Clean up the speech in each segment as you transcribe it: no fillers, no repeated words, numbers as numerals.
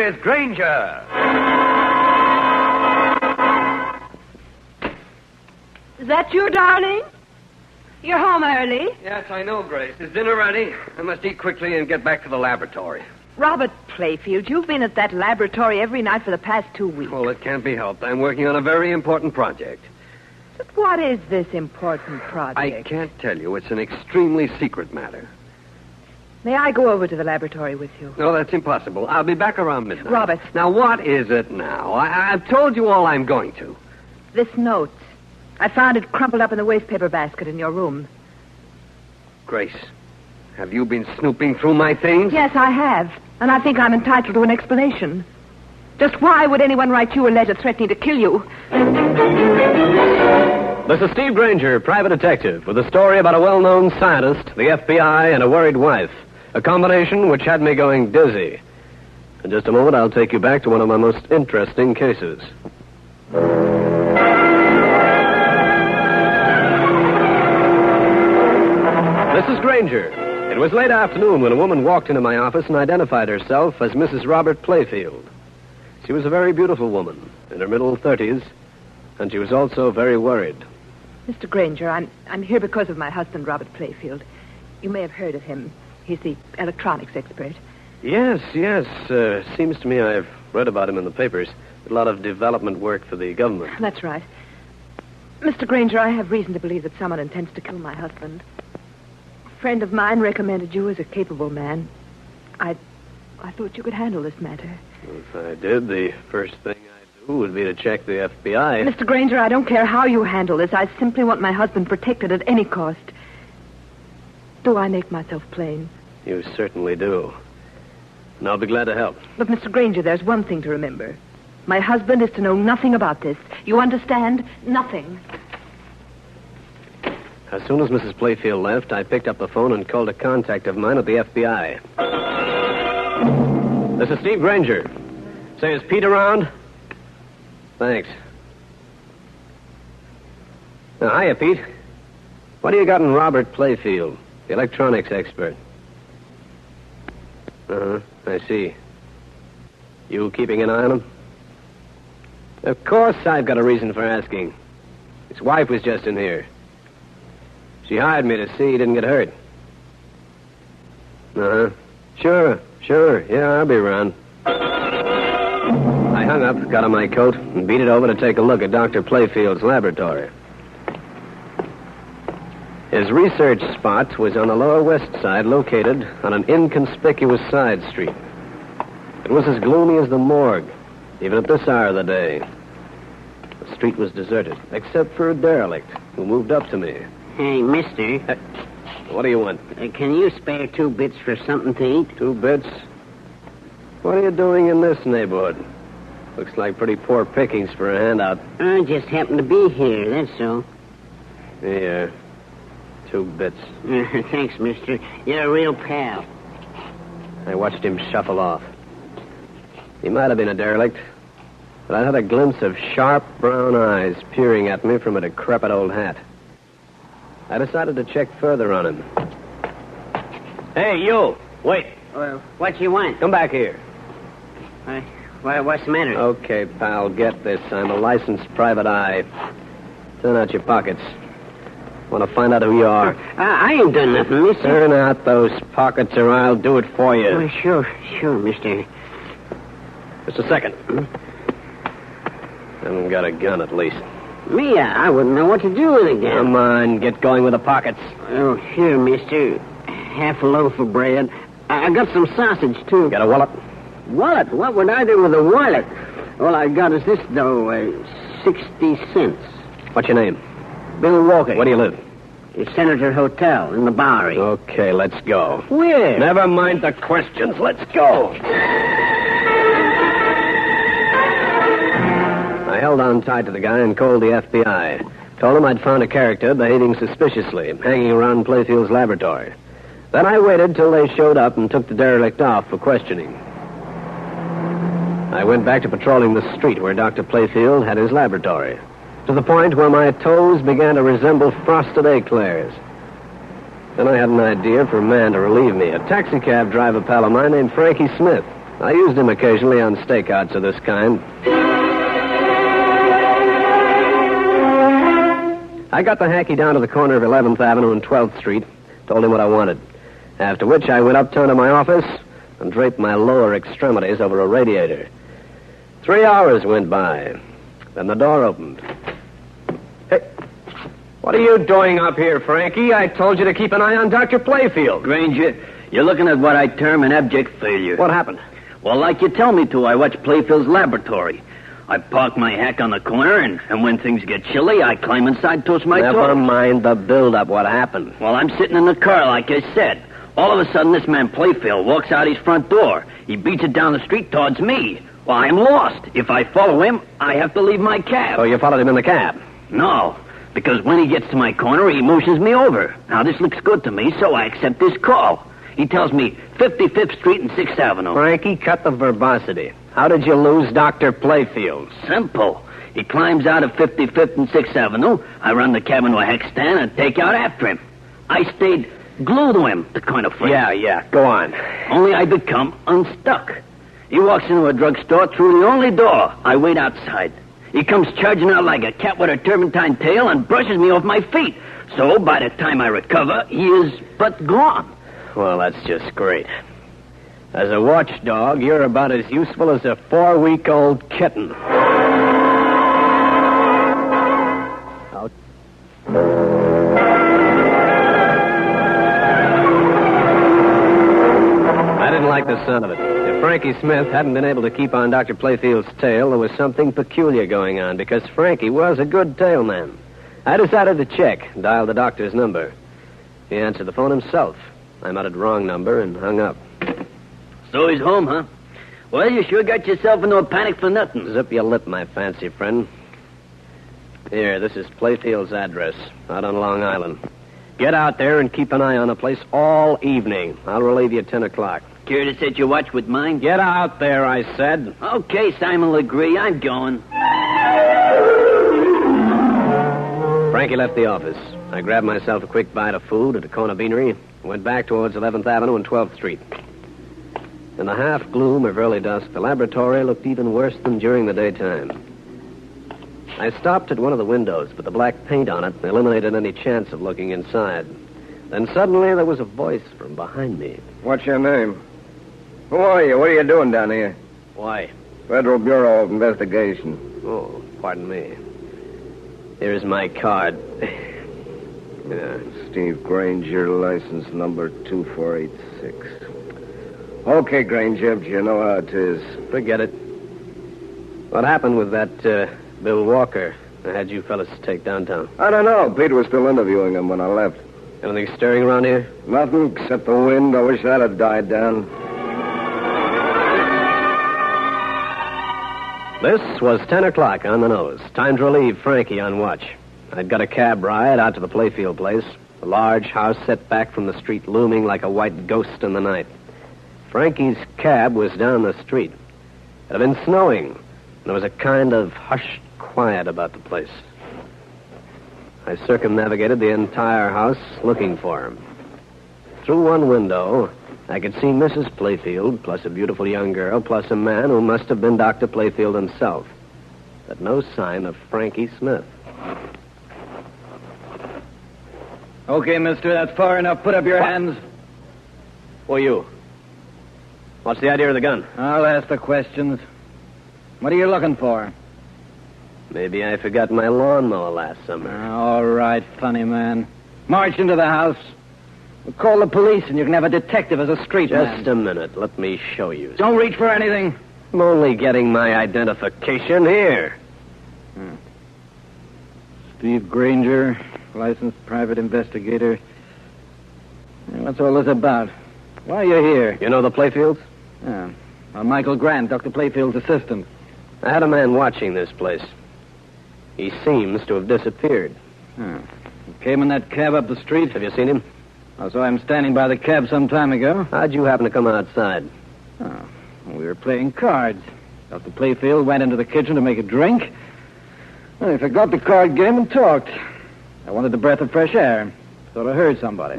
is Grainger. Is that you, darling? You're home early. Yes, I know, Grace. Is dinner ready? I must eat quickly and get back to the laboratory. Robert Playfield, you've been at that laboratory every night for the past 2 weeks. Well, it can't be helped. I'm working on a very important project. But what is this important project? I can't tell you. It's an extremely secret matter. May I go over to the laboratory with you? No, that's impossible. I'll be back around midnight. Robert. Now, what is it now? I've told you all I'm going to. This note. I found it crumpled up in the wastepaper basket in your room. Grace, have you been snooping through my things? Yes, I have. And I think I'm entitled to an explanation. Just why would anyone write you a letter threatening to kill you? This is Steve Grainger, private detective, with a story about a well-known scientist, the FBI, and a worried wife. A combination which had me going dizzy. In just a moment, I'll take you back to one of my most interesting cases. This is Grainger. It was late afternoon when a woman walked into my office and identified herself as Mrs. Robert Playfield. She was a very beautiful woman, in her middle 30s, and she was also very worried. Mr. Grainger, I'm here because of my husband, Robert Playfield. You may have heard of him. He's the electronics expert. Yes. Seems to me I've read about him in the papers. A lot of development work for the government. That's right. Mr. Grainger, I have reason to believe that someone intends to kill my husband. A friend of mine recommended you as a capable man. I thought you could handle this matter. If I did, the first thing I'd do would be to check the FBI. Mr. Grainger, I don't care how you handle this. I simply want my husband protected at any cost. Do I make myself plain? You certainly do. And I'll be glad to help. But, Mr. Grainger, there's one thing to remember. My husband is to know nothing about this. You understand? Nothing. As soon as Mrs. Playfield left, I picked up the phone and called a contact of mine at the FBI. This is Steve Grainger. Say, is Pete around? Thanks. Now, hiya, Pete. What do you got in Robert Playfield, the electronics expert? I see. You keeping an eye on him? Of course I've got a reason for asking. His wife was just in here. She hired me to see he didn't get hurt. Sure. Yeah, I'll be around. I hung up, got on my coat, and beat it over to take a look at Dr. Playfield's laboratory. His research spot was on the Lower West Side, located on an inconspicuous side street. It was as gloomy as the morgue, even at this hour of the day. The street was deserted, except for a derelict who moved up to me. Hey, mister. What do you want? Can you spare 2 bits for something to eat? 2 bits? What are you doing in this neighborhood? Looks like pretty poor pickings for a handout. I just happened to be here, that's all. Here. 2 bits. Thanks, mister. You're a real pal. I watched him shuffle off. He might have been a derelict, but I had a glimpse of sharp brown eyes peering at me from a decrepit old hat. I decided to check further on him. Hey, you! Wait. What you want? Come back here. What's the matter? Okay, pal, get this. I'm a licensed private eye. Turn out your pockets. Want to find out who you are? I ain't done nothing, mister. Turn out those pockets or I'll do it for you. Sure, mister. Just a second. Haven't got a gun, at least. Me, I wouldn't know what to do with a gun. Come on, get going with the pockets. Oh, here, mister. Half a loaf of bread. I got some sausage, too. Got a wallet? Wallet? What would I do with a wallet? All I got is this, though, 60 cents. What's your name? Bill Walker. Where do you live? The Senator Hotel in the Bowery. Okay, let's go. Where? Never mind the questions. Let's go. I held on tight to the guy and called the FBI. Told him I'd found a character behaving suspiciously, hanging around Playfield's laboratory. Then I waited till they showed up and took the derelict off for questioning. I went back to patrolling the street where Dr. Playfield had his laboratory, to the point where my toes began to resemble frosted eclairs. Then I had an idea for a man to relieve me, a taxicab driver pal of mine named Frankie Smith. I used him occasionally on stakeouts of this kind. I got the hacky down to the corner of 11th Avenue and 12th Street, told him what I wanted. After which I went uptown to my office and draped my lower extremities over a radiator. 3 hours went by. Then the door opened. Hey, what are you doing up here, Frankie? I told you to keep an eye on Dr. Playfield. Grainger, you're looking at what I term an abject failure. What happened? Well, like you tell me to, I watch Playfield's laboratory. I park my hack on the corner, and when things get chilly, I climb inside, toast my toes. Never mind the build-up. What happened? Well, I'm sitting in the car, like I said. All of a sudden, this man Playfield walks out his front door. He beats it down the street towards me. Well, I'm lost. If I follow him, I have to leave my cab. Oh, you followed him in the cab? No, because when he gets to my corner, he motions me over. Now, this looks good to me, so I accept his call. He tells me 55th Street and 6th Avenue. Frankie, cut the verbosity. How did you lose Dr. Playfield? Simple. He climbs out of 55th and 6th Avenue. I run the cab into a hack stand and take out after him. I stayed glued to him, the kind of friend. Yeah, go on. Only I become unstuck. He walks into a drugstore through the only door. I wait outside. He comes charging out like a cat with a turpentine tail and brushes me off my feet. So by the time I recover, he is but gone. Well, that's just great. As a watchdog, you're about as useful as a 4-week-old kitten. Out. I didn't like the sound of it. If Frankie Smith hadn't been able to keep on Dr. Playfield's tail, there was something peculiar going on, because Frankie was a good tailman. I decided to check, dialed the doctor's number. He answered the phone himself. I muttered wrong number and hung up. So he's home, huh? Well, you sure got yourself into a panic for nothing. Zip your lip, my fancy friend. Here, this is Playfield's address, out on Long Island. Get out there and keep an eye on the place all evening. I'll relieve you at 10 o'clock. Care to set your watch with mine? Get out there, I said. Okay, Simon Legree, I'm going. Frankie left the office. I grabbed myself a quick bite of food at a corner beanery and went back towards 11th Avenue and 12th Street. In the half-gloom of early dusk, the laboratory looked even worse than during the daytime. I stopped at one of the windows, but the black paint on it eliminated any chance of looking inside. Then suddenly there was a voice from behind me. What's your name? Who are you? What are you doing down here? Why? Federal Bureau of Investigation. Oh, pardon me. Here's my card. Yeah, Steve Grainger, license number 2486. Okay, Grainger, you know how it is. Forget it. What happened with that Bill Walker I had you fellas take downtown? I don't know. Pete was still interviewing him when I left. Anything stirring around here? Nothing except the wind. I wish that had died down. This was 10 o'clock on the nose. Time to relieve Frankie on watch. I'd got a cab ride out to the Playfield place. A large house set back from the street, looming like a white ghost in the night. Frankie's cab was down the street. It had been snowing, and there was a kind of hushed quiet about the place. I circumnavigated the entire house looking for him. Through one window, I could see Mrs. Playfield, plus a beautiful young girl, plus a man who must have been Dr. Playfield himself. But no sign of Frankie Smith. Okay, mister, that's far enough. Put up your hands. Who are you? What's the idea of the gun? I'll ask the questions. What are you looking for? Maybe I forgot my lawnmower last summer. All right, funny man. March into the house. We'll call the police, and you can have a detective as a street man. Just a minute. Let me show you. Don't reach for anything. I'm only getting my identification here. Steve Grainger, licensed private investigator. What's all this about? Why are you here? You know the Playfields? Yeah. Michael Grant, Dr. Playfield's assistant. I had a man watching this place. He seems to have disappeared. He came in that cab up the street. Have you seen him? I saw him standing by the cab some time ago. How'd you happen to come outside? We were playing cards. Dr. Playfield went into the kitchen to make a drink. Well, he forgot the card game and talked. I wanted a breath of fresh air. Thought I heard somebody.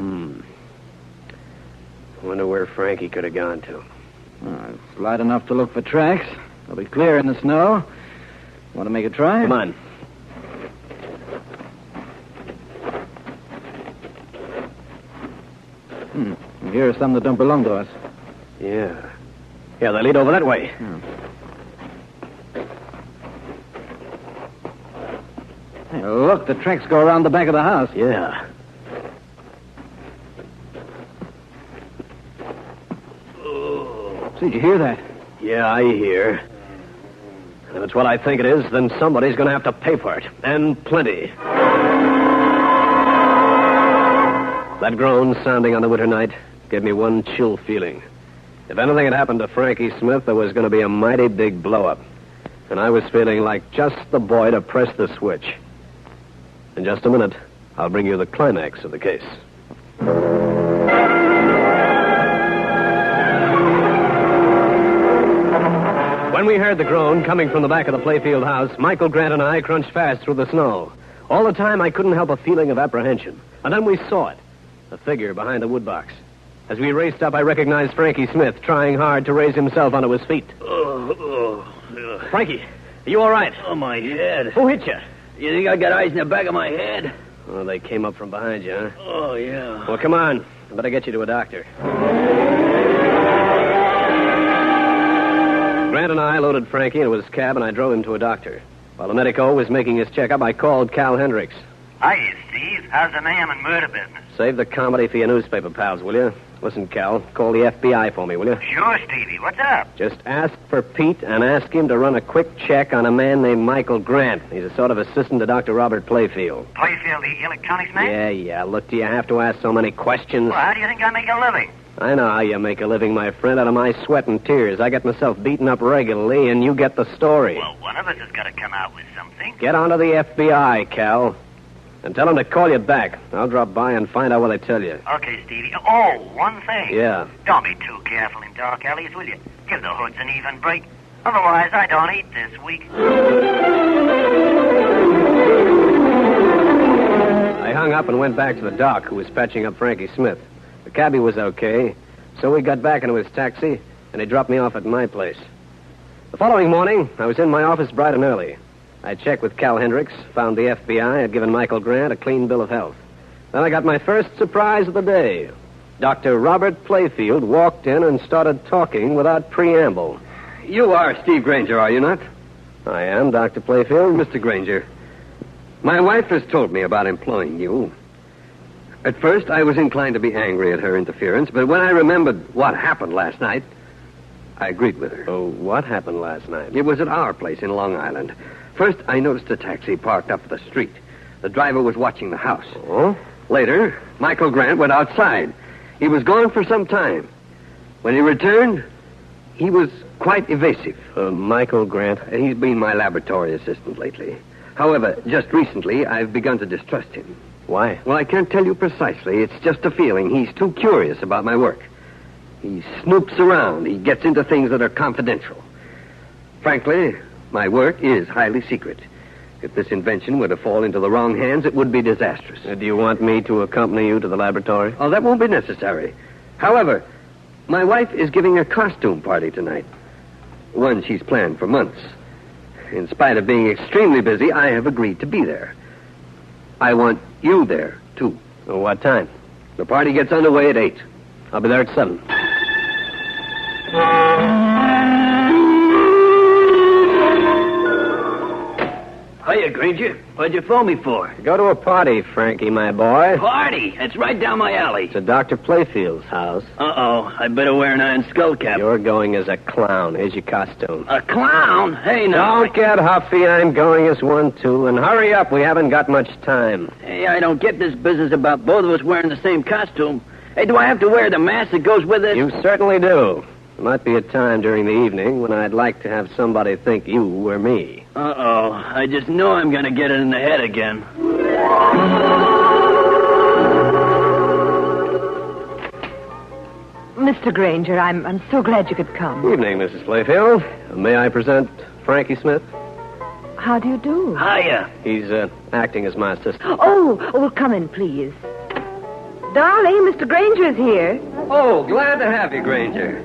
Wonder where Frankie could have gone to. It's light enough to look for tracks. They'll be clear in the snow. Want to make a try? Come on. Here are some that don't belong to us. Yeah. Yeah, they lead over that way. Hey, look, the tracks go around the back of the house. Yeah. See, did you hear that? Yeah, I hear. And if it's what I think it is, then somebody's going to have to pay for it. And plenty. That groan sounding on the winter night gave me one chill feeling. If anything had happened to Frankie Smith, there was going to be a mighty big blow-up. And I was feeling like just the boy to press the switch. In just a minute, I'll bring you the climax of the case. When we heard the groan coming from the back of the Playfield house, Michael Grant and I crunched fast through the snow. All the time, I couldn't help a feeling of apprehension. And then we saw it, a figure behind the woodbox. As we raced up, I recognized Frankie Smith, trying hard to raise himself onto his feet. Frankie, are you all right? Oh, my head. Who hit you? You think I got eyes in the back of my head? Oh, they came up from behind you, huh? Oh, yeah. Well, come on. I better get you to a doctor. Grant and I loaded Frankie into his cab, and I drove him to a doctor. While the medico was making his checkup, I called Cal Hendricks. Hiya, Steve. How's the mayhem and murder business? Save the comedy for your newspaper pals, will you? Listen, Cal, call the FBI for me, will you? Sure, Stevie. What's up? Just ask for Pete and ask him to run a quick check on a man named Michael Grant. He's a sort of assistant to Dr. Robert Playfield. Playfield, the electronics man? Yeah. Look, do you have to ask so many questions? Well, how do you think I make a living? I know how you make a living, my friend, out of my sweat and tears. I get myself beaten up regularly, and you get the story. Well, one of us has got to come out with something. Get onto the FBI, Cal. And tell them to call you back. I'll drop by and find out what they tell you. Okay, Stevie. Oh, one thing. Yeah. Don't be too careful in dark alleys, will you? Give the hoods an even break. Otherwise, I don't eat this week. I hung up and went back to the doc, who was patching up Frankie Smith. The cabbie was okay, so we got back into his taxi, and he dropped me off at my place. The following morning, I was in my office bright and early. I checked with Cal Hendricks, found the FBI had given Michael Grant a clean bill of health. Then I got my first surprise of the day. Dr. Robert Playfield walked in and started talking without preamble. You are Steve Grainger, are you not? I am, Dr. Playfield. Mr. Grainger, my wife has told me about employing you. At first, I was inclined to be angry at her interference, but when I remembered what happened last night, I agreed with her. Oh, what happened last night? It was at our place in Long Island. First, I noticed a taxi parked up the street. The driver was watching the house. Oh? Later, Michael Grant went outside. He was gone for some time. When he returned, he was quite evasive. Michael Grant? He's been my laboratory assistant lately. However, just recently, I've begun to distrust him. Why? Well, I can't tell you precisely. It's just a feeling. He's too curious about my work. He snoops around. He gets into things that are confidential. Frankly, my work is highly secret. If this invention were to fall into the wrong hands, it would be disastrous. Do you want me to accompany you to the laboratory? Oh, that won't be necessary. However, my wife is giving a costume party tonight. One she's planned for months. In spite of being extremely busy, I have agreed to be there. I want you there, too. What time? The party gets underway at 8. I'll be there at 7. Hiya, Grainger. What'd you phone me for? Go to a party, Frankie, my boy. Party. It's right down my alley. It's at Dr. Playfield's house. Uh-oh. I better wear an iron skull cap. You're going as a clown. Here's your costume. A clown? Hey, now. Don't get huffy. I'm going as one, too. And hurry up. We haven't got much time. Hey, I don't get this business about both of us wearing the same costume. Hey, do I have to wear the mask that goes with it? You certainly do. There might be a time during the evening when I'd like to have somebody think you were me. Uh-oh. I just know I'm going to get it in the head again. Mr. Grainger, I'm so glad you could come. Evening, Mrs. Playfield. May I present Frankie Smith? How do you do? Hiya. He's acting as my assistant. Oh, come in, please. Darling, Mr. Grainger's here. Oh, glad to have you, Grainger.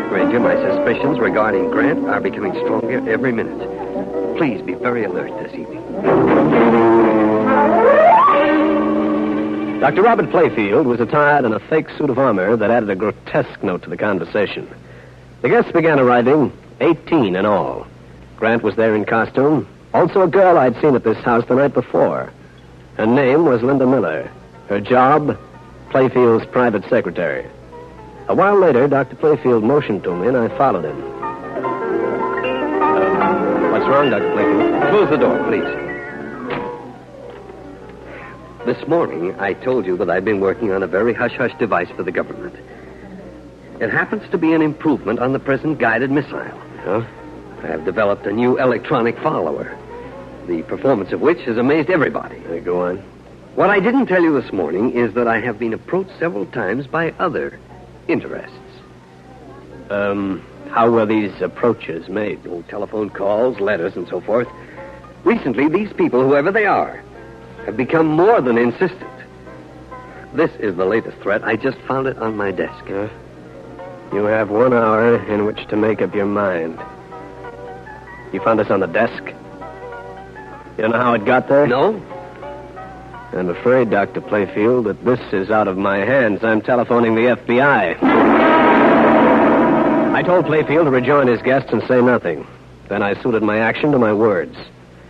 Grainger, my suspicions regarding Grant are becoming stronger every minute. Please be very alert this evening. Dr. Robert Playfield was attired in a fake suit of armor that added a grotesque note to the conversation. The guests began arriving, 18 in all. Grant was there in costume. Also a girl I'd seen at this house the night before. Her name was Linda Miller. Her job, Playfield's private secretary. A while later, Dr. Playfield motioned to me, and I followed him. What's wrong, Dr. Playfield? Close the door, please. This morning, I told you that I've been working on a very hush-hush device for the government. It happens to be an improvement on the present guided missile. Huh? I have developed a new electronic follower, the performance of which has amazed everybody. Go on. What I didn't tell you this morning is that I have been approached several times by other interests. How were these approaches made? Oh, telephone calls, letters, and so forth. Recently, these people, whoever they are, have become more than insistent. This is the latest threat. I just found it on my desk. You have 1 hour in which to make up your mind. You found this on the desk? You don't know how it got there? No? I'm afraid, Dr. Playfield, that this is out of my hands. I'm telephoning the FBI. I told Playfield to rejoin his guests and say nothing. Then I suited my action to my words.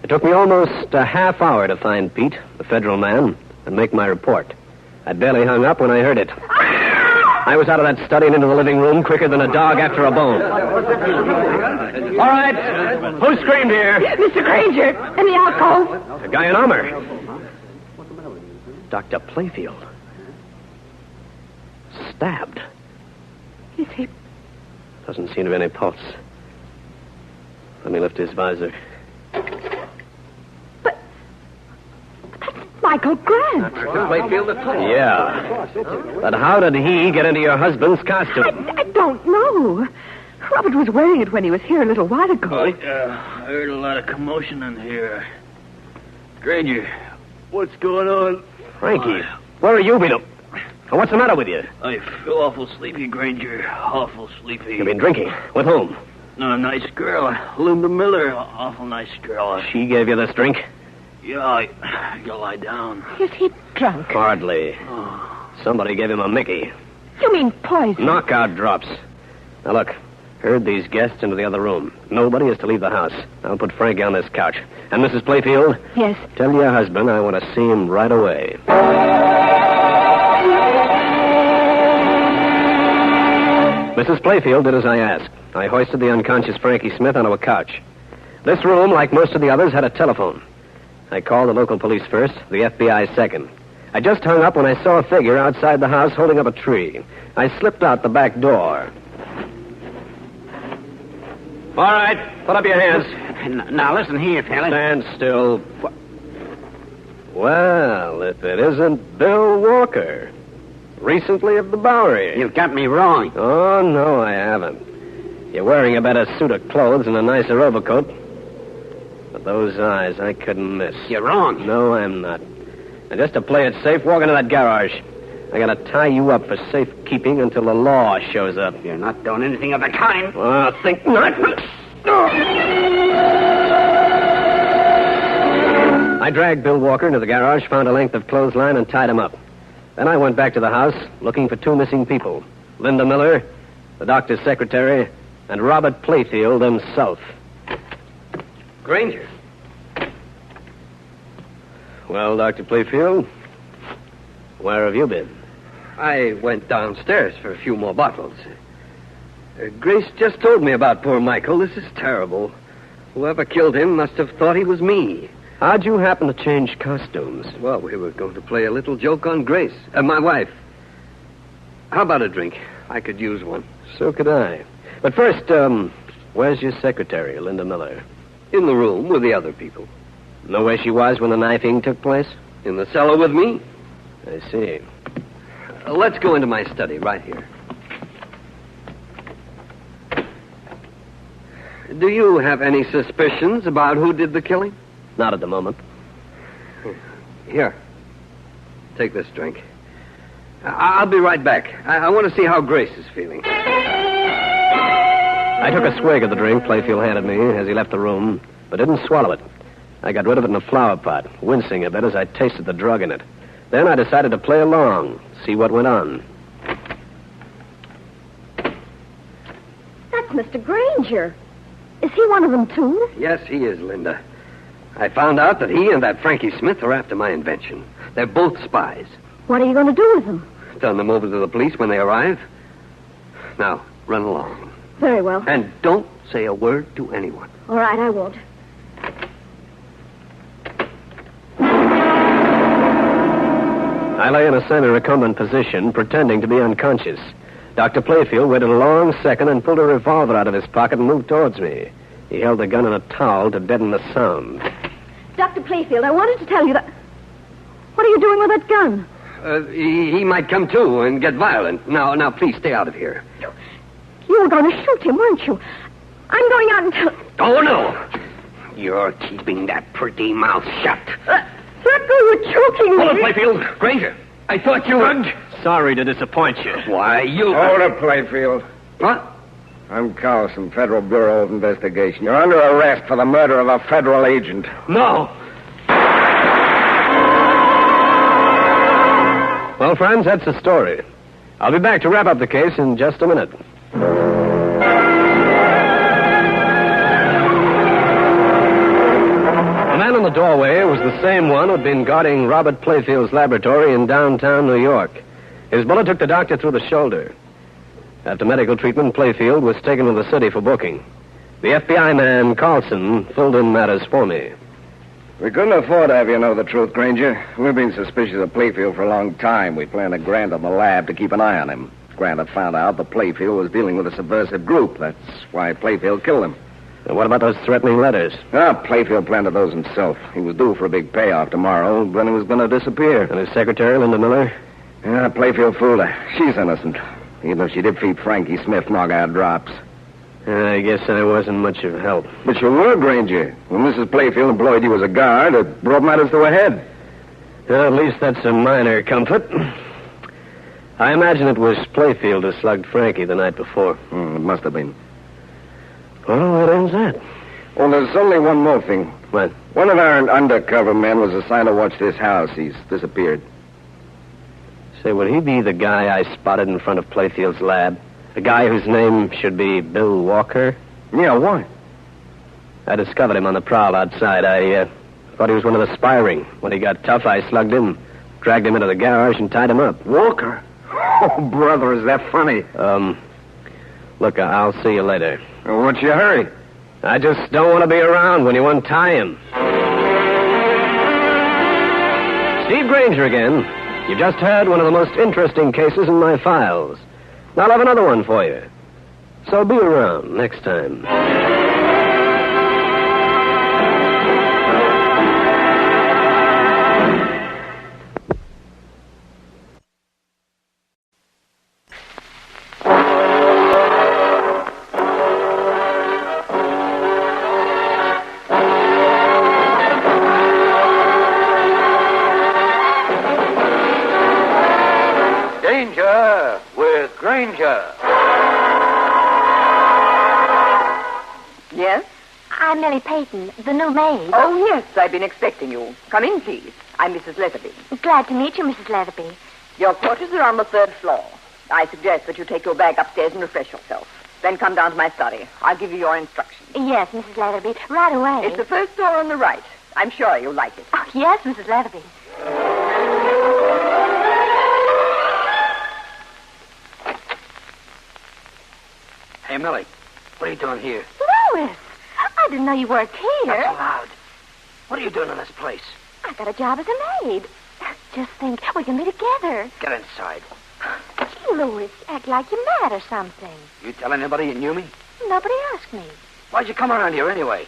It took me almost a half hour to find Pete, the federal man, and make my report. I'd barely hung up when I heard it. I was out of that study and into the living room quicker than a dog after a bone. All right. Who screamed here? Mr. Grainger, in the alcove. A guy in armor. Dr. Playfield. Stabbed. Is he? Doesn't seem to be any pulse. Let me lift his visor. But that's Michael Grant. Playfield at all. Yeah. But how did he get into your husband's costume? I don't know. Robert was wearing it when he was here a little while ago. I heard a lot of commotion in here. Grainger, what's going on? Frankie, where are you been? What's the matter with you? I feel awful sleepy, Grainger. Awful sleepy. You've been drinking. With whom? No, a nice girl. Linda Miller. Awful nice girl. She gave you this drink? Yeah, I gotta lie down. Is he drunk? Hardly. Oh. Somebody gave him a Mickey. You mean poison? Knockout drops. Now, look. Herd these guests into the other room. Nobody is to leave the house. I'll put Frankie on this couch. And Mrs. Playfield? Yes. Tell your husband I want to see him right away. Mrs. Playfield did as I asked. I hoisted the unconscious Frankie Smith onto a couch. This room, like most of the others, had a telephone. I called the local police first, the FBI second. I just hung up when I saw a figure outside the house holding up a tree. I slipped out the back door. All right, put up your hands. Now, listen here, fella. Stand still. Well, if it isn't Bill Walker. Recently of the Bowery. You've got me wrong. Oh, no, I haven't. You're wearing a better suit of clothes and a nicer overcoat. But those eyes, I couldn't miss. You're wrong. No, I'm not. And just to play it safe, walk into that garage. I gotta tie you up for safekeeping until the law shows up. You're not doing anything of the kind. Well, think not. I dragged Bill Walker into the garage, found a length of clothesline, and tied him up. Then I went back to the house, looking for two missing people. Linda Miller, the doctor's secretary, and Robert Playfield himself. Grainger. Well, Dr. Playfield, where have you been? I went downstairs for a few more bottles. Grace just told me about poor Michael. This is terrible. Whoever killed him must have thought he was me. How'd you happen to change costumes? Well, we were going to play a little joke on Grace, my wife. How about a drink? I could use one. So could I. But first, where's your secretary, Linda Miller? In the room with the other people. Know where she was when the knifing took place? In the cellar with me. I see. Let's go into my study right here. Do you have any suspicions about who did the killing? Not at the moment. Here. Take this drink. I'll be right back. I want to see how Grace is feeling. I took a swig of the drink Playfield handed me as he left the room, but didn't swallow it. I got rid of it in a flower pot, wincing a bit as I tasted the drug in it. Then I decided to play along, see what went on. That's Mr. Grainger. Is he one of them, too? Yes, he is, Linda. I found out that he and that Frankie Smith are after my invention. They're both spies. What are you going to do with them? Turn them over to the police when they arrive. Now, run along. Very well. And don't say a word to anyone. All right, I won't. I lay in a semi-recumbent position, pretending to be unconscious. Dr. Playfield waited a long second and pulled a revolver out of his pocket and moved towards me. He held the gun in a towel to deaden the sound. Dr. Playfield, I wanted to tell you that... What are you doing with that gun? He might come to and get violent. Now, please stay out of here. You were going to shoot him, weren't you? I'm going out and tell... Oh, no. You're keeping that pretty mouth shut. Let go, you're choking me. Hold it, Playfield. Grainger, I thought you were... Sorry to disappoint you. Why, you... Hold it, Playfield. What? I'm Carlson, Federal Bureau of Investigation. You're under arrest for the murder of a federal agent. No. Well, friends, that's the story. I'll be back to wrap up the case in just a minute. The man in the doorway was the same one who'd been guarding Robert Playfield's laboratory in downtown New York. His bullet took the doctor through the shoulder. After medical treatment, Playfield was taken to the city for booking. The FBI man, Carlson, filled in matters for me. We couldn't afford to have you know the truth, Grainger. We've been suspicious of Playfield for a long time. We planned a grant on the lab to keep an eye on him. Grant had found out that Playfield was dealing with a subversive group. That's why Playfield killed him. And what about those threatening letters? Playfield planted those himself. He was due for a big payoff tomorrow, then he was going to disappear. And his secretary, Linda Miller? Yeah, Playfield fooled her. She's innocent. Even if she did feed Frankie Smith knockout drops. I guess I wasn't much of help. But you were, Grainger. When Mrs. Playfield employed you as a guard, it brought matters to a head. Well, at least that's a minor comfort. I imagine it was Playfield who slugged Frankie the night before. It must have been. Well, that ends that. Well, there's only one more thing. What? One of our undercover men was assigned to watch this house. He's disappeared. Say, would he be the guy I spotted in front of Playfield's lab? A guy whose name should be Bill Walker? Yeah, why? I discovered him on the prowl outside. I thought he was one of the spy ring. When he got tough, I slugged him, dragged him into the garage, and tied him up. Walker? Oh, brother, is that funny? Look, I'll see you later. Well, what's your hurry? I just don't want to be around when you untie him. Steve Grainger again. You just heard one of the most interesting cases in my files. I'll have another one for you. So be around next time. Danger with Grainger. Yes? I'm Nellie Payton, the new maid. Oh, yes, I've been expecting you. Come in, please. I'm Mrs. Leatherby. Glad to meet you, Mrs. Leatherby. Your quarters are on the 3rd floor. I suggest that you take your bag upstairs and refresh yourself. Then come down to my study. I'll give you your instructions. Yes, Mrs. Leatherby, right away. It's the first door on the right. I'm sure you'll like it. Oh, yes, Mrs. Leatherby. Hey, Millie, what are you doing here? Louis, I didn't know you worked here. Not so loud. What are you doing in this place? I got a job as a maid. Just think, we can be together. Get inside. Gee, Louis, act like you're mad or something. You tell anybody you knew me? Nobody asked me. Why'd you come around here anyway?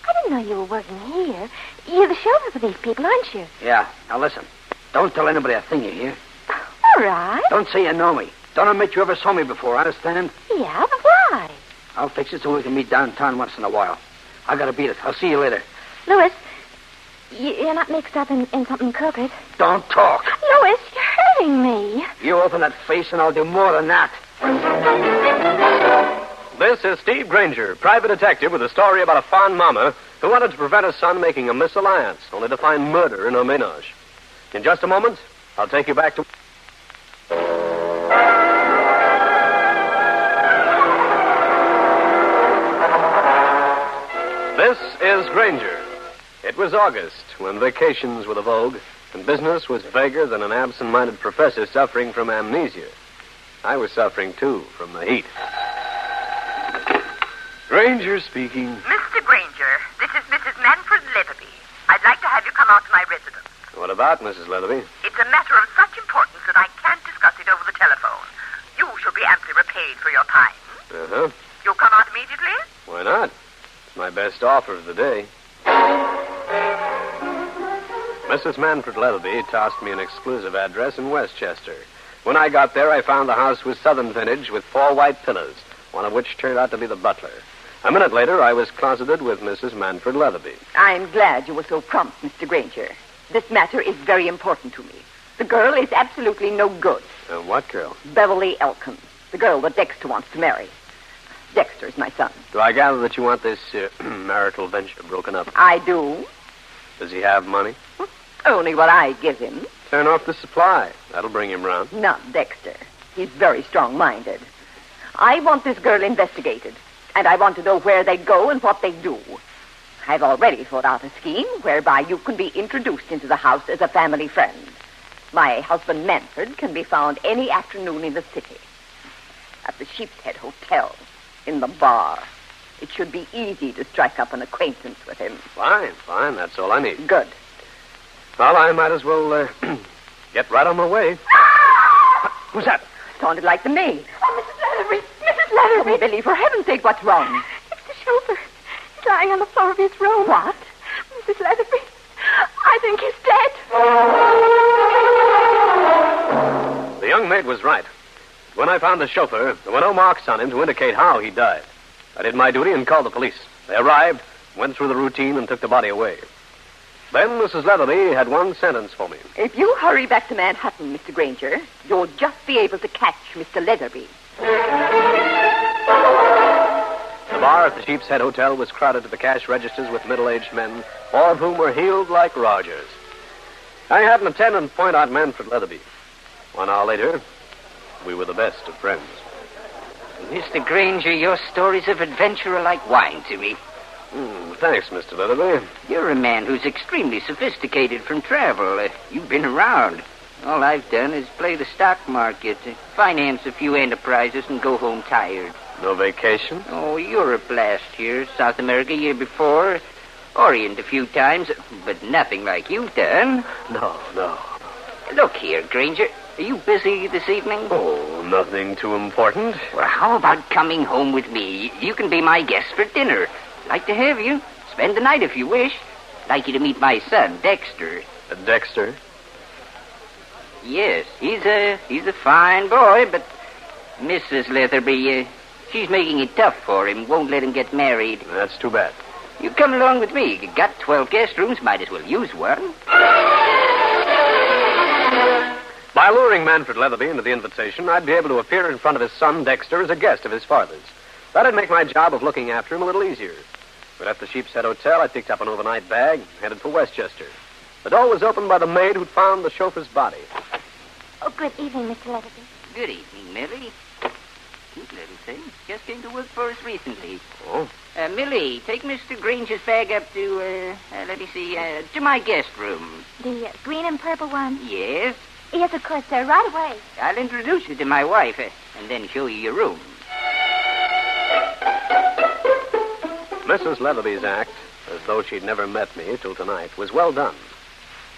I didn't know you were working here. You're the chauffeur for these people, aren't you? Yeah, now listen. Don't tell anybody a thing you hear. All right. Don't say you know me. Don't admit you ever saw me before, understand? Yeah, but why? I'll fix it so we can meet downtown once in a while. I gotta beat it. I'll see you later. Louis, you're not mixed up in something crooked. Don't talk. Louis, you're hurting me. You open that face and I'll do more than that. this is Steve Grainger, private detective with a story about a fond mama who wanted to prevent her son making a misalliance, only to find murder in her ménage. In just a moment, I'll take you back to... This is Grainger. It was August, when vacations were the vogue, and business was vaguer than an absent-minded professor suffering from amnesia. I was suffering, too, from the heat. Grainger speaking. Mr. Grainger, this is Mrs. Manfred Leatherby. I'd like to have you come out to my residence. What about, Mrs. Leatherby? It's a matter of such importance that I can't discuss it over the telephone. You shall be amply repaid for your time. Uh-huh. You'll come out immediately? Why not? It's my best offer of the day. Mrs. Manfred Leatherby tossed me an exclusive address in Westchester. When I got there, I found the house was Southern vintage with 4 white pillars, one of which turned out to be the butler. A minute later, I was closeted with Mrs. Manfred Leatherby. I'm glad you were so prompt, Mr. Grainger. This matter is very important to me. The girl is absolutely no good. What girl? Beverly Elkins, the girl that Dexter wants to marry. Dexter's my son. Do I gather that you want this marital venture broken up? I do. Does he have money? Only what I give him. Turn off the supply. That'll bring him round. Not Dexter. He's very strong-minded. I want this girl investigated, and I want to know where they go and what they do. I've already thought out a scheme whereby you can be introduced into the house as a family friend. My husband Manfred can be found any afternoon in the city. At the Sheep's Head Hotel, in the bar. It should be easy to strike up an acquaintance with him. Fine. That's all I need. Good. Well, I might as well get right on my way. Who's that? Sounded like the maid. Oh, Mrs. Leatherby! Mrs. Leatherby! Oh, Billy, for heaven's sake, what's wrong? It's the chauffeur. He's lying on the floor of his room. What? Mrs. Leatherby, I think he's dead. The young maid was right. When I found the chauffeur, there were no marks on him to indicate how he died. I did my duty and called the police. They arrived, went through the routine, and took the body away. Then Mrs. Leatherby had one sentence for me. If you hurry back to Manhattan, Mr. Grainger, you'll just be able to catch Mr. Leatherby. The bar at the Sheep's Head Hotel was crowded to the cash registers with middle-aged men, all of whom were heeled like Rogers. I had an attendant point out Manfred Leatherby. 1 hour later, we were the best of friends. Mr. Grainger, your stories of adventure are like wine to me. Thanks, Mr. Leatherby. You're a man who's extremely sophisticated from travel. You've been around. All I've done is play the stock market, finance a few enterprises, and go home tired. No vacation? Oh, Europe last year, South America year before, Orient a few times, but nothing like you've done. No. Look here, Grainger. Are you busy this evening? Oh, nothing too important. Well, how about coming home with me? You can be my guest for dinner. Like to have you. Spend the night if you wish. Like you to meet my son, Dexter. Dexter? Yes, he's a fine boy, but Mrs. Leatherby, she's making it tough for him. Won't let him get married. That's too bad. You come along with me. You got 12 guest rooms. Might as well use one. By luring Manfred Leatherby into the invitation, I'd be able to appear in front of his son, Dexter, as a guest of his father's. That'd make my job of looking after him a little easier. But at the Sheep's Head Hotel, I picked up an overnight bag, headed for Westchester. The door was opened by the maid who'd found the chauffeur's body. Oh, good evening, Mr. Leatherby. Good evening, Millie. Cute little thing. Just came to work for us recently. Oh? Millie, take Mr. Granger's bag up to, let me see, to my guest room. The green and purple one? Yes? Yes, of course, sir. Right away. I'll introduce you to my wife, and then show you your room. Mrs. Leatherby's act, as though she'd never met me till tonight, was well done.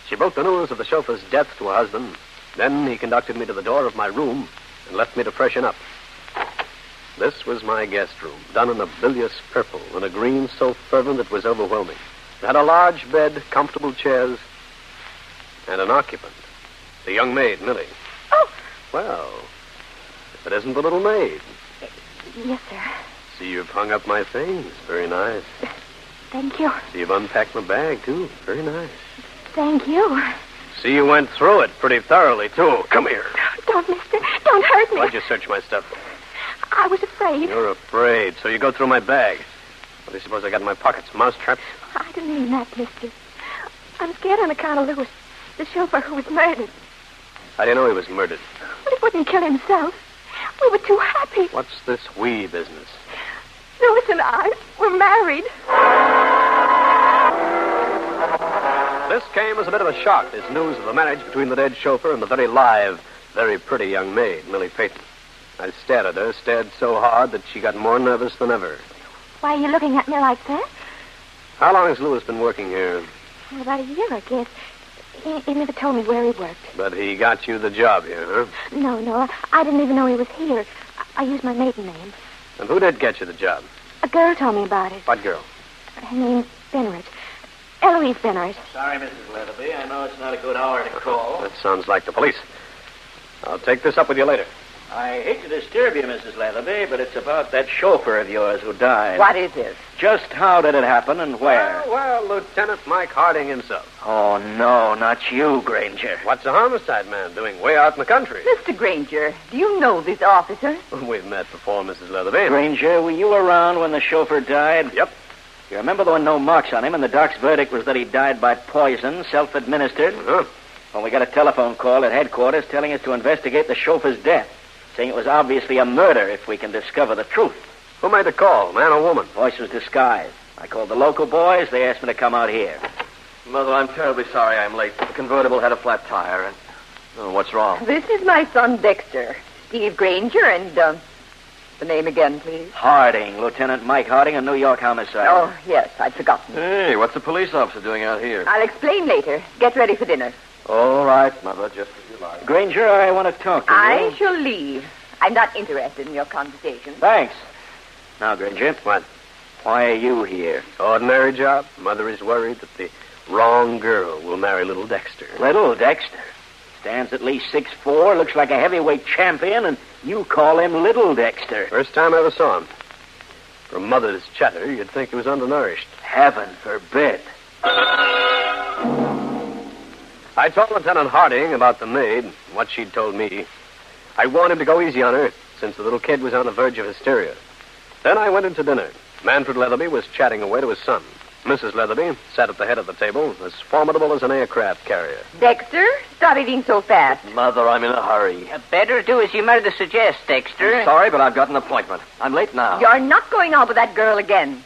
She broke the news of the chauffeur's death to her husband. Then he conducted me to the door of my room and left me to freshen up. This was my guest room, done in a bilious purple and a green so fervent it was overwhelming. It had a large bed, comfortable chairs, and an occupant. The young maid, Millie. Oh! Well, if it isn't the little maid. Yes, sir. See, you've hung up my things. Very nice. Thank you. See, you've unpacked my bag, too. Very nice. Thank you. See, you went through it pretty thoroughly, too. Come here. Don't, mister. Don't hurt me. Why'd you search my stuff? I was afraid. You're afraid, so you go through my bag. What do you suppose I got in my pockets? Mousetraps? I didn't mean that, mister. I'm scared on account of Lewis, the chauffeur who was murdered. How do you know he was murdered? Well, he wouldn't kill himself. We were too happy. What's this we business? Lewis and I were married. This came as a bit of a shock, this news of the marriage between the dead chauffeur and the very live, very pretty young maid, Millie Peyton. I stared at her, stared so hard that she got more nervous than ever. Why are you looking at me like that? How long has Lewis been working here? Well, about a year, I guess. He never told me where he worked. But he got you the job here, huh? No, I didn't even know he was here. I used my maiden name. And who did get you the job? A girl told me about it. What girl? Her name's Benrich. Eloise Benrich. Sorry, Mrs. Leatherby. I know it's not a good hour to call. That sounds like the police. I'll take this up with you later. I hate to disturb you, Mrs. Leatherby, but it's about that chauffeur of yours who died. What is it? Just how did it happen and where? Well, Lieutenant Mike Harding himself. Oh, no, not you, Grainger. What's a homicide man doing way out in the country? Mr. Grainger, do you know this officer? We've met before, Mrs. Leatherby. Grainger, were you around when the chauffeur died? Yep. You remember there were no marks on him, and the doc's verdict was that he died by poison, self-administered? Uh-huh. Well, we got a telephone call at headquarters telling us to investigate the chauffeur's death, saying it was obviously a murder if we can discover the truth. Who made the call, man or woman? Voice was disguised. I called the local boys. They asked me to come out here. Mother, I'm terribly sorry I'm late. The convertible had a flat tire, and... Oh, what's wrong? This is my son, Dexter. Steve Grainger, and, the name again, please. Harding, Lieutenant Mike Harding, a New York homicide. Oh, yes, I'd forgotten. Hey, what's the police officer doing out here? I'll explain later. Get ready for dinner. All right, Mother, just as you like. Granger, I want to talk to you. I shall leave. I'm not interested in your conversation. Thanks. Now, Granger. What? Why are you here? Ordinary job. Mother is worried that the wrong girl will marry little Dexter. Little Dexter? Stands at least 6'4", looks like a heavyweight champion, and you call him Little Dexter. First time I ever saw him. From Mother's chatter, you'd think he was undernourished. Heaven forbid. I told Lieutenant Harding about the maid and what she'd told me. I warned him to go easy on her, since the little kid was on the verge of hysteria. Then I went into dinner. Manfred Leatherby was chatting away to his son. Mrs. Leatherby sat at the head of the table, as formidable as an aircraft carrier. Dexter, stop eating so fast. Mother, I'm in a hurry. Better do as your mother suggests, Dexter. I'm sorry, but I've got an appointment. I'm late now. You're not going out with that girl again.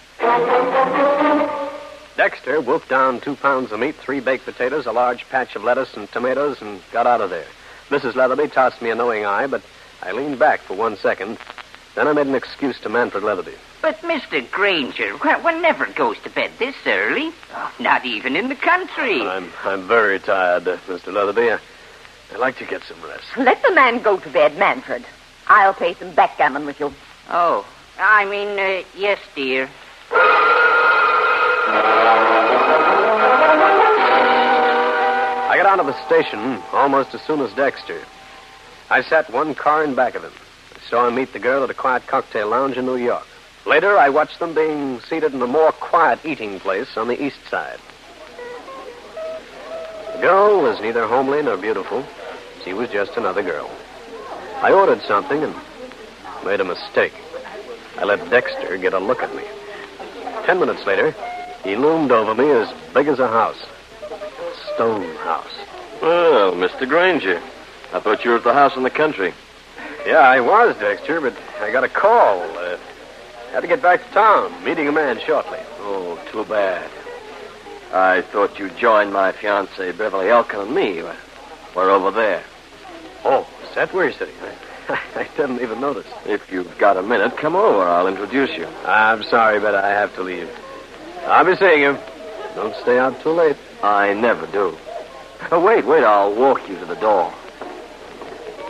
Dexter wolfed down 2 pounds of meat, 3 baked potatoes, a large patch of lettuce and tomatoes, and got out of there. Mrs. Leatherby tossed me a knowing eye, but I leaned back for 1 second. Then I made an excuse to Manfred Leatherby. But, Mr. Grainger, one never goes to bed this early. Not even in the country. I'm very tired, Mr. Leatherby. I'd like to get some rest. Let the man go to bed, Manfred. I'll play some backgammon with you. Oh, I mean, yes, dear. I got out of the station almost as soon as Dexter. I sat 1 car in back of him. I saw him meet the girl at a quiet cocktail lounge in New York. Later, I watched them being seated in a more quiet eating place on the east side. The girl was neither homely nor beautiful. She was just another girl. I ordered something and made a mistake. I let Dexter get a look at me. 10 minutes later, he loomed over me as big as a house. A stone house. Well, Mr. Grainger, I thought you were at the house in the country. Yeah, I was, Dexter, but I got a call. Had to get back to town, meeting a man shortly. Oh, too bad. I thought you joined my fiancée, Beverly Elkin, and me. We're over there. Oh, is that where you're sitting? I didn't even notice. If you've got a minute, come over. I'll introduce you. I'm sorry, but I have to leave. I'll be seeing you. Don't stay out too late. I never do. Oh, wait, I'll walk you to the door.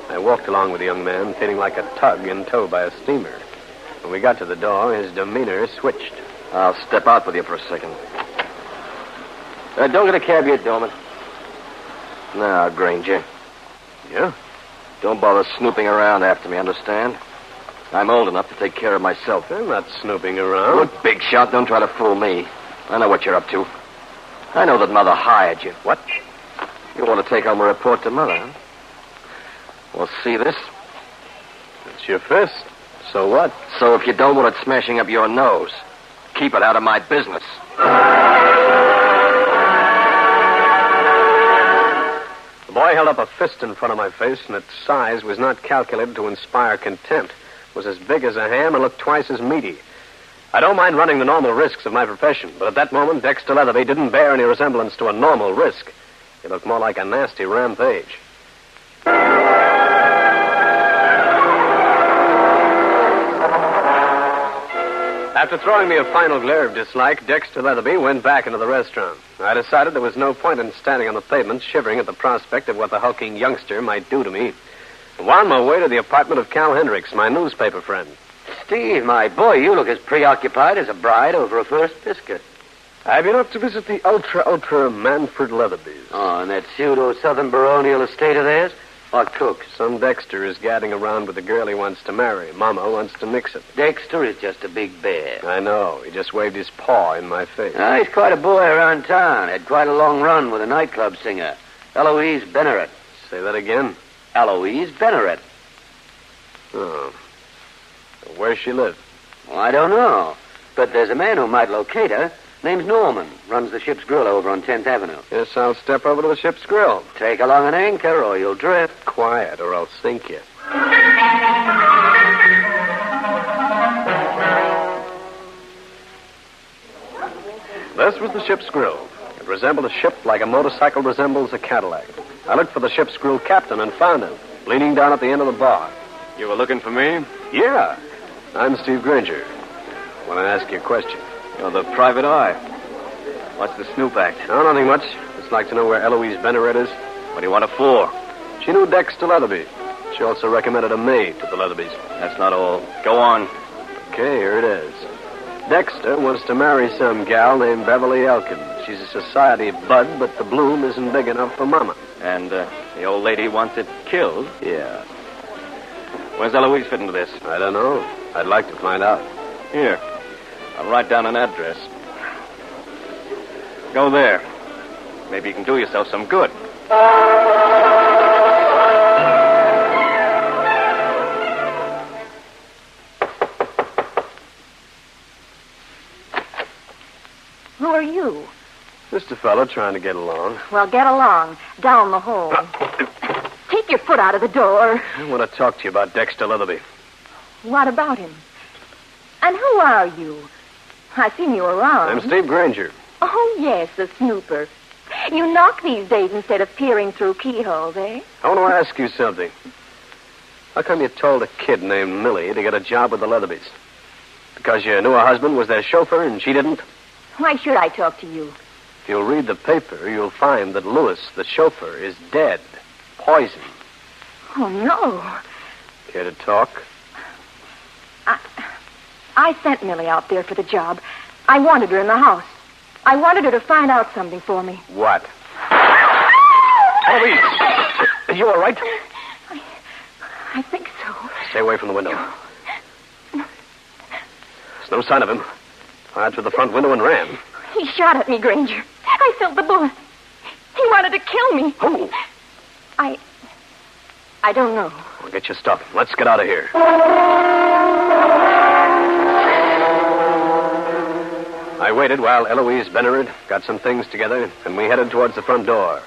I walked along with the young man, feeling like a tug in tow by a steamer. When we got to the door, his demeanor switched. I'll step out with you for a second. Don't get a cab yet, Dorman. Now, Grainger. Yeah? Don't bother snooping around after me, understand? I'm old enough to take care of myself. I'm not snooping around. Look, big shot, don't try to fool me. I know what you're up to. I know that Mother hired you. What? You want to take home a report to Mother, huh? Well, see this? It's your fist. So what? So if you don't want it smashing up your nose, keep it out of my business. The boy held up a fist in front of my face, and its size was not calculated to inspire contempt. It was as big as a ham and looked twice as meaty. I don't mind running the normal risks of my profession, but at that moment, Dexter Leatherby didn't bear any resemblance to a normal risk. He looked more like a nasty rampage. After throwing me a final glare of dislike, Dexter Leatherby went back into the restaurant. I decided there was no point in standing on the pavement shivering at the prospect of what the hulking youngster might do to me. I wound my way to the apartment of Cal Hendricks, my newspaper friend. Steve, my boy, you look as preoccupied as a bride over a first biscuit. I've been up to visit the ultra Manfred Leatherby's. Oh, and that pseudo-southern baronial estate of theirs? What cook? Some Dexter is gadding around with the girl he wants to marry. Mama wants to mix it. Dexter is just a big bear. I know. He just waved his paw in my face. He's quite a boy around town. Had quite a long run with a nightclub singer, Eloise Benneret. Say that again? Eloise Benneret. Oh. Where's she live? Well, I don't know. But there's a man who might locate her. Name's Norman. Runs the Ship's Grill over on 10th Avenue. Yes, I'll step over to the Ship's Grill. Take along an anchor or you'll drift. Quiet or I'll sink you. This was the Ship's Grill. It resembled a ship like a motorcycle resembles a Cadillac. I looked for the Ship's Grill captain and found him, leaning down at the end of the bar. You were looking for me? Yeah. I'm Steve Grainger. Want to ask you a question? You're the private eye. What's the snoop act? Oh, nothing much. Just like to know where Eloise Benneret is. What do you want it for? She knew Dexter Leatherby. She also recommended a maid to the Leatherbys. That's not all. Go on. Okay, here it is. Dexter wants to marry some gal named Beverly Elkin. She's a society bud, but the bloom isn't big enough for Mama. And the old lady wants it killed? Yeah. Where's Eloise fit into this? I don't know. I'd like to find out. Here. I'll write down an address. Go there. Maybe you can do yourself some good. Who are you? Just a fellow trying to get along. Well, get along. Down the hall. Take your foot out of the door. I want to talk to you about Dexter Leatherby. What about him? And who are you? I've seen you around. I'm Steve Grainger. Oh, yes, the snooper. You knock these days instead of peering through keyholes, eh? I want to ask you something. How come you told a kid named Millie to get a job with the Leatherbys? Because you knew her husband was their chauffeur and she didn't? Why should I talk to you? If you'll read the paper, you'll find that Lewis, the chauffeur, is dead. Poisoned. Oh, no. Care to talk? I sent Millie out there for the job. I wanted her in the house. I wanted her to find out something for me. What? Eloise! Are you all right? I think so. Stay away from the window. There's no sign of him. Fired through the front window and ran. He shot at me, Grainger. I felt the bullet. He wanted to kill me. Who? I don't know. Well, get your stuff. Let's get out of here. I waited while Eloise Benneret got some things together, and we headed towards the front door.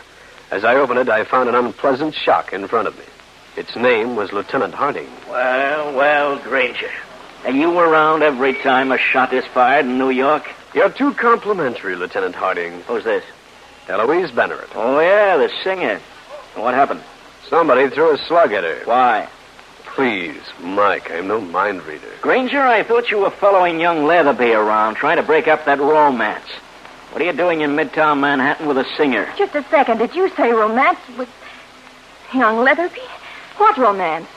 As I opened it, I found an unpleasant shock in front of me. Its name was Lieutenant Harding. Well, Grainger. Are you around every time a shot is fired in New York? You're too complimentary, Lieutenant Harding. Who's this? Eloise Benneret. Oh, yeah, the singer. What happened? Somebody threw a slug at her. Why? Please, Mike, I'm no mind reader. Grainger, I thought you were following young Leatherby around, trying to break up that romance. What are you doing in Midtown Manhattan with a singer? Just a second. Did you say romance with young Leatherby? What romance?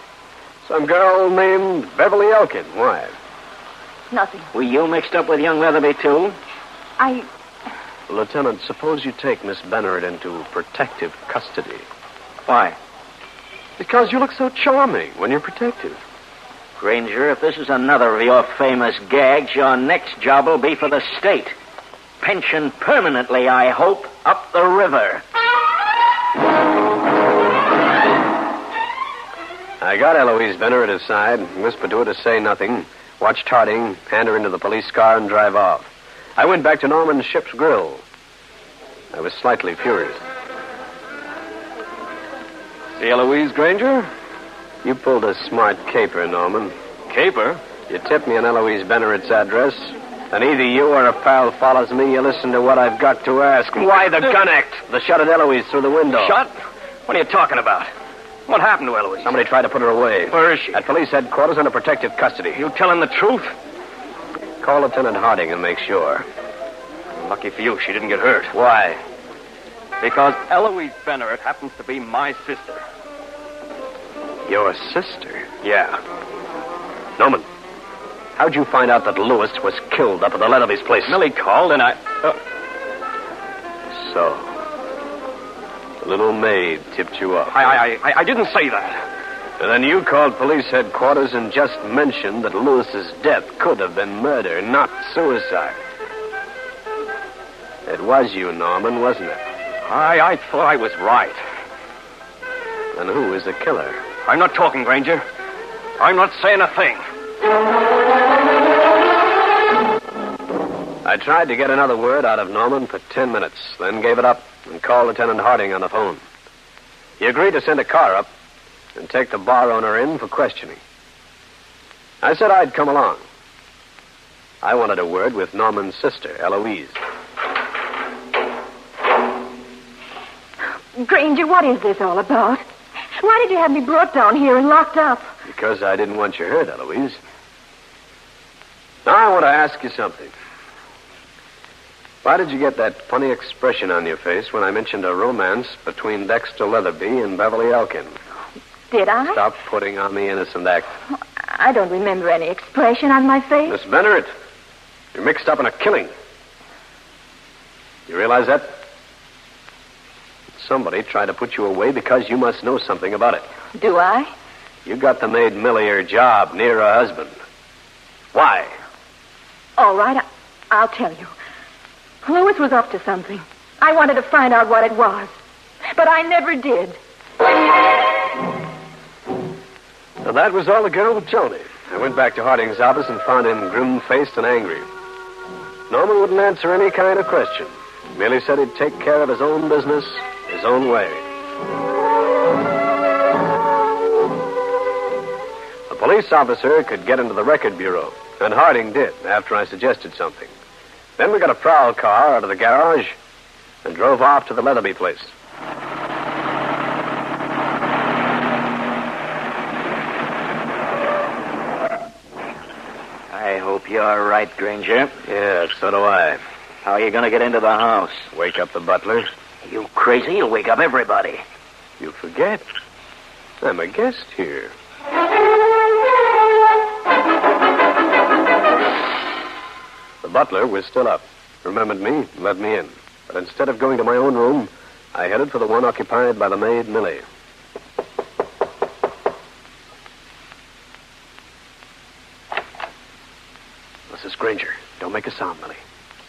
Some girl named Beverly Elkin. Why? Nothing. Were you mixed up with young Leatherby, too? Lieutenant, suppose you take Miss Benneret into protective custody. Why? Because you look so charming when you're protective. Grainger, if this is another of your famous gags, your next job will be for the state. Pension permanently, I hope, up the river. I got Eloise Benner at his side, whispered to her to say nothing, watched Harding hand her into the police car and drive off. I went back to Norman's Ship's Grill. I was slightly furious. See Eloise, Grainger? You pulled a smart caper, Norman. Caper? You tipped me on Eloise Bennett's address, and either you or a pal follows me, you listen to what I've got to ask. Why the gun act? The shot at Eloise through the window. Shot? What are you talking about? What happened to Eloise? Somebody tried to put her away. Where is she? At police headquarters under protective custody. You telling the truth? Call Lieutenant Harding and make sure. Lucky for you, she didn't get hurt. Why? Because Eloise Benner happens to be my sister. Your sister? Yeah. Norman, how'd you find out that Lewis was killed up at the Leatherby's place? Millie called and I... So, the little maid tipped you off. I didn't say that. And then you called police headquarters and just mentioned that Lewis's death could have been murder, not suicide. It was you, Norman, wasn't it? I thought I was right. And who is the killer? I'm not talking, Grainger. I'm not saying a thing. I tried to get another word out of Norman for 10 minutes, then gave it up and called Lieutenant Harding on the phone. He agreed to send a car up and take the bar owner in for questioning. I said I'd come along. I wanted a word with Norman's sister, Eloise. Grainger, what is this all about? Why did you have me brought down here and locked up? Because I didn't want you hurt, Eloise. Now I want to ask you something. Why did you get that funny expression on your face when I mentioned a romance between Dexter Leatherby and Beverly Elkin? Did I? Stop putting on the innocent act. I don't remember any expression on my face. Miss Bennett, you're mixed up in a killing. You realize that? Somebody tried to put you away because you must know something about it. Do I? You got the maid Millie her job near her husband. Why? All right, I'll tell you. Lewis was up to something. I wanted to find out what it was. But I never did. So that was all the girl would tell me. I went back to Harding's office and found him grim-faced and angry. Norman wouldn't answer any kind of question. Merely said he'd take care of his own business his own way. The police officer could get into the record bureau, and Harding did after I suggested something. Then we got a prowl car out of the garage and drove off to the Leatherby place. I hope you're right, Grainger. Yeah, so do I. How are you going to get into the house? Wake up the butler. You crazy? You'll wake up everybody. You forget. I'm a guest here. The butler was still up, remembered me, and let me in. But instead of going to my own room, I headed for the one occupied by the maid, Millie. Mrs. Grainger, don't make a sound, Millie.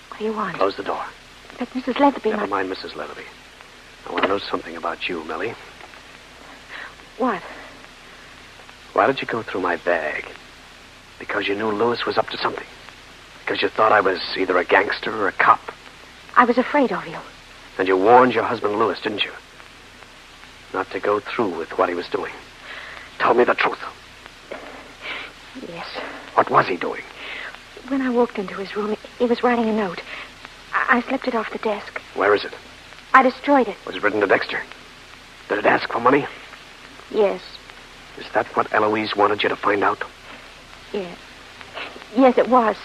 What do you want? Close the door. But Mrs. Leatherby... Never mind Mrs. Leatherby. I want to know something about you, Millie. What? Why did you go through my bag? Because you knew Lewis was up to something? Because you thought I was either a gangster or a cop? I was afraid of you. And you warned your husband Lewis, didn't you? Not to go through with what he was doing. Tell me the truth. Yes. What was he doing? When I walked into his room, he was writing a note. I slipped it off the desk. Where is it? I destroyed it. Was it written to Dexter? Did it ask for money? Yes. Is that what Eloise wanted you to find out? Yes. Yes, it was.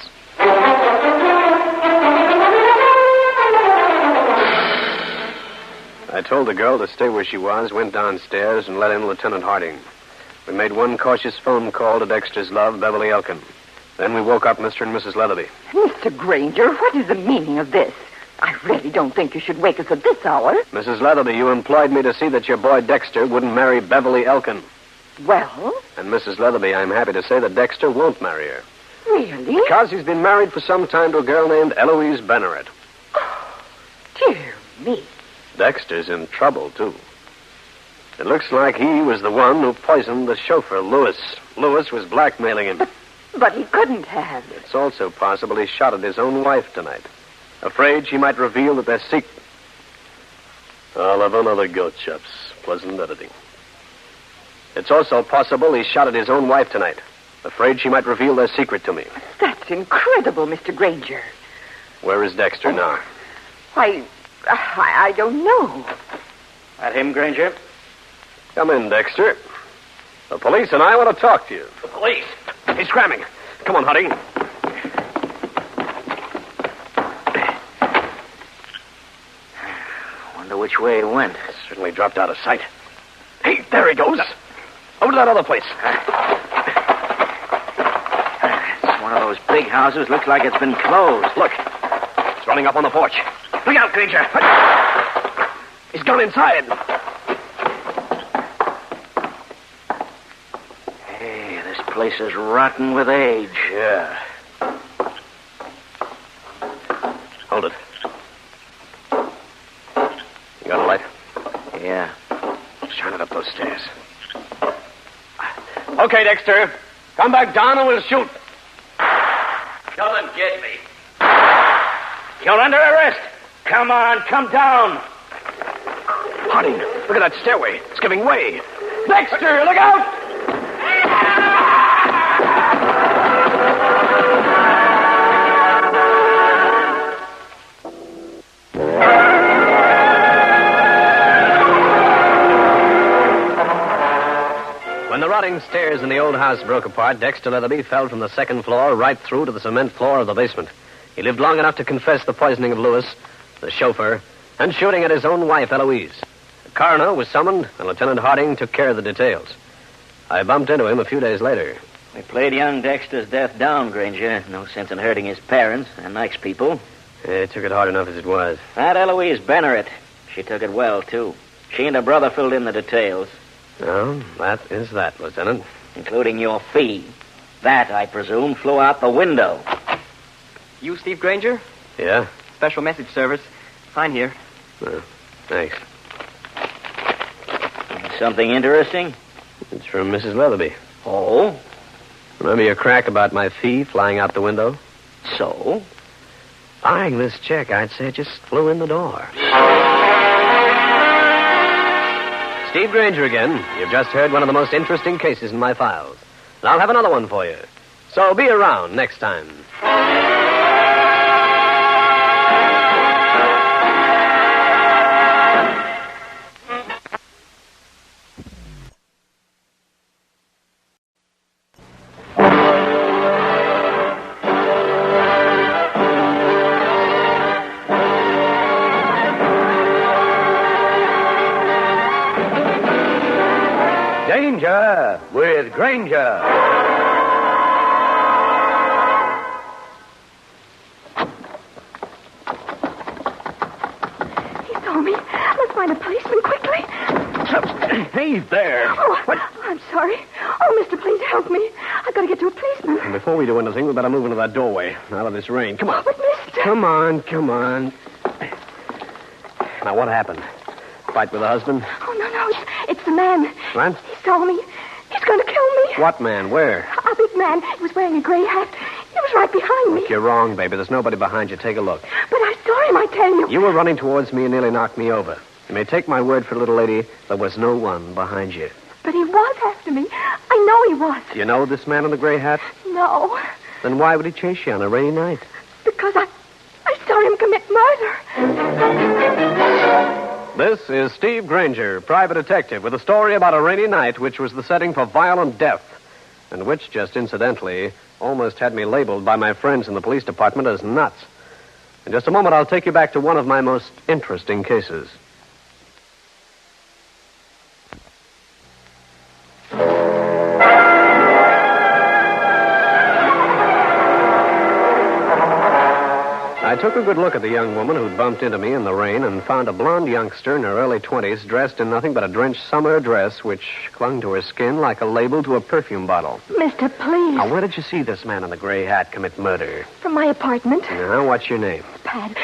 I told the girl to stay where she was, went downstairs, and let in Lieutenant Harding. We made one cautious phone call to Dexter's love, Beverly Elkin. Then we woke up Mr. and Mrs. Leatherby. Mr. Grainger, what is the meaning of this? I really don't think you should wake us at this hour. Mrs. Leatherby, you employed me to see that your boy Dexter wouldn't marry Beverly Elkin. Well? And Mrs. Leatherby, I'm happy to say that Dexter won't marry her. Really? Because he's been married for some time to a girl named Eloise Bennett. Oh, dear me. Dexter's in trouble, too. It looks like he was the one who poisoned the chauffeur, Lewis. Lewis was blackmailing him. But he couldn't have. It's also possible he shot at his own wife tonight, afraid she might reveal that their secret... I'll have another go, chaps. Pleasant editing. It's also possible he shot at his own wife tonight, afraid she might reveal their secret to me. That's incredible, Mr. Grainger. Where is Dexter now? I don't know. That him, Grainger? Come in, Dexter. The police and I want to talk to you. The police? He's cramming. Come on, Harding. Wonder which way he went. Certainly dropped out of sight. Hey, there he goes. Over to that other place. It's one of those big houses. Looks like it's been closed. Look. It's running up on the porch. Look out, Grainger. He's gone inside. Hey, this place is rotten with age. Yeah. Hold it. You got a light? Yeah. Shine it up those stairs. Okay, Dexter. Come back down and we'll shoot. Come and get me. You're under arrest. Come on, come down. Harding, look at that stairway. It's giving way. Dexter, look out! When the rotting stairs in the old house broke apart, Dexter Leatherby fell from the second floor right through to the cement floor of the basement. He lived long enough to confess the poisoning of Lewis, the chauffeur, and shooting at his own wife, Eloise. The coroner was summoned, and Lieutenant Harding took care of the details. I bumped into him a few days later. We played young Dexter's death down, Grainger. No sense in hurting his parents and nice people. It took it hard enough as it was. That Eloise Benneret, she took it well, too. She and her brother filled in the details. Well, that is that, Lieutenant. Including your fee. That, I presume, flew out the window. You Steve Grainger? Yeah? Special message service. Sign here. Thanks. Something interesting? It's from Mrs. Leatherby. Oh? Remember your crack about my fee flying out the window? So? Buying this check, I'd say it just flew in the door. Steve Grainger again. You've just heard one of the most interesting cases in my files. And I'll have another one for you. So be around next time. Danger with Grainger. He saw me. Let's find a policeman quickly. Hey there. Oh, I'm sorry. Oh, mister, please help me. I've got to get to a policeman. And before we do anything, we better move into that doorway out of this rain. Come on. But, mister. Come on. Now, what happened? Fight with the husband? Oh, no. It's the man. What? He saw me. He's going to kill me. What man? Where? A big man. He was wearing a gray hat. He was right behind me. Look, you're wrong, baby. There's nobody behind you. Take a look. But I saw him, I tell you. You were running towards me and nearly knocked me over. You may take my word for it, little lady, there was no one behind you. But he was after me. I know he was. You know this man in the gray hat? No. Then why would he chase you on a rainy night? Because I saw him commit murder. This is Steve Grainger, private detective, with a story about a rainy night which was the setting for violent death, and which, just incidentally, almost had me labeled by my friends in the police department as nuts. In just a moment, I'll take you back to one of my most interesting cases. I took a good look at the young woman who'd bumped into me in the rain and found a blonde youngster in her early 20s dressed in nothing but a drenched summer dress which clung to her skin like a label to a perfume bottle. Mister, please. Now, where did you see this man in the gray hat commit murder? From my apartment. Now, what's your name? Pat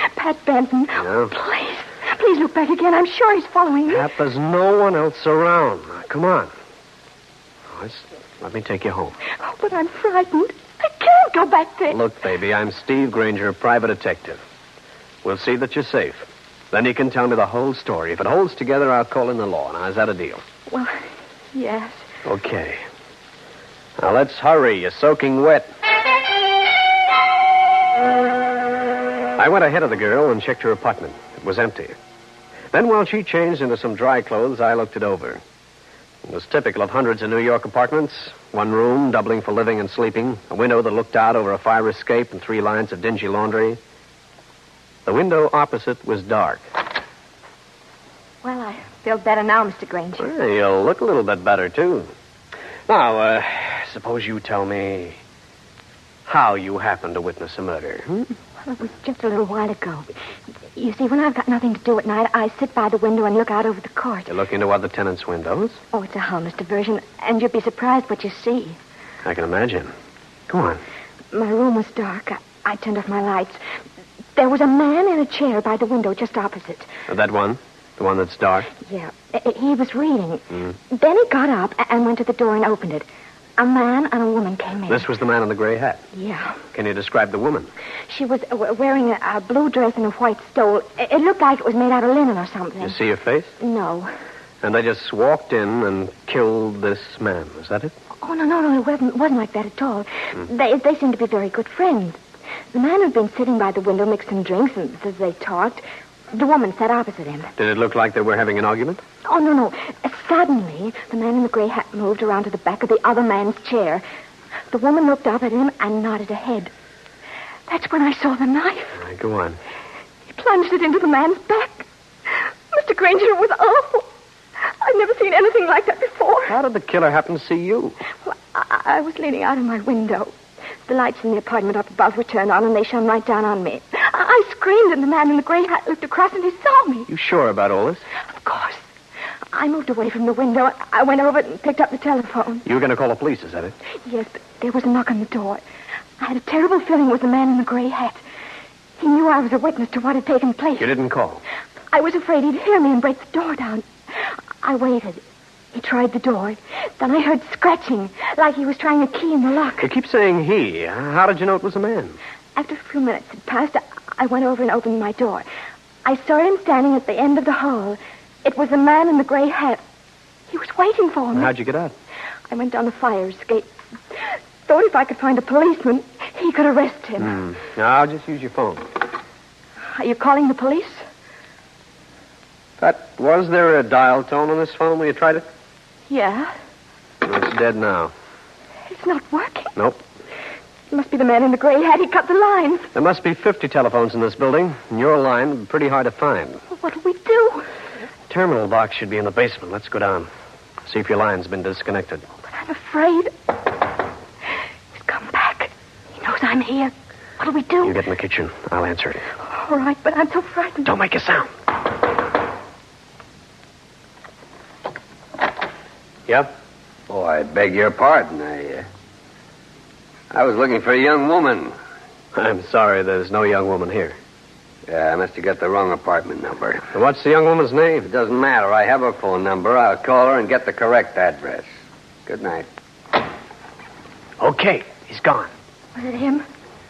Benton. Yeah. Please. Please look back again. I'm sure he's following me. Pat, there's no one else around. Now, come on. Let me take you home. Oh, but I'm frightened. I can't go back there. Look, baby, I'm Steve Grainger, a private detective. We'll see that you're safe. Then you can tell me the whole story. If it holds together, I'll call in the law. Now, is that a deal? Well, yes. Okay. Now, let's hurry. You're soaking wet. I went ahead of the girl and checked her apartment. It was empty. Then, while she changed into some dry clothes, I looked it over. It was typical of hundreds of New York apartments. One room, doubling for living and sleeping. A window that looked out over a fire escape and 3 lines of dingy laundry. The window opposite was dark. Well, I feel better now, Mr. Grainger. Well, you'll look a little bit better, too. Now, suppose you tell me how you happened to witness a murder. Well, it was just a little while ago. You see, when I've got nothing to do at night, I sit by the window and look out over the court. You look into other tenants' windows? Oh, it's a harmless diversion, and you'd be surprised what you see. I can imagine. Go on. My room was dark. I turned off my lights. There was a man in a chair by the window just opposite. That one? The one that's dark? Yeah. He was reading. Then he got up and went to the door and opened it. A man and a woman came in. This was the man in the gray hat? Yeah. Can you describe the woman? She was wearing a blue dress and a white stole. It looked like it was made out of linen or something. You see her face? No. And they just walked in and killed this man. Is that it? Oh, no. It wasn't like that at all. They seemed to be very good friends. The man had been sitting by the window mixing drinks, and as they talked, the woman sat opposite him. Did it look like they were having an argument? Oh, no. Suddenly, the man in the gray hat moved around to the back of the other man's chair. The woman looked up at him and nodded her head. That's when I saw the knife. All right, go on. He plunged it into the man's back. Mr. Grainger, it was awful. I've never seen anything like that before. How did the killer happen to see you? Well, I was leaning out of my window. The lights in the apartment up above were turned on, and they shone right down on me. I screamed, and the man in the gray hat looked across, and he saw me. You sure about all this? Of course. I moved away from the window. I went over and picked up the telephone. You were going to call the police, is that it? Yes, but there was a knock on the door. I had a terrible feeling it was the man in the gray hat. He knew I was a witness to what had taken place. You didn't call? I was afraid he'd hear me and break the door down. I waited. He tried the door. Then I heard scratching, like he was trying a key in the lock. You keep saying he. How did you know it was a man? After a few minutes had passed, I went over and opened my door. I saw him standing at the end of the hall. It was the man in the gray hat. He was waiting for me. How'd you get out? I went down the fire escape. Thought if I could find a policeman, he could arrest him. No, I'll just use your phone. Are you calling the police? Pat, was there a dial tone on this phone when you tried it? Yeah. It's dead now. It's not working. Nope. It must be the man in the gray hat. He cut the lines. There must be 50 telephones in this building, and your line would be pretty hard to find. What'll we do? Terminal box should be in the basement. Let's go down. See if your line's been disconnected. But I'm afraid. He's come back. He knows I'm here. What'll we do? You get in the kitchen. I'll answer it. All right, but I'm so frightened. Don't make a sound. Yep? Oh, I beg your pardon. I was looking for a young woman. I'm sorry, there's no young woman here. Yeah, I must have got the wrong apartment number. What's the young woman's name? It doesn't matter. I have her phone number. I'll call her and get the correct address. Good night. Okay, he's gone. Was it him?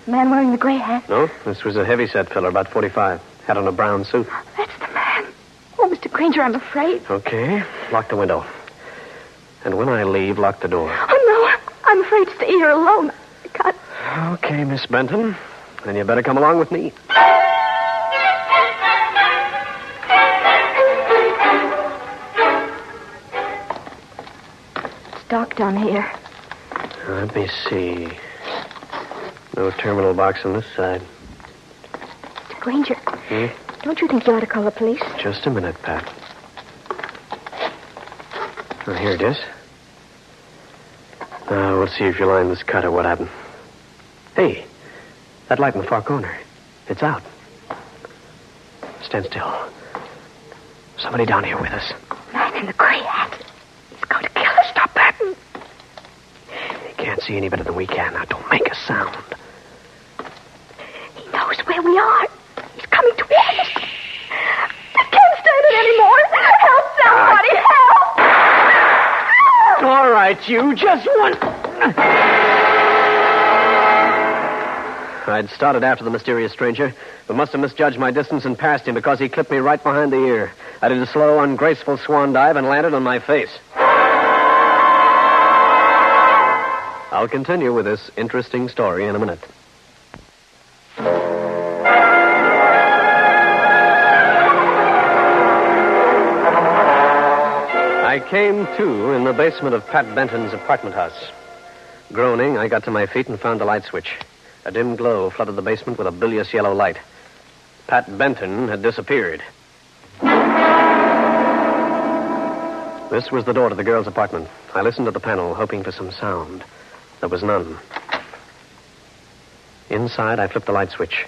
The man wearing the gray hat? No, this was a heavy-set filler, about 45. Had on a brown suit. That's the man. Oh, Mr. Grainger, I'm afraid. Okay, lock the window. And when I leave, lock the door. Oh, no, I'm afraid to stay here alone. I can't. Okay, Miss Benton. Then you better come along with me. It's dark down here. Let me see. No terminal box on this side. Mr. Grainger, don't you think you ought to call the police? Just a minute, Pat. Oh, here it is. We'll see if your line was cut or what happened. Hey, that light in the far corner. It's out. Stand still. Somebody down here with us. Man in the gray hat. He's going to kill us. Stop that. He can't see any better than we can. Now, don't make a sound. He knows where we are. He's coming to us. I can't All right, you. Just one. I'd started after the mysterious stranger, but must have misjudged my distance and passed him because he clipped me right behind the ear. I did a slow, ungraceful swan dive and landed on my face. I'll continue with this interesting story in a minute. I came to in the basement of Pat Benton's apartment house. Groaning, I got to my feet and found the light switch. A dim glow flooded the basement with a bilious yellow light. Pat Benton had disappeared. This was the door to the girl's apartment. I listened to the panel, hoping for some sound. There was none. Inside, I flipped the light switch.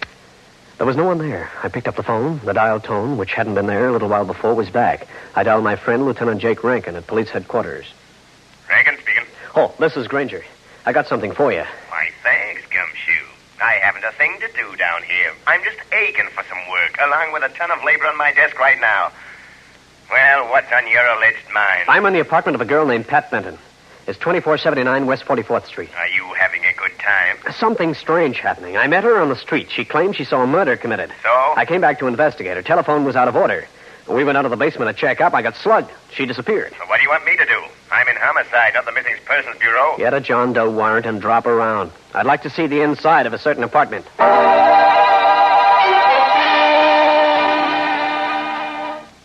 There was no one there. I picked up the phone. The dial tone, which hadn't been there a little while before, was back. I dialed my friend, Lieutenant Jake Rankin, at police headquarters. Rankin speaking. Oh, this is Grainger. I got something for you. Why, thanks, Gumshoe. I haven't a thing to do down here. I'm just aching for some work, along with a ton of labor on my desk right now. Well, what's on your alleged mind? I'm in the apartment of a girl named Pat Benton. It's 2479 West 44th Street. Are you having a good time? Something strange happening. I met her on the street. She claimed she saw a murder committed. So? I came back to investigate. Her telephone was out of order. When we went out to the basement to check up, I got slugged. She disappeared. So what do you want me to do? I'm in homicide, not the Missing Persons Bureau. Get a John Doe warrant and drop around. I'd like to see the inside of a certain apartment.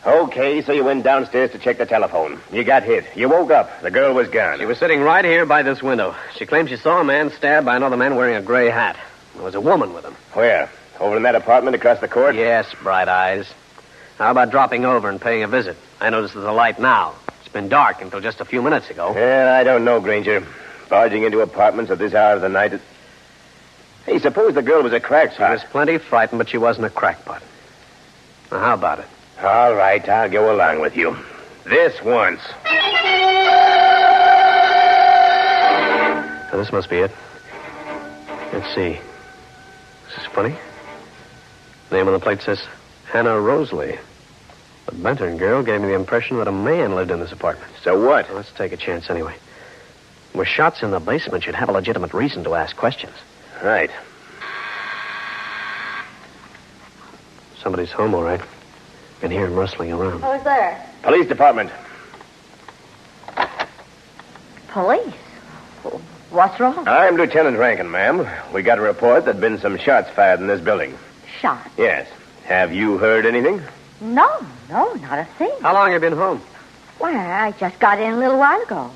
Okay, so you went downstairs to check the telephone. You got hit. You woke up. The girl was gone. She was sitting right here by this window. She claimed she saw a man stabbed by another man wearing a gray hat. There was a woman with him. Where? Over in that apartment across the court? Yes, Bright Eyes. How about dropping over and paying a visit? I notice there's a light now. It's been dark until just a few minutes ago. Yeah, I don't know, Grainger. Barging into apartments at this hour of the night. Hey, suppose the girl was a crackpot. She was plenty frightened, but she wasn't a crackpot. Now, how about it? All right, I'll go along with you. This once. Now, this must be it. Let's see. This is funny. Name on the plate says Hannah Rosalie. The Benton girl gave me the impression that a man lived in this apartment. So what? Well, let's take a chance anyway. With shots in the basement, you'd have a legitimate reason to ask questions. Right. Somebody's home, all right. Can hear him rustling around. Who's there? Police department. Police? What's wrong? I'm Lieutenant Rankin, ma'am. We got a report there'd been some shots fired in this building. Shot? Yes. Have you heard anything? No, not a thing. How long have you been home? Why, I just got in a little while ago.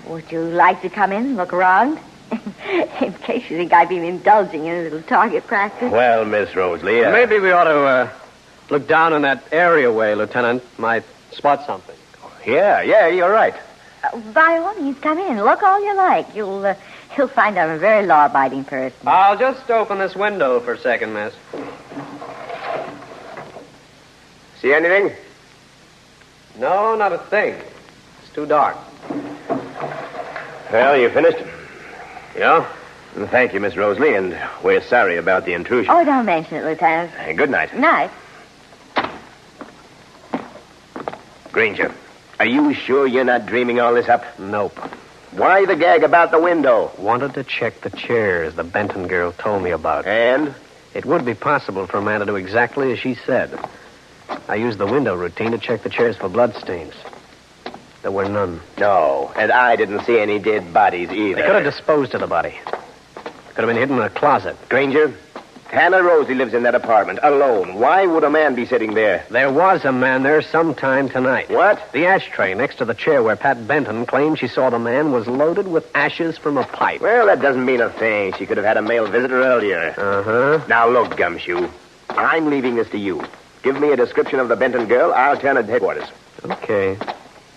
Would you like to come in and look around? In case you think I've been indulging in a little target practice. Well, Miss Rosalie, Maybe we ought to look down in that areaway, Lieutenant. Might spot something. Yeah, you're right. By all means, come in. Look all you like. You'll find I'm a very law-abiding person. I'll just open this window for a second, miss. See anything? No, not a thing. It's too dark. Well, you finished? Yeah? Thank you, Miss Rosalie, and we're sorry about the intrusion. Oh, don't mention it, Lieutenant. Good night. Night. Grainger, are you sure you're not dreaming all this up? Nope. Why the gag about the window? Wanted to check the chairs the Benton girl told me about. And? It would be possible for a man to do exactly as she said. I used the window routine to check the chairs for bloodstains. There were none. No, and I didn't see any dead bodies either. They could have disposed of the body. Could have been hidden in a closet. Grainger, Hannah Rosie lives in that apartment, alone. Why would a man be sitting there? There was a man there sometime tonight. What? The ashtray next to the chair where Pat Benton claimed she saw the man was loaded with ashes from a pipe. Well, that doesn't mean a thing. She could have had a male visitor earlier. Uh-huh. Now, look, Gumshoe. I'm leaving this to you. Give me a description of the Benton girl. I'll turn it to headquarters. Okay.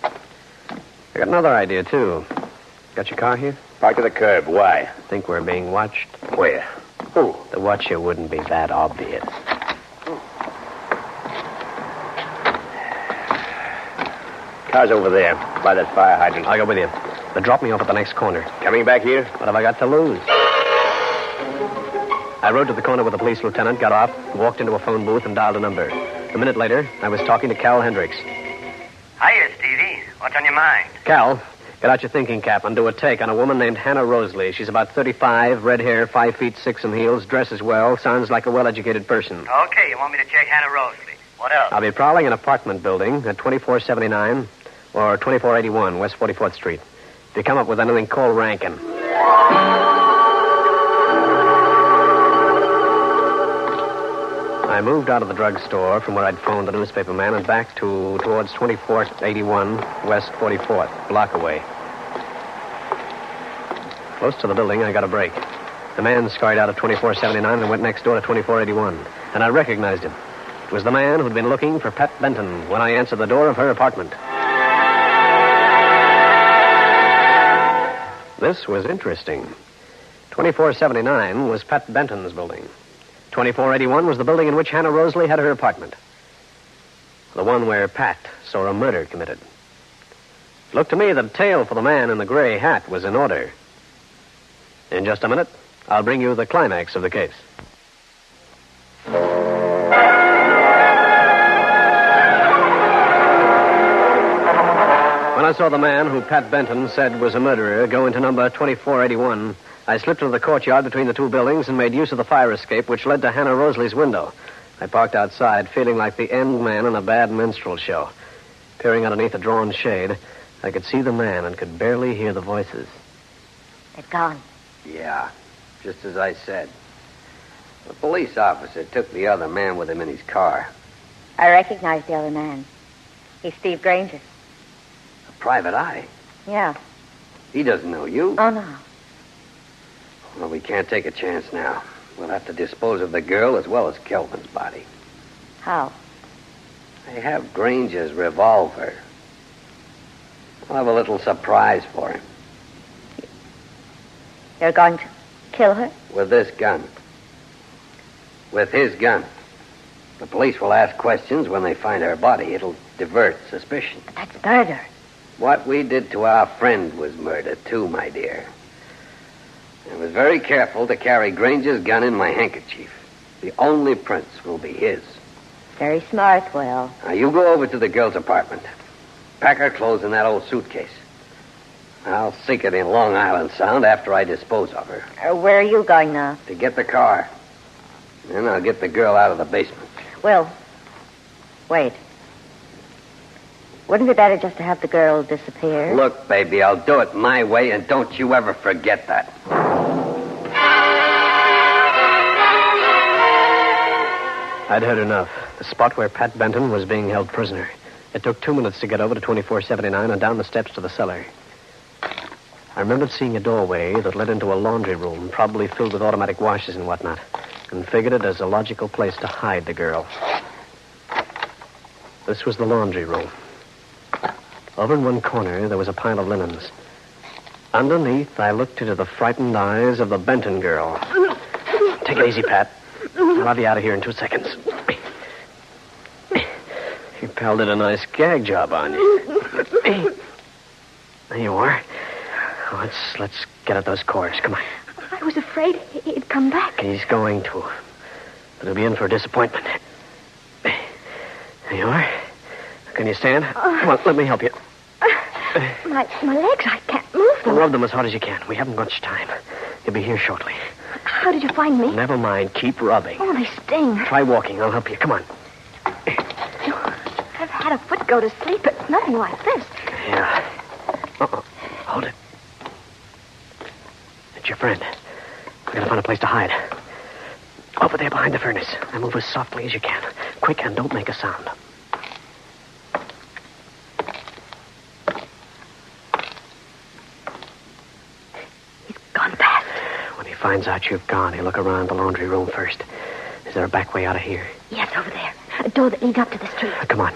I got another idea, too. Got your car here? Parked to the curb. Why? Think we're being watched? Where? Who? The watcher wouldn't be that obvious. Car's over there, by that fire hydrant. I'll go with you. But drop me off at the next corner. Coming back here? What have I got to lose? I rode to the corner with the police lieutenant, got off, walked into a phone booth, and dialed a number. A minute later, I was talking to Cal Hendricks. Hiya, Stevie. What's on your mind? Cal, get out your thinking cap and do a take on a woman named Hannah Rosalie. She's about 35, red hair, 5 feet 6 in heels, dresses well, sounds like a well-educated person. Okay, you want me to check Hannah Rosalie. What else? I'll be prowling an apartment building at 2479 or 2481 West 44th Street. If you come up with anything, call Rankin. I moved out of the drugstore from where I'd phoned the newspaper man and back towards 2481 West 44th, block away. Close to the building, I got a break. The man scurried out of 2479 and went next door to 2481. And I recognized him. It was the man who'd been looking for Pat Benton when I answered the door of her apartment. This was interesting. 2479 was Pat Benton's building. 2481 was the building in which Hannah Rosalie had her apartment. The one where Pat saw a murder committed. It looked to me that the tale for the man in the gray hat was in order. In just a minute, I'll bring you the climax of the case. When I saw the man who Pat Benton said was a murderer go into number 2481, I slipped into the courtyard between the two buildings and made use of the fire escape which led to Hannah Rosalie's window. I parked outside, feeling like the end man in a bad minstrel show. Peering underneath a drawn shade, I could see the man and could barely hear the voices. They're gone. Yeah, just as I said. The police officer took the other man with him in his car. I recognize the other man. He's Steve Grainger. A private eye? Yeah. He doesn't know you? Oh, no. Well, we can't take a chance now. We'll have to dispose of the girl as well as Kelvin's body. How? I have Grainger's revolver. I'll have a little surprise for him. You're going to kill her? With this gun. With his gun. The police will ask questions when they find her body. It'll divert suspicion. But that's murder. What we did to our friend was murder, too, my dear. I was very careful to carry Grainger's gun in my handkerchief. The only prints will be his. Very smart, Will. Now, you go over to the girl's apartment. Pack her clothes in that old suitcase. I'll sink it in Long Island Sound after I dispose of her. Where are you going now? To get the car. Then I'll get the girl out of the basement. Will, wait. Wouldn't it be better just to have the girl disappear? Look, baby, I'll do it my way, and don't you ever forget that. I'd heard enough. The spot where Pat Benton was being held prisoner. It took 2 minutes to get over to 2479 and down the steps to the cellar. I remembered seeing a doorway that led into a laundry room, probably filled with automatic washers and whatnot, and figured it as a logical place to hide the girl. This was the laundry room. Over in one corner, there was a pile of linens. Underneath, I looked into the frightened eyes of the Benton girl. Take it easy, Pat. I'll have you out of here in 2 seconds. Your pal did a nice gag job on you. There you are. Let's get at those cords. Come on. I was afraid he'd come back. He's going to. But he'll be in for a disappointment. There you are. Can you stand? Come on, let me help you. My legs, I can't move them. Rub them as hard as you can. We haven't much time. You'll be here shortly. How did you find me? Never mind. Keep rubbing. Oh, they sting. Try walking. I'll help you. Come on. I've had a foot go to sleep, but nothing like this. Yeah. Uh-oh. Hold it. It's your friend. We're going to find a place to hide. Over there behind the furnace. Now move as softly as you can. Quick, and don't make a sound. He's gone past. When he finds out you've gone, he'll look around the laundry room first. Is there a back way out of here? Yes, over there. A door that leads up to the street. Come on.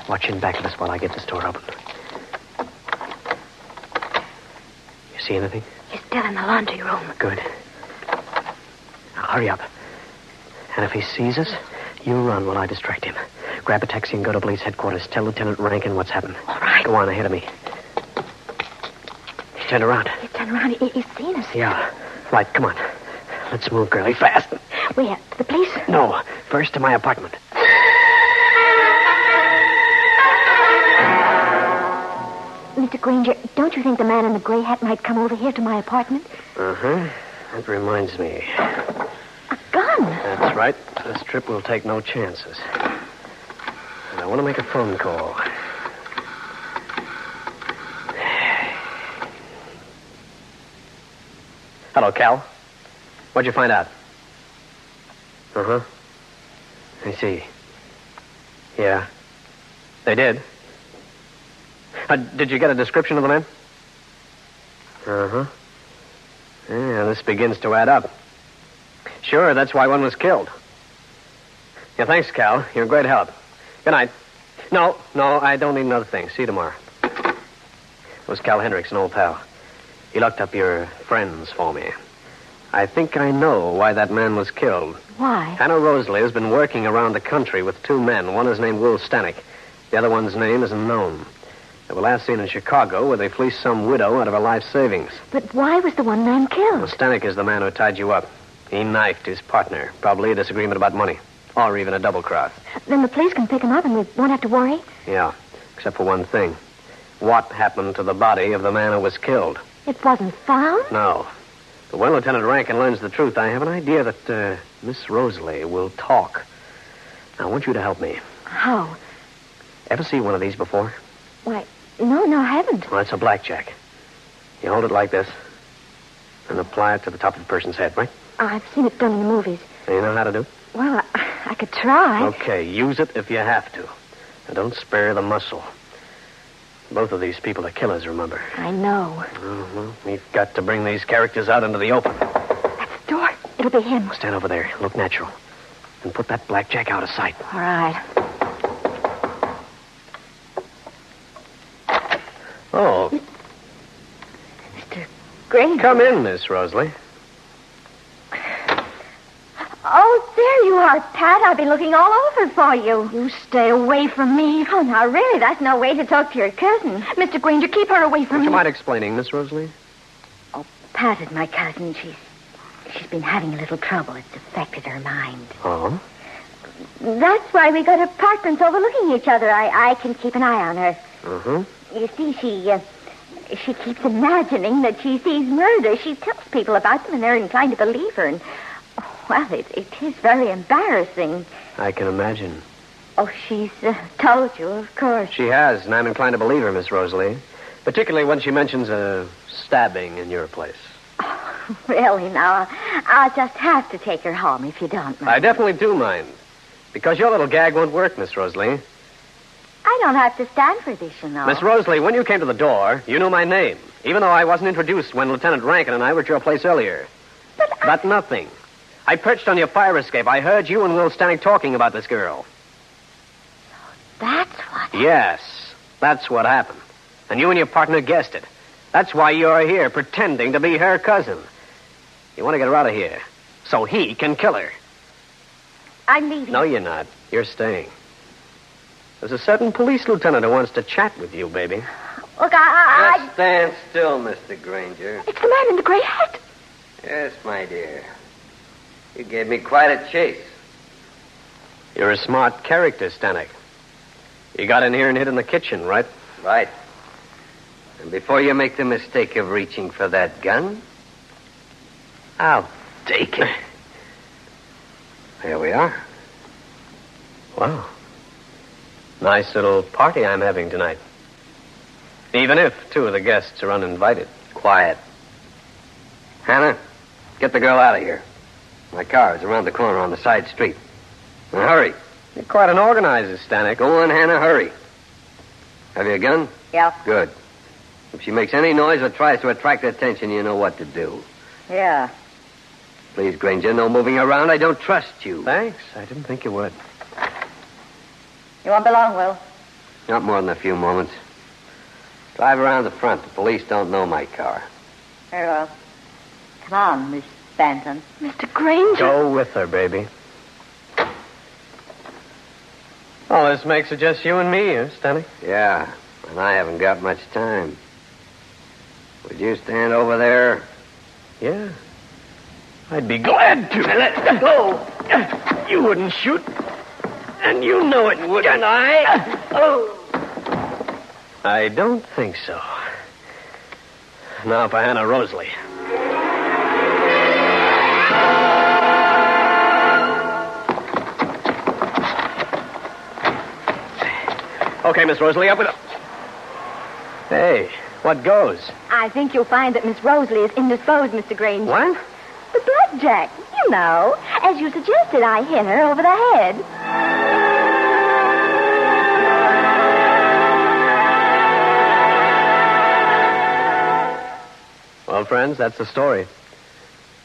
Watch in back of us while I get this door open. You see anything? He's still in the laundry room. Good. Now hurry up. And if he sees us, you run while I distract him. Grab a taxi and go to police headquarters. Tell Lieutenant Rankin what's happened. All right. Go on ahead of me. He's turned around. He's turned around. He's seen us. Yeah. Right, come on. Let's move, girlie, fast. Where? To the police? No. First to my apartment. Mr. Grainger, don't you think the man in the gray hat might come over here to my apartment? Uh-huh. That reminds me. A gun? That's right. This trip will take no chances. And I want to make a phone call. Hello, Cal. What'd you find out? Uh-huh. I see. Yeah. They did. Did you get a description of the man? Uh-huh. Yeah, this begins to add up. Sure, that's why one was killed. Yeah, thanks, Cal. You're a great help. Good night. No, I don't need another thing. See you tomorrow. It was Cal Hendricks, an old pal. He looked up your friends for me. I think I know why that man was killed. Why? Hannah Rosalie has been working around the country with two men. One is named Will Stanek. The other one's name isn't known. They were last seen in Chicago, where they fleeced some widow out of her life savings. But why was the one man killed? Well, Stanek is the man who tied you up. He knifed his partner. Probably a disagreement about money. Or even a double cross. Then the police can pick him up and we won't have to worry? Yeah, except for one thing. What happened to the body of the man who was killed? It wasn't found? No. But when Lieutenant Rankin learns the truth, I have an idea that Miss Rosalie will talk. Now, I want you to help me. How? Ever see one of these before? Why, no, I haven't. Well, it's a blackjack. You hold it like this, and apply it to the top of the person's head, right? I've seen it done in the movies. Do you know how to do it? Well, I could try. Okay, use it if you have to. And don't spare the muscle. Both of these people are killers, remember? I know. Mm-hmm. We've got to bring these characters out into the open. That's the door. It'll be him. Stand over there. Look natural. And put that blackjack out of sight. All right. Oh. Mr. Grainger. Come in, Miss Rosalie. Oh, there you are, Pat. I've been looking all over for you. You stay away from me. Oh, now, really, that's no way to talk to your cousin. Mr. Grainger, keep her away from Would me. you mind explaining, Miss Rosalie? Oh, Pat is my cousin. She's been having a little trouble. It's affected her mind. Oh? That's why we got apartments overlooking each other. I can keep an eye on her. Mm-hmm. You see, she keeps imagining that she sees murder. She tells people about them, and they're inclined to believe her. And, well, it is very embarrassing. I can imagine. Oh, she's told you, of course. She has, and I'm inclined to believe her, Miss Rosalie. Particularly when she mentions a stabbing in your place. Oh, really, now, I'll just have to take her home if you don't mind. I definitely do mind. Because your little gag won't work, Miss Rosalie. I don't have to stand for this, you know. Miss Rosalie, when you came to the door, you knew my name. Even though I wasn't introduced when Lieutenant Rankin and I were at your place earlier. But nothing. I perched on your fire escape. I heard you and Will Stanek talking about this girl. That's what... Yes, that's what happened. And you and your partner guessed it. That's why you're here, pretending to be her cousin. You want to get her out of here, so he can kill her. I'm leaving. No, you're not. You're staying. There's a certain police lieutenant who wants to chat with you, baby. Look, Just stand still, Mr. Grainger. It's the man in the gray hat. Yes, my dear. You gave me quite a chase. You're a smart character, Stanek. You got in here and hid in the kitchen, right? Right. And before you make the mistake of reaching for that gun, I'll take it. Here we are. Wow. Nice little party I'm having tonight. Even if two of the guests are uninvited. Quiet. Hannah, get the girl out of here. My car is around the corner on the side street. Now, hurry. You're quite an organizer, Stanek. Go on, Hannah, hurry. Have you a gun? Yeah. Good. If she makes any noise or tries to attract attention, you know what to do. Yeah. Please, Grainger, no moving around. I don't trust you. Thanks. I didn't think you would. You won't be long, Will. Not more than a few moments. Drive around the front. The police don't know my car. Very well. Come on, Miss Bantam. Mr. Grainger. Go with her, baby. Oh, this makes it just you and me, Stanek? Yeah, and I haven't got much time. Would you stand over there? Yeah. I'd be glad to. Let go. You wouldn't shoot. And you know it, wouldn't I? Oh. I don't think so. Now for Hannah Rosalie. Okay, Miss Rosalie, up with it. Hey, what goes? I think you'll find that Miss Rosalie is indisposed, Mr. Grainger. What? The blackjack. You know. As you suggested, I hit her over the head. Well, friends, that's the story.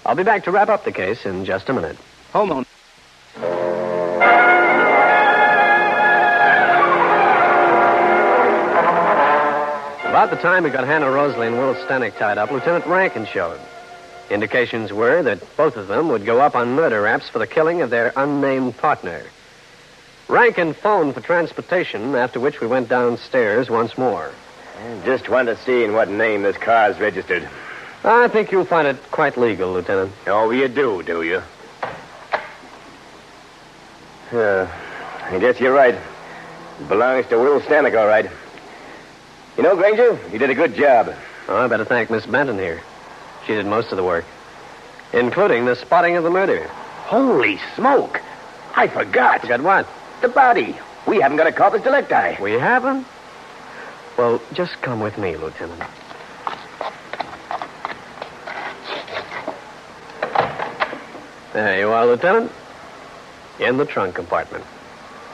I'll be back to wrap up the case in just a minute. Hold on. About the time we got Hannah Rosalie and Will Stanek tied up, Lieutenant Rankin showed. Indications were that both of them would go up on murder raps for the killing of their unnamed partner. Rankin phoned for transportation, after which we went downstairs once more. I just wanted to see in what name this car's registered. I think you'll find it quite legal, Lieutenant. Oh, you do you? I guess you're right. It belongs to Will Stanek, all right. You know, Grainger, you did a good job. Oh, I better thank Miss Benton here. She did most of the work, including the spotting of the murder. Holy smoke! I forgot. Forgot what? The body. We haven't got a corpus delicti. We haven't? Well, just come with me, Lieutenant. There you are, Lieutenant. In the trunk compartment.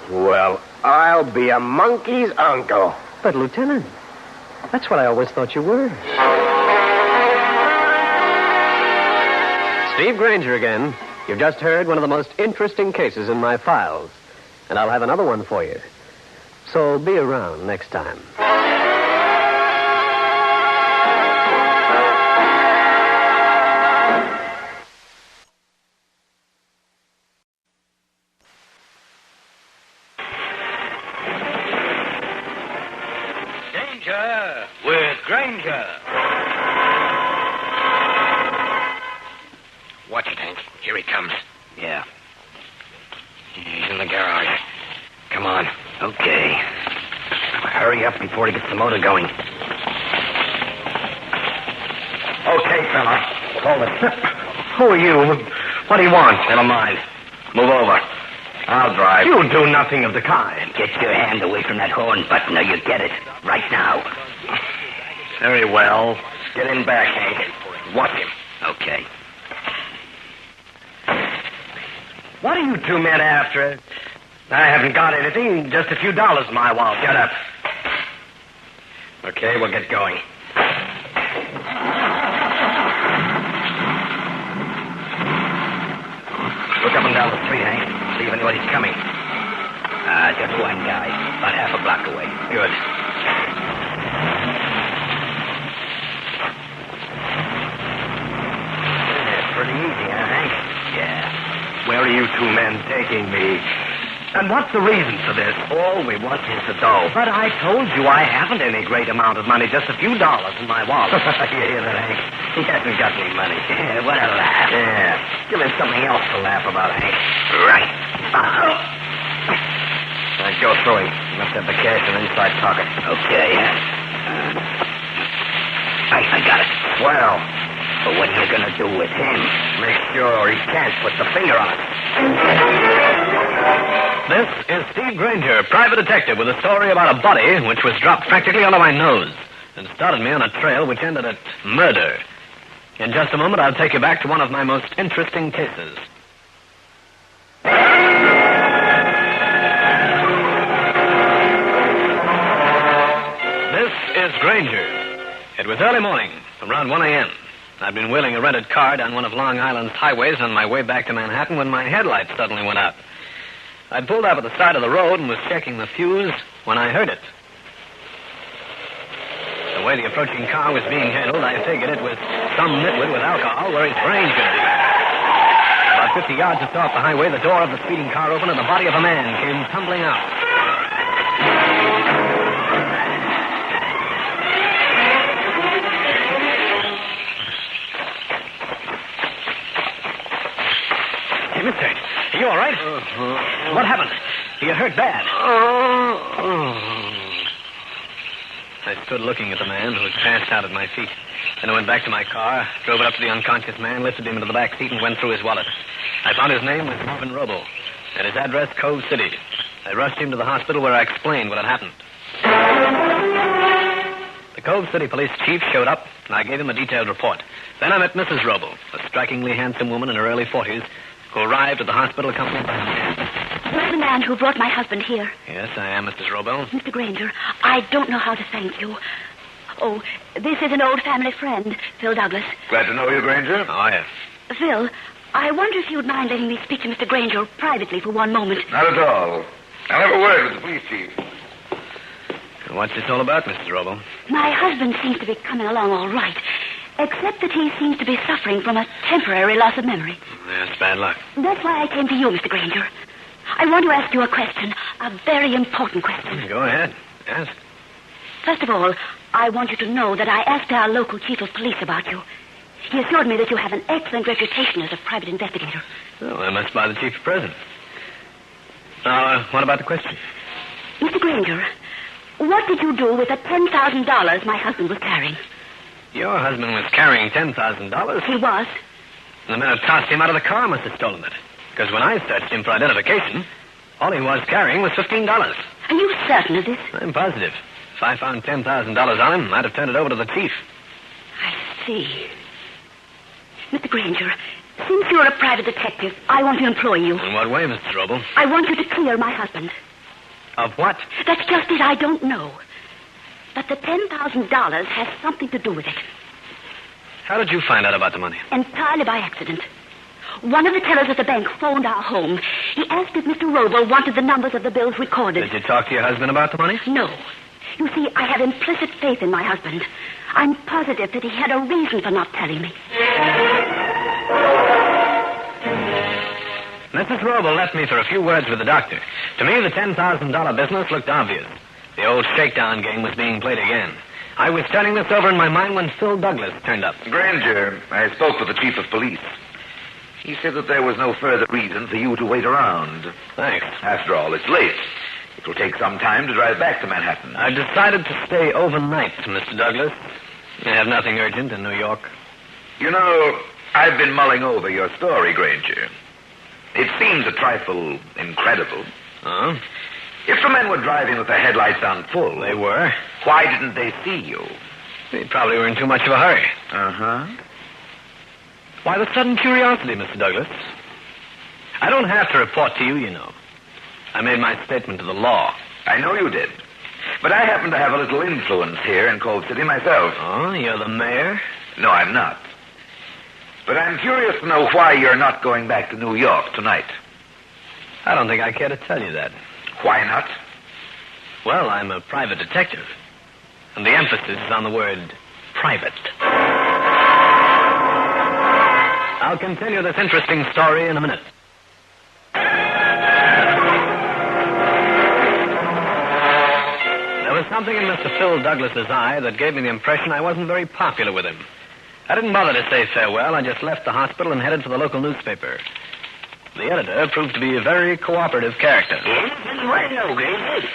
Well, I'll be a monkey's uncle. But, Lieutenant, that's what I always thought you were. Steve Grainger again. You've just heard one of the most interesting cases in my files. And I'll have another one for you. So be around next time. Danger with Grainger. Watch it, Hank. Here he comes. Yeah. He's in the garage. Come on. Okay. Hurry up before he gets the motor going. Okay, fella. Hold it. Who are you? What do you want? Never mind. Move over. I'll drive. You do nothing of the kind. Get your hand away from that horn button or you get it. Right now. Very well. Get in back, Hank. Watch him. Okay. What are you two men after? I haven't got anything. Just a few dollars in my wallet. Get up. Okay, we'll get going. Look up and down the street, Hank. See if anybody's coming. Just one guy. About half a block away. Good. Yeah, pretty easy, huh, Hank? Yeah. Where are you two men taking me? And what's the reason for this? All we want is the dough. But I told you I haven't any great amount of money, just a few dollars in my wallet. You hear that, Hank? He hasn't got any money. Yeah, what a laugh. Yeah. Give him something else to laugh about, Hank. Right. Now go through him. Must have the cash in the inside pocket. Okay. I got it. Well. But what are you going to do with him? Make sure he can't put the finger on it. This is Steve Grainger, private detective, with a story about a body which was dropped practically under my nose and started me on a trail which ended at murder. In just a moment, I'll take you back to one of my most interesting cases. This is Grainger. It was early morning, around 1 a.m. I'd been wheeling a rented car down one of Long Island's highways on my way back to Manhattan when my headlights suddenly went out. I'd pulled up at the side of the road and was checking the fuse when I heard it. The way the approaching car was being handled, I figured it was some nitwit with alcohol where his brains could be. About 50 yards or so off the highway, the door of the speeding car opened and the body of a man came tumbling out. Mister, are you all right? What happened? You hurt bad. I stood looking at the man who had passed out at my feet. Then I went back to my car, drove it up to the unconscious man, lifted him into the back seat, and went through his wallet. I found his name was Marvin Roble, and his address, Cove City. I rushed him to the hospital where I explained what had happened. The Cove City police chief showed up, and I gave him a detailed report. Then I met Mrs. Roble, a strikingly handsome woman in her early 40s, who arrived at the hospital accompanied by a man. You're the man who brought my husband here. Yes, I am, Mrs. Roble. Mr. Grainger, I don't know how to thank you. Oh, this is an old family friend, Phil Douglas. Glad to know you, Grainger. Oh, yes. Phil, I wonder if you'd mind letting me speak to Mr. Grainger privately for one moment. Not at all. I'll have a word with the police chief. What's this all about, Mrs. Roble? My husband seems to be coming along all right, except that he seems to be suffering from a temporary loss of memory. That's bad luck. That's why I came to you, Mr. Grainger. I want to ask you a question, a very important question. Go ahead. Ask. First of all, I want you to know that I asked our local chief of police about you. He assured me that you have an excellent reputation as a private investigator. Well, that must by the chief of prison. Now, what about the question? Mr. Grainger, what did you do with the $10,000 my husband was carrying? Your husband was carrying $10,000? He was. The men who tossed him out of the car must have stolen it. Because when I searched him for identification, all he was carrying was $15. Are you certain of this? I'm positive. If I found $10,000 on him, I'd have turned it over to the chief. I see. Mr. Grainger, since you're a private detective, I want to employ you. In what way, Mr. Roble? I want you to clear my husband. Of what? That's just it. I don't know. But the $10,000 has something to do with it. How did you find out about the money? Entirely by accident. One of the tellers at the bank phoned our home. He asked if Mr. Roble wanted the numbers of the bills recorded. Did you talk to your husband about the money? No. You see, I have implicit faith in my husband. I'm positive that he had a reason for not telling me. Mrs. Roble left me for a few words with the doctor. To me, the $10,000 business looked obvious. The old shakedown game was being played again. I was turning this over in my mind when Phil Douglas turned up. Grainger, I spoke with the chief of police. He said that there was no further reason for you to wait around. Thanks. After all, it's late. It will take some time to drive back to Manhattan. I've decided to stay overnight, Mr. Douglas. I have nothing urgent in New York. You know, I've been mulling over your story, Grainger. It seems a trifle incredible. Oh? If the men were driving with their headlights on full... They were. Why didn't they see you? They probably were in too much of a hurry. Uh-huh. Why the sudden curiosity, Mr. Douglas? I don't have to report to you, you know. I made my statement to the law. I know you did. But I happen to have a little influence here in Cove City myself. Oh, you're the mayor? No, I'm not. But I'm curious to know why you're not going back to New York tonight. I don't think I care to tell you that. Why not? Well, I'm a private detective. And the emphasis is on the word private. I'll continue this interesting story in a minute. There was something in Mr. Phil Douglas's eye that gave me the impression I wasn't very popular with him. I didn't bother to say farewell. I just left the hospital and headed for the local newspaper. The editor proved to be a very cooperative character. Yes, and what do you know, Grainger?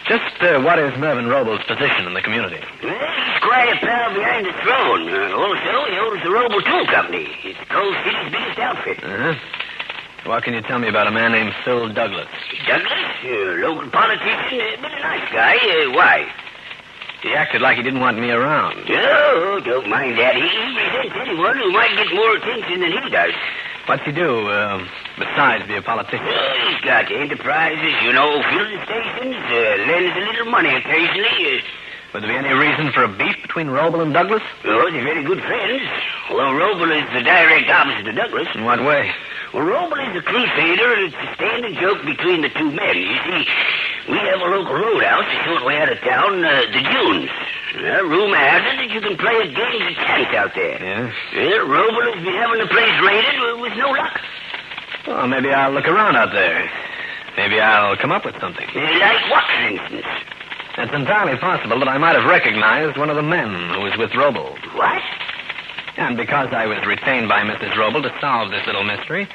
Just what is Mervyn Roble's position in the community? Well, he's quite a pal behind the throne. Also, he owns the Roble Tool Company. It's Cove City's biggest outfit. Uh-huh. What can you tell me about a man named Phil Douglas? Douglas? Local politician, but a nice guy. Why? He acted like he didn't want me around. Oh, don't mind that. He resents anyone who might get more attention than he does. What's he do, besides be a politician? He's got enterprises, filling stations, lends a little money occasionally. Would there be any reason for a beef between Roble and Douglas? Oh, they're very good friends. Although Roble is the direct opposite of Douglas. In what way? Well, Roble is a crusader, and it's a standing joke between the two men. You see, we have a local roadhouse a short way out of town, the Dunes. Rumor has it that you can play a game of chance out there. Yeah? Roble has been having the place raided with no luck. Well, maybe I'll look around out there. Maybe I'll come up with something. Like what, for instance? It's entirely possible that I might have recognized one of the men who was with Roble. What? And because I was retained by Mrs. Roble to solve this little mystery,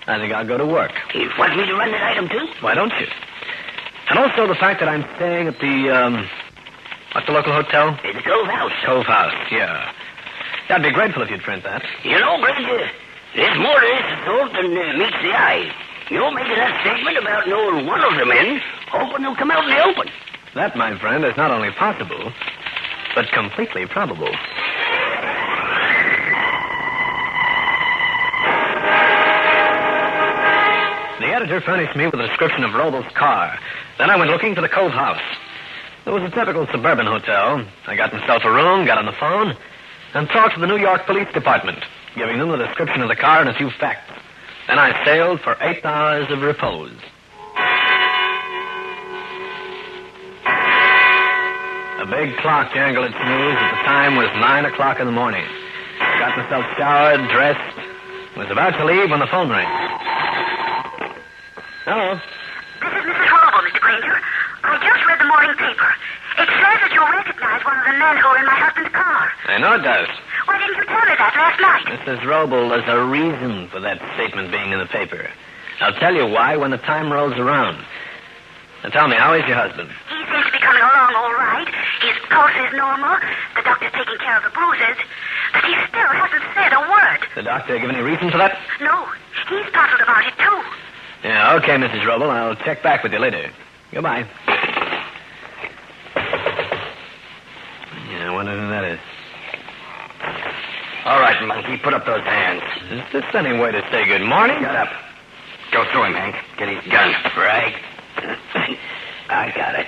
I think I'll go to work. You want me to run that item, too? Why don't you? And also the fact that I'm staying at the What's the local hotel? It's Cove House. Cove House, yeah. I'd be grateful if you'd print that. You know, Granger, there's more to this assault than meets the eye. You're making that statement about knowing one of the men, hoping he'll come out in the open. That, my friend, is not only possible, but completely probable. The editor furnished me with a description of Robel's car. Then I went looking for the Cove House. It was a typical suburban hotel. I got myself a room, got on the phone, and talked to the New York Police Department, giving them the description of the car and a few facts. Then I sailed for 8 hours of repose. A big clock jangled its news at the time was 9 o'clock in the morning. I got myself showered, dressed, was about to leave when the phone rang. Hello. This is Mrs. Robel, Mr. Grainger. I just read the morning paper. It says that you recognize one of the men who were in my husband's car. I know it does. Why didn't you tell me that last night? Mrs. Robel, there's a reason for that statement being in the paper. I'll tell you why when the time rolls around. Now tell me, how is your husband? He seems to be coming along all right. His pulse is normal. The doctor's taking care of the bruises. But he still hasn't said a word. The doctor give any reason for that? No. He's puzzled about it, too. Yeah, okay, Mrs. Robel. I'll check back with you later. Goodbye. Yeah, I wonder who that is. All right, monkey, put up those hands. Is this any way to say good morning? Shut up. Go through him, Hank. Get his gun. Right. I got it.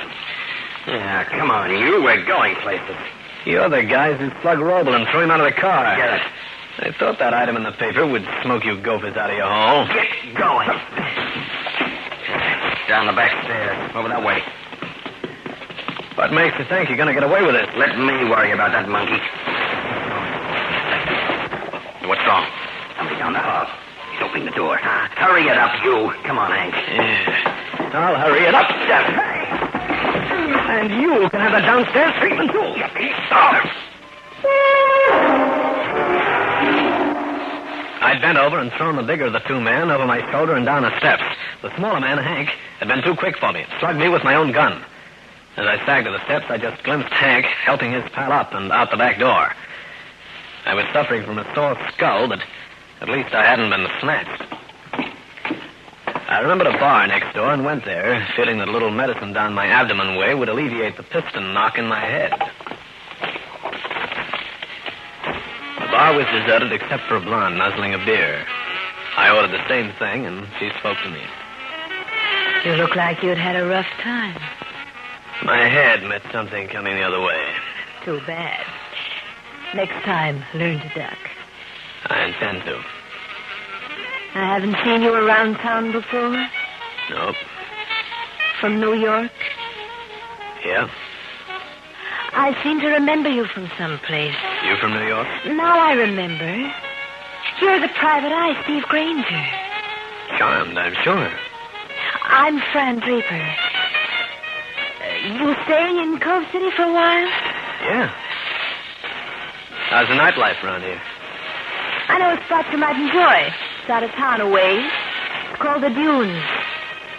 Yeah, come on, you. We're going places. You're the guys who slugged Robel and threw him out of the car. Get it. I thought that item in the paper would smoke you gophers out of your hole. Get going. Down the back stairs. Over that way. What makes you think you're going to get away with it? Let me worry about that monkey. What's wrong? Somebody down the hall. He's opening the door. Hurry it up, you. Come on, Hank. Yeah. I'll hurry it up. And you can have the downstairs treatment, too. I'd bent over and thrown the bigger of the two men over my shoulder and down the steps. The smaller man, Hank, had been too quick for me. Slugged me with my own gun. As I sagged to the steps, I just glimpsed Hank helping his pal up and out the back door. I was suffering from a sore skull, but at least I hadn't been snatched. I remembered a bar next door and went there, feeling that a little medicine down my abdomen way would alleviate the piston knock in my head. The bar was deserted except for a blonde nuzzling a beer. I ordered the same thing, and she spoke to me. You look like you'd had a rough time. My head met something coming the other way. Too bad. Next time, learn to duck. I intend to. I haven't seen you around town before. Nope. From New York? Yeah. I seem to remember you from someplace. You from New York? Now I remember. You're the private eye, Steve Grainger. Charmed, I'm sure. I'm Fran Draper. You staying in Cove City for a while? Yeah. How's the nightlife around here? I know a spot you might enjoy. It's out of town a ways. It's called the Dunes.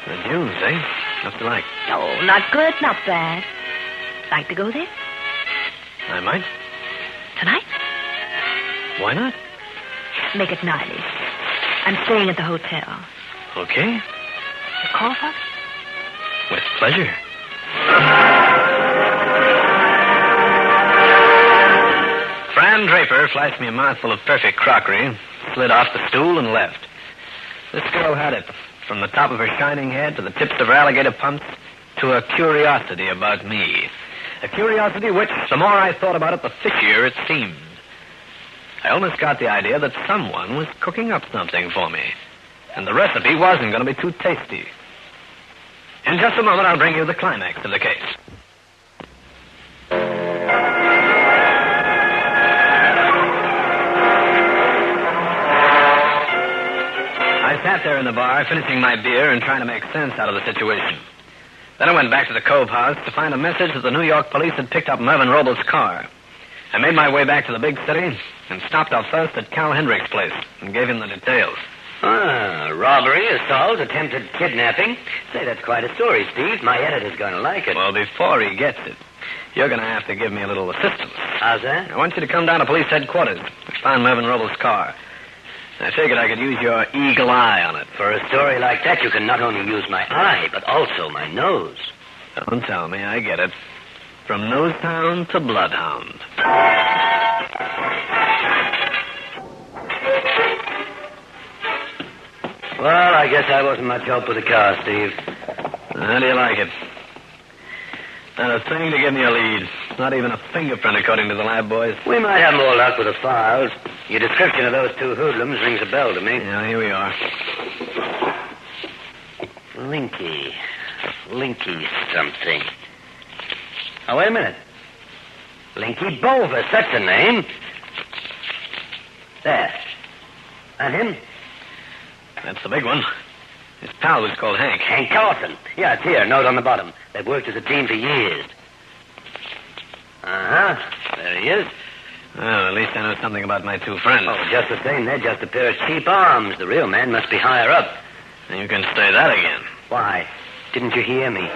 The Dunes, eh? What's it like? Oh, not good, not bad. Like to go there? I might. Tonight? Why not? Make it 90. I'm staying at the hotel. Okay. You call for it? With pleasure. Fran Draper flashed me a mouthful of perfect crockery, slid off the stool, and left. This girl had it, from the top of her shining head to the tips of her alligator pumps, to a curiosity about me. A curiosity which, the more I thought about it, the fishier it seemed. I almost got the idea that someone was cooking up something for me, and the recipe wasn't going to be too tasty. In just a moment, I'll bring you the climax of the case. I sat there in the bar, finishing my beer and trying to make sense out of the situation. Then I went back to the Cove House to find a message that the New York police had picked up Mervyn Robel's car. I made my way back to the big city and stopped off first at Cal Hendrick's place and gave him the details. Robbery, assault, attempted kidnapping. Say, that's quite a story, Steve. My editor's going to like it. Well, before he gets it, You're going to have to give me a little assistance. How's that? I want you to come down to police headquarters. Find Mervyn Robles' car. I figured I could use your eagle eye on it. For a story like that, you can not only use my eye, but also my nose. Don't tell me. I get it. From Nosetown to Bloodhound. Well, I guess I wasn't much help with the car, Steve. How do you like it? Not a thing to give me a lead. Not even a fingerprint, according to the lab boys. We might have more luck with the files. Your description of those two hoodlums rings a bell to me. Yeah, here we are. Linky something. Oh, wait a minute. Linky Bolvis, that's the name. There. That him? That's the big one. His pal was called Hank. Hank Carlson. Yeah, it's here. Note on the bottom. They've worked as a team for years. Uh-huh. There he is. Well, at least I know something about my two friends. Oh, just the same, they're just a pair of cheap arms. The real man must be higher up. And you can say that again. Why? Didn't you hear me?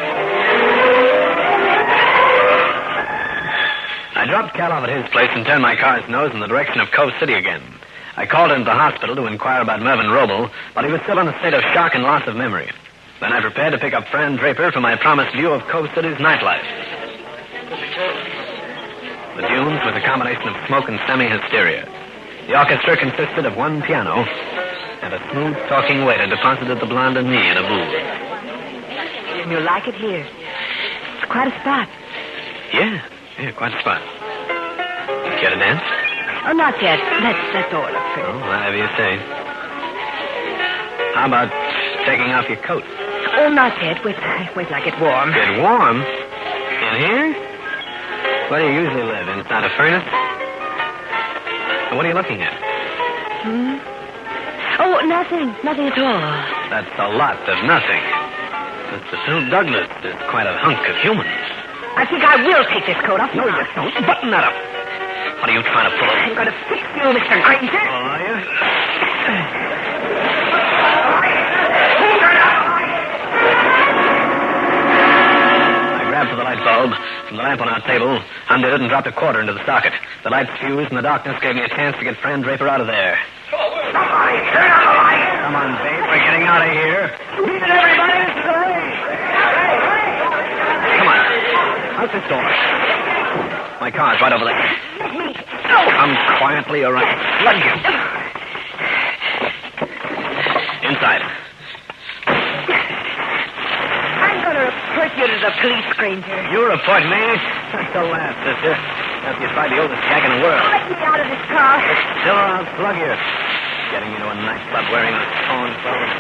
I dropped Cal off at his place and turned my car's nose in the direction of Cove City again. I called into the hospital to inquire about Mervyn Roble, but he was still in a state of shock and loss of memory. Then I prepared to pick up Fran Draper for my promised view of Cove City's nightlife. The Dunes was a combination of smoke and semi-hysteria. The orchestra consisted of one piano, and a smooth-talking waiter deposited the blonde and me in a booth. And you like it here? It's quite a spot. Yeah, quite a spot. Care to dance? Oh, not yet. That's all. Oh, whatever you say. How about taking off your coat? Oh, not yet. Wait till I get warm. Get warm? In here? Where do you usually live? Inside a furnace? What are you looking at? Oh, nothing. Nothing at all. That's a lot of nothing. Mr. Phil Douglas is quite a hunk of human. I think I will take this coat off. No, you don't. Button that up. What are you trying to pull up? I'm going to fix you, Mr. Grainger. Oh, are you? I grabbed for the light bulb from the lamp on our table, undid it, and dropped a quarter into the socket. The lights fused, and the darkness gave me a chance to get Fran Draper out of there. Somebody, turn on the light! Come on, babe. We're getting out of here. Beat it, everybody! This is a race! Come on. Out this door. My car's right over there. Come quietly, all right? Plug you. Inside. I'm going to report you to the police, Grainger. You report me? That's the last, sister. After you tried the oldest jag in the world. Let me out of this car. Still around, plug you. Getting into a nightclub wearing those torn clothes.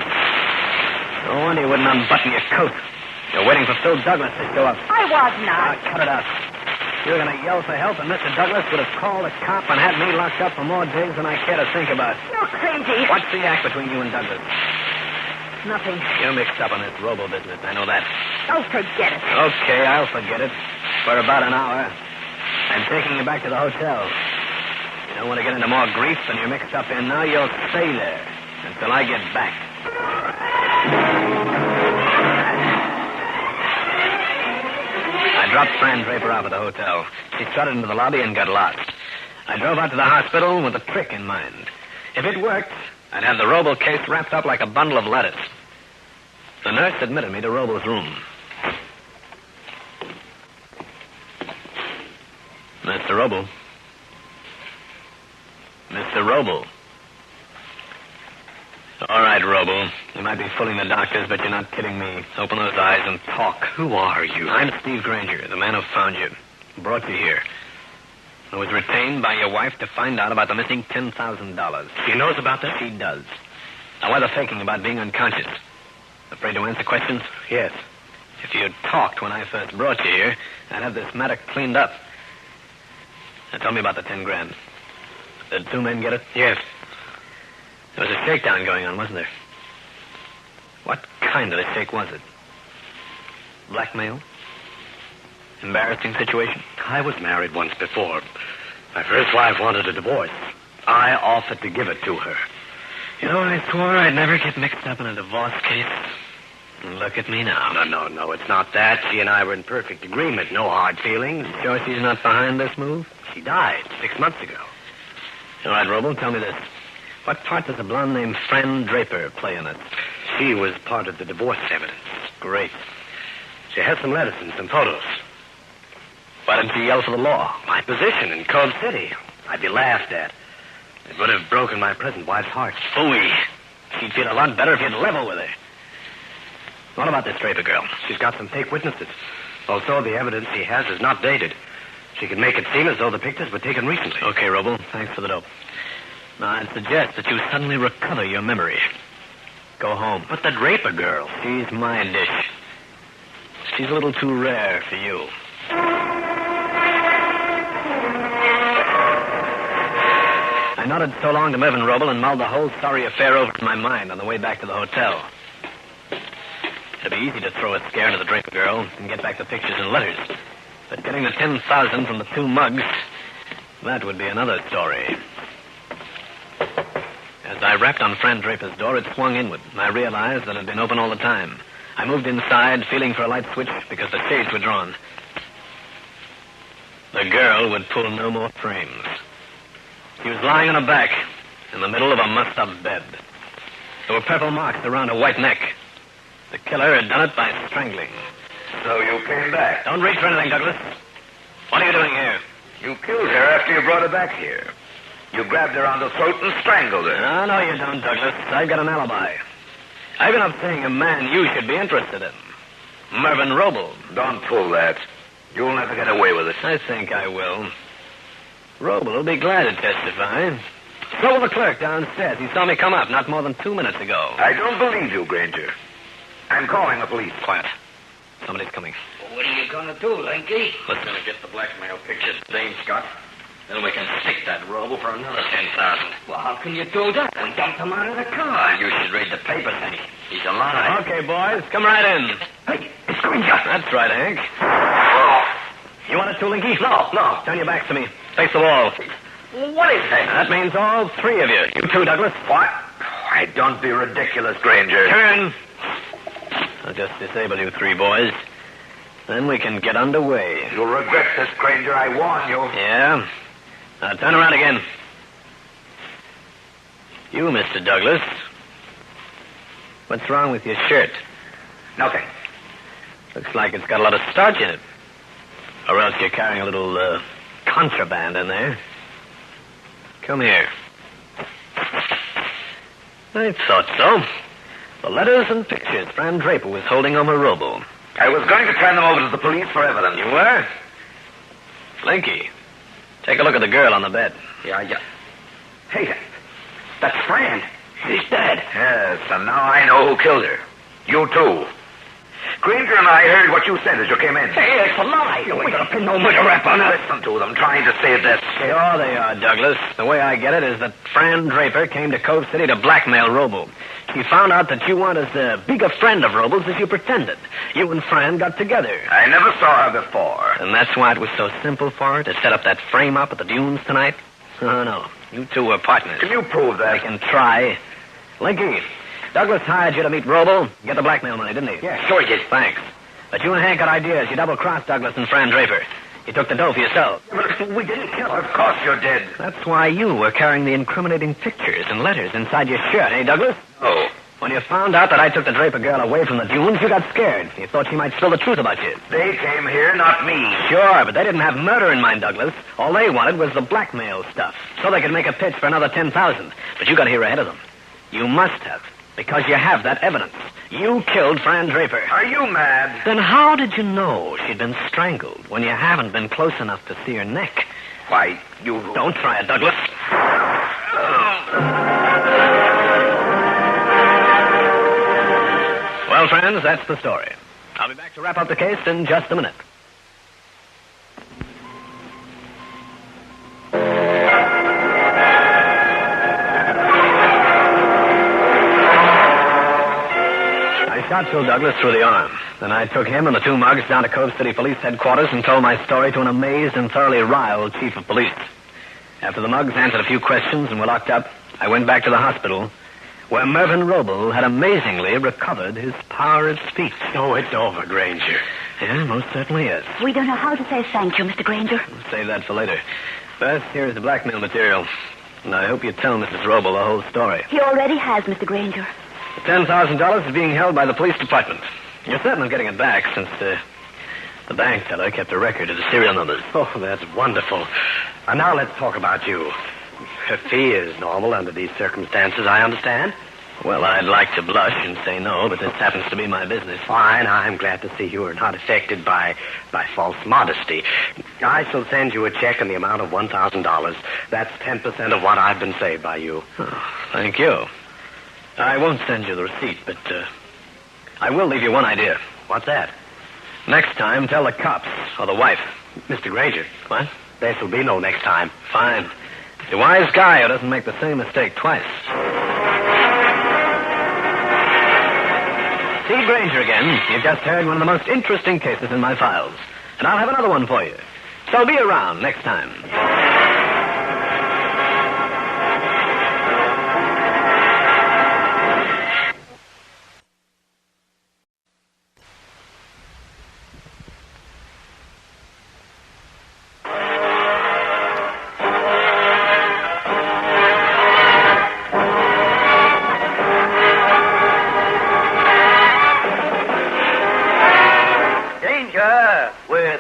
No wonder you wouldn't unbutton your coat. You're waiting for Phil Douglas to show up. I was not. Cut it out. You're going to yell for help, and Mr. Douglas would have called a cop and had me locked up for more days than I care to think about. You're crazy. What's the act between you and Douglas? Nothing. You're mixed up on this robo business. I know that. Oh, forget it. Okay, I'll forget it. For about an hour. I'm taking you back to the hotel. You don't want to get into more grief than you're mixed up in now. You'll stay there until I get back. I dropped Fran Draper off at the hotel. She strutted into the lobby and got lost. I drove out to the hospital with a trick in mind. If it worked, I'd have the Roble case wrapped up like a bundle of lettuce. The nurse admitted me to Roble's room. Mr. Roble. Mr. Roble. All right, Roble. You might be fooling the doctors, but you're not kidding me. Open those eyes and talk. Who are you? I'm Steve Grainger, the man who found you. Brought you here. I was retained by your wife to find out about the missing $10,000. She knows about that? She does. Now, why the faking about being unconscious? Afraid to answer questions? Yes. If you'd talked when I first brought you here, I'd have this matter cleaned up. Now, tell me about the 10 grand. Did 2 men get it? Yes. There was a shakedown going on, wasn't there? What kind of a shake was it? Blackmail? Embarrassing situation? I was married once before. My first wife wanted a divorce. I offered to give it to her. You know, I swore I'd never get mixed up in a divorce case. Look at me now. No, it's not that. She and I were in perfect agreement. No hard feelings. Sure she's not behind this move? She died 6 months ago. All right, Roble, tell me this. What part does a blonde named Fran Draper play in it? She was part of the divorce evidence. Great. She has some letters and some photos. Why didn't she yell for the law? My position in Cove City. I'd be laughed at. It would have broken my present wife's heart. Phooey. She'd feel a lot better if you'd level with her. What about this Draper girl? She's got some fake witnesses. Also, the evidence she has is not dated. She can make it seem as though the pictures were taken recently. Okay, Roble. Thanks for the dope. Now, I'd suggest that you suddenly recover your memory. Go home. But the Draper girl. She's my dish. She's a little too rare for you. I nodded so long to Mervyn Roble and mulled the whole sorry affair over in my mind on the way back to the hotel. It'd be easy to throw a scare into the Draper girl and get back the pictures and letters. But getting the 10,000 from the 2 mugs, that would be another story. As I rapped on Fran Draper's door, it swung inward, and I realized that it had been open all the time. I moved inside, feeling for a light switch because the shades were drawn. The girl would pull no more frames. She was lying on her back in the middle of a mussed-up bed. There were purple marks around her white neck. The killer had done it by strangling. So you came back? Don't reach for anything, Douglas. What are you doing here? You killed her after you brought her back here. You grabbed her on the throat and strangled her. No, you don't, Douglas. I've got an alibi. I've been up seeing a man you should be interested in. Mervyn Roble. Don't pull that. You'll never get away with it. I think I will. Roble will be glad to testify. So will the clerk downstairs. He saw me come up not more than 2 minutes ago. I don't believe you, Grainger. I'm calling the police. Quiet. Somebody's coming. Well, what are you going to do, Linky? Let's gonna get the blackmail pictures, Dame Scott. Then we can stick that Roble for another 10,000. Well, how can you do that? We dumped him out of the car. You should read the papers, Hank. He's alive. Okay, boys, come right in. Hey, it's Grainger. That's right, Hank. You want it too, Linky? No. Turn your backs to me. Face the wall. What is that? That means all 3 of you. You too, Douglas. What? Why, don't be ridiculous, Grainger. Turn. I'll just disable you 3 boys. Then we can get underway. You'll regret this, Grainger. I warn you. Yeah? Now turn around again. You, Mr. Douglas. What's wrong with your shirt? Nothing. Looks like it's got a lot of starch in it. Or else you're carrying a little, contraband in there. Come here. I thought so. The letters and pictures Fran Draper was holding on her Roble. I was going to turn them over to the police for evidence. You were? Linky, take a look at the girl on the bed. Yeah. Hey, that's Fran. She's dead. Yes, and now I know who killed her. You too. Grainger and I heard what you said as you came in. Hey, it's a lie. We're going to pin no murder rap on us. Listen to them trying to save this. Sure they are, Douglas. The way I get it is that Fran Draper came to Cove City to blackmail Roble. She found out that you weren't as big a friend of Roble's as you pretended. You and Fran got together. I never saw her before. And that's why it was so simple for her to set up that frame up at the dunes tonight? Oh, no. You two were partners. Can you prove that? I can try. Linky, Douglas hired you to meet Roble, get the blackmail money, didn't he? Yeah, sure he did. Thanks. But you and Hank got ideas. You double-crossed Douglas and Fran Draper. You took the dough for yourself. We didn't kill her. Of course you did. That's why you were carrying the incriminating pictures and letters inside your shirt, eh, Douglas? Oh. When you found out that I took the Draper girl away from the dunes, you got scared. You thought she might spill the truth about you. They came here, not me. Sure, but they didn't have murder in mind, Douglas. All they wanted was the blackmail stuff, so they could make a pitch for another 10,000. But you got here ahead of them. You must have, because you have that evidence. You killed Fran Draper. Are you mad? Then how did you know she'd been strangled when you haven't been close enough to see her neck? Why, you... Don't try it, Douglas. Well, friends, that's the story. I'll be back to wrap up the case in just a minute. I shot Phil Douglas through the arm. Then I took him and the 2 mugs down to Cove City Police Headquarters and told my story to an amazed and thoroughly riled chief of police. After the mugs answered a few questions and were locked up, I went back to the hospital where Mervyn Roble had amazingly recovered his power of speech. Oh, it's over, Grainger. Yeah, most certainly is. We don't know how to say thank you, Mr. Grainger. We'll save that for later. First, here's the blackmail material. And I hope you tell Mrs. Roble the whole story. He already has, Mr. Grainger. The $10,000 is being held by the police department. You're certain of getting it back since the bank teller kept a record of the serial numbers. Oh, that's wonderful. And now let's talk about you. Her fee is normal under these circumstances, I understand. Well, I'd like to blush and say no, but this happens to be my business. Fine. I'm glad to see you are not affected by false modesty. I shall send you a check in the amount of $1,000. That's 10% of what I've been saved by you. Oh, thank you. I won't send you the receipt, but I will leave you one idea. What's that? Next time, tell the cops or the wife. Mr. Grainger. What? There shall be no next time. Fine. The wise guy who doesn't make the same mistake twice. Steve Grainger again. You've just heard one of the most interesting cases in my files. And I'll have another one for you. So be around next time.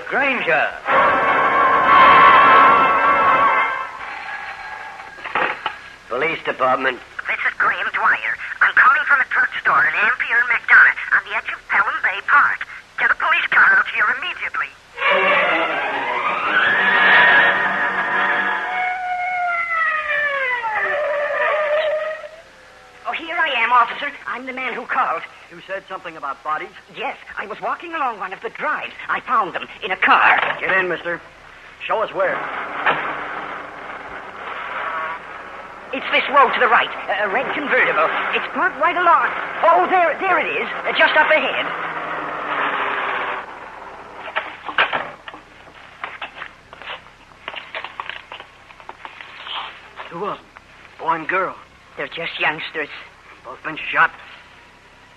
Grainger. Police department. This is Graham Dwyer. I'm calling from a drugstore in Ampere and McDonough on the edge of Pelham Bay Park. Get a police car out here immediately. Oh, here I am, officer. I'm the man who called. You said something about bodies? Yes, I was walking along one of the drives. I found them in a car. Get in, mister. Show us where. It's this road to the right, a red convertible. It's parked right along. Oh, there it is, just up ahead. Two of them, boy and girl. They're just youngsters. Both been shot.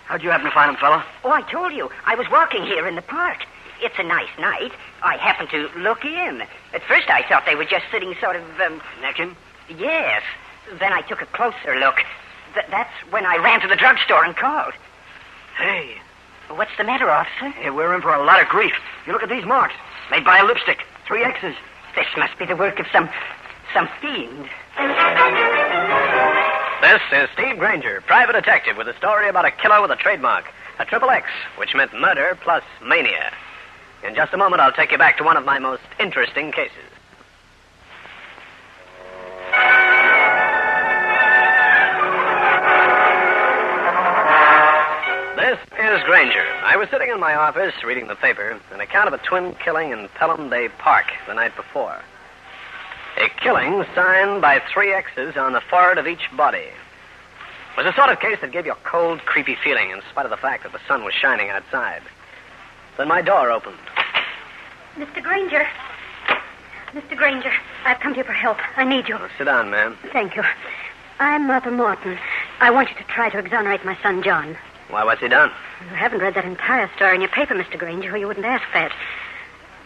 How'd you happen to find them, fella? Oh, I told you. I was walking here in the park. It's a nice night. I happened to look in. At first I thought they were just sitting sort of, Necking? Yes. Then I took a closer look. That's when I ran to the drugstore and called. Hey. What's the matter, officer? Hey, we're in for a lot of grief. You look at these marks. Made by a lipstick. 3 X's. This must be the work of some fiend. This is Steve Grainger, private detective, with a story about a killer with a trademark, a triple X, which meant murder plus mania. In just a moment, I'll take you back to one of my most interesting cases. This is Grainger. I was sitting in my office reading the paper, an account of a twin killing in Pelham Bay Park the night before. A killing signed by 3 X's on the forehead of each body. It was the sort of case that gave you a cold, creepy feeling in spite of the fact that the sun was shining outside. Then my door opened. Mr. Grainger. Mr. Grainger, I've come to you for help. I need you. Well, sit down, ma'am. Thank you. I'm Martha Morton. I want you to try to exonerate my son, John. Why, what's he done? You haven't read that entire story in your paper, Mr. Grainger, or you wouldn't ask that.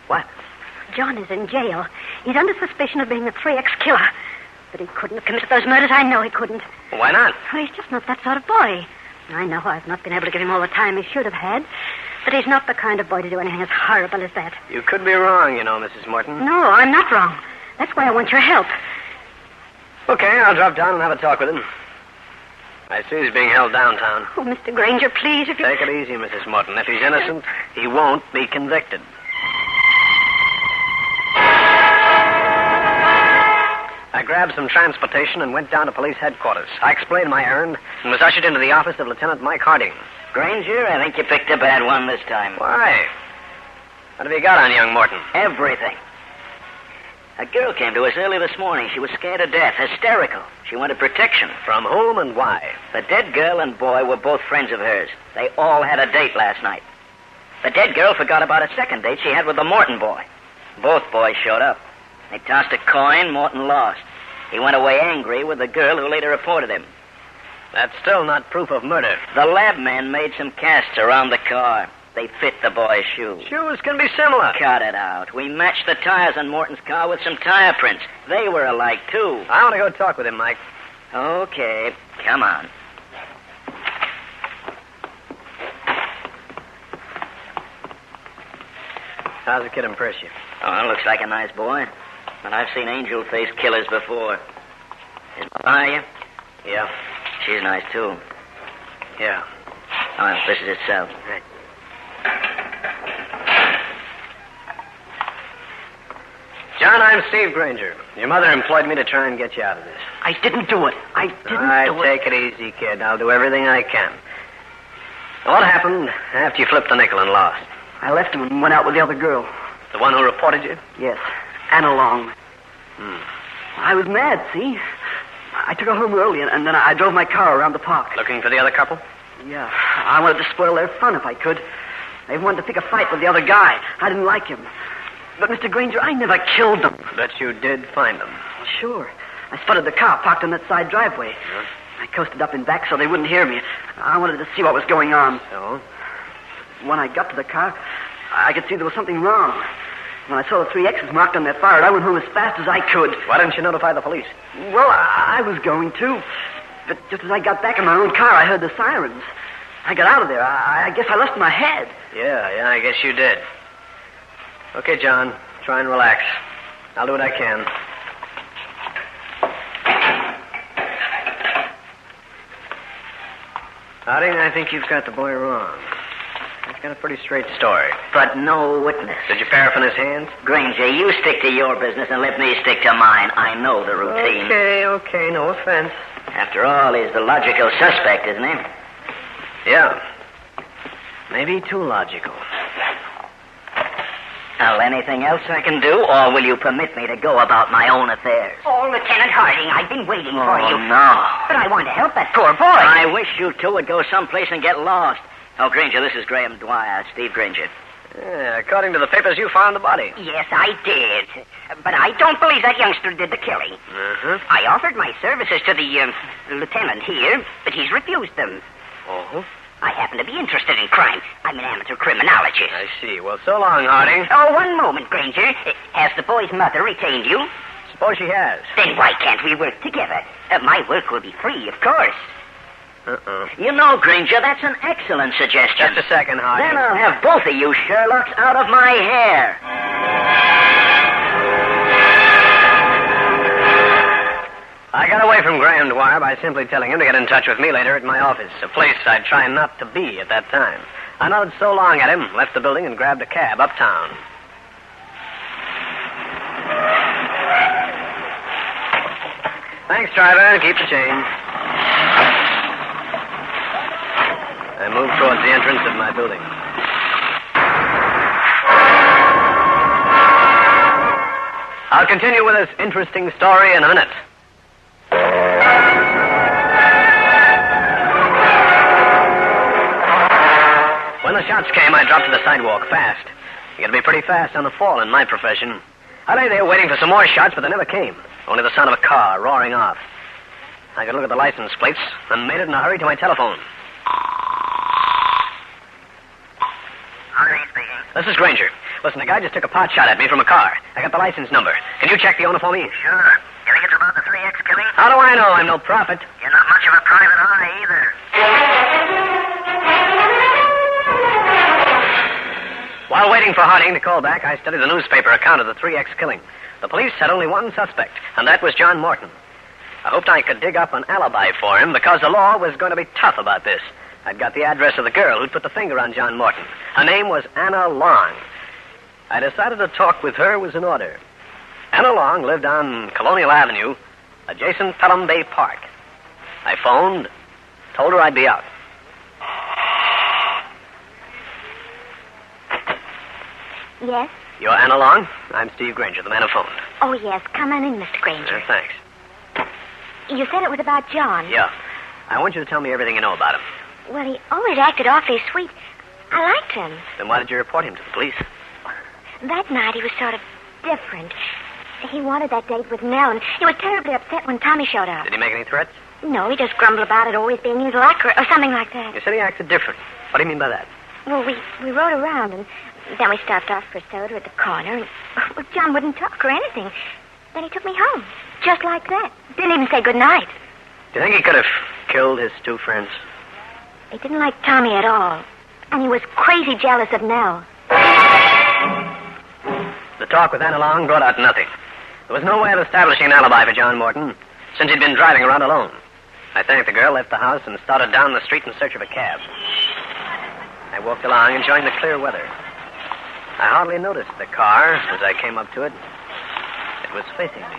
What? John is in jail. He's under suspicion of being the 3X killer. But he couldn't have committed those murders. I know he couldn't. Why not? Well, he's just not that sort of boy. I know I've not been able to give him all the time he should have had. But he's not the kind of boy to do anything as horrible as that. You could be wrong, you know, Mrs. Morton. No, I'm not wrong. That's why I want your help. Okay, I'll drop down and have a talk with him. I see he's being held downtown. Oh, Mr. Grainger, please, if you... Take it easy, Mrs. Morton. If he's innocent, he won't be convicted. I grabbed some transportation and went down to police headquarters. I explained my errand and was ushered into the office of Lieutenant Mike Harding. Grainger, I think you picked a bad one this time. Why? What have you got on young Morton? Everything. A girl came to us early this morning. She was scared to death, hysterical. She wanted protection. From whom and why? The dead girl and boy were both friends of hers. They all had a date last night. The dead girl forgot about a second date she had with the Morton boy. Both boys showed up. They tossed a coin. Morton lost. He went away angry with the girl who later reported him. That's still not proof of murder. The lab man made some casts around the car. They fit the boy's shoes. Shoes can be similar. Cut it out. We matched the tires on Morton's car with some tire prints. They were alike, too. I want to go talk with him, Mike. Okay, come on. How's the kid impress you? Oh, looks like a nice boy. But I've seen angel-faced killers before. His mother hire you? Yeah. She's nice, too. Yeah. Oh, this is his cell. Right. John, I'm Steve Grainger. Your mother employed me to try and get you out of this. I didn't do it. I didn't do it. Take it easy, kid. I'll do everything I can. What happened after you flipped the nickel and lost? I left him and went out with the other girl. The one who reported you? Yes, Anna Long. I was mad, see? I took her home early, and then I drove my car around the park. Looking for the other couple? Yeah, I wanted to spoil their fun if I could. They wanted to pick a fight with the other guy. I didn't like him. But, Mr. Grainger, I never killed them. But you did find them. Well, sure. I spotted the car parked on that side driveway. Yeah. I coasted up in back so they wouldn't hear me. I wanted to see what was going on. So? When I got to the car, I could see there was something wrong. When I saw the 3 X's marked on their fire, I went home as fast as I could. Why didn't you notify the police? Well, I was going to. But just as I got back in my own car, I heard the sirens. I got out of there. I guess I lost my head. Yeah, I guess you did. Okay, John, try and relax. I'll do what I can. Harding, I think you've got the boy wrong. He's got a pretty straight story. But no witness. Did you paraffin his hands? Grainger, you stick to your business and let me stick to mine. I know the routine. Okay, no offense. After all, he's the logical suspect, isn't he? Yeah. Maybe too logical. Well, anything else I can do, or will you permit me to go about my own affairs? Oh, Lieutenant Harding, I've been waiting for you. Oh, no. But I want to help that poor boy. I wish you two would go someplace and get lost. Oh, Grainger, this is Graham Dwyer, Steve Grainger. Yeah, according to the papers, you found the body. Yes, I did. But I don't believe that youngster did the killing. Uh-huh. I offered my services to the lieutenant here, but he's refused them. Oh? I happen to be interested in crime. I'm an amateur criminologist. I see. Well, so long, Harding. Oh, one moment, Grainger. Has the boy's mother retained you? Suppose she has. Then why can't we work together? My work will be free, of course. You know, Grainger, that's an excellent suggestion. Just a second, Harding. Then I'll have both of you Sherlocks out of my hair. I got away from Graham Dwyer by simply telling him to get in touch with me later at my office, a place I'd try not to be at that time. I nodded so long at him, left the building, and grabbed a cab uptown. Thanks, driver. Keep the change. I moved towards the entrance of my building. I'll continue with this interesting story in a minute. When the shots came, I dropped to the sidewalk fast. You gotta be pretty fast on the fall in my profession. I lay there waiting for some more shots, but they never came. Only the sound of a car roaring off. I could look at the license plates and made it in a hurry to my telephone. Harding speaking. This is Grainger. Listen, the guy just took a pot shot at me from a car. I got the license number. Can you check the owner for me? Sure. You think it's about the 3X killing? How do I know? I'm no prophet. You're not much of a private eye either. While waiting for Harding to call back, I studied the newspaper account of the 3X killing. The police had only one suspect, and that was John Morton. I hoped I could dig up an alibi for him because the law was going to be tough about this. I'd got the address of the girl who'd put the finger on John Morton. Her name was Anna Long. I decided to talk with her was in order. Anna Long lived on Colonial Avenue, adjacent Pelham Bay Park. I phoned, told her I'd be out. Yes? You're Anna Long? I'm Steve Grainger, the man who phoned. Oh, yes. Come on in, Mr. Grainger. Thanks. You said it was about John. Yeah. I want you to tell me everything you know about him. Well, he always acted awfully sweet. I liked him. Then why did you report him to the police? That night he was sort of different. He wanted that date with Nell, and he was terribly upset when Tommy showed up. Did he make any threats? No, he just grumbled about it always being his luck or something like that. You said he acted different. What do you mean by that? Well, we rode around, and then we stopped off for soda at the corner, and well, John wouldn't talk or anything. Then he took me home, just like that. Didn't even say good night. Do you think he could have killed his two friends? He didn't like Tommy at all, and he was crazy jealous of Nell. The talk with Anna Long brought out nothing. There was no way of establishing an alibi for John Morton, since he'd been driving around alone. I thanked the girl, left the house, and started down the street in search of a cab. I walked along, enjoying the clear weather. I hardly noticed the car as I came up to it. It was facing me.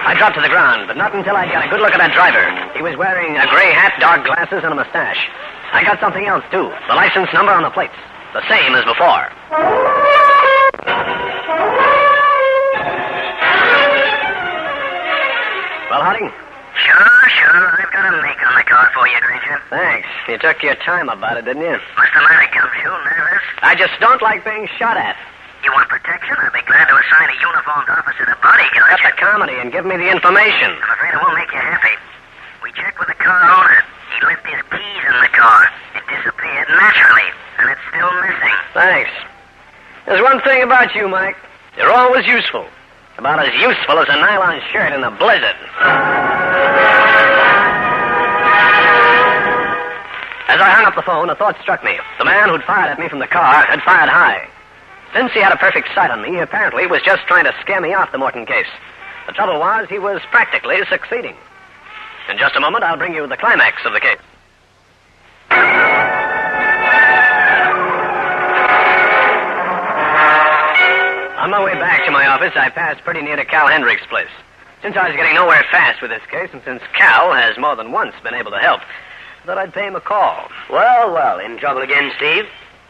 I dropped to the ground, but not until I got a good look at that driver. He was wearing a gray hat, dark glasses, and a mustache. I got something else, too. The license number on the plates. The same as before. Well, Harding? Sure. I've got a make on the car for you, Grainger. Thanks. You took your time about it, didn't you? What's the matter, Gumshoe? Nervous? I just don't like being shot at. You want protection? I'd be glad to assign a uniformed officer to bodyguard Cut the comedy and give me the information. I'm afraid it won't make you happy. We checked with the car owner. He left his keys in the car. It disappeared naturally, and it's still missing. Thanks. There's one thing about you, Mike. You're always useful. About as useful as a nylon shirt in a blizzard. As I hung up the phone, a thought struck me. The man who'd fired at me from the car had fired high. Since he had a perfect sight on me, he apparently was just trying to scare me off the Morton case. The trouble was, he was practically succeeding. In just a moment, I'll bring you the climax of the case. On my way back to my office, I passed pretty near to Cal Hendrick's place. Since I was getting nowhere fast with this case, and since Cal has more than once been able to help, I thought I'd pay him a call. Well, in trouble again, Steve?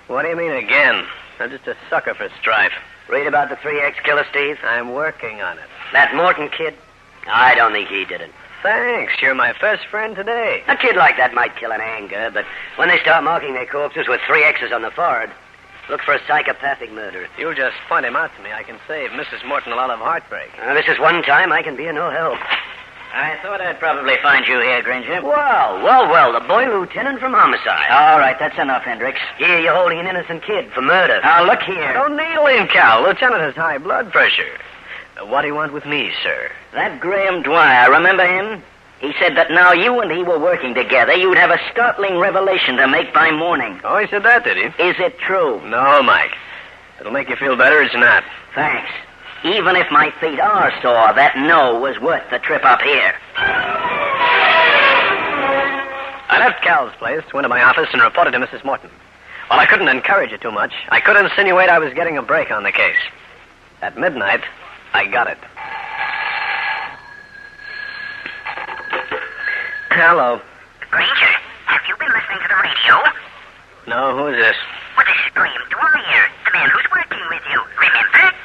What do you mean again? I'm just a sucker for strife. Read about the 3X killer, Steve? I'm working on it. That Morton kid? I don't think he did it. Thanks. You're my first friend today. A kid like that might kill in anger, but when they start marking their corpses with 3 X's on the forehead, look for a psychopathic murderer. You just point him out to me. I can save Mrs. Morton a lot of heartbreak. This is one time I can be of no help. I thought I'd probably find you here, Grainger. Well, the boy lieutenant from homicide. All right, that's enough, Hendricks. Here, you're holding an innocent kid for murder. Now, look here. Don't needle him, Cal. Lieutenant has high blood pressure. What do you want with me, sir? That Graham Dwyer, remember him? He said that now you and he were working together, you'd have a startling revelation to make by morning. Oh, he said that, did he? Is it true? No, Mike. It'll make you feel better, it's not. Thanks. Even if my feet are sore, that no was worth the trip up here. I left Cal's place, went to my office, and reported to Mrs. Morton. While I couldn't encourage it too much, I could insinuate I was getting a break on the case. At midnight, I got it. Hello. Grainger, have you been listening to the radio? No, who is this? Well, this is Graham Dwyer, the man who's working with you. Remember?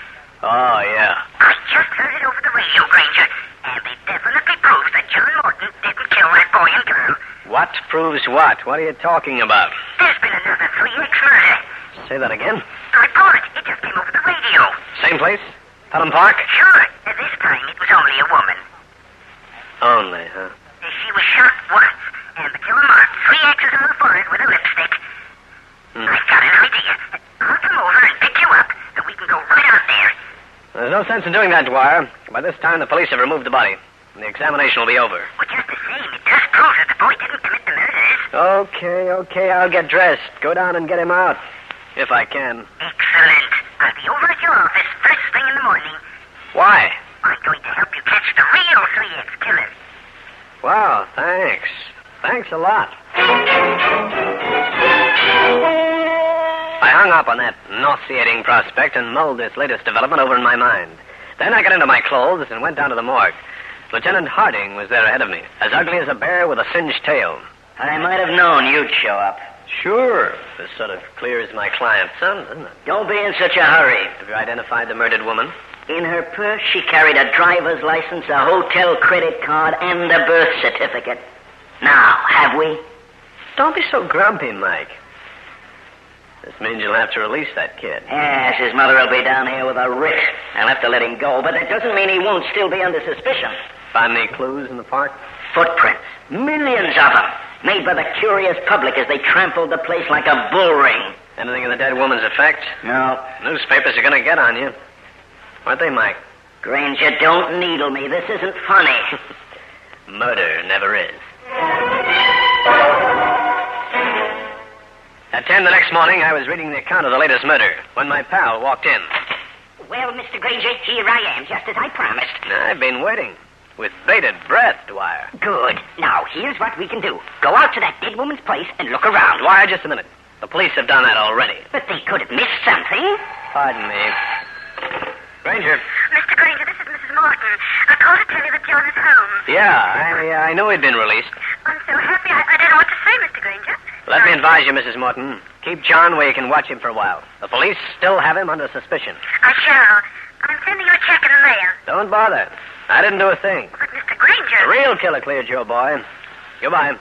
Oh, yeah. I just heard it over the radio, Grainger, and it definitely proves that John Morton didn't kill that boy and girl. What proves what? What are you talking about? There's been another 3X murder. Say that again. The report, it just came over the radio. Same place? Pelham Park? Sure. This time it was only a woman. Only, huh? She was shot once, and the killer marked 3 X's on the forehead with a lipstick. I've got an idea. I'll come over and pick you up, and we can go right out there. There's no sense in doing that, Dwyer. By this time, the police have removed the body, and the examination will be over. Well, just the same, it does prove that the boy didn't commit the murders. Okay, I'll get dressed. Go down and get him out. If I can. Excellent. I'll be over at your office first thing in the morning. Why? I'm going to help you catch the real 3X killer. Wow, thanks. Thanks a lot. I hung up on that nauseating prospect and mulled this latest development over in my mind. Then I got into my clothes and went down to the morgue. Lieutenant Harding was there ahead of me, as ugly as a bear with a singed tail. I might have known you'd show up. Sure. This sort of clears my client's son, doesn't it? Don't be in such a hurry. Have you identified the murdered woman? In her purse, she carried a driver's license, a hotel credit card, and a birth certificate. Now, have we? Don't be so grumpy, Mike. This means you'll have to release that kid. Yes, his mother will be down here with a writ. I'll have to let him go, but that doesn't mean he won't still be under suspicion. Find any clues in the park? Footprints. Millions of them. Made by the curious public as they trampled the place like a bull ring. Anything in the dead woman's effect? No. Newspapers are going to get on you. Aren't they, Mike? Grainger, don't needle me. This isn't funny. Murder never is. At 10 the next morning, I was reading the account of the latest murder when my pal walked in. Well, Mr. Grainger, here I am, just as I promised. I've been waiting with bated breath, Dwyer. Good. Now, here's what we can do. Go out to that dead woman's place and look around. Dwyer, just a minute. The police have done that already. But they could have missed something. Pardon me. Grainger. Mr. Grainger, this is Mrs. Morton. I called to tell you that John is home. Yeah, I knew he'd been released. I'm so happy. I don't know what to say, Mr. Grainger. Let me advise you, Mrs. Morton. Keep John where you can watch him for a while. The police still have him under suspicion. I shall. I'm sending you a check in the mail. Don't bother. I didn't do a thing. But, Mr. Grainger... The real killer cleared your boy. Goodbye.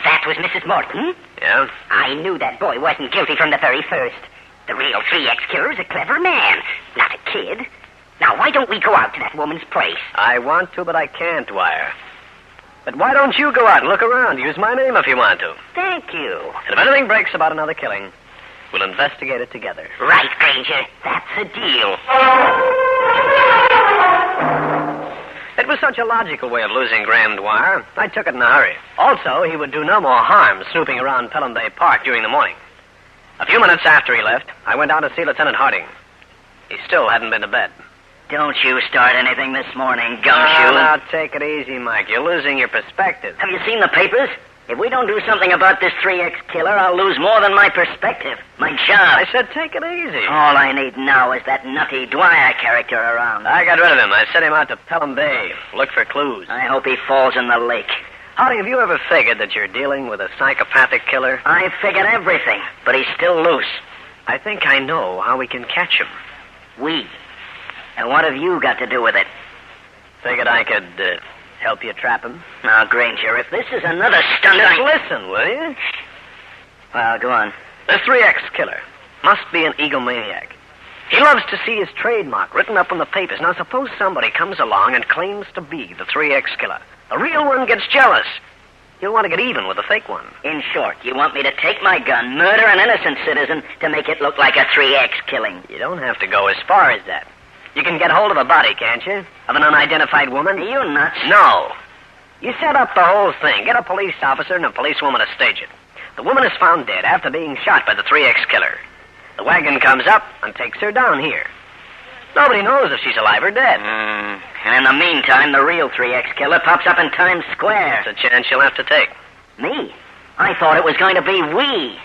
That was Mrs. Morton? Yeah? I knew that boy wasn't guilty from the very first. The real 3X killer is a clever man, not a kid. Now, why don't we go out to that woman's place? I want to, but I can't, Dwyer. But why don't you go out and look around? Use my name if you want to. Thank you. And if anything breaks about another killing, we'll investigate it together. Right, Grainger. That's a deal. It was such a logical way of losing Graham Dwyer, I took it in a hurry. Also, he would do no more harm snooping around Pelham Bay Park during the morning. A few minutes after he left, I went down to see Lieutenant Harding. He still hadn't been to bed. Don't you start anything this morning, gumshoe. Now, take it easy, Mike. You're losing your perspective. Have you seen the papers? If we don't do something about this 3X killer, I'll lose more than my perspective. My job. I said take it easy. All I need now is that nutty Dwyer character around. I got rid of him. I sent him out to Pelham Bay. Look for clues. I hope he falls in the lake. Howdy, have you ever figured that you're dealing with a psychopathic killer? I figured everything, but he's still loose. I think I know how we can catch him. We? And what have you got to do with it? Figured I could help you trap him. Now, Grainger, if this is another stunt... Just listen, will you? Well, go on. The 3X killer must be an egomaniac. He loves to see his trademark written up in the papers. Now, suppose somebody comes along and claims to be the 3X killer. The real one gets jealous. He'll want to get even with the fake one. In short, you want me to take my gun, murder an innocent citizen, to make it look like a 3X killing? You don't have to go as far as that. You can get hold of a body, can't you? Of an unidentified woman? Are you nuts? No. You set up the whole thing. Get a police officer and a policewoman to stage it. The woman is found dead after being shot by the 3X killer. The wagon comes up and takes her down here. Nobody knows if she's alive or dead. And in the meantime, the real 3X killer pops up in Times Square. It's a chance you'll have to take. Me? I thought it was going to be we.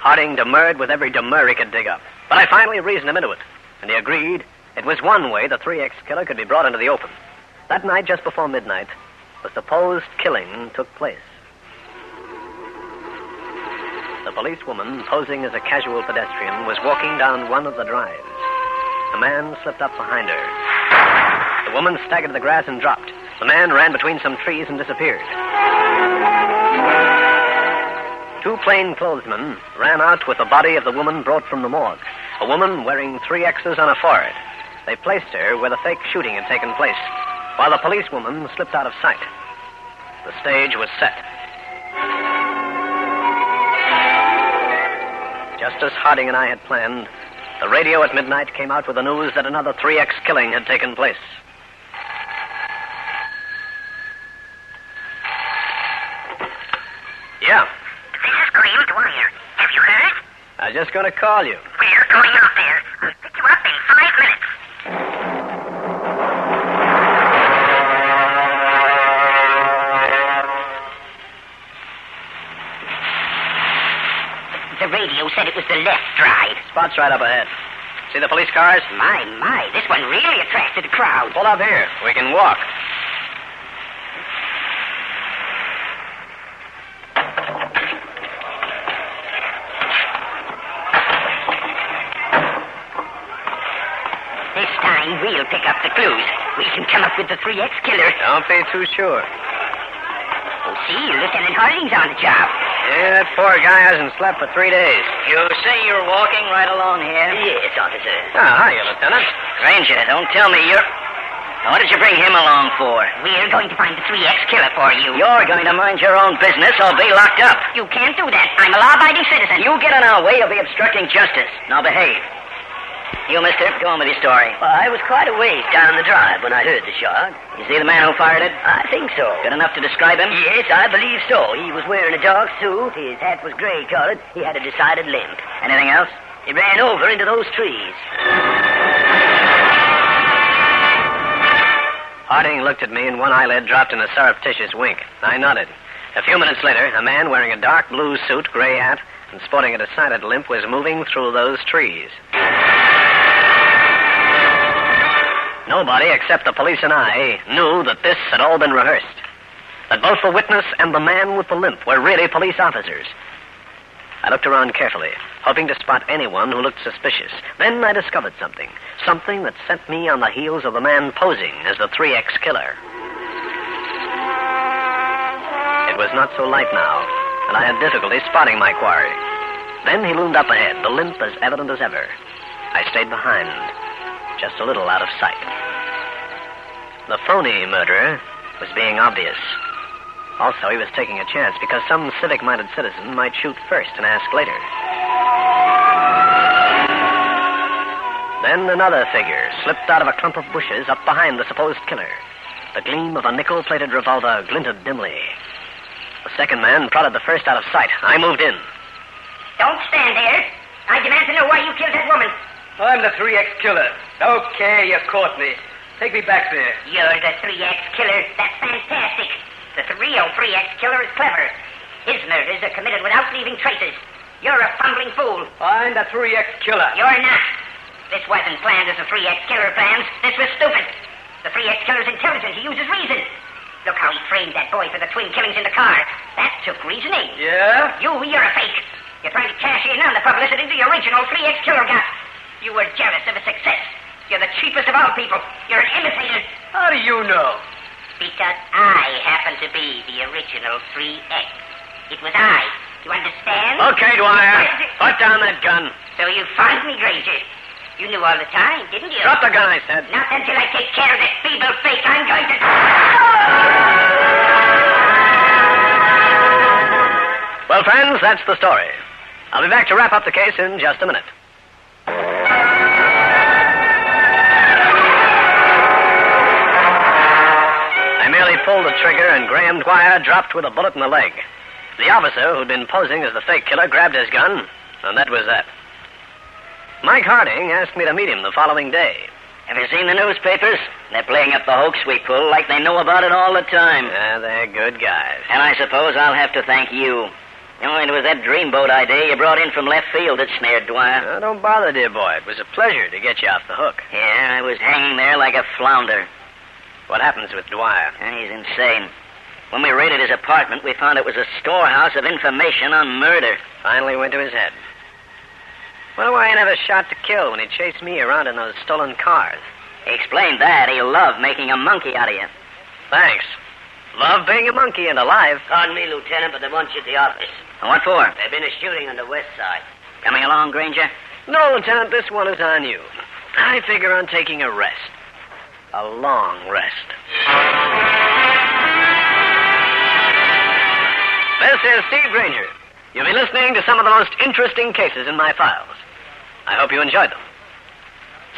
Harding demurred with every demur he could dig up. But I finally reasoned him into it, and he agreed it was one way the 3X killer could be brought into the open. That night, just before midnight, the supposed killing took place. The policewoman, posing as a casual pedestrian, was walking down one of the drives. A man slipped up behind her. The woman staggered to the grass and dropped. The man ran between some trees and disappeared. Two plainclothesmen ran out with the body of the woman brought from the morgue. A woman wearing 3 X's on her forehead. They placed her where the fake shooting had taken place, while the policewoman slipped out of sight. The stage was set. Just as Harding and I had planned, the radio at midnight came out with the news that another 3X killing had taken place. Yeah. This is Graham Dwyer. Have you heard? I was just going to call you. We're going out there. I'll pick you up in 5 minutes. The radio said it was the left drive. Spot's right up ahead. See the police cars? My, this one really attracted a crowd. Pull up here. We can walk. This time we'll pick up the clues. We can come up with the 3X killer. Don't be too sure. see, Lieutenant Harding's on the job. Yeah, that poor guy hasn't slept for 3 days. You say you're walking right along here? Yes, officer. Hiya, Lieutenant. Grainger, don't tell me you're... What did you bring him along for? We're going to find the 3X killer for you. You're going to mind your own business or be locked up. You can't do that. I'm a law-abiding citizen. You get in our way, you'll be obstructing justice. Now behave. You, mister, go on with your story. Well, I was quite a ways down the drive when I heard the shot. You see the man who fired it? I think so. Good enough to describe him? Yes, I believe so. He was wearing a dark suit. His hat was gray-colored. He had a decided limp. Anything else? He ran over into those trees. Harding looked at me, and one eyelid dropped in a surreptitious wink. I nodded. A few minutes later, a man wearing a dark blue suit, gray hat, and sporting a decided limp was moving through those trees. Nobody except the police and I knew that this had all been rehearsed. That both the witness and the man with the limp were really police officers. I looked around carefully, hoping to spot anyone who looked suspicious. Then I discovered something. Something that sent me on the heels of the man posing as the 3X killer. It was not so light now, and I had difficulty spotting my quarry. Then he loomed up ahead, the limp as evident as ever. I stayed behind, just a little out of sight. The phony murderer was being obvious. Also, he was taking a chance because some civic-minded citizen might shoot first and ask later. Then another figure slipped out of a clump of bushes up behind the supposed killer. The gleam of a nickel-plated revolver glinted dimly. The second man prodded the first out of sight. I moved in. Don't stand there. I demand to know why you killed that woman. I'm the 3X killer. Okay, you caught me. Take me back there. You're the 3X killer. That's fantastic. The real 3X killer is clever. His murders are committed without leaving traces. You're a fumbling fool. I'm the 3X killer. You're not. This wasn't planned as a 3X killer plans. This was stupid. The 3X killer's intelligent. He uses reason. Look how he framed that boy for the twin killings in the car. That took reasoning. Yeah? You're a fake. You're trying to cash in on the publicity the original 3X killer got. You were jealous of his success. You're the cheapest of all people. You're an imitator. How do you know? Because I happen to be the original 3X. It was I. You understand? Okay, Dwyer. Put down that gun. So you find me, Grainger. You knew all the time, didn't you? Drop the gun, I said. Not until I take care of that feeble fake. I'm going to... Well, friends, that's the story. I'll be back to wrap up the case in just a minute. I merely pulled the trigger, and Graham Dwyer dropped with a bullet in the leg. The officer who'd been posing as the fake killer grabbed his gun, and that was that. Mike Harding asked me to meet him the following day. Have you seen the newspapers? They're playing up the hoax we pull like they know about it all the time. Yeah, they're good guys. And I suppose I'll have to thank you. It was that dreamboat idea you brought in from left field that snared Dwyer. Don't bother, dear boy. It was a pleasure to get you off the hook. Yeah, I was hanging there like a flounder. What happens with Dwyer? He's insane. When we raided his apartment, we found it was a storehouse of information on murder. Finally went to his head. Wonder why he never shot to kill when he chased me around in those stolen cars. He explained that. He loved making a monkey out of you. Thanks. Love being a monkey and alive. Pardon me, Lieutenant, but they want you at the office. And what for? There's been a shooting on the west side. Coming along, Grainger? No, Lieutenant, this one is on you. I figure on taking a rest. A long rest. This is Steve Grainger. You'll be listening to some of the most interesting cases in my files. I hope you enjoyed them.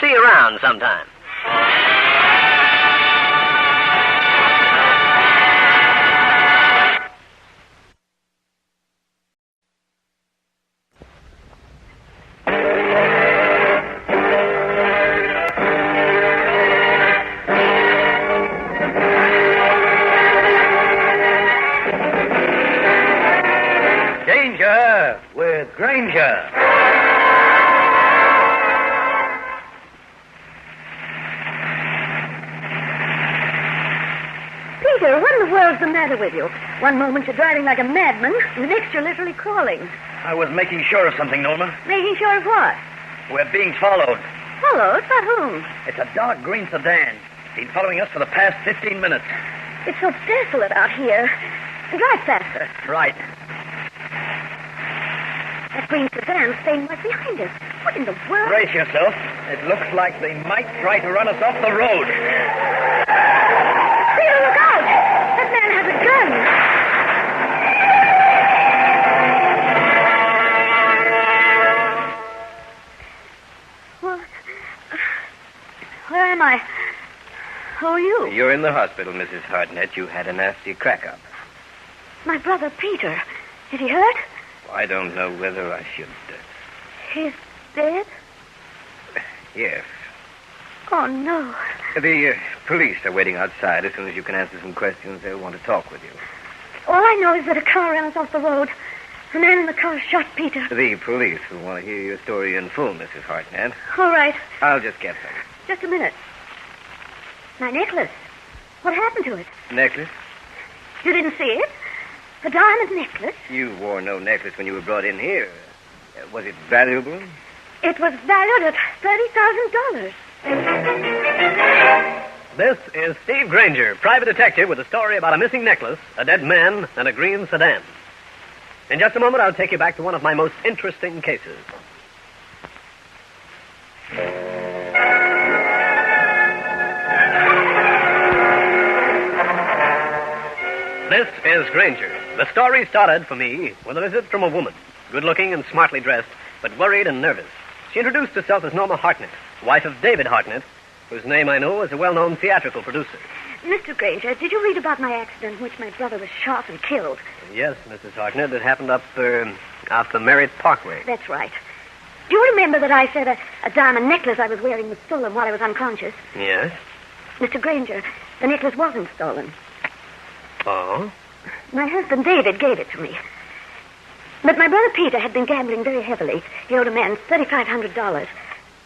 See you around sometime. Danger with Grainger. Peter, what in the world's the matter with you? One moment you're driving like a madman, and the next you're literally crawling. I was making sure of something, Norma. Making sure of what? We're being followed. Followed? By whom? It's a dark green sedan. Been following us for the past 15 minutes. It's so desolate out here. Drive faster. That's right. That green sedan's staying right behind us. What in the world? Brace yourself. It looks like they might try to run us off the road. Peter, look out! That man has a gun. Well, where am I? Who are you? You're in the hospital, Mrs. Hartnett. You had a nasty crack-up. My brother Peter. Is he hurt? I don't know whether I should... He's dead? Yes. Oh, no. The police are waiting outside. As soon as you can answer some questions, they'll want to talk with you. All I know is that a car ran us off the road. The man in the car shot Peter. The police will want to hear your story in full, Mrs. Hartnett. All right. I'll just get them. Just a minute. My necklace. What happened to it? Necklace? You didn't see it? A diamond necklace? You wore no necklace when you were brought in here. Was it valuable? It was valued at $30,000. This is Steve Grainger, private detective with a story about a missing necklace, a dead man, and a green sedan. In just a moment, I'll take you back to one of my most interesting cases. This is Grainger. The story started for me with a visit from a woman, good-looking and smartly dressed, but worried and nervous. She introduced herself as Norma Hartnett, wife of David Hartnett, whose name I know as a well-known theatrical producer. Mr. Grainger, did you read about my accident in which my brother was shot and killed? Yes, Mrs. Hartnett. It happened up the Merritt Parkway. That's right. Do you remember that I said a diamond necklace I was wearing was stolen while I was unconscious? Yes. Mr. Grainger, the necklace wasn't stolen. Oh? My husband David gave it to me. But my brother Peter had been gambling very heavily. He owed a man $3,500.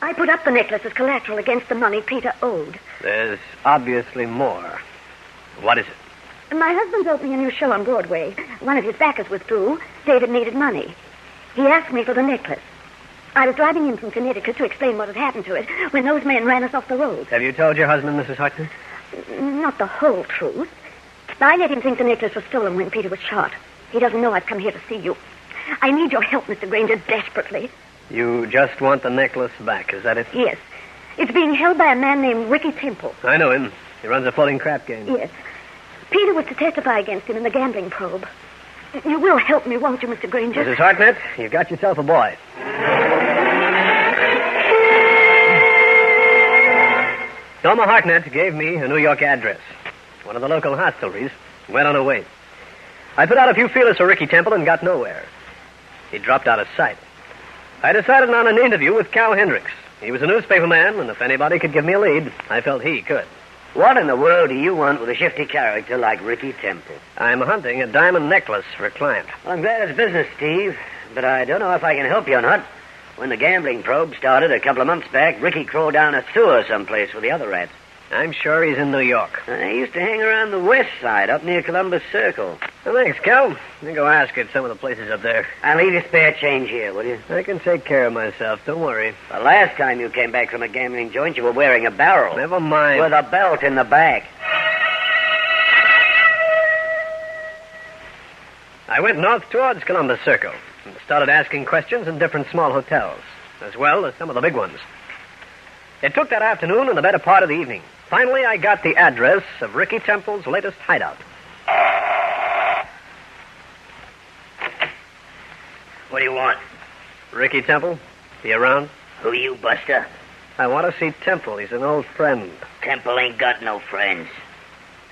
I put up the necklace as collateral against the money Peter owed. There's obviously more. What is it? My husband's opening a new show on Broadway. One of his backers withdrew. David needed money. He asked me for the necklace. I was driving in from Connecticut to explain what had happened to it when those men ran us off the road. Have you told your husband, Mrs. Hartnett? Not the whole truth. I let him think the necklace was stolen when Peter was shot. He doesn't know I've come here to see you. I need your help, Mr. Grainger, desperately. You just want the necklace back, is that it? Yes. It's being held by a man named Ricky Temple. I know him. He runs a floating crap game. Yes. Peter was to testify against him in the gambling probe. You will help me, won't you, Mr. Grainger? Mrs. Hartnett, you've got yourself a boy. Norma Hartnett gave me a New York address. One of the local hostelries. Went on her way. I put out a few feelers for Ricky Temple and got nowhere. He dropped out of sight. I decided on an interview with Cal Hendricks. He was a newspaper man, and if anybody could give me a lead, I felt he could. What in the world do you want with a shifty character like Ricky Temple? I'm hunting a diamond necklace for a client. Well, I'm glad it's business, Steve, but I don't know if I can help you or not. When the gambling probe started a couple of months back, Ricky crawled down a sewer someplace with the other rats. I'm sure he's in New York. He used to hang around the west side, up near Columbus Circle. Well, thanks, Cal. You go ask at some of the places up there. I'll leave you spare change here, will you? I can take care of myself. Don't worry. The last time you came back from a gambling joint, you were wearing a barrel. Never mind. With a belt in the back. I went north towards Columbus Circle and started asking questions in different small hotels, as well as some of the big ones. It took that afternoon and the better part of the evening. Finally, I got the address of Ricky Temple's latest hideout. What do you want? Ricky Temple? Be around? Who you, Buster? I want to see Temple. He's an old friend. Temple ain't got no friends.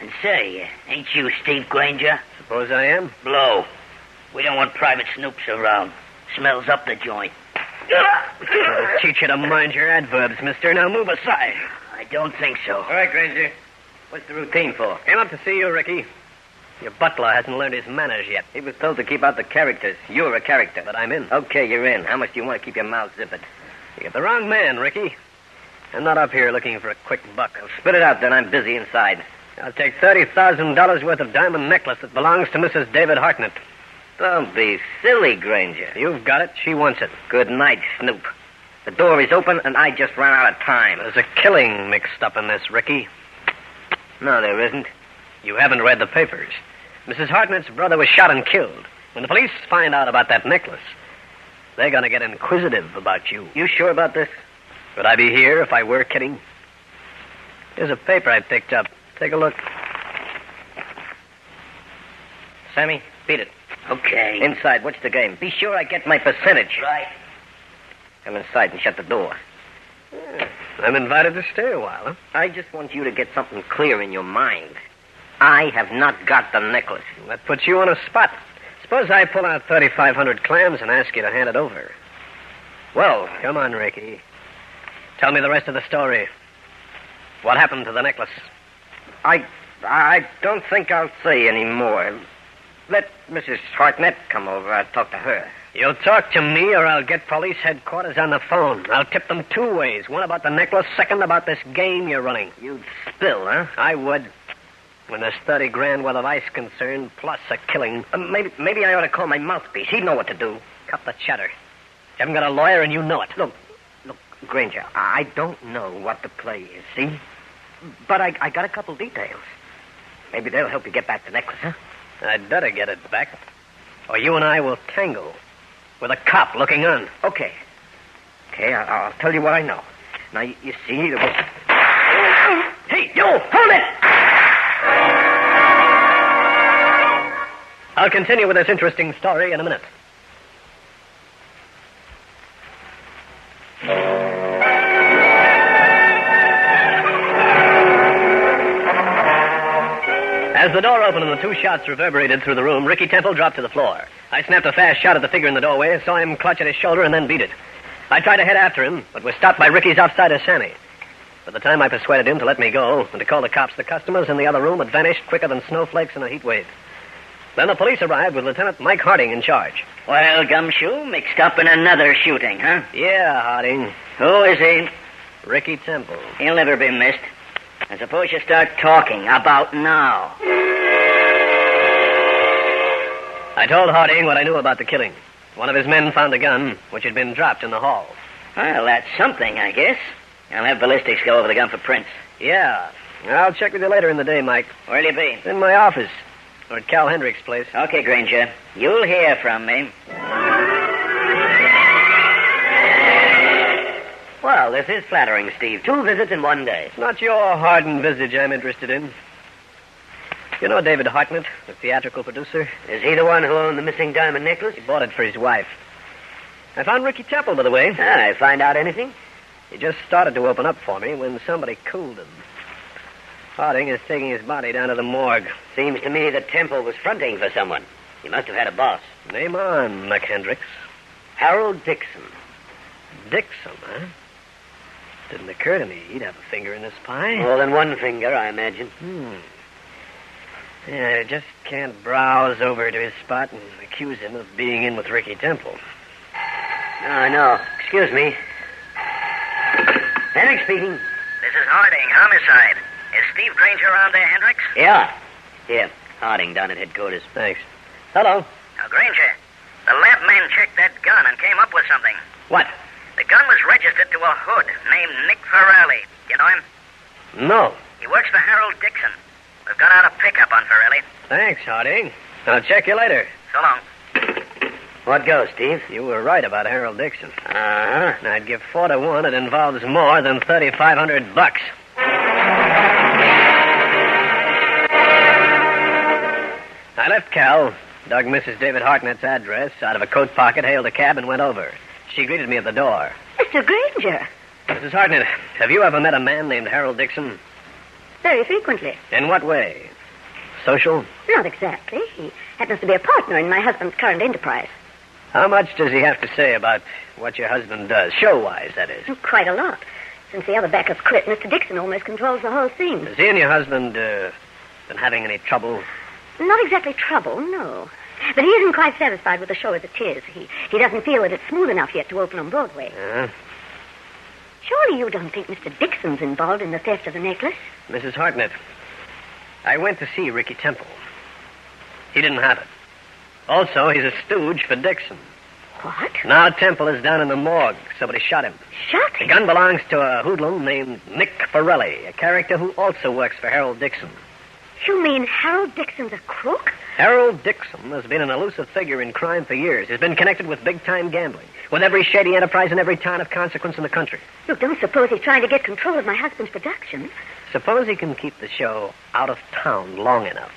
And say, ain't you Steve Grainger? Suppose I am. Blow. We don't want private snoops around. Smells up the joint. I'll teach you to mind your adverbs, mister. Now move aside. I don't think so. All right, Grainger. What's the routine for? Came up to see you, Ricky. Your butler hasn't learned his manners yet. He was told to keep out the characters. You're a character. But I'm in. Okay, you're in. How much do you want to keep your mouth zipped? You got the wrong man, Ricky. I'm not up here looking for a quick buck. Well, spit it out, then. I'm busy inside. I'll take $30,000 worth of diamond necklace that belongs to Mrs. David Hartnett. Don't be silly, Grainger. You've got it. She wants it. Good night, Snoop. The door is open, and I just ran out of time. There's a killing mixed up in this, Ricky. No, there isn't. You haven't read the papers. Mrs. Hartnett's brother was shot and killed. When the police find out about that necklace, they're going to get inquisitive about you. You sure about this? Would I be here if I were kidding? Here's a paper I picked up. Take a look. Sammy, beat it. Okay. Inside, what's the game? Be sure I get my percentage. Right. Come inside and shut the door. I'm invited to stay a while, huh? I just want you to get something clear in your mind. I have not got the necklace. That puts you on a spot. Suppose I pull out 3,500 clams and ask you to hand it over. Well, come on, Ricky. Tell me the rest of the story. What happened to the necklace? I don't think I'll say any more. Let Mrs. Hartnett come over. I'll talk to her. You'll talk to me or I'll get police headquarters on the phone. I'll tip them two ways. One about the necklace, second about this game you're running. You'd spill, huh? I would. When there's 30 grand worth of ice concerned, plus a killing. Maybe I ought to call my mouthpiece. He'd know what to do. Cut the chatter. You haven't got a lawyer and you know it. Look, Grainger, I don't know what the play is, see? But I got a couple details. Maybe they'll help you get back the necklace, huh? I'd better get it back. Or you and I will tangle. With a cop looking on. Okay, I'll tell you what I know. Now, you see... Hey, you! Hold it! I'll continue with this interesting story in a minute. As the door opened and the two shots reverberated through the room, Ricky Temple dropped to the floor. I snapped a fast shot at the figure in the doorway, saw him clutch at his shoulder, and then beat it. I tried to head after him, but was stopped by Ricky's outsider, Sammy. By the time I persuaded him to let me go and to call the cops, the customers in the other room had vanished quicker than snowflakes in a heat wave. Then the police arrived with Lieutenant Mike Harding in charge. Well, Gumshoe, mixed up in another shooting, huh? Yeah, Harding. Who is he? Ricky Temple. He'll never be missed. I suppose you start talking about now. I told Harding what I knew about the killing. One of his men found a gun, which had been dropped in the hall. Well, that's something, I guess. I'll have ballistics go over the gun for prints. Yeah. I'll check with you later in the day, Mike. Where'll you be? In my office. Or at Cal Hendricks' place. Okay, Grainger. You'll hear from me. Well, this is flattering, Steve. 2 visits in 1 day. It's not your hardened visage I'm interested in. You know David Hartnett, the theatrical producer? Is he the one who owned the missing diamond necklace? He bought it for his wife. I found Ricky Temple, by the way. I find out anything? He just started to open up for me when somebody cooled him. Harding is taking his body down to the morgue. Seems to me that Temple was fronting for someone. He must have had a boss. Name on, Hendricks. Harold Dixon. Dixon, huh? Didn't occur to me he'd have a finger in this pie. More than one finger, I imagine. Yeah, I just can't browse over to his spot and accuse him of being in with Ricky Temple. I know. Excuse me. Hendricks speaking. This is Harding, homicide. Is Steve Grainger around there, Hendricks? Yeah. Here, Harding down at headquarters. Thanks. Hello. Now, Grainger, the lab men checked that gun and came up with something. What? The gun was registered to a hood named Nick Farrelly. You know him? No. He works for Harold Dixon. We've got out a pickup on Farrelly. Thanks, Harding. I'll check you later. So long. What goes, Steve? You were right about Harold Dixon. Uh-huh. I'd give 4 to 1 it involves more than $3,500. I left Cal, dug Mrs. David Hartnett's address out of a coat pocket, hailed a cab, and went over. She greeted me at the door. Mr. Grainger. Mrs. Hartnett, have you ever met a man named Harold Dixon? Very frequently. In what way? Social? Not exactly. He happens to be a partner in my husband's current enterprise. How much does he have to say about what your husband does? Show-wise, that is. Quite a lot. Since the other backers quit, Mr. Dixon almost controls the whole scene. Has he and your husband been having any trouble? Not exactly trouble, no. But he isn't quite satisfied with the show as it is. He doesn't feel that it's smooth enough yet to open on Broadway. Surely you don't think Mr. Dixon's involved in the theft of the necklace? Mrs. Hartnett, I went to see Ricky Temple. He didn't have it. Also, he's a stooge for Dixon. What? Now Temple is down in the morgue. Somebody shot him. Shot him? The gun belongs to a hoodlum named Nick Farrelly, a character who also works for Harold Dixon. You mean Harold Dixon's a crook? Harold Dixon has been an elusive figure in crime for years. He's been connected with big-time gambling, with every shady enterprise in every town of consequence in the country. You don't suppose he's trying to get control of my husband's production? Suppose he can keep the show out of town long enough.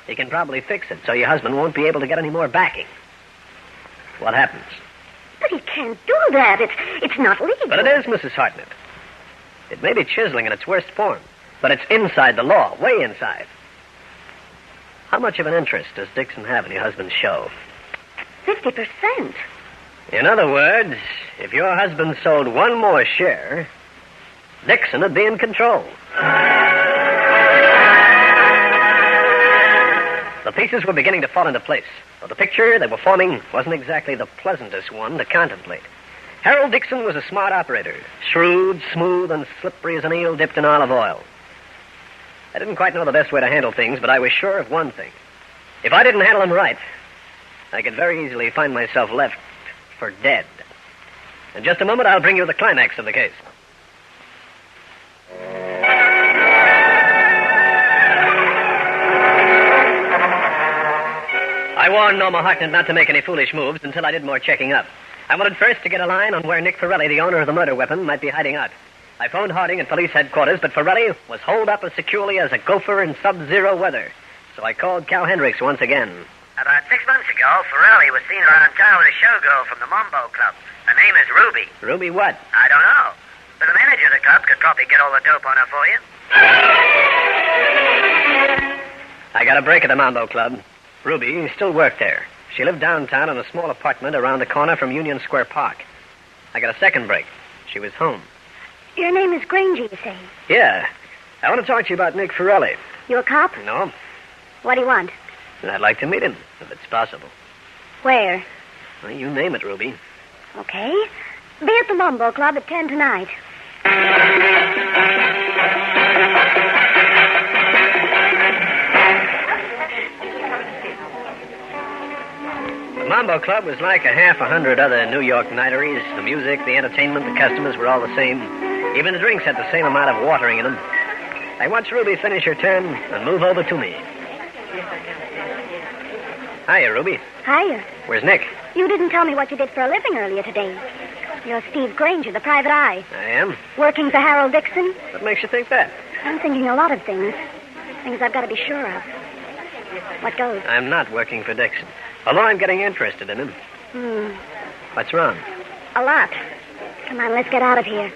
He can probably fix it so your husband won't be able to get any more backing. What happens? But he can't do that. It's not legal. But it is, Mrs. Hartnett. It may be chiseling in its worst form, but it's inside the law, way inside. How much of an interest does Dixon have in your husband's show? 50%. In other words, if your husband sold one more share, Dixon would be in control. The pieces were beginning to fall into place, but the picture they were forming wasn't exactly the pleasantest one to contemplate. Harold Dixon was a smart operator, shrewd, smooth, and slippery as an eel dipped in olive oil. I didn't quite know the best way to handle things, but I was sure of one thing. If I didn't handle him right, I could very easily find myself left for dead. In just a moment, I'll bring you the climax of the case. I warned Norma Hartnett not to make any foolish moves until I did more checking up. I wanted first to get a line on where Nick Forelli, the owner of the murder weapon, might be hiding out. I phoned Harding at police headquarters, but Forelli was holed up as securely as a gopher in sub-zero weather. So I called Cal Hendricks once again. About 6 months ago, Forelli was seen around town with a showgirl from the Mambo Club. Her name is Ruby. Ruby what? I don't know. But the manager of the club could probably get all the dope on her for you. I got a break at the Mambo Club. Ruby still worked there. She lived downtown in a small apartment around the corner from Union Square Park. I got a second break. She was home. Your name is Grainger, you say? Yeah. I want to talk to you about Nick Forelli. You a cop? No. What do you want? I'd like to meet him, if it's possible. Where? Well, you name it, Ruby. Okay. Be at the Mambo Club at 10 tonight. The Mambo Club was like a half 100 other New York nighteries. The music, the entertainment, the customers were all the same. Even the drinks had the same amount of watering in them. I watched Ruby finish her turn and move over to me. Hiya, Ruby. Hiya. Where's Nick? You didn't tell me what you did for a living earlier today. You're Steve Grainger, the private eye. I am? Working for Harold Dixon? What makes you think that? I'm thinking a lot of things. Things I've got to be sure of. What goes? I'm not working for Dixon. Although I'm getting interested in him. What's wrong? A lot. Come on, let's get out of here.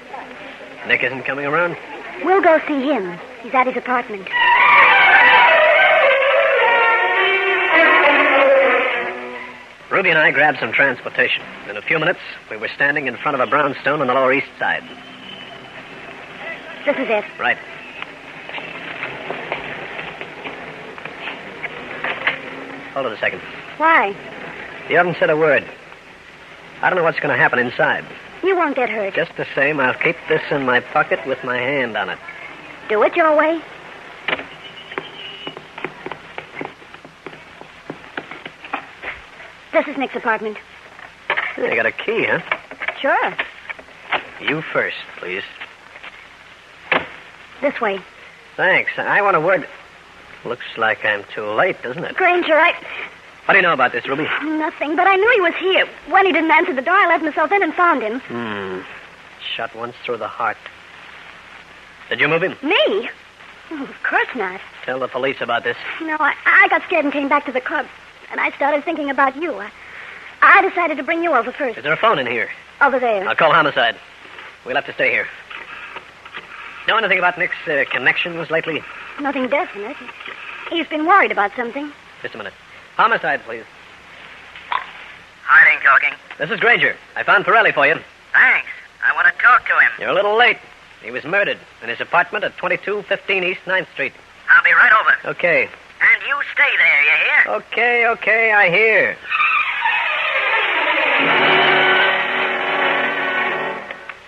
Nick isn't coming around? We'll go see him. He's at his apartment. Ruby and I grabbed some transportation. In a few minutes, we were standing in front of a brownstone on the Lower East Side. This is it. Right. Hold it a second. Why? You haven't said a word. I don't know what's going to happen inside. You won't get hurt. Just the same, I'll keep this in my pocket with my hand on it. Do it your way. This is Nick's apartment. You got a key, huh? Sure. You first, please. This way. Thanks. I want a word. Looks like I'm too late, doesn't it? Grainger, What do you know about this, Ruby? Nothing, but I knew he was here. When he didn't answer the door, I let myself in and found him. Shot once through the heart. Did you move him? Me? Oh, of course not. Tell the police about this. No, I got scared and came back to the club. And I started thinking about you. I decided to bring you over first. Is there a phone in here? Over there. I'll call homicide. We'll have to stay here. Know anything about Nick's connections lately? Nothing definite. He's been worried about something. Just a minute. Homicide, please. Harding talking. This is Grainger. I found Forelli for you. Thanks. I want to talk to him. You're a little late. He was murdered in his apartment at 2215 East 9th Street. I'll be right over. Okay. And you stay there, you hear? Okay, I hear.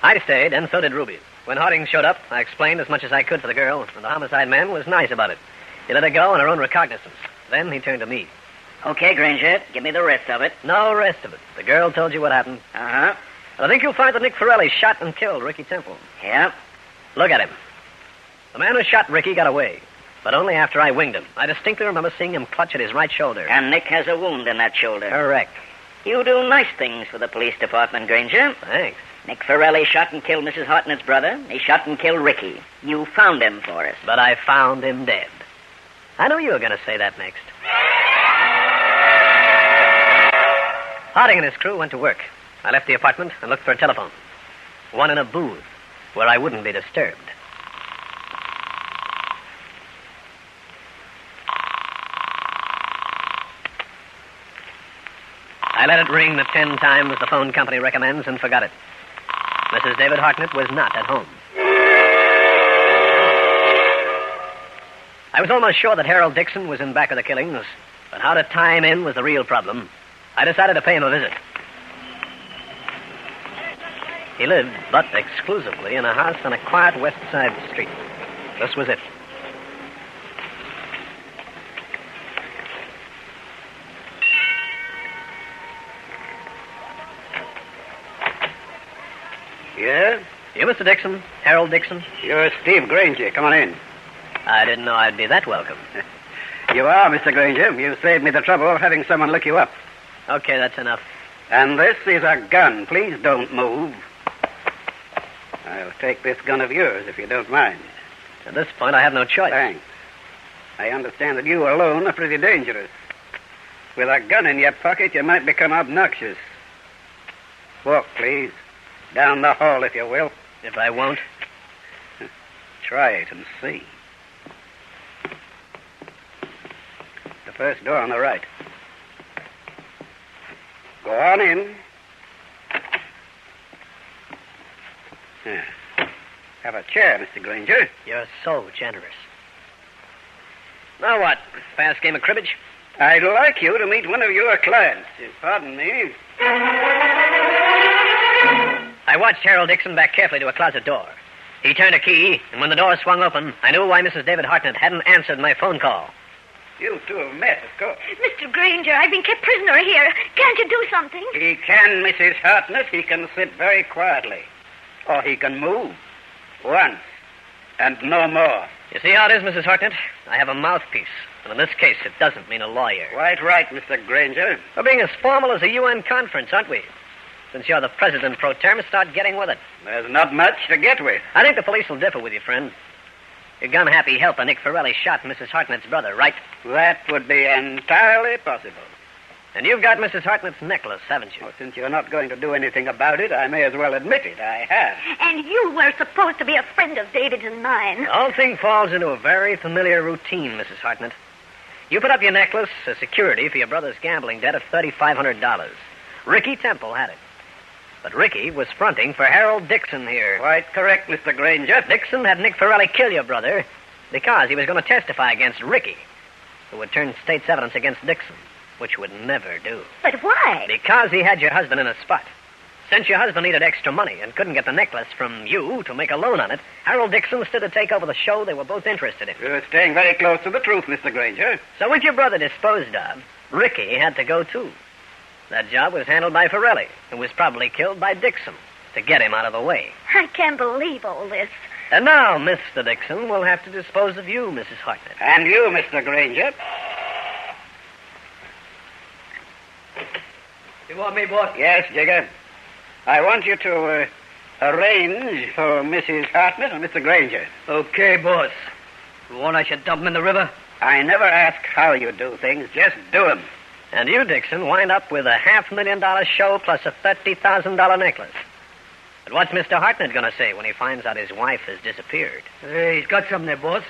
I stayed, and so did Ruby. When Harding showed up, I explained as much as I could to the girl, and the homicide man was nice about it. He let her go on her own recognizance. Then he turned to me. Okay, Grainger, give me the rest of it. No rest of it. The girl told you what happened. Uh-huh. I think you'll find that Nick Forelli shot and killed Ricky Temple. Yeah? Look at him. The man who shot Ricky got away. but only after I winged him. I distinctly remember seeing him clutch at his right shoulder. And Nick has a wound in that shoulder. Correct. You do nice things for the police department, Grainger. Thanks. Nick Farrelly shot and killed Mrs. Hartnett's brother. He shot and killed Ricky. You found him for us. But I found him dead. I knew you were going to say that next. Harding and his crew went to work. I left the apartment and looked for a telephone. One in a booth where I wouldn't be disturbed. I let it ring the 10 times the phone company recommends and forgot it. Mrs. David Hartnett was not at home. I was almost sure that Harold Dixon was in back of the killings, but how to tie him in was the real problem. I decided to pay him a visit. He lived, but exclusively, in a house on a quiet west side street. This was it. Yeah? You, Mr. Dixon? Harold Dixon? You're Steve Grainger. Come on in. I didn't know I'd be that welcome. You are, Mr. Grainger. You saved me the trouble of having someone look you up. Okay, that's enough. And this is a gun. Please don't move. I'll take this gun of yours, if you don't mind. At this point, I have no choice. Thanks. I understand that you alone are pretty dangerous. With a gun in your pocket, you might become obnoxious. Walk, please. Down the hall, if you will. If I won't? Try it and see. The first door on the right. Go on in. Yeah. Have a chair, Mr. Grainger. You're so generous. Now what? Fast game of cribbage? I'd like you to meet one of your clients. Pardon me. I watched Harold Dixon back carefully to a closet door. He turned a key, and when the door swung open, I knew why Mrs. David Hartnett hadn't answered my phone call. You two have met, of course. Mr. Grainger, I've been kept prisoner here. Can't you do something? He can, Mrs. Hartnett. He can sit very quietly. Or he can move. Once. And no more. You see how it is, Mrs. Hartnett? I have a mouthpiece. And in this case, it doesn't mean a lawyer. Quite right, Mr. Grainger. We're being as formal as a UN conference, aren't we? Since you're the president pro tem, start getting with it. There's not much to get with. I think the police will differ with you, friend. Your gun-happy helper, Nick Farrelly, shot Mrs. Hartnett's brother, right? That would be entirely possible. And you've got Mrs. Hartnett's necklace, haven't you? Well, since you're not going to do anything about it, I may as well admit it. I have. And you were supposed to be a friend of David's and mine. The whole thing falls into a very familiar routine, Mrs. Hartnett. You put up your necklace as security for your brother's gambling debt of $3,500. Ricky Temple had it. But Ricky was fronting for Harold Dixon here. Quite correct, Mr. Grainger. Dixon had Nick Farrelly kill your brother because he was going to testify against Ricky, who would turn state's evidence against Dixon, which would never do. But why? Because he had your husband in a spot. Since your husband needed extra money and couldn't get the necklace from you to make a loan on it, Harold Dixon stood to take over the show they were both interested in. You're staying very close to the truth, Mr. Grainger. So with your brother disposed of, Ricky had to go too. That job was handled by Farrelly, who was probably killed by Dixon to get him out of the way. I can't believe all this. And now, Mr. Dixon will have to dispose of you, Mrs. Hartnett. And you, Mr. Grainger. You want me, boss? Yes, Jigger. I want you to arrange for Mrs. Hartnett and Mr. Grainger. Okay, boss. You want I should dump him in the river? I never ask how you do things. Just do them. And you, Dixon, wind up with a $500,000 show plus a $30,000 necklace. But what's Mr. Hartnett going to say when he finds out his wife has disappeared? He's got something there, boss.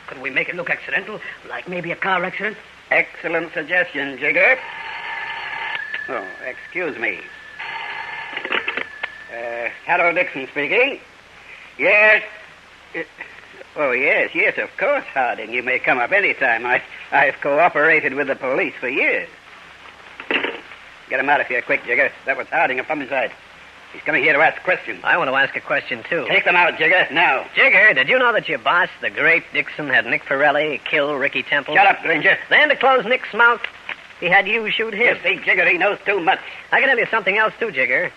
Could we make it look accidental? Like maybe a car accident? Excellent suggestion, Jigger. Oh, excuse me. Harold Dixon speaking. Yes. Yes, of course, Harding. You may come up any time. I've cooperated with the police for years. Get him out of here quick, Jigger. That was Harding of homicide. He's coming here to ask questions. I want to ask a question, too. Take them out, Jigger, now. Jigger, did you know that your boss, the great Dixon, had Nick Farrelly kill Ricky Temple? Shut up, Grainger. Then to close Nick's mouth, he had you shoot him. You see, Jigger, he knows too much. I can tell you something else, too, Jigger.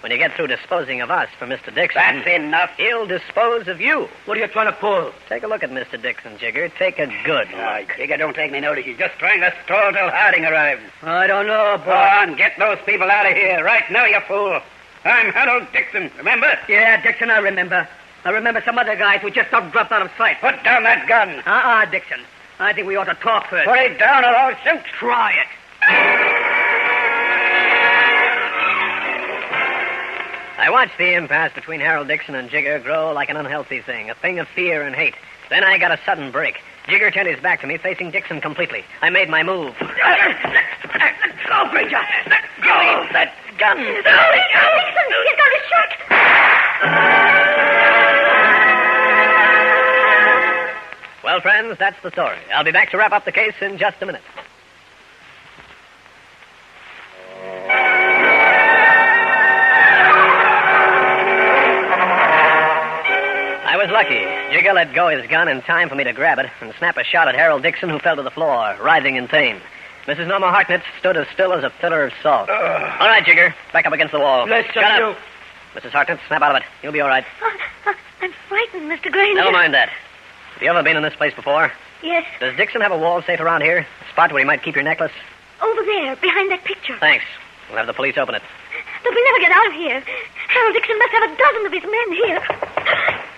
When you get through disposing of us for Mr. Dixon... That's enough. He'll dispose of you. What are you trying to pull? Take a look at Mr. Dixon, Jigger. Take a good look. Jigger, don't take me notice. He's just trying to stall till Harding arrives. I don't know, Go on, get those people out of here. Right now, you fool. I'm Harold Dixon, remember? Yeah, Dixon, I remember. I remember some other guys who just got dropped out of sight. Put down that gun. Dixon. I think we ought to talk first. Put it down or I'll shoot. Try it. I watched the impasse between Harold Dixon and Jigger grow like an unhealthy thing, a thing of fear and hate. Then I got a sudden break. Jigger turned his back to me, facing Dixon completely. I made my move. Let's go, Grainger. Let go. That gun. Dixon, he's got his shot. Well, friends, that's the story. I'll be back to wrap up the case in just a minute. I was lucky. Jigger let go his gun in time for me to grab it and snap a shot at Harold Dixon, who fell to the floor, writhing in pain. Mrs. Norma Hartnett stood as still as a pillar of salt. All right, Jigger. Back up against the wall. Shut up. Mrs. Hartnett, snap out of it. You'll be all right. I'm frightened, Mr. Grainger. Never mind that. Have you ever been in this place before? Yes, Does Dixon have a wall safe around here? A spot where he might keep your necklace? over there, behind that picture. Thanks. We'll have the police open it. But we'll never get out of here. Harold Dixon must have a dozen of his men here.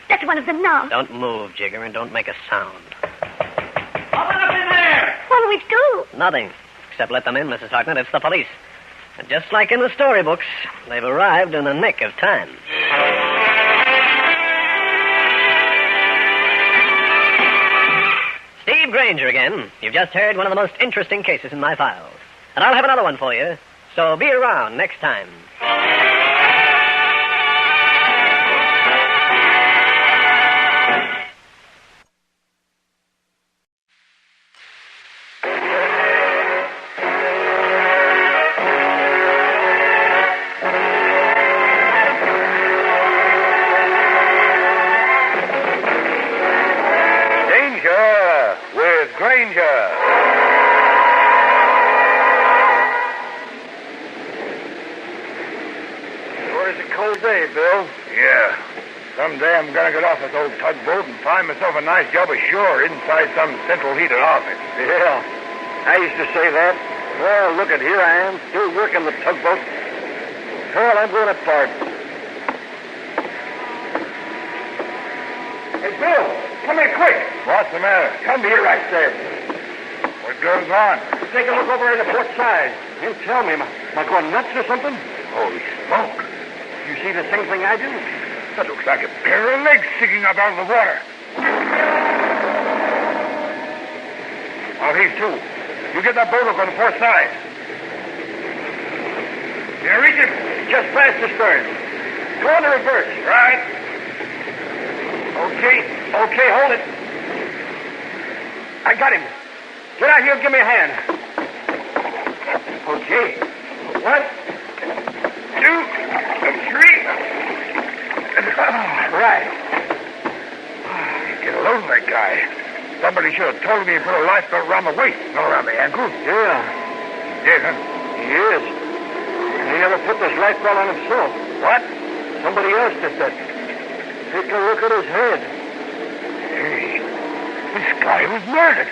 That's one of them now. Don't move, Jigger, and don't make a sound. Open up in there. What do we do? Nothing. Except let them in, Mrs. Hartnett. It's the police. And just like in the storybooks, they've arrived in the nick of time. Steve Grainger again. You've just heard one of the most interesting cases in my files. And I'll have another one for you. So be around next time. Danger with Grainger. Cold day, Bill. Yeah. Someday I'm gonna get off this old tugboat and find myself a nice job ashore inside some central heated office. Yeah. I used to say that. Well, look at here I am, still working the tugboat. Well, I'm going apart. Hey, Bill, come here quick. What's the matter? Come here, I said. What goes on? Take a look over at the port side. You tell me, am I going nuts or something? Holy smoke. You see the same thing I do? That looks like a pair of legs sticking up out of the water. I'll heave too. You get that boat hook on the port side. You reach it? Just past the stern. Go on to reverse. Right. Okay, hold it. I got him. Get out here and give me a hand. Okay. 1, 2, 3. Right. Get a load of that guy. Somebody should have told me he put a lifebelt around the waist, not around the ankle. Yeah. He did, huh? He is. He never put this lifebelt on himself. What? Somebody else did that. Take a look at his head. Hey, this guy was murdered.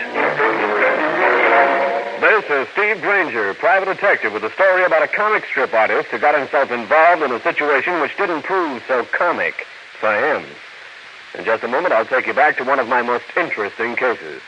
This is Steve Grainger, private detective, with a story about a comic strip artist who got himself involved in a situation which didn't prove so comic for him. In just a moment, I'll take you back to one of my most interesting cases.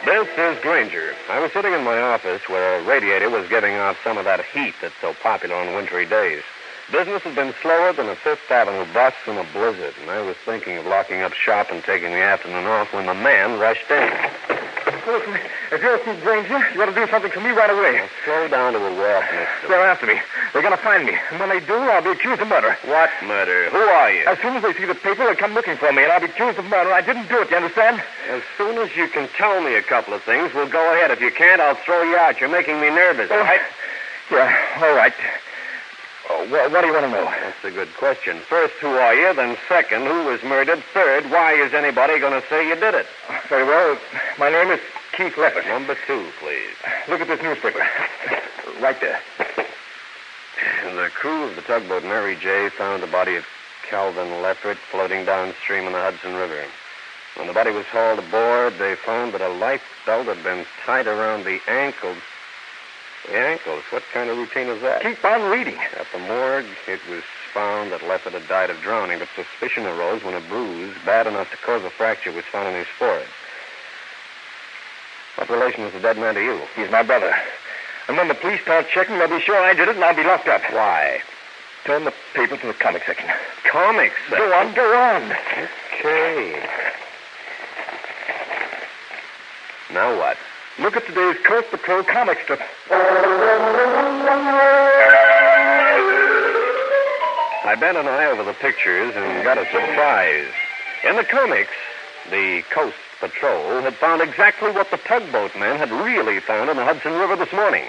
This is Grainger. I was sitting in my office where a radiator was giving off some of that heat that's so popular on wintry days. Business has been slower than a Fifth Avenue bus in a blizzard, and I was thinking of locking up shop and taking the afternoon off when the man rushed in. Listen, if you're Steve Grainger, you ought to do something for me right away. Now, slow down to a walk, mister. They're after me. They're going to find me. And when they do, I'll be accused of murder. What murder? Who are you? As soon as they see the paper, they'll come looking for me, and I'll be accused of murder. I didn't do it, you understand? As soon as you can tell me a couple of things, we'll go ahead. If you can't, I'll throw you out. You're making me nervous, all right? Yeah, all right. Oh, what do you want to know? That's a good question. First, who are you? Then second, who was murdered? Third, why is anybody going to say you did it? Very well. My name is Keith Leopard. Number 2, please. Look at this newspaper. Right there. The crew of the tugboat Mary J. found the body of Calvin Leffert floating downstream in the Hudson River. When the body was hauled aboard, they found that a life belt had been tied around the ankles. The ankles? What kind of routine is that? Keep on reading. At the morgue, it was found that Leffert had died of drowning, but suspicion arose when a bruise bad enough to cause a fracture was found in his forehead. What relation was the dead man to you? He's my brother. And when the police start checking, they'll be sure I did it and I'll be locked up. Why? Turn the paper to the comic section. Comics? Go on, go on. Okay. Now what? Look at today's Coast Patrol comic strip. I bent an eye over the pictures and got a surprise. In the comics, the Coast Patrol had found exactly what the tugboat men had really found in the Hudson River this morning.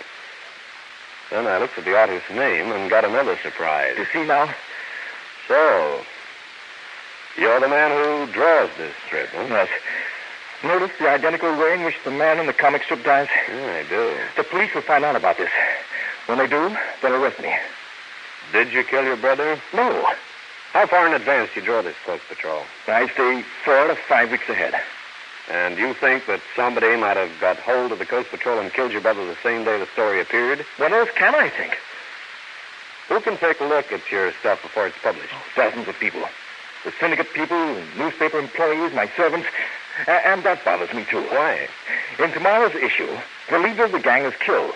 Then I looked at the artist's name and got another surprise. You see now? So, you're the man who draws this strip, huh? Yes. Notice the identical way in which the man in the comic strip dies? Yeah, I do. The police will find out about this. When they do, they'll arrest me. Did you kill your brother? No. How far in advance do you draw this Coast Patrol? I stay 4 to 5 weeks ahead. And you think that somebody might have got hold of the Coast Patrol and killed your brother the same day the story appeared? What else can I think? Who can take a look at your stuff before it's published? Dozens of people. The syndicate people, newspaper employees, my servants. And that bothers me, too. Why? In tomorrow's issue, the leader of the gang is killed.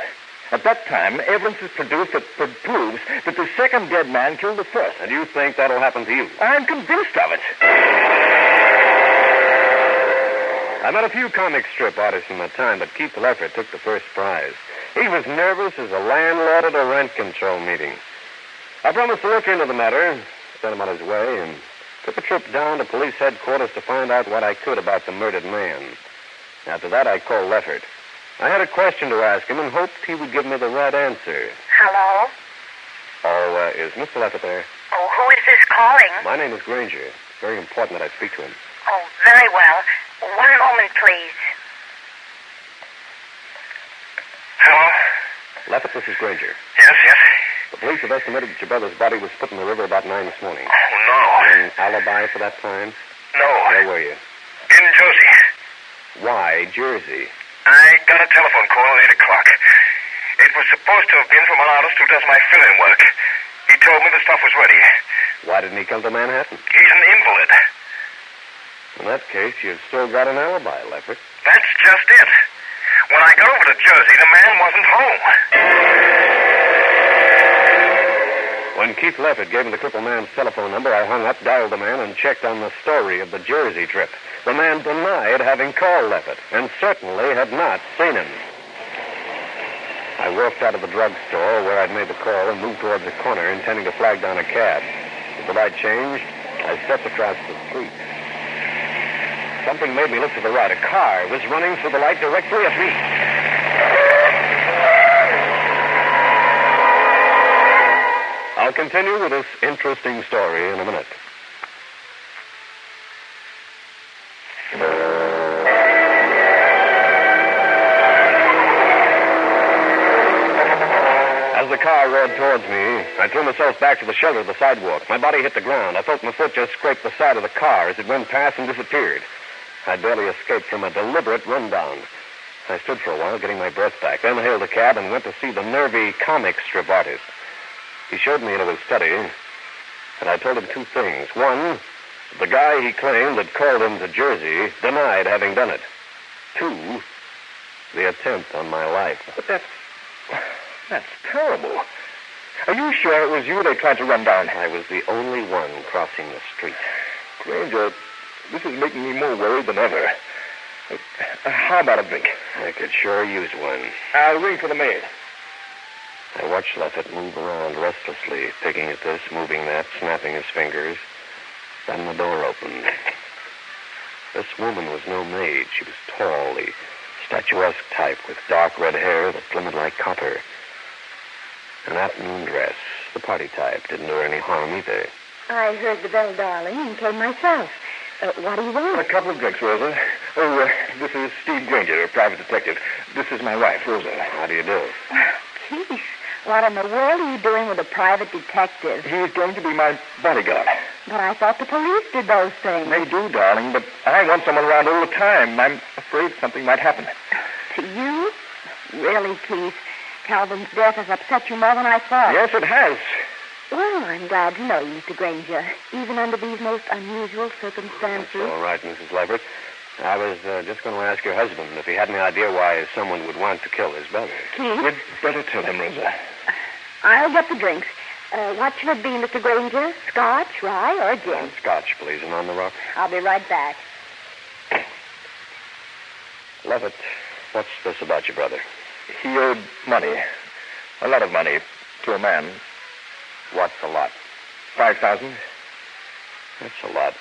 At that time, evidence is produced that proves that the second dead man killed the first. And you think that'll happen to you? I'm convinced of it. I met a few comic strip artists in my time, but Keith Leffert took the first prize. He was nervous as a landlord at a rent control meeting. I promised to look into the matter, sent him on his way, and took a trip down to police headquarters to find out what I could about the murdered man. After that, I called Leffert. I had a question to ask him and hoped he would give me the right answer. Hello? Oh, is Mr. Leffert there? Oh, who is this calling? My name is Grainger. It's very important that I speak to him. Oh, very well. 1 moment, please. Hello? Leffert, this is Grainger. Yes, yes. The police have estimated that your brother's body was put in the river about 9 this morning. Oh, no. An alibi for that time? No. Where were you? In Jersey. Why Jersey? I got a telephone call at 8 o'clock. It was supposed to have been from an artist who does my fill-in work. He told me the stuff was ready. Why didn't he come to Manhattan? He's an invalid. In that case, you've still got an alibi, Leffert. That's just it. When I got over to Jersey, the man wasn't home. When Keith Leffert gave me the crippled man's telephone number, I hung up, dialed the man, and checked on the story of the Jersey trip. The man denied having called Leffert, and certainly had not seen him. I walked out of the drugstore where I'd made the call and moved towards the corner, intending to flag down a cab. As the light changed, I stepped across the street. Something made me look to the right. A car was running through the light directly at me. I'll continue with this interesting story in a minute. As the car roared towards me, I threw myself back to the shelter of the sidewalk. My body hit the ground. I felt my foot just scrape the side of the car as it went past and disappeared. I barely escaped from a deliberate rundown. I stood for a while, getting my breath back, then hailed a cab and went to see the nervy comic strip artist. He showed me into his study, and I told him 2 things. One, the guy he claimed had called him to Jersey denied having done it. 2, the attempt on my life. But that's terrible. Are you sure it was you they tried to run down? I was the only one crossing the street. Grainger, this is making me more worried than ever. How about a drink? I could sure use one. I'll ring for the maid. I watched Leffert move around restlessly, picking at this, moving that, snapping his fingers. Then the door opened. This woman was no maid. She was tall, the statuesque type, with dark red hair that glimmered like copper. An afternoon dress, the party type, didn't do her any harm either. I heard the bell, darling, and came myself. What do you want? A couple of drinks, Rosa. Oh, this is Steve Grainger, a private detective. This is my wife, Rosa. How do you do? Jeez, what in the world are you doing with a private detective? He's going to be my bodyguard. But I thought the police did those things. They do, darling, but I want someone around all the time. I'm afraid something might happen. To you? Really, Keith? Calvin's death has upset you more than I thought. Yes, it has. Well, I'm glad to know you, Mr. Grainger, even under these most unusual circumstances. That's all right, Mrs. Leveritt. I was just going to ask your husband if he had any idea why someone would want to kill his brother. Keith? You'd better tell him, Rosa. I'll get the drinks. What should it be, Mr. Grainger? Scotch, rye, or gin? Scotch, please, and on the rock. I'll be right back. Levitt, what's this about your brother? He owed money. A lot of money to a man. What's a lot? 5,000. That's a lot.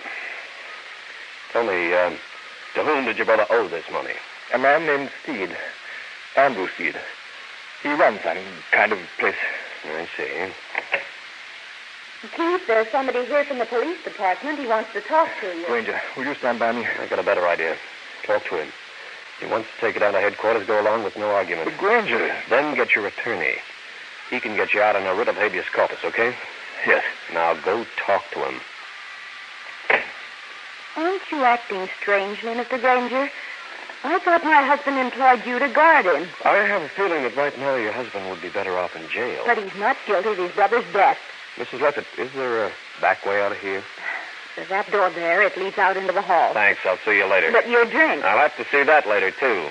Tell me, to whom did your brother owe this money? A man named Steed. Andrew Steed. He runs some kind of place. I see. Keith, there's somebody here from the police department. He wants to talk to you. Grainger, will you stand by me? I got a better idea. Talk to him. If he wants to take it down to headquarters, go along with no argument. But Grainger... Then get your attorney. He can get you out on a writ of habeas corpus, okay? Yes. Now go talk to him. Aren't you acting strangely, Mr. Grainger? I thought my husband employed you to guard him. I have a feeling that right now your husband would be better off in jail. But he's not guilty of his brother's death. Mrs. Levitt, is there a back way out of here? There's that door there. It leads out into the hall. Thanks. I'll see you later. But your drink. I'll have to see that later, too.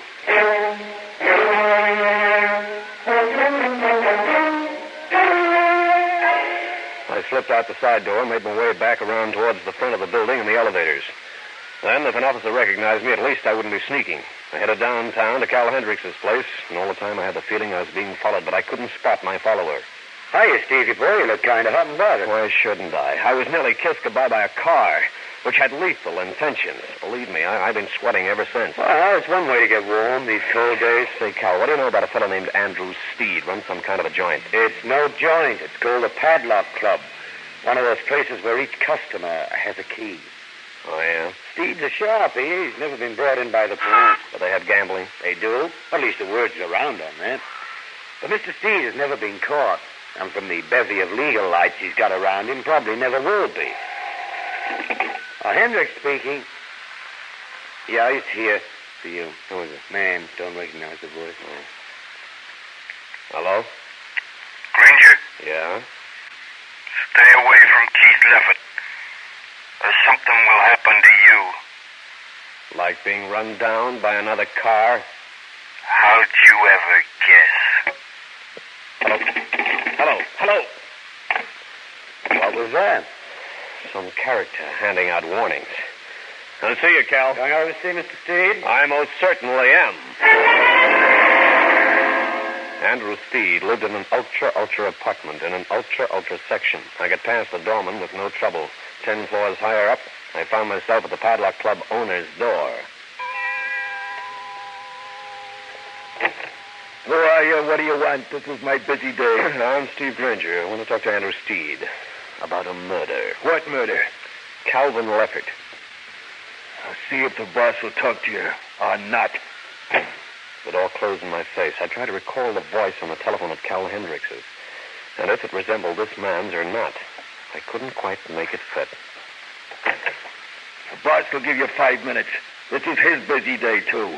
I slipped out the side door, made my way back around towards the front of the building and the elevators. Then, if an officer recognized me, at least I wouldn't be sneaking. I headed downtown to Cal Hendricks' place, and all the time I had the feeling I was being followed, but I couldn't spot my follower. Hiya, Stevie boy. You look kind of hot and bothered. Why shouldn't I? I was nearly kissed goodbye by a car, which had lethal intentions. Believe me, I've been sweating ever since. Well, it's one way to get warm these cold days. Say, Cal, what do you know about a fellow named Andrew Steed? Runs some kind of a joint. It's no joint. It's called a padlock club. One of those places where each customer has a key. Oh, yeah? Steed's a sharpie. He's never been brought in by the police. But they have gambling? They do. At least the word's around on that. But Mr. Steed has never been caught. And from the bevy of legal lights he's got around him, probably never will be. Hendricks speaking. Yeah, he's here for you. Who is it? Man, don't recognize the voice. Oh. Hello? Grainger? Yeah? Stay away from Keith Levitt. Or something will happen to you. Like being run down by another car? How'd you ever guess? Hello? Hello? Hello? What was that? Some character handing out warnings. I'll see you, Cal. Going over to see Mr. Steed? I most certainly am. Andrew Steed lived in an ultra apartment in an ultra section. I got past the doorman with no trouble. 10 floors higher up, I found myself at the Padlock Club owner's door. Who are you? What do you want? This is my busy day. I'm Steve Grainger. I want to talk to Andrew Steed about a murder. What murder? Calvin Leffert. I'll see if the boss will talk to you or not. The door closed in my face. I tried to recall the voice on the telephone at Cal Hendricks's, and if it resembled this man's or not. I couldn't quite make it fit. The boss will give you 5 minutes. This is his busy day, too.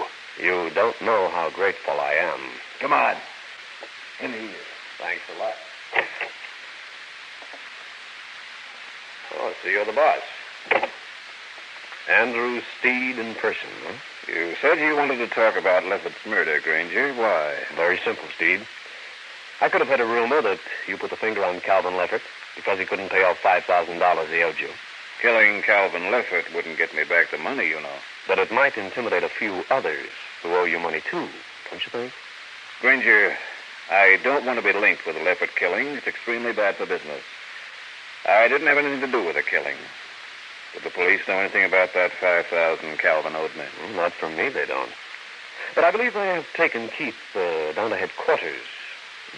You don't know how grateful I am. Come on. In here. Thanks a lot. Oh, so you're the boss. Andrew Steed in person, huh? You said you wanted to talk about Leffert's murder, Grainger. Why? Very simple, Steed. I could have had a rumor that you put the finger on Calvin Leffert because he couldn't pay off $5,000 he owed you. Killing Calvin Leffert wouldn't get me back the money, you know. But it might intimidate a few others who owe you money, too, don't you think? Grainger, I don't want to be linked with the Leffert killing. It's extremely bad for business. I didn't have anything to do with the killing. Did the police know anything about that $5,000 Calvin owed me? Well, not from me, they don't. But I believe they have taken Keith down to headquarters.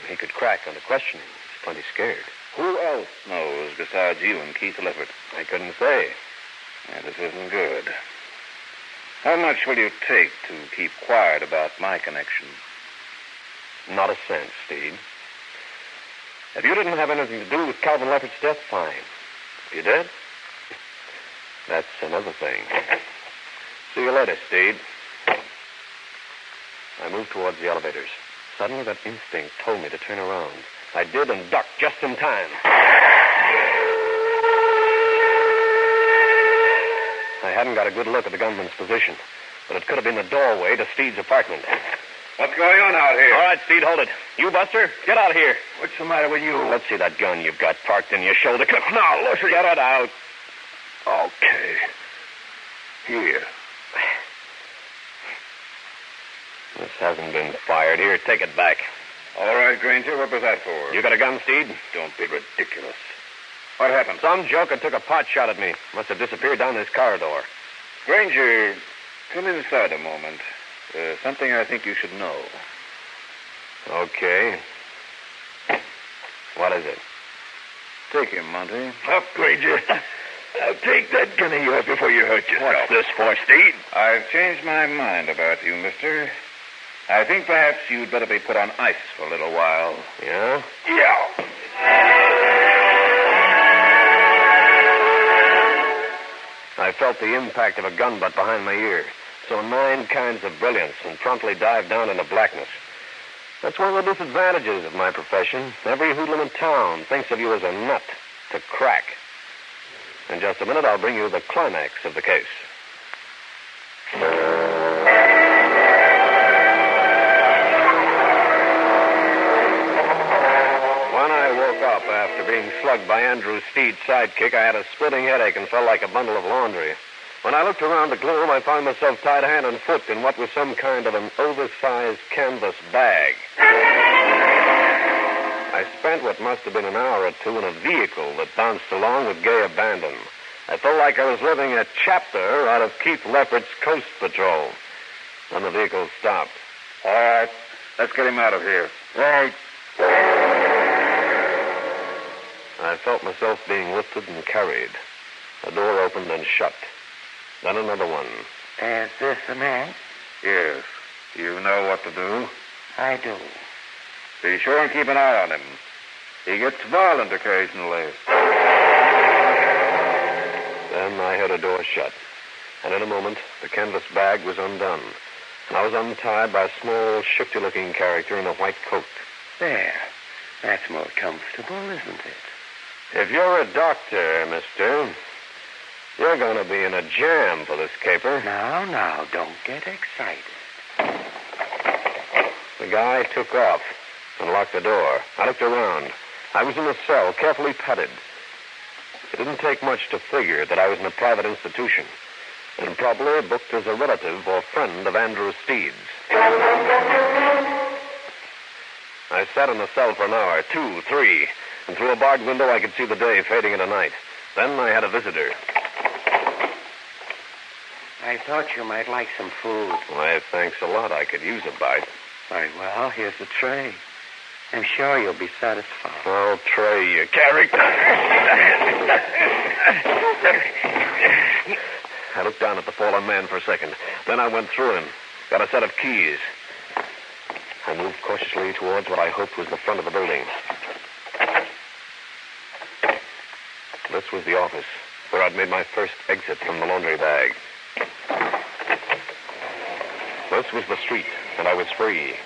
He could crack under questioning. He's plenty scared. Who else knows besides you and Keith Leffert? I couldn't say. Yeah, this isn't good. How much will you take to keep quiet about my connection? Not a cent, Steed. If you didn't have anything to do with Calvin Lefferts' death, fine. If you did, that's another thing. See you later, Steed. I moved towards the elevators. Suddenly, that instinct told me to turn around. I did and ducked just in time. I hadn't got a good look at the gunman's position, but it could have been the doorway to Steed's apartment. What's going on out here? All right, Steed, hold it. You, Buster, get out of here. What's the matter with you? Let's see that gun you've got parked in your shoulder. Now, listen. Get it out. Okay. Here. This hasn't been fired. Here, take it back. All right, Grainger, what was that for? You got a gun, Steed? Don't be ridiculous. What happened? Some joker took a pot shot at me. Must have disappeared down this corridor. Grainger, come inside a moment. Something I think you should know. Okay. What is it? Take him, Monty. Up, Grainger. I'll take that gun of yours before you hurt yourself. What's this for, Steed? I've changed my mind about you, mister. I think perhaps you'd better be put on ice for a little while. Yeah? Yeah. I felt the impact of a gun butt behind my ear. Saw 9 kinds of brilliance and promptly dived down into blackness. That's one of the disadvantages of my profession. Every hoodlum in town thinks of you as a nut to crack. In just a minute, I'll bring you the climax of the case. When I woke up after being slugged by Andrew Steed's sidekick, I had a splitting headache and felt like a bundle of laundry. When I looked around the gloom, I found myself tied hand and foot in what was some kind of an oversized canvas bag. I spent what must have been an hour or two in a vehicle that bounced along with gay abandon. I felt like I was living a chapter out of Keith Lefferts' Coast Patrol. Then the vehicle stopped. All right. Let's get him out of here. Right. I felt myself being lifted and carried. A door opened and shut. Then another one. Is this the man? Yes. You know what to do? I do. Be sure and keep an eye on him. He gets violent occasionally. Then I heard a door shut. And in a moment, the canvas bag was undone. And I was untied by a small, shifty-looking character in a white coat. There. That's more comfortable, isn't it? If you're a doctor, mister, you're going to be in a jam for this caper. Now, don't get excited. The guy took off and locked the door. I looked around. I was in a cell, carefully padded. It didn't take much to figure that I was in a private institution, and probably booked as a relative or friend of Andrew Steed's. I sat in the cell for an hour, 2, 3, and through a barred window I could see the day fading into night. Then I had a visitor. I thought you might like some food. Why, thanks a lot. I could use a bite. Very well, here's the tray. I'm sure you'll be satisfied. I'll tray you, character. I looked down at the fallen man for a second. Then I went through him. Got a set of keys. I moved cautiously towards what I hoped was the front of the building. This was the office, where I'd made my first exit from the laundry bag. This was the street, and I was free.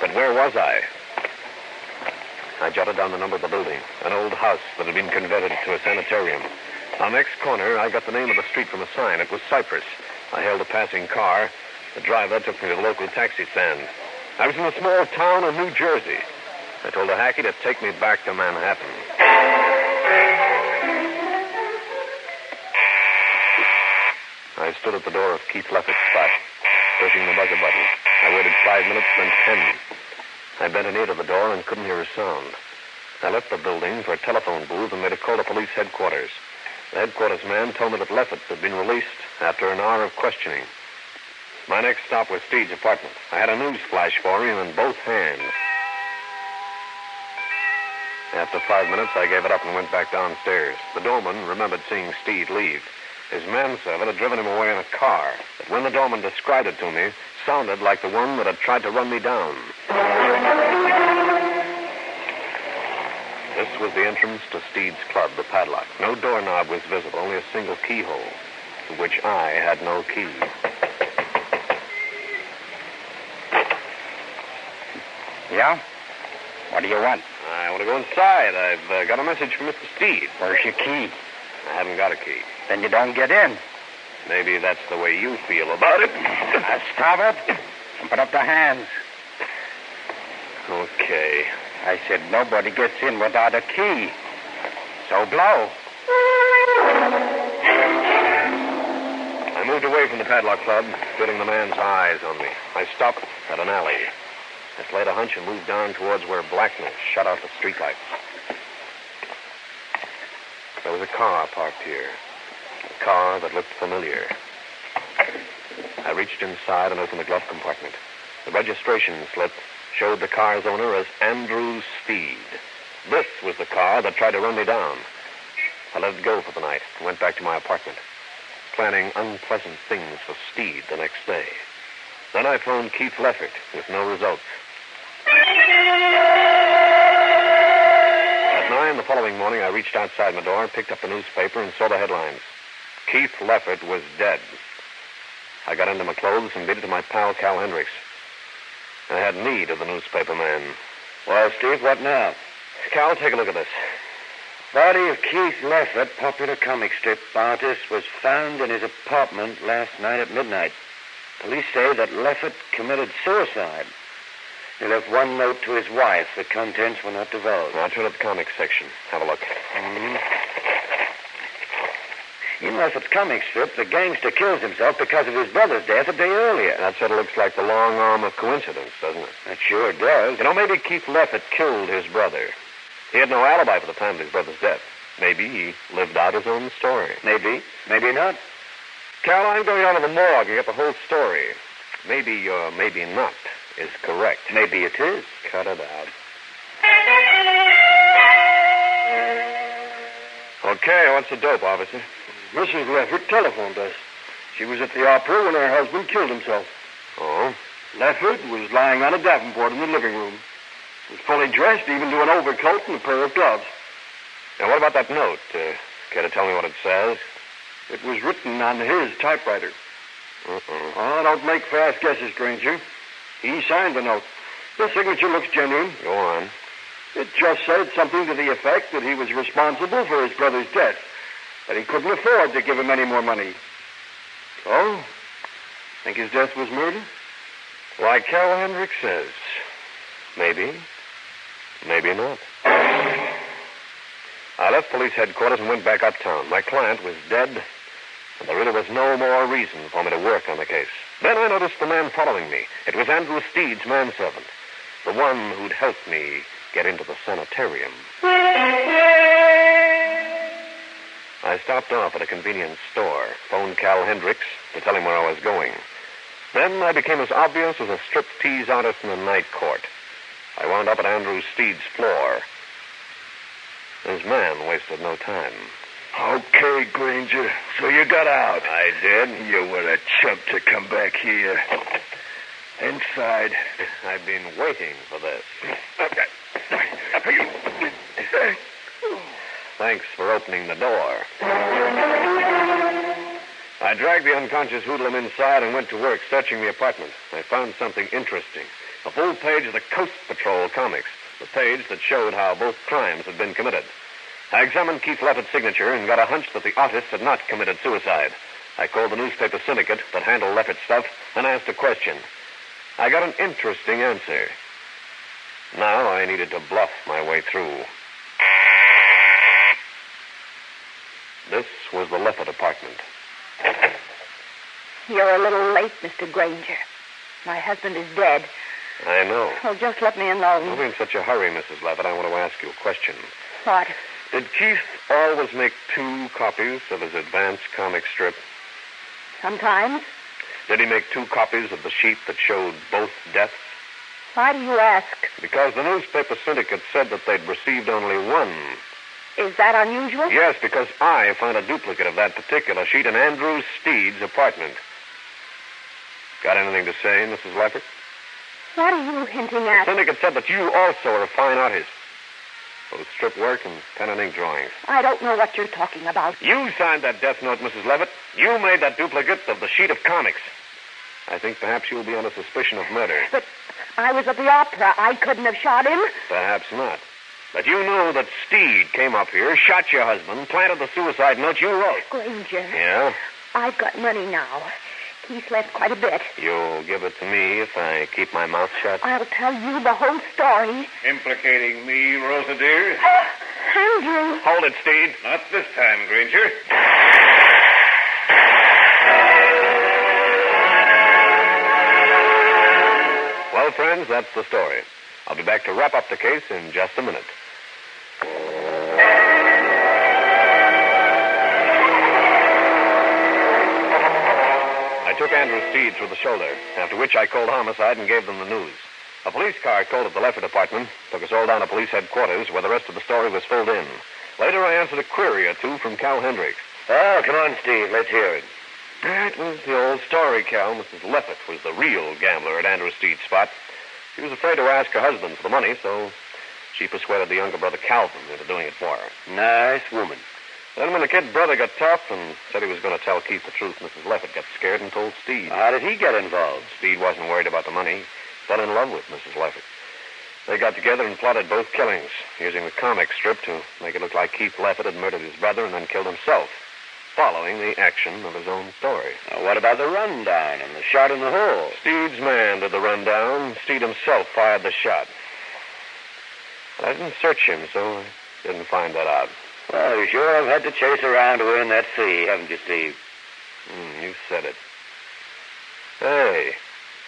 But where was I? I jotted down the number of the building, an old house that had been converted to a sanitarium. On the next corner, I got the name of the street from a sign. It was Cypress. I hailed a passing car. The driver took me to the local taxi stand. I was in a small town in New Jersey. I told a hacky to take me back to Manhattan. I stood at the door of Keith Lefferts' spot, pushing the buzzer button. I waited 5 minutes, then 10. I bent an ear to the door and couldn't hear a sound. I left the building for a telephone booth and made a call to police headquarters. The headquarters man told me that Lefferts had been released after an hour of questioning. My next stop was Steed's apartment. I had a news flash for him in both hands. After 5 minutes, I gave it up and went back downstairs. The doorman remembered seeing Steed leave. His manservant had driven him away in a car that, when the doorman described it to me, sounded like the one that had tried to run me down. This was the entrance to Steed's Club, the padlock. No doorknob was visible, only a single keyhole, to which I had no key. Yeah? What do you want? I want to go inside. I've got a message from Mr. Steed. Where's your key? I haven't got a key. Then you don't get in. Maybe that's the way you feel about it. Stop it and put up the hands. Okay. I said nobody gets in without a key. So blow. I moved away from the padlock club, feeling the man's eyes on me. I stopped at an alley. I played a hunch and moved down towards where blackness shut out the streetlights. There was a car parked here. A car that looked familiar. I reached inside and opened the glove compartment. The registration slip showed the car's owner as Andrew Steed. This was the car that tried to run me down. I let it go for the night and went back to my apartment, planning unpleasant things for Steed the next day. Then I phoned Keith Leffert with no results. At 9 the following morning, I reached outside my door, picked up the newspaper, and saw the headlines. Keith Leffert was dead. I got into my clothes and beat it to my pal, Cal Hendricks. I had need of the newspaper man. Well, Steve, what now? Cal, take a look at this. Body of Keith Leffert, popular comic strip artist, was found in his apartment last night at midnight. Police say that Leffert committed suicide. He left one note to his wife. The contents were not divulged. I'll turn to the comics section. Have a look. Mm-hmm. In Leffert's comic strip, the gangster kills himself because of his brother's death a day earlier. That sort of looks like the long arm of coincidence, doesn't it? That sure does. You know, maybe Keith Leffert killed his brother. He had no alibi for the time of his brother's death. Maybe he lived out his own story. Maybe. Maybe not. Cal, I'm going down to the morgue and get the whole story. Maybe your maybe not is correct. Maybe it is. Cut it out. Okay, what's the dope, officer? Mrs. Leffert telephoned us. She was at the opera when her husband killed himself. Oh? Leffert was lying on a davenport in the living room. He was fully dressed, even to an overcoat and a pair of gloves. Now, what about that note? Care to tell me what it says? It was written on his typewriter. Oh, don't make fast guesses, Grainger. He signed the note. The signature looks genuine. Go on. It just said something to the effect that he was responsible for his brother's death, that he couldn't afford to give him any more money. So, think his death was murder? Like Cal Hendricks says. Maybe. Maybe not. I left police headquarters and went back uptown. My client was dead, and there really was no more reason for me to work on the case. Then I noticed the man following me. It was Andrew Steed's manservant, the one who'd helped me get into the sanitarium. I stopped off at a convenience store, phoned Cal Hendricks to tell him where I was going. Then I became as obvious as a striptease artist in a night court. I wound up at Andrew Steed's floor. His man wasted no time. Okay, Grainger. So you got out. I did. You were a chump to come back here. Inside. I've been waiting for this. Thanks for opening the door. I dragged the unconscious hoodlum inside and went to work searching the apartment. I found something interesting. A full page of the Coast Patrol comics. The page that showed how both crimes had been committed. I examined Keith Leffert's signature and got a hunch that the artist had not committed suicide. I called the newspaper syndicate that handled Leffert's stuff and asked a question. I got an interesting answer. Now I needed to bluff my way through. This was the Leffert apartment. You're a little late, Mr. Grainger. My husband is dead. I know. Oh, just let me alone. Don't be in such a hurry, Mrs. Leffert. I want to ask you a question. What? Did Keith always make 2 copies of his advance comic strip? Sometimes. Did he make 2 copies of the sheet that showed both deaths? Why do you ask? Because the newspaper syndicate said that they'd received only 1. Is that unusual? Yes, because I found a duplicate of that particular sheet in Andrew Steed's apartment. Got anything to say, Mrs. Leffert? What are you hinting at? The syndicate said that you also are a fine artist. Both strip work and pen and ink drawings. I don't know what you're talking about. You signed that death note, Mrs. Levitt. You made that duplicate of the sheet of comics. I think perhaps you'll be under suspicion of murder. But I was at the opera. I couldn't have shot him. Perhaps not. But you know that Steed came up here, shot your husband, planted the suicide note you wrote. Grainger. Yeah? I've got money now. He's left quite a bit. You'll give it to me if I keep my mouth shut? I'll tell you the whole story. Implicating me, Rosa dear? Andrew. Hold it, Steed. Not this time, Grainger. Well, friends, that's the story. I'll be back to wrap up the case in just a minute. I took Andrew Steed through the shoulder, after which I called homicide and gave them the news. A police car called at the Leffert apartment, took us all down to police headquarters, where the rest of the story was filled in. Later, I answered a query or two from Cal Hendricks. Oh, come on, Steve. Let's hear it. That was the old story, Cal. Mrs. Leffert was the real gambler at Andrew Steed's spot. She was afraid to ask her husband for the money, so she persuaded the younger brother Calvin into doing it for her. Nice woman. Then when the kid brother got tough and said he was going to tell Keith the truth, Mrs. Leffert got scared and told Steed. How did he get involved? Steed wasn't worried about the money. He fell in love with Mrs. Leffert. They got together and plotted both killings, using the comic strip to make it look like Keith Leffert had murdered his brother and then killed himself, following the action of his own story. Now, what about the rundown and the shot in the hole? Steed's man did the rundown. Steed himself fired the shot. But I didn't search him, so I didn't find that out. Well, you sure have had to chase around to earn that fee, haven't you, Steve? You said it. Hey.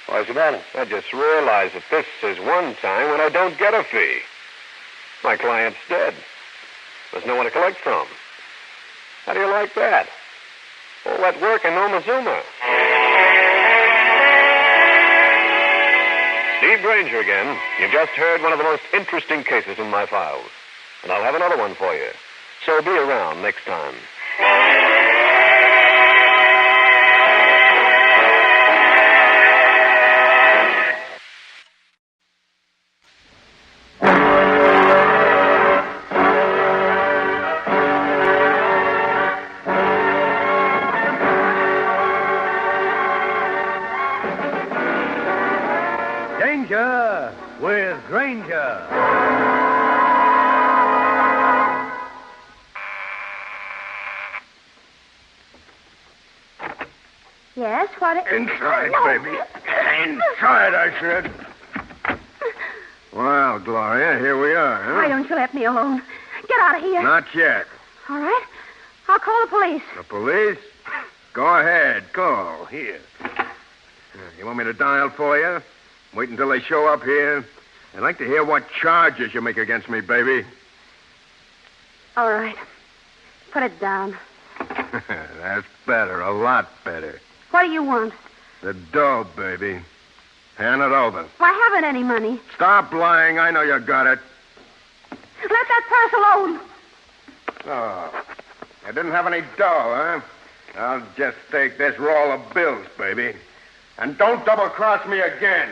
What's the matter? I just realized that this is one time when I don't get a fee. My client's dead. There's no one to collect from. How do you like that? All that work in Omazuma. Steve Grainger again. You've just heard one of the most interesting cases in my files. And I'll have another one for you. So be around next time. Danger with Grainger. Yes, what? Inside, No. baby. Inside, I said. Well, Gloria, here we are, huh? Why don't you let me alone? Get out of here. Not yet. All right. I'll call the police. The police? Go ahead, call. Here. You want me to dial for you? Wait until they show up here. I'd like to hear what charges you make against me, baby. All right. Put it down. That's better, a lot better. What do you want? The dough, baby. Hand it over. Well, I haven't any money. Stop lying. I know you got it. Let that purse alone. Oh, you didn't have any dough, huh? I'll just take this roll of bills, baby. And don't double-cross me again.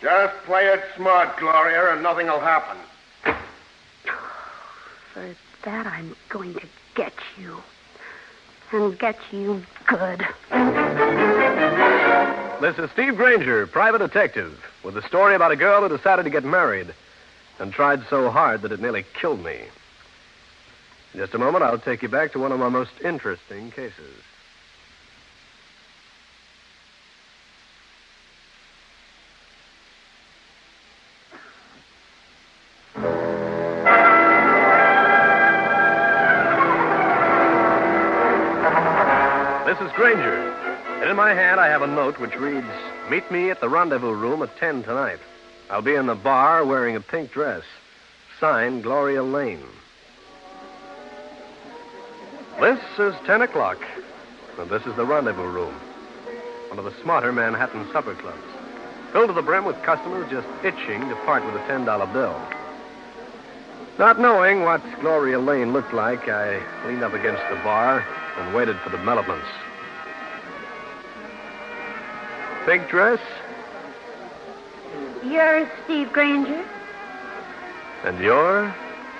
Just play it smart, Gloria, and nothing will happen. For that, I'm going to get you. And get you good. This is Steve Grainger, private detective, with a story about a girl who decided to get married and tried so hard that it nearly killed me. In just a moment, I'll take you back to one of my most interesting cases. This is Grainger, and in my hand I have a note which reads, "Meet me at the rendezvous room at 10 tonight. I'll be in the bar wearing a pink dress. Signed, Gloria Lane." This is 10 o'clock, and this is the rendezvous room, one of the smarter Manhattan supper clubs, filled to the brim with customers just itching to part with a $10 bill. Not knowing what Gloria Lane looked like, I leaned up against the bar and waited for developments. Pink dress? You're Steve Grainger? And you're?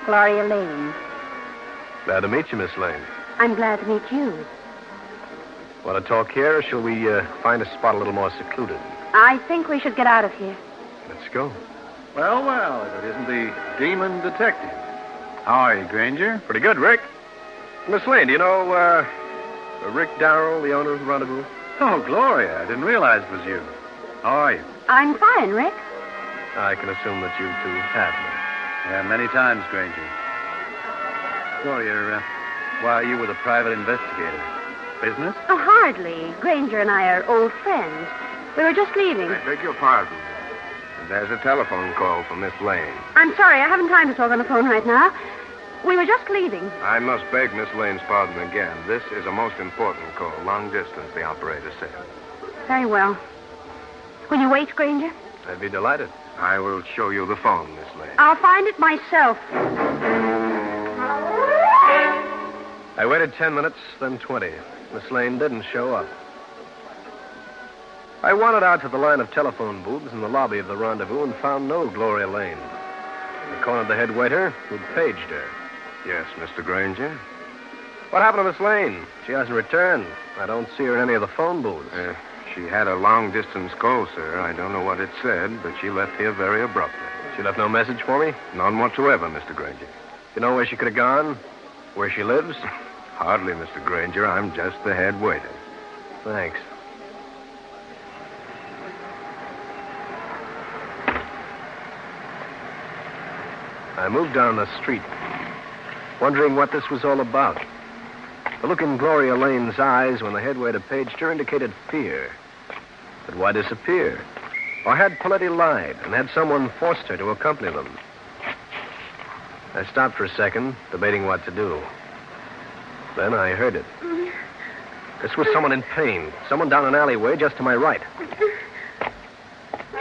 Gloria Lane. Glad to meet you, Miss Lane. I'm glad to meet you. Want to talk here, or shall we find a spot a little more secluded? I think we should get out of here. Let's go. Well, well, if it isn't the demon detective. How are you, Grainger? Pretty good, Rick. Miss Lane, do you know, Rick Darrell, the owner of the Rendezvous? Oh, Gloria, I didn't realize it was you. How are you? I'm fine, Rick. I can assume that you two have me. Yeah, many times, Grainger. Gloria, why are you with a private investigator? Business? Oh, hardly. Grainger and I are old friends. We were just leaving. I beg your pardon. There's a telephone call from Miss Lane. I'm sorry, I haven't time to talk on the phone right now. We were just leaving. I must beg Miss Lane's pardon again. This is a most important call. Long distance, the operator said. Very well. Will you wait, Grainger? I'd be delighted. I will show you the phone, Miss Lane. I'll find it myself. I waited 10 minutes, then 20. Miss Lane didn't show up. I wandered out to the line of telephone booths in the lobby of the Rendezvous and found no Gloria Lane. I cornered the head waiter, who'd paged her. Yes, Mr. Grainger. What happened to Miss Lane? She hasn't returned. I don't see her in any of the phone booths. She had a long-distance call, sir. I don't know what it said, but she left here very abruptly. She left no message for me? None whatsoever, Mr. Grainger. You know where she could have gone? Where she lives? Hardly, Mr. Grainger. I'm just the head waiter. Thanks. I moved down the street, wondering what this was all about. The look in Gloria Lane's eyes when the head waiter paged her indicated fear. But why disappear? Or had Paletti lied and had someone forced her to accompany them? I stopped for a second, debating what to do. Then I heard it. This was someone in pain, someone down an alleyway just to my right.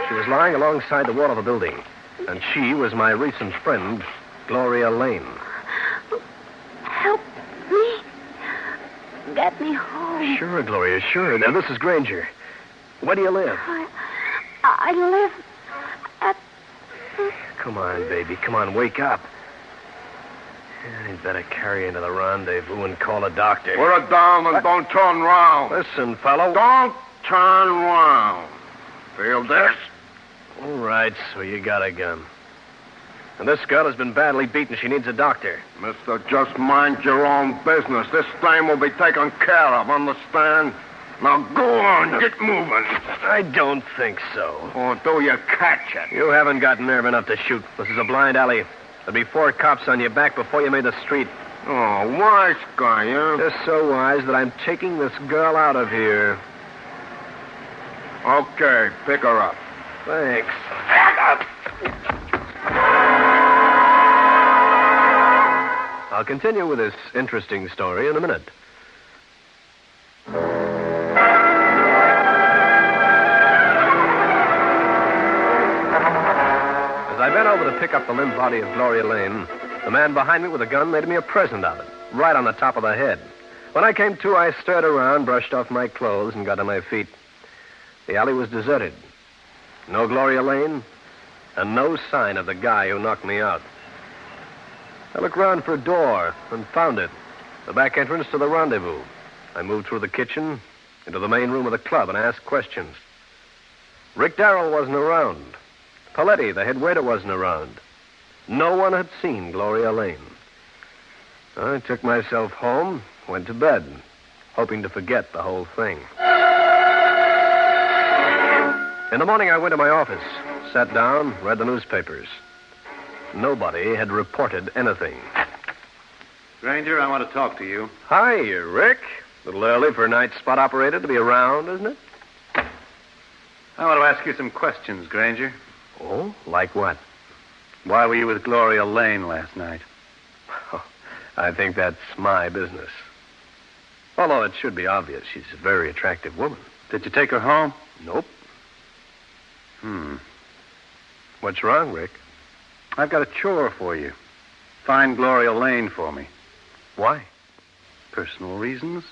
She was lying alongside the wall of a building, and she was my recent friend, Gloria Lane. Help me. Get me home. Sure, Gloria, sure. Now, this is Grainger. Where do you live? I live at... Come on, baby. Come on, wake up. You'd better carry into the rendezvous and call a doctor. Put her down and don't turn round. Listen, fellow. Don't turn round. Feel this? All right, so you got a gun. And this girl has been badly beaten. She needs a doctor. Mister, just mind your own business. This thing will be taken care of, understand? Now go on, get moving. I don't think so. Or do you catch it? You haven't got nerve enough to shoot. This is a blind alley. There'll be 4 cops on your back before you made the street. Oh, wise guy, huh? Just so wise that I'm taking this girl out of here. Okay, pick her up. Thanks. I'll continue with this interesting story in a minute. As I bent over to pick up the limp body of Gloria Lane, the man behind me with a gun made me a present of it, right on the top of the head. When I came to, I stirred around, brushed off my clothes, and got on my feet. The alley was deserted. No Gloria Lane, and no sign of the guy who knocked me out. I looked round for a door and found it, the back entrance to the Rendezvous. I moved through the kitchen into the main room of the club and asked questions. Rick Darrell wasn't around. Paletti, the head waiter, wasn't around. No one had seen Gloria Lane. I took myself home, went to bed, hoping to forget the whole thing. In the morning, I went to my office, sat down, read the newspapers. Nobody had reported anything. Grainger, I want to talk to you. Hi, Rick. A little early for a night spot operator to be around, isn't it? I want to ask you some questions, Grainger. Oh, like what? Why were you with Gloria Lane last night? Oh, I think that's my business. Although it should be obvious, she's a very attractive woman. Did you take her home? Nope. What's wrong, Rick? I've got a chore for you. Find Gloria Lane for me. Why? Personal reasons.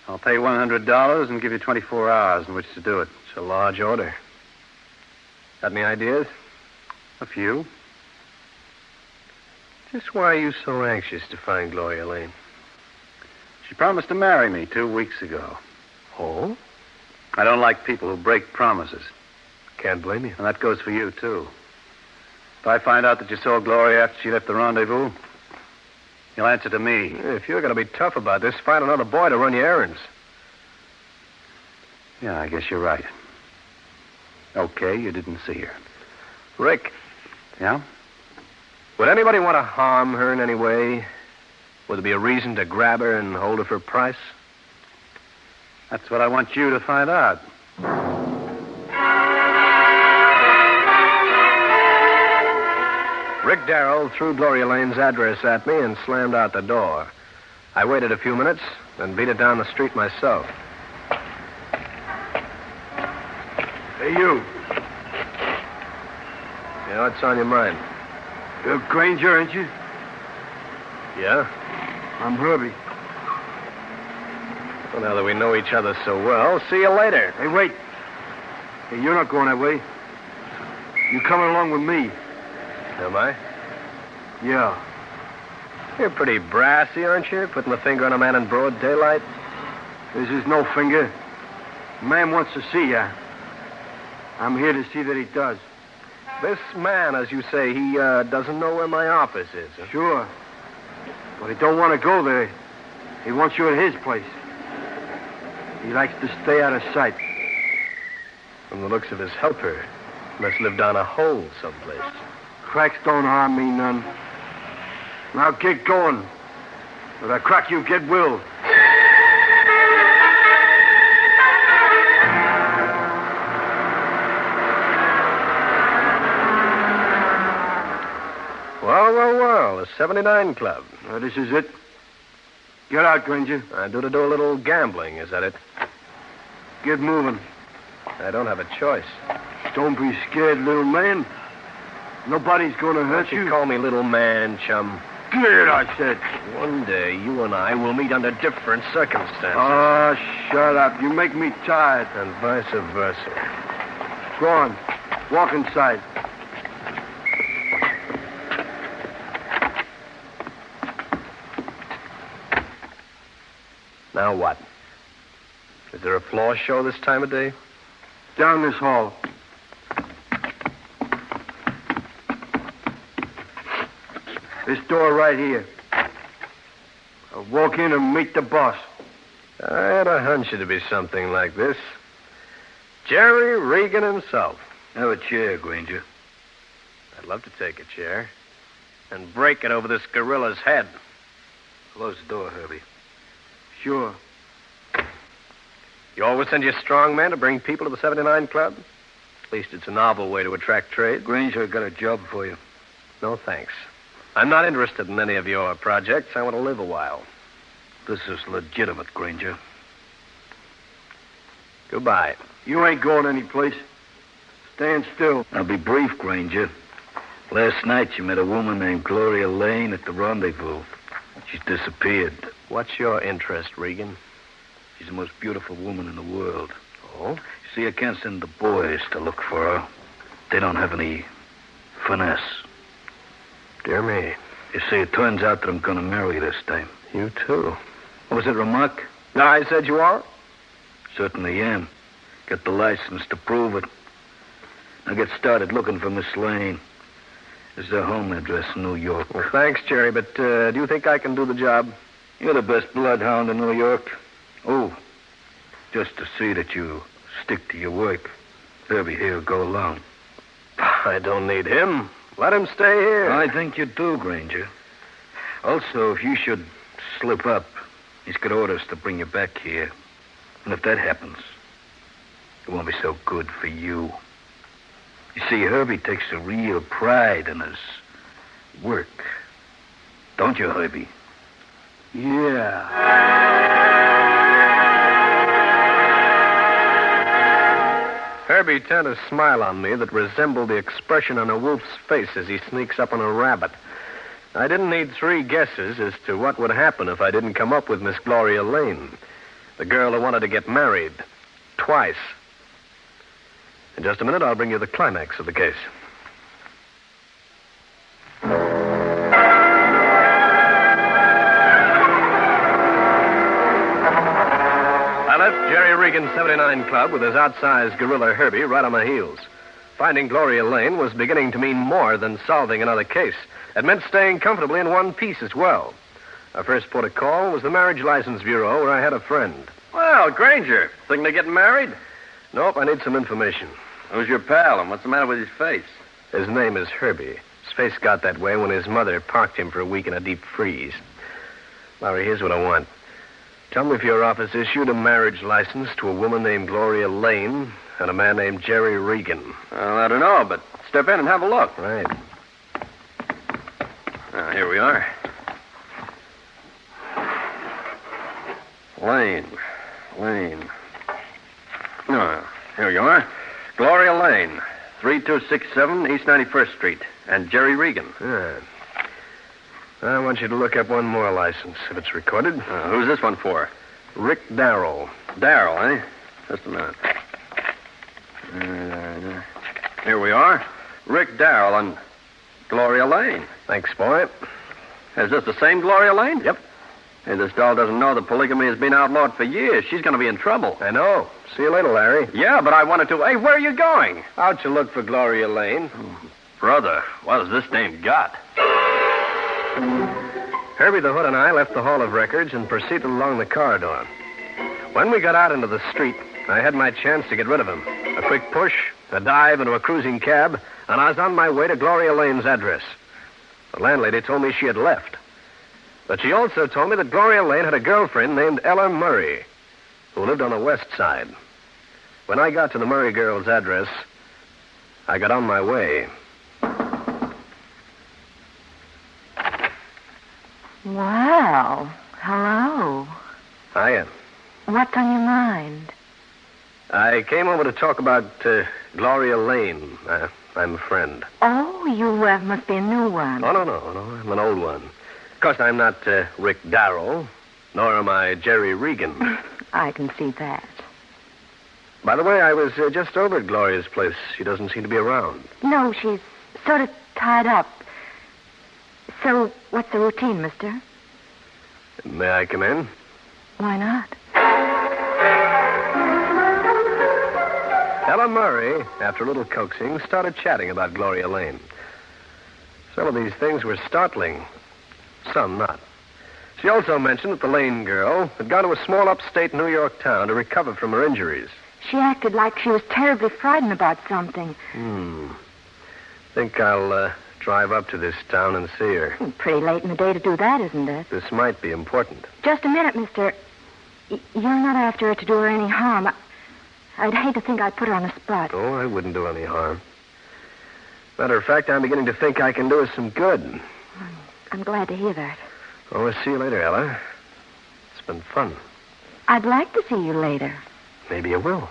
I'll pay $100 and give you 24 hours in which to do it. It's a large order. Got any ideas? A few. Just why are you so anxious to find Gloria Lane? She promised to marry me 2 weeks ago. Oh? I don't like people who break promises. Can't blame you. And that goes for you, too. If I find out that you saw Gloria after she left the rendezvous, you'll answer to me. If you're going to be tough about this, find another boy to run your errands. Yeah, I guess you're right. Okay, you didn't see her. Rick. Yeah? Would anybody want to harm her in any way? Would there be a reason to grab her and hold her for a price? That's what I want you to find out. Rick Darrow threw Gloria Lane's address at me and slammed out the door. I waited a few minutes, then beat it down the street myself. Hey, you. Yeah, what's on your mind? You're Grainger, ain't you? Yeah? I'm Herbie. Well, now that we know each other so well, see you later. Hey, wait. Hey, you're not going that way. You're coming along with me. Am I? Yeah. You're pretty brassy, aren't you? Putting the finger on a man in broad daylight? This is no finger. The man wants to see you. I'm here to see that he does. This man, as you say, he doesn't know where my office is. Huh? Sure. But he don't want to go there. He wants you at his place. He likes to stay out of sight. From the looks of his helper, he must live down a hole someplace. Cracks don't harm me none. Now get going. With a crack you get will. Well, the 79 Club. This is it. Get out, Grainger. I do a little gambling, is that it? Get moving. I don't have a choice. Don't be scared, little man. Nobody's going to hurt you. Call me little man, chum. Get, I said. One day, you and I will meet under different circumstances. Oh, shut up. You make me tired. And vice versa. Go on. Walk inside. Now what? Is there a floor show this time of day? Down this hall. This door right here. I'll walk in and meet the boss. I had a hunch it'd be something like this. Jerry Regan himself. Have a chair, Grainger. I'd love to take a chair and break it over this gorilla's head. Close the door, Herbie. Sure. You always send your strong men to bring people to the 79 Club? At least it's a novel way to attract trade. Grainger got a job for you. No, thanks. I'm not interested in any of your projects. I want to live a while. This is legitimate, Grainger. Goodbye. You ain't going anyplace. Stand still. I'll be brief, Grainger. Last night you met a woman named Gloria Lane at the rendezvous. She's disappeared. What's your interest, Regan? She's the most beautiful woman in the world. Oh? You see, I can't send the boys to look for her. They don't have any finesse. Dear me. You see, it turns out that I'm going to marry this time. You too. What was it, remark? No, I said you are? Certainly am. Got the license to prove it. Now get started looking for Miss Lane. This is her home address in New York. Well, thanks, Jerry, but do you think I can do the job? You're the best bloodhound in New York. Oh, just to see that you stick to your work. Herbie here will go along. I don't need him. Let him stay here. I think you do, Grainger. Also, if you should slip up, he's got orders to bring you back here. And if that happens, it won't be so good for you. You see, Herbie takes a real pride in his work. Don't you, Herbie? Yeah. Herbie turned a smile on me that resembled the expression on a wolf's face as he sneaks up on a rabbit. I didn't need 3 guesses as to what would happen if I didn't come up with Miss Gloria Lane, the girl who wanted to get married twice. In just a minute, I'll bring you the climax of the case. I left Jerry Regan's 79 Club with his outsized gorilla Herbie right on my heels. Finding Gloria Lane was beginning to mean more than solving another case. It meant staying comfortably in one piece as well. Our first port of call was the Marriage License Bureau, where I had a friend. Well, Grainger, thinking of getting married? Nope, I need some information. Who's your pal, and what's the matter with his face? His name is Herbie. His face got that way when his mother parked him for a week in a deep freeze. Lowry, here's what I want. Tell me if your office issued a marriage license to a woman named Gloria Lane and a man named Jerry Regan. Well, I don't know, but step in and have a look. Right. Here we are. Lane. Here you are. Gloria Lane, 3267 East 91st Street. And Jerry Regan. Yeah. I want you to look up one more license, if it's recorded. Who's this one for? Rick Darrell. Darrell, eh? Just a minute. Here we are. Rick Darrell and Gloria Lane. Thanks, boy. Is this the same Gloria Lane? Yep. Hey, this doll doesn't know that polygamy has been outlawed for years. She's going to be in trouble. I know. See you later, Larry. Yeah, but I wanted to... Hey, where are you going? Out to look for Gloria Lane. Brother, what has this dame got? Herbie the Hood and I left the Hall of Records and proceeded along the corridor. When we got out into the street, I had my chance to get rid of him. A quick push, a dive into a cruising cab, and I was on my way to Gloria Lane's address. The landlady told me she had left. But she also told me that Gloria Lane had a girlfriend named Ella Murray, who lived on the west side. When I got to the Murray girl's address, I got on my way. Well, hello. Hiya. What's on your mind? I came over to talk about Gloria Lane. I'm a friend. Oh, you must be a new one. Oh, no. I'm an old one. Of course, I'm not Rick Darrell, nor am I Jerry Regan. I can see that. By the way, I was just over at Gloria's place. She doesn't seem to be around. No, she's sort of tied up. So, what's the routine, mister? May I come in? Why not? Ella Murray, after a little coaxing, started chatting about Gloria Lane. Some of these things were startling. Some not. She also mentioned that the Lane girl had gone to a small upstate New York town to recover from her injuries. She acted like she was terribly frightened about something. Think I'll drive up to this town and see her. Pretty late in the day to do that, isn't it? This might be important. Just a minute, mister. You're not after her to do her any harm. I'd hate to think I'd put her on the spot. Oh, I wouldn't do any harm. Matter of fact, I'm beginning to think I can do her some good. I'm glad to hear that. Oh, I'll see you later, Ella. It's been fun. I'd like to see you later. Maybe you will.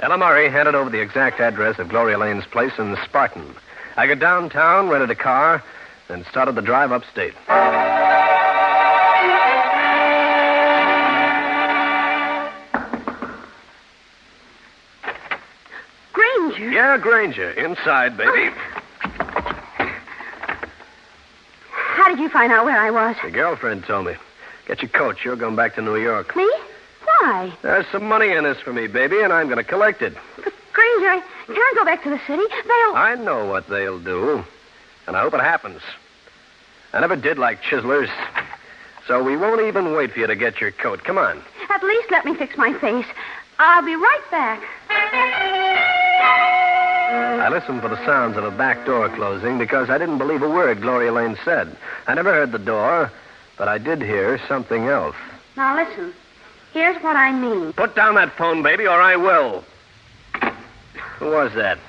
Ella Murray handed over the exact address of Gloria Lane's place in Spartan. I got downtown, rented a car, and started the drive upstate. Grainger? Yeah, Grainger. Inside, baby. How did you find out where I was? Your girlfriend told me. Get your coat. You're going back to New York. Me? Why? There's some money in this for me, baby, and I'm going to collect it. But, Grainger, I can't go back to the city. They'll... I know what they'll do, and I hope it happens. I never did like chiselers, so we won't even wait for you to get your coat. Come on. At least let me fix my face. I'll be right back. I listened for the sounds of a back door closing because I didn't believe a word Gloria Lane said. I never heard the door, but I did hear something else. Now, listen. Here's what I mean. Put down that phone, baby, or I will. Who was that?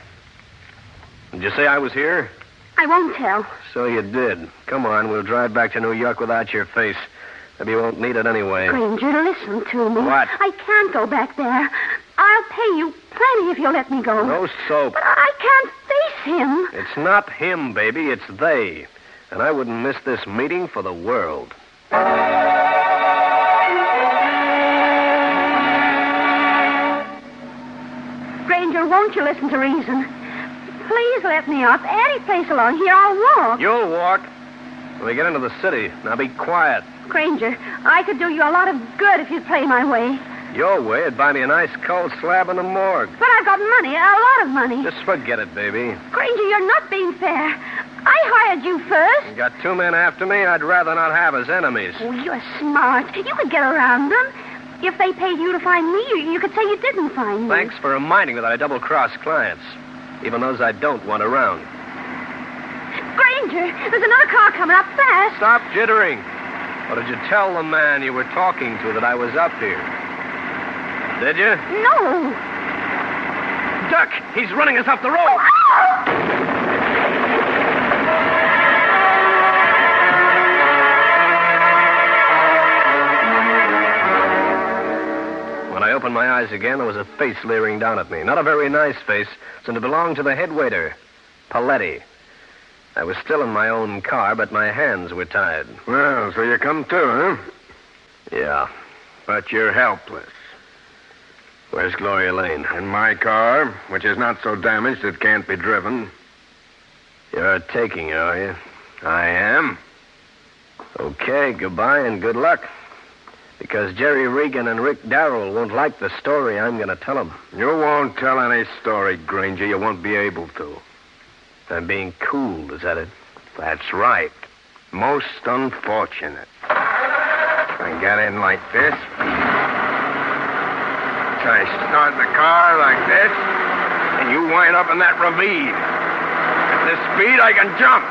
Did you say I was here? I won't tell. So you did. Come on, we'll drive back to New York without your face. Maybe you won't need it anyway. Grainger, listen to me. What? I can't go back there. I'll pay you plenty if you'll let me go. No soap. But I can't face him. It's not him, baby. It's they. And I wouldn't miss this meeting for the world. Grainger, won't you listen to reason? Please let me off. Any place along here, I'll walk. You'll walk. When we get into the city, now be quiet. Grainger, I could do you a lot of good if you'd play my way. Your way would buy me a nice cold slab in the morgue. But I've got money, a lot of money. Just forget it, baby. Granger, you're not being fair. I hired you first. You got two men after me I'd rather not have as enemies. Oh, you're smart. You could get around them. If they paid you to find me, you could say you didn't find me. Thanks for reminding me that I double-cross clients, even those I don't want around. Granger, there's another car coming up fast. Stop jittering. Or did you tell the man you were talking to that I was up here? Did you? No. Duck! He's running us off the road! When I opened my eyes again, there was a face leering down at me. Not a very nice face, since it belonged to the head waiter, Paletti. I was still in my own car, but my hands were tied. Well, so you come to, huh? Yeah. But you're helpless. Where's Gloria Lane? In my car, which is not so damaged it can't be driven. You're taking her, are you? I am. Okay, goodbye and good luck. Because Jerry Regan and Rick Darrell won't like the story I'm going to tell them. You won't tell any story, Grainger. You won't be able to. I'm being cool, is that it? That's right. Most unfortunate. I got in like this. I start the car like this, and you wind up in that ravine. At this speed, I can jump.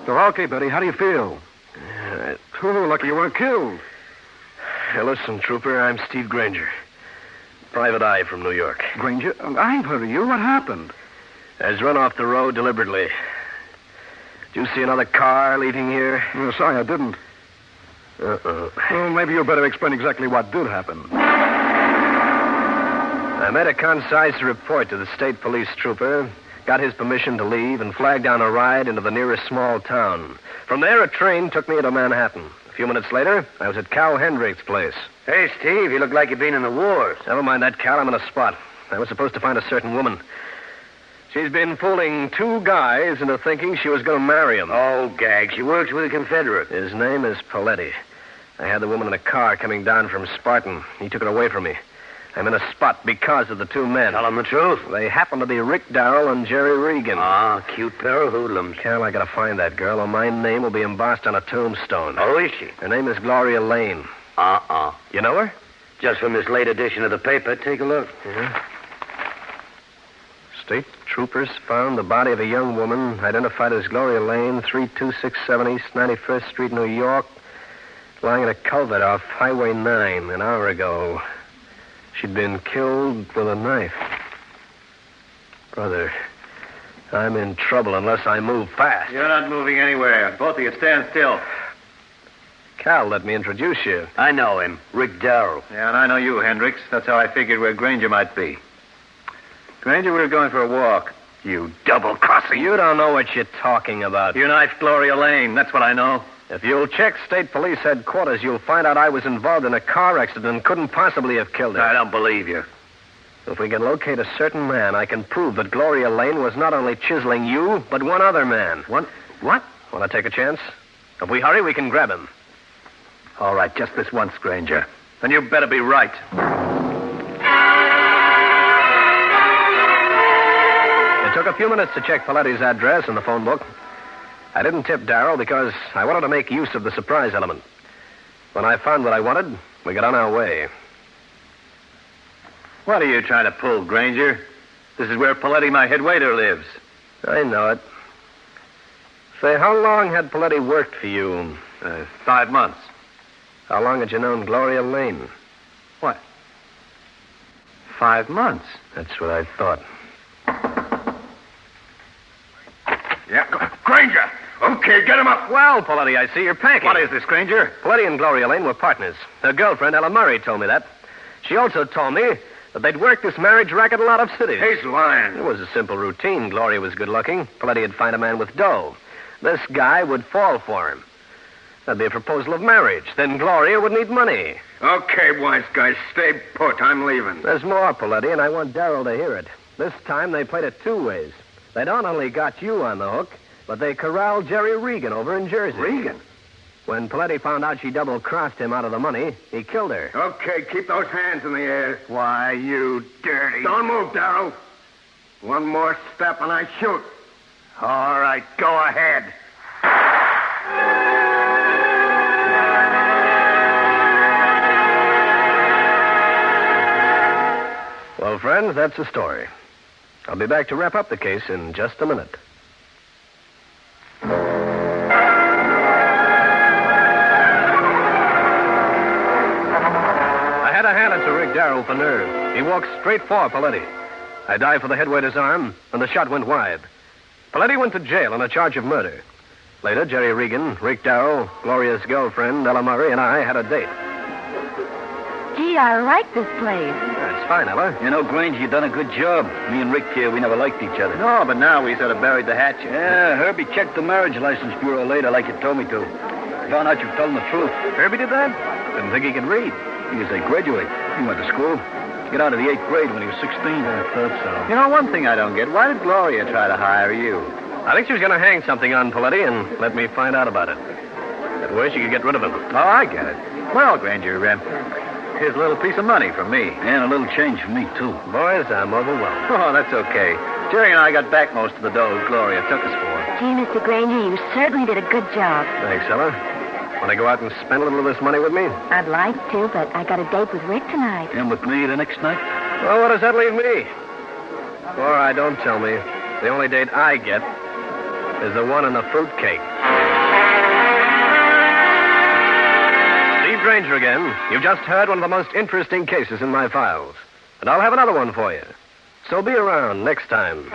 So, okay, Betty, how do you feel? Oh, lucky you weren't killed. Hey, listen, Trooper, I'm Steve Grainger. Private eye from New York. Grainger, I've heard of you. What happened? I was run off the road deliberately. Did you see another car leaving here? Oh, sorry, I didn't. Well, maybe you'd better explain exactly what did happen. I made a concise report to the state police trooper, got his permission to leave, and flagged down a ride into the nearest small town. From there, a train took me into Manhattan. A few minutes later, I was at Cal Hendrick's place. Hey, Steve, you look like you've been in the wars. Never mind that, Cal. I'm in a spot. I was supposed to find a certain woman. She's been fooling two guys into thinking she was going to marry him. Oh, gag. She works with a Confederate. His name is Paletti. I had the woman in a car coming down from Spartan. He took her away from me. I'm in a spot because of the two men. Tell them the truth. They happen to be Rick Darrell and Jerry Regan. Ah, cute pair of hoodlums. Cal, I gotta find that girl, or my name will be embossed on a tombstone. Oh, is she? Her name is Gloria Lane. You know her? Just from this late edition of the paper. Take a look. Yeah. State troopers found the body of a young woman identified as Gloria Lane, 3267 East 91st Street, New York, lying in a culvert off Highway 9 an hour ago. She'd been killed with a knife. Brother, I'm in trouble unless I move fast. You're not moving anywhere. Both of you stand still. Cal, let me introduce you. I know him. Rick Darrell. Yeah, and I know you, Hendricks. That's how I figured where Grainger might be. Grainger, we were going for a walk. You double-crosser. You don't know what you're talking about. You knifed Gloria Lane. That's what I know. If you'll check State Police headquarters, you'll find out I was involved in a car accident and couldn't possibly have killed her. I don't believe you. If we can locate a certain man, I can prove that Gloria Lane was not only chiseling you, but one other man. What? Want to take a chance? If we hurry, we can grab him. All right, just this once, Grainger. Then you better be right. It took a few minutes to check Paletti's address in the phone book. I didn't tip Darrell because I wanted to make use of the surprise element. When I found what I wanted, we got on our way. What are you trying to pull, Grainger? This is where Paletti, my head waiter, lives. I know it. Say, how long had Paletti worked for you? 5 months. How long had you known Gloria Lane? What? 5 months? That's what I thought. Yeah, Grainger. Okay, get him up. Well, Paletti, I see you're packing. What is this, Grainger? Paletti and Gloria Lane were partners. Her girlfriend, Ella Murray, told me that. She also told me that they'd worked this marriage racket in a lot of cities. He's lying. It was a simple routine. Gloria was good-looking. Paletti would find a man with dough. This guy would fall for him. That'd be a proposal of marriage. Then Gloria would need money. Okay, wise guys, stay put. I'm leaving. There's more, Paletti, and I want Darrell to hear it. This time they played it two ways. They not only got you on the hook, but they corralled Jerry Regan over in Jersey. Regan? When Paletti found out she double-crossed him out of the money, he killed her. Okay, keep those hands in the air. Why, you dirty... Don't move, Darrell. One more step and I shoot. All right, go ahead. Well, friends, that's the story. I'll be back to wrap up the case in just a minute. I had to hand it to Rick Darrell for nerve. He walked straight for Paletti. I dived for the headwaiter's arm, and the shot went wide. Paletti went to jail on a charge of murder. Later, Jerry Regan, Rick Darrell, Gloria's girlfriend, Ella Murray, and I had a date. Gee, I like this place. That's fine, Ella. You know, Granger, you done a good job. Me and Rick here, we never liked each other. No, but now we sort of buried the hatchet. Yeah, Herbie checked the marriage license bureau later like you told me to. Found out you told him the truth. Herbie did that? Didn't think he could read. He was a graduate. He went to school. Get out of the 8th grade when he was 16. I thought so. You know, one thing I don't get. Why did Gloria try to hire you? I think she was going to hang something on Paletti and let me find out about it. That way she could get rid of him. Oh, I get it. Well, Granger, here's a little piece of money from me. And a little change for me, too. Boys, I'm overwhelmed. Oh, that's okay. Jerry and I got back most of the dough Gloria took us for. Gee, Mr. Grainger, you certainly did a good job. Thanks, Ella. Want to go out and spend a little of this money with me? I'd like to, but I got a date with Rick tonight. And with me the next night? Well, what does that leave me? All right, don't tell me. The only date I get is the one in the fruitcake. Steve Grainger again. You've just heard one of the most interesting cases in my files. And I'll have another one for you. So be around next time.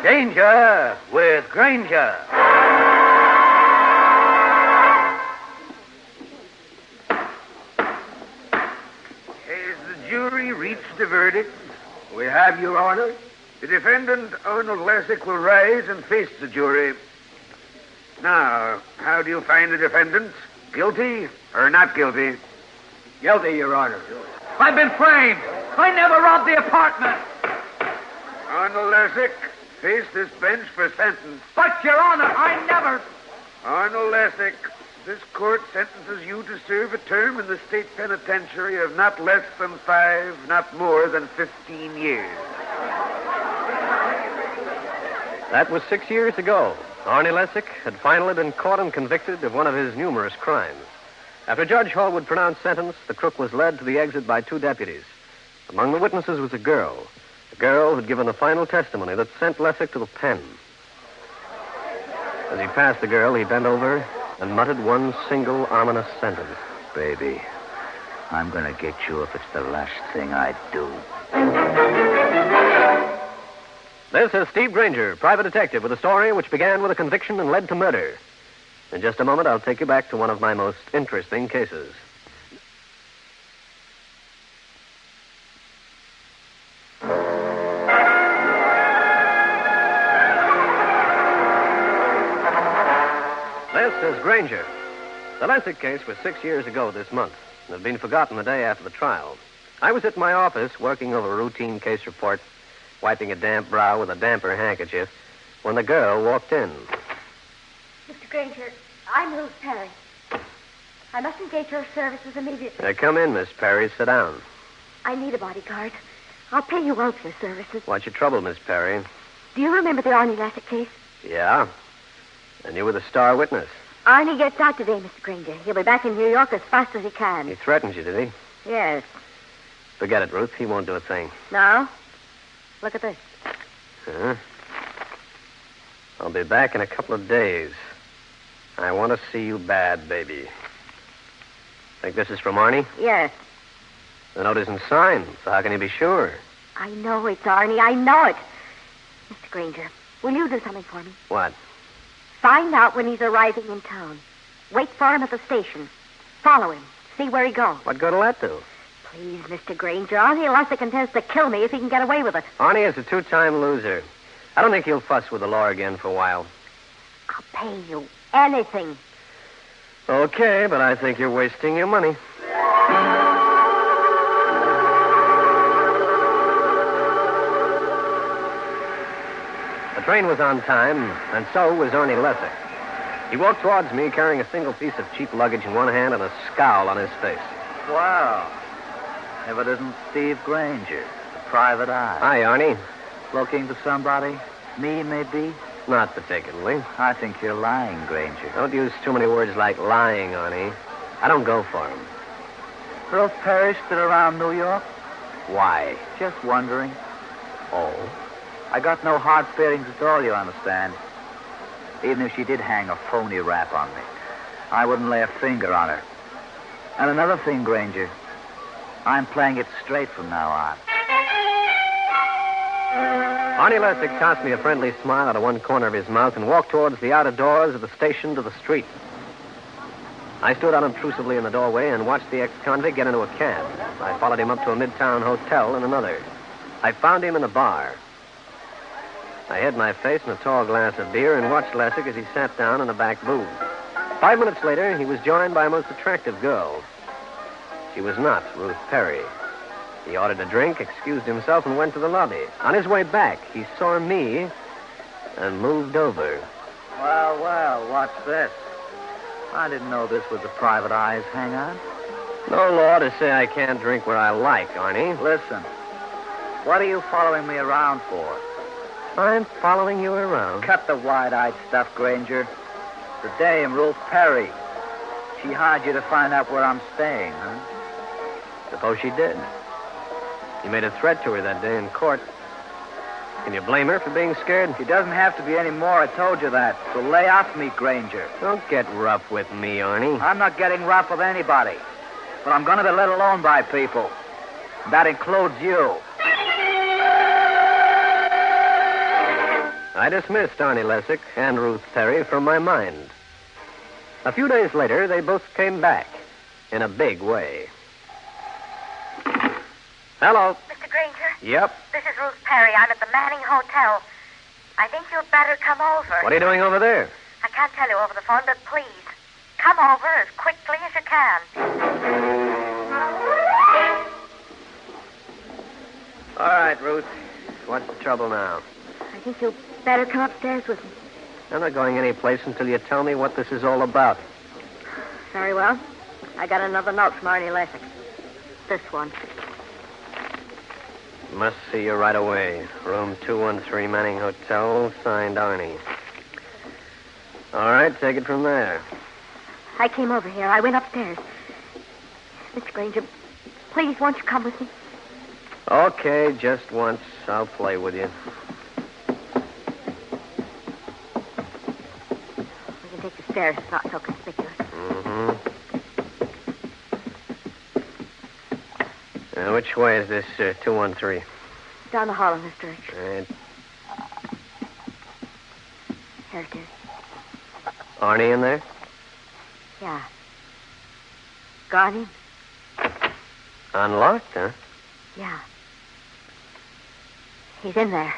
Danger with Grainger. Has the jury reached a verdict? We have, Your Honor. The defendant, Arnold Lessick, will rise and face the jury. Now, how do you find the defendant? Guilty or not guilty? Guilty, Your Honor. I've been framed. I never robbed the apartment. Arnold Lessick, face this bench for sentence. But, Your Honor, I never... Arnold Lessick, this court sentences you to serve a term in the state penitentiary of not less than 5, not more than 15 years. That was 6 years ago. Arnie Lessick had finally been caught and convicted of one of his numerous crimes. After Judge Hall would pronounce sentence, the crook was led to the exit by 2 deputies. Among the witnesses was a girl who'd given the final testimony that sent Lessick to the pen. As he passed the girl, he bent over and muttered one single ominous sentence. Baby, I'm going to get you if it's the last thing I do. This is Steve Grainger, private detective, with a story which began with a conviction and led to murder. In just a moment, I'll take you back to one of my most interesting cases. This is Grainger. The Lessick case was 6 years ago this month and had been forgotten the day after the trial. I was at my office working over a routine case report, wiping a damp brow with a damper handkerchief, when the girl walked in. Mr. Grainger, I'm Ruth Perry. I must engage your services immediately. Come in, Miss Perry. Sit down. I need a bodyguard. I'll pay you out for services. What's your trouble, Miss Perry? Do you remember the Arnie Lessick case? Yeah. And you were the star witness. Arnie gets out today, Mr. Grainger. He'll be back in New York as fast as he can. He threatened you, did he? Yes. Forget it, Ruth. He won't do a thing. Now, look at this. Huh? I'll be back in a couple of days. I want to see you bad, baby. Think this is from Arnie? Yes. The note isn't signed, so how can you be sure? I know it's Arnie. I know it. Mr. Grainger, will you do something for me? What? Find out when he's arriving in town. Wait for him at the station. Follow him. See where he goes. What good will that do? Please, Mr. Grainger. Arnie Lessick intends to kill me if he can get away with it. Arnie is a two-time loser. I don't think he'll fuss with the law again for a while. I'll pay you anything. Okay, but I think you're wasting your money. The train was on time, and so was Arnie Lessick. He walked towards me carrying a single piece of cheap luggage in one hand and a scowl on his face. Wow. If it isn't Steve Grainger, the private eye. Hi, Arnie. Looking for somebody? Me, maybe? Not particularly. I think you're lying, Grainger. Don't use too many words like lying, Arnie. I don't go for him. Ruth Perry still around New York? Why? Just wondering. Oh? I got no hard feelings at all, you understand. Even if she did hang a phony rap on me, I wouldn't lay a finger on her. And another thing, Grainger, I'm playing it straight from now on. Arnie Lessick tossed me a friendly smile out of one corner of his mouth and walked towards the outer doors of the station to the street. I stood unobtrusively in the doorway and watched the ex-convict get into a cab. I followed him up to a midtown hotel and another. I found him in a bar. I hid my face in a tall glass of beer and watched Lessick as he sat down in a back booth. 5 minutes later, he was joined by a most attractive girl. She was not Ruth Perry. He ordered a drink, excused himself, and went to the lobby. On his way back, he saw me and moved over. Well, what's this? I didn't know this was a private eye's hangout. No law to say I can't drink where I like, Arnie. Listen, what are you following me around for? I'm following you around. Cut the wide-eyed stuff, Grainger. The dame, Ruth Perry. She hired you to find out where I'm staying, huh? Suppose she did. You made a threat to her that day in court. Can you blame her for being scared? She doesn't have to be any more. I told you that. So lay off me, Grainger. Don't get rough with me, Arnie. I'm not getting rough with anybody. But I'm going to be let alone by people. And that includes you. I dismissed Arnie Lessick and Ruth Perry from my mind. A few days later, they both came back in a big way. Hello. Mr. Grainger? Yep. This is Ruth Perry. I'm at the Manning Hotel. I think you'd better come over. What are you doing over there? I can't tell you over the phone, but please, come over as quickly as you can. All right, Ruth. What's the trouble now? I think you'd better come upstairs with me. I'm not going any place until you tell me what this is all about. Very well. I got another note from Arnie Lessick. This one. Must see you right away. Room 213, Manning Hotel, signed Arnie. All right, take it from there. I came over here. I went upstairs. Mr. Grainger, please, won't you come with me? Okay, just once. I'll play with you. We can take the stairs. It's not so conspicuous. Mm-hmm. Which way is this 213? Down the hall in this direction. Right. Here it is. Arnie in there? Yeah. Gone in? Unlocked, huh? Yeah. He's in there.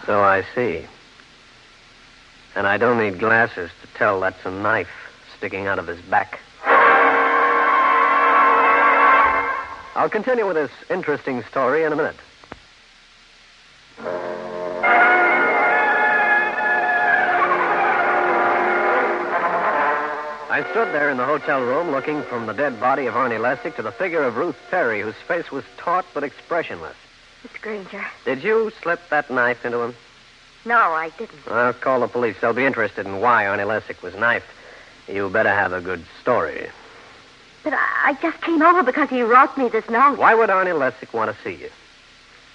So I see. And I don't need glasses to tell that's a knife sticking out of his back. I'll continue with this interesting story in a minute. I stood there in the hotel room looking from the dead body of Arnie Lessick to the figure of Ruth Perry, whose face was taut but expressionless. Mr. Grainger. Did you slip that knife into him? No, I didn't. I'll call the police. They'll be interested in why Arnie Lessick was knifed. You better have a good story. But I just came over because he wrote me this note. Why would Arnie Lessick want to see you?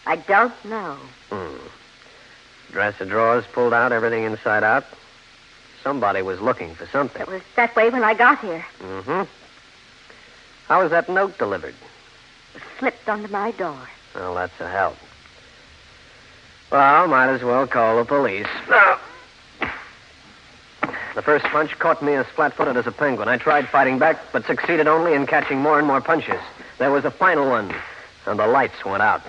I don't know. Dresser drawers pulled out, everything inside out. Somebody was looking for something. It was that way when I got here. Mm-hmm. How was that note delivered? It slipped under my door. Well, that's a help. Well, might as well call the police. The first punch caught me as flat-footed as a penguin. I tried fighting back, but succeeded only in catching more and more punches. There was a final one, and the lights went out.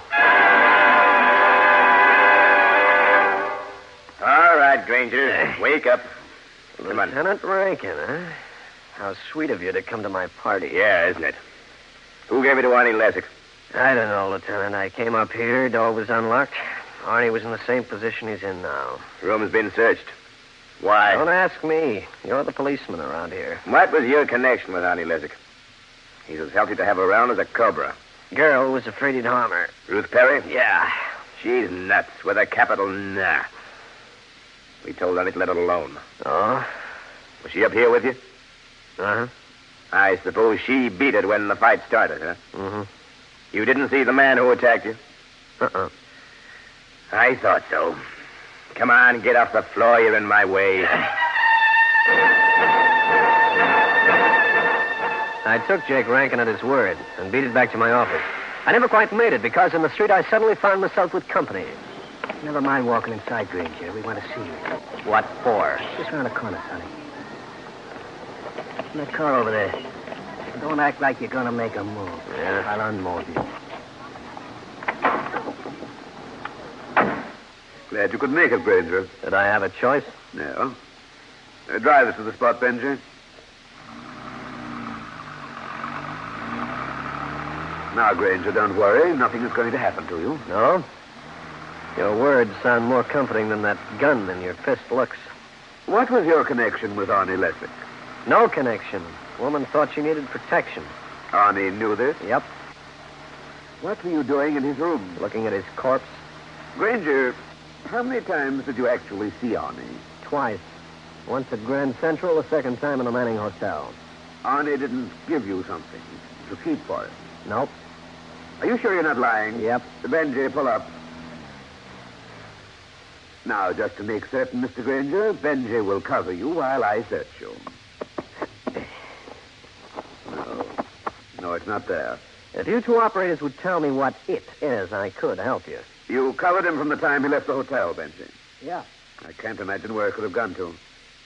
All right, Grainger. Wake up. Come on. Lieutenant Rankin, huh? How sweet of you to come to my party. Yeah, isn't it? Who gave it to Arnie Lessick? I don't know, Lieutenant. I came up here, door was unlocked. Arnie was in the same position he's in now. The room has been searched. Why? Don't ask me. You're the policeman around here. What was your connection with Arnie Lessick? He's as healthy to have around as a cobra. Girl was afraid he'd harm her. Ruth Perry? Yeah. She's nuts with a capital N. We told Arnie to let it alone. Oh? Was she up here with you? Uh-huh. I suppose she beat it when the fight started, huh? Mm-hmm. You didn't see the man who attacked you? Uh-uh. I thought so. Come on, get off the floor. You're in my way. I took Jake Rankin at his word and beat it back to my office. I never quite made it because in the street I suddenly found myself with company. Never mind walking inside, Grainger. We want to see you. What for? Just around the corner, Sonny. In that car over there. Don't act like you're going to make a move. Yeah? I'll unmold you. Glad you could make it, Grainger. Did I have a choice? No. Drive us to the spot, Benji. Now, Grainger, don't worry. Nothing is going to happen to you. No? Your words sound more comforting than that gun in your fist looks. What was your connection with Arnie Lessick? No connection. Woman thought she needed protection. Arnie knew this? Yep. What were you doing in his room? Looking at his corpse. Grainger, how many times did you actually see Arnie? Twice. Once at Grand Central, the second time in the Manning Hotel. Arnie didn't give you something to keep for it? Nope. Are you sure you're not lying? Yep. Benji, pull up. Now, just to make certain, Mr. Grainger, Benji will cover you while I search you. No, it's not there. If you two operators would tell me what it is, I could help you. You covered him from the time he left the hotel, Benji. Yeah. I can't imagine where it could have gone to.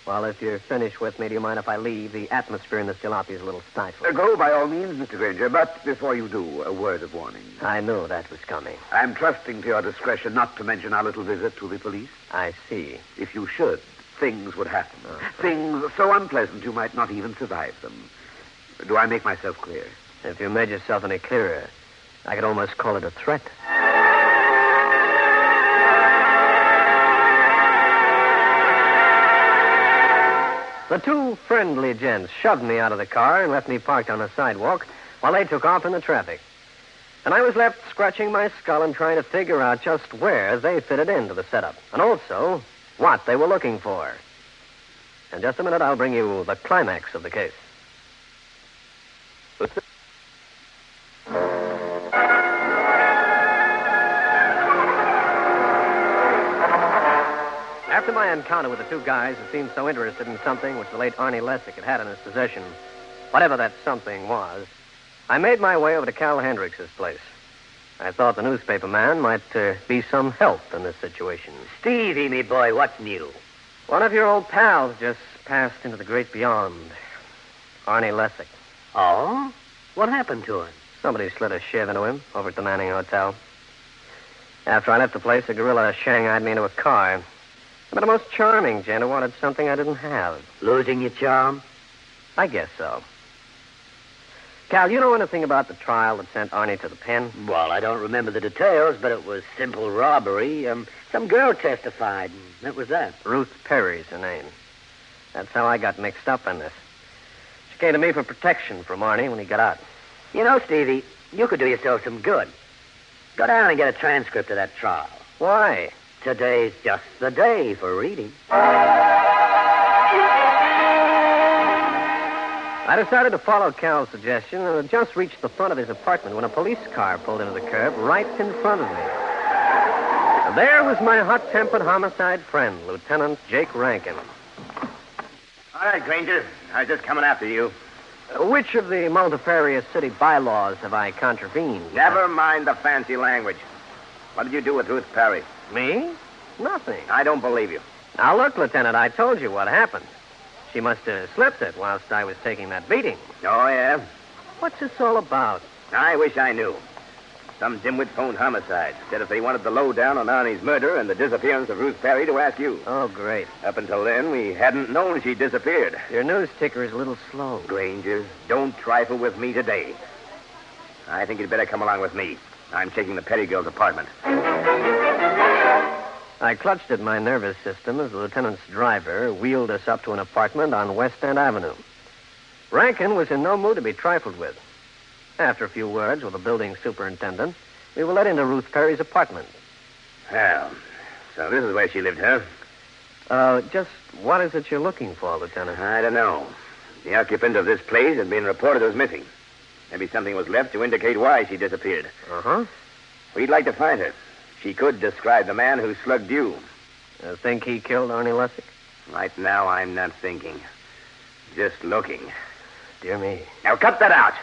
Well, if you're finished with me, do you mind if I leave? The atmosphere in this jalopy is a little stifling. Go, by all means, Mr. Grainger, but before you do, a word of warning. I knew that was coming. I'm trusting to your discretion not to mention our little visit to the police. I see. If you should, things would happen. Things so unpleasant you might not even survive them. Do I make myself clear? If you made yourself any clearer, I could almost call it a threat. The two friendly gents shoved me out of the car and left me parked on the sidewalk while they took off in the traffic. And I was left scratching my skull and trying to figure out just where they fitted into the setup, and also what they were looking for. In just a minute, I'll bring you the climax of the case. After my encounter with the two guys who seemed so interested in something which the late Arnie Lessick had in his possession, whatever that something was, I made my way over to Cal Hendricks' place. I thought the newspaper man might be some help in this situation. Stevie, me boy, what's new? One of your old pals just passed into the great beyond. Arnie Lessick. Oh? What happened to him? Somebody slid a shiv into him over at the Manning Hotel. After I left the place, a gorilla shanghaied me into a car. I met a most charming gent who wanted something I didn't have. Losing your charm? I guess so. Cal, you know anything about the trial that sent Arnie to the pen? Well, I don't remember the details, but it was simple robbery. Some girl testified, and that was that. Ruth Perry's her name. That's how I got mixed up in this. She came to me for protection from Arnie when he got out. You know, Stevie, you could do yourself some good. Go down and get a transcript of that trial. Why? Today's just the day for reading. I decided to follow Cal's suggestion and had just reached the front of his apartment when a police car pulled into the curb right in front of me. And there was my hot-tempered homicide friend, Lieutenant Jake Rankin. All right, Grainger. I was just coming after you. Which of the multifarious city bylaws have I contravened? Never mind the fancy language. What did you do with Ruth Perry? Me? Nothing. I don't believe you. Now, look, Lieutenant, I told you what happened. She must have slipped it whilst I was taking that beating. Oh, yeah? What's this all about? I wish I knew. Some dimwit phoned homicide. Said if they wanted the lowdown on Arnie's murder and the disappearance of Ruth Perry to ask you. Oh, great. Up until then, we hadn't known she disappeared. Your news ticker is a little slow. Grainger, don't trifle with me today. I think you'd better come along with me. I'm checking the Perry girl's apartment. I clutched at my nervous system as the lieutenant's driver wheeled us up to an apartment on West End Avenue. Rankin was in no mood to be trifled with. After a few words with the building superintendent, we were led into Ruth Perry's apartment. Well, so this is where she lived, huh? Just what is it you're looking for, Lieutenant? I don't know. The occupant of this place had been reported as missing. Maybe something was left to indicate why she disappeared. Uh-huh. We'd like to find her. She could describe the man who slugged you. Think he killed Arnie Lessick? Right now, I'm not thinking. Just looking. Dear me. Now, cut that out.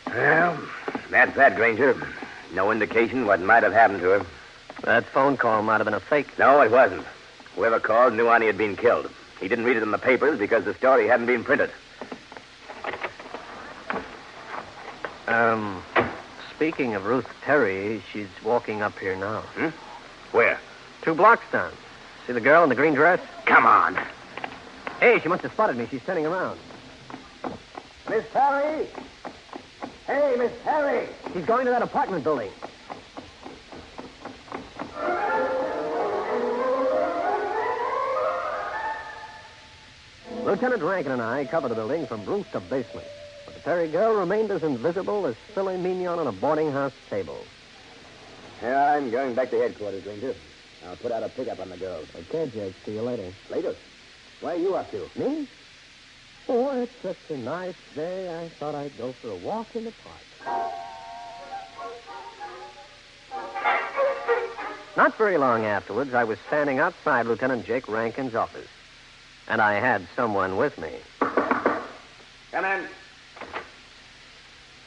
Well, that's that, Grainger. No indication what might have happened to her. That phone call might have been a fake. No, it wasn't. Whoever called knew Arnie had been killed. He didn't read it in the papers because the story hadn't been printed. Speaking of Ruth Perry, she's walking up here now. Where? 2 blocks down. See the girl in the green dress? Come on. Hey, she must have spotted me. She's turning around. Miss Perry? Hey, Miss Perry. She's going to that apartment building. Lieutenant Rankin and I covered the building from roof to basement. But the Perry girl remained as invisible as filet mignon on a boarding house table. Yeah, I'm going back to headquarters, Grainger. I'll put out a pickup on the girls. Okay, Jake. See you later. Later? Where are you up to? Me? Oh, it's such a nice day. I thought I'd go for a walk in the park. Not very long afterwards, I was standing outside Lieutenant Jake Rankin's office. And I had someone with me. Come in.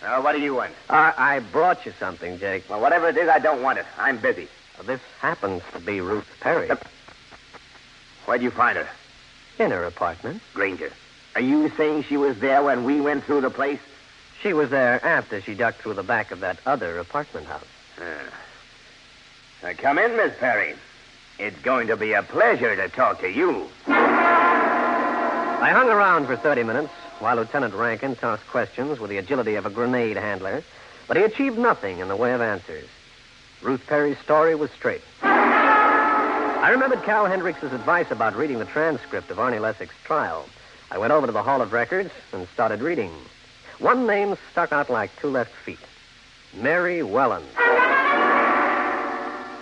Now, what do you want? I brought you something, Jake. Well, whatever it is, I don't want it. I'm busy. This happens to be Ruth Perry. Where'd you find her? In her apartment. Grainger, are you saying she was there when we went through the place? She was there after she ducked through the back of that other apartment house. Now, come in, Miss Perry. It's going to be a pleasure to talk to you. I hung around for 30 minutes while Lieutenant Rankin tossed questions with the agility of a grenade handler, but he achieved nothing in the way of answers. Ruth Perry's story was straight. I remembered Cal Hendricks' advice about reading the transcript of Arnie Lessick's trial. I went over to the Hall of Records and started reading. One name stuck out like 2 left feet. Mary Welland.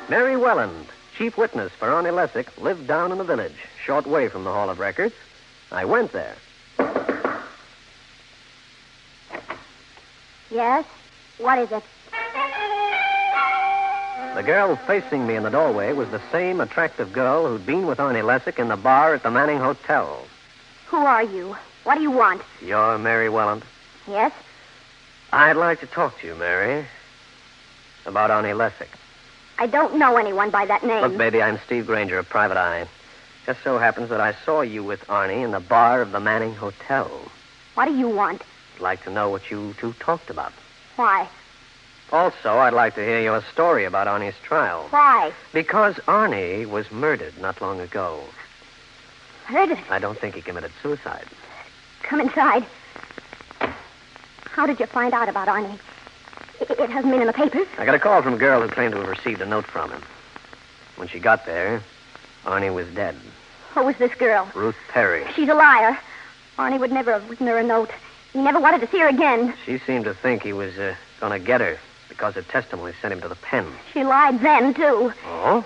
Mary Welland, chief witness for Arnie Lessick, lived down in the village, short way from the Hall of Records. I went there. Yes? What is it? The girl facing me in the doorway was the same attractive girl who'd been with Arnie Lessick in the bar at the Manning Hotel. Who are you? What do you want? You're Mary Welland? Yes? I'd like to talk to you, Mary, about Arnie Lessick. I don't know anyone by that name. Look, baby, I'm Steve Grainger of Private Eye. Just so happens that I saw you with Arnie in the bar of the Manning Hotel. What do you want? I'd like to know what you 2 talked about. Why? Also, I'd like to hear your story about Arnie's trial. Why? Because Arnie was murdered not long ago. Murdered? I don't think he committed suicide. Come inside. How did you find out about Arnie? It hasn't been in the papers. I got a call from a girl who claimed to have received a note from him. When she got there, Arnie was dead. Who was this girl? Ruth Perry. She's a liar. Arnie would never have written her a note. He never wanted to see her again. She seemed to think he was going to get her because her testimony sent him to the pen. She lied then, too. Oh?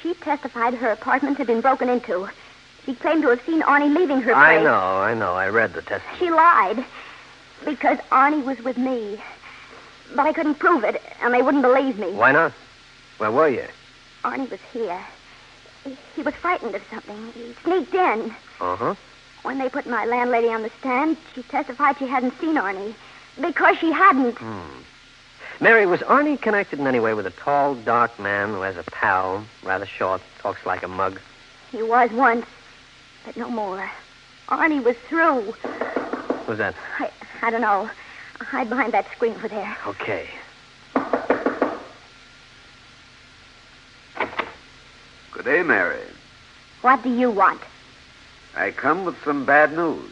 She testified her apartment had been broken into. She claimed to have seen Arnie leaving her place. I know. I read the testimony. She lied because Arnie was with me. But I couldn't prove it, and they wouldn't believe me. Why not? Where were you? Arnie was here. He was frightened of something. He sneaked in. Uh-huh. When they put my landlady on the stand, she testified she hadn't seen Arnie. Because she hadn't. Mary, was Arnie connected in any way with a tall, dark man who has a pal, rather short, talks like a mug? He was once, but no more. Arnie was through. Who's that? I don't know. I'll hide behind that screen over there. Okay. Good day, Mary. What do you want? I come with some bad news.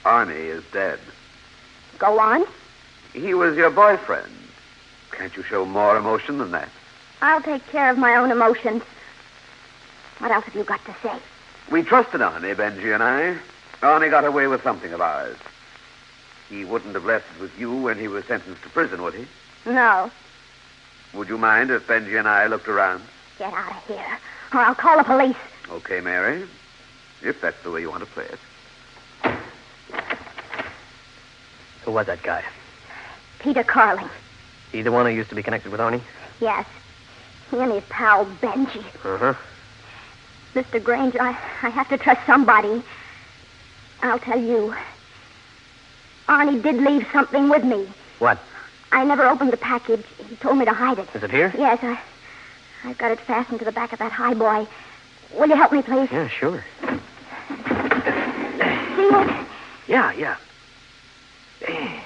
Arnie is dead. Go on. He was your boyfriend. Can't you show more emotion than that? I'll take care of my own emotions. What else have you got to say? We trusted Arnie, Benji and I. Arnie got away with something of ours. He wouldn't have left it with you when he was sentenced to prison, would he? No. Would you mind if Benji and I looked around? Get out of here, or I'll call the police. Okay, Mary. If that's the way you want to play it. Who was that guy? Peter Carling. He the one who used to be connected with Arnie? Yes. He and his pal, Benji. Uh-huh. Mr. Grainger, I have to trust somebody. I'll tell you. Arnie did leave something with me. What? I never opened the package. He told me to hide it. Is it here? Yes, I've got it fastened to the back of that highboy. Will you help me, please? Yeah, sure. See it? Yeah.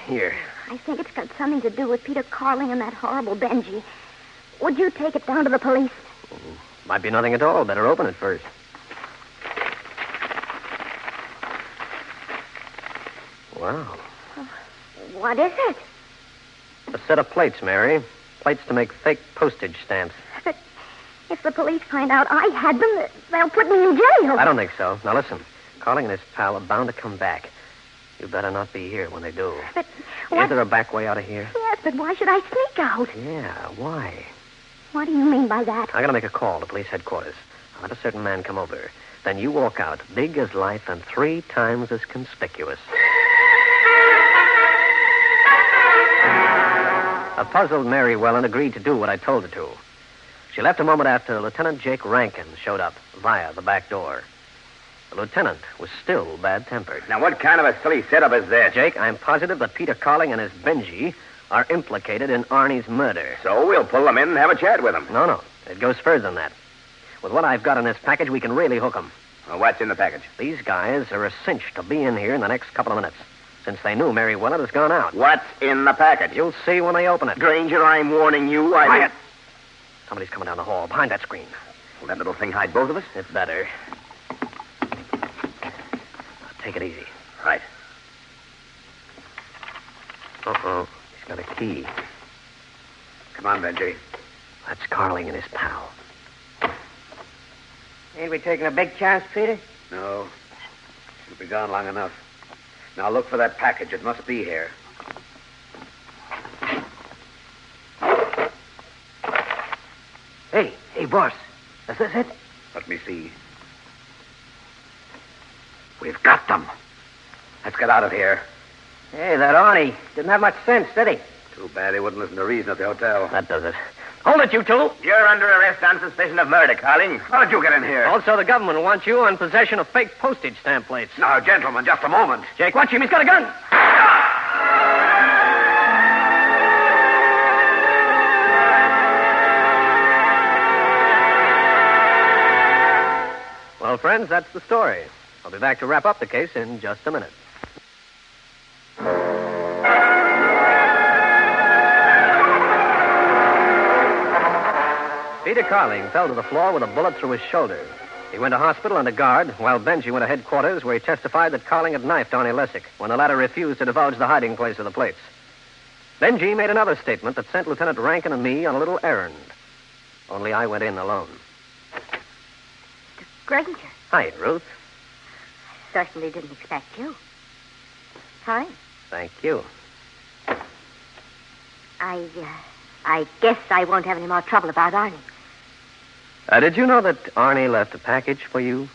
Here. I think it's got something to do with Peter Carling and that horrible Benji. Would you take it down to the police? Might be nothing at all. Better open it first. Wow. What is it? A set of plates, Mary. Plates to make fake postage stamps. But if the police find out I had them, they'll put me in jail. I don't think so. Now listen. Carling and his pal are bound to come back. You better not be here when they do. But Is there a back way out of here? Yes, but why should I sneak out? Yeah, why? What do you mean by that? I gotta make a call to police headquarters. I'll have a certain man come over. Then you walk out, big as life and 3 times as conspicuous. A puzzled Mary Welland agreed to do what I told her to. She left a moment after Lieutenant Jake Rankin showed up via the back door. The lieutenant was still bad-tempered. Now, what kind of a silly setup is this? Jake, I'm positive that Peter Carling and his Benji are implicated in Arnie's murder. So we'll pull them in and have a chat with them. No. It goes further than that. With what I've got in this package, we can really hook them. Well, what's in the package? These guys are a cinch to be in here in the next couple of minutes, since they knew Mary Willard has gone out. What's in the package? You'll see when they open it. Grainger, I'm warning you. Quiet! Somebody's coming down the hall, behind that screen. Will that little thing hide both of us? It's better. Take it easy. Right. Uh-oh. He's got a key. Come on, Benji. That's Carling and his pal. Ain't we taking a big chance, Peter? No. She'll be gone long enough. Now look for that package. It must be here. Hey, boss. Is this it? Let me see. We've got them. Let's get out of here. Hey, that Arnie didn't have much sense, did he? Too bad he wouldn't listen to reason at the hotel. That does it. Hold it, you two. You're under arrest on suspicion of murder, Carling. How did you get in here? Also, the government wants you on possession of fake postage stamp plates. Now, gentlemen, just a moment. Jake, watch him. He's got a gun. Well, friends, that's the story. I'll be back to wrap up the case in just a minute. Peter Carling fell to the floor with a bullet through his shoulder. He went to hospital under guard, while Benji went to headquarters, where he testified that Carling had knifed Arnie Lessick when the latter refused to divulge the hiding place of the plates. Benji made another statement that sent Lieutenant Rankin and me on a little errand. Only I went in alone. Grainger. Hi, Ruth. Certainly didn't expect you. Fine. Thank you. I guess I won't have any more trouble about Arnie. Did you know that Arnie left a package for you?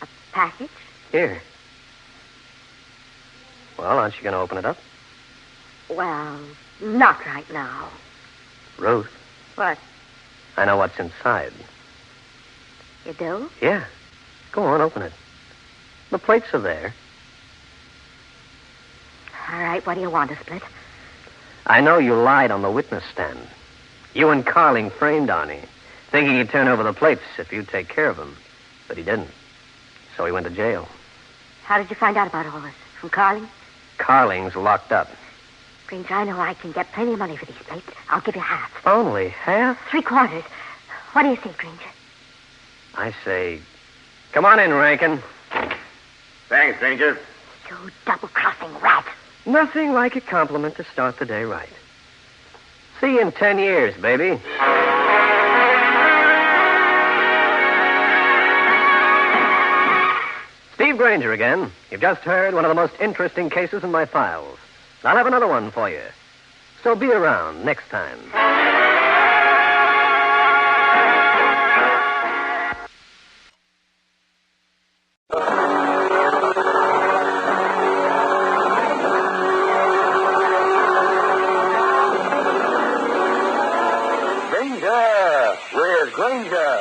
A package? Here. Well, aren't you going to open it up? Well, not right now. Ruth. What? I know what's inside. You do? Yeah. Go on, open it. The plates are there. All right, what do you want to split? I know you lied on the witness stand. You and Carling framed Arnie, thinking he'd turn over the plates if you'd take care of him. But he didn't. So he went to jail. How did you find out about all this? From Carling? Carling's locked up. Grainger, I know I can get plenty of money for these plates. I'll give you half. Only half? 3/4. What do you think, Grainger? I say, come on in, Rankin. Thanks, Grainger. You double-crossing rat. Nothing like a compliment to start the day right. See you in 10 years, baby. Steve Grainger again. You've just heard one of the most interesting cases in my files. I'll have another one for you. So be around next time. Grainger! Where's Grainger?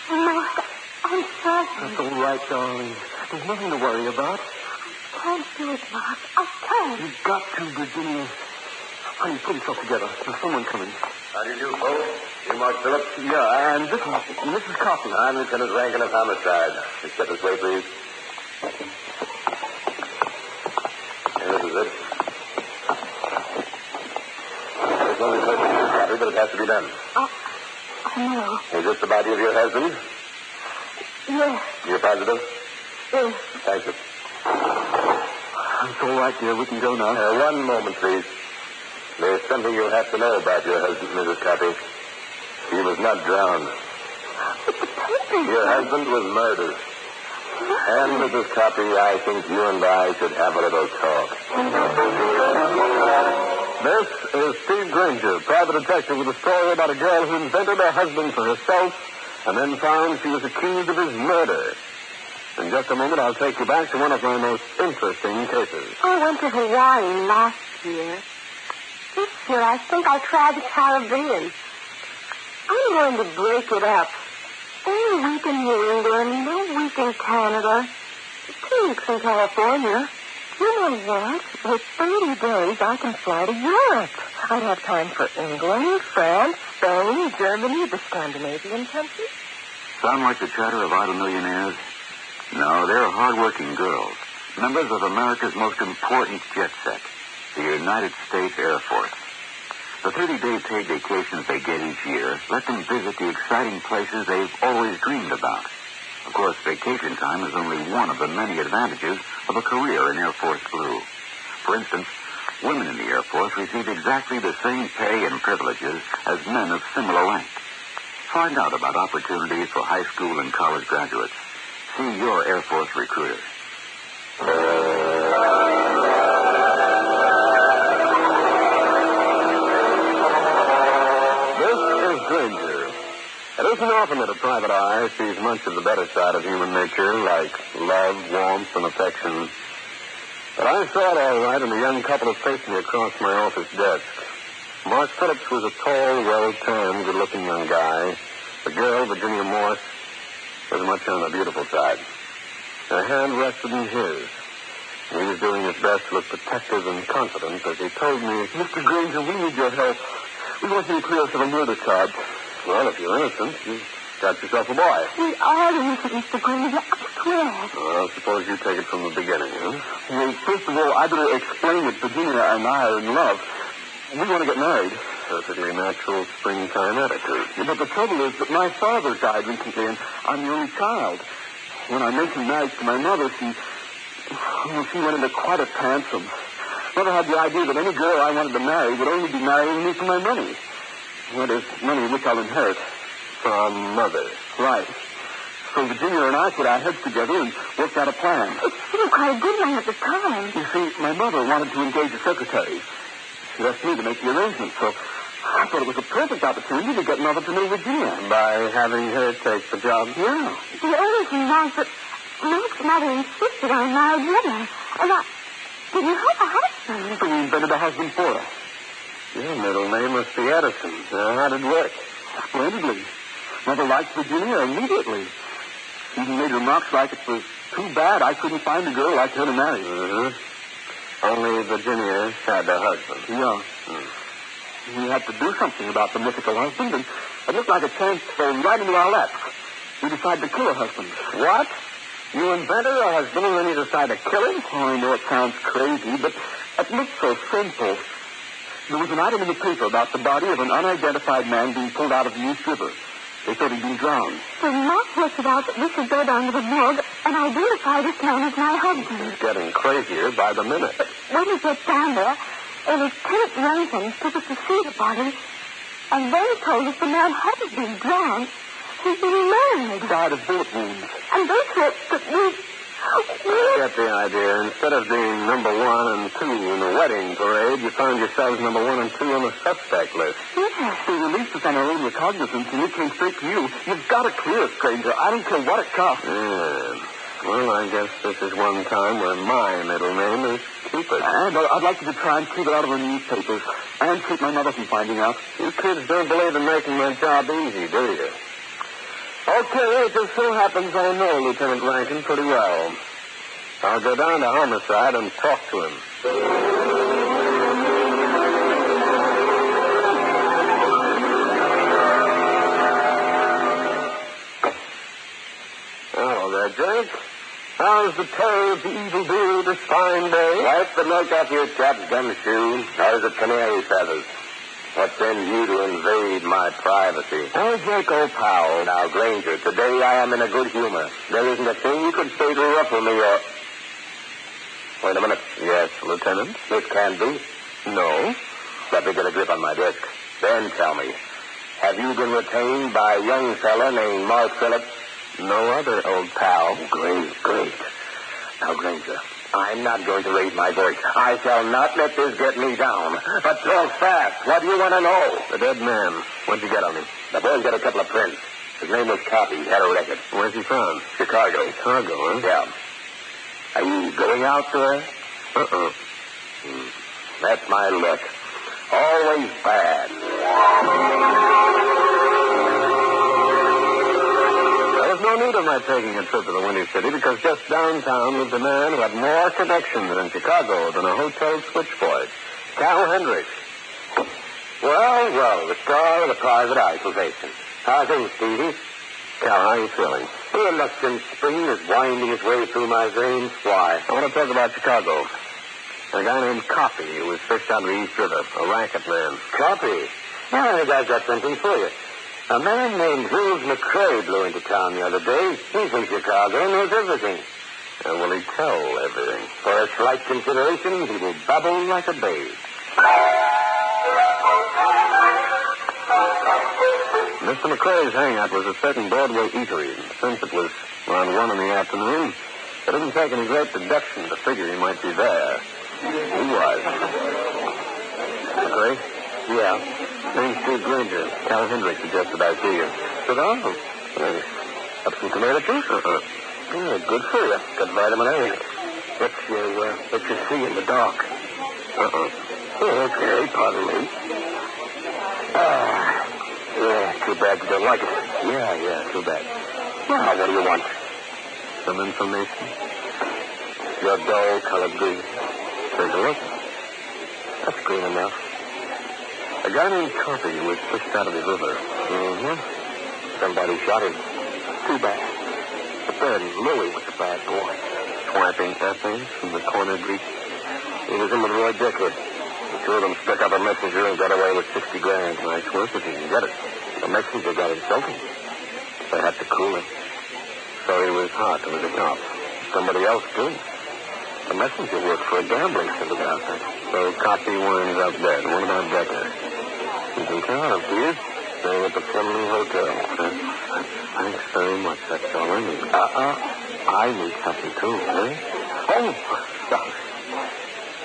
Mark, I'm sorry. That's all right, darling. There's nothing to worry about. I can't do it, Mark. I can't. You've got to, Virginia. Honey, pull yourself together. There's someone coming. How do you do, folks? You Mark Phillips? Yeah, and this is Mrs. Coffin. I'm Lieutenant Rankin of Homicide. Just step this way, please. And this is it. There's only question, but it has to be done. No. Is this the body of your husband? Yes. You're positive? Yes. Thank you. It's all right, dear. We can go now. One moment, please. There's something you'll have to know about your husband, Mrs. Coffey. He was not drowned. Your husband was murdered. And, Mrs. Coffey, I think you and I should have a little talk. This is Steve Grainger, private detective, with a story about a girl who invented a husband for herself and then found she was accused of his murder. In just a moment, I'll take you back to one of my most interesting cases. I went to Hawaii last year. This year, I think I'll try the Caribbean. I'm going to break it up. A week in New England, a week in Canada, 2 weeks in California. You know what? With 30 days, I can fly to Europe. I'd have time for England, France, Spain, Germany, the Scandinavian countries. Sound like the chatter of idle millionaires? No, they're hard-working girls, members of America's most important jet set, the United States Air Force. The 30-day paid vacations they get each year let them visit the exciting places they've always dreamed about. Of course, vacation time is only one of the many advantages of a career in Air Force Blue. For instance, women in the Air Force receive exactly the same pay and privileges as men of similar rank. Find out about opportunities for high school and college graduates. See your Air Force recruiter. This is Grainger. It isn't often that a private eye sees much of the better side of human nature, like love, warmth, and affection. But I saw it all right in the young couple that faced me across my office desk. Mark Phillips was a tall, well-tanned, good-looking young guy. The girl, Virginia Morse, was much on the beautiful side. Her hand rested in his. He was doing his best to look protective and confident as he told me, "Mr. Grainger, we need your help. We want you to clear us of a murder charge." "Well, if you're innocent, you've got yourself a boy." We are innocent, Mr. Grainger. I swear. Well, suppose you take it from the beginning, huh? Well, first of all, I better explain that Virginia and I are in love. We want to get married. Perfectly natural springtime attitude. Yeah, but the trouble is that my father died recently, and I'm the only child. When I mentioned marriage to my mother, she went into quite a tantrum. Mother had the idea that any girl I wanted to marry would only be marrying me for my money. That is, money which I'll inherit. From Mother. Right. So Virginia and I put our heads together and worked out a plan. It seemed quite a good one at the time. You see, my mother wanted to engage a secretary. She asked me to make the arrangements, so I thought it was a perfect opportunity to get Mother to know Virginia. By having her take the job? Yeah. The only thing was that Mark's mother insisted on married women. And I didn't have a husband. So we invented a husband for her. Your middle name must be Edison. How did it work? Splendidly. Mother liked Virginia immediately. She even made remarks like it was too bad I couldn't find a girl like her to marry. Only Virginia had a husband. Yeah. We had to do something about the mythical husband, and it looked like a chance fell right into our laps. We decided to kill her husband. What? You invented a husband and then you decide to kill him? Oh, I know it sounds crazy, but it looked so simple. There was an item in the paper about the body of an unidentified man being pulled out of the East River. They thought he'd been drowned. So Mark worked it out that we should go down to the morgue and identify this man as my husband. It's getting crazier by the minute. But when we get down there, Lieutenant Rankin took us to see the body, and then told us the man hadn't been drowned. He'd been murdered. Died of bullet wounds. And they said that we... I get the idea. Instead of being number 1 and 2 in the wedding parade, you found yourselves number 1 and 2 on the suspect list. Yes. They released us on our own recognizance, and we came straight to you. You've got to clear us, Grainger. I don't care what it costs. Yeah. Well, I guess this is one time where my middle name is Cupid. And I'd like you to try and keep it out of the newspapers and keep my mother from finding out. You kids don't believe in making my job easy, do you? Okay, it just so happens I know Lieutenant Rankin pretty well. I'll go down to Homicide and talk to him. Hello there, Jake. How's the toe of the evildoer this fine day? Wipe the milk off your chap's gumshoe. How's the canary feathers? What sends you to invade my privacy? Oh, Jake, old pal. Now, Grainger, today I am in a good humor. There isn't a thing you could say to ruffle me or... Wait a minute. Yes, Lieutenant? It can be. No. Let me get a grip on my desk. Then tell me, have you been retained by a young fella named Mark Phillips? No other, old pal. Great. Now, Grainger, I'm not going to raise my voice. I shall not let this get me down. But talk fast. What do you want to know? The dead man. What'd you get on him? The boy's got a couple of prints. His name was Copy. He had a record. Where's he from? Chicago. Chicago, huh? Yeah. Are you going out there? Uh-uh. That's my luck. Always bad. There was no need of my taking a trip to the Windy City because just downtown lived a man who had more connections in Chicago than a hotel switchboard. Cal Hendricks. Well, the star of the private eye salvation. How's things, Stevie? Cal, how are you feeling? The election spring is winding its way through my veins. Why? I want to talk about Chicago. A guy named Coffey who was fished out of the East River, a racket man. Coffey? Yeah, I think I've got something for you. A man named Jules McCrae blew into town the other day. He's in Chicago and knows everything. And will he tell everything? For a slight consideration, he will babble like a babe. Mr. McCrae's hangout was a certain Broadway eatery. Since it was around 1 in the afternoon, it didn't take any great deduction to figure he might be there. He was. McCrae? Yeah. Name's Steve Grainger. Cal Hendricks suggested I see you. Sit down. Have some tomato juice? Yeah, good for you. Got vitamin A in it. Let you see in the dark. Oh, okay, pardon me. Yeah, too bad you don't like it. Yeah, too bad. Now, what do you want? Some information? Your dull-colored green. Take a look. That's green enough. A guy named Coffey was pushed out of the river. Somebody shot him. Too bad. But then Louie was a bad boy. Swiping ethane from the corner breach. He was in with Roy Deckard. The two of them stuck up a messenger and got away with $60,000. Nice work if he can get it. The messenger got insulted. They had to cool him. So he was hot with the cops. Somebody else did. The messenger worked for a gambling syndicate outfit. So Coffey winds up dead. What about Deckard? You can count him, do you? staying at the Fleming Hotel. Thanks very much. That's all I need. I need something, too, eh? Oh, sorry.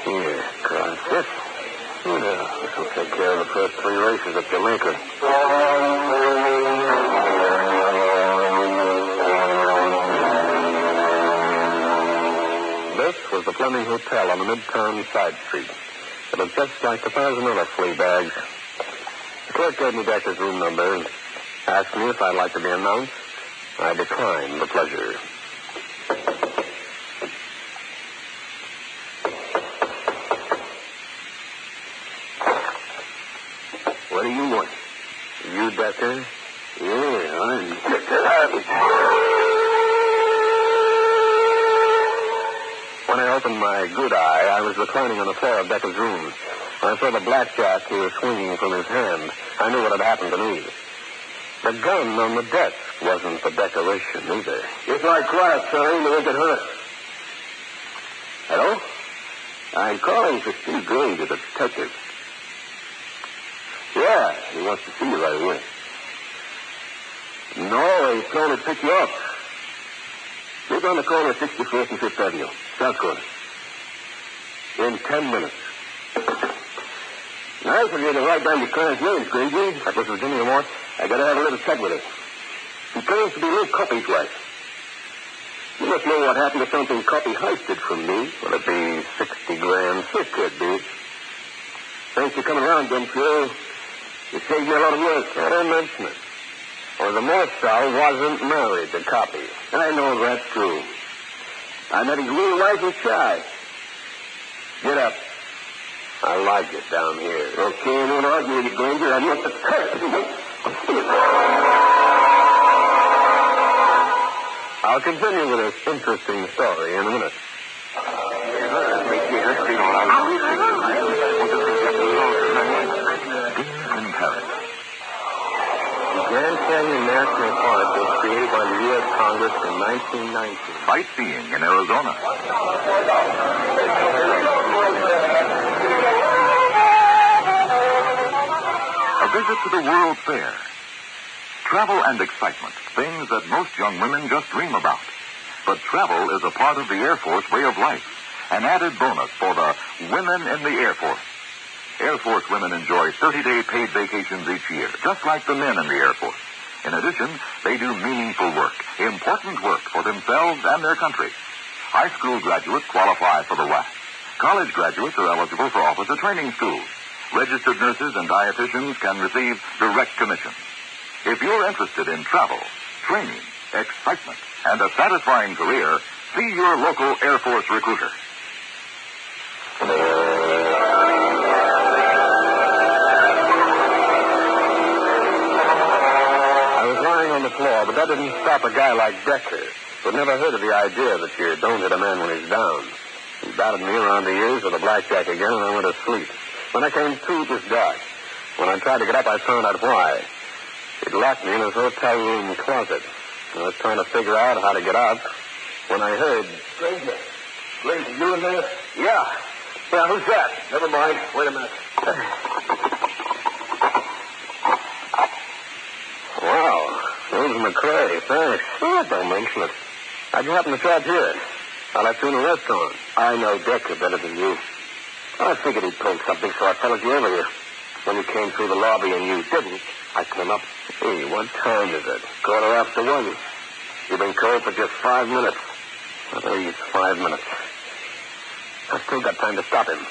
Here, gracias. Yeah, this will take care of the first 3 races at Jamaica. This was the Fleming Hotel on the Midtown side street. It was just like 1,000 other flea bags. The clerk gave me Decker's room number and asked me if I'd like to be announced. I declined the pleasure. What do you want? You, Decker? Yeah, I'm Decker. When I opened my good eye, I was reclining on the floor of Decker's room. When I saw the blackjack he was swinging from his hand, I knew what had happened to me. The gun on the desk wasn't for decoration either. Just like quiet, son. You won't get hurt. Hello? I'm calling for Steve Grainger, the detective. Yeah, he wants to see you right away. No, he's trying to pick you up. Live on the corner of 61st and 5th Avenue. South corner. In 10 minutes. Nice of you to write down your client's names, Grainger. That was Virginia Morse. I gotta have a little chat with her. She claims to be Lou Coppy's wife. You must know what happened to something Coppy heisted from me. Will it be 60 grand? Sure could be. Thanks for coming around, Gumshoe. You saved me a lot of work. I don't mention it. Or the Morse wasn't married to Coppy. I know that's true. I met his real wife was shy. Get up. I like it down here. Okay, I won't argue with you, Grainger. I want the curse. I'll continue with this interesting story in a minute. In Paris. The Grand Canyon National Park was created by the U.S. Congress in 1919. Sightseeing in Arizona. A visit to the World Fair. Travel and excitement, things that most young women just dream about. But travel is a part of the Air Force way of life, an added bonus for the women in the Air Force. Air Force women enjoy 30-day paid vacations each year, just like the men in the Air Force. In addition, they do meaningful work, important work for themselves and their country. High school graduates qualify for the WAC. College graduates are eligible for officer training schools. Registered nurses and dietitians can receive direct commissions. If you're interested in travel, training, excitement, and a satisfying career, see your local Air Force recruiter. I was lying on the floor, but that didn't stop a guy like Decker, who'd never heard of the idea that you don't hit a man when he's down. He batted me around the ears with a blackjack again, and I went to sleep. When I came to, it was dark. When I tried to get up, I found out why. He'd locked me in his hotel room closet. I was trying to figure out how to get out when I heard... Grainger, you in there? Yeah, who's that? Never mind. Wait a minute. Wow, there's McCrae. Thanks. Oh, don't mention it. How'd you happen to trap here? I left you in a restaurant. I know Decker better than you. I figured he'd pulled something, so I followed you over here. When you came through the lobby and you didn't, I came up. Hey, what time is it? 1:15. You've been cold for just 5 minutes. Well, he's 5 minutes. I've still got time to stop him.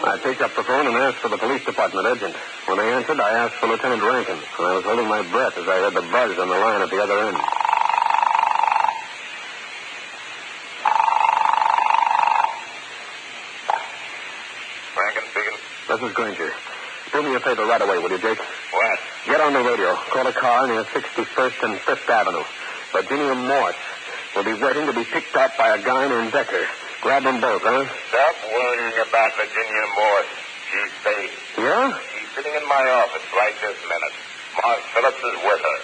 I picked up the phone and asked for the police department agent. When they answered, I asked for Lieutenant Rankin, and I was holding my breath as I heard the buzz on the line at the other end. Rankin speaking. This is Grainger. Do me a favor right away, will you, Jake? What? Get on the radio. Call a car near 61st and 5th Avenue. Virginia Morse will be waiting to be picked up by a guy named Decker. Grab them both, huh? Stop worrying about Virginia Morse. She's safe. Yeah? She's sitting in my office right this minute. Mark Phillips is with her.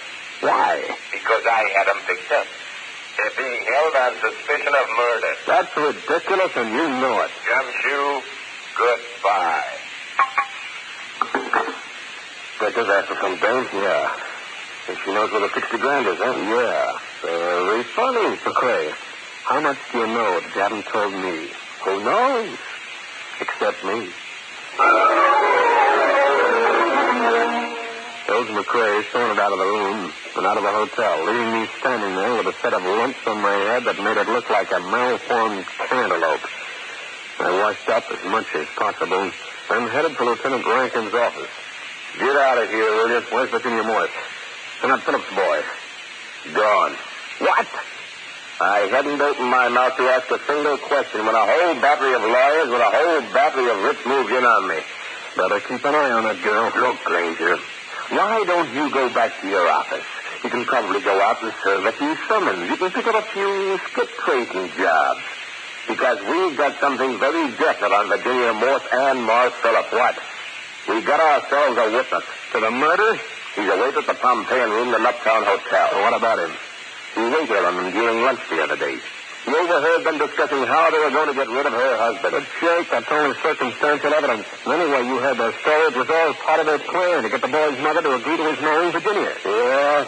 Why? Because I had them picked up. They're being held on suspicion of murder. That's ridiculous, and you know it. Gumshoe, goodbye. Detective after some dame? Yeah. And she knows where the 60 grand is, huh? Yeah. Very funny. McCrae, how much do you know that you haven't told me? Who knows? Except me. Those McCrae sauntered out of the room and out of the hotel, leaving me standing there with a set of lumps on my head that made it look like a malformed cantaloupe. I washed up as much as possible, then headed for Lieutenant Rankin's office. Get out of here, will you? Where's Virginia Morse? And that Phillips boy. Gone. What? I hadn't opened my mouth to ask a single question when a whole battery of lawyers with a whole battery of writs moved in on me. Better keep an eye on that girl. Look, Grainger, why don't you go back to your office? You can probably go out and serve a few summons. You can pick up a few skip tracing jobs. Because we've got something very definite on Virginia Morse and Morse Phillips. What? We got ourselves a witness. To the murder? He's awaited at the Pompeian room in the Uptown Hotel. What about him? He waited on them during lunch the other day. He overheard them discussing how they were going to get rid of her husband. But, Jake, that's only circumstantial evidence. Anyway, you heard their story. It was all part of their plan to get the boy's mother to agree to his marrying Virginia. Yeah.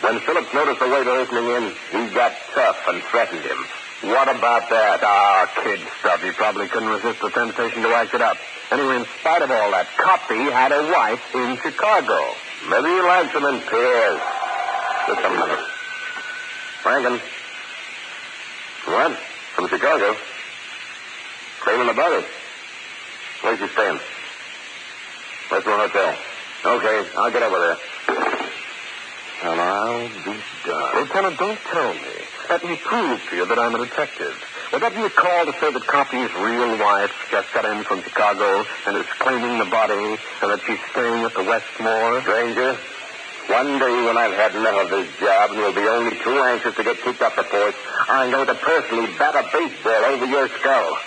When Phillips noticed the waiter opening in, he got tough and threatened him. What about that? Kid stuff. He probably couldn't resist the temptation to act it up. Anyway, in spite of all that, Copy had a wife in Chicago. Maybe he likes them in pairs. Just a minute. Rankin. What? From Chicago? Claiming about it. Where's you staying? Where's the hotel? Okay, I'll get over there. And I'll be done. Lieutenant, don't tell me. Let me prove to you that I'm a detective. Would that be a call to say that Copy's real wife just got in from Chicago and is claiming the body and that she's staying at the Westmore? Grainger, one day when I've had enough of this job and will be only too anxious to get kicked off the force, I'm going to personally bat a baseball over your skull.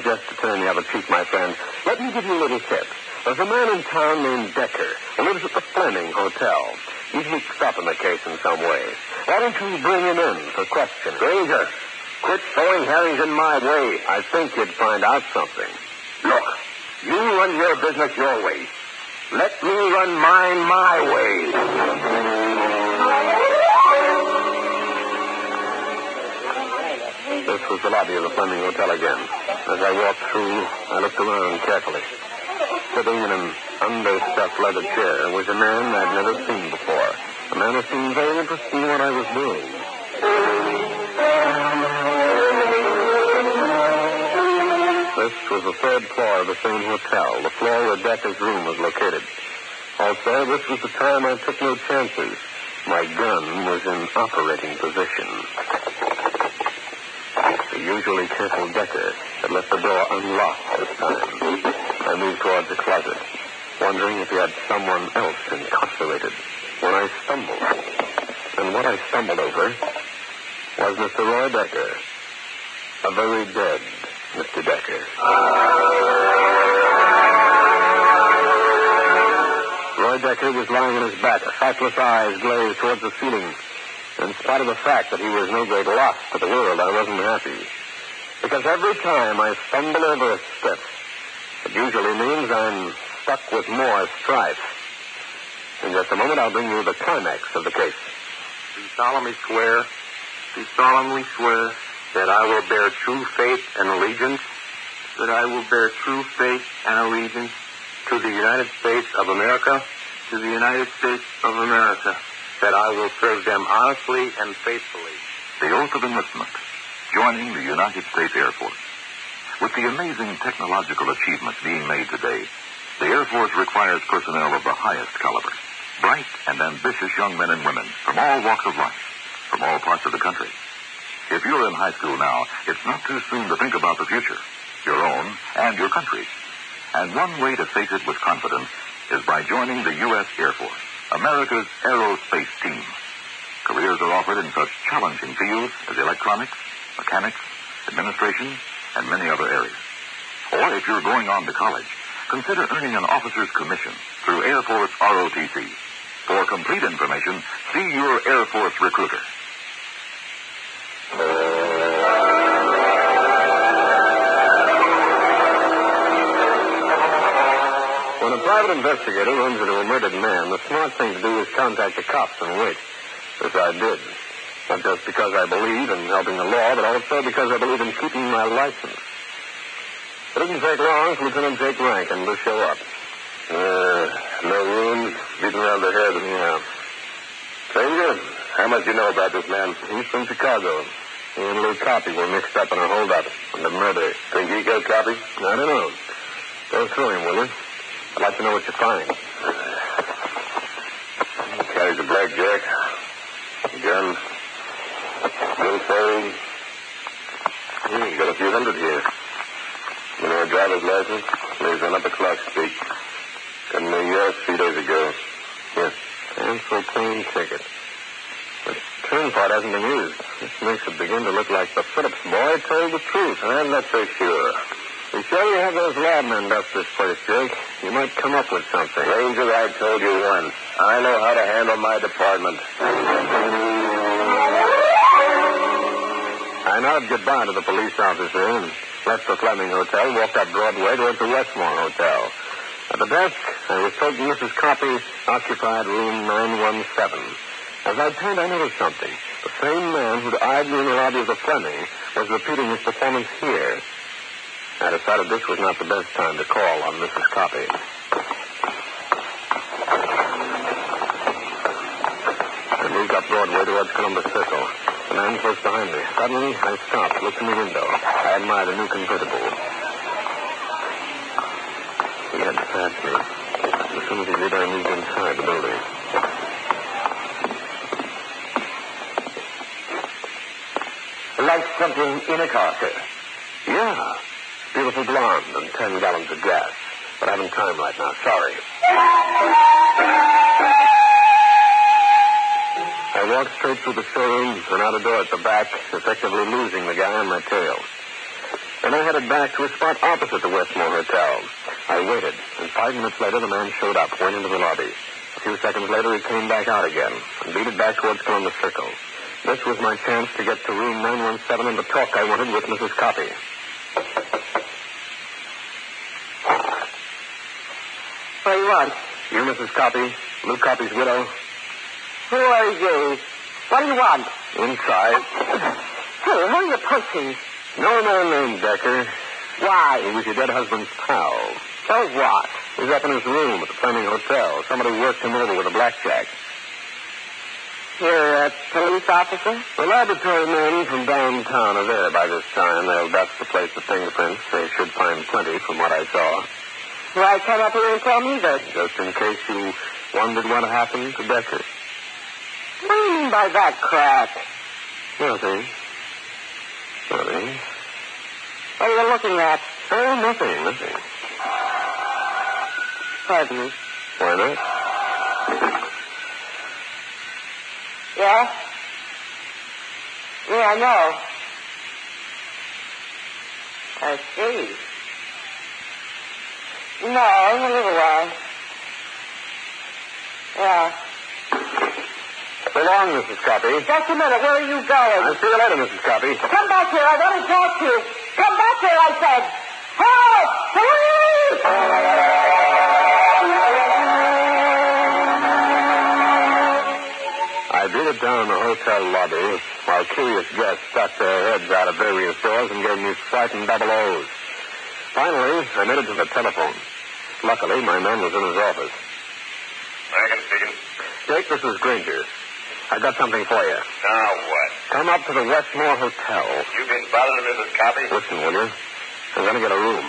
Just to turn the other cheek, my friend, let me give you a little tip. There's a man in town named Decker who lives at the Fleming Hotel. He's mixed up in the case in some way. Why don't you bring him in for questioning? Grainger, quit throwing herrings in my way. I think you'd find out something. Look, you run your business your way. Let me run mine my way. This was the lobby of the Fleming Hotel again. As I walked through, I looked around carefully. Sitting in an understuffed leather chair was a man I'd never seen before. A man who seemed very interested in what I was doing. This was the third floor of the same hotel, the floor where Decker's room was located. Also, this was the time I took no chances. My gun was in operating position. The usually careful Decker had left the door unlocked this time. I moved towards the closet, wondering if he had someone else incarcerated. When I stumbled, and what I stumbled over was Mr. Roy Decker, a very dead Mr. Decker. Roy Decker was lying on his back, sightless eyes glazed towards the ceiling. In spite of the fact that he was no great loss to the world, I wasn't happy. Because every time I stumble over a step, it usually means I'm stuck with more strife. In just a moment, I'll bring you the climax of the case. Do solemnly swear that I will bear true faith and allegiance, to the United States of America, that I will serve them honestly and faithfully. The oath of enlistment, joining the United States Air Force. With the amazing technological achievements being made today, the Air Force requires personnel of the highest caliber. Bright and ambitious young men and women from all walks of life, from all parts of the country. If you're in high school now, it's not too soon to think about the future, your own and your country's. And one way to face it with confidence is by joining the U.S. Air Force, America's aerospace team. Careers are offered in such challenging fields as electronics, mechanics, administration, and many other areas. Or if you're going on to college, consider earning an officer's commission through Air Force ROTC. For complete information, see your Air Force recruiter. When private investigator runs into a murdered man, the smart thing to do is contact the cops and wait. As I did. Not just because I believe in helping the law, but also because I believe in keeping my license. It didn't take long for Lieutenant Jake Rankin to show up. No wounds, beaten around the head. Yeah. Grainger, how much do you know about this man? He's from Chicago. He and Lou Copy were mixed up in a holdup and a murder. Think he killed Copy? I don't know. Go through him, will you? I'd like to know what you find. He carries a blackjack, a gun, billfold. Got a few hundred here. You know, a driver's license. Lives on Upper Clark Street. Got in New York 3 days ago. Yes. And for a plane ticket. The turn part hasn't been used. This makes it begin to look like the Phillips boy told the truth. I'm not so sure. Be sure you have those lab men dust this place, Jake. You might come up with something. Grainger, I told you once. I know how to handle my department. I nodded goodbye to the police officer and left the Fleming Hotel, walked up Broadway towards the Westmore Hotel. At the desk, I was told Mrs. Copy occupied room 917. As I turned, I noticed something. The same man who'd eyed me in the lobby of the Fleming was repeating his performance here. I decided this was not the best time to call on Mrs. Copy. I moved up Broadway towards Columbus Circle. The man close behind me. Suddenly, I stopped, looked in the window. I admired a new convertible. He had passed me. As soon as he did, I moved inside the building. Like something in a car, sir? Yeah. Beautiful blonde and 10 gallons of gas. But I haven't time right now. Sorry. I walked straight through the showroom and out a door at the back, effectively losing the guy on my tail. Then I headed back to a spot opposite the Westmore Hotel. I waited, and 5 minutes later the man showed up, went into the lobby. A few seconds later he came back out again and beat it back towards Columbus Circle. This was my chance to get to room 917 and the talk I wanted with Mrs. Copy. What do you want? You, Mrs. Copy, Lou Copy's widow. Who are you? What do you want? Inside. Hey, who are you punching? No man named Decker. Why? He was your dead husband's pal. So what? He's up in his room at the Fleming Hotel. Somebody worked him over with a blackjack. You're a police officer? The laboratory men from downtown are there by this time. They'll dust the place with fingerprints. They should find plenty from what I saw. Why come up here and tell me this? Just in case you wondered what happened to Decker. What do you mean by that crap? Nothing. What are you looking at? Oh, nothing. Pardon me. Why not? Yeah? Yeah, I know. I see. No, in a little while. Yeah. So long, Mrs. Copy. Just a minute. Where are you going? I'll see you later, Mrs. Copy. Come back here. I want to talk to you. Come back here, I said. Help! Police! I beat it down the hotel lobby while curious guests stuck their heads out of various doors and gave me frightened double O's. Finally, I made it to the telephone. Luckily, my man was in his office. Rankin speaking. Jake, this is Grainger. I got something for you. Now what? Come up to the Westmore Hotel. You been bothering Mrs. Copy? Listen, will you? I'm going to get a room.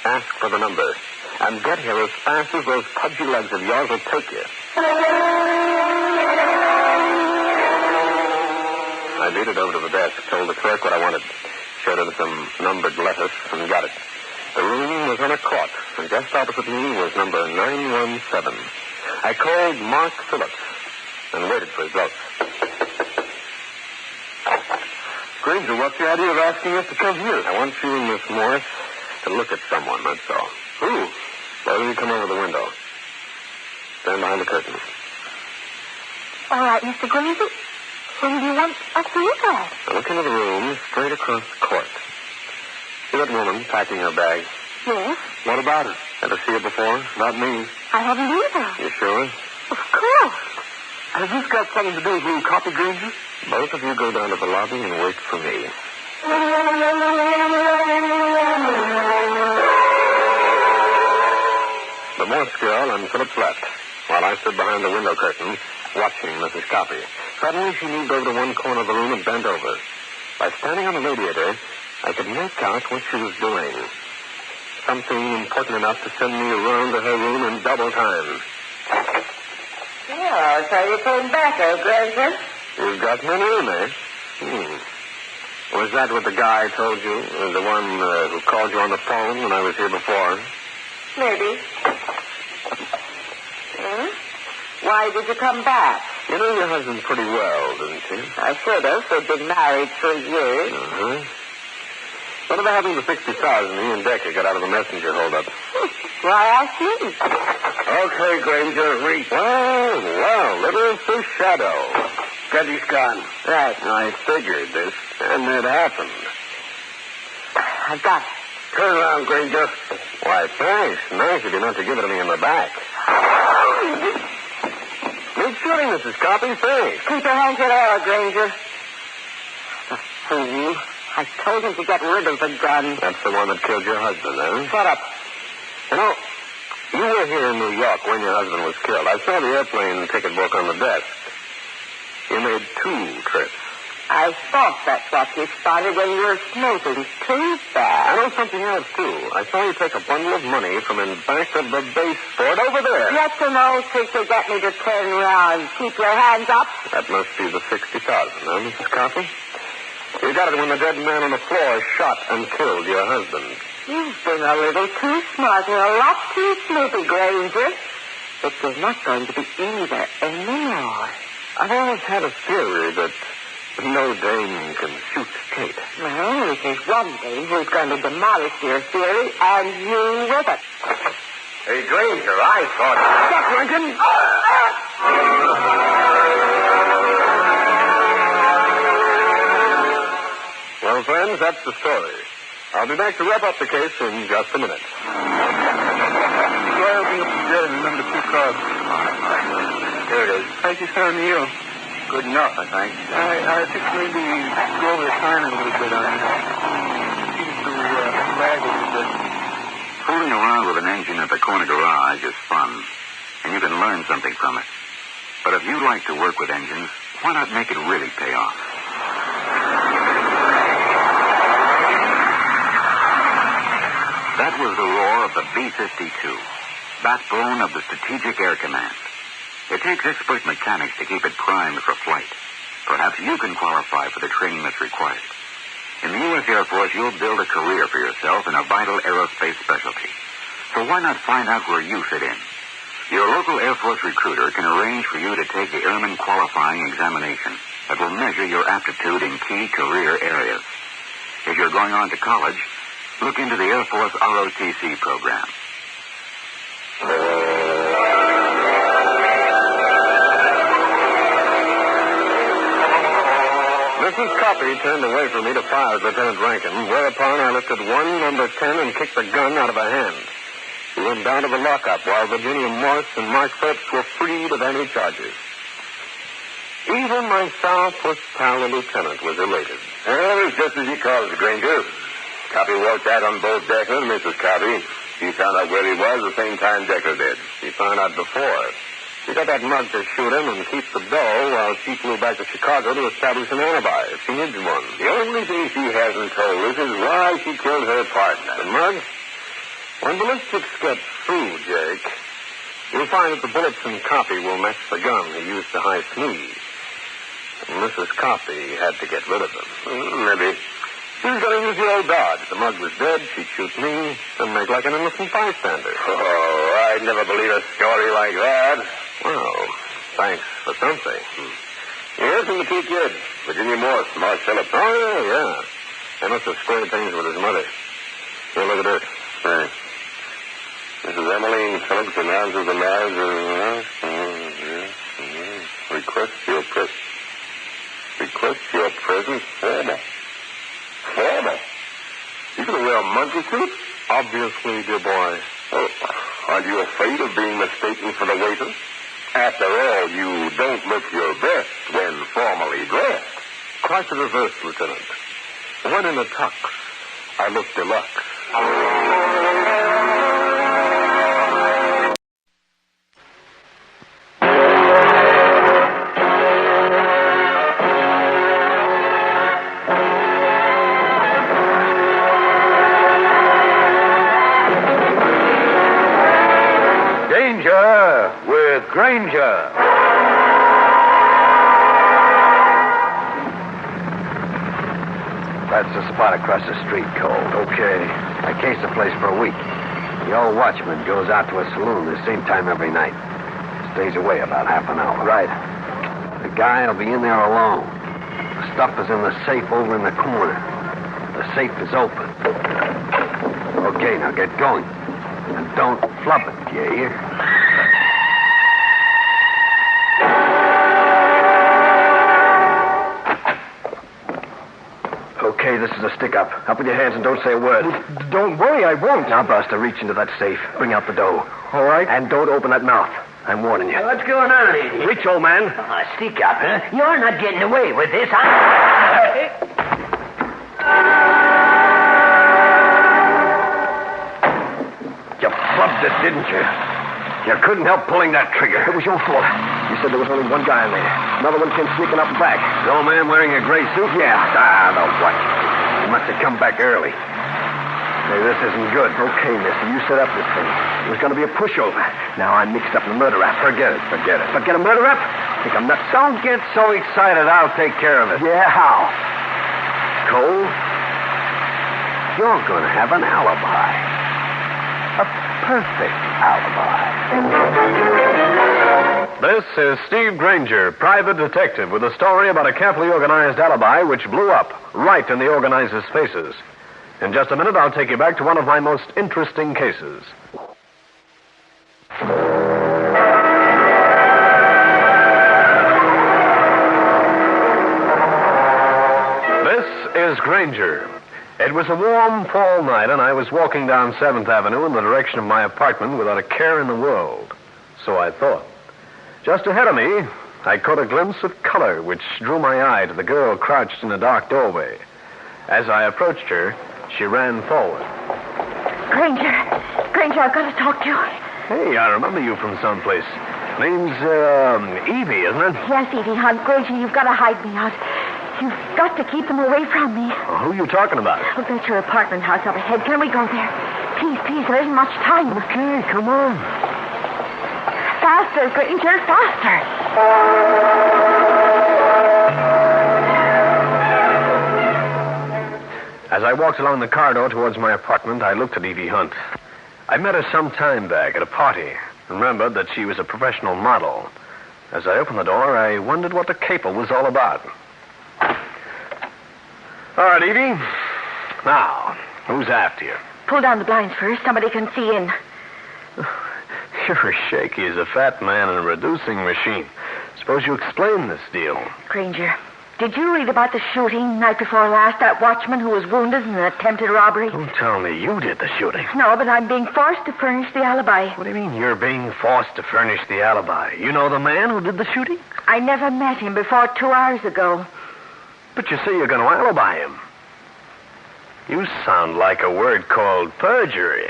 Ask for the number. And get here as fast as those pudgy legs of yours will take you. I beat it over to the desk, told the clerk what I wanted. Showed him some numbered letters and got it. The room was on a court, and just opposite me was number 917. I called Mark Phillips and waited for results. Grainger, what's the idea of asking us to come here? I want you and Miss Morris to look at someone, that's all. Who? Why don't you come over the window? Stand behind the curtain. All right, Mr. Grainger. Who do you want us to look at? Now look into the room straight across the court. See that woman packing her bag? Yes. What about her? Ever see her before? Not me. I haven't either. You sure? Of course. Has this got something to do with being copy, Grainger? Both of you go down to the lobby and wait for me. The Morse girl and Phillips left, while I stood behind the window curtain, watching Mrs. Copy. Suddenly, she moved over to one corner of the room and bent over. By standing on the radiator, I could make out what she was doing. Something important enough to send me around to her room in double time. Oh, so you came back, Grainger? You've got my name, eh? Was that what the guy told you? The one who called you on the phone when I was here before? Maybe. Why did you come back? You know your husband pretty well, didn't you? I should have. They've been married 3 years. Uh-huh. Whatever happened to the $60,000 he and Decker got out of the messenger holdup? Why ask me? Okay, Grainger, reach. Well, little fish shadow. Steady's gone. Right. I figured this, and it happened. I've got it. Turn around, Grainger. Why, thanks. Nice of you not to give it to me in the back. Neat shooting, Mrs. Copy. Thanks. Keep your hands in the air, Grainger. The fool. I told him to get rid of the gun. That's the one that killed your husband, eh? Shut up. You know, you were here in New York when your husband was killed. I saw the airplane ticket book on the desk. You made 2 trips. I thought that's what you spotted when you were smoking. Too bad. I know something else, too. I saw you take a bundle of money from in back of the base fort over there. That's an old trick to get me to turn around. Keep your hands up. That must be the $60,000, huh, Mrs. Coffey? You got it when the dead man on the floor shot and killed your husband. You've been a little too smart and a lot too snoopy, Grainger. But you're not going to be either anymore. I've always had a theory that no dame can shoot straight. Well, there's one thing who's going to demolish your theory, and you with it. Hey, Grainger, I thought... Stop, Lincoln! Well, friends, that's the story. I'll be back to wrap up the case in just a minute. I'll open up the jail and number 2 card. Here it is. Thank you, sir, and you. Good enough, I think. I think maybe go over the timing a little bit on that. Seems to lag a little bit. Fooling around with an engine at the corner garage is fun, and you can learn something from it. But if you like to work with engines, why not make it really pay off? That was the roar of the B-52, backbone of the Strategic Air Command. It takes expert mechanics to keep it primed for flight. Perhaps you can qualify for the training that's required. In the U.S. Air Force, you'll build a career for yourself in a vital aerospace specialty. So why not find out where you fit in? Your local Air Force recruiter can arrange for you to take the Airman Qualifying Examination that will measure your aptitude in key career areas. If you're going on to college, look into the Air Force ROTC program. Mrs. Copy turned away from me to fire at Lieutenant Rankin, whereupon I lifted one number 10 and kicked the gun out of her hand. He went down to the lockup while Virginia Morse and Mark Phillips were freed of any charges. Even my sourpuss pal, the lieutenant, was elated. Well, it was just as you called it, Grainger. Copy walked out on both Decker and Mrs. Copy. He found out where he was the same time Decker did. He found out before. He got that mug to shoot him and keep the dough while she flew back to Chicago to establish an alibi. She needed one. The only thing she hasn't told us is why she killed her partner. The mug? When ballistics get through, Jake, you'll find that the bullets in Copy will match the gun he used to hide me. And Mrs. Copy had to get rid of them. Maybe. She was going to use the old dodge. If the mug was dead, she'd shoot me and make like an innocent bystander. Oh, I'd never believe a story like that. Well, thanks for something. Yes, and the 2 kids. Virginia Morse, Mark Phillips. Oh, yeah. They must have squared things with his mother. Here, look at this. Right. Mrs. Emmeline Phillips announces the marriage of... Request your presence formal. Formal? You gonna wear a monkey suit? Obviously, dear boy. Oh. Aren't you afraid of being mistaken for the waiter? After all, you don't look your best when formally dressed. Quite the reverse, Lieutenant. When in a tux, I look deluxe. Danger with Grainger. That's the spot across the street, Cole. Okay. I cased the place for a week. The old watchman goes out to a saloon the same time every night. Stays away about half an hour. Right. The guy will be in there alone. The stuff is in the safe over in the corner. The safe is open. Okay, now get going. And don't flub it, you hear? Okay, this is a stick-up. Up with your hands and don't say a word. Don't worry, I won't. Now, Buster, reach into that safe. Bring out the dough. All right. And don't open that mouth. I'm warning you. What's going on, Eddie? Reach, old man. Stick up, huh? You're not getting away with this. You flubbed it, didn't you? You couldn't help pulling that trigger. It was your fault. You said there was only one guy in there. Another one came sneaking up back. The old man wearing a gray suit? Yeah. The watch. He must have come back early. Hey, this isn't good. Okay, mister, you set up this thing. It was going to be a pushover. Now I'm mixed up in a murder rap. Forget it. Forget a murder rap? Think I'm nuts? Don't get so excited. I'll take care of it. Yeah, how? Cole, you're going to have an alibi. A perfect alibi. This is Steve Grainger, private detective, with a story about a carefully organized alibi which blew up right in the organizers' faces. In just a minute, I'll take you back to one of my most interesting cases. This is Grainger. It was a warm fall night, and I was walking down 7th Avenue in the direction of my apartment without a care in the world. So I thought. Just ahead of me, I caught a glimpse of color which drew my eye to the girl crouched in a dark doorway. As I approached her, she ran forward. Grainger, I've got to talk to you. Hey, I remember you from someplace. Name's, Evie, isn't it? Yes, Evie Hunt. Grainger, you've got to hide me out. You've got to keep them away from me. Well, who are you talking about? Oh, that's your apartment house up ahead. Can we go there? Please, there isn't much time. Okay, come on. Faster, Grainger, faster. As I walked along the corridor towards my apartment, I looked at Evie Hunt. I met her some time back at a party. Remembered that she was a professional model. As I opened the door, I wondered what the caper was all about. All right, Evie. Now, who's after you? Pull down the blinds first. Somebody can see in. You're as shaky as a fat man in a reducing machine. Suppose you explain this deal. Grainger, did you read about the shooting night before last? That watchman who was wounded in an attempted robbery? Don't tell me you did the shooting. No, but I'm being forced to furnish the alibi. What do you mean you're being forced to furnish the alibi? You know the man who did the shooting? I never met him before 2 hours ago. But you say you're going to alibi him. You sound like a word called perjury.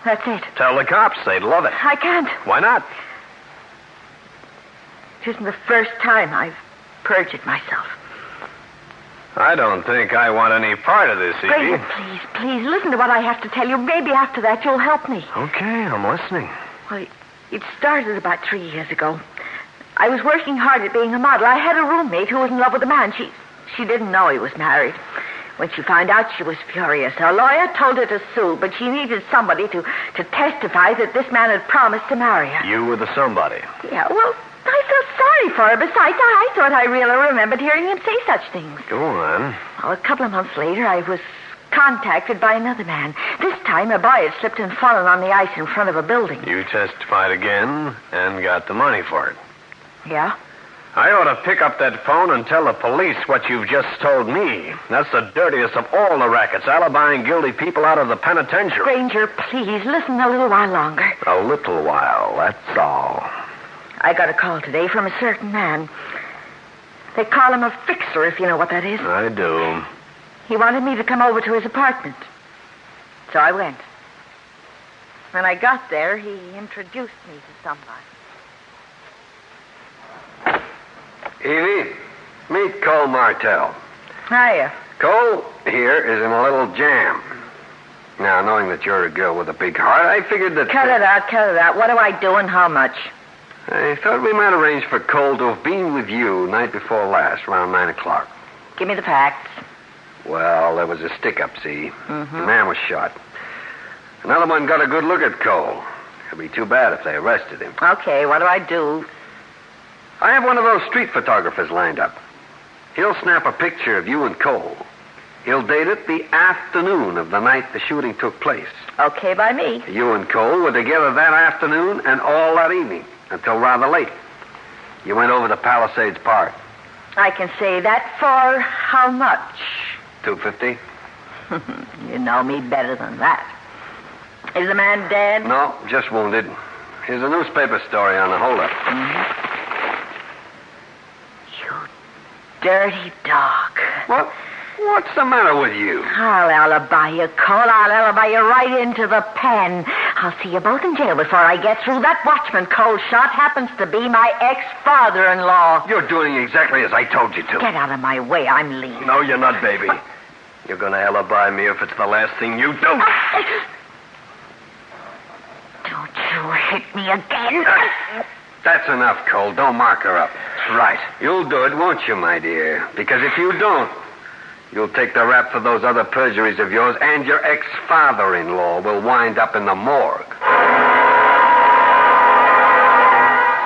That's it. Tell the cops. They'd love it. I can't. Why not? It isn't the first time I've perjured myself. I don't think I want any part of this, Evie. Grainger, please, listen to what I have to tell you. Maybe after that you'll help me. Okay, I'm listening. Well, it started about 3 years ago. I was working hard at being a model. I had a roommate who was in love with a man. She didn't know he was married. When she found out, she was furious. Her lawyer told her to sue, but she needed somebody to testify that this man had promised to marry her. You were the somebody. Yeah, well, I felt sorry for her. Besides, I thought I really remembered hearing him say such things. Go on. Well, a couple of months later, I was contacted by another man. This time, a boy had slipped and fallen on the ice in front of a building. You testified again and got the money for it. Yeah. I ought to pick up that phone and tell the police what you've just told me. That's the dirtiest of all the rackets, alibying guilty people out of the penitentiary. Grainger, please, listen a little while longer. A little while, that's all. I got a call today from a certain man. They call him a fixer, if you know what that is. I do. He wanted me to come over to his apartment. So I went. When I got there, he introduced me to somebody. Evie, meet Cole Martell. Hiya. Cole here is in a little jam. Now, knowing that you're a girl with a big heart, I figured that... Cut it out. What do I do and how much? I thought we might arrange for Cole to have been with you night before last, around 9 o'clock. Give me the facts. Well, there was a stick-up, see? Mm-hmm. The man was shot. Another one got a good look at Cole. It'd be too bad if they arrested him. Okay, what do I do? I have one of those street photographers lined up. He'll snap a picture of you and Cole. He'll date it the afternoon of the night the shooting took place. Okay by me. You and Cole were together that afternoon and all that evening, until rather late. You went over to Palisades Park. I can say that for how much? $250. You know me better than that. Is the man dead? No, just wounded. Here's a newspaper story on the holdup. Mm-hmm. Dirty dog. What's the matter with you? I'll alibi you, Cole. I'll alibi you right into the pen. I'll see you both in jail before I get through. That watchman Cole shot happens to be my ex-father-in-law. You're doing exactly as I told you to. Get out of my way. I'm leaving. No, you're not, baby. You're going to alibi me if it's the last thing you do. Don't you hit me again. That's enough, Cole. Don't mark her up. Right. You'll do it, won't you, my dear? Because if you don't, you'll take the rap for those other perjuries of yours, and your ex-father-in-law will wind up in the morgue.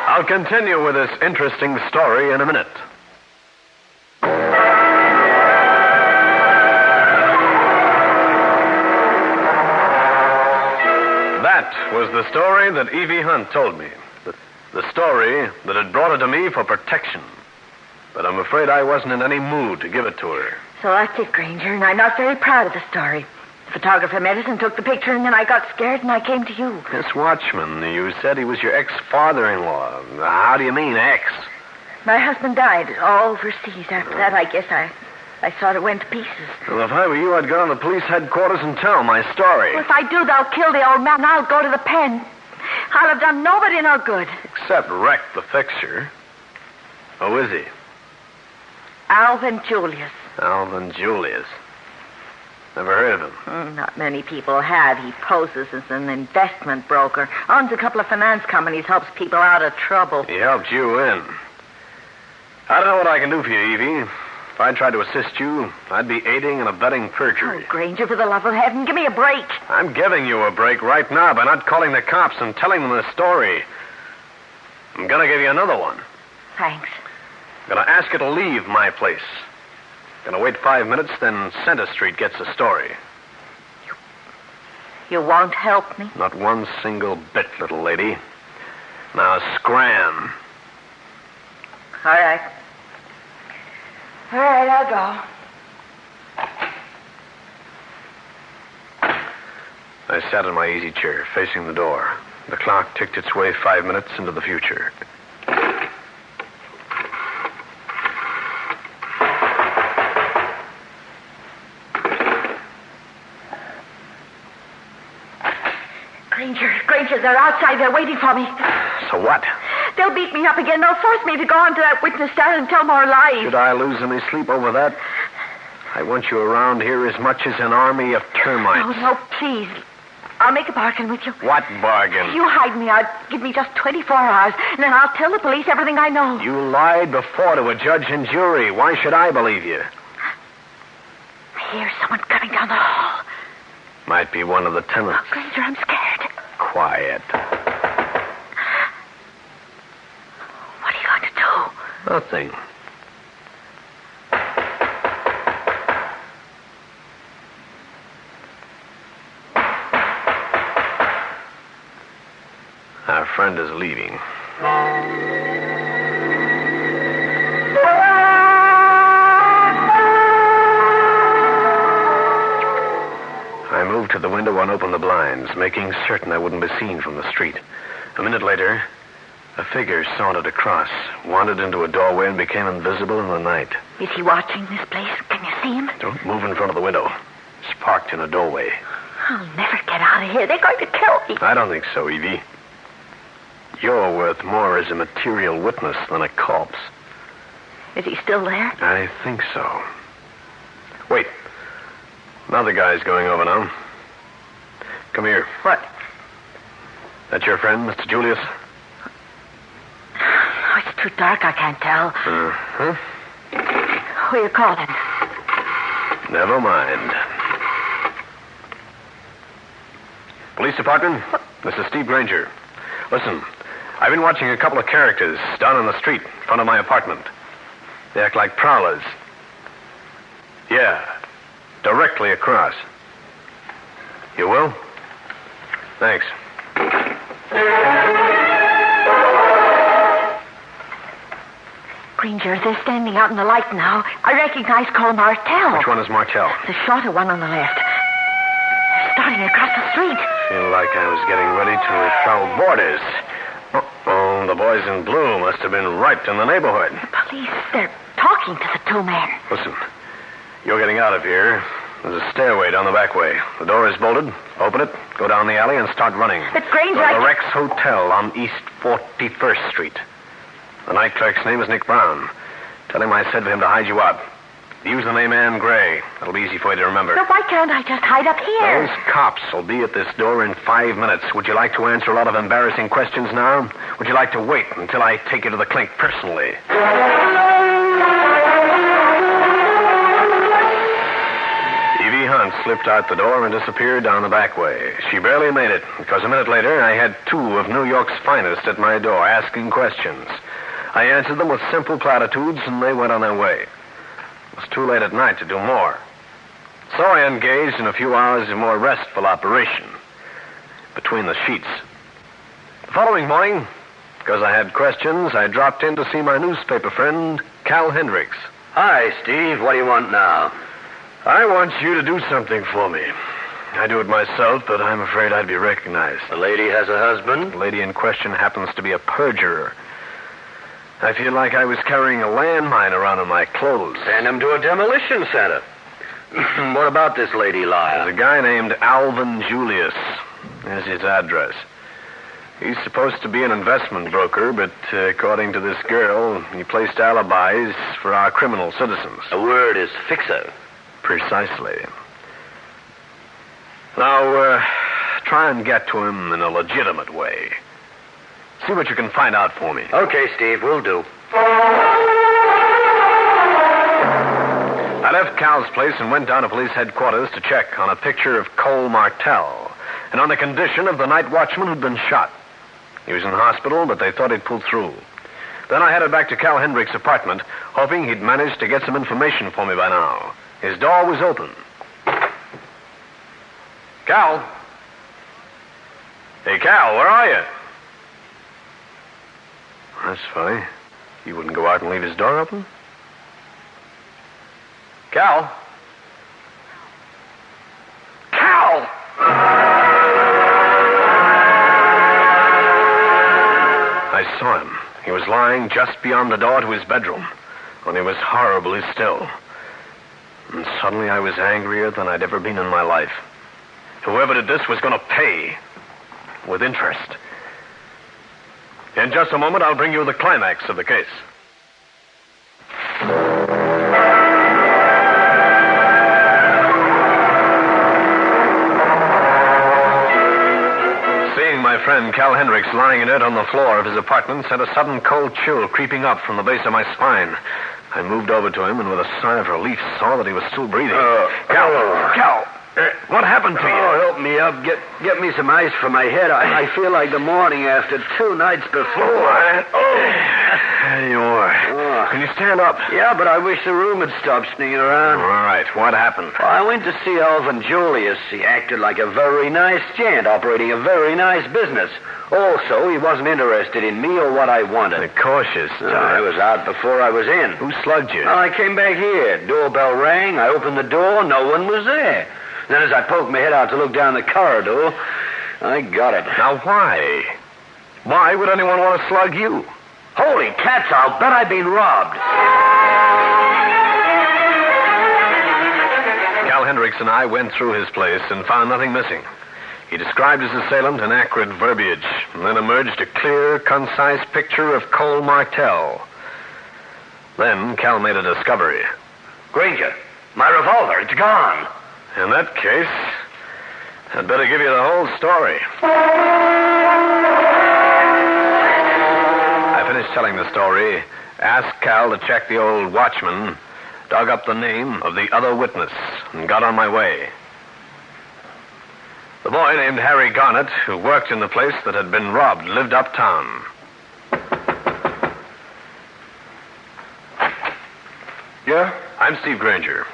I'll continue with this interesting story in a minute. That was the story that Evie Hunt told me. The story that had brought her to me for protection. But I'm afraid I wasn't in any mood to give it to her. So that's it, Grainger, and I'm not very proud of the story. The photographer met us and took the picture, and then I got scared and I came to you. This watchman, you said he was your ex-father-in-law. How do you mean, ex? My husband died overseas. After that, I guess I thought it went to pieces. Well, if I were you, I'd go to the police headquarters and tell my story. Well, if I do, they'll kill the old man, and I'll go to the pen. I'll have done nobody no good. Except wreck the fixture. Who is he? Alvin Julius. Alvin Julius. Never heard of him. Not many people have. He poses as an investment broker. Owns a couple of finance companies, helps people out of trouble. He helped you in. I don't know what I can do for you, Evie. If I tried to assist you, I'd be aiding and abetting perjury. Oh, Grainger, for the love of heaven, give me a break. I'm giving you a break right now by not calling the cops and telling them the story. I'm going to give you another one. Thanks. I'm going to ask you to leave my place. Going to wait 5 minutes, then Center Street gets the story. You won't help me? Not one single bit, little lady. Now, scram. All right. All right, I'll go. I sat in my easy chair, facing the door. The clock ticked its way 5 minutes into the future. Grainger, they're outside. They're waiting for me. So what? They'll beat me up again. They'll force me to go on to that witness stand and tell more lies. Should I lose any sleep over that? I want you around here as much as an army of termites. No, please. I'll make a bargain with you. What bargain? You hide me out. Give me just 24 hours, and then I'll tell the police everything I know. You lied before to a judge and jury. Why should I believe you? I hear someone coming down the hall. Might be one of the tenants. Oh, Grainger, I'm scared. Quiet. What are you going to do? Nothing. Our friend is leaving. I moved to the window and opened the blinds, making certain I wouldn't be seen from the street. A minute later, a figure sauntered across, wandered into a doorway, and became invisible in the night. Is he watching this place? Can you see him? Don't move in front of the window. He's parked in a doorway. I'll never get out of here. They're going to kill me. I don't think so, Evie. You're worth more as a material witness than a corpse. Is he still there? I think so. Wait. Another guy's going over now. Come here. What? That your friend, Mr. Julius? Oh, it's too dark. I can't tell. Uh-huh. Who are you calling? Never mind. Police department? This is Steve Grainger. Listen, I've been watching a couple of characters down on the street in front of my apartment. They act like prowlers. Yeah, directly across. You will? Thanks. Grainger, they're standing out in the light now. I recognize Cole Martell. Which one is Martell? The shorter one on the left. They're starting across the street. Feel like I was getting ready to repel boarders. Uh-oh, the boys in blue must have been right in the neighborhood. The police, they're talking to the two men. Listen, you're getting out of here. There's a stairway down the back way. The door is bolted. Open it, go down the alley, and start running. But Grainger, Go to the Rex Hotel on East 41st Street. The night clerk's name is Nick Brown. Tell him I said for him to hide you out. Use the name Ann Gray. That'll be easy for you to remember. But why can't I just hide up here? Those cops will be at this door in 5 minutes. Would you like to answer a lot of embarrassing questions now? Would you like to wait until I take you to the clink personally? Evie Hunt slipped out the door and disappeared down the back way. She barely made it, because a minute later I had two of New York's finest at my door asking questions. I answered them with simple platitudes, and they went on their way. It was too late at night to do more. So I engaged in a few hours of more restful operation between the sheets. The following morning, because I had questions, I dropped in to see my newspaper friend, Cal Hendricks. Hi, Steve. What do you want now? I want you to do something for me. I do it myself, but I'm afraid I'd be recognized. The lady has a husband? The lady in question happens to be a perjurer. I feel like I was carrying a landmine around in my clothes. Send him to a demolition center. What about this lady liar? There's a guy named Alvin Julius. There's his address. He's supposed to be an investment broker, but according to this girl, he placed alibis for our criminal citizens. The word is fixer. Precisely. Now, try and get to him in a legitimate way. See what you can find out for me. Okay, Steve, we'll do. I left Cal's place and went down to police headquarters to check on a picture of Cole Martell and on the condition of the night watchman who'd been shot. He was in the hospital, but they thought he'd pulled through. Then I headed back to Cal Hendricks' apartment, hoping he'd managed to get some information for me by now. His door was open. Cal? Hey, Cal, where are you? That's funny. He wouldn't go out and leave his door open? Cal? Cal! I saw him. He was lying just beyond the door to his bedroom, and he was horribly still. And suddenly I was angrier than I'd ever been in my life. Whoever did this was going to pay with interest. In just a moment, I'll bring you the climax of the case. Seeing my friend Cal Hendricks lying inert on the floor of his apartment sent a sudden cold chill creeping up from the base of my spine. I moved over to him and with a sigh of relief saw that he was still breathing. Cal! What happened to you? Oh, help me up. Get me some ice for my head. I feel like the morning after 2 nights before. There you are. Oh. Can you stand up? Yeah, but I wish the room had stopped sneaking around. All right. What happened? Well, I went to see Alvin Julius. He acted like a very nice gent, operating a very nice business. Also, he wasn't interested in me or what I wanted. The cautious. I was out before I was in. Who slugged you? Well, I came back here. Doorbell rang. I opened the door. No one was there. Then as I poked my head out to look down the corridor, I got it. Now, why? Why would anyone want to slug you? Holy cats, I'll bet I've been robbed. Cal Hendricks and I went through his place and found nothing missing. He described his assailant in accurate verbiage, and then emerged a clear, concise picture of Cole Martell. Then Cal made a discovery. Grainger, my revolver, it's gone. In that case, I'd better give you the whole story. I finished telling the story, asked Cal to check the old watchman, dug up the name of the other witness, and got on my way. The boy named Harry Garnett, who worked in the place that had been robbed, lived uptown. Yeah? I'm Steve Grainger.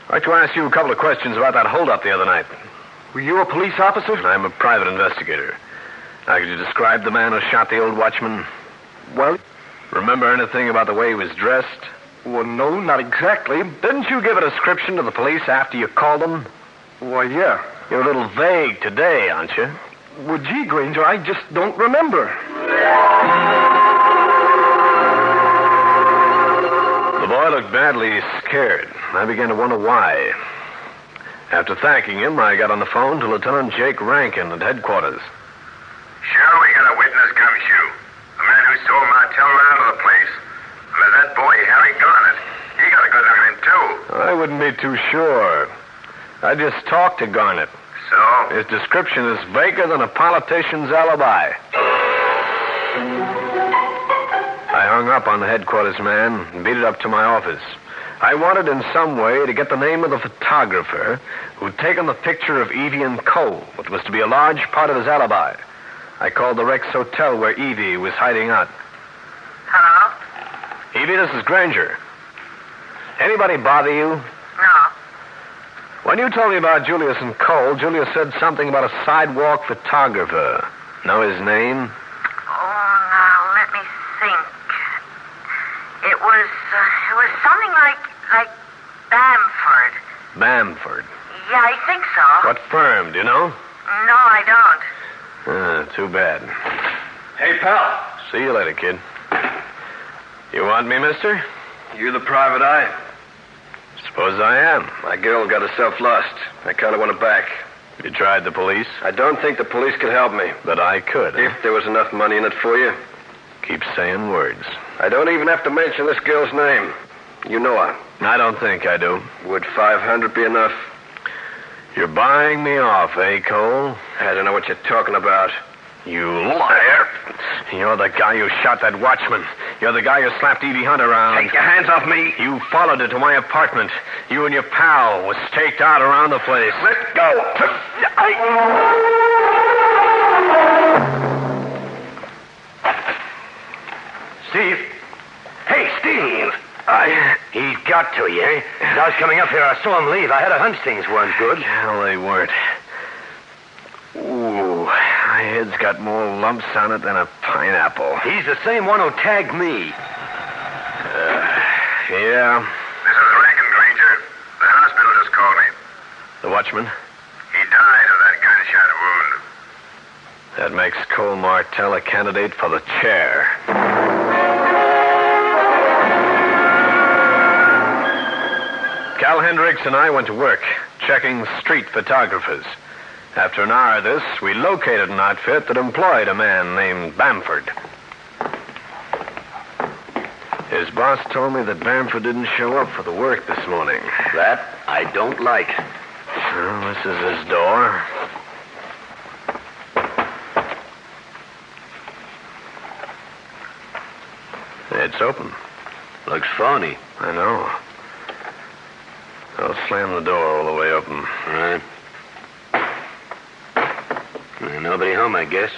I'd like to ask you a couple of questions about that holdup the other night. Were you a police officer? I'm a private investigator. Now, could you describe the man who shot the old watchman? Well, remember anything about the way he was dressed? Well, no, not exactly. Didn't you give a description to the police after you called them? Why, yeah. You're a little vague today, aren't you? Well, gee, Grainger, I just don't remember. The boy looked badly scared. I began to wonder why. After thanking him, I got on the phone to Lieutenant Jake Rankin at headquarters. Sure, we got a witness, Gumshoe. The man who saw Martell run out of the place. And there's that boy, Harry Garnett. He got a good look at him, too. I wouldn't be too sure. I just talked to Garnett. So? His description is vaguer than a politician's alibi. I hung up on the headquarters man and beat it up to my office. I wanted in some way to get the name of the photographer who'd taken the picture of Evie and Cole, which was to be a large part of his alibi. I called the Rex Hotel where Evie was hiding out. Hello? Evie, this is Grainger. Anybody bother you? No. When you told me about Julius and Cole, Julius said something about a sidewalk photographer. Know his name? Oh, now, let me think. It was something like Bamford. Bamford? Yeah, I think so. What firm, do you know? No, I don't. Too bad. Hey, pal. See you later, kid. You want me, mister? You the private eye? Suppose I am. My girl got herself lost. I kind of want her back. You tried the police? I don't think the police could help me. But I could. If there was enough money in it for you. Keep saying words. I don't even have to mention this girl's name. You know her. I don't think I do. Would 500 be enough? You're buying me off, eh, Cole? I don't know what you're talking about. You liar. You're the guy who shot that watchman. You're the guy who slapped Evie Hunt around. Take your hands off me. You followed her to my apartment. You and your pal was staked out around the place. Let go. Steve? Hey, Steve! He got to you, eh? As I was coming up here, I saw him leave. I had a hunch things weren't good. Hell, they weren't. Ooh, my head's got more lumps on it than a pineapple. He's the same one who tagged me. Yeah. This is Rankin, Grainger. The hospital just called me. The watchman? He died of that gunshot wound. That makes Cole Martell a candidate for the chair. Cal Hendricks and I went to work, checking street photographers. After an hour of this, we located an outfit that employed a man named Bamford. His boss told me that Bamford didn't show up for the work this morning. That I don't like. Well, this is his door. It's open. Looks phony. I know. I'll slam the door all the way open. All right. Nobody home, I guess.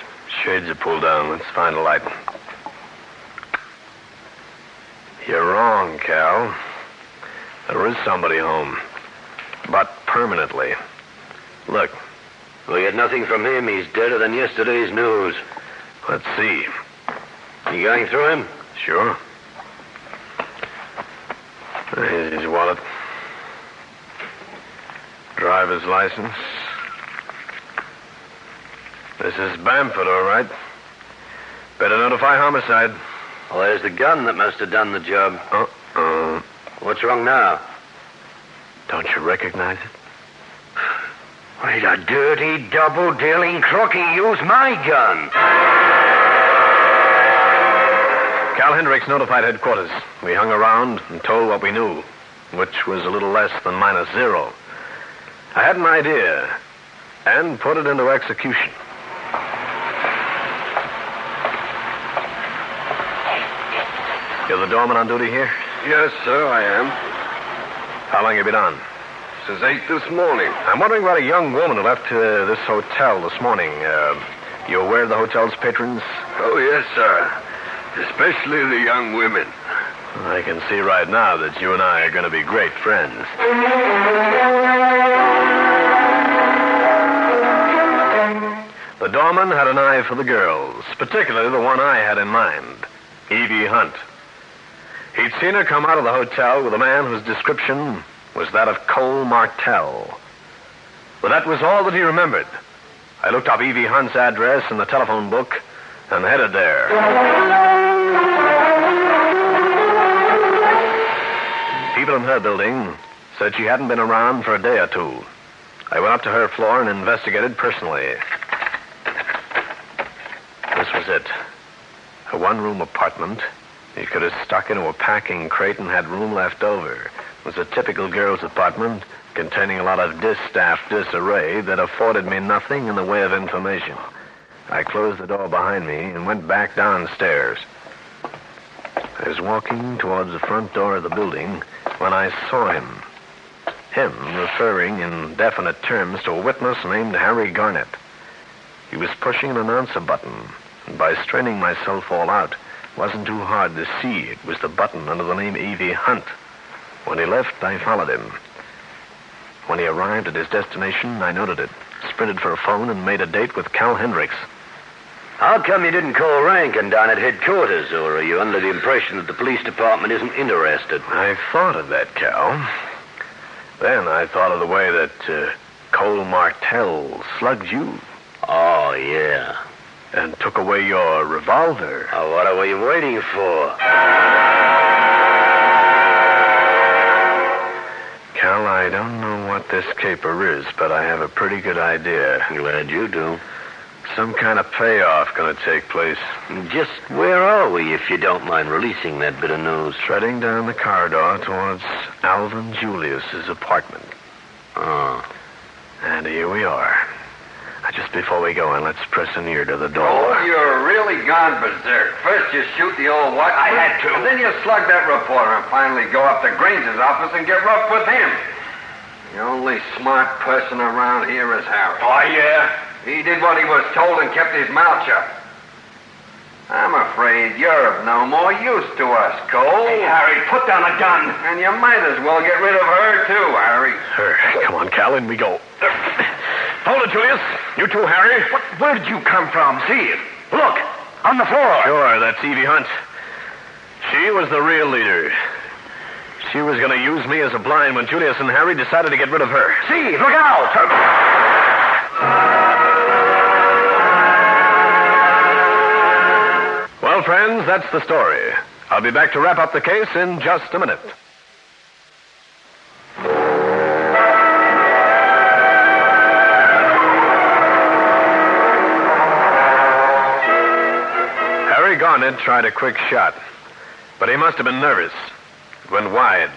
Shades are pulled down. Let's find a light. You're wrong, Cal. There is somebody home. But permanently. Look. We had nothing from him. He's deader than yesterday's news. Let's see. You going through him? Sure. Here's his wallet. Driver's license. This is Bamford, all right. Better notify homicide. Well, there's the gun that must have done the job. What's wrong now? Don't you recognize it? Why, the dirty, double-dealing crook, he used my gun. Cal Hendricks notified headquarters. We hung around and told what we knew, which was a little less than -0. I had an idea and put it into execution. You're the doorman on duty here? Yes, sir, I am. How long have you been on? Since 8 this morning. I'm wondering about a young woman who left this hotel this morning. You aware of the hotel's patrons? Oh, yes, sir. Especially the young women. I can see right now that you and I are going to be great friends. The doorman had an eye for the girls, particularly the one I had in mind, Evie Hunt. He'd seen her come out of the hotel with a man whose description was that of Cole Martell. But that was all that he remembered. I looked up Evie Hunt's address in the telephone book and headed there. People in her building said she hadn't been around for a day or two. I went up to her floor and investigated personally. This was it. A one-room apartment. You could have stuck into a packing crate and had room left over. It was a typical girl's apartment containing a lot of distaff disarray that afforded me nothing in the way of information. I closed the door behind me and went back downstairs. I was walking towards the front door of the building when I saw him. Him referring in definite terms to a witness named Harry Garnett. He was pushing an announcer button, and by straining myself all out, it wasn't too hard to see it was the button under the name Evie Hunt. When he left, I followed him. When he arrived at his destination, I noted it, sprinted for a phone, and made a date with Cal Hendricks. How come you didn't call Rankin down at headquarters, or are you under the impression that the police department isn't interested? I thought of that, Cal. Then I thought of the way that Cole Martell slugged you. Oh, yeah. And took away your revolver. Oh, what are we waiting for? Cal, I don't know what this caper is, but I have a pretty good idea. Glad you do. Some kind of payoff going to take place. Just where are we, if you don't mind releasing that bit of news? Treading down the corridor towards Alvin Julius's apartment. Oh. And here we are. Now, just before we go in, let's press an ear to the door. Oh, you're really gone berserk. First you shoot the old what? I had to. And then you slug that reporter and finally go up to Grainger's office and get rough with him. The only smart person around here is Harry. Oh, yeah? He did what he was told and kept his mouth shut. I'm afraid you're of no more use to us, Cole. Hey, Harry, put down a gun. And you might as well get rid of her, too, Harry. Come on, Cal, in we go. Hold it, Julius. You too, Harry. Where did you come from? See it. Look, on the floor. Sure, that's Evie Hunt. She was the real leader. She was going to use me as a blind when Julius and Harry decided to get rid of her. See, look out. Well, friends, that's the story. I'll be back to wrap up the case in just a minute. Harry Garnett tried a quick shot, but he must have been nervous. It went wide,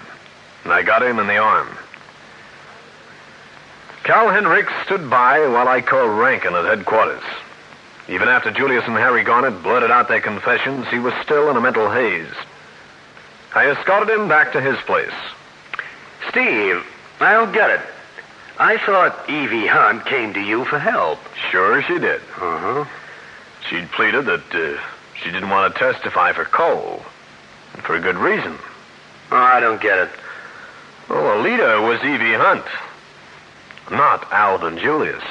and I got him in the arm. Cal Hendricks stood by while I called Rankin at headquarters. Even after Julius and Harry Garnett blurted out their confessions, he was still in a mental haze. I escorted him back to his place. Steve, I don't get it. I thought Evie Hunt came to you for help. Sure she did. Uh-huh. She'd pleaded that she didn't want to testify for Cole. And for a good reason. Oh, I don't get it. Well, the leader was Evie Hunt, not Alvin Julius.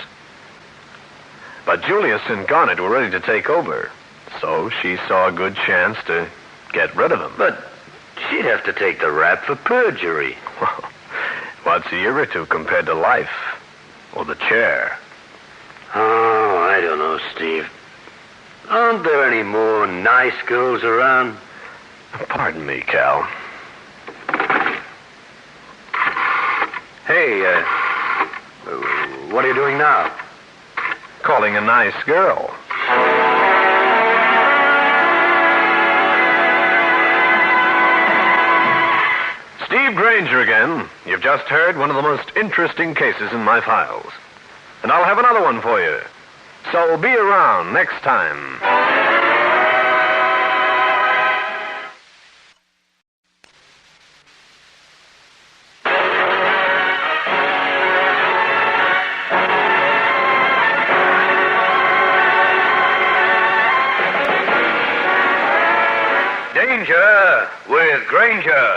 But Julius and Garnett were ready to take over, so she saw a good chance to get rid of him. But she'd have to take the rap for perjury. What's the irritant compared to life? Or the chair? Oh, I don't know, Steve. Aren't there any more nice girls around? Pardon me, Cal. Hey, what are you doing now? Calling a nice girl. Steve Grainger again. You've just heard one of the most interesting cases in my files. And I'll have another one for you. So be around next time. Danger with Grainger.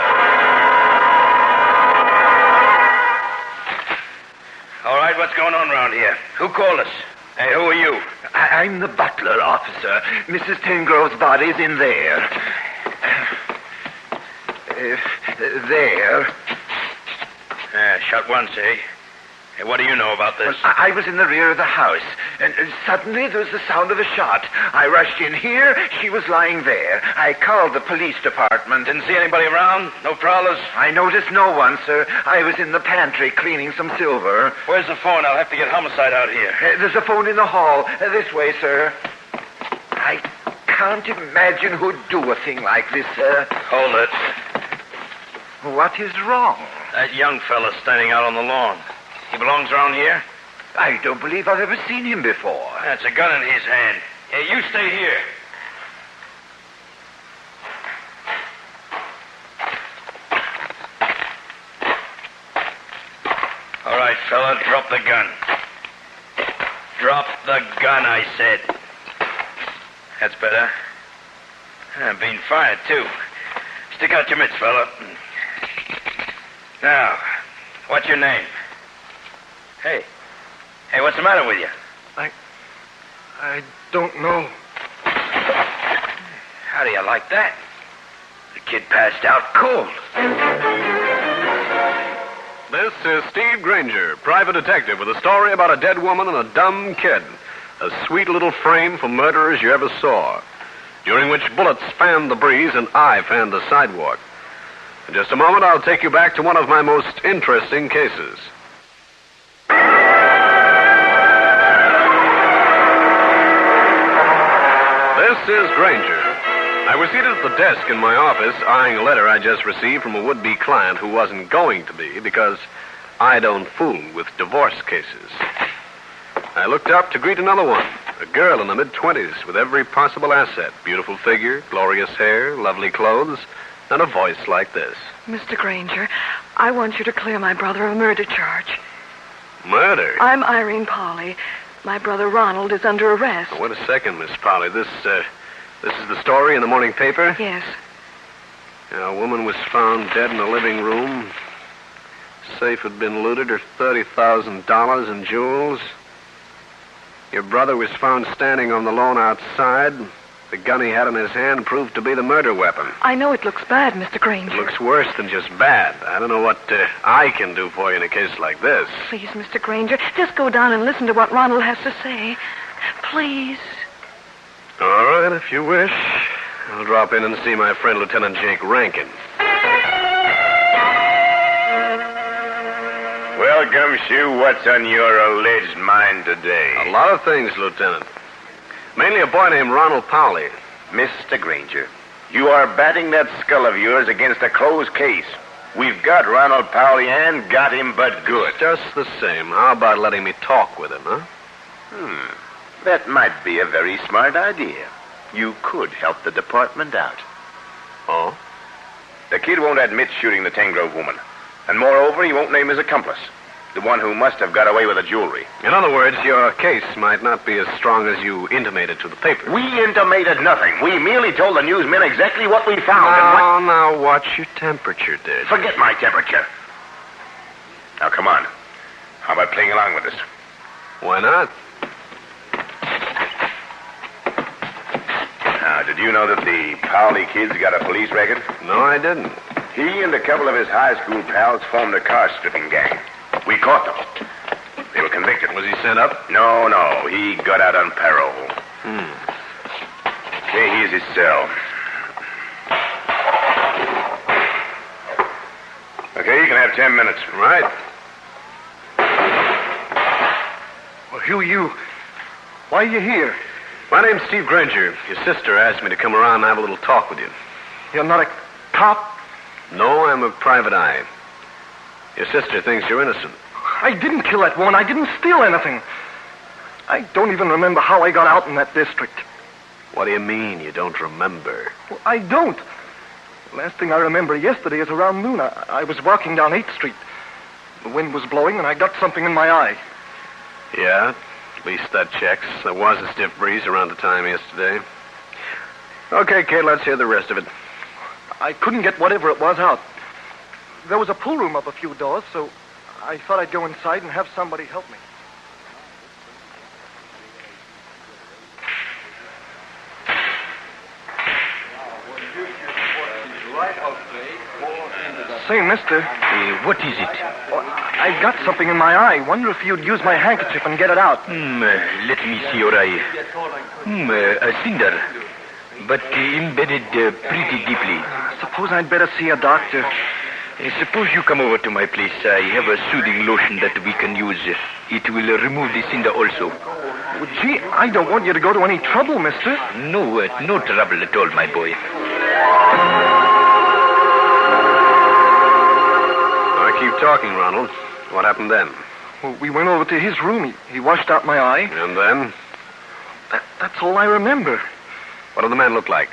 All right, what's going on around here? Who called us? Hey, who are you? I'm the butler, officer. Mrs. Tengrove's body's in there. There. Shot once, eh? Hey, what do you know about this? I was in the rear of the house, and suddenly there was the sound of a shot. I rushed in here. She was lying there. I called the police department. Didn't see anybody around? No prowlers? I noticed no one, sir. I was in the pantry cleaning some silver. Where's the phone? I'll have to get homicide out here. There's a phone in the hall. This way, sir. I can't imagine who'd do a thing like this, sir. Hold it. What is wrong? That young fella standing out on the lawn. He belongs around here? I don't believe I've ever seen him before. That's a gun in his hand. Hey, you stay here. All right, fella, drop the gun. Drop the gun, I said. That's better. Being fired, too. Stick out your mitts, fella. Now, what's your name? Hey, what's the matter with you? I don't know. How do you like that? The kid passed out cold. This is Steve Grainger, private detective, with a story about a dead woman and a dumb kid. A sweet little frame for murderers you ever saw. During which bullets fanned the breeze and I fanned the sidewalk. In just a moment, I'll take you back to one of my most interesting cases. This is Grainger. I was seated at the desk in my office, eyeing a letter I just received from a would-be client who wasn't going to be, because I don't fool with divorce cases. I looked up to greet another one, a girl in the mid-20s with every possible asset. Beautiful figure, glorious hair, lovely clothes, and a voice like this. Mr. Grainger, I want you to clear my brother of a murder charge. Murder? I'm Irene Polly. My brother Ronald is under arrest. Wait a second, Miss Polly. This is the story in the morning paper? Yes. A woman was found dead in the living room. Safe had been looted, her $30,000 in jewels. Your brother was found standing on the lawn outside. The gun he had in his hand proved to be the murder weapon. I know it looks bad, Mr. Grainger. It looks worse than just bad. I don't know what I can do for you in a case like this. Please, Mr. Grainger, just go down and listen to what Ronald has to say. Please. All right, if you wish. I'll drop in and see my friend Lieutenant Jake Rankin. Well, Gumshoe, what's on your alleged mind today? A lot of things, Lieutenant. Mainly a boy named Ronald Powley. Mr. Grainger, you are batting that skull of yours against a closed case. We've got Ronald Powley and got him but good. Just the same. How about letting me talk with him, huh? That might be a very smart idea. You could help the department out. Oh? The kid won't admit shooting the Tengrove woman. And moreover, he won't name his accomplice. The one who must have got away with the jewelry. In other words, your case might not be as strong as you intimated to the paper. We intimated nothing. We merely told the newsmen exactly what we found. Now, watch your temperature, Dad. Forget my temperature. Now, come on. How about playing along with us? Why not? Now, did you know that the Powley kids got a police record? No, I didn't. He and a couple of his high school pals formed a car stripping gang. We caught them. They were convicted. Was he sent up? No. He got out on parole. Okay, here's his cell. Okay, you can have 10 minutes. Right. Well, who are you? Why are you here? My name's Steve Grainger. Your sister asked me to come around and have a little talk with you. You're not a cop? No, I'm a private eye. Your sister thinks you're innocent. I didn't kill that woman. I didn't steal anything. I don't even remember how I got out in that district. What do you mean you don't remember? Well, I don't. The last thing I remember yesterday is around noon. I was walking down 8th Street. The wind was blowing, and I got something in my eye. Yeah, at least that checks. There was a stiff breeze around the time yesterday. Okay, kid, let's hear the rest of it. I couldn't get whatever it was out. There was a pool room up a few doors, so I thought I'd go inside and have somebody help me. Say, mister. What is it? I've got something in my eye. Wonder if you'd use my handkerchief and get it out. Let me see your eye. A cinder. But embedded pretty deeply. Suppose I'd better see a doctor. Suppose you come over to my place. I have a soothing lotion that we can use. It will remove the cinder also. Well, gee, I don't want you to go to any trouble, mister. No trouble at all, my boy. Keep talking, Ronald. What happened then? Well, we went over to his room. He washed out my eye. And then? That's all I remember. What did the man look like?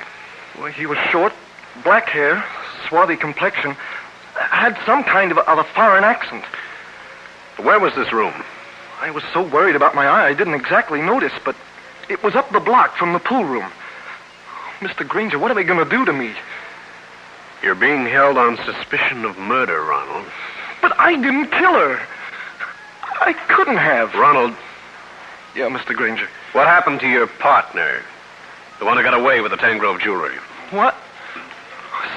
Well, he was short, black hair, swarthy complexion, had some kind of a foreign accent. Where was this room? I was so worried about my eye, I didn't exactly notice, but it was up the block from the pool room. Mr. Grainger, what are they going to do to me? You're being held on suspicion of murder, Ronald. But I didn't kill her. I couldn't have. Ronald. Yeah, Mr. Grainger. What happened to your partner? The one who got away with the Tangrove jewelry. What?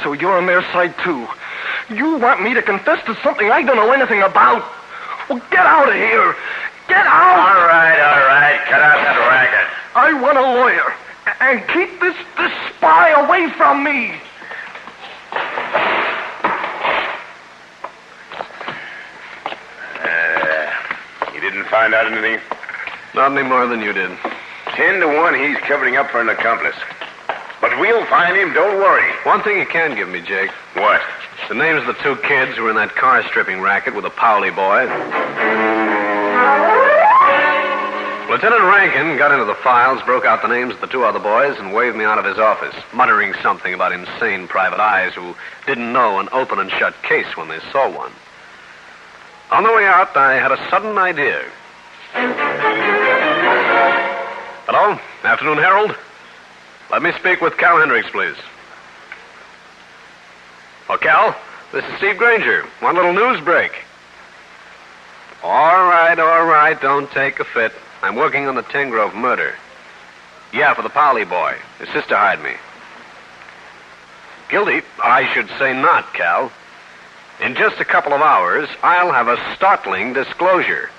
So you're on their side, too. You want me to confess to something I don't know anything about? Well, get out of here. Get out! All right. Cut out that racket. I want a lawyer. And keep this spy away from me. You didn't find out anything? Not any more than you did. 10 to 1, he's covering up for an accomplice. But we'll find him, don't worry. One thing you can give me, Jake. What? The names of the two kids who were in that car stripping racket with the Powley boy. Lieutenant Rankin got into the files, broke out the names of the two other boys, and waved me out of his office, muttering something about insane private eyes who didn't know an open and shut case when they saw one. On the way out, I had a sudden idea. Hello? Afternoon, Herald? Let me speak with Cal Hendricks, please. Oh, Cal, this is Steve Grainger. One little news break. All right. Don't take a fit. I'm working on the Tangrove murder. Yeah, for the Powley boy. His sister hired me. Guilty? I should say not, Cal. In just a couple of hours, I'll have a startling disclosure.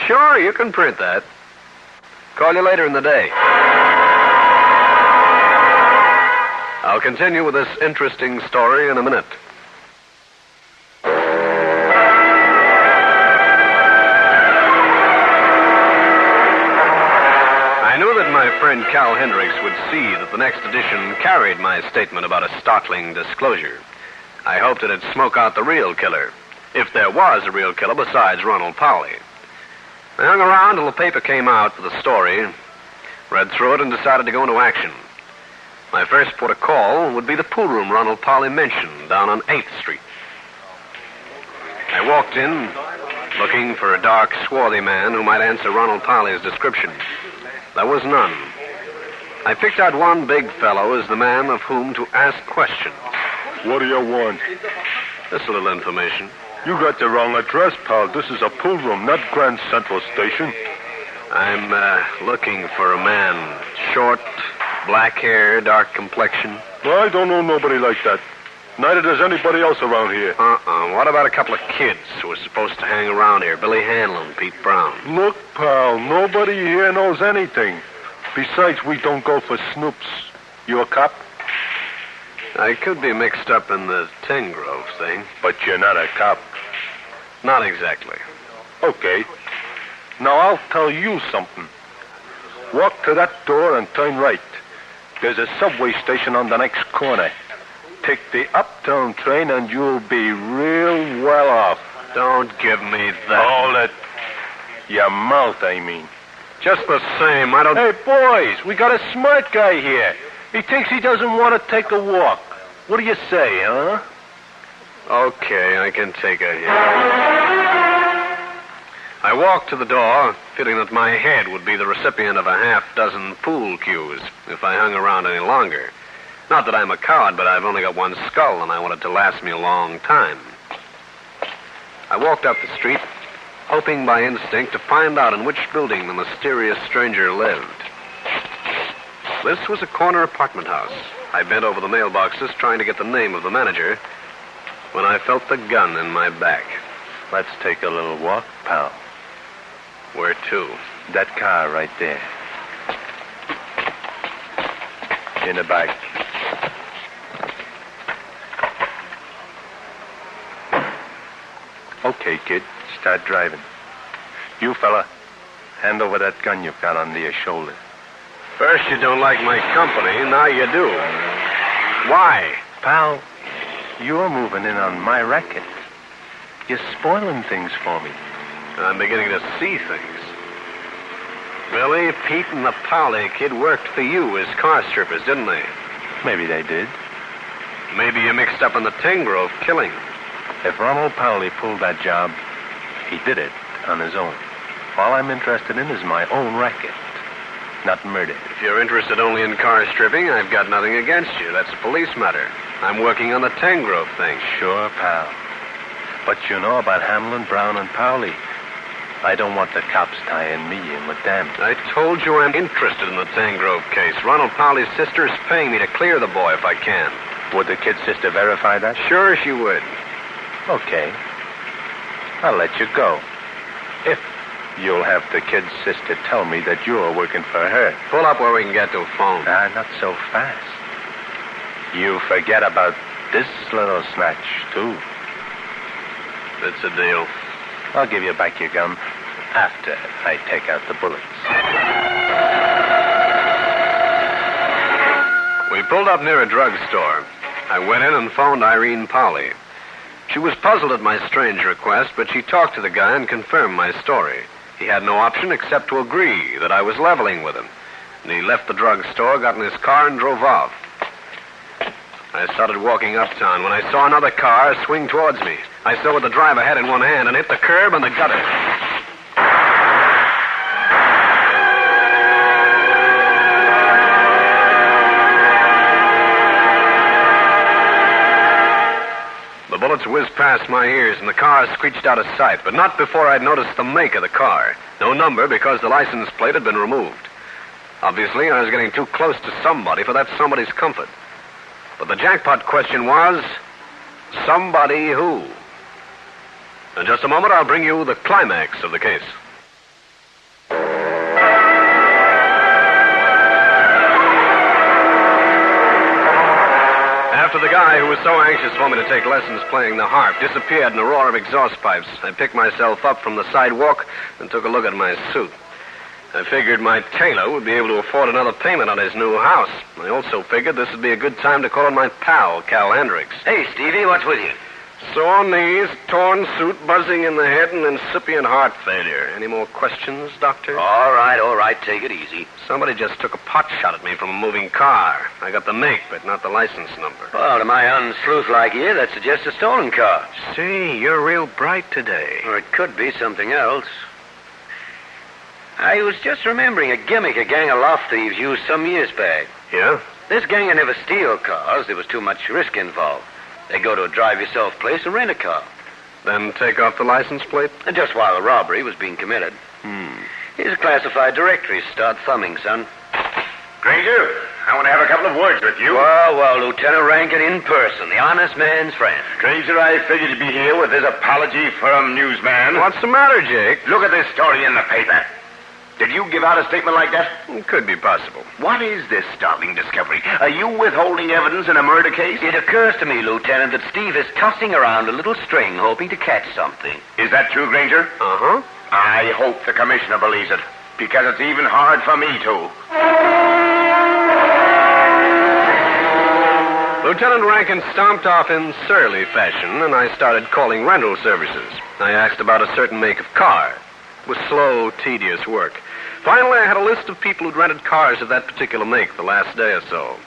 Sure, you can print that. Call you later in the day. I'll continue with this interesting story in a minute. I knew that my friend Cal Hendricks would see that the next edition carried my statement about a startling disclosure. I hoped it'd smoke out the real killer, if there was a real killer besides Ronald Powley. I hung around till the paper came out with the story, read through it, and decided to go into action. My first port of call would be the pool room Ronald Powley mentioned down on 8th Street. I walked in, looking for a dark, swarthy man who might answer Ronald Powley's description. There was none. I picked out one big fellow as the man of whom to ask questions. What do you want? Just a little information. You got the wrong address, pal. This is a pool room, not Grand Central Station. I'm looking for a man. Short, black hair, dark complexion. Well, I don't know nobody like that. Neither does anybody else around here. What about a couple of kids who were supposed to hang around here? Billy Hanlon, Pete Brown. Look, pal, nobody here knows anything. Besides, we don't go for snoops. You a cop? I could be mixed up in the Tengrove thing. But you're not a cop. Not exactly. Okay. Now I'll tell you something. Walk to that door and turn right. There's a subway station on the next corner. Take the uptown train and you'll be real well off. Don't give me that. Hold it. Your mouth, I mean. Just the same, I don't... Hey, boys, we got a smart guy here. He thinks he doesn't want to take a walk. What do you say, huh? Okay, I can take a hit. I walked to the door, feeling that my head would be the recipient of a half-dozen pool cues if I hung around any longer. Not that I'm a coward, but I've only got one skull, and I want it to last me a long time. I walked up the street, hoping by instinct to find out in which building the mysterious stranger lived. This was a corner apartment house. I bent over the mailboxes trying to get the name of the manager when I felt the gun in my back. Let's take a little walk, pal. Where to? That car right there. In the back. Okay, kid. Start driving. You fella, hand over that gun you've got under your shoulder. First you don't like my company, now you do. Why? Pal, you're moving in on my racket. You're spoiling things for me. I'm beginning to see things. Billy, Pete, and the Powley kid worked for you as car strippers, didn't they? Maybe they did. Maybe you mixed up in the Tengrove killing. If Ronald Powley pulled that job, he did it on his own. All I'm interested in is my own racket, not murder. If you're interested only in car stripping, I've got nothing against you. That's a police matter. I'm working on the Tengrove thing. Sure, pal. But you know about Hamlin, Brown, and Powley. I don't want the cops tying me in with them. I told you I'm interested in the Tengrove case. Ronald Powley's sister is paying me to clear the boy if I can. Would the kid's sister verify that? Sure she would. Okay. I'll let you go. If you'll have the kid's sister tell me that you're working for her. Pull up where we can get to a phone. Not so fast. You forget about this little snatch, too. It's a deal. I'll give you back your gun after I take out the bullets. We pulled up near a drugstore. I went in and phoned Irene Powley. She was puzzled at my strange request, but she talked to the guy and confirmed my story. He had no option except to agree that I was leveling with him. And he left the drugstore, got in his car, and drove off. I started walking uptown when I saw another car swing towards me. I saw what the driver had in one hand and hit the curb and the gutter. The bullets whizzed past my ears and the car screeched out of sight, but not before I'd noticed the make of the car. No number because the license plate had been removed. Obviously, I was getting too close to somebody for that somebody's comfort. But the jackpot question was, somebody who? In just a moment, I'll bring you the climax of the case. After the guy who was so anxious for me to take lessons playing the harp disappeared in a roar of exhaust pipes, I picked myself up from the sidewalk and took a look at my suit. I figured my tailor would be able to afford another payment on his new house. I also figured this would be a good time to call on my pal, Cal Hendricks. Hey, Stevie, what's with you? Sore knees, torn suit, buzzing in the head, and incipient heart failure. Any more questions, Doctor? All right, take it easy. Somebody just took a pot shot at me from a moving car. I got the make, but not the license number. Well, to my unsleuth like you, that suggests a stolen car. See, you're real bright today. Or it could be something else. I was just remembering a gimmick a gang of loft thieves used some years back. Yeah? This gang would never steal cars. There was too much risk involved. They go to a drive-yourself place and rent a car. Then take off the license plate? And just while the robbery was being committed. Here's a classified directory. Start thumbing, son. Grainger, I want to have a couple of words with you. Well, Lieutenant Rankin in person, the honest man's friend. Grainger, I figured you'd be here with this apology from newsman. What's the matter, Jake? Look at this story in the paper. Did you give out a statement like that? It could be possible. What is this startling discovery? Are you withholding evidence in a murder case? It occurs to me, Lieutenant, that Steve is tossing around a little string, hoping to catch something. Is that true, Grainger? Uh-huh. I hope the commissioner believes it, because it's even hard for me to. Lieutenant Rankin stomped off in surly fashion, and I started calling rental services. I asked about a certain make of car. It was slow, tedious work. Finally, I had a list of people who'd rented cars of that particular make the last day or so.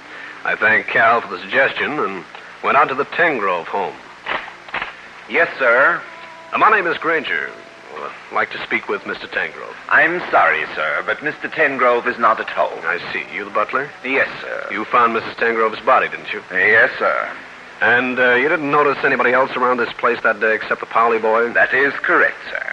I thanked Cal for the suggestion and went out to the Tengrove home. Yes, sir. My name is Grainger. I'd like to speak with Mr. Tengrove. I'm sorry, sir, but Mr. Tengrove is not at home. I see. You the butler? Yes, sir. You found Mrs. Tengrove's body, didn't you? Yes, sir. And you didn't notice anybody else around this place that day except the Powley boy? That is correct, sir.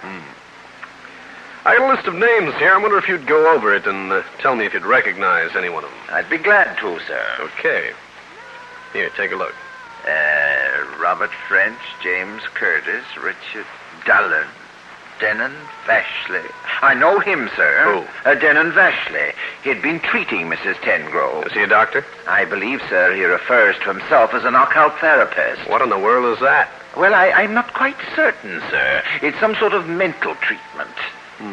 I got a list of names here. I wonder if you'd go over it and tell me if you'd recognize any one of them. I'd be glad to, sir. Okay. Here, take a look. Robert French, James Curtis, Richard Dullen, Denon Vashley. I know him, sir. Who? Denon Vashley. He'd been treating Mrs. Tengrove. Is he a doctor? I believe, sir, he refers to himself as an occult therapist. What in the world is that? Well, I'm not quite certain, sir. It's some sort of mental treatment. Do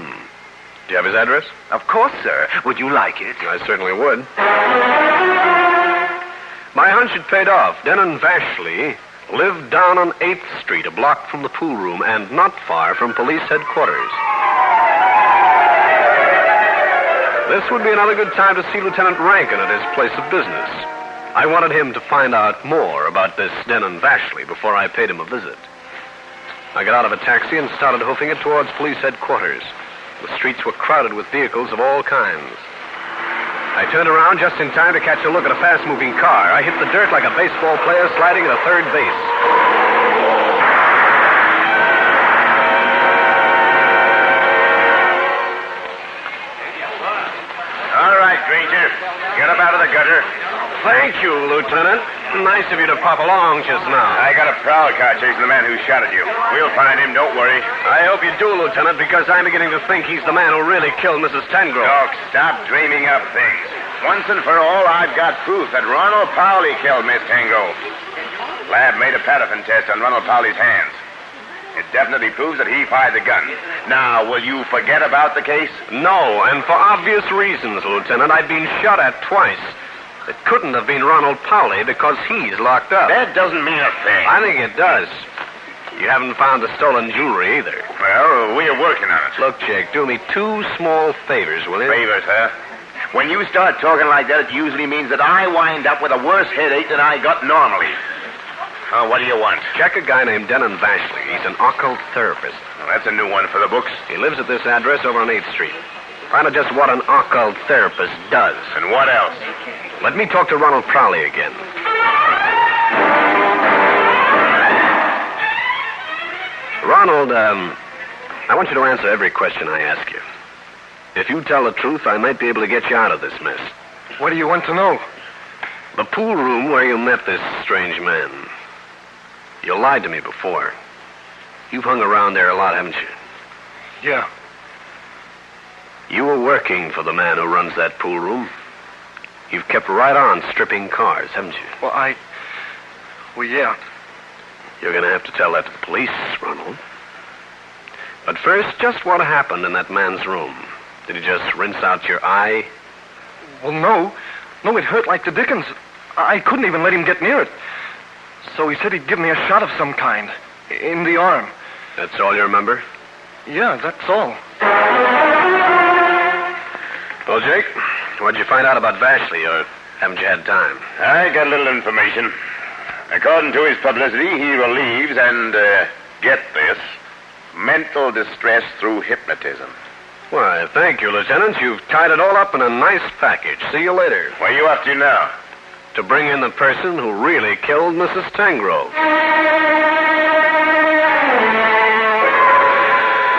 you have his address? Of course, sir. Would you like it? I certainly would. My hunch had paid off. Denon Vashley lived down on 8th Street, a block from the pool room, and not far from police headquarters. This would be another good time to see Lieutenant Rankin at his place of business. I wanted him to find out more about this Denon Vashley before I paid him a visit. I got out of a taxi and started hoofing it towards police headquarters. The streets were crowded with vehicles of all kinds. I turned around just in time to catch a look at a fast-moving car. I hit the dirt like a baseball player sliding at a third base. All right, Grainger. Get up out of the gutter. Thank you, Lieutenant. Nice of you to pop along just now. I got a prowl car chasing the man who shot at you. We'll find him, don't worry. I hope you do, Lieutenant, because I'm beginning to think he's the man who really killed Mrs. Tengrove. Doc, stop dreaming up things. Once and for all, I've got proof that Ronald Powley killed Miss Tengrove. Lab made a paraffin test on Ronald Powley's hands. It definitely proves that he fired the gun. Now, will you forget about the case? No, and for obvious reasons, Lieutenant. I've been shot at twice. It couldn't have been Ronald Powley because he's locked up. That doesn't mean a thing. I think it does. You haven't found the stolen jewelry either. Well, we're working on it. Look, Jake, do me 2 small favors, will you? Favors, huh? When you start talking like that, it usually means that I wind up with a worse headache than I got normally. What do you want? Check a guy named Denon Vashley. He's an occult therapist. Well, that's a new one for the books. He lives at this address over on 8th Street. Find out just what an occult therapist does. And what else? Let me talk to Ronald Powley again. Ronald, I want you to answer every question I ask you. If you tell the truth, I might be able to get you out of this mess. What do you want to know? The pool room where you met this strange man. You lied to me before. You've hung around there a lot, haven't you? Yeah. You were working for the man who runs that pool room. You've kept right on stripping cars, haven't you? Well, yeah. You're going to have to tell that to the police, Ronald. But first, just what happened in that man's room? Did he just rinse out your eye? Well, no. No, it hurt like the dickens. I couldn't even let him get near it. So he said he'd give me a shot of some kind. In the arm. That's all you remember? Yeah, that's all. Well, Jake, what'd you find out about Vashley, or haven't you had time? I got a little information. According to his publicity, he relieves and, get this, mental distress through hypnotism. Why, thank you, Lieutenant. You've tied it all up in a nice package. See you later. Where are you up to now? To bring in the person who really killed Mrs. Tengrove.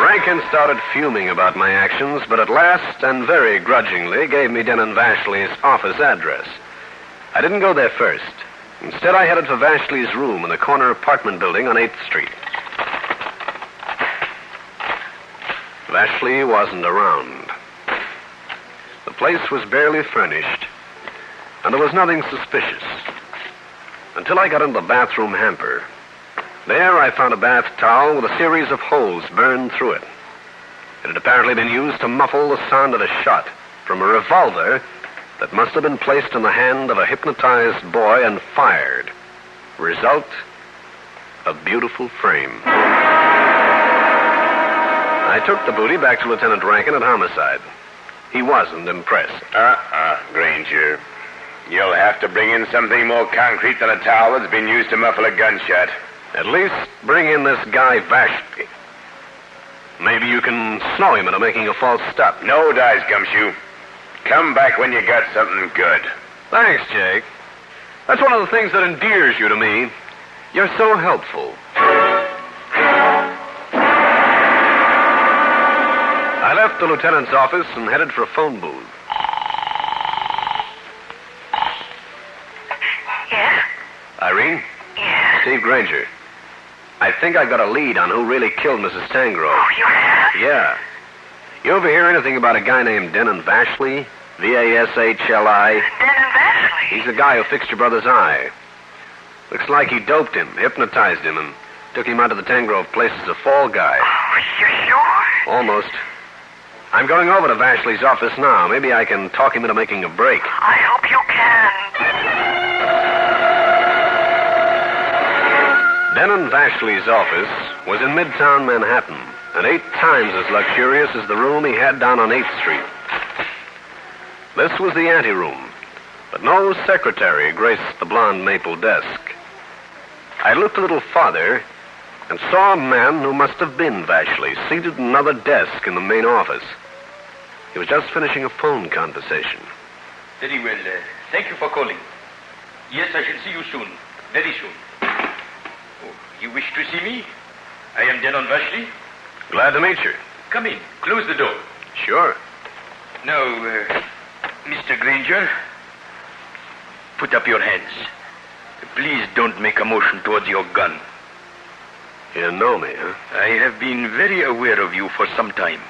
Rankin started fuming about my actions, but at last, and very grudgingly, gave me Denon Vashley's office address. I didn't go there first. Instead, I headed for Vashley's room in the corner apartment building on 8th Street. Vashley wasn't around. The place was barely furnished, and there was nothing suspicious. Until I got into the bathroom hamper. There, I found a bath towel with a series of holes burned through it. It had apparently been used to muffle the sound of a shot from a revolver that must have been placed in the hand of a hypnotized boy and fired. Result, a beautiful frame. I took the booty back to Lieutenant Rankin at Homicide. He wasn't impressed. Grainger. You'll have to bring in something more concrete than a towel that's been used to muffle a gunshot. At least bring in this guy Vashley. Maybe you can snow him into making a false stop. No dice, Gumshoe. Come back when you got something good. Thanks, Jake. That's one of the things that endears you to me. You're so helpful. I left the lieutenant's office and headed for a phone booth. Yes? Irene? Yes? Steve Grainger. I think I got a lead on who really killed Mrs. Tangrove. Oh, you have? Yeah. You ever hear anything about a guy named Denton Vashley? V-A-S-H-L-I? Denton Vashley? He's the guy who fixed your brother's eye. Looks like he doped him, hypnotized him, and took him out to the Tangrove place as a fall guy. Oh, you sure? Almost. I'm going over to Vashley's office now. Maybe I can talk him into making a break. I hope you can. Denton Vashley's office was in Midtown Manhattan, and 8 times as luxurious as the room he had down on 8th Street. This was the anteroom, but no secretary graced the blonde maple desk. I looked a little farther and saw a man who must have been Vashley seated at another desk in the main office. He was just finishing a phone conversation. Very well. Thank you for calling. Yes, I shall see you soon. Very soon. Oh, you wish to see me? I am Denton Vashley. Glad to meet you. Come in. Close the door. Sure. Now, Mr. Grainger, put up your hands. Please don't make a motion towards your gun. You know me, huh? I have been very aware of you for some time.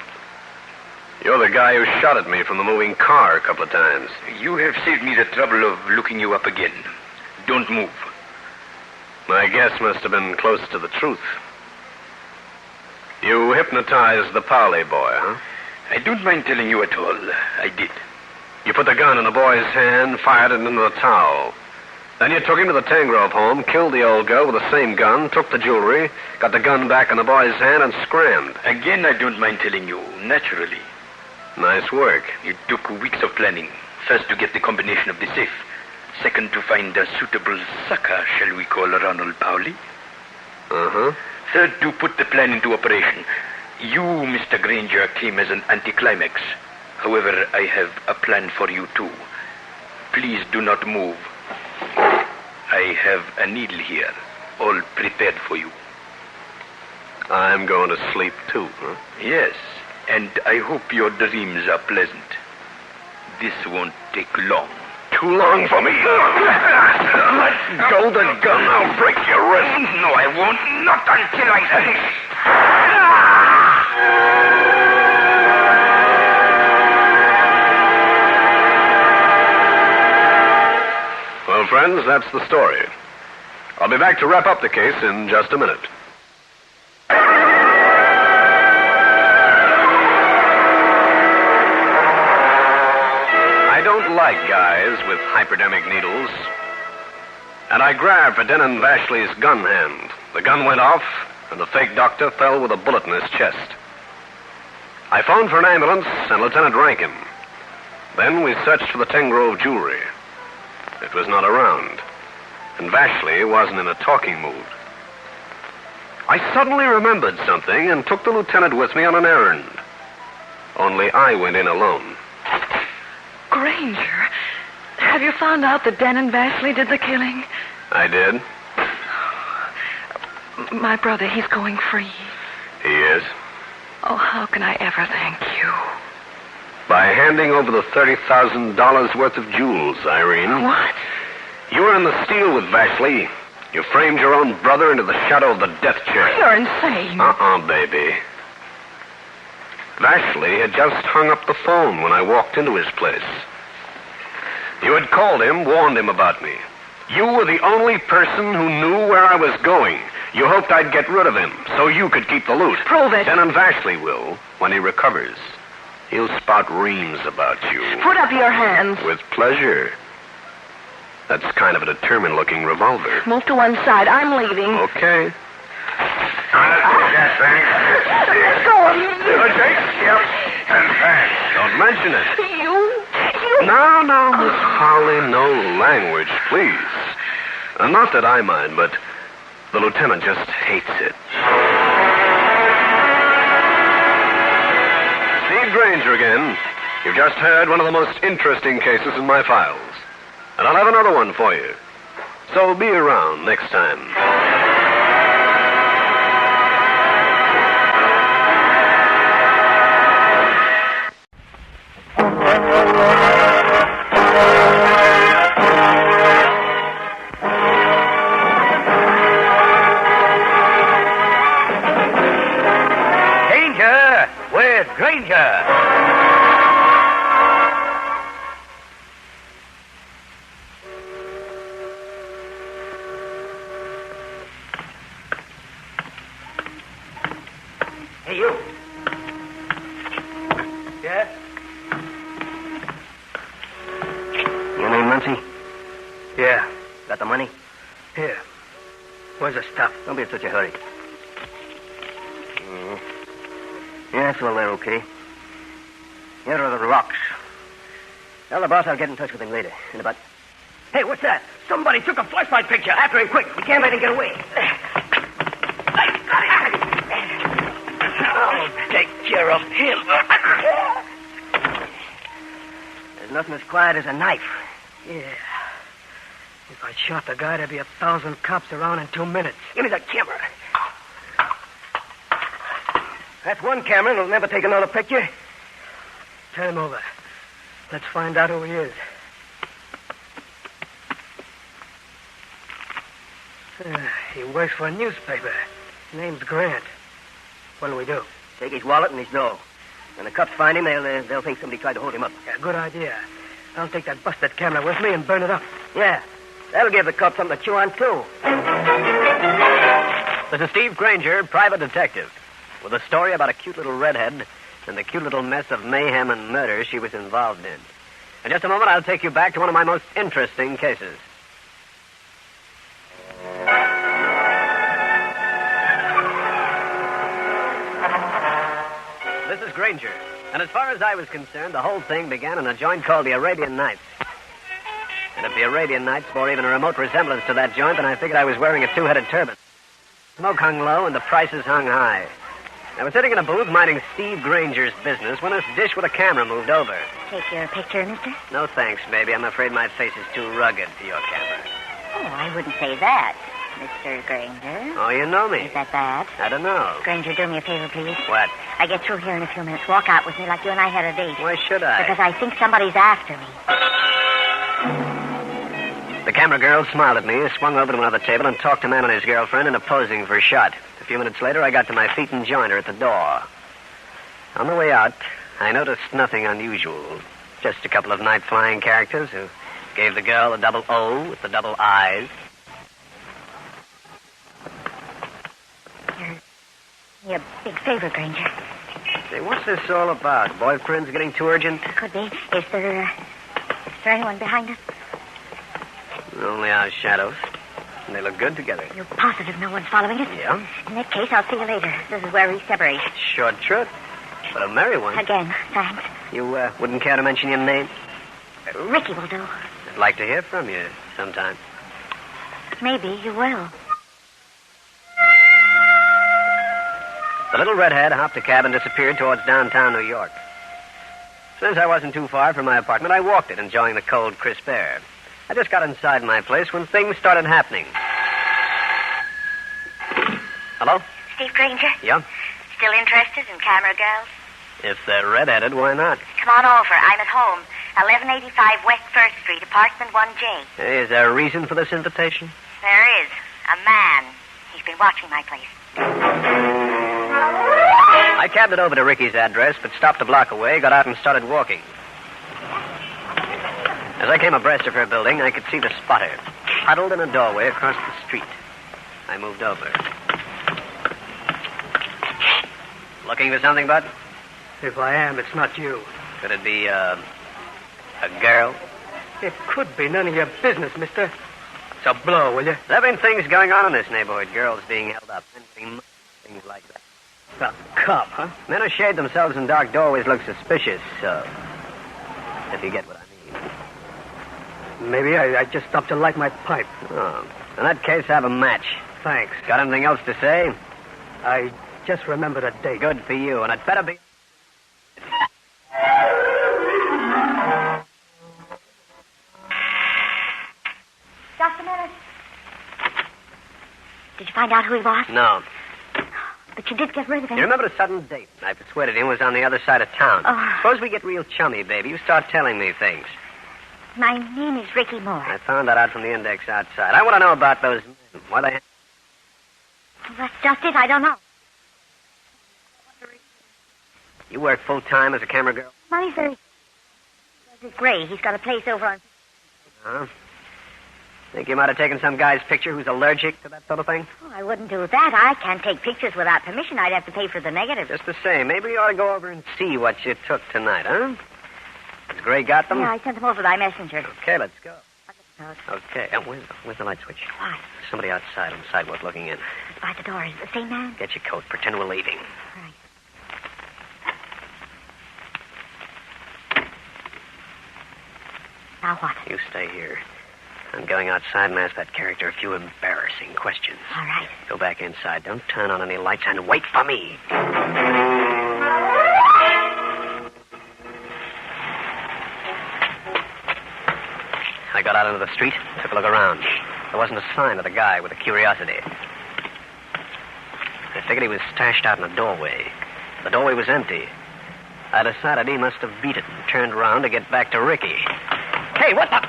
You're the guy who shot at me from the moving car a couple of times. You have saved me the trouble of looking you up again. Don't move. My guess must have been close to the truth. You hypnotized the Powley boy, huh? I don't mind telling you at all. I did. You put the gun in the boy's hand, fired it into the towel. Then you took him to the Tangrove home, killed the old girl with the same gun, took the jewelry, got the gun back in the boy's hand, and scrammed. Again, I don't mind telling you, naturally. Nice work. It took weeks of planning. First, to get the combination of the safe. Second, to find a suitable sucker, shall we call Ronald Powley. Uh-huh. Third, to put the plan into operation. You, Mr. Grainger, came as an anticlimax. However, I have a plan for you, too. Please do not move. I have a needle here, all prepared for you. I'm going to sleep, too, huh? Yes, and I hope your dreams are pleasant. This won't take long. Too long for me. Let go the gun. I'll break your wrist. No, I won't. Not until I finish. Well, friends, that's the story. I'll be back to wrap up the case in just a minute. I don't like guys with hypodermic needles. And I grabbed for Denton Vashley's gun hand. The gun went off, and the fake doctor fell with a bullet in his chest. I phoned for an ambulance and Lieutenant Rankin. Then we searched for the Tangrove jewelry. It was not around, and Vashley wasn't in a talking mood. I suddenly remembered something and took the lieutenant with me on an errand. Only I went in alone. Grainger, have you found out that Denton Vashley did the killing? I did. My brother, he's going free. He is. Oh, how can I ever thank you? By handing over the $30,000 worth of jewels, Irene. What? You were in the steel with Vashley. You framed your own brother into the shadow of the death chair. You're insane. Baby. Vashley had just hung up the phone when I walked into his place. You had called him, warned him about me. You were the only person who knew where I was going. You hoped I'd get rid of him so you could keep the loot. Prove it. Then Vashley will, when he recovers. He'll spout reams about you. Put up your hands. With pleasure. That's kind of a determined-looking revolver. Move to one side. I'm leaving. Okay. That thing. Let go of me. Jake? Yep. And fast. Don't mention it. You. No, Miss Holly, no language, please. Not that I mind, but the lieutenant just hates it. Steve Grainger again. You've just heard one of the most interesting cases in my files. And I'll have another one for you. So be around next time. Danger with Grainger. Hey, you. Yeah? Your name, Muncie? Yeah. Got the money? Here. Where's the stuff? Don't be in such a hurry. Yeah, that's all there, okay. Here are the rocks. Tell the boss I'll get in touch with him later. In about... Hey, what's that? Somebody took a flashlight picture. After him, quick. We can't let him get away. I'll take care of him. There's nothing as quiet as a knife. Yeah. If I shot the guy, there'd be 1,000 cops around in 2 minutes. Give me that camera. That's one camera, and it'll never take another picture. Turn him over. Let's find out who he is. He works for a newspaper. His name's Grant. What'll we do? Take his wallet and his dog. When the cops find him, they'll think somebody tried to hold him up. Yeah, good idea. I'll take that busted camera with me and burn it up. Yeah. That'll give the cops something to chew on, too. This is Steve Grainger, private detective, with a story about a cute little redhead and the cute little mess of mayhem and murder she was involved in. In just a moment, I'll take you back to one of my most interesting cases. This is Grainger, and as far as I was concerned, the whole thing began in a joint called the Arabian Nights. And if the Arabian Nights bore even a remote resemblance to that joint, then I figured I was wearing a two-headed turban. Smoke hung low and the prices hung high. I was sitting in a booth minding Steve Grainger's business when this dish with a camera moved over. Take your picture, mister? No thanks, baby. I'm afraid my face is too rugged for your camera. Oh, I wouldn't say that, Mr. Granger. Oh, you know me. Is that bad? I don't know. Granger, do me a favor, please. What? I get through here in a few minutes. Walk out with me like you and I had a date. Why should I? Because I think somebody's after me. The camera girl smiled at me, swung over to another table, and talked to man and his girlfriend in a posing for a shot. A few minutes later, I got to my feet and joined her at the door. On the way out, I noticed nothing unusual. Just a couple of night-flying characters who gave the girl a double O with the double I's. You're a big favor, Granger. Say, what's this all about? Boyfriends getting too urgent? Could be. Is there anyone behind us? Only our shadows. And they look good together. You're positive no one's following us? Yeah. In that case, I'll see you later. This is where we separate. Short trip. But a merry one. Again, thanks. You wouldn't care to mention your name? Ricky will do. I'd like to hear from you sometime. Maybe you will. The little redhead hopped a cab and disappeared towards downtown New York. Since I wasn't too far from my apartment, I walked it, enjoying the cold, crisp air. I just got inside my place when things started happening. Hello? Steve Granger? Yeah? Still interested in camera girls? If they're redheaded, why not? Come on over. I'm at home. 1185 West 1st Street, apartment 1J. Is there a reason for this invitation? There is. A man. He's been watching my place. I cabbed it over to Ricky's address, but stopped a block away, got out and started walking. As I came abreast of her building, I could see the spotter, huddled in a doorway across the street. I moved over. Looking for something, Bud? If I am, it's not you. Could it be, a girl? It could be none of your business, mister. So blow, will you? There have been things going on in this neighborhood. Girls being held up, things like that. A cop, huh? Men who shade themselves in dark doorways look suspicious, if you get what I mean. Maybe I just stopped to light my pipe. Oh. In that case, have a match. Thanks. Got anything else to say? I just remembered a date. Good for you, and it better be... Just a minute. Did you find out who he was? No. But you did get rid of him. You remember a sudden date I persuaded him was on the other side of town. Oh. Suppose we get real chummy, baby. You start telling me things. My name is Ricky Moore. I found that out from the index outside. I want to know about those men. Why they... Well, that's just it. I don't know. You work full-time as a camera girl? Money's very... This is Gray. He's got a place over on... Huh? Think you might have taken some guy's picture who's allergic to that sort of thing? Oh, I wouldn't do that. I can't take pictures without permission. I'd have to pay for the negative. Just the same. Maybe you ought to go over and see what you took tonight, huh? Has Gray got them? Yeah, I sent them over by messenger. Okay, let's go. House. Okay. Where's the light switch? Why? Somebody outside on the sidewalk looking in. It's by the door. Is it the same man? Get your coat. Pretend we're leaving. Right. Now what? You stay here. I'm going outside and ask that character a few embarrassing questions. All right. Go back inside. Don't turn on any lights and wait for me. I got out into the street, took a look around. There wasn't a sign of the guy with the curiosity. I figured he was stashed out in a doorway. The doorway was empty. I decided he must have beat it and turned around to get back to Ricky. Hey, what the...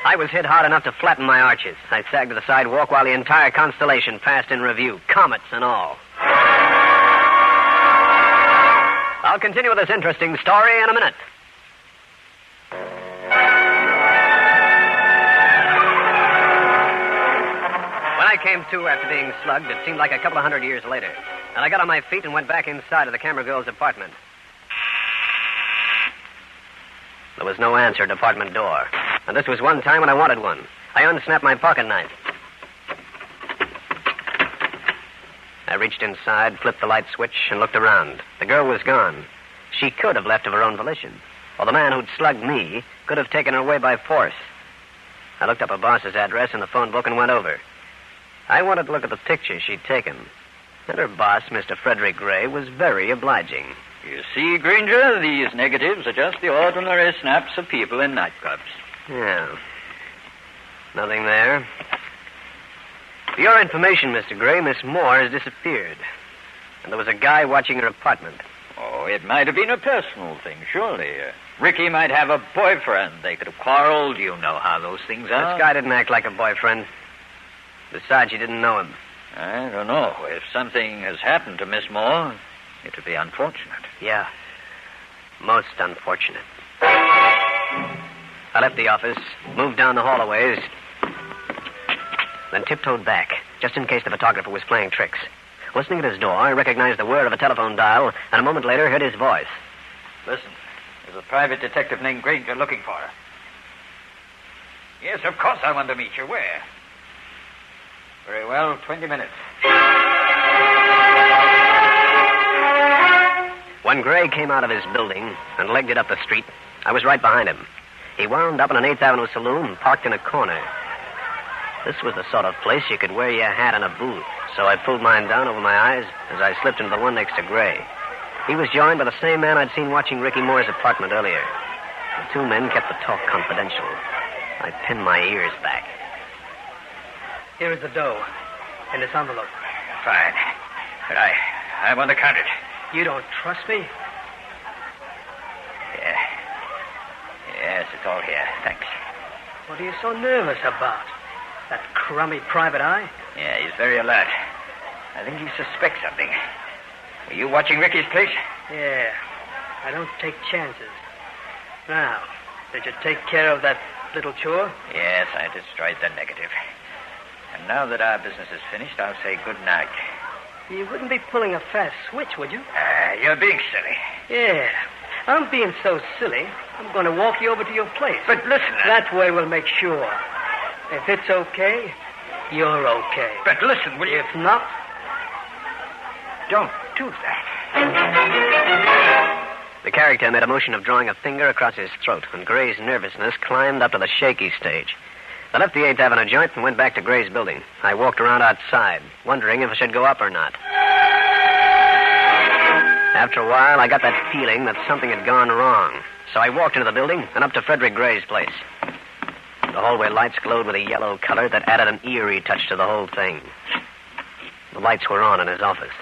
I was hit hard enough to flatten my arches. I sagged to the sidewalk while the entire constellation passed in review, comets and all. I'll continue with this interesting story in a minute. When I came to after being slugged, it seemed like a couple of 100 years later. And I got on my feet and went back inside of the camera girl's apartment. There was no answer at the apartment door. And this was one time when I wanted one. I unsnapped my pocket knife. I reached inside, flipped the light switch, and looked around. The girl was gone. She could have left of her own volition. Or the man who'd slugged me could have taken her away by force. I looked up her boss's address in the phone book and went over. I wanted to look at the picture she'd taken. And her boss, Mr. Frederick Gray, was very obliging. You see, Grainger, these negatives are just the ordinary snaps of people in nightclubs. Yeah. Nothing there. For your information, Mr. Gray, Miss Moore has disappeared. And there was a guy watching her apartment. Oh, it might have been a personal thing, surely. Ricky might have a boyfriend. They could have quarreled. You know how those things are. This guy didn't act like a boyfriend. Besides, you didn't know him. I don't know. If something has happened to Miss Moore, it would be unfortunate. Yeah. Most unfortunate. I left the office, moved down the hall a ways, then tiptoed back, just in case the photographer was playing tricks. Listening at his door, I recognized the whir of a telephone dial, and a moment later heard his voice. Listen, there's a private detective named Grainger looking for her. Yes, of course I want to meet you. Where? Very well, 20 minutes. When Gray came out of his building and legged it up the street, I was right behind him. He wound up in an 8th Avenue saloon, parked in a corner. This was the sort of place you could wear your hat in a booth, so I pulled mine down over my eyes as I slipped into the one next to Gray. He was joined by the same man I'd seen watching Ricky Moore's apartment earlier. The two men kept the talk confidential. I pinned my ears back. Here is the dough in this envelope. Fine. But I want to count it. You don't trust me? Yeah. Yes, it's all here. Thanks. What are you so nervous about? That crummy private eye? Yeah, he's very alert. I think he suspects something. Were you watching Ricky's place? Yeah. I don't take chances. Now, did you take care of that little chore? Yes, I destroyed the negative. And now that our business is finished, I'll say good night. You wouldn't be pulling a fast switch, would you? You're being silly. Yeah. I'm being so silly, I'm going to walk you over to your place. But listen... That way we'll make sure. If it's okay, you're okay. But listen, will you... If not... Don't do that. The character made a motion of drawing a finger across his throat, and Gray's nervousness climbed up to the shaky stage. I left the 8th Avenue joint and went back to Gray's building. I walked around outside, wondering if I should go up or not. After a while, I got that feeling that something had gone wrong. So I walked into the building and up to Frederick Gray's place. The hallway lights glowed with a yellow color that added an eerie touch to the whole thing. The lights were on in his office.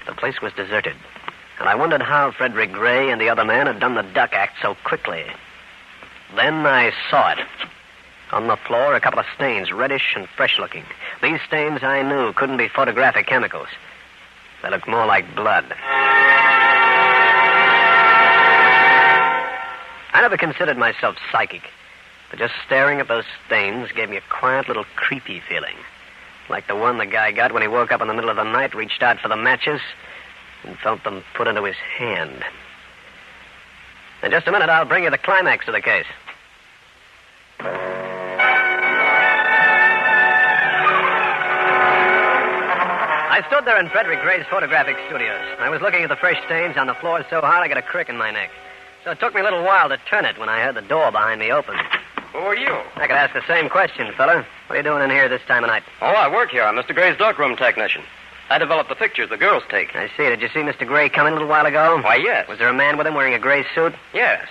The place was deserted, and I wondered how Frederick Gray and the other man had done the duck act so quickly. Then I saw it. On the floor, a couple of stains, reddish and fresh-looking. These stains, I knew, couldn't be photographic chemicals. They looked more like blood. I never considered myself psychic, but just staring at those stains gave me a quiet little creepy feeling. Like the one the guy got when he woke up in the middle of the night, reached out for the matches, and felt them put into his hand. In just a minute, I'll bring you the climax of the case. I stood there in Frederick Gray's photographic studios. I was looking at the fresh stains on the floor so hard I got a crick in my neck. So it took me a little while to turn it when I heard the door behind me open. Who are you? I could ask the same question, fella. What are you doing in here this time of night? Oh, I work here. I'm Mr. Gray's darkroom technician. I develop the pictures the girls take. I see. Did you see Mr. Gray come in a little while ago? Why, yes. Was there a man with him wearing a gray suit? Yes.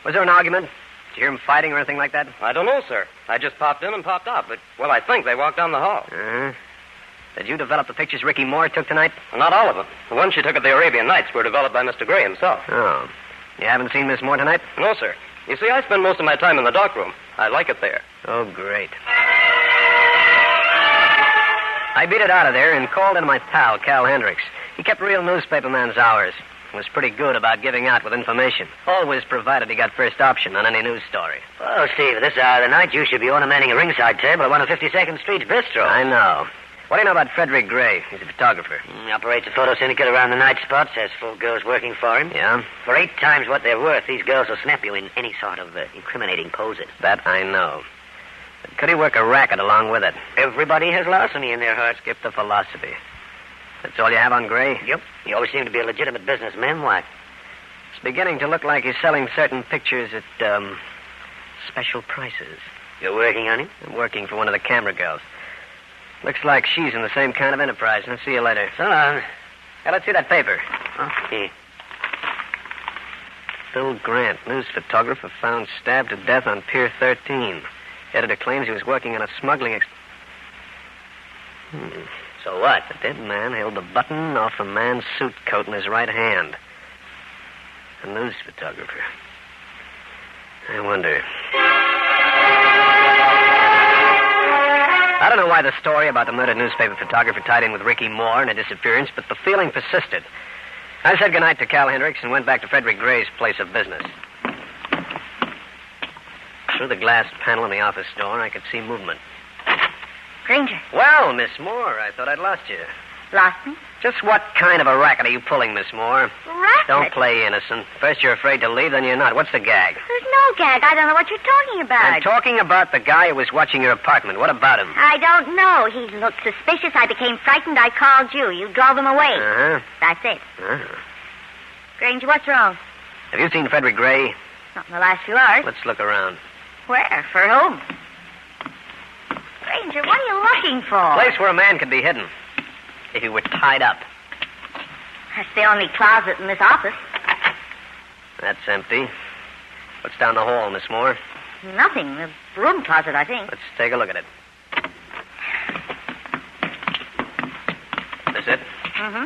Was there an argument? Did you hear him fighting or anything like that? I don't know, sir. I just popped in and popped out, but, well, I think they walked down the hall. Uh-huh. Did you develop the pictures Ricky Moore took tonight? Not all of them. The ones she took at the Arabian Nights were developed by Mr. Gray himself. Oh. You haven't seen Miss Moore tonight? No, sir. You see, I spend most of my time in the darkroom. I like it there. Oh, great. I beat it out of there and called in my pal, Cal Hendricks. He kept real newspaperman's hours. Was pretty good about giving out with information. Always provided he got first option on any news story. Well, Steve, at this hour of the night, you should be ornamenting a ringside table at one of 52nd Street's bistro. I know. What do you know about Frederick Gray? He's a photographer. Operates a photo syndicate around the night spots, has full girls working for him. Yeah? For 8 times what they're worth, these girls will snap you in any sort of incriminating poses. That I know. But could he work a racket along with it? Everybody has larceny in their hearts. Skip the philosophy. That's all you have on Gray? Yep. He always seemed to be a legitimate businessman. Why? It's beginning to look like he's selling certain pictures at, special prices. You're working on him? I'm working for one of the camera girls. Looks like she's in the same kind of enterprise. I'll see you later. So long. Hey, let's see that paper. Okay. Bill Grant, news photographer, found stabbed to death on Pier 13. Editor claims he was working on a smuggling So what? The dead man held the button off a man's suit coat in his right hand. A news photographer. I wonder. I don't know why the story about the murdered newspaper photographer tied in with Ricky Moore and her disappearance, but the feeling persisted. I said goodnight to Cal Hendricks and went back to Frederick Gray's place of business. Through the glass panel in the office door, I could see movement. Grainger. Well, Miss Moore, I thought I'd lost you. Lost me? Just what kind of a racket are you pulling, Miss Moore? Racket? Don't play innocent. First you're afraid to leave, then you're not. What's the gag? There's no gag. I don't know what you're talking about. I'm talking about the guy who was watching your apartment. What about him? I don't know. He looked suspicious. I became frightened. I called you. You drove him away. Uh-huh. That's it. Uh-huh. Grainger, what's wrong? Have you seen Frederick Gray? Not in the last few hours. Let's look around. Where? For whom? Grainger, what are you looking for? Place where a man could be hidden. If he were tied up. That's the only closet in this office. That's empty. What's down the hall, Miss Moore? Nothing. The broom closet, I think. Let's take a look at it. this it? Mm-hmm.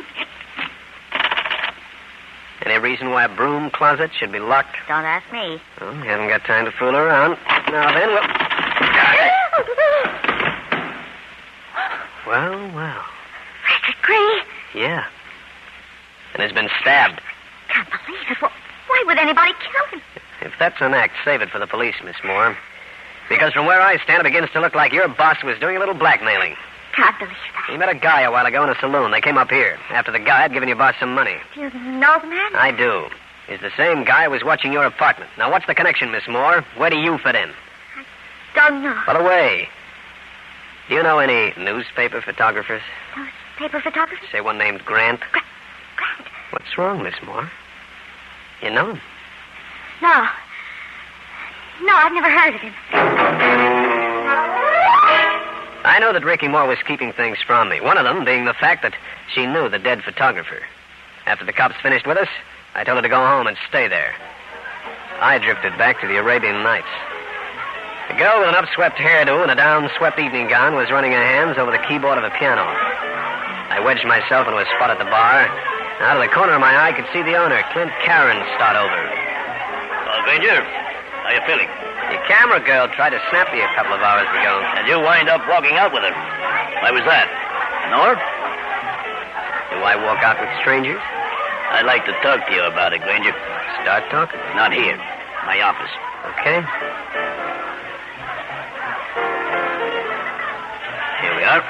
Any reason why a broom closet should be locked? Don't ask me. Well, we haven't got time to fool around. Now then, well. Frederick Gray. Yeah. And has been stabbed. Can't believe it. Why would anybody kill him? If that's an act, save it for the police, Miss Moore. Because from where I stand, it begins to look like your boss was doing a little blackmailing. Can't believe that. He met a guy a while ago in a saloon. They came up here after the guy had given your boss some money. Do you know the man? I do. He's the same guy who was watching your apartment. Now, what's the connection, Miss Moore? Where do you fit in? Don't know. By the way, do you know any newspaper photographers? Newspaper photographer? Say one named Grant. Grant? What's wrong, Miss Moore? You know him? No. No, I've never heard of him. I know that Ricky Moore was keeping things from me. One of them being the fact that she knew the dead photographer. After the cops finished with us, I told her to go home and stay there. I drifted back to the Arabian Nights. The girl with an upswept hairdo and a downswept evening gown was running her hands over the keyboard of a piano. I wedged myself into a spot at the bar. Out of the corner of my eye, I could see the owner, Clint Karen, start over. Grainger, how you feeling? The camera girl tried to snap you a couple of hours ago. And you wind up walking out with her. Why was that? Know her? Do I walk out with strangers? I'd like to talk to you about it, Grainger. Start talking? Not here. My office. Okay. Here we are.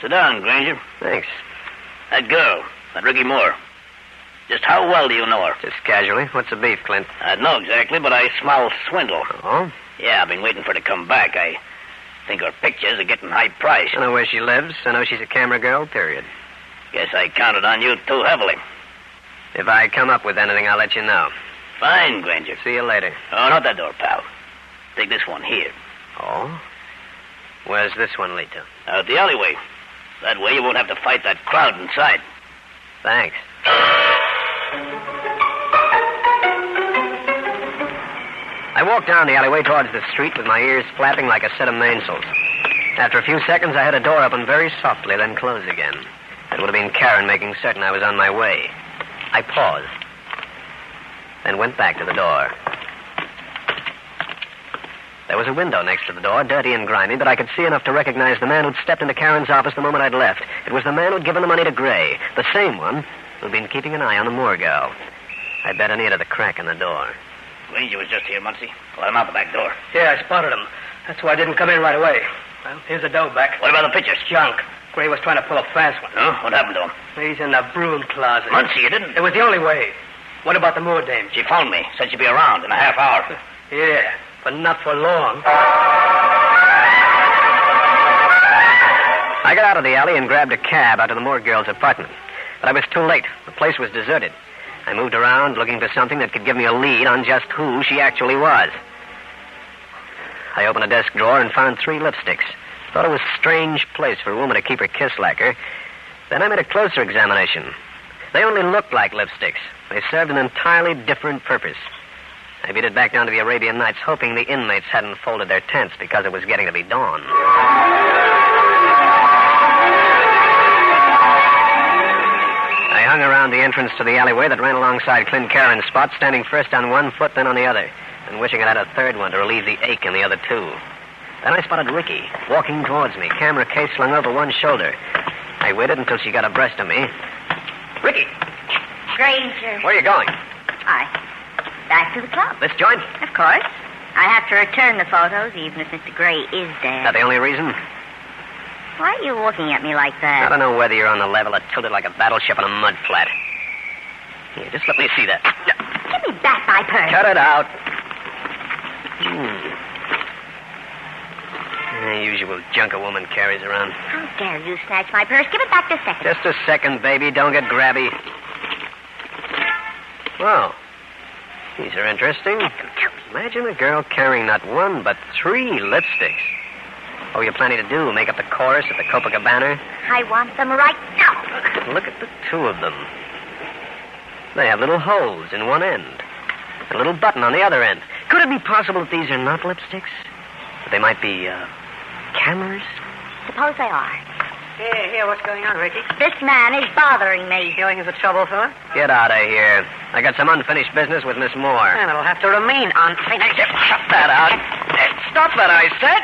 Sit down, Grainger. Thanks. That girl, that Ricky Moore. Just how well do you know her? Just casually. What's the beef, Clint? I don't know exactly, but I smell swindle. Oh? Yeah, I've been waiting for her to come back. I think her pictures are getting high priced. I know where she lives. I know she's a camera girl, period. Guess I counted on you too heavily. If I come up with anything, I'll let you know. Fine, Grainger. See you later. Oh, not that door, pal. Take this one here. Oh? Where's this one lead to? Out the alleyway. That way you won't have to fight that crowd inside. Thanks. I walked down the alleyway towards the street with my ears flapping like a set of mainsails. After a few seconds, I heard a door open very softly, then close again. It would have been Karen making certain I was on my way. I paused, then went back to the door. There was a window next to the door, dirty and grimy, but I could see enough to recognize the man who'd stepped into Karen's office the moment I'd left. It was the man who'd given the money to Gray, the same one who'd been keeping an eye on the Moore girl. I bet an ear to the crack in the door. Grainger was just here, Muncie. Let him out the back door. Yeah, I spotted him. That's why I didn't come in right away. Well, here's the dough back. What about the pictures? Junk. Gray was trying to pull a fast one. Huh? What happened to him? He's in the broom closet. Muncie, you didn't. It was the only way. What about the Moore dame? She phoned me. Said she'd be around in a half hour. Yeah, but not for long. I got out of the alley and grabbed a cab out to the Moore girl's apartment. But I was too late. The place was deserted. I moved around looking for something that could give me a lead on just who she actually was. I opened a desk drawer and found 3 lipsticks. Thought it was a strange place for a woman to keep her kiss lacquer. Then I made a closer examination. They only looked like lipsticks. They served an entirely different purpose. I beat it back down to the Arabian Nights, hoping the inmates hadn't folded their tents because it was getting to be dawn. I hung around the entrance to the alleyway that ran alongside Clint Karen's spot, standing first on one foot, then on the other, and wishing I had a third one to relieve the ache in the other 2. Then I spotted Ricky walking towards me, camera case slung over one shoulder. I waited until she got abreast of me. Ricky! Grainger. Where are you going? Back to the club. This joint? Of course. I have to return the photos, even if Mr. Gray is dead. That the only reason? Why are you looking at me like that? I don't know whether you're on the level or tilted like a battleship on a mud flat. Here, just let me see that. Give me back my purse. Cut it out. The usual junk a woman carries around. How dare you snatch my purse? Give it back this second. Just a second, baby. Don't get grabby. Well, these are interesting. Imagine a girl carrying not 1, but 3 lipsticks. What were you planning to do? Make up the chorus at the Copacabana? I want them right now. Look at the 2 of them. They have little holes in one end. A little button on the other end. Could it be possible that these are not lipsticks? That they might be, cameras? Suppose they are. Here, what's going on, Ricky? This man is bothering me. Feeling is the trouble, fella? Get out of here. I got some unfinished business with Miss Moore. And it'll have to remain unfinished. Cut that out. Stop that, I said.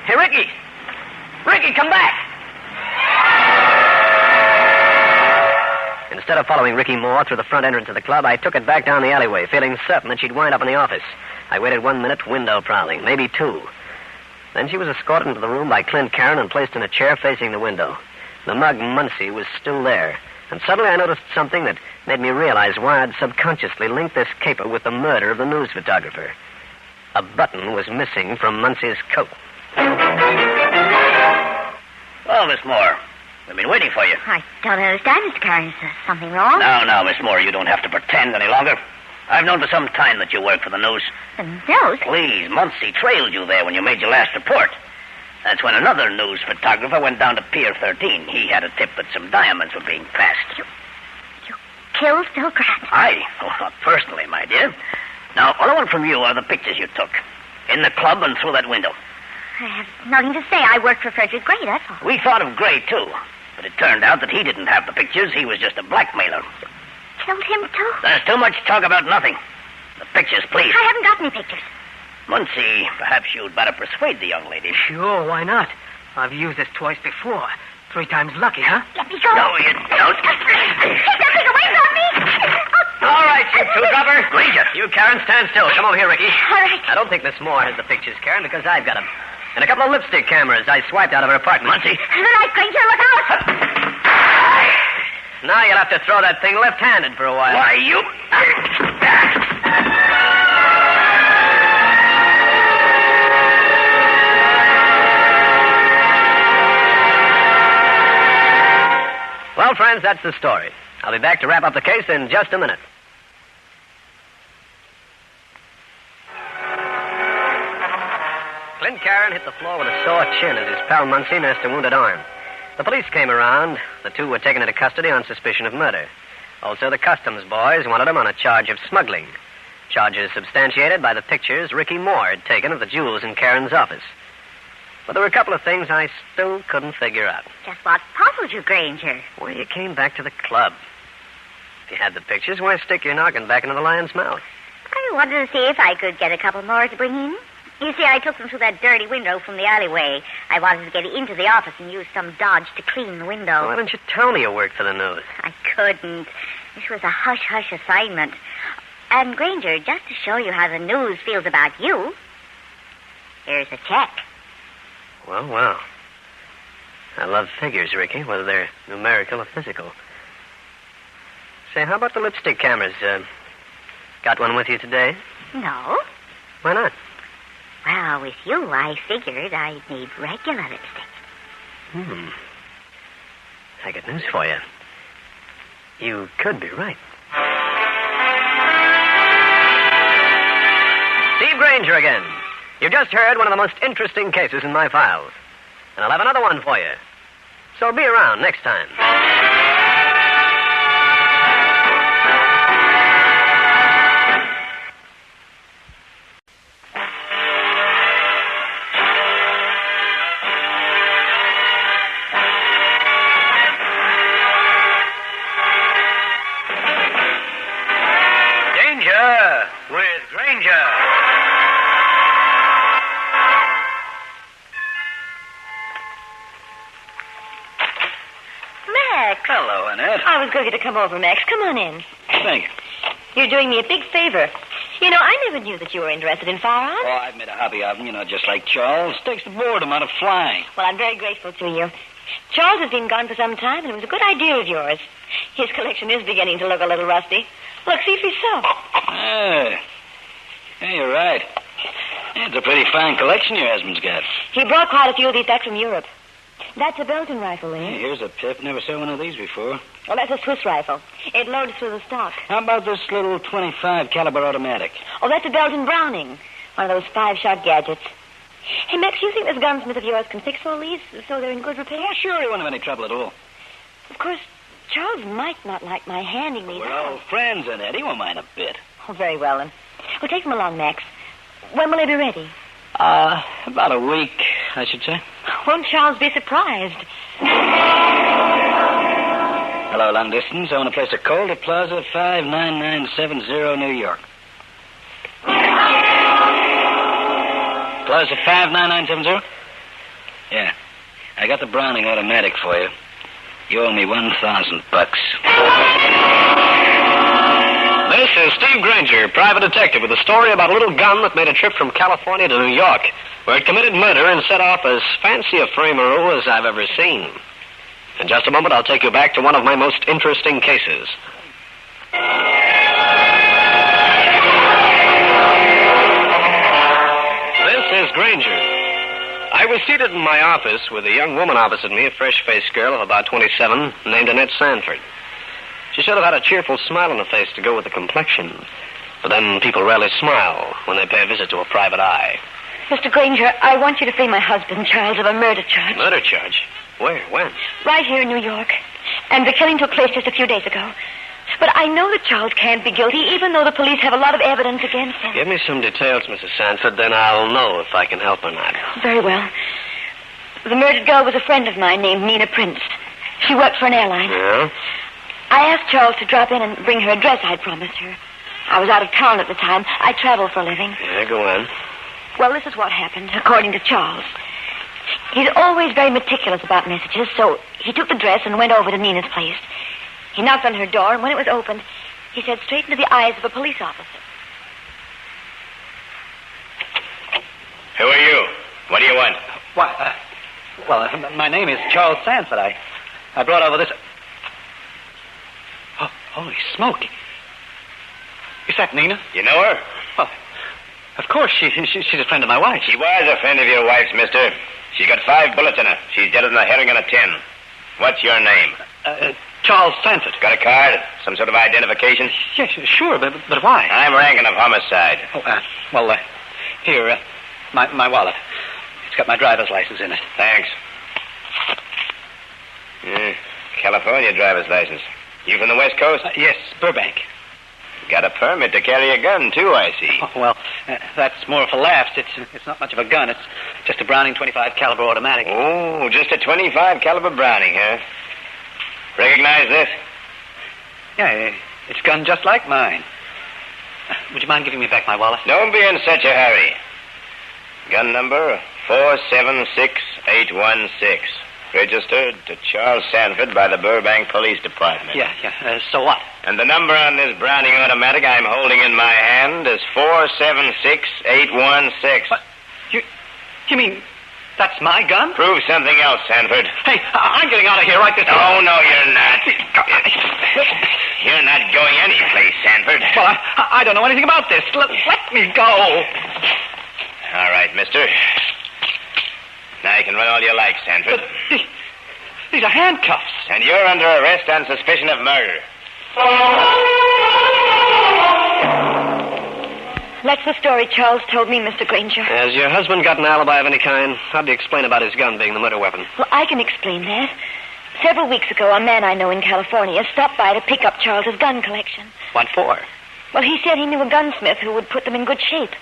Hey, Ricky. Ricky, come back. Instead of following Ricky Moore through the front entrance of the club, I took it back down the alleyway, feeling certain that she'd wind up in the office. I waited 1 minute, window prowling, maybe 2. Then she was escorted into the room by Clint Karen and placed in a chair facing the window. The mug Muncie was still there, and suddenly I noticed something that made me realize why I'd subconsciously linked this caper with the murder of the news photographer. A button was missing from Muncie's coat. Well, Miss Moore, we've been waiting for you. I don't understand, Mr. Karen. Is there something wrong? No, Miss Moore, you don't have to pretend any longer. I've known for some time that you work for the news. The news? Please, Muncie trailed you there when you made your last report. That's when another news photographer went down to Pier 13. He had a tip that some diamonds were being passed. You killed Phil Grant? Oh, not personally, my dear. Now, all I want from you are the pictures you took. In the club and through that window. I have nothing to say. I worked for Frederick Gray, that's all. We thought of Gray, too. But it turned out that he didn't have the pictures. He was just a blackmailer. Killed him, too? There's too much talk about nothing. The pictures, please. I haven't got any pictures. Muncie, perhaps you'd better persuade the young lady. Sure, why not? I've used this twice before. 3 times lucky, huh? Let me go. No, you don't. Take that thing away from me! All right, you two-dropper. Grainger. You, Karen, stand still. Come over here, Ricky. All right. I don't think Miss Moore has the pictures, Karen, because I've got them. And a couple of lipstick cameras I swiped out of her apartment. Muncie. The light, Grainger, look out! Now you'll have to throw that thing left-handed for a while. Why, you... Well, friends, that's the story. I'll be back to wrap up the case in just a minute. Clint Karen hit the floor with a sore chin as his pal Muncie nursed a wounded arm. The police came around. The two were taken into custody on suspicion of murder. Also, the customs boys wanted them on a charge of smuggling. Charges substantiated by the pictures Ricky Moore had taken of the jewels in Karen's office. But there were a couple of things I still couldn't figure out. Just what puzzled you, Grainger? Why you came back to the club. If you had the pictures, why stick your noggin back into the lion's mouth? I wanted to see if I could get a couple more to bring in. You see, I took them through that dirty window from the alleyway. I wanted to get into the office and use some dodge to clean the window. Why didn't you tell me you worked for the news? I couldn't. This was a hush-hush assignment. And, Grainger, just to show you how the news feels about you, here's a check. Well. I love figures, Ricky, whether they're numerical or physical. Say, how about the lipstick cameras? Got one with you today? No. Why not? Well, with you, I figured I'd need regular lipstick. I got news for you. You could be right. Steve Grainger again. You've just heard one of the most interesting cases in my files. And I'll have another one for you. So be around next time. Danger with Grainger. Max. Hello, Annette. I was going to come over, Max. Come on in. Thank you. You're doing me a big favor. You know, I never knew that you were interested in firearms. Oh, I've made a hobby of them, just like Charles. Takes the boredom out of flying. Well, I'm very grateful to you. Charles has been gone for some time, and it was a good idea of yours. His collection is beginning to look a little rusty. Look, see for yourself. Yeah, you're right. It's a pretty fine collection your husband's got. He brought quite a few of these back from Europe. That's a Belgian rifle, eh? Hey, here's a pip. Never saw one of these before. Well, that's a Swiss rifle. It loads through the stock. How about this little 25 caliber automatic? Oh, that's a Belgian Browning. One of those 5-shot gadgets. Hey, Max, you think this gunsmith of yours can fix all these so they're in good repair? Oh, sure, he won't have any trouble at all. Of course, Charles might not like my handing these We're out. old friends, Annette. He won't mind a bit. Oh, very well, then. Well, take them along, Max. When will they be ready? About a week, I should say. Won't Charles be surprised? Hello, long distance. I want to place a call to Plaza 59970, New York. Plaza 59970? Yeah. I got the Browning automatic for you. You owe me $1,000. This is Steve Grainger, private detective, with a story about a little gun that made a trip from California to New York, where it committed murder and set off as fancy a framer as I've ever seen. In just a moment, I'll take you back to one of my most interesting cases. This is Grainger. I was seated in my office with a young woman opposite me, a fresh-faced girl of about 27, named Annette Sanford. She should have had a cheerful smile on her face to go with the complexion. But then people rarely smile when they pay a visit to a private eye. Mr. Grainger, I want you to free my husband, Charles, of a murder charge. Murder charge? Where? When? Right here in New York. And the killing took place just a few days ago. But I know that Charles can't be guilty, even though the police have a lot of evidence against him. Give me some details, Mrs. Sanford, then I'll know if I can help or not. Very well. The murdered girl was a friend of mine named Nina Prince. She worked for an airline. Yeah? I asked Charles to drop in and bring her a dress I'd promised her. I was out of town at the time. I travel for a living. Yeah, go on. Well, this is what happened, according to Charles. He's always very meticulous about messages, so he took the dress and went over to Nina's place. He knocked on her door, and when it was opened, he said straight into the eyes of a police officer. Who are you? What do you want? Why, my name is Charles Sanford. I brought over this... Oh, holy smoke. Is that Nina? You know her? Well, of course. She's a friend of my wife's. She was a friend of your wife's, mister. She's got 5 bullets in her. She's deader than a herring on a tin. What's your name? Charles Sanford. Got a card? Some sort of identification? Yes, sure, but why? I'm ranking of homicide. Oh, here, my wallet. It's got my driver's license in it. Thanks. California driver's license. You from the West Coast? Yes, Burbank. Got a permit to carry a gun, too, I see. Oh, well, that's more for laughs. It's not much of a gun. It's just a Browning .25 caliber automatic. Oh, just a .25 caliber Browning, huh? Recognize this? Yeah, it's a gun just like mine. Would you mind giving me back my wallet? Don't be in such a hurry. Gun number 476816. Registered to Charles Sanford by the Burbank Police Department. Yeah. So what? And the number on this Browning automatic I'm holding in my hand is 476816. What? You mean that's my gun? Prove something else, Sanford. Hey, I'm getting out of here right this minute. Oh, no, you're not. You're not going anyplace, Sanford. Well, I don't know anything about this. Let me go. All right, mister. Now you can run all you like, Sanford. But these are handcuffs. And you're under arrest on suspicion of murder. That's the story Charles told me, Mr. Grainger. Has your husband got an alibi of any kind? How do you explain about his gun being the murder weapon? Well, I can explain that. Several weeks ago, a man I know in California stopped by to pick up Charles's gun collection. What for? Well, he said he knew a gunsmith who would put them in good shape.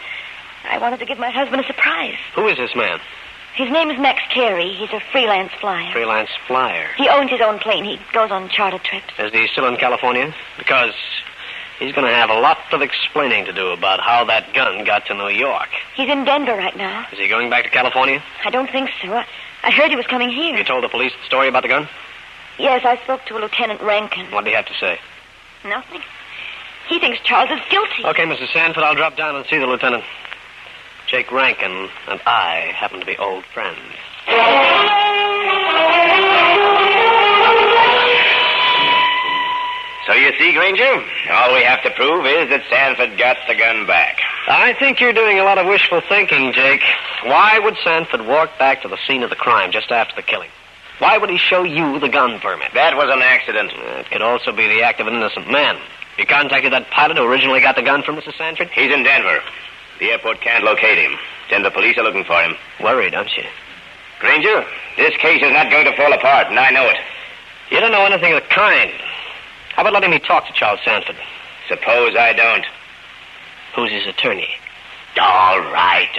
I wanted to give my husband a surprise. Who is this man? His name is Max Carey. He's a freelance flyer. Freelance flyer? He owns his own plane. He goes on charter trips. Is he still in California? Because he's going to have a lot of explaining to do about how that gun got to New York. He's in Denver right now. Is he going back to California? I don't think so. I heard he was coming here. You told the police the story about the gun? Yes, I spoke to a Lieutenant Rankin. What did he have to say? Nothing. He thinks Charles is guilty. Okay, Mrs. Sanford, I'll drop down and see the lieutenant. Jake Rankin and I happen to be old friends. So you see, Grainger, all we have to prove is that Sanford got the gun back. I think you're doing a lot of wishful thinking, Jake. Why would Sanford walk back to the scene of the crime just after the killing? Why would he show you the gun permit? That was an accident. It could also be the act of an innocent man. You contacted that pilot who originally got the gun from Mrs. Sanford? He's in Denver. The airport can't locate him. Denver police are looking for him. Worried, aren't you? Grainger, this case is not going to fall apart, and I know it. You don't know anything of the kind. How about letting me talk to Charles Sanford? Suppose I don't. Who's his attorney? All right.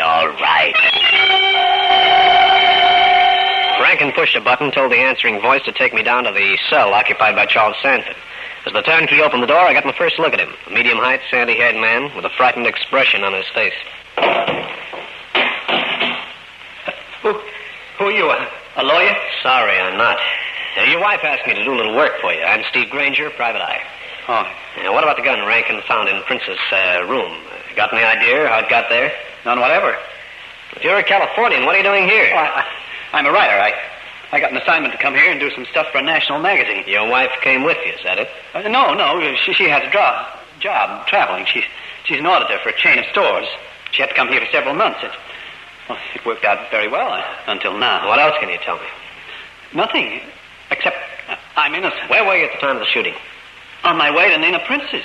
Rankin pushed a button, told the answering voice to take me down to the cell occupied by Charles Sanford. As the turnkey opened the door, I got my first look at him. A medium-height, sandy-haired man with a frightened expression on his face. Who are you? A lawyer? Sorry, I'm not. Your wife asked me to do a little work for you. I'm Steve Grainger, private eye. Oh. What about the gun Rankin found in Prince's room? Got any idea how it got there? None whatever. If you're a Californian, what are you doing here? Oh, I'm a writer. I got an assignment to come here and do some stuff for a national magazine. Your wife came with you, is that it? No. She has a job traveling. She's an auditor for a chain of stores. She had to come here for several months. It worked out very well until now. What else can you tell me? Nothing, except I'm innocent. Where were you at the time of the shooting? On my way to Nina Prince's.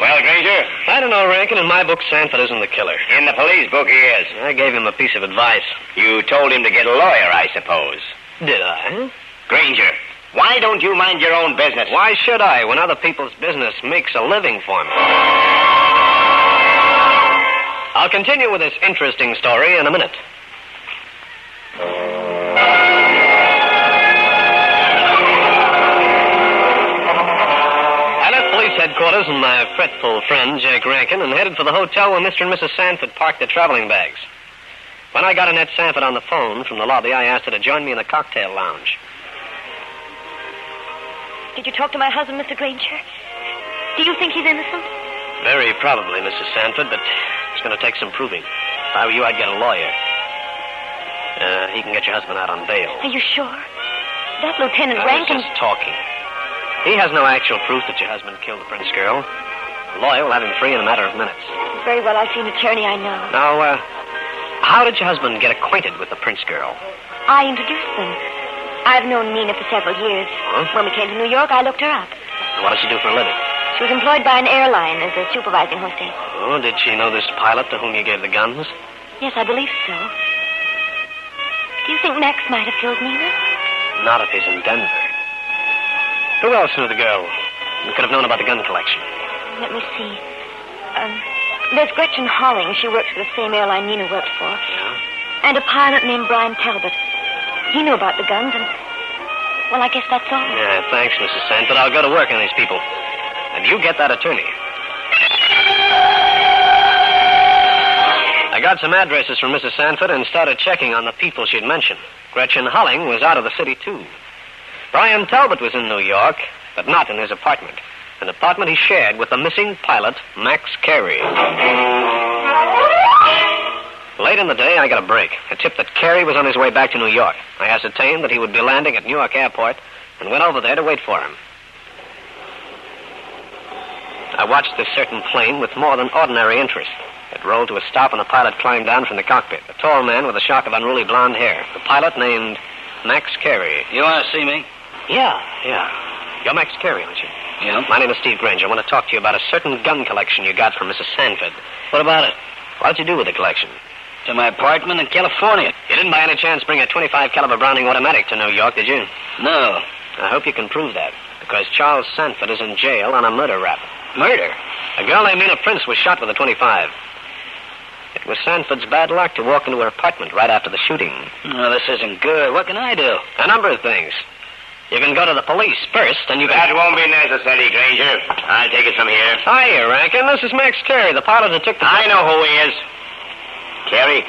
Well, Grainger? I don't know, Rankin. In my book, Sanford isn't the killer. In the police book, he is. I gave him a piece of advice. You told him to get a lawyer, I suppose. Did I? Grainger, why don't you mind your own business? Why should I, when other people's business makes a living for me? I'll continue with this interesting story in a minute. I left police headquarters and my fretful friend, Jake Rankin, and headed for the hotel where Mr. and Mrs. Sanford parked their traveling bags. When I got Annette Sanford on the phone from the lobby, I asked her to join me in the cocktail lounge. Did you talk to my husband, Mr. Grainger? Do you think he's innocent? Very probably, Mrs. Sanford, but it's going to take some proving. If I were you, I'd get a lawyer. He can get your husband out on bail. Are you sure? That Lieutenant I Rankin... was just talking. He has no actual proof that your husband killed the Prince girl. The lawyer will have him free in a matter of minutes. Very well, I'll see an attorney I know. Now, how did your husband get acquainted with the Prince girl? I introduced them. I've known Nina for several years. Huh? When we came to New York, I looked her up. What does she do for a living? She was employed by an airline as a supervising hostess. Oh, did she know this pilot to whom you gave the guns? Yes, I believe so. Do you think Max might have killed Nina? Not if he's in Denver. Who else knew the girl? You could have known about the gun collection. Let me see. There's Gretchen Holling. She works for the same airline Nina worked for. Yeah? And a pilot named Brian Talbot. He knew about the guns, and... well, I guess that's all. Yeah, thanks, Mrs. Sanford. I'll go to work on these people. And you get that attorney. I got some addresses from Mrs. Sanford and started checking on the people she'd mentioned. Gretchen Holling was out of the city, too. Brian Talbot was in New York, but not in his apartment. An apartment he shared with the missing pilot, Max Carey. Late in the day, I got a break. A tip that Carey was on his way back to New York. I ascertained that he would be landing at Newark Airport and went over there to wait for him. I watched this certain plane with more than ordinary interest. It rolled to a stop and the pilot climbed down from the cockpit. A tall man with a shock of unruly blonde hair. The pilot named Max Carey. You want to see me? Yeah. You're Max Carey, aren't you? Yeah. My name is Steve Grainger. I want to talk to you about a certain gun collection you got from Mrs. Sanford. What about it? What'd you do with the collection? To my apartment in California. You didn't by any chance bring a .25 caliber Browning automatic to New York, did you? No. I hope you can prove that, because Charles Sanford is in jail on a murder rap. Murder? A girl named Nina Prince was shot with a .25. It was Sanford's bad luck to walk into her apartment right after the shooting. No, this isn't good. What can I do? A number of things. You can go to the police first, and you can... That won't be necessary, Grainger. I'll take it from here. Hiya, Rankin. This is Max Carey, the pilot who took the... I know who he is. Carey,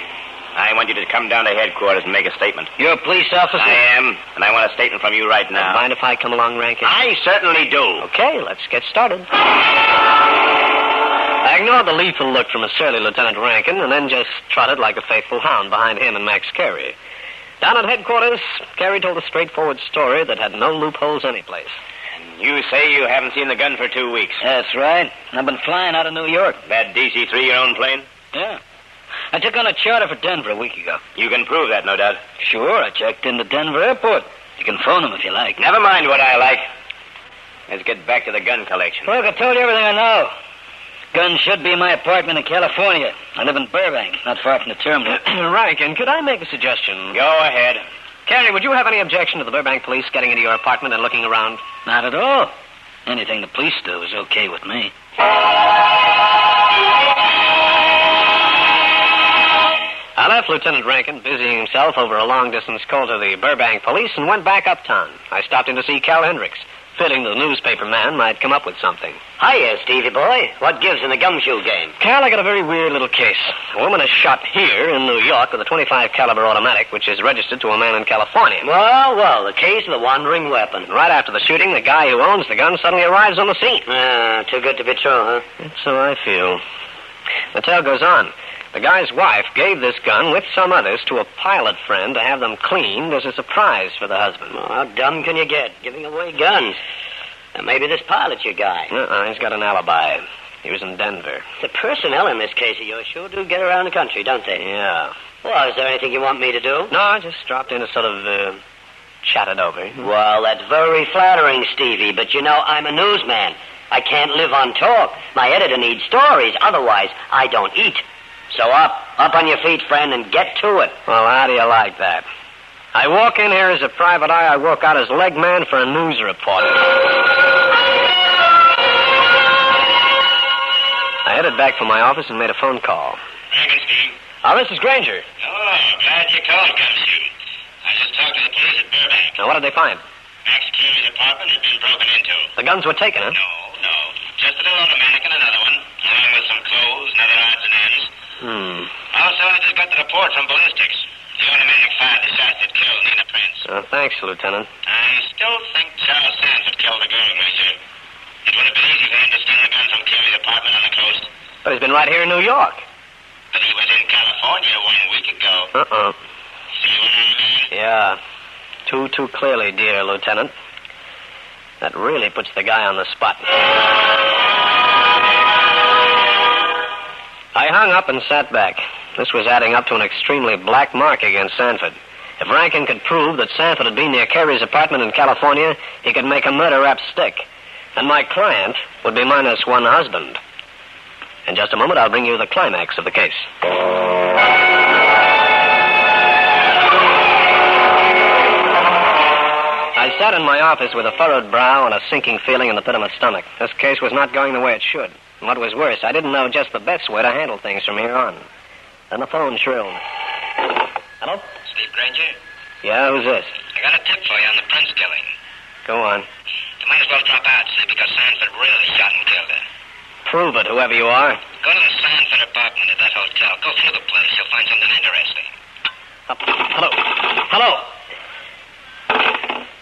I want you to come down to headquarters and make a statement. You're a police officer? I am, and I want a statement from you right now. Mind if I come along, Rankin? I certainly do. Okay, let's get started. I ignored the lethal look from a surly Lieutenant Rankin and then just trotted like a faithful hound behind him and Max Carey. Down at headquarters, Carey told a straightforward story that had no loopholes anyplace. You say you haven't seen the gun for 2 weeks. That's right. I've been flying out of New York. That DC-3 your own plane? Yeah. I took on a charter for Denver a week ago. You can prove that, no doubt. Sure, I checked into Denver Airport. You can phone them if you like. Never mind what I like. Let's get back to the gun collection. Look, I told you everything I know. Gun should be in my apartment in California. I live in Burbank, not far from the terminal. Rankin, could I make a suggestion? Go ahead. Carey, would you have any objection to the Burbank police getting into your apartment and looking around? Not at all. Anything the police do is okay with me. left Lieutenant Rankin busying himself over a long-distance call to the Burbank police and went back uptown. I stopped in to see Cal Hendricks, fitting the newspaper man might come up with something. Hiya, Stevie boy. What gives in the gumshoe game? Cal, I got a very weird little case. A woman is shot here in New York with a .25 caliber automatic, which is registered to a man in California. Well, the case of the wandering weapon. Right after the shooting, the guy who owns the gun suddenly arrives on the scene. Too good to be true, huh? That's how I feel. The tale goes on. The guy's wife gave this gun with some others to a pilot friend to have them cleaned as a surprise for the husband. Well, how dumb can you get, giving away guns? And maybe this pilot's your guy. He's got an alibi. He was in Denver. The personnel in this case of yours sure do get around the country, don't they? Yeah. Well, is there anything you want me to do? No, I just dropped in to sort of, chat it over. Well, that's very flattering, Stevie, but you know, I'm a newsman. I can't live on talk. My editor needs stories. Otherwise, I don't eat. So up on your feet, friend, and get to it. Well, how do you like that? I walk in here as a private eye. I walk out as leg man for a news report. I headed back for my office and made a phone call. Rankin speaking. Oh, this is Grainger. Oh, glad you called, Gumshoe. I just talked to the police at Burbank. Now, what did they find? Max Carey's apartment had been broken into. The guns were taken, huh? No. Just a little automatic and another one, along with some clothes and other odds and ends. Also, I just got the report from ballistics. The automatic fired the shots that killed Nina Prince. Thanks, Lieutenant. I still think Charles Sanford killed the girl, Major. It would have been easy for him to steal a gun from Carey's apartment on the coast. But he's been right here in New York. But he was in California 1 week ago. See what I mean? Yeah. Too clearly, dear Lieutenant. That really puts the guy on the spot. I hung up and sat back. This was adding up to an extremely black mark against Sanford. If Rankin could prove that Sanford had been near Carey's apartment in California, he could make a murder rap stick. And my client would be minus one husband. In just a moment, I'll bring you the climax of the case. I sat in my office with a furrowed brow and a sinking feeling in the pit of my stomach. This case was not going the way it should. And what was worse, I didn't know just the best way to handle things from here on. Then the phone shrilled. Hello? Steve Grainger? Yeah, who's this? I got a tip for you on the Prince killing. Go on. You might as well drop out, see, because Sanford really shot and killed her. Prove it, whoever you are. Go to the Sanford apartment at that hotel. Go through the place. You'll find something interesting. Hello?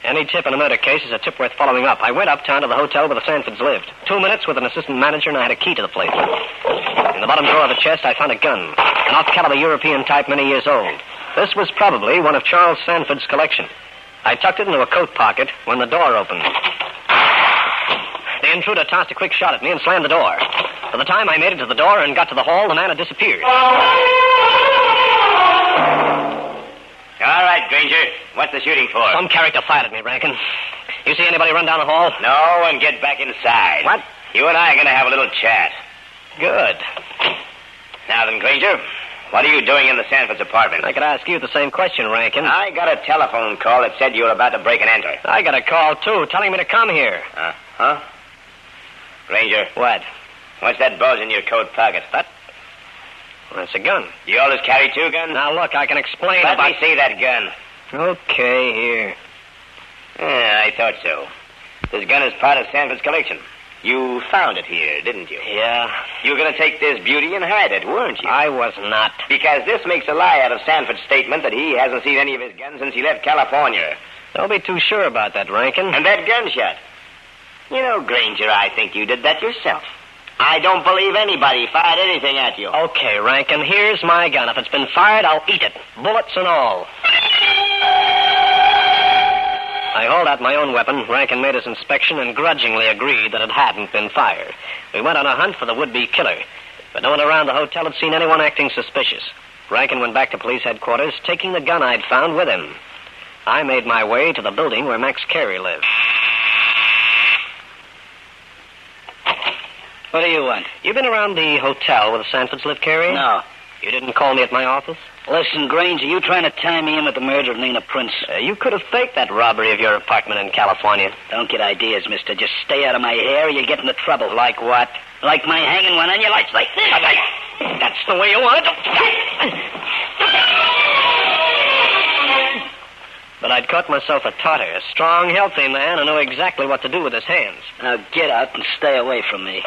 Any tip in a murder case is a tip worth following up. I went uptown to the hotel where the Sanfords lived. 2 minutes with an assistant manager, and I had a key to the place. In the bottom drawer of the chest, I found a gun. An off-caliber European type, many years old. This was probably one of Charles Sanford's collection. I tucked it into a coat pocket when the door opened. The intruder tossed a quick shot at me and slammed the door. By the time I made it to the door and got to the hall, the man had disappeared. All right, Grainger. What's the shooting for? Some character fired at me, Rankin. You see anybody run down the hall? No, and get back inside. What? You and I are going to have a little chat. Good. Now then, Grainger, what are you doing in the Sanford's apartment? I could ask you the same question, Rankin. I got a telephone call that said you were about to break and enter. I got a call, too, telling me to come here. Huh? Grainger. What? What's that bulge in your coat pocket? What? Well, it's a gun. Do you always carry two guns? Now, look, I can explain Let about... me see that gun. Okay, here. Yeah, I thought so. This gun is part of Sanford's collection. You found it here, didn't you? Yeah. You were going to take this beauty and hide it, weren't you? I was not. Because this makes a lie out of Sanford's statement that he hasn't seen any of his guns since he left California. Don't be too sure about that, Rankin. And that gunshot. You know, Grainger, I think you did that yourself. I don't believe anybody fired anything at you. Okay, Rankin, here's my gun. If it's been fired, I'll eat it. Bullets and all. I hauled out my own weapon. Rankin made his inspection and grudgingly agreed that it hadn't been fired. We went on a hunt for the would-be killer, but no one around the hotel had seen anyone acting suspicious. Rankin went back to police headquarters, taking the gun I'd found with him. I made my way to the building where Max Carey lived. What do you want? You been around the hotel where the Sanfords live, Carey? No. You didn't call me at my office? Listen, Grainger, you trying to tie me in with the murder of Nina Prince? You could have faked that robbery of your apartment in California. Don't get ideas, mister. Just stay out of my hair or you get into trouble. Like what? Like my hanging one on your lights like this. That's the way you want it. But I'd caught myself a Tartar, a strong, healthy man who knew exactly what to do with his hands. Now get out and stay away from me.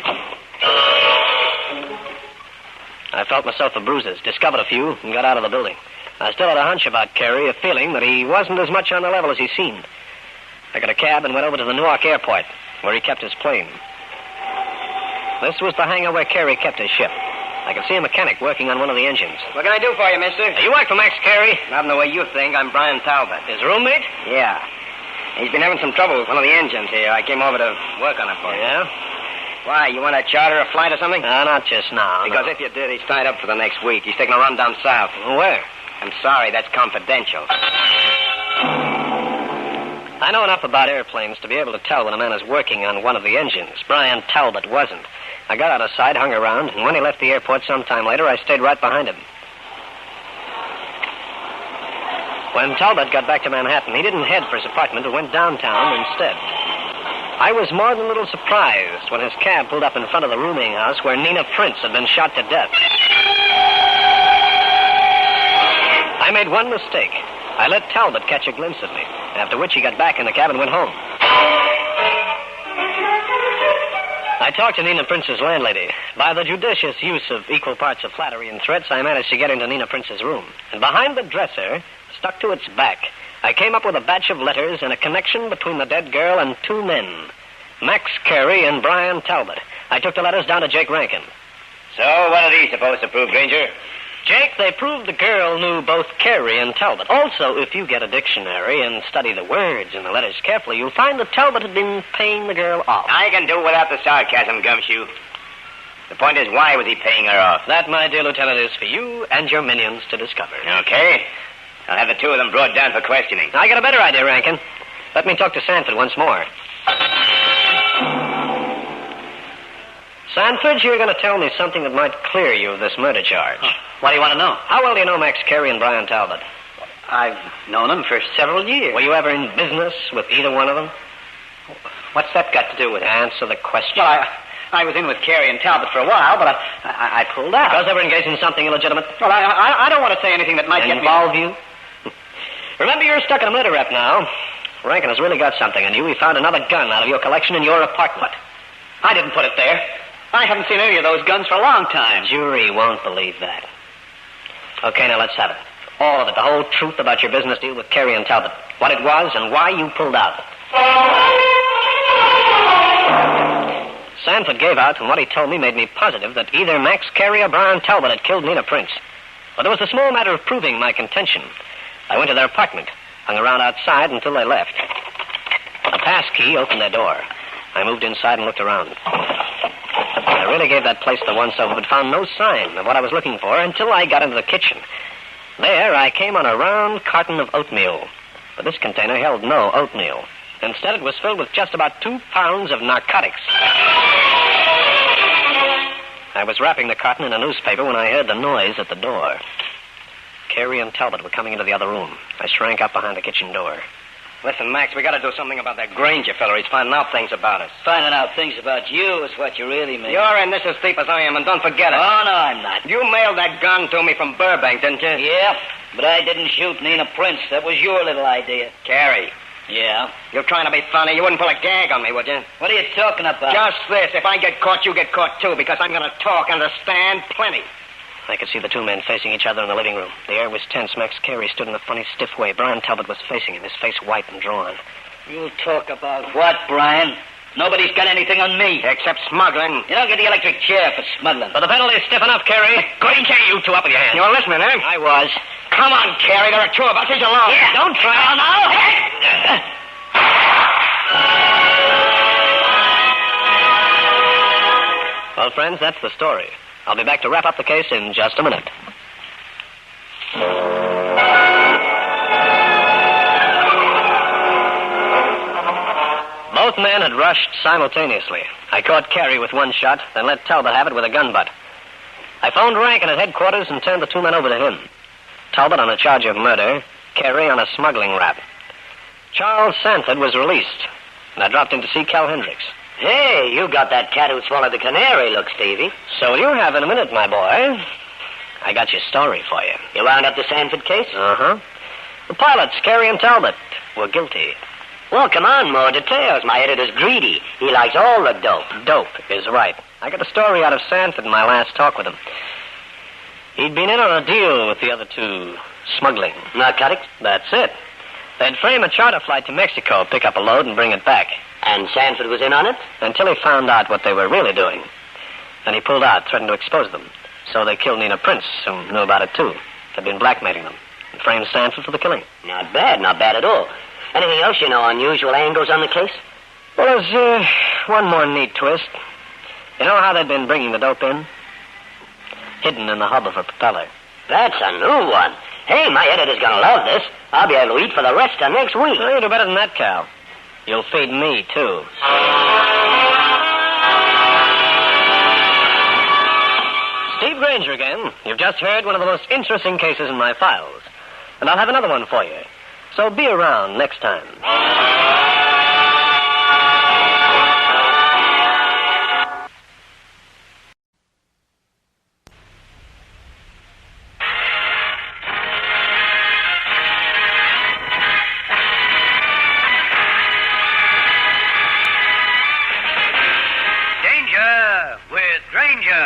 I felt myself the bruises, discovered a few, and got out of the building. I still had a hunch about Carey, a feeling that he wasn't as much on the level as he seemed. I got a cab and went over to the Newark airport, where he kept his plane. This was the hangar where Carey kept his ship. I could see a mechanic working on one of the engines. What can I do for you, mister? You work for Max Carey? Not in the way you think. I'm Brian Talbot. His roommate? Yeah. He's been having some trouble with one of the engines here. I came over to work on it for you. Yeah? Why, you want to charter a flight or something? Not just now. Because if you did, he's tied up for the next week. He's taking a run down south. Where? I'm sorry, that's confidential. I know enough about airplanes to be able to tell when a man is working on one of the engines. Brian Talbot wasn't. I got out of sight, hung around, and when he left the airport sometime later, I stayed right behind him. When Talbot got back to Manhattan, he didn't head for his apartment, but went downtown instead. I was more than a little surprised when his cab pulled up in front of the rooming house where Nina Prince had been shot to death. I made one mistake. I let Talbot catch a glimpse of me, after which he got back in the cab and went home. I talked to Nina Prince's landlady. By the judicious use of equal parts of flattery and threats, I managed to get into Nina Prince's room. And behind the dresser, stuck to its back, I came up with a batch of letters and a connection between the dead girl and two men, Max Carey and Brian Talbot. I took the letters down to Jake Rankin. So, what are these supposed to prove, Grainger? Jake, they proved the girl knew both Carey and Talbot. Also, if you get a dictionary and study the words in the letters carefully, you'll find that Talbot had been paying the girl off. I can do without the sarcasm, Gumshoe. The point is, why was he paying her off? That, my dear Lieutenant, is for you and your minions to discover. Okay. I'll have the two of them brought down for questioning. I got a better idea, Rankin. Let me talk to Sanford once more. Sanford, you're going to tell me something that might clear you of this murder charge. What do you want to know? How well do you know Max Carey and Brian Talbot? I've known them for several years. Were you ever in business with either one of them? What's that got to do with it? Answer the question. Well, I was in with Carey and Talbot for a while, but I pulled out. Because they were engaged in something illegitimate? Well, I don't want to say anything that might involve you. Remember, you're stuck in a murder rep now. Rankin has really got something on you. He found another gun out of your collection in your apartment. I didn't put it there. I haven't seen any of those guns for a long time. The jury won't believe that. Okay, now let's have it. All of it, the whole truth about your business deal with Carey and Talbot. What it was and why you pulled out. Sanford gave out, and what he told me made me positive that either Max Carey or Brian Talbot had killed Nina Prince. But there was a small matter of proving my contention. I went to their apartment, hung around outside until they left. A pass key opened their door. I moved inside and looked around. I really gave that place the once-over, but found no sign of what I was looking for until I got into the kitchen. There, I came on a round carton of oatmeal. But this container held no oatmeal. Instead, it was filled with just about 2 pounds of narcotics. I was wrapping the carton in a newspaper when I heard the noise at the door. Carey and Talbot were coming into the other room. I shrank up behind the kitchen door. Listen, Max, we got to do something about that Grainger feller. He's finding out things about us. Finding out things about you is what you really mean. You're in this as deep as I am, and don't forget it. Oh, no, I'm not. You mailed that gun to me from Burbank, didn't you? Yeah, but I didn't shoot Nina Prince. That was your little idea. Carey. Yeah? You're trying to be funny. You wouldn't pull a gag on me, would you? What are you talking about? Just this. If I get caught, you get caught, too, because I'm going to talk, understand, plenty. I could see the two men facing each other in the living room. The air was tense. Max Carey stood in a funny, stiff way. Brian Talbot was facing him, his face white and drawn. You talk about what, Brian? Nobody's got anything on me. Except smuggling. You don't get the electric chair for smuggling. But the penalty's stiff enough, Carey. Grainger, you two up with your hands. You're listening, eh? I was. Come on, Carey. There are two of us. He's alone. Yeah. Don't try. Oh, no. Well, friends, that's the story. I'll be back to wrap up the case in just a minute. Both men had rushed simultaneously. I caught Carey with one shot, then let Talbot have it with a gun butt. I phoned Rankin at headquarters and turned the two men over to him. Talbot on a charge of murder, Carey on a smuggling rap. Charles Sanford was released, and I dropped in to see Cal Hendricks. Hey, you got that cat who swallowed the canary look, Stevie. So will you have in a minute, my boy. I got your story for you. You wound up the Sanford case? Uh-huh. The pilots, Carey and Talbot, were guilty. Well, come on, more details. My editor's greedy. He likes all the dope. Dope is right. I got a story out of Sanford in my last talk with him. He'd been in on a deal with the other two, smuggling. Narcotics? That's it. They'd frame a charter flight to Mexico, pick up a load, and bring it back. And Sanford was in on it? Until he found out what they were really doing. Then he pulled out, threatened to expose them. So they killed Nina Prince, who knew about it, too. They'd been blackmailing them, and framed Sanford for the killing. Not bad at all. Anything else you know, unusual angles on the case? Well, there's one more neat twist. You know how they'd been bringing the dope in? Hidden in the hub of a propeller. That's a new one. Hey, my editor's gonna love this. I'll be able to eat for the rest of next week. Well, you do better than that, Cal. You'll feed me, too. Steve Grainger again. You've just heard one of the most interesting cases in my files. And I'll have another one for you. So be around next time. Danger with Grainger.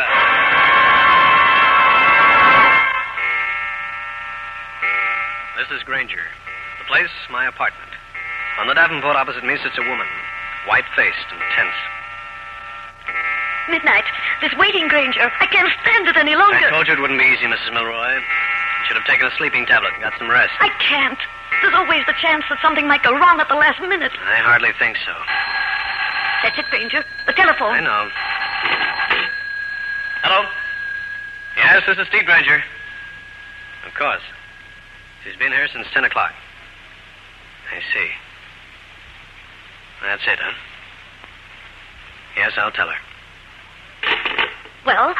This is Grainger. The place, my apartment. On the Davenport opposite me sits a woman, white-faced and tense. Midnight. This waiting, Grainger. I can't stand it any longer. I told you it wouldn't be easy, Mrs. Milroy. You should have taken a sleeping tablet and got some rest. I can't. There's always the chance that something might go wrong at the last minute. I hardly think so. That's it, Grainger. The telephone. I know. Hello? Yes, this is Steve Grainger. Of course. She's been here since 10 o'clock. I see. That's it, huh? Yes, I'll tell her. Well?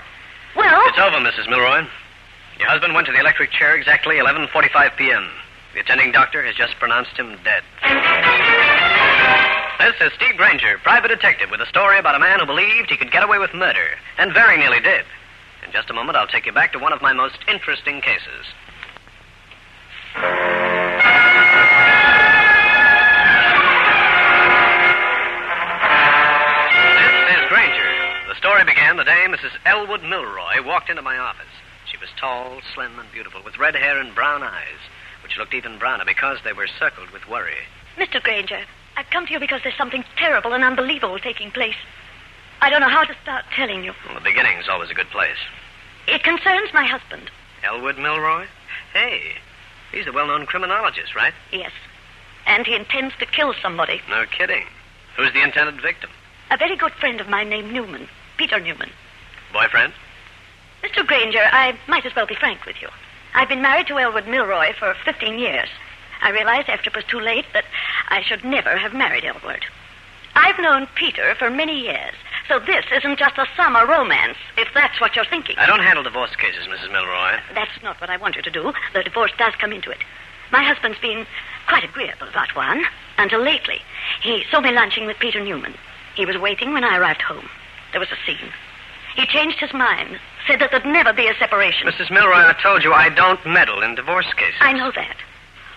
It's over, Mrs. Milroy. Your husband went to the electric chair exactly 11:45 p.m. The attending doctor has just pronounced him dead. This is Steve Grainger, private detective, with a story about a man who believed he could get away with murder, and very nearly did. In just a moment, I'll take you back to one of my most interesting cases. This is Grainger. The story began the day Mrs. Elwood Milroy walked into my office. She was tall, slim, and beautiful, with red hair and brown eyes, which looked even browner because they were circled with worry. Mr. Grainger, I've come to you because there's something terrible and unbelievable taking place. I don't know how to start telling you. Well, the beginning's always a good place. It concerns my husband. Elwood Milroy? Hey, he's a well-known criminologist, right? Yes. And he intends to kill somebody. No kidding. Who's the intended victim? A very good friend of mine named Newman. Peter Newman. Boyfriend? Mr. Grainger, I might as well be frank with you. I've been married to Elwood Milroy for 15 years. I realized after it was too late that I should never have married Elwood. I've known Peter for many years, so this isn't just a summer romance, if that's what you're thinking. I don't handle divorce cases, Mrs. Milroy. That's not what I want you to do. The divorce does come into it. My husband's been quite agreeable about one, until lately. He saw me lunching with Peter Newman. He was waiting when I arrived home. There was a scene. He changed his mind, said that there'd never be a separation. Mrs. Milroy, I told you I don't meddle in divorce cases. I know that.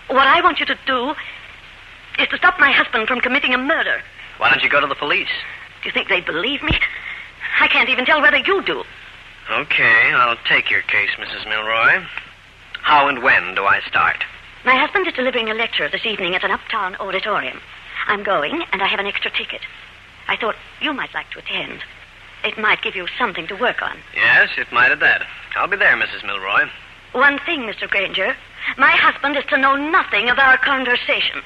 What I want you to do is to stop my husband from committing a murder. Why don't you go to the police? Do you think they'd believe me? I can't even tell whether you do. Okay, I'll take your case, Mrs. Milroy. How and when do I start? My husband is delivering a lecture this evening at an uptown auditorium. I'm going, and I have an extra ticket. I thought you might like to attend. It might give you something to work on. Yes, it might at that. I'll be there, Mrs. Milroy. One thing, Mr. Grainger. My husband is to know nothing of our conversation.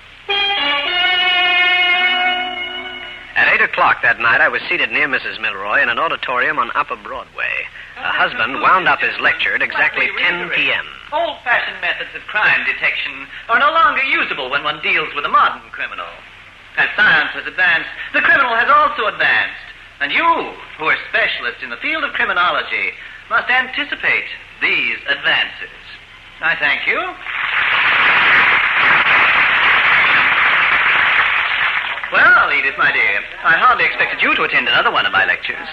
At 8 o'clock that night, I was seated near Mrs. Milroy in an auditorium on Upper Broadway. Her husband wound up his lecture at exactly 10 p.m. Old-fashioned methods of crime detection are no longer usable when one deals with a modern criminal. As science has advanced, the criminal has also advanced. And you, who are specialists in the field of criminology, must anticipate these advances. I thank you. Well, Edith, my dear, I hardly expected you to attend another one of my lectures.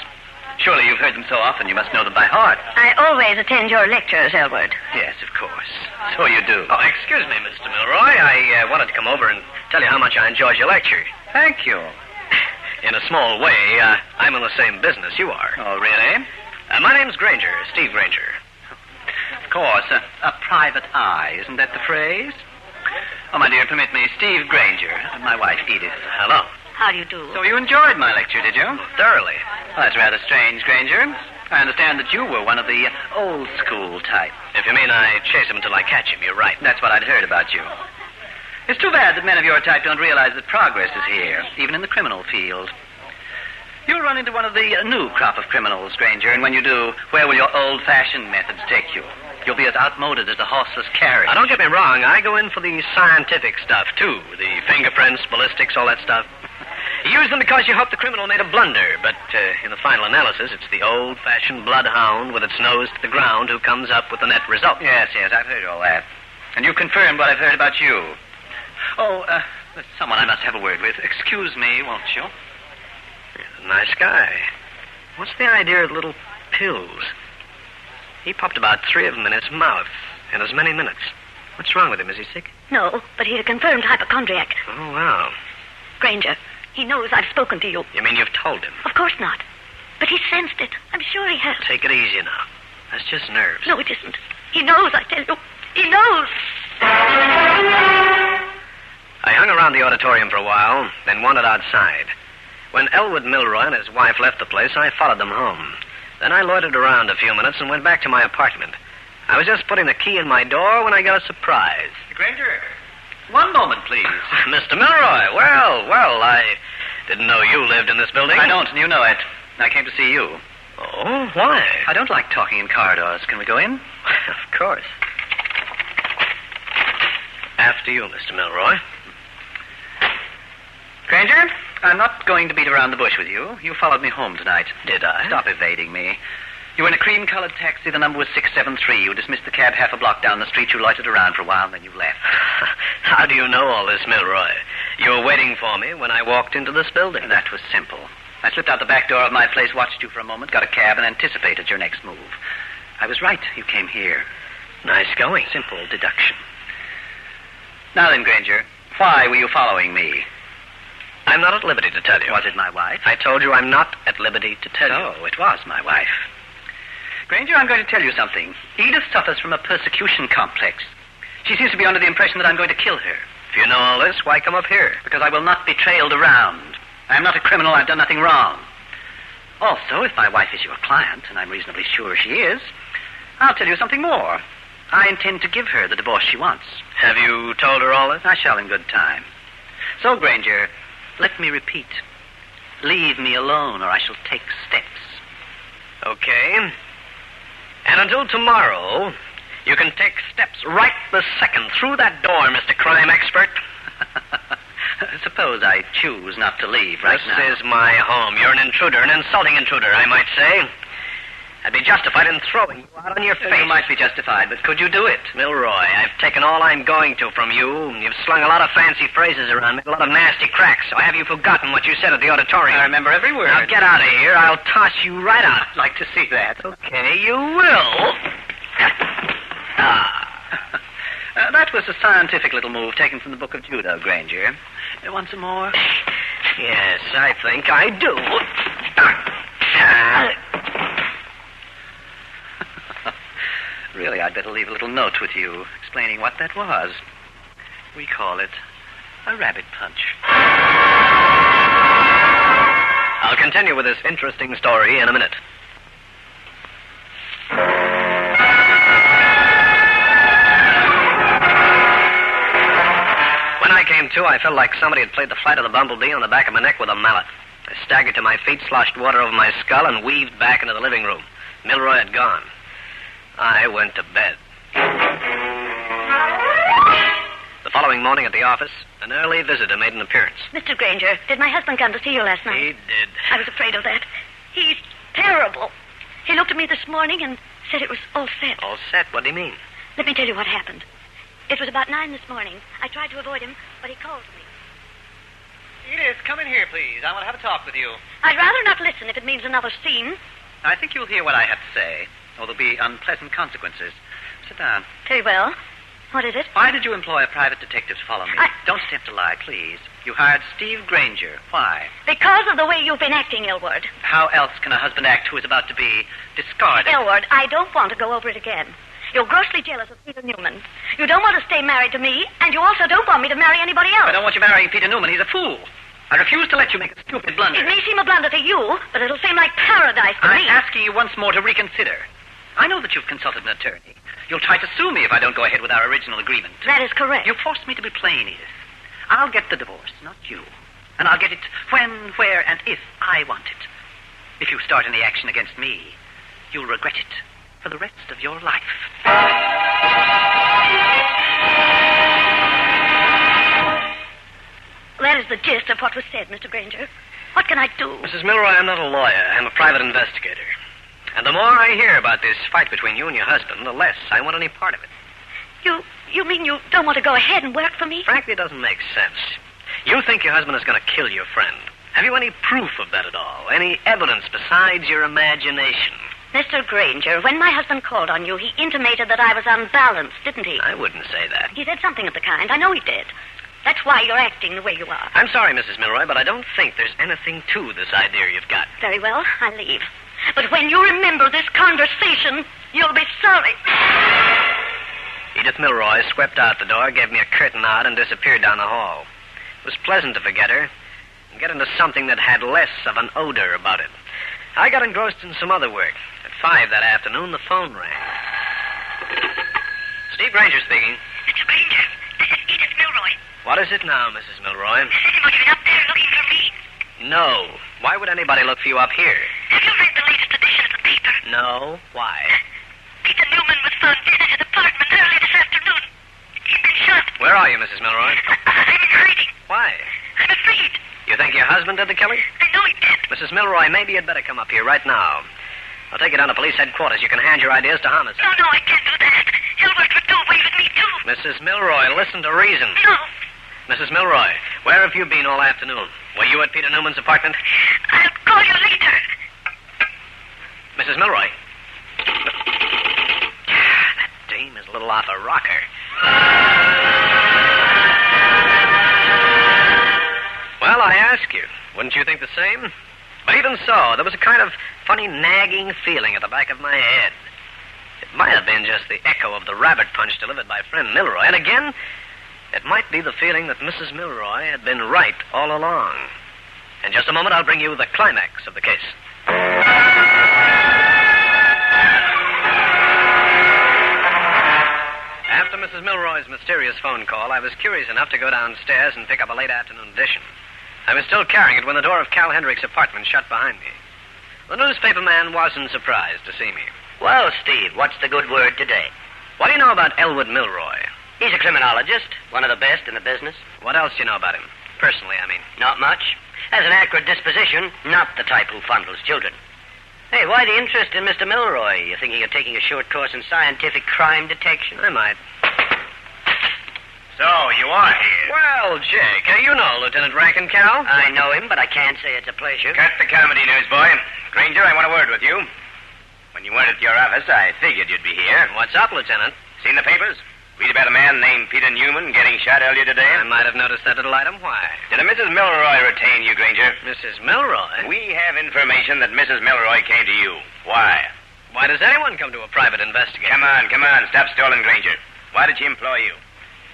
Surely you've heard them so often, you must know them by heart. I always attend your lectures, Elwood. Yes, of course. So you do. Oh, excuse me, Mr. Milroy. I wanted to come over and tell you how much I enjoyed your lecture. Thank you. In a small way, I'm in the same business you are. Oh, really? My name's Grainger, Steve Grainger. Of course, a private eye, isn't that the phrase? Oh, my dear, permit me, Steve Grainger, and my wife, Edith. Hello. How do you do? So you enjoyed my lecture, did you? Thoroughly. Well, that's rather strange, Grainger. I understand that you were one of the old school type. If you mean I chase him until I catch him, you're right. That's what I'd heard about you. It's too bad that men of your type don't realize that progress is here, even in the criminal field. You'll run into one of the new crop of criminals, Grainger, and when you do, where will your old-fashioned methods take you? You'll be as outmoded as a horseless carriage. Now, don't get me wrong. I go in for the scientific stuff, too. The fingerprints, ballistics, all that stuff. You use them because you hope the criminal made a blunder, but in the final analysis, it's the old-fashioned bloodhound with its nose to the ground who comes up with the net result. Yes, I've heard all that. And you've confirmed what I've heard about you. Oh, there's someone I must have a word with. Excuse me, won't you? Nice guy. What's the idea of little pills? He popped about 3 of them in his mouth in as many minutes. What's wrong with him? Is he sick? No, but he's a confirmed hypochondriac. Oh, wow. Grainger, he knows I've spoken to you. You mean you've told him? Of course not. But he sensed it. I'm sure he has. Take it easy now. That's just nerves. No, it isn't. He knows, I tell you. He knows. I hung around the auditorium for a while, then wandered outside. When Elwood Milroy and his wife left the place, I followed them home. Then I loitered around a few minutes and went back to my apartment. I was just putting the key in my door when I got a surprise. Grainger, one moment, please. Mr. Milroy, well, I didn't know you lived in this building. I don't, and you know it. I came to see you. Oh, why? I don't like talking in corridors. Can we go in? Of course. After you, Mr. Milroy. Grainger, I'm not going to beat around the bush with you. You followed me home tonight. Did I? Stop evading me. You were in a cream-colored taxi. The number was 673. You dismissed the cab half a block down the street. You loitered around for a while, and then you left. How do you know all this, Milroy? You were waiting for me when I walked into this building. That was simple. I slipped out the back door of my place, watched you for a moment, got a cab, and anticipated your next move. I was right. You came here. Nice going. Simple deduction. Now then, Grainger, why were you following me? I'm not at liberty to tell you. Was it my wife? I told you I'm not at liberty to tell you. Oh, it was my wife. Grainger, I'm going to tell you something. Edith suffers from a persecution complex. She seems to be under the impression that I'm going to kill her. If you know all this, why come up here? Because I will not be trailed around. I am not a criminal. I've done nothing wrong. Also, if my wife is your client, and I'm reasonably sure she is, I'll tell you something more. I intend to give her the divorce she wants. Have you told her all this? I shall in good time. So, Grainger, let me repeat. Leave me alone, or I shall take steps. Okay. And until tomorrow, you can take steps right this second through that door, Mr. Crime Expert. Suppose I choose not to leave right now. This is my home. You're an intruder, an insulting intruder, I might say. I'd be justified in throwing you out on your face. You might be justified, but could you do it? Milroy, I've taken all I'm going to from you. You've slung a lot of fancy phrases around, made a lot of nasty cracks. So have you forgotten what you said at the auditorium? I remember every word. Now get out of here. I'll toss you right out. I'd like to see that. Okay, you will. That was a scientific little move taken from the Book of Judah, Grainger. Want some more? Yes, I think I do. Really, I'd better leave a little note with you explaining what that was. We call it a rabbit punch. I'll continue with this interesting story in a minute. When I came to, I felt like somebody had played the flight of the bumblebee on the back of my neck with a mallet. I staggered to my feet, sloshed water over my skull, and weaved back into the living room. Milroy had gone. I went to bed. The following morning at the office, an early visitor made an appearance. Mr. Grainger, did my husband come to see you last night? He did. I was afraid of that. He's terrible. He looked at me this morning and said it was all set. All set? What do you mean? Let me tell you what happened. It was about 9 this morning. I tried to avoid him, but he called me. Edith, come in here, please. I want to have a talk with you. I'd rather not listen if it means another scene. I think you'll hear what I have to say, or there'll be unpleasant consequences. Sit down. Very well. What is it? Why did you employ a private detective to follow me? Don't attempt to lie, please. You hired Steve Grainger. Why? Because of the way you've been acting, Elwood. How else can a husband act who is about to be discarded? Elwood, I don't want to go over it again. You're grossly jealous of Peter Newman. You don't want to stay married to me, and you also don't want me to marry anybody else. I don't want you marrying Peter Newman. He's a fool. I refuse to let you make a stupid blunder. It may seem a blunder to you, but it'll seem like paradise to me. I'm asking you once more to reconsider. I know that you've consulted an attorney. You'll try to sue me if I don't go ahead with our original agreement. That is correct. You forced me to be plain, Edith. I'll get the divorce, not you. And I'll get it when, where, and if I want it. If you start any action against me, you'll regret it for the rest of your life. That is the gist of what was said, Mr. Grainger. What can I do? Mrs. Milroy, I'm not a lawyer. I'm a private investigator. And the more I hear about this fight between you and your husband, the less I want any part of it. You mean you don't want to go ahead and work for me? Frankly, it doesn't make sense. You think your husband is going to kill your friend. Have you any proof of that at all? Any evidence besides your imagination? Mr. Grainger, when my husband called on you, he intimated that I was unbalanced, didn't he? I wouldn't say that. He said something of the kind. I know he did. That's why you're acting the way you are. I'm sorry, Mrs. Milroy, but I don't think there's anything to this idea you've got. Very well, I leave. But when you remember this conversation, you'll be sorry. Edith Milroy swept out the door, gave me a curt nod, and disappeared down the hall. It was pleasant to forget her and get into something that had less of an odor about it. I got engrossed in some other work. At 5 that afternoon, the phone rang. Steve Grainger speaking. Mr. Grainger, this is Edith Milroy. What is it now, Mrs. Milroy? Has anybody been up there looking for me? No. Why would anybody look for you up here? Have you read the latest edition of the paper? No. Why? Peter Newman was found dead in his apartment early this afternoon. He'd been shot. Where are you, Mrs. Milroy? I'm in hiding. Why? I'm afraid. You think your husband did the killing? I know he did. Mrs. Milroy, maybe you'd better come up here right now. I'll take you down to police headquarters. You can hand your ideas to homicide. No, I can't do that. Hilbert would do away with me, too. Mrs. Milroy, listen to reason. No. Mrs. Milroy, where have you been all afternoon? Were you at Peter Newman's apartment? I'll call you later. Mrs. Milroy. That dame is a little off her rocker. Well, I ask you, wouldn't you think the same? But even so, there was a kind of funny nagging feeling at the back of my head. It might have been just the echo of the rabbit punch delivered by friend Milroy. And again, it might be the feeling that Mrs. Milroy had been right all along. In just a moment, I'll bring you the climax of the case. After Mrs. Milroy's mysterious phone call, I was curious enough to go downstairs and pick up a late afternoon edition. I was still carrying it when the door of Cal Hendrick's apartment shut behind me. The newspaper man wasn't surprised to see me. Well, Steve, what's the good word today? What do you know about Elwood Milroy? He's a criminologist, one of the best in the business. What else do you know about him? Personally, I mean. Not much. Has an acrid disposition, not the type who fondles children. Hey, why the interest in Mr. Milroy? You thinking of taking a short course in scientific crime detection? I might. So, you are here. Well, Jake, you know Lieutenant Rankin, Cal. I know him, but I can't say it's a pleasure. Cut the comedy, newsboy. Grainger, I want a word with you. When you weren't at your office, I figured you'd be here. What's up, Lieutenant? Seen the papers? Read about a man named Peter Newman getting shot earlier today? I might have noticed that little item. Why? Did a Mrs. Milroy retain you, Grainger? Mrs. Milroy? We have information that Mrs. Milroy came to you. Why? Why does anyone come to a private investigator? Come on. Stop stalling, Grainger. Why did she employ you?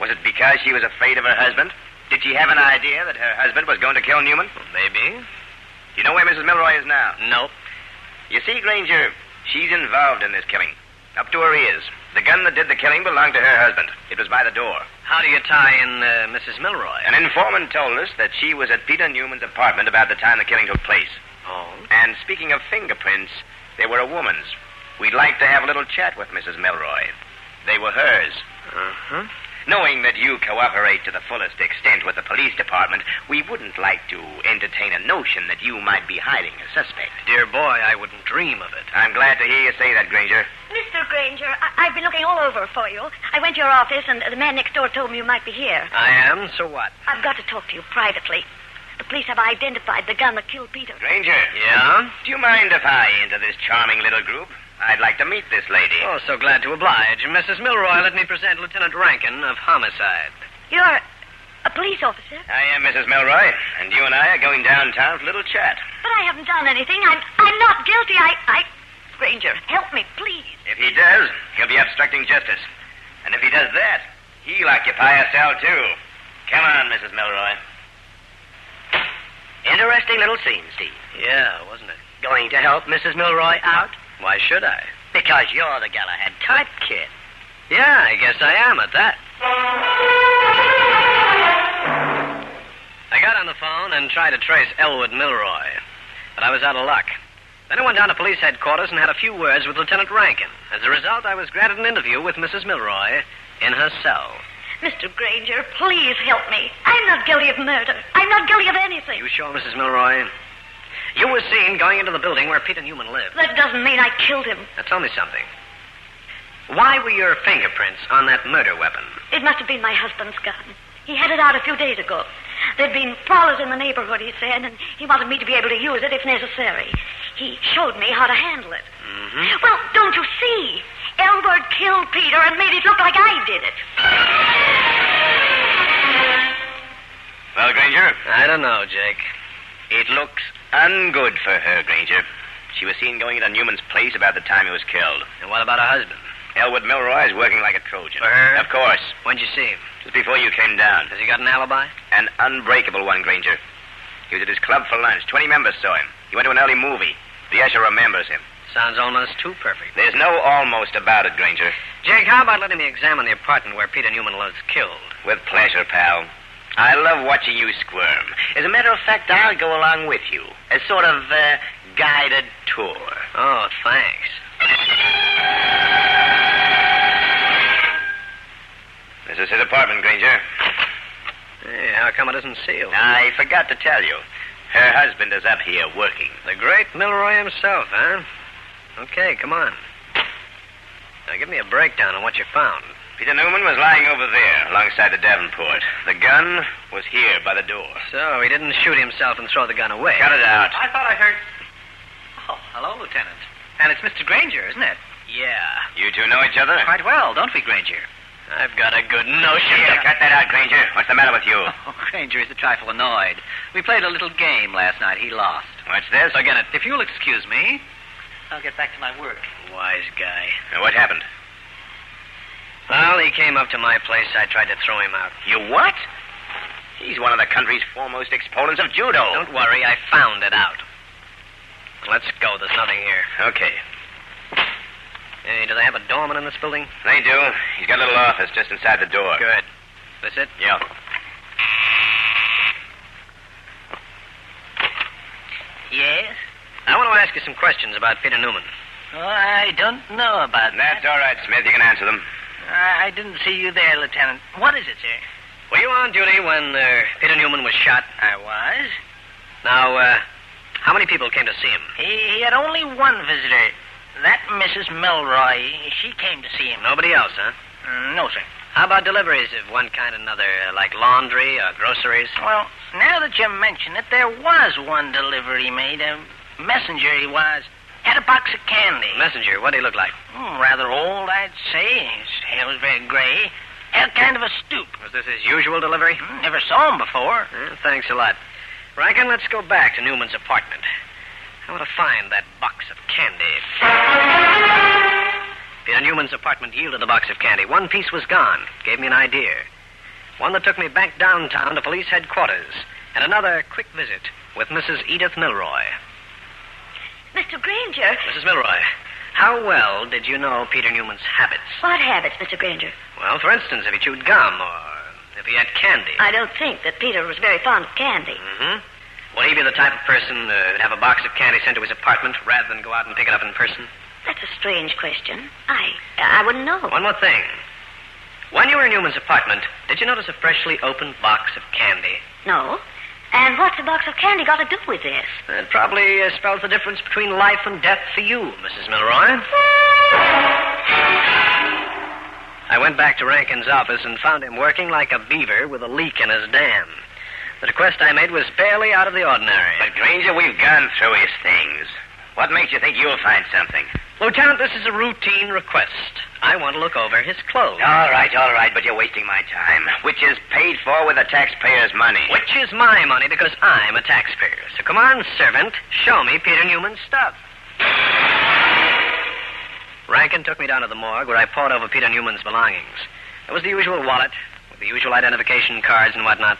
Was it because she was afraid of her husband? Did she have an idea that her husband was going to kill Newman? Maybe. Do you know where Mrs. Milroy is now? Nope. You see, Grainger, she's involved in this killing. Up to her ears. The gun that did the killing belonged to her husband. It was by the door. How do you tie in Mrs. Milroy? An informant told us that she was at Peter Newman's apartment about the time the killing took place. Oh? And speaking of fingerprints, they were a woman's. We'd like to have a little chat with Mrs. Milroy. They were hers. Uh-huh. Knowing that you cooperate to the fullest extent with the police department, we wouldn't like to entertain a notion that you might be hiding a suspect. Dear boy, I wouldn't dream of it. I'm glad to hear you say that, Grainger. Mr. Grainger, I've been looking all over for you. I went to your office, and the man next door told me you might be here. I am? So what? I've got to talk to you privately. The police have identified the gun that killed Peter. Grainger. Yeah? Do you mind if I enter this charming little group? I'd like to meet this lady. Oh, so glad to oblige. Mrs. Milroy, let me present Lieutenant Rankin of Homicide. You're a police officer? I am Mrs. Milroy, and you and I are going downtown for a little chat. But I haven't done anything. I'm not guilty. Grainger, help me, please. If he does, he'll be obstructing justice. And if he does that, he'll occupy a cell, too. Come on, Mrs. Milroy. Interesting little scene, Steve. Yeah, wasn't it? Going to help Mrs. Milroy out? Why should I? Because you're the Galahad type, kid. Yeah, I guess I am at that. I got on the phone and tried to trace Elwood Milroy, but I was out of luck. Then I went down to police headquarters and had a few words with Lieutenant Rankin. As a result, I was granted an interview with Mrs. Milroy in her cell. Mr. Grainger, please help me. I'm not guilty of murder. I'm not guilty of anything. You sure, Mrs. Milroy? You were seen going into the building where Peter Newman lived. That doesn't mean I killed him. Now, tell me something. Why were your fingerprints on that murder weapon? It must have been my husband's gun. He had it out a few days ago. There'd been prowlers in the neighborhood, he said, and he wanted me to be able to use it if necessary. He showed me how to handle it. Mm-hmm. Well, don't you see? Elwood killed Peter and made it look like I did it. Well, Grainger? I don't know, Jake. It looks ungood for her, Grainger. She was seen going into Newman's place about the time he was killed. And what about her husband? Elwood Milroy is working like a Trojan. For her? Of course. When'd you see him? Just before you came down. Has he got an alibi? An unbreakable one, Grainger. He was at his club for lunch. 20 members saw him. He went to an early movie. The usher remembers him. Sounds almost too perfect. There's no almost about it, Grainger. Jake, how about letting me examine the apartment where Peter Newman was killed? With pleasure, pal. I love watching you squirm. As a matter of fact, I'll go along with you. A sort of guided tour. Oh, thanks. This is his apartment, Grainger. Hey, how come it isn't sealed? I forgot to tell you. Her husband is up here working. The great Milroy himself, huh? Okay, come on. Now, give me a breakdown on what you found. Peter Newman was lying over there, alongside the Davenport. The gun was here by the door. So, he didn't shoot himself and throw the gun away. Cut it out. I thought I heard... Oh, hello, Lieutenant. And it's Mr. Grainger, isn't it? Yeah. You two know each other? Quite well, don't we, Grainger? I've got a good notion. Here, cut that out, Grainger. What's the matter with you? Oh, Grainger is a trifle annoyed. We played a little game last night. He lost. What's this? Forget it. If you'll excuse me, I'll get back to my work. Wise guy. Now, what happened? Well, he came up to my place. I tried to throw him out. You what? He's one of the country's foremost exponents of judo. Don't worry, I found it out. Let's go. There's nothing here. Okay. Hey, do they have a doorman in this building? They do. He's got a little office just inside the door. Good. This it? Yeah. Yes? I want to ask you some questions about Peter Newman. Oh, I don't know about That's all right, Smith. You can answer them. I didn't see you there, Lieutenant. What is it, sir? Were you on duty when Peter Newman was shot? I was. Now, how many people came to see him? He had only one visitor. That Mrs. Milroy. She came to see him. Nobody else, huh? No, sir. How about deliveries of one kind or another, like laundry or groceries? Well, now that you mention it, there was one delivery made. A messenger he was. Had a box of candy. Messenger? What did he look like? Rather old, I'd say. His hair was very gray. Had kind of a stoop. Was this his usual delivery? Never saw him before. Thanks a lot. Rankin, let's go back to Newman's apartment. I want to find that box of candy. Peter Newman's apartment yielded the box of candy. One piece was gone. Gave me an idea. One that took me back downtown to police headquarters. And another quick visit with Mrs. Edith Milroy. Mr. Grainger. Mrs. Milroy, how well did you know Peter Newman's habits? What habits, Mr. Grainger? Well, for instance, if he chewed gum or if he had candy. I don't think that Peter was very fond of candy. Mm-hmm. Would he be the type of person who'd have a box of candy sent to his apartment rather than go out and pick it up in person? That's a strange question. I wouldn't know. One more thing. When you were in Newman's apartment, did you notice a freshly opened box of candy? No. And what's a box of candy got to do with this? It probably spells the difference between life and death for you, Mrs. Milroy. I went back to Rankin's office and found him working like a beaver with a leak in his dam. The request I made was barely out of the ordinary. But, Grainger, we've gone through his things. What makes you think you'll find something? Lieutenant, this is a routine request. I want to look over his clothes. All right, but you're wasting my time. Which is paid for with the taxpayer's money. Which is my money because I'm a taxpayer. So come on, servant, show me Peter Newman's stuff. Rankin took me down to the morgue where I pored over Peter Newman's belongings. There was the usual wallet with the usual identification cards and whatnot.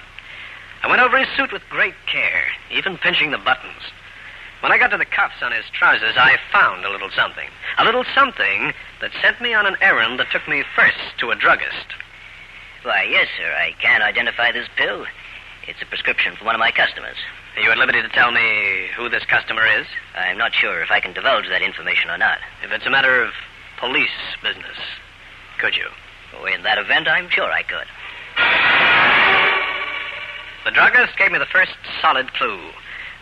I went over his suit with great care, even pinching the buttons. When I got to the cuffs on his trousers, I found a little something. A little something that sent me on an errand that took me first to a druggist. Why, yes, sir. I can identify this pill. It's a prescription for one of my customers. Are you at liberty to tell me who this customer is? I'm not sure if I can divulge that information or not. If it's a matter of police business, could you? Oh, in that event, I'm sure I could. The druggist gave me the first solid clue.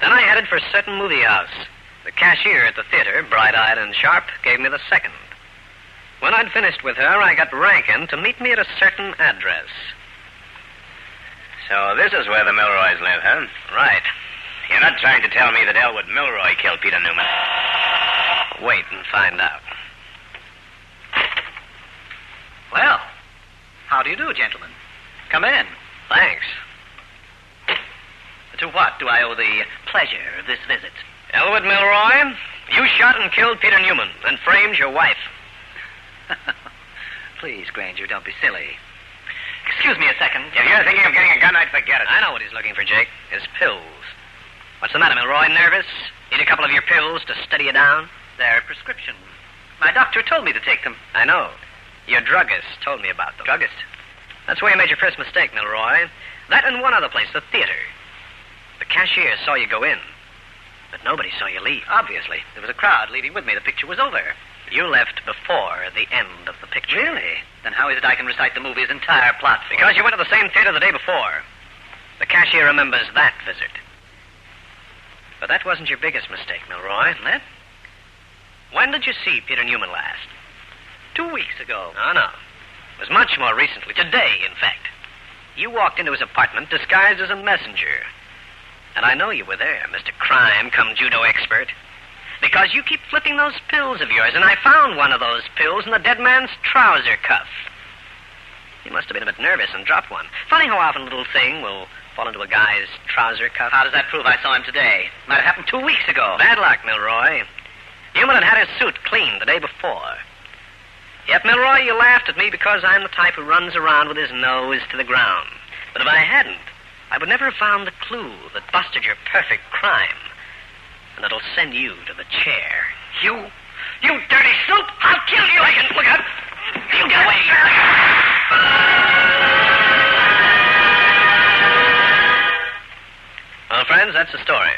Then I headed for a certain movie house. The cashier at the theater, bright-eyed and sharp, gave me the second. When I'd finished with her, I got Rankin to meet me at a certain address. So this is where the Milroys live, huh? Right. You're not trying to tell me that Elwood Milroy killed Peter Newman. Wait and find out. Well, how do you do, gentlemen? Come in. Thanks. To what do I owe the pleasure of this visit? Elwood Milroy, you shot and killed Peter Newman and framed your wife. Please, Grainger, don't be silly. Excuse me a second. If you're thinking of getting a gun, I'd forget it. I know what he's looking for, Jake. His pills. What's the matter, Milroy? Nervous? Need a couple of your pills to steady you down? They're prescription. My doctor told me to take them. I know. Your druggist told me about them. Druggist? That's where you made your first mistake, Milroy. That and one other place, the theater. The cashier saw you go in, but nobody saw you leave. Obviously. There was a crowd leaving with me. The picture was over. You left before the end of the picture. Really? Then how is it I can recite the movie's entire plot? Because you went to the same theater the day before. The cashier remembers that visit. But that wasn't your biggest mistake, Milroy. That? When did you see Peter Newman last? 2 weeks ago. Oh, no. It was much more recently. Today, in fact. You walked into his apartment disguised as a messenger. And I know you were there, Mr. Crime come judo expert. Because you keep flipping those pills of yours, and I found one of those pills in the dead man's trouser cuff. You must have been a bit nervous and dropped one. Funny how often a little thing will fall into a guy's trouser cuff. How does that prove I saw him today? Might have happened 2 weeks ago. Bad luck, Milroy. Newman had had his suit cleaned the day before. Yet, Milroy, you laughed at me because I'm the type who runs around with his nose to the ground. But if I hadn't, I would never have found the clue that busted your perfect crime. And that'll send you to the chair. You dirty snoop! I'll kill you! Rankin, look out! You get away! Well, friends, that's the story.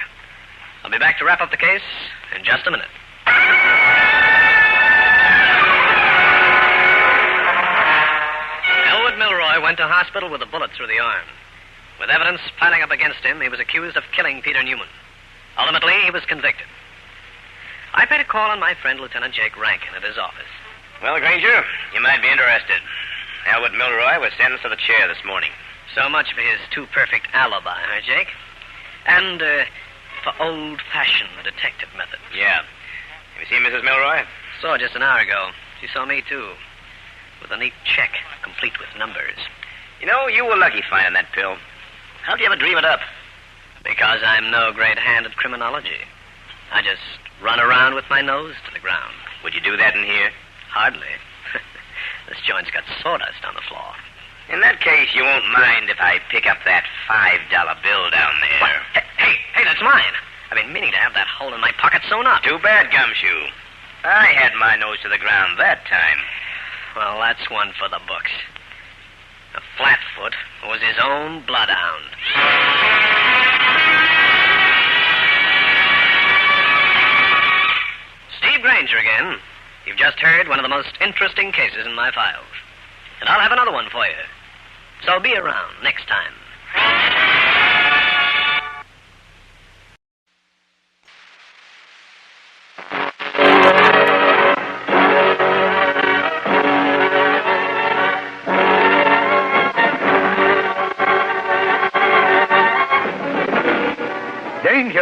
I'll be back to wrap up the case in just a minute. Elwood Milroy went to hospital with a bullet through the arm. With evidence piling up against him, he was accused of killing Peter Newman. Ultimately, he was convicted. I paid a call on my friend, Lieutenant Jake Rankin, at his office. Well, Grainger, you might be interested. Elwood Milroy was sentenced to the chair this morning. So much for his too-perfect alibi, huh, Jake? And, for old-fashioned detective methods. Yeah. Have you seen Mrs. Milroy? Saw her just an hour ago. She saw me, too. With a neat check, complete with numbers. You know, you were lucky finding that pill. How'd you ever dream it up? Because I'm no great hand at criminology. I just run around with my nose to the ground. Would you do that in here? Hardly. This joint's got sawdust on the floor. In that case, you won't mind if I pick up that $5 bill down there. What? Hey, that's mine. I've been meaning to have that hole in my pocket sewn up. Too bad, Gumshoe. I had my nose to the ground that time. Well, that's one for the books. The Flatfoot was his own bloodhound. Steve Grainger again. You've just heard one of the most interesting cases in my files. And I'll have another one for you. So be around next time.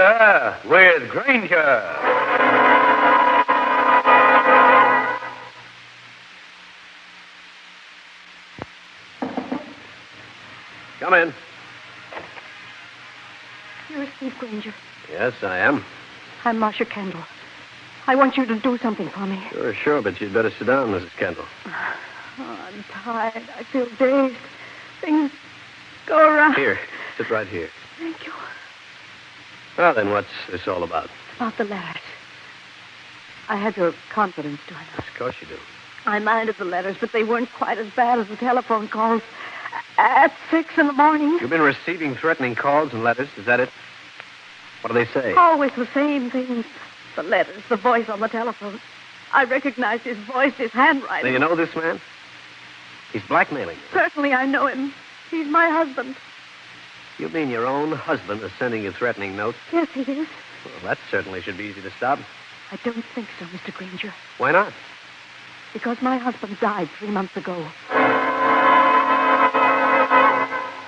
Grainger with Grainger. Come in. You're Steve Grainger. Yes, I am. I'm Marcia Kendall. I want you to do something for me. Sure, but you'd better sit down, Mrs. Kendall. Oh, I'm tired. I feel dazed. Things go around. Here, sit right here. Thank you. Well, then, what's this all about? About the letters. I had your confidence, do I not? Of course you do. I minded the letters, but they weren't quite as bad as the telephone calls. At 6 in the morning. You've been receiving threatening calls and letters, is that it? What do they say? Always the same things. The letters, the voice on the telephone. I recognized his voice, his handwriting. Do you know this man? He's blackmailing you. Certainly I know him. He's my husband. You mean your own husband is sending you threatening notes? Yes, he is. Well, that certainly should be easy to stop. I don't think so, Mr. Grainger. Why not? Because my husband died 3 months ago.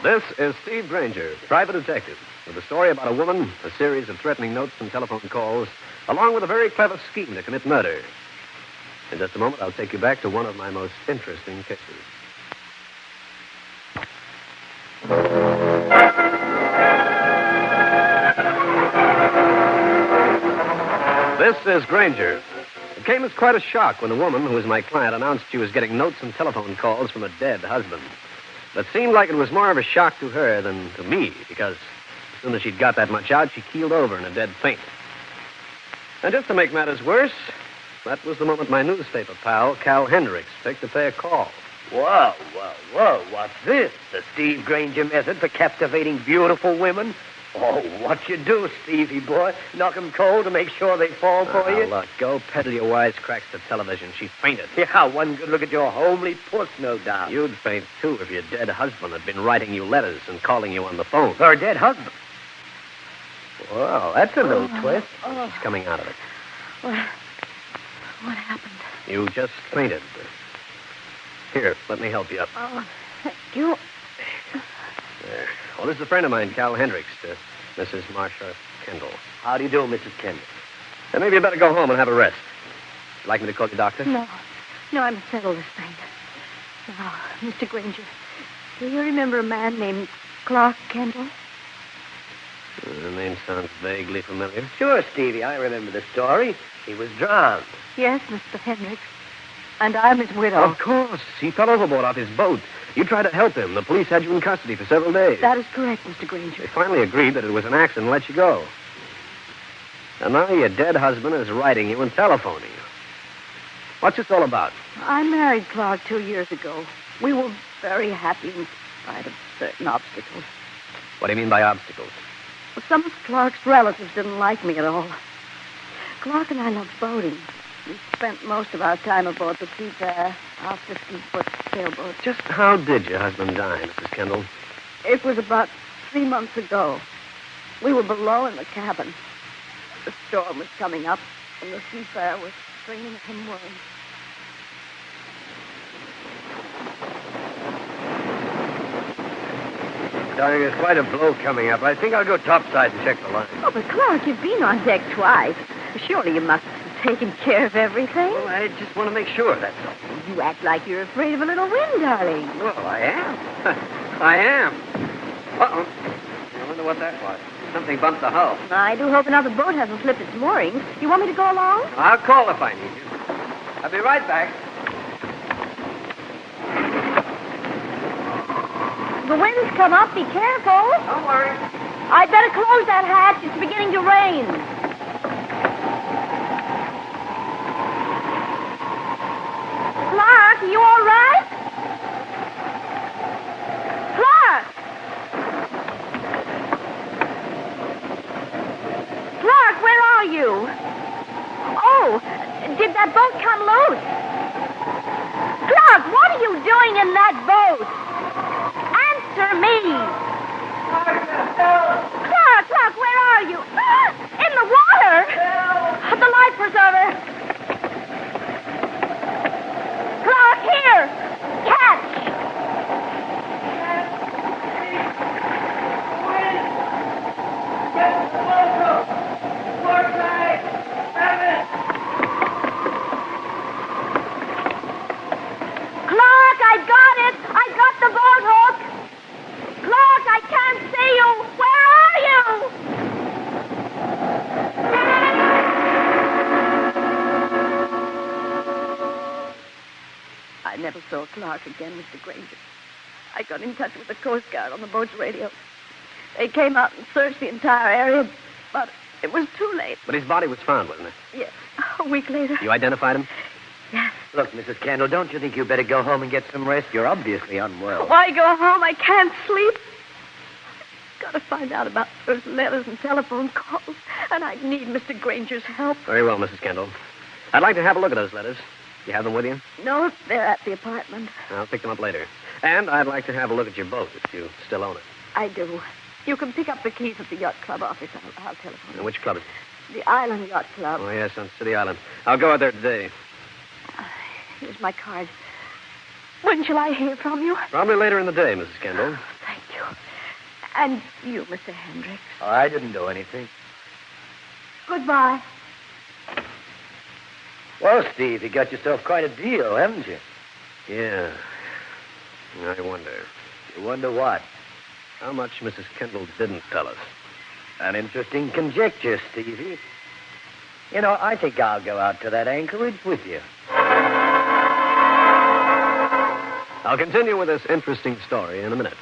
This is Steve Grainger, private detective, with a story about a woman, a series of threatening notes and telephone calls, along with a very clever scheme to commit murder. In just a moment, I'll take you back to one of my most interesting cases. This is Grainger. It came as quite a shock when the woman, who was my client, announced she was getting notes and telephone calls from a dead husband. But it seemed like it was more of a shock to her than to me, because as soon as she'd got that much out, she keeled over in a dead faint. And just to make matters worse, that was the moment my newspaper pal, Cal Hendricks, picked to pay a call. Whoa. What's this? The Steve Grainger method for captivating beautiful women? Oh, what you do, Stevie boy? Knock 'em cold to make sure they fall for you? Look, go peddle your wisecracks to television. She fainted. Yeah, one good look at your homely puss, no doubt. You'd faint, too, if your dead husband had been writing you letters and calling you on the phone. Her dead husband? Well, that's a little twist. She's coming out of it. What happened? You just fainted. Here, let me help you up. Oh, thank you. There. Well, this is a friend of mine, Cal Hendricks, Mrs. Marcia Kendall. How do you do, Mrs. Kendall? Then maybe you better go home and have a rest. Would you like me to call you doctor? No, I must settle this thing. Now, Mr. Grainger, do you remember a man named Clark Kendall? The name sounds vaguely familiar. Sure, Stevie, I remember the story. He was drowned. Yes, Mr. Hendricks. And I'm his widow. Of course. He fell overboard off his boat. You tried to help him. The police had you in custody for several days. That is correct, Mr. Grainger. They finally agreed that it was an accident and let you go. And now your dead husband is writing you and telephoning you. What's this all about? I married Clark 2 years ago. We were very happy in spite of certain obstacles. What do you mean by obstacles? Some of Clark's relatives didn't like me at all. Clark and I loved boating. We spent most of our time aboard the Seafair, our 50-foot sailboat. Just how did your husband die, Mrs. Kendall? It was about 3 months ago. We were below in the cabin. The storm was coming up, and the Seafair was straining some worms. Darling, there's quite a blow coming up. I think I'll go topside and check the line. Oh, but Clark, you've been on deck twice. Surely you must have taken care of everything. Well, I just want to make sure, that's all. You act like you're afraid of a little wind, darling. Well, I am. I am. Uh-oh. I wonder what that was. Something bumped the hull. I do hope another boat hasn't slipped its moorings. You want me to go along? I'll call if I need you. I'll be right back. The wind's come up. Be careful. Don't worry. I'd better close that hatch. It's beginning to rain. Clark, are you all right? Clark! Clark, where are you? Oh, did that boat come loose? Clark, what are you doing in that boat? Answer me! Clark, where are you? In the water! The life preserver! Clark, here! Catch! Clark again, Mr. Grainger. I got in touch with the Coast Guard on the boat's radio. They came out and searched the entire area, but it was too late. But his body was found, wasn't it? Yes, a week later. You identified him? Yes. Look, Mrs. Kendall, don't you think you better go home and get some rest? You're obviously unwell. Why go home? I can't sleep. Got to find out about those letters and telephone calls, and I need Mr. Grainger's help. Very well, Mrs. Kendall. I'd like to have a look at those letters. You have them with you? No, they're at the apartment. I'll pick them up later. And I'd like to have a look at your boat, if you still own it. I do. You can pick up the keys at the yacht club office. I'll telephone. And which club is it? The Island Yacht Club. Oh, yes, on City Island. I'll go out there today. Here's my card. When shall I hear from you? Probably later in the day, Mrs. Kendall. Thank you. And you, Mr. Hendricks. I didn't do anything. Goodbye. Well, Steve, you got yourself quite a deal, haven't you? Yeah. I wonder. You wonder what? How much Mrs. Kendall didn't tell us. An interesting conjecture, Stevie. You know, I think I'll go out to that anchorage with you. I'll continue with this interesting story in a minute.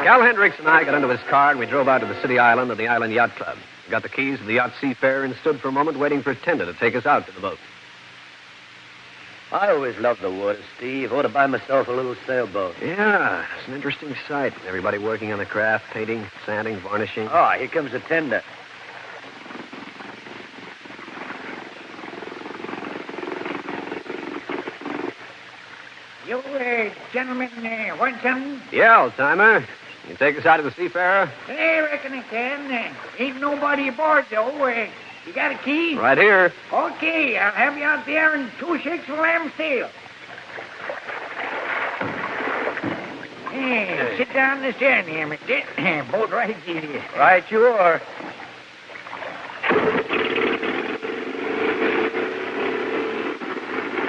Cal Hendricks and I got into his car, and we drove out to the City Island of the Island Yacht Club. We got the keys of the yacht Seafarer and stood for a moment waiting for Tender to take us out to the boat. I always loved the water, Steve. Ought to buy myself a little sailboat. Yeah, it's an interesting sight. Everybody working on the craft, painting, sanding, varnishing. Oh, here comes the Tender. You, gentlemen, want something? Yeah, old-timer. You take us out to the Seafarer? I reckon I can. Ain't nobody aboard, though. You got a key? Right here. Okay, I'll have you out there in 2 shakes of lamb's tail. Hey, sit down in the stern here, mister. Boat right here. Right you are.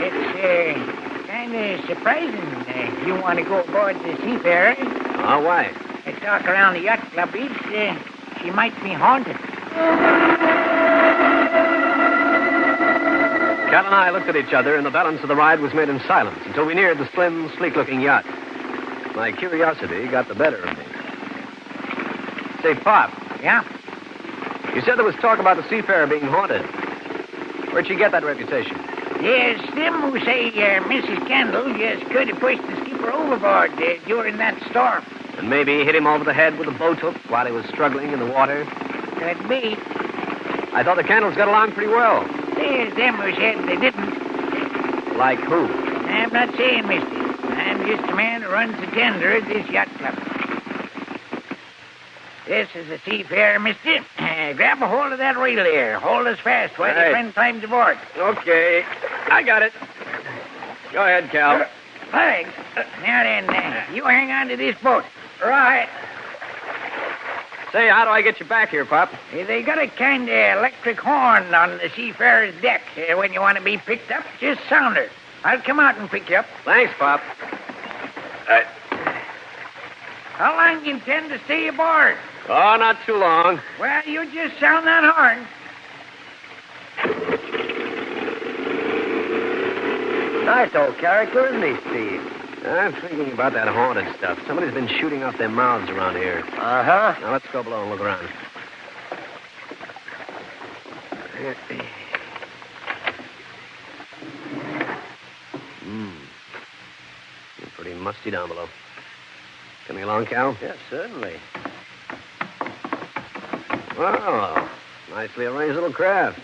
It's kind of surprising you want to go aboard the Seafarer. Oh, why? I talk around the yacht club. She might be haunted. Cal and I looked at each other, and the balance of the ride was made in silence until we neared the slim, sleek-looking yacht. My curiosity got the better of me. Say, Pop. Yeah? You said there was talk about the Seafarer being haunted. Where'd you get that reputation? Yes, them who say Mrs. Kendall just could have pushed the skipper overboard during that storm. And maybe hit him over the head with a boat hook while he was struggling in the water? Could be. I thought the Kendalls got along pretty well. There's them who said they didn't. Like who? I'm not saying, mister. I'm just a man who runs the tender at this yacht club. This is a Seafarer, mister. Grab a hold of that rail there. Hold us fast while your friend climbs aboard. Okay. I got it. Go ahead, Cal. Thanks. Now then, you hang on to this boat. Right. Say, how do I get you back here, Pop? They got a kind of electric horn on the Seafarer's deck. When you want to be picked up, just sound her. I'll come out and pick you up. Thanks, Pop. How long do you intend to stay aboard? Oh, not too long. Well, you just sound that horn. Nice old character, isn't he, Steve? I'm thinking about that haunted stuff. Somebody's been shooting off their mouths around here. Uh-huh. Now, let's go below and look around. It's pretty musty down below. Coming along, Cal? Yes, certainly. Wow. Nicely arranged little craft.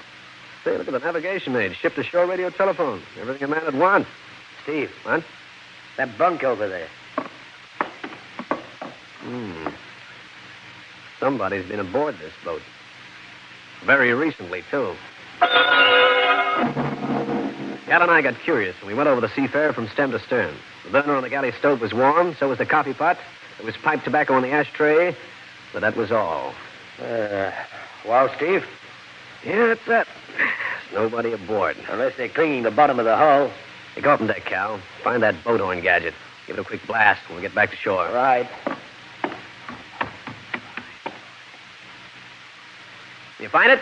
Say, look at the navigation aid. Ship-to-shore radio telephone. Everything a man would want. Steve. What? That bunk over there. Somebody's been aboard this boat. Very recently, too. Cal and I got curious, and we went over the Seafarer from stem to stern. The burner on the galley stove was warm, so was the coffee pot. There was pipe tobacco on the ashtray, but that was all. Well, Steve? Yeah, that's that. There's nobody aboard. Unless they're cleaning the bottom of the hull. Hey, go up on deck, Cal. Find that boat horn gadget. Give it a quick blast when we get back to shore. Right. You find it?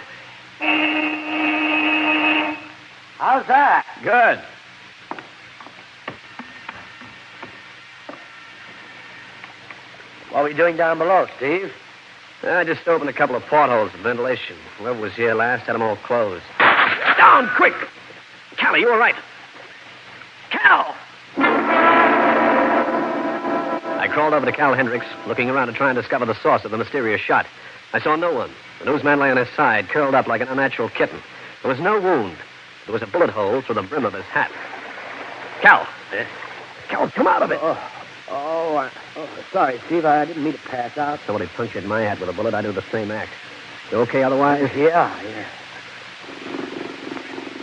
How's that? Good. What are we doing down below, Steve? I just opened a couple of portholes of ventilation. Whoever was here last had them all closed. Down, quick! Cal, are you all right? Cal! I crawled over to Cal Hendricks, looking around to try and discover the source of the mysterious shot. I saw no one. The newsman lay on his side, curled up like an unnatural kitten. There was no wound. There was a bullet hole through the brim of his hat. Cal! Cal, come out of it! Sorry, Steve. I didn't mean to pass out. Somebody punctured my hat with a bullet. I do the same act. You okay otherwise? Yeah.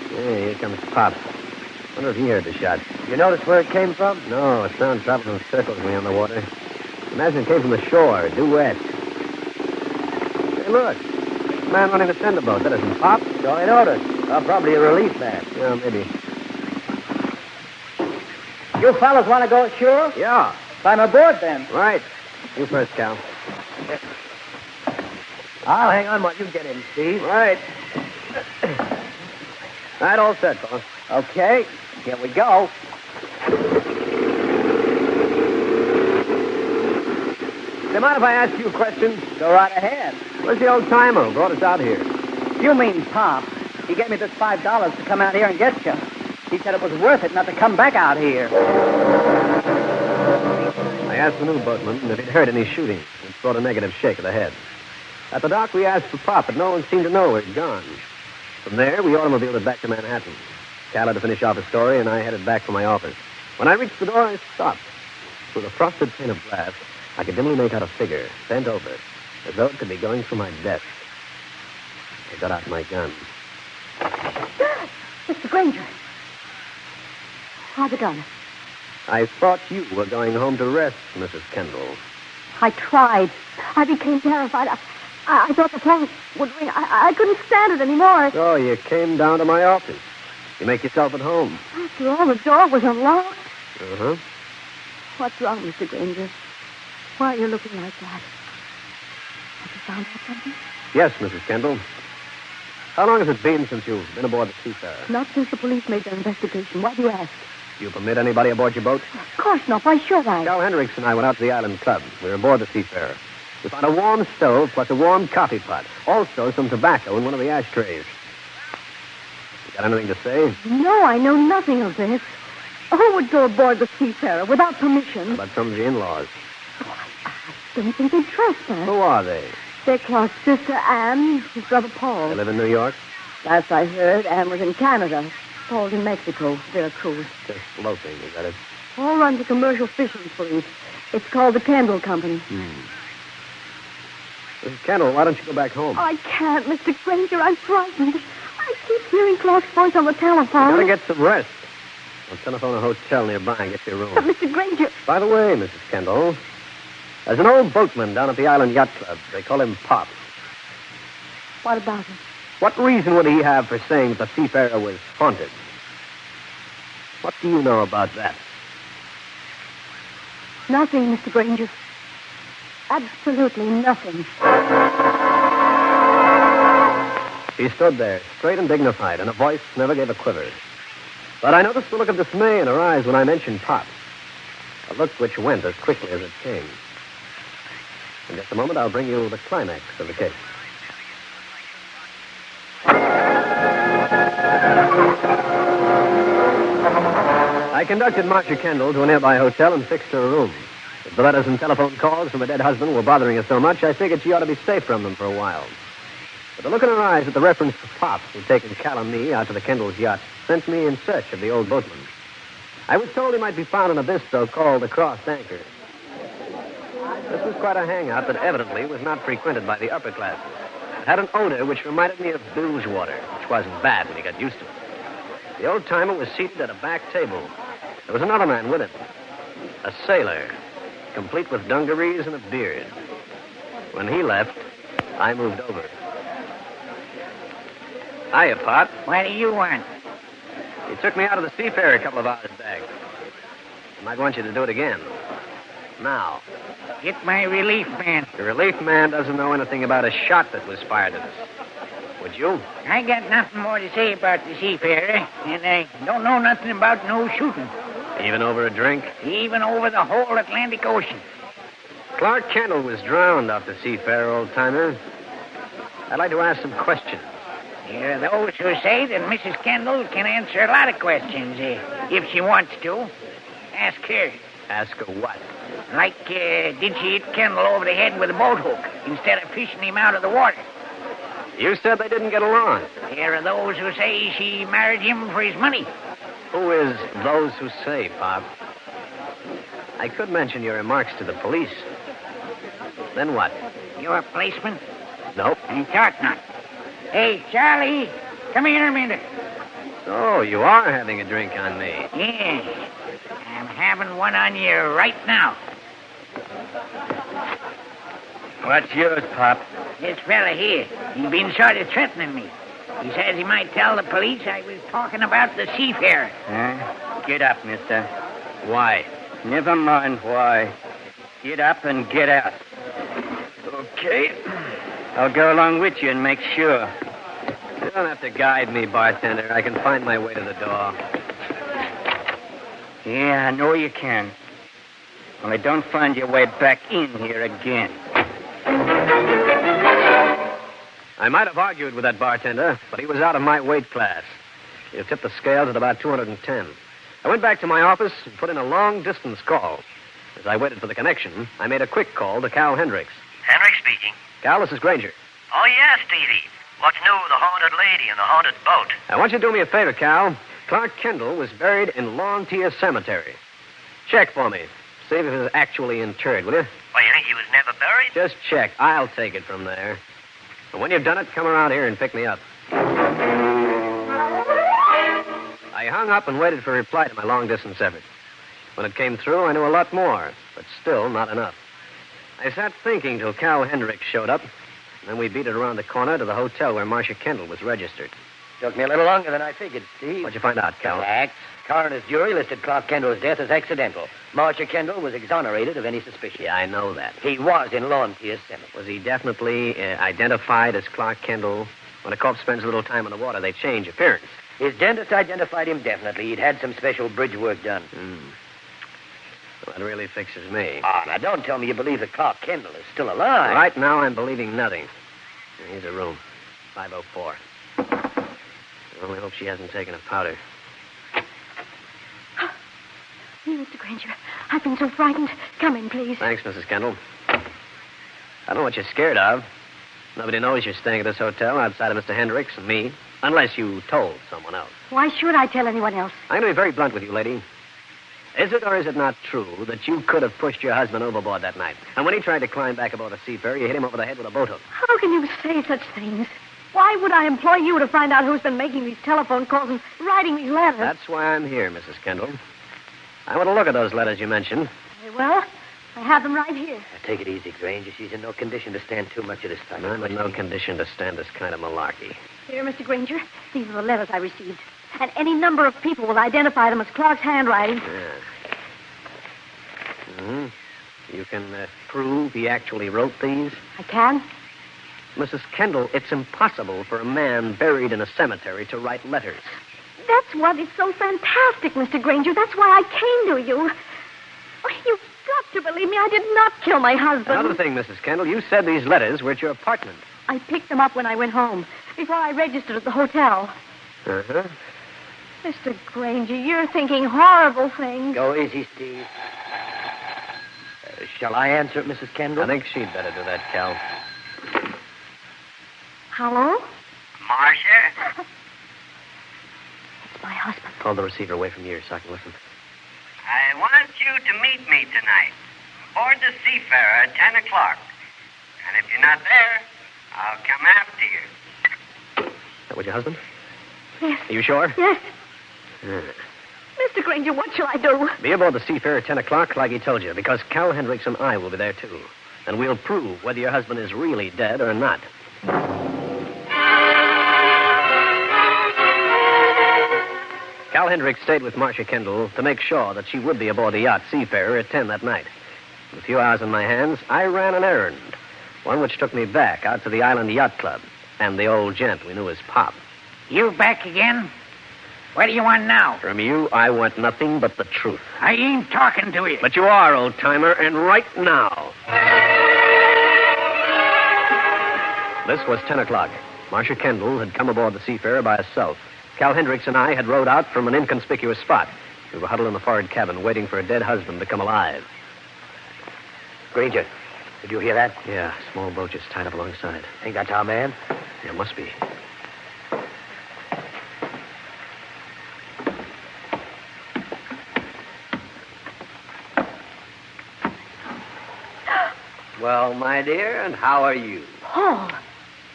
Hey, here comes Pop. Wonder if he heard the shot. You notice where it came from? No, it sound traveled in circles way on the water. Imagine it came from the shore, due west. Hey, look. The man running the tender boat. That isn't Pop. So I noticed. Probably a relief man. Yeah, maybe. You fellas want to go ashore? Yeah. Climb aboard, then. Right. You first, Cal. I'll hang on while you get in, Steve. Right. Right, all set, boss. Okay, here we go. Do you mind if I ask you a question? Go right ahead. Where's the old timer who brought us out here? You mean Pop. He gave me this $5 to come out here and get you. He said it was worth it not to come back out here. I asked the new boatman if he'd heard any shooting, which brought a negative shake of the head. At the dock, we asked for Pop, but no one seemed to know where he'd gone. From there, we automobiled it back to Manhattan. Cal had to finish off his story, and I headed back for my office. When I reached the door, I stopped. Through the frosted pane of glass, I could dimly make out a figure, bent over, as though it could be going through my desk. I got out my gun. Mr. Grainger. How's it going? I thought you were going home to rest, Mrs. Kendall. I tried. I became terrified. I thought the phone would ring. I couldn't stand it anymore. So you came down to my office. You make yourself at home. After all, the door was unlocked. Uh-huh. What's wrong, Mr. Grainger? Why are you looking like that? Have you found out something? Yes, Mrs. Kendall. How long has it been since you've been aboard the Seafarer? Not since the police made their investigation. Why do you ask? Do you permit anybody aboard your boat? Of course not. Why should I? Cal Hendricks and I went out to the Island Club. We were aboard the Seafarer. We found a warm stove plus a warm coffee pot. Also some tobacco in one of the ashtrays. You got anything to say? No, I know nothing of this. Who would go aboard the Seafarer without permission? How about some of the in-laws? I don't think they trespass. Who are they? They're Clark's sister, Anne, his brother, Paul. They live in New York? Last I heard, Anne was in Canada. Paul's in Mexico, Veracruz. Just loafing, is that it? Paul runs a commercial fishing fleet. It's called the Kendall Company. Mrs. Kendall, why don't you go back home? I can't, Mr. Grainger. I'm frightened. I keep hearing Clark's voice on the telephone. You gotta get some rest. I'll telephone a hotel nearby and get you a room. But, Mr. Grainger... By the way, Mrs. Kendall, there's an old boatman down at the Island Yacht Club. They call him Pop. What about him? What reason would he have for saying that the Seafarer was haunted? What do you know about that? Nothing, Mr. Grainger. Absolutely nothing. He stood there, straight and dignified, and a voice never gave a quiver. But I noticed the look of dismay in her eyes when I mentioned Pop. A look which went as quickly as it came. In just a moment, I'll bring you the climax of the case. I conducted Marcia Kendall to a nearby hotel and fixed her a room. If the letters and telephone calls from her dead husband were bothering her so much, I figured she ought to be safe from them for a while. But the look in her eyes at the reference to Pop, who'd taken Cal and me out to the Kendall's yacht, sent me in search of the old boatman. I was told he might be found in a bistro called the Crossed Anchor. This was quite a hangout that evidently was not frequented by the upper classes. It had an odor which reminded me of bilge water, which wasn't bad when you got used to it. The old-timer was seated at a back table. There was another man with him, a sailor, complete with dungarees and a beard. When he left, I moved over. Hiya, Pop. What do you want? You took me out of the Seafarer a couple of hours back. I might want you to do it again. Now. Get my relief man. The relief man doesn't know anything about a shot that was fired at us. Would you? I got nothing more to say about the seafarer, and I don't know nothing about no shooting. Even over a drink? Even over the whole Atlantic Ocean. Clark Kendall was drowned off the Seafarer, old-timer. I'd like to ask some questions. There are those who say that Mrs. Kendall can answer a lot of questions, if she wants to. Ask her. Ask her what? Like, did she hit Kendall over the head with a boat hook instead of fishing him out of the water? You said they didn't get along. There are those who say she married him for his money. Who is those who say, Pop? I could mention your remarks to the police. Then what? Your policeman? Nope. And talk not. Hey, Charlie, come here a minute. Oh, you are having a drink on me. Yeah, I'm having one on you right now. What's yours, Pop? This fella here, he's been sort of threatening me. He says he might tell the police I was talking about the seafarer. Get up, mister. Why? Never mind why. Get up and get out. Okay. I'll go along with you and make sure. You don't have to guide me, bartender. I can find my way to the door. Yeah, I know you can. Only don't find your way back in here again. I might have argued with that bartender, but he was out of my weight class. He had tipped the scales at about 210. I went back to my office and put in a long-distance call. As I waited for the connection, I made a quick call to Cal Hendricks. Hendricks speaking. Cal, this is Grainger. Oh, yes, Stevie. What's new with the haunted lady and the haunted boat? I want you to do me a favor, Cal. Clark Kendall was buried in Lawn Tier Cemetery. Check for me. See if he was actually interred, will you? Well, you think he was never buried? Just check. I'll take it from there. And when you've done it, come around here and pick me up. I hung up and waited for a reply to my long-distance effort. When it came through, I knew a lot more, but still not enough. I sat thinking till Cal Hendricks showed up, and then we beat it around the corner to the hotel where Marcia Kendall was registered. Took me a little longer than I figured, Steve. What'd you find out, Cal? Facts. Coroner's jury listed Clark Kendall's death as accidental. Marcia Kendall was exonerated of any suspicion. Yeah, I know that. He was in Lawn Tier Cemetery. Was he definitely identified as Clark Kendall? When a corpse spends a little time in the water, they change appearance. His dentist identified him definitely. He'd had some special bridge work done. Well, that really fixes me. Now, don't tell me you believe that Clark Kendall is still alive. Right now, I'm believing nothing. Here's a room. 504. I only hope she hasn't taken a powder. Mr. Grainger, I've been so frightened. Come in, please. Thanks, Mrs. Kendall. I don't know what you're scared of. Nobody knows you're staying at this hotel outside of Mr. Hendricks and me, unless you told someone else. Why should I tell anyone else? I'm going to be very blunt with you, lady. Is it or is it not true that you could have pushed your husband overboard that night? And when he tried to climb back aboard a seafarer, you hit him over the head with a boat hook. How can you say such things? Why would I employ you to find out who's been making these telephone calls and writing these letters? That's why I'm here, Mrs. Kendall. I want to look at those letters you mentioned. Very well. I have them right here. Now, take it easy, Grainger. She's in no condition to stand too much of this time. I'm in no condition to stand this kind of malarkey. Here, Mr. Grainger. These are the letters I received. And any number of people will identify them as Clark's handwriting. Yeah. You can prove he actually wrote these? I can. Mrs. Kendall, it's impossible for a man buried in a cemetery to write letters. That's what is so fantastic, Mr. Grainger. That's why I came to you. Oh, you've got to believe me. I did not kill my husband. Another thing, Mrs. Kendall, you said these letters were at your apartment. I picked them up when I went home, before I registered at the hotel. Uh-huh. Mr. Grainger, you're thinking horrible things. Go easy, Steve. Shall I answer it, Mrs. Kendall? I think she'd better do that, Cal. Hello? Marcia? It's my husband. Hold the receiver away from you so I can listen. I want you to meet me tonight, aboard the Seafarer at 10 o'clock. And if you're not there, I'll come after you. Is that with your husband? Yes. Are you sure? Yes. Yeah. Mr. Grainger, what shall I do? Be aboard the Seafarer at 10 o'clock like he told you, because Cal Hendricks and I will be there, too. And we'll prove whether your husband is really dead or not. Cal Hendricks stayed with Marcia Kendall to make sure that she would be aboard the yacht Seafarer at 10 that night. With a few hours on my hands, I ran an errand, one which took me back out to the Island Yacht Club. and the old gent we knew as Pop. You back again? What do you want now? From you, I want nothing but the truth. I ain't talking to you. But you are, old-timer, and right now. This was 10 o'clock. Marcia Kendall had come aboard the Seafarer by herself. Cal Hendricks and I had rowed out from an inconspicuous spot. We were huddled in the forward cabin, waiting for a dead husband to come alive. Grainger, did you hear that? Yeah, small boat just tied up alongside. Think that's our man? Yeah, must be. Well, my dear, and how are you? Paul.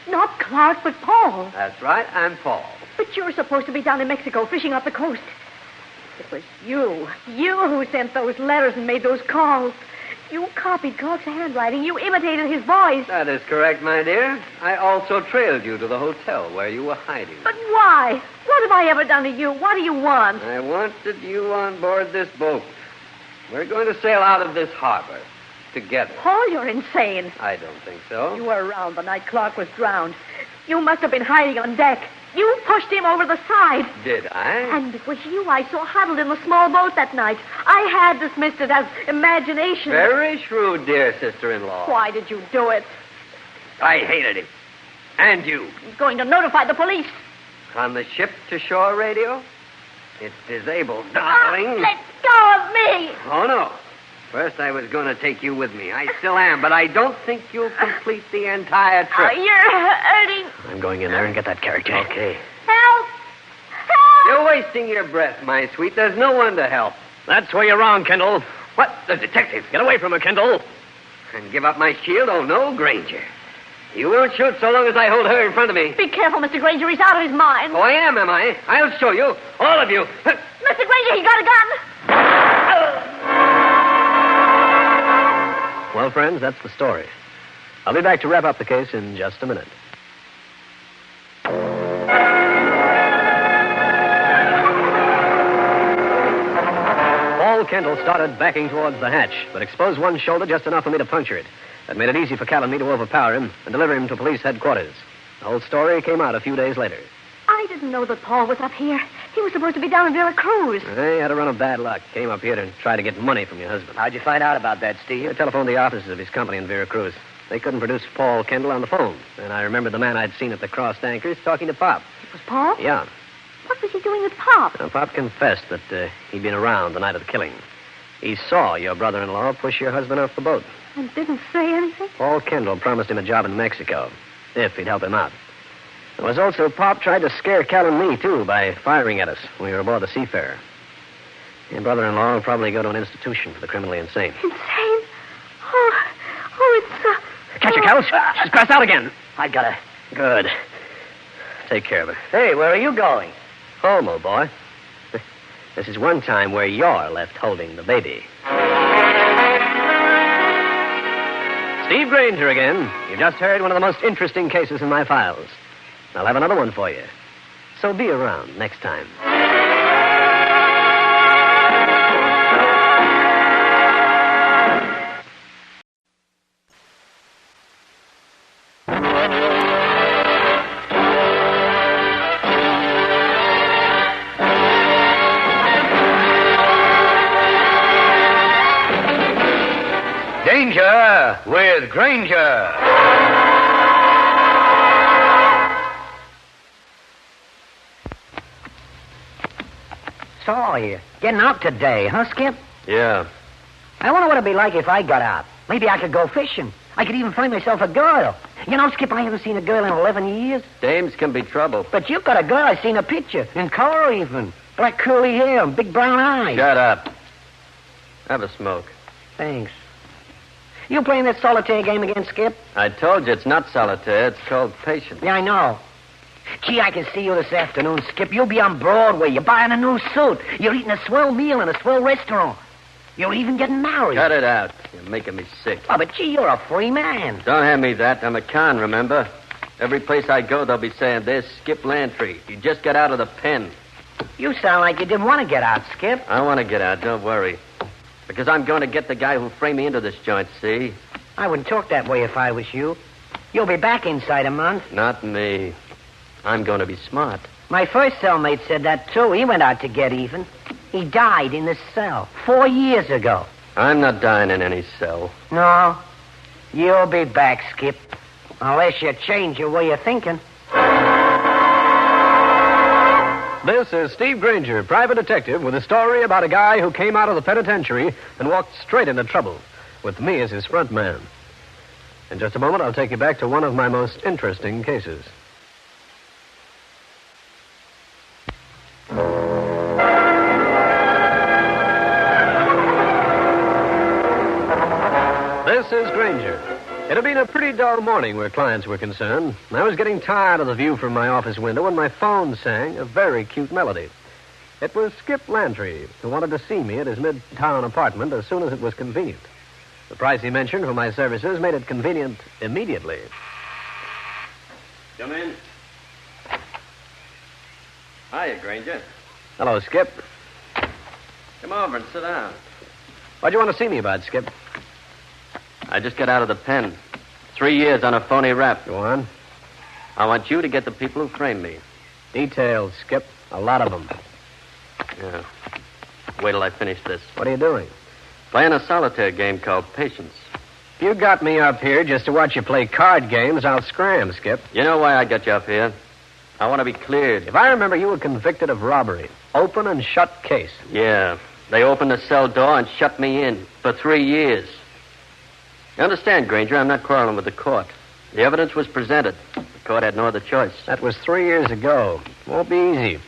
Not Clark, but Paul. That's right, I'm Paul. But you're supposed to be down in Mexico fishing up the coast. It was you who sent those letters and made those calls. You copied Clark's handwriting. You imitated his voice. That is correct, my dear. I also trailed you to the hotel where you were hiding. But why? What have I ever done to you? What do you want? I wanted you on board this boat. We're going to sail out of this harbor together. Paul, you're insane. I don't think so. You were around the night Clark was drowned. You must have been hiding on deck. You pushed him over the side. Did I? And it was you I saw huddled in the small boat that night. I had dismissed it as imagination. Very shrewd, dear sister-in-law. Why did you do it? I hated him. And you. He's going to notify the police. On the ship-to-shore radio? It's disabled, darling. Let go of me. Oh, no. First, I was going to take you with me. I still am, but I don't think you'll complete the entire trip. You're hurting. I'm going in there and get that character. Okay. Help! You're wasting your breath, my sweet. There's no one to help. That's where you're wrong, Kendall. What? The detective. Get away from her, Kendall. And give up my shield? Oh, no, Grainger. You won't shoot so long as I hold her in front of me. Be careful, Mr. Grainger. He's out of his mind. Oh, I am I? I'll show you. All of you. Mr. Grainger, he got a gun. Well, friends, that's the story. I'll be back to wrap up the case in just a minute. Paul Kendall started backing towards the hatch, but exposed one shoulder just enough for me to puncture it. That made it easy for Cal and me to overpower him and deliver him to police headquarters. The whole story came out a few days later. I didn't know that Paul was up here. He was supposed to be down in Veracruz. He had a run of bad luck. Came up here to try to get money from your husband. How'd you find out about that, Steve? I telephoned the offices of his company in Veracruz. They couldn't produce Paul Kendall on the phone. And I remembered the man I'd seen at the crossed anchors talking to Pop. It was Paul? Yeah. What was he doing with Pop? Now, Pop confessed that he'd been around the night of the killing. He saw your brother-in-law push your husband off the boat. And didn't say anything? Paul Kendall promised him a job in Mexico, if he'd help him out. There was also Pop tried to scare Cal and me, too, by firing at us when we were aboard the Seafarer. Your brother-in-law will probably go to an institution for the criminally insane. Insane? Oh, it's... Catch her, Cal. She's passed out again. I got her. Good. Take care of her. Hey, where are you going? Home, old boy. This is one time where you're left holding the baby. Steve Grainger again. You just heard one of the most interesting cases in my files. I'll have another one for you. So be around next time. Danger with Grainger. So, you're getting out today, huh, Skip? Yeah. I wonder what it'd be like if I got out. Maybe I could go fishing. I could even find myself a girl. You know, Skip, I haven't seen a girl in 11 years. Dames can be trouble. But you've got a girl. I've seen a picture. In color, even. Black curly hair and big brown eyes. Shut up. Have a smoke. Thanks. You playing that solitaire game again, Skip? I told you it's not solitaire. It's called patience. Yeah, I know. Gee, I can see you this afternoon, Skip. You'll be on Broadway. You're buying a new suit. You're eating a swell meal in a swell restaurant. You're even getting married. Cut it out. You're making me sick. Oh, but gee, you're a free man. Don't hand me that. I'm a con, remember? Every place I go, they'll be saying, there's Skip Lantry. You just got out of the pen. You sound like you didn't want to get out, Skip. I want to get out, don't worry. Because I'm going to get the guy who framed me into this joint, see? I wouldn't talk that way if I was you. You'll be back inside a month. Not me. I'm going to be smart. My first cellmate said that, too. He went out to get even. He died in this cell 4 years ago. I'm not dying in any cell. No. You'll be back, Skip. Unless you change your way of thinking. This is Steve Grainger, private detective, with a story about a guy who came out of the penitentiary and walked straight into trouble, with me as his front man. In just a moment, I'll take you back to one of my most interesting cases. This is Grainger. It had been a pretty dull morning where clients were concerned. I was getting tired of the view from my office window when my phone sang a very cute melody. It was Skip Lantry, who wanted to see me at his midtown apartment as soon as it was convenient. The price he mentioned for my services made it convenient immediately. Come in. Hiya, Grainger. Hello, Skip. Come over and sit down. What'd you want to see me about, Skip? I just got out of the pen. 3 years on a phony rap. Go on. I want you to get the people who framed me. Details, Skip. A lot of them. Yeah. Wait till I finish this. What are you doing? Playing a solitaire game called Patience. If you got me up here just to watch you play card games, I'll scram, Skip. You know why I got you up here? I want to be cleared. If I remember, you were convicted of robbery. Open and shut case. Yeah. They opened the cell door and shut me in for 3 years. You understand, Grainger, I'm not quarreling with the court. The evidence was presented. The court had no other choice. That was 3 years ago. Won't be easy.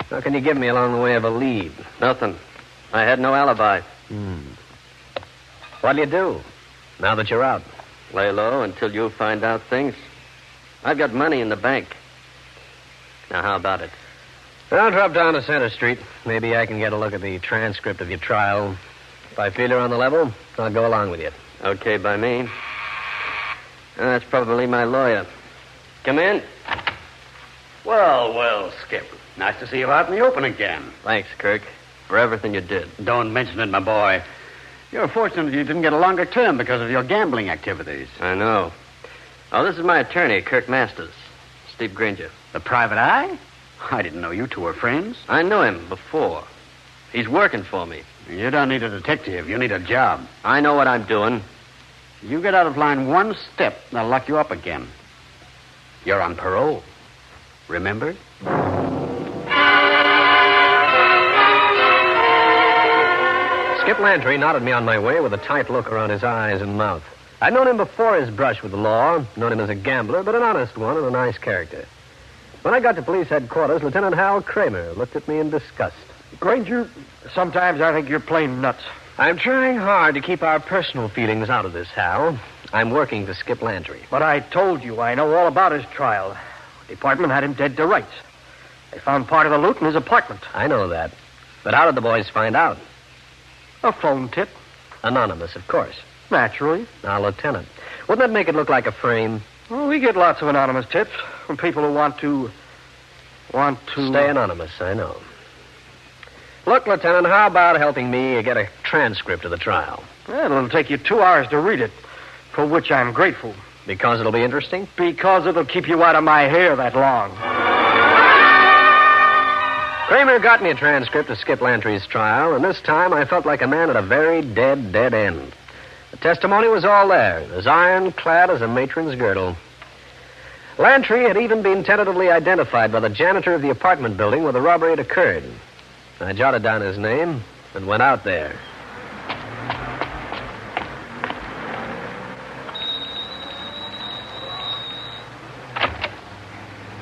How can you give me along the way of a lead? Nothing. I had no alibi. What'll you do now that you're out? Lay low until you find out things. I've got money in the bank. Now, how about it? I'll drop down to Center Street. Maybe I can get a look at the transcript of your trial. If I feel you're on the level, I'll go along with you. Okay by me. That's probably my lawyer. Come in. Well, Skip. Nice to see you out in the open again. Thanks, Kirk, for everything you did. Don't mention it, my boy. You're fortunate you didn't get a longer term because of your gambling activities. I know. Oh, this is my attorney, Kirk Masters. Steve Grainger. The private eye? I didn't know you two were friends. I knew him before. He's working for me. You don't need a detective. You need a job. I know what I'm doing. You get out of line one step, they'll lock you up again. You're on parole. Remember? Skip Lantry nodded me on my way with a tight look around his eyes and mouth. I'd known him before his brush with the law, known him as a gambler, but an honest one and a nice character. When I got to police headquarters, Lieutenant Hal Kramer looked at me in disgust. Grainger, sometimes I think you're plain nuts. I'm trying hard to keep our personal feelings out of this, Hal. I'm working for Skip Lantry. But I told you I know all about his trial. The department had him dead to rights. They found part of the loot in his apartment. I know that. But how did the boys find out? A phone tip. Anonymous, of course. Naturally. Now, Lieutenant, wouldn't that make it look like a frame? Well, we get lots of anonymous tips from people who want to... Stay anonymous, I know. Look, Lieutenant, how about helping me get a transcript of the trial? Well, it'll take you 2 hours to read it, for which I'm grateful. Because it'll be interesting? Because it'll keep you out of my hair that long. Kramer got me a transcript of Skip Lantry's trial, and this time I felt like a man at a very dead end. The testimony was all there, as ironclad as a matron's girdle. Lantry had even been tentatively identified by the janitor of the apartment building where the robbery had occurred. I jotted down his name and went out there.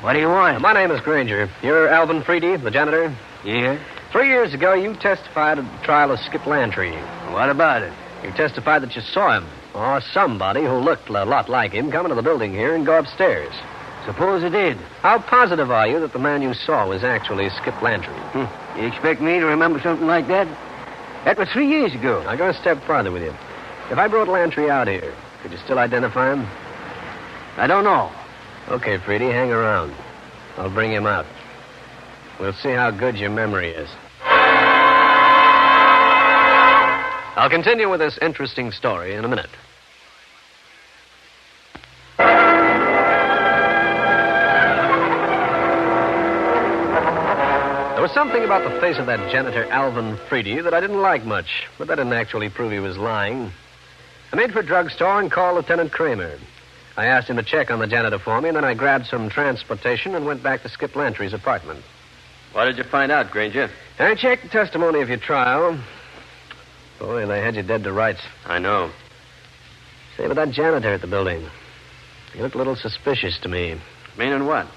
What do you want? My name is Grainger. You're Alvin Freedy, the janitor? Yeah? 3 years ago, you testified at the trial of Skip Lantry. What about it? You testified that you saw him, or somebody who looked a lot like him, come into the building here and go upstairs. Suppose it did. How positive are you that the man you saw was actually Skip Lantry? You expect me to remember something like that? That was 3 years ago. I'll go a step farther with you. If I brought Lantry out here, could you still identify him? I don't know. Okay, Freedy, hang around. I'll bring him out. We'll see how good your memory is. I'll continue with this interesting story in a minute. was something about the face of that janitor, Alvin Freedy, that I didn't like much, but that didn't actually prove he was lying. I made for a drugstore and called Lieutenant Kramer. I asked him to check on the janitor for me, and then I grabbed some transportation and went back to Skip Lantry's apartment. What did you find out, Grainger? I checked the testimony of your trial. Boy, they had you dead to rights. I know. Say, but that janitor at the building, he looked a little suspicious to me. Meaning what?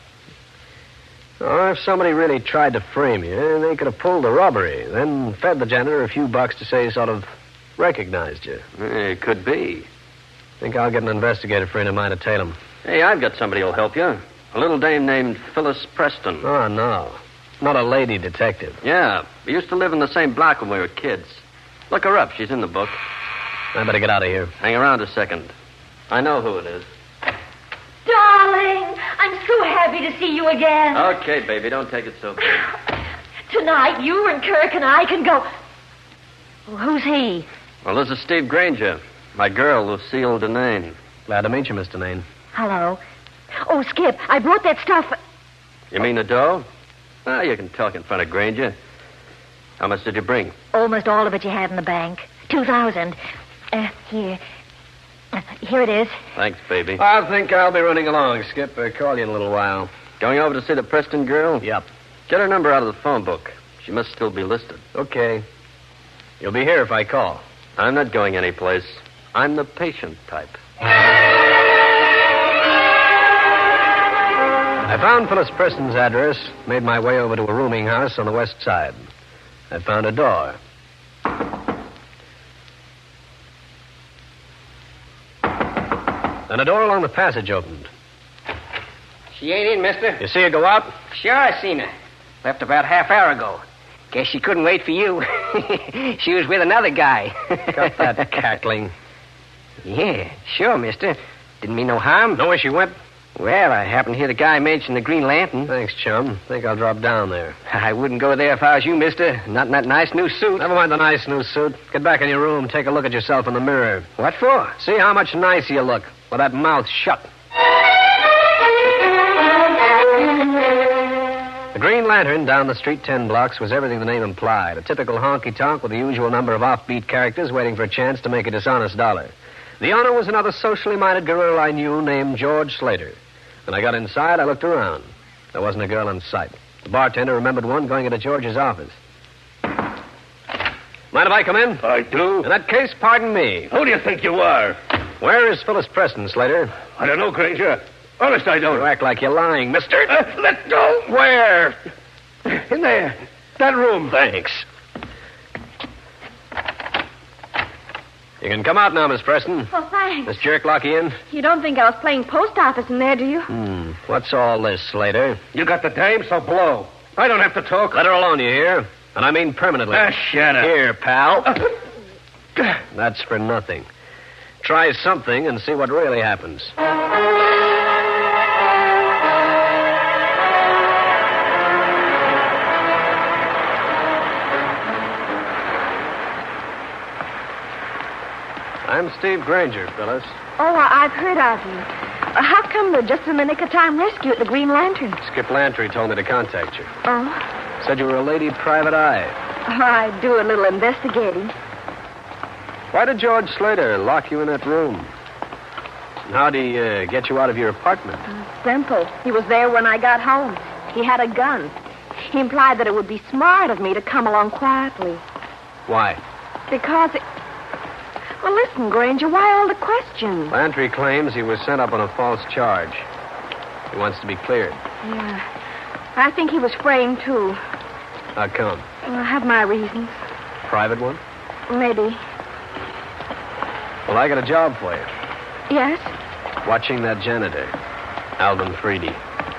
Oh, if somebody really tried to frame you, they could have pulled the robbery, then fed the janitor a few bucks to say he sort of recognized you. It could be. Think I'll get an investigator friend of mine to tail him. Hey, I've got somebody who'll help you. A little dame named Phyllis Preston. Oh, no. Not a lady detective. Yeah, we used to live in the same block when we were kids. Look her up. She's in the book. I better get out of here. Hang around a second. I know who it is. Darling, I'm so happy to see you again. Okay, baby, don't take it so bad. Tonight, you and Kirk and I can go... Well, who's he? Well, this is Steve Grainger. My girl, Lucille Denane. Glad to meet you, Miss Denane. Hello. Oh, Skip, I brought that stuff... You mean the dough? Ah, you can talk in front of Grainger. How much did you bring? Almost all of it you had in the bank. 2,000. Here. Here it is. Thanks, baby. I think I'll be running along, Skip. I'll call you in a little while. Going over to see the Preston girl? Yep. Get her number out of the phone book. She must still be listed. Okay. You'll be here if I call. I'm not going anyplace. I'm the patient type. I found Phyllis Preston's address, made my way over to a rooming house on the west side. I found a door. Then a door along the passage opened. She ain't in, mister. You see her go out? Sure, I seen her. Left about half hour ago. Guess she couldn't wait for you. She was with another guy. Got that cackling. Yeah, sure, mister. Didn't mean no harm. Know where she went? Well, I happened to hear the guy mention the Green Lantern. Thanks, chum. Think I'll drop down there. I wouldn't go there if I was you, mister. Not in that nice new suit. Never mind the nice new suit. Get back in your room. Take a look at yourself in the mirror. What for? See how much nicer you look with that mouth shut. The Green Lantern down the street 10 blocks was everything the name implied. A typical honky-tonk with the usual number of offbeat characters waiting for a chance to make a dishonest dollar. The owner was another socially minded girl I knew named George Slater. When I got inside, I looked around. There wasn't a girl in sight. The bartender remembered one going into George's office. Mind if I come in? I do. In that case, pardon me. Who do you think you are? Where is Phyllis Preston, Slater? I don't know, Grainger. Honest, I don't. You act like you're lying, mister. Let go. Where? In there. That room. Thanks. You can come out now, Miss Preston. Oh, thanks. This jerk lock you in? You don't think I was playing post office in there, do you? What's all this, Slater? You got the dame, so blow. I don't have to talk. Let her alone, you hear? And I mean permanently. Shut up. Here, pal. That's for nothing. Try something and see what really happens. I'm Steve Grainger, Phyllis. Oh, I've heard of you. How come the just in the nick of time rescue at the Green Lantern? Skip Lantry told me to contact you. Oh? Said you were a lady private eye. Oh, I do a little investigating. Why did George Slater lock you in that room? And how'd he get you out of your apartment? Simple. He was there when I got home. He had a gun. He implied that it would be smart of me to come along quietly. Why? Because it... Well, listen, Grainger, why all the questions? Lantry claims he was sent up on a false charge. He wants to be cleared. Yeah. I think he was framed, too. How come? Well, I have my reasons. Private one? Maybe. Well, I got a job for you. Yes? Watching that janitor, Alvin Freedy.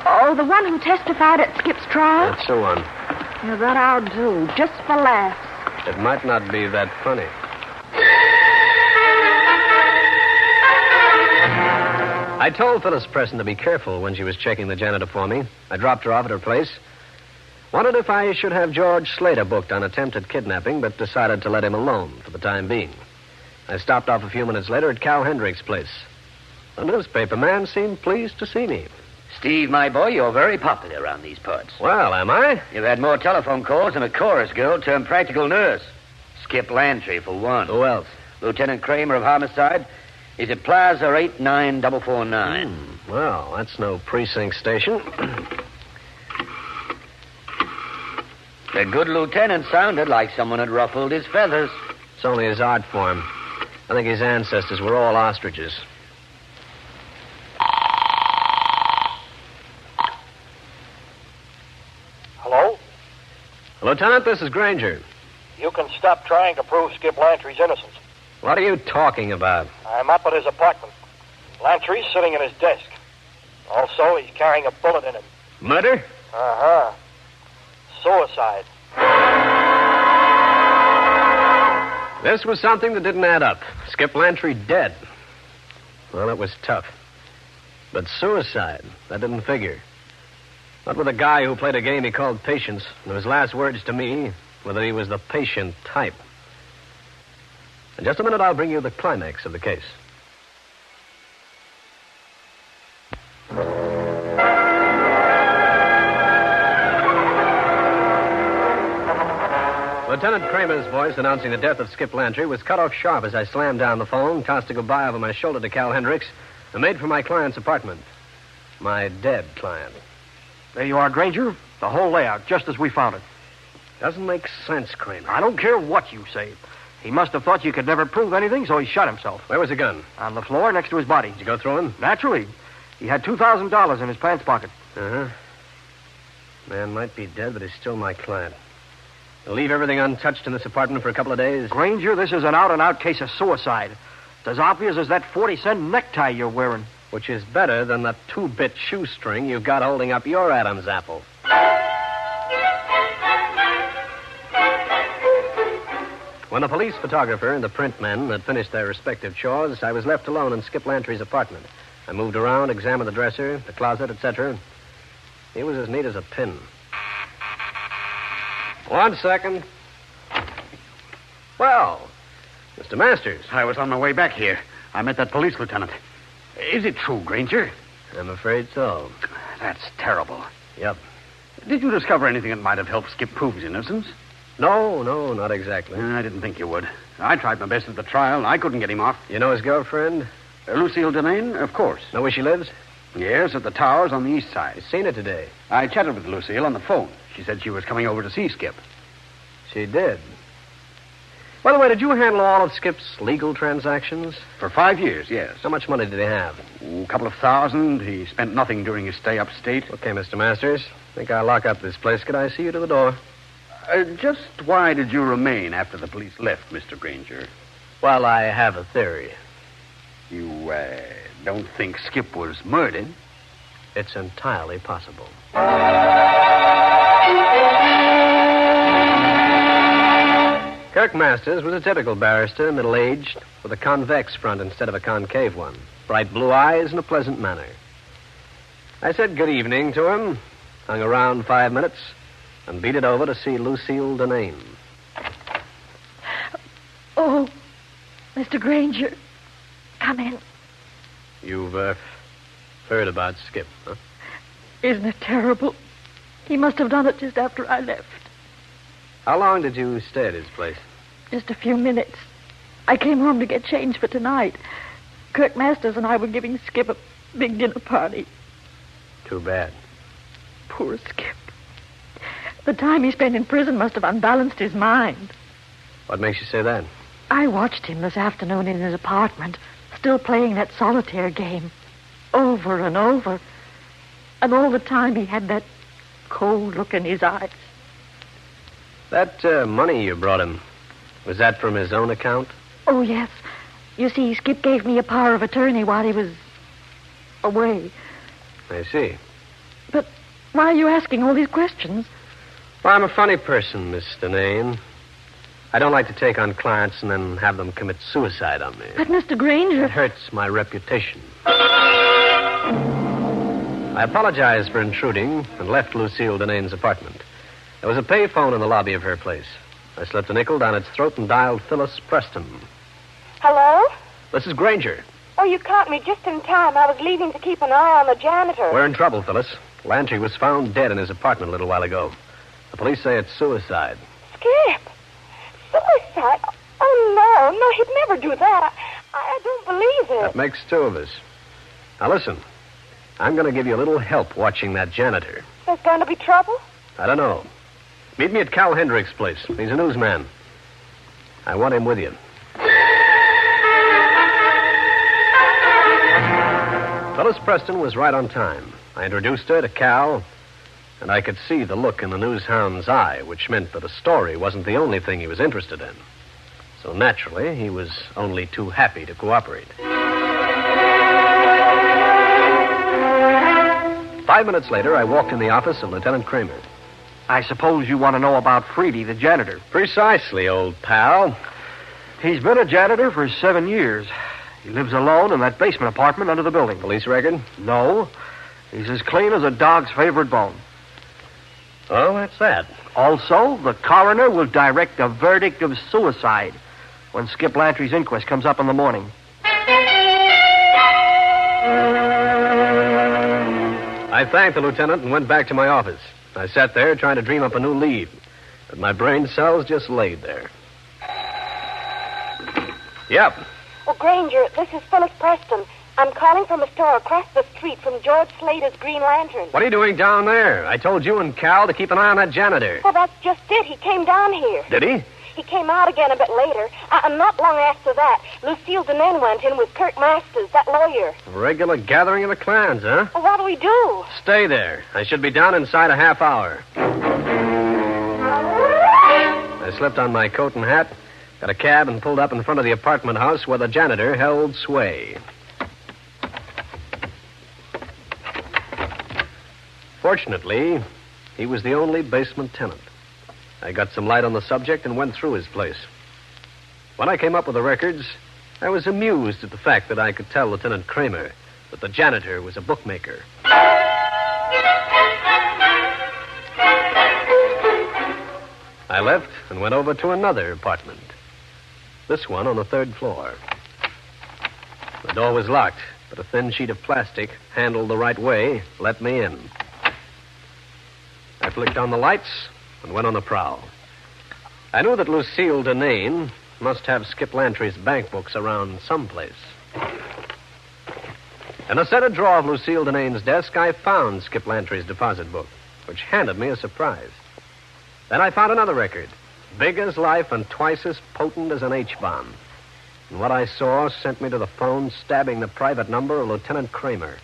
Oh, the one who testified at Skip's trial? That's the one. Yeah, that I'll do, just for laughs. It might not be that funny. I told Phyllis Preston to be careful when she was checking the janitor for me. I dropped her off at her place. Wondered if I should have George Slater booked on attempted kidnapping, but decided to let him alone for the time being. I stopped off a few minutes later at Cal Hendrick's place. The newspaper man seemed pleased to see me. Steve, my boy, you're very popular around these parts. Well, am I? You've had more telephone calls than a chorus girl turned practical nurse. Skip Lantry, for one. Who else? Lieutenant Kramer of Homicide. He's at Plaza 89449. Well, that's no precinct station. The good lieutenant sounded like someone had ruffled his feathers. It's only his art form. I think his ancestors were all ostriches. Hello? Lieutenant, this is Grainger. You can stop trying to prove Skip Lantry's innocence. What are you talking about? I'm up at his apartment. Lantry's sitting at his desk. Also, he's carrying a bullet in him. Murder? Uh-huh. Suicide. This was something that didn't add up. Skip Lantry dead. Well, it was tough. But suicide, that didn't figure. Not with a guy who played a game he called patience, and his last words to me were that he was the patient type. In just a minute, I'll bring you the climax of the case. Lieutenant Kramer's voice announcing the death of Skip Lantry was cut off sharp as I slammed down the phone, tossed a goodbye over my shoulder to Cal Hendricks, and made for my client's apartment. My dead client. There you are, Grainger. The whole layout, just as we found it. Doesn't make sense, Kramer. I don't care what you say. He must have thought you could never prove anything, so he shot himself. Where was the gun? On the floor next to his body. Did you go through him? Naturally. He had $2,000 in his pants pocket. Uh-huh. Man might be dead, but he's still my client. I'll leave everything untouched in this apartment for a couple of days. Grainger, this is an out-and-out case of suicide. It's as obvious as that 40-cent necktie you're wearing. Which is better than the 2-bit shoestring you've got holding up your Adam's apple. When the police photographer and the print men had finished their respective chores, I was left alone in Skip Lantry's apartment. I moved around, examined the dresser, the closet, etc. He was as neat as a pin. 1 second. Well, Mr. Masters. I was on my way back here. I met that police lieutenant. Is it true, Grainger? I'm afraid so. That's terrible. Yep. Did you discover anything that might have helped Skip prove his innocence? No, not exactly. I didn't think you would. I tried my best at the trial, and I couldn't get him off. You know his girlfriend? Lucille Denane? Of course. Know where she lives? Yes, at the towers on the east side. I've seen her today. I chatted with Lucille on the phone. She said she was coming over to see Skip. She did. By the way, did you handle all of Skip's legal transactions? For 5 years, yes. How much money did he have? A couple of $1,000. He spent nothing during his stay upstate. Okay, Mr. Masters. Think I'll lock up this place. Could I see you to the door? Just why did you remain after the police left, Mr. Grainger? Well, I have a theory. You, don't think Skip was murdered? It's entirely possible. Kirk Masters was a typical barrister, middle-aged, with a convex front instead of a concave one, bright blue eyes, and a pleasant manner. I said good evening to him, hung around 5 minutes, and beat it over to see Lucille Denane. Oh, Mr. Grainger, come in. You've heard about Skip, huh? Isn't it terrible? He must have done it just after I left. How long did you stay at his place? Just a few minutes. I came home to get change for tonight. Kirk Masters and I were giving Skip a big dinner party. Too bad. Poor Skip. The time he spent in prison must have unbalanced his mind. What makes you say that? I watched him this afternoon in his apartment, still playing that solitaire game, over and over. And all the time he had that cold look in his eyes. That money you brought him, was that from his own account? Oh, yes. You see, Skip gave me a power of attorney while he was away. I see. But why are you asking all these questions? Well, I'm a funny person, Miss Denane. I don't like to take on clients and then have them commit suicide on me. But, Mr. Grainger... It hurts my reputation. I apologized for intruding and left Lucille Denane's apartment. There was a pay phone in the lobby of her place. I slipped a nickel down its throat and dialed Phyllis Preston. Hello? This is Grainger. Oh, you caught me just in time. I was leaving to keep an eye on the janitor. We're in trouble, Phyllis. Lantry was found dead in his apartment a little while ago. The police say it's suicide. Skip! Suicide? Oh, no, he'd never do that. I don't believe it. That makes two of us. Now, listen. I'm going to give you a little help watching that janitor. There's going to be trouble? I don't know. Meet me at Cal Hendrick's place. He's a newsman. I want him with you. Phyllis Preston was right on time. I introduced her to Cal, and I could see the look in the newshound's eye, which meant that a story wasn't the only thing he was interested in. So naturally, he was only too happy to cooperate. 5 minutes later, I walked in the office of Lieutenant Kramer. I suppose you want to know about Freedy, the janitor. Precisely, old pal. He's been a janitor for 7 years. He lives alone in that basement apartment under the building. Police record? No. He's as clean as a dog's favorite bone. Oh, that's that. Also, the coroner will direct a verdict of suicide when Skip Lantry's inquest comes up in the morning. I thanked the lieutenant and went back to my office. I sat there trying to dream up a new lead, but my brain cells just laid there. Yep. Oh, Grainger, this is Phyllis Preston. I'm calling from a store across the street from George Slater's Green Lantern. What are you doing down there? I told you and Cal to keep an eye on that janitor. Well, that's just it. He came down here. Did he? He came out again a bit later. And not long after that, Lucille Deneen went in with Kirk Masters, that lawyer. A regular gathering of the clans, huh? Well, what do we do? Stay there. I should be down inside a half hour. I slipped on my coat and hat, got a cab, and pulled up in front of the apartment house where the janitor held sway. Fortunately, he was the only basement tenant. I got some light on the subject and went through his place. When I came up with the records, I was amused at the fact that I could tell Lieutenant Kramer that the janitor was a bookmaker. I left and went over to another apartment. This one on the 3rd floor. The door was locked, but a thin sheet of plastic, handled the right way, let me in. I flicked on the lights and went on the prowl. I knew that Lucille Deneen must have Skip Lantry's bank books around someplace. In a center drawer of Lucille Deneen's desk, I found Skip Lantry's deposit book, which handed me a surprise. Then I found another record, big as life and twice as potent as an H-bomb. And what I saw sent me to the phone, stabbing the private number of Lieutenant Kramer.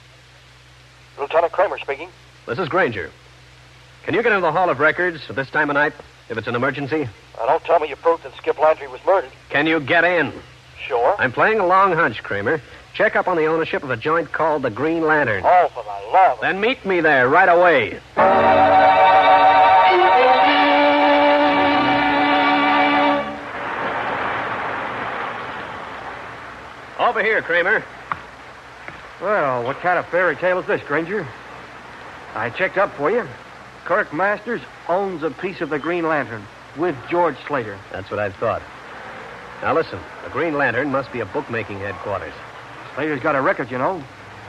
Lieutenant Kramer speaking. This is Grainger. Can you get into the Hall of Records at this time of night, if it's an emergency? Don't tell me you proved that Skip Lantry was murdered. Can you get in? Sure. I'm playing a long hunch, Kramer. Check up on the ownership of a joint called the Green Lantern. Oh, for the love of... Then meet me there right away. Over here, Kramer. Well, what kind of fairy tale is this, Grainger? I checked up for you. Kirk Masters owns a piece of the Green Lantern with George Slater. That's what I thought. Now listen, the Green Lantern must be a bookmaking headquarters. Slater's got a record, you know.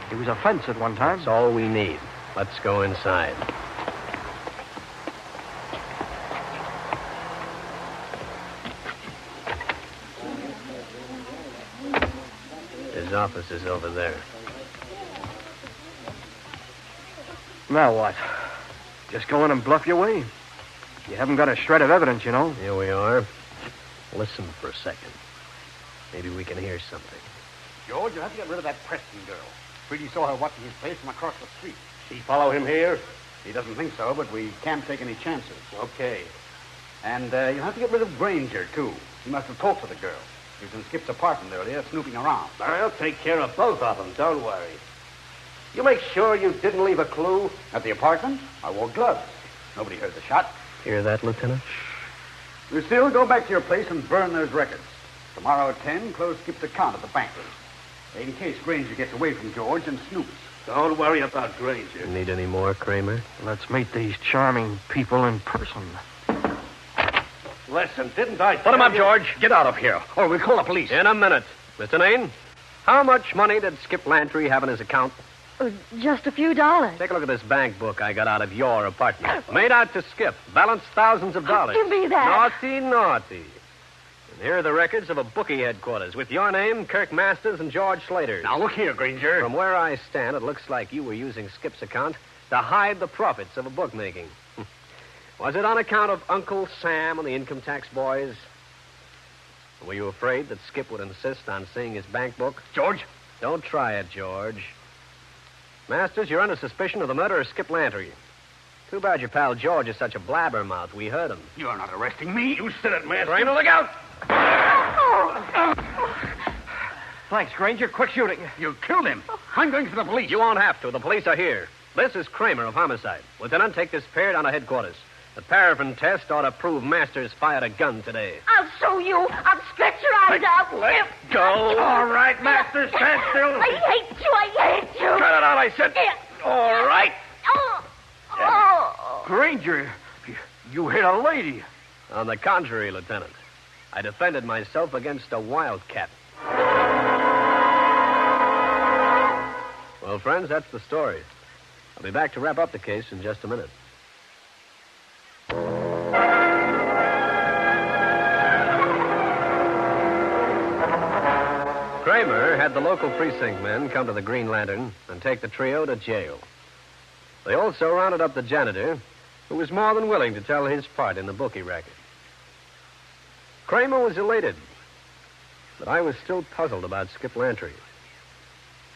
He was a fence at one time. That's all we need. Let's go inside. His office is over there. Now what? Just go in and bluff your way? You haven't got a shred of evidence, you know. Here we are. Listen for a second. Maybe we can hear something. George, you have to get rid of that Preston girl. Freddie saw her watching his face from across the street. She follow him here? He doesn't think so, but we can't take any chances. Okay. And you'll have to get rid of Grainger, too. He must have talked to the girl. He was in Skip's apartment earlier, snooping around. I'll take care of both of them, don't worry. You make sure you didn't leave a clue? At the apartment, I wore gloves. Nobody heard the shot. Hear that, Lieutenant? Lucille, go back to your place and burn those records. Tomorrow at 10, close Skip's account at the bank. In case Grainger gets away from George and snoops. Don't worry about Grainger. You need any more, Kramer? Let's meet these charming people in person. Listen, didn't I Put him up, George. Get out of here, or we'll call the police. In a minute. Mr. Nain, How much money did Skip Lantry have in his account? Just a few dollars. Take a look at this bank book I got out of your apartment. Made out to Skip. Balanced thousands of dollars. Give me that. Naughty, naughty. And here are the records of a bookie headquarters with your name, Kirk Masters, and George Slater's. Now, look here, Grainger. From where I stand, it looks like you were using Skip's account to hide the profits of a bookmaking. Was it on account of Uncle Sam and the income tax boys? Were you afraid that Skip would insist on seeing his bank book? George? Don't try it, George. Masters, you're under suspicion of the murder of Skip Lantry. Too bad your pal George is such a blabbermouth. We heard him. You're not arresting me. You said it, Master. Kramer, look out! Thanks, Grainger. Quick shooting. You killed him. I'm going for the police. You won't have to. The police are here. This is Kramer of homicide. Lieutenant, take this pair down to headquarters. The paraffin test ought to prove Masters fired a gun today. I'll show you. I'll scratch your eyes out. Let go. All right, Master, stand still. I hate you. I hate you. Cut it out, I said. All right. Oh. Grainger, you hit a lady. On the contrary, Lieutenant. I defended myself against a wildcat. Well, friends, that's the story. I'll be back to wrap up the case in just a minute. Kramer had the local precinct men come to the Green Lantern and take the trio to jail. They also rounded up the janitor, who was more than willing to tell his part in the bookie racket. Kramer was elated, but I was still puzzled about Skip Lantry.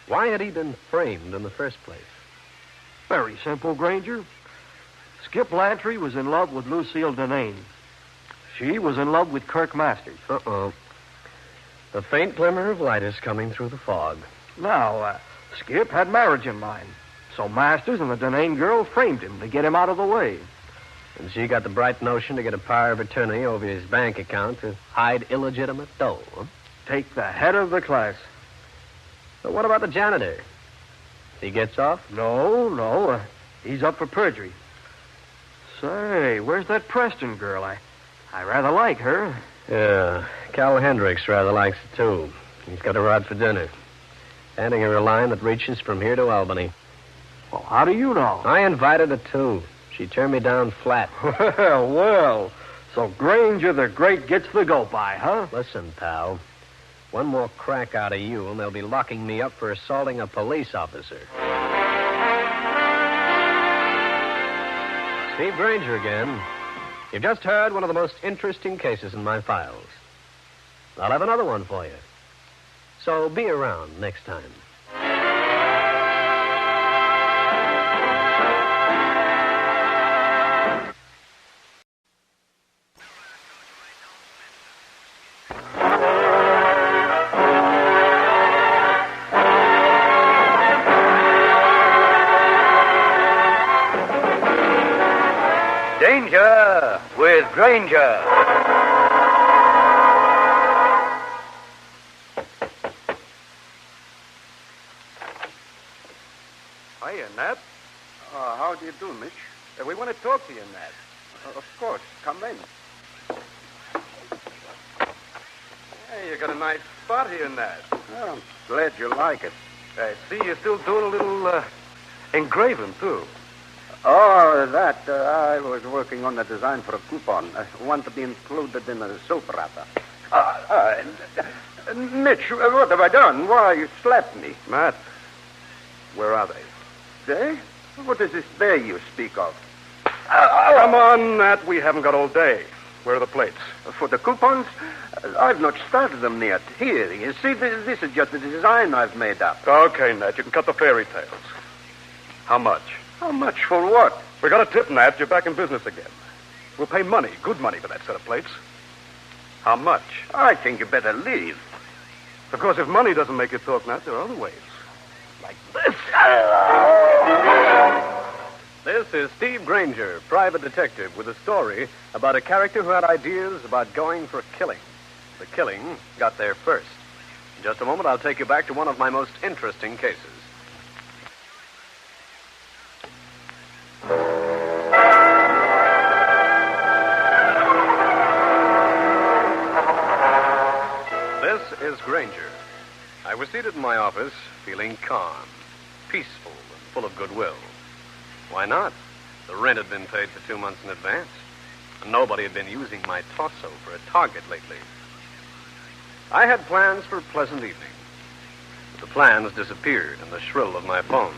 Why had he been framed in the first place? Very simple, Grainger. Skip Lantry was in love with Lucille Denane. She was in love with Kirk Masters. Uh-oh. The faint glimmer of light is coming through the fog. Now, Skip had marriage in mind. So Masters and the Denane girl framed him to get him out of the way. And she got the bright notion to get a power of attorney over his bank account to hide illegitimate dough, huh? Take the head of the class. But what about the janitor? He gets off? No. He's up for perjury. Say, where's that Preston girl? I rather like her. Yeah, Cal Hendricks rather likes it, too. He's got her out for dinner. Handing her a line that reaches from here to Albany. Well, how do you know? I invited her, too. She turned me down flat. Well, so Grainger the Great gets the go-by, huh? Listen, pal. One more crack out of you, and they'll be locking me up for assaulting a police officer. Steve Grainger again. You've just heard one of the most interesting cases in my files. I'll have another one for you. So be around next time. Danger with Grainger. Hiya, Nat. How do you do, Mitch? We want to talk to you, Nat. Of course. Come in. Hey, you got a nice spot here, Nat. Oh, I'm glad you like it. I see you're still doing a little engraving, too. Oh, that. I was working on the design for a coupon. I want to be included in a soap wrapper. Mitch, what have I done? Why, you slapped me. Matt, where are they? They? What is this they you speak of? Come on, Nat. We haven't got all day. Where are the plates? For the coupons? I've not started them yet. Here, you see, this is just a design I've made up. Okay, Nat. You can cut the fairy tales. How much? How much for what? We got a tip, Nat. You're back in business again. We'll pay money, good money, for that set of plates. How much? I think you better leave. Of course, if money doesn't make you talk, Nat, there are other ways. Like this. This is Steve Grainger, private detective, with a story about a character who had ideas about going for killing. The killing got there first. In just a moment, I'll take you back to one of my most interesting cases. This is Grainger. I was seated in my office, feeling calm, peaceful, and full of goodwill. Why not? The rent had been paid for 2 months in advance, and nobody had been using my torso for a target lately. I had plans for a pleasant evening. But the plans disappeared in the shrill of my phone.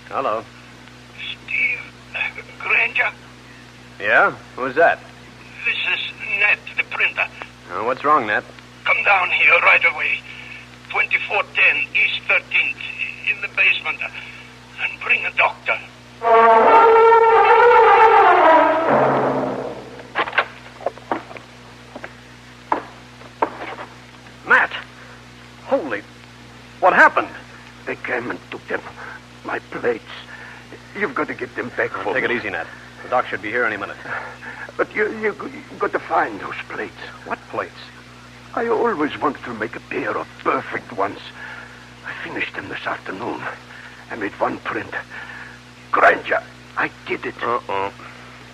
Hello. Steve, Grainger. Yeah? Who's that? This is Ned, the printer. What's wrong, Nat? Come down here right away. 2410 East 13th, in the basement. And bring a doctor. Nat! Holy... What happened? They came and took them. My plates. You've got to get them back for Take me. it easy, Nat. The doc should be here any minute. But you got to find those plates. What plates? I always wanted to make a pair of perfect ones. I finished them this afternoon. I made one print. Grainger, I did it. Uh-oh.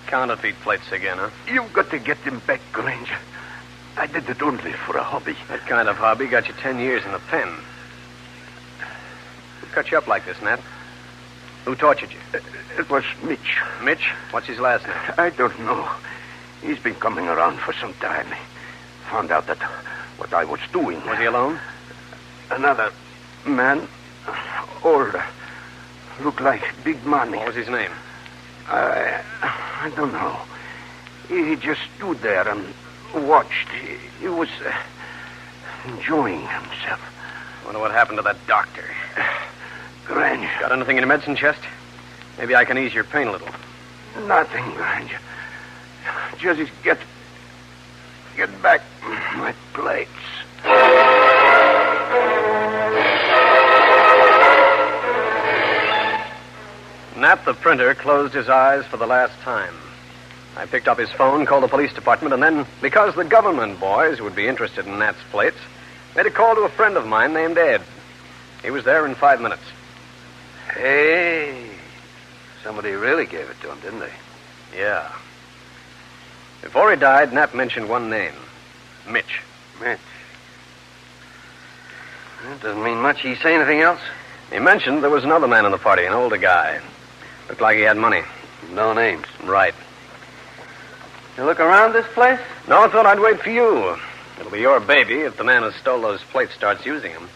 Counterfeit plates again, huh? You've got to get them back, Grainger. I did it only for a hobby. That kind of hobby got you 10 years in the pen. Who cut you up like this, Nat? Who tortured you? It was Mitch. Mitch? What's his last name? I don't know. He's been coming around for some time. He found out that what I was doing. Was he alone? Another man, older, looked like big money. What was his name? I don't know. He just stood there and watched. He was enjoying himself. Wonder what happened to that doctor. Grainger. Got anything in your medicine chest? Maybe I can ease your pain a little. Nothing, Grainger. Just get back my plates. Nat the printer closed his eyes for the last time. I picked up his phone, called the police department, and then, because the government boys would be interested in Nat's plates, made a call to a friend of mine named Ed. He was there in 5 minutes. Hey, somebody really gave it to him, didn't they? Yeah. Before he died, Nat mentioned one name. Mitch. Mitch. That doesn't mean much. He say anything else? He mentioned there was another man in the party, an older guy. Looked like he had money. No names. Right. You look around this place? No, I thought I'd wait for you. It'll be your baby if the man who stole those plates starts using them.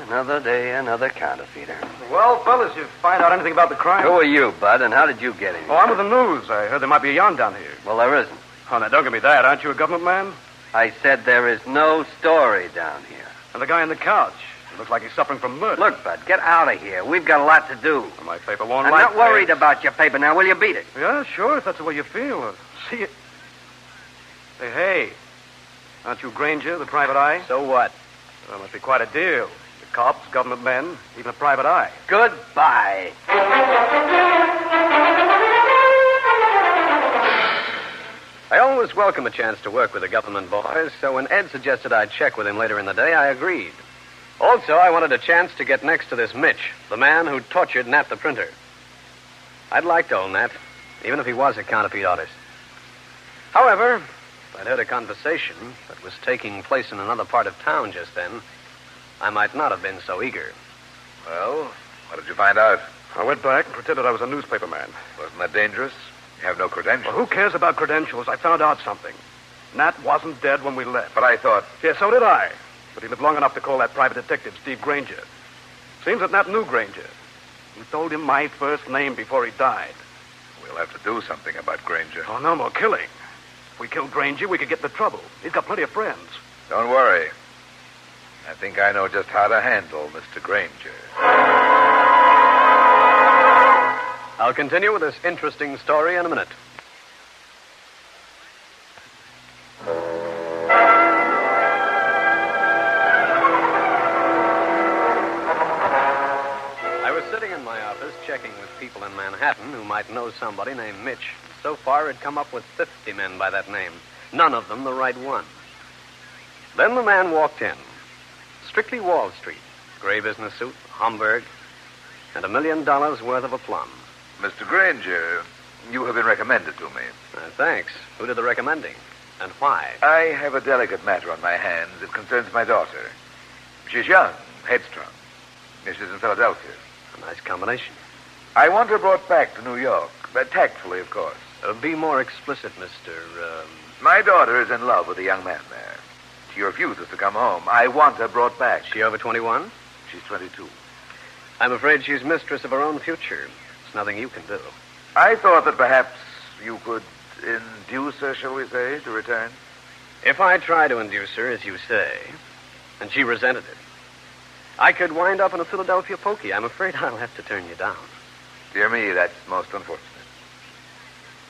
Another day, another counterfeiter. Well, fellas, you find out anything about the crime? Who are you, Bud, and how did you get in? Oh, I'm with the news. I heard there might be a yarn down here. Well, there isn't. Oh, now, don't give me that. Aren't you a government man? I said there is no story down here. And the guy on the couch. It looks like he's suffering from murder. Look, Bud, get out of here. We've got a lot to do. My paper won't I'm like not worried this. about your paper now. Will you beat it? Yeah, sure, if that's the way you feel. See it. Hey. Aren't you Grainger, the private eye? So what? Well, must be quite a deal. The cops, government men, even a private eye. Goodbye. I always welcome a chance to work with the government boys, so when Ed suggested I'd check with him later in the day, I agreed. Also, I wanted a chance to get next to this Mitch, the man who tortured Nat the printer. I'd like to own Nat, even if he was a counterfeit artist. However, if I'd heard a conversation that was taking place in another part of town just then, I might not have been so eager. Well, what did you find out? I went back and pretended I was a newspaper man. Wasn't that dangerous? You have no credentials. Well, who cares about credentials? I found out something. Nat wasn't dead when we left. But I thought... Yeah, so did I. But he lived long enough to call that private detective, Steve Grainger. Seems that Nat knew Grainger. He told him my first name before he died. We'll have to do something about Grainger. Oh, no more killing. If we killed Grainger, we could get into trouble. He's got plenty of friends. Don't worry. I think I know just how to handle Mr. Grainger. I'll continue with this interesting story in a minute. I was sitting in my office checking with people in Manhattan who might know somebody named Mitch. So far, I'd come up with 50 men by that name. None of them the right one. Then the man walked in. Strictly Wall Street. Gray business suit, Homburg, and $1 million worth of aplomb. Mr. Grainger, you have been recommended to me. Thanks. Who did the recommending? And why? I have a delicate matter on my hands. It concerns my daughter. She's young, headstrong. She's in Philadelphia. A nice combination. I want her brought back to New York. Tactfully, of course. Be more explicit, Mr. My daughter is in love with a young man there. She refuses to come home. I want her brought back. She over 21? She's 22. I'm afraid she's mistress of her own future. There's nothing you can do. I thought that perhaps you could induce her, shall we say, to return. If I try to induce her, as you say, and she resented it, I could wind up in a Philadelphia pokey. I'm afraid I'll have to turn you down. Dear me, that's most unfortunate.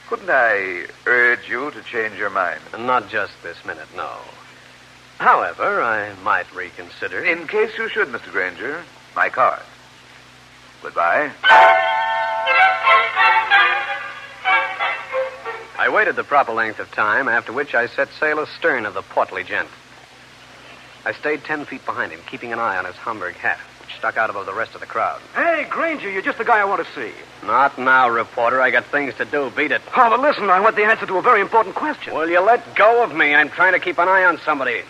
Couldn't I urge you to change your mind? Not just this minute, no. However, I might reconsider. In case you should, Mr. Grainger, my card. Goodbye. I waited the proper length of time, after which I set sail astern of the portly gent. I stayed 10 feet behind him, keeping an eye on his Homburg hat, which stuck out above the rest of the crowd. Hey, Grainger, you're just the guy I want to see. Not now, reporter. I got things to do. Beat it. Oh, but listen, I want the answer to a very important question. Will you let go of me? I'm trying to keep an eye on somebody.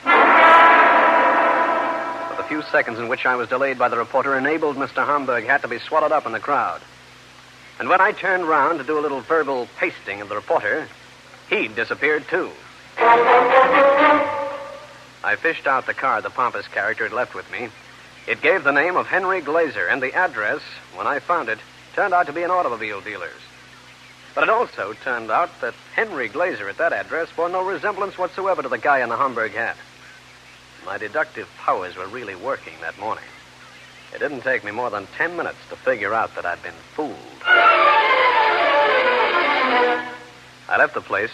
For the few seconds in which I was delayed by the reporter enabled Mr. Homburg hat to be swallowed up in the crowd. And when I turned round to do a little verbal pasting of the reporter, he'd disappeared, too. I fished out the card the pompous character had left with me. It gave the name of Henry Glazer, and the address, when I found it, turned out to be an automobile dealer's. But it also turned out that Henry Glazer at that address bore no resemblance whatsoever to the guy in the Homburg hat. My deductive powers were really working that morning. It didn't take me more than 10 minutes to figure out that I'd been fooled. I left the place,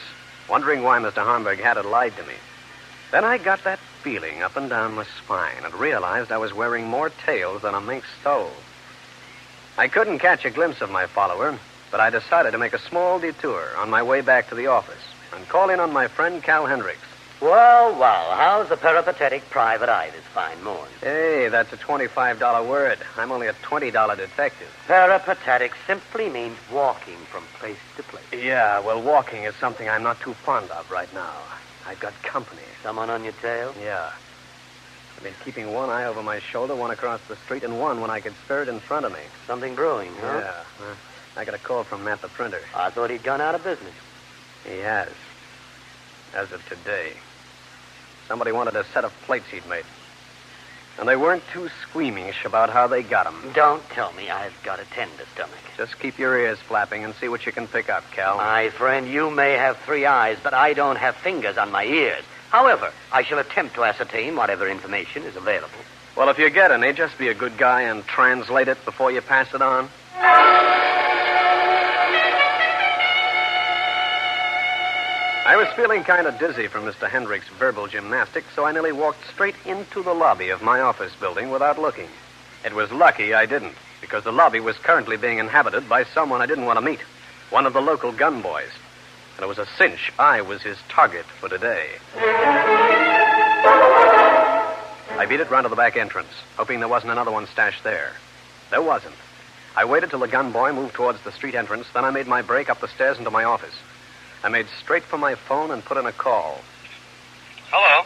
wondering why Mr. Homburg had lied to me. Then I got that feeling up and down my spine and realized I was wearing more tails than a mink's toe. I couldn't catch a glimpse of my follower, but I decided to make a small detour on my way back to the office and call in on my friend Cal Hendricks. Well, how's the peripatetic private eye this fine morning? Hey, that's a $25 word. I'm only a $20 detective. Peripatetic simply means walking from place to place. Yeah, well, walking is something I'm not too fond of right now. I've got company. Someone on your tail? Yeah. I've been keeping one eye over my shoulder, one across the street, and one when I could stir it in front of me. Something brewing, huh? Yeah. I got a call from Matt the printer. I thought he'd gone out of business. He has. As of today. Somebody wanted a set of plates he'd made. And they weren't too squeamish about how they got them. Don't tell me I've got a tender stomach. Just keep your ears flapping and see what you can pick up, Cal. My friend, you may have 3 eyes, but I don't have fingers on my ears. However, I shall attempt to ascertain whatever information is available. Well, if you get any, just be a good guy and translate it before you pass it on. I was feeling kind of dizzy from Mr. Hendricks' verbal gymnastics, so I nearly walked straight into the lobby of my office building without looking. It was lucky I didn't, because the lobby was currently being inhabited by someone I didn't want to meet, one of the local gun boys. And it was a cinch I was his target for today. I beat it round to the back entrance, hoping there wasn't another one stashed there. There wasn't. I waited till the gun boy moved towards the street entrance, then I made my break up the stairs into my office. I made straight for my phone and put in a call. Hello?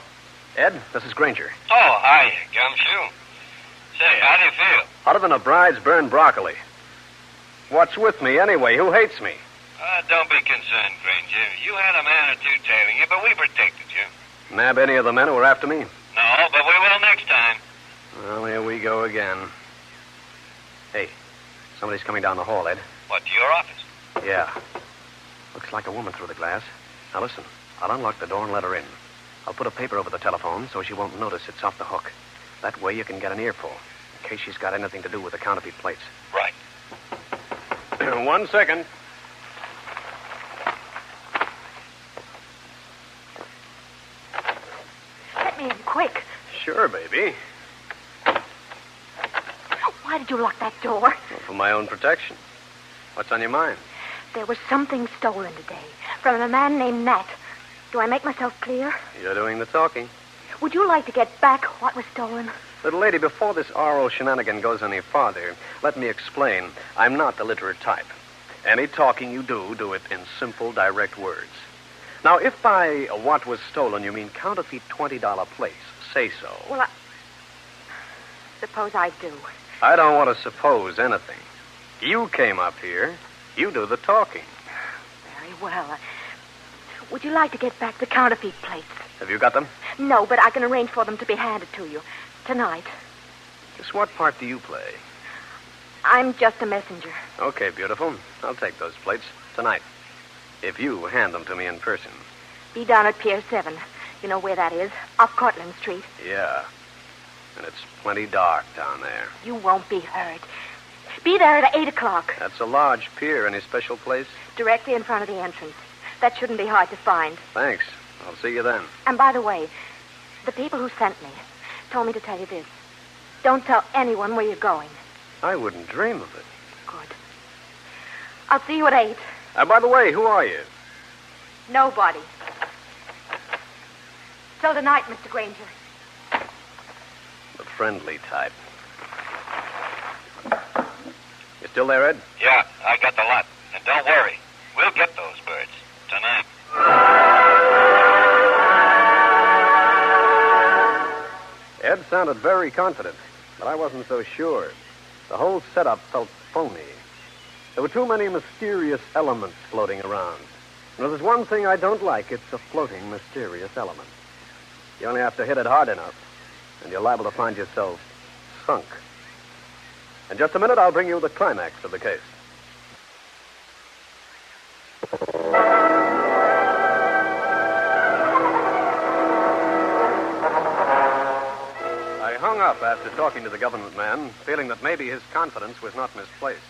Ed, this is Grainger. Oh, hi, Gumshoe. Say, how do you feel? Hotter than a bride's burned broccoli. What's with me anyway? Who hates me? Don't be concerned, Grainger. You had a man or two tailing you, but we protected you. Nab any of the men who were after me? No, but we will next time. Well, here we go again. Hey, somebody's coming down the hall, Ed. What, to your office? Yeah. Looks like a woman through the glass. Now listen, I'll unlock the door and let her in. I'll put a paper over the telephone so she won't notice it's off the hook. That way you can get an earful, in case she's got anything to do with the counterfeit plates. Right. 1 second. Let me in quick. Sure, baby. Why did you lock that door? Well, for my own protection. What's on your mind? There was something stolen today from a man named Nat. Do I make myself clear? You're doing the talking. Would you like to get back what was stolen? Little lady, before this RO shenanigan goes any farther, let me explain. I'm not the literate type. Any talking you do, do it in simple, direct words. Now, if by what was stolen you mean counterfeit $20 plates, say so. Well, suppose I do. I don't want to suppose anything. You came up here. You do the talking. Very well. Would you like to get back the counterfeit plates? Have you got them? No, but I can arrange for them to be handed to you tonight. Just what part do you play? I'm just a messenger. Okay, beautiful. I'll take those plates tonight. If you hand them to me in person. Be down at Pier 7. You know where that is? Off Cortlandt Street. Yeah. And it's plenty dark down there. You won't be hurt. Be there at 8 o'clock. That's a large pier. Any special place? Directly in front of the entrance. That shouldn't be hard to find. Thanks. I'll see you then. And by the way, the people who sent me told me to tell you this. Don't tell anyone where you're going. I wouldn't dream of it. Good. I'll see you at 8. By the way, who are you? Nobody. Till tonight, Mr. Grainger. The friendly type. You still there, Ed? Yeah, I got the lot. And don't worry. We'll get those birds. Tonight. Ed sounded very confident, but I wasn't so sure. The whole setup felt phony. There were too many mysterious elements floating around. And if there's one thing I don't like, it's a floating, mysterious element. You only have to hit it hard enough, and you're liable to find yourself sunk. In just a minute, I'll bring you the climax of the case. I hung up after talking to the government man, feeling that maybe his confidence was not misplaced.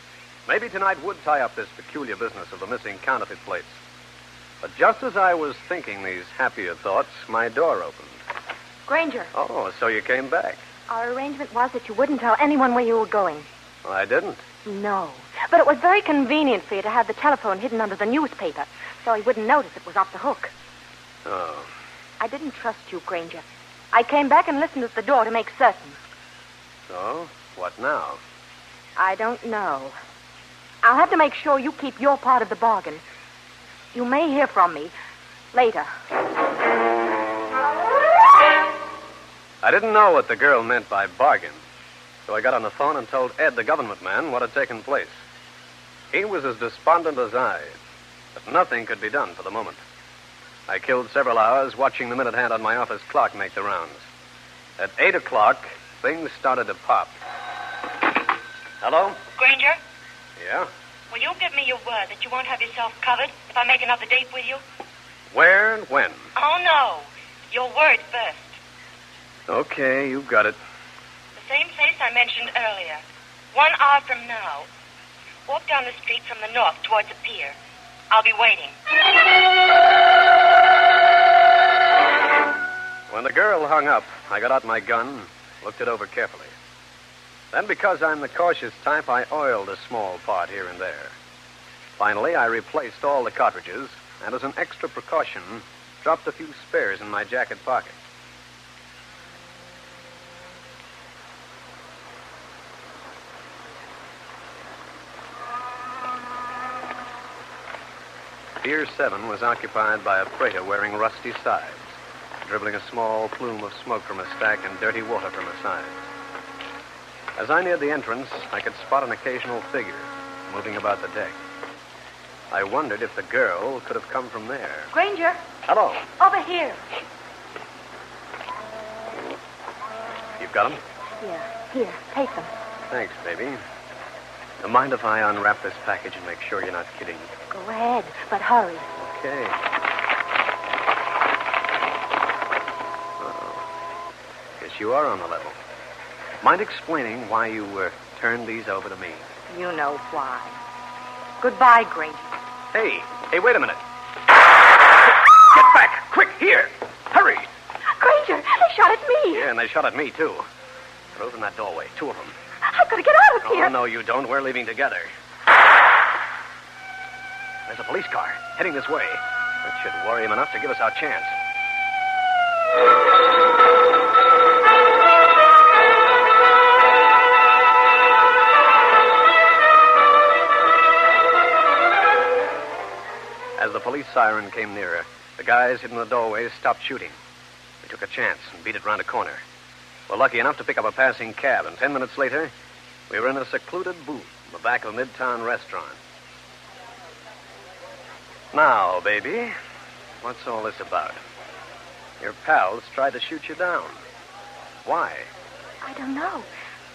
Maybe tonight would tie up this peculiar business of the missing counterfeit plates. But just as I was thinking these happier thoughts, my door opened. Grainger. Oh, so you came back. Our arrangement was that you wouldn't tell anyone where you were going. Well, I didn't. No. But it was very convenient for you to have the telephone hidden under the newspaper, so he wouldn't notice it was off the hook. Oh. I didn't trust you, Grainger. I came back and listened at the door to make certain. So, what now? I don't know. I'll have to make sure you keep your part of the bargain. You may hear from me later. I didn't know what the girl meant by bargain, so I got on the phone and told Ed, the government man, what had taken place. He was as despondent as I, but nothing could be done for the moment. I killed several hours watching the minute hand on my office clock make the rounds. At 8 o'clock, things started to pop. Hello? Grainger, Yeah? will you give me your word that you won't have yourself covered if I make another date with you? Where and when? Oh, no. Your word first. Okay, you got it. The same place I mentioned earlier. 1 hour from now. Walk down the street from the north towards the pier. I'll be waiting. When the girl hung up, I got out my gun, looked it over carefully. Then, because I'm the cautious type, I oiled a small part here and there. Finally, I replaced all the cartridges, and as an extra precaution, dropped a few spares in my jacket pocket. Pier 7 was occupied by a freighter wearing rusty sides, dribbling a small plume of smoke from a stack and dirty water from her sides. As I neared the entrance, I could spot an occasional figure moving about the deck. I wondered if the girl could have come from there. Grainger. Hello. Over here. You've got them? Yeah, here. Take them. Thanks, baby. Mind if I unwrap this package and make sure you're not kidding? Go ahead, but hurry. Okay. Uh-oh. Guess you are on the level. Mind explaining why you turned these over to me? You know why. Goodbye, Grainger. Hey, wait a minute. Get back! Quick, here! Hurry! Granger, they shot at me. Yeah, and they shot at me, too. They're over in that doorway, 2 of them. I've got to get out of here. Oh, no, you don't. We're leaving together. There's a police car heading this way. That should worry him enough to give us our chance. As the police siren came nearer, The guys hidden in the doorways stopped shooting. We took a chance and beat it round a corner. We're lucky enough to pick up a passing cab, and 10 minutes later, we were in a secluded booth in the back of a midtown restaurant. Now, baby, what's all this about? Your pals tried to shoot you down. Why? I don't know.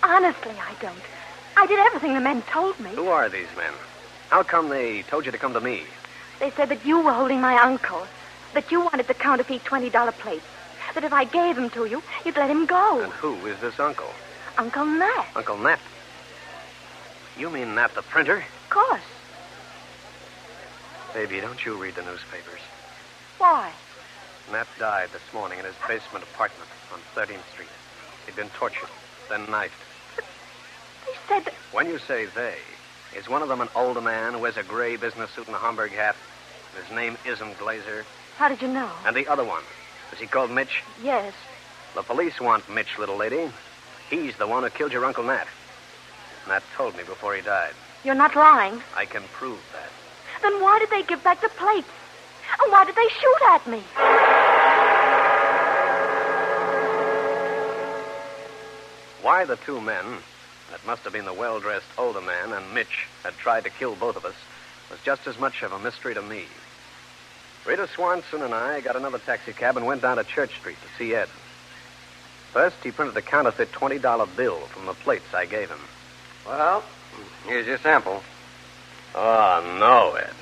Honestly, I don't. I did everything the men told me. Who are these men? How come they told you to come to me? They said that you were holding my uncle, that you wanted the counterfeit $20 plates, that if I gave him to you, you'd let him go. And who is this uncle? Uncle Nat. Uncle Nat? You mean Nat the printer? Of course. Baby, don't you read the newspapers? Why? Nat died this morning in his basement apartment on 13th Street. He'd been tortured, then knifed. They said that... When you say they, is one of them an older man who wears a gray business suit and a Homburg hat? His name isn't Glazer. How did you know? And the other one, is he called Mitch? Yes. The police want Mitch, little lady. He's the one who killed your Uncle Nat. Nat told me before he died. You're not lying. I can prove that. Then why did they give back the plates? And why did they shoot at me? Why the two men, that must have been the well-dressed older man and Mitch, had tried to kill both of us, was just as much of a mystery to me. Rita Swanson and I got another taxicab and went down to Church Street to see Ed. First, he printed a counterfeit $20 bill from the plates I gave him. Well, here's your sample. Oh, no, Ed.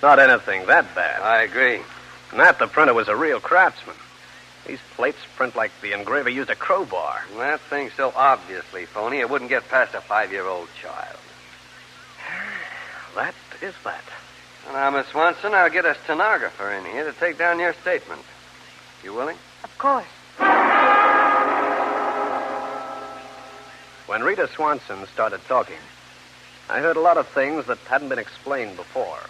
Not anything that bad. I agree. Nat, the printer, was a real craftsman. These plates print like the engraver used a crowbar. That thing's so obviously phony, it wouldn't get past a 5-year-old child. That is that. Now, Miss Swanson, I'll get a stenographer in here to take down your statement. You willing? Of course. When Rita Swanson started talking, I heard a lot of things that hadn't been explained before.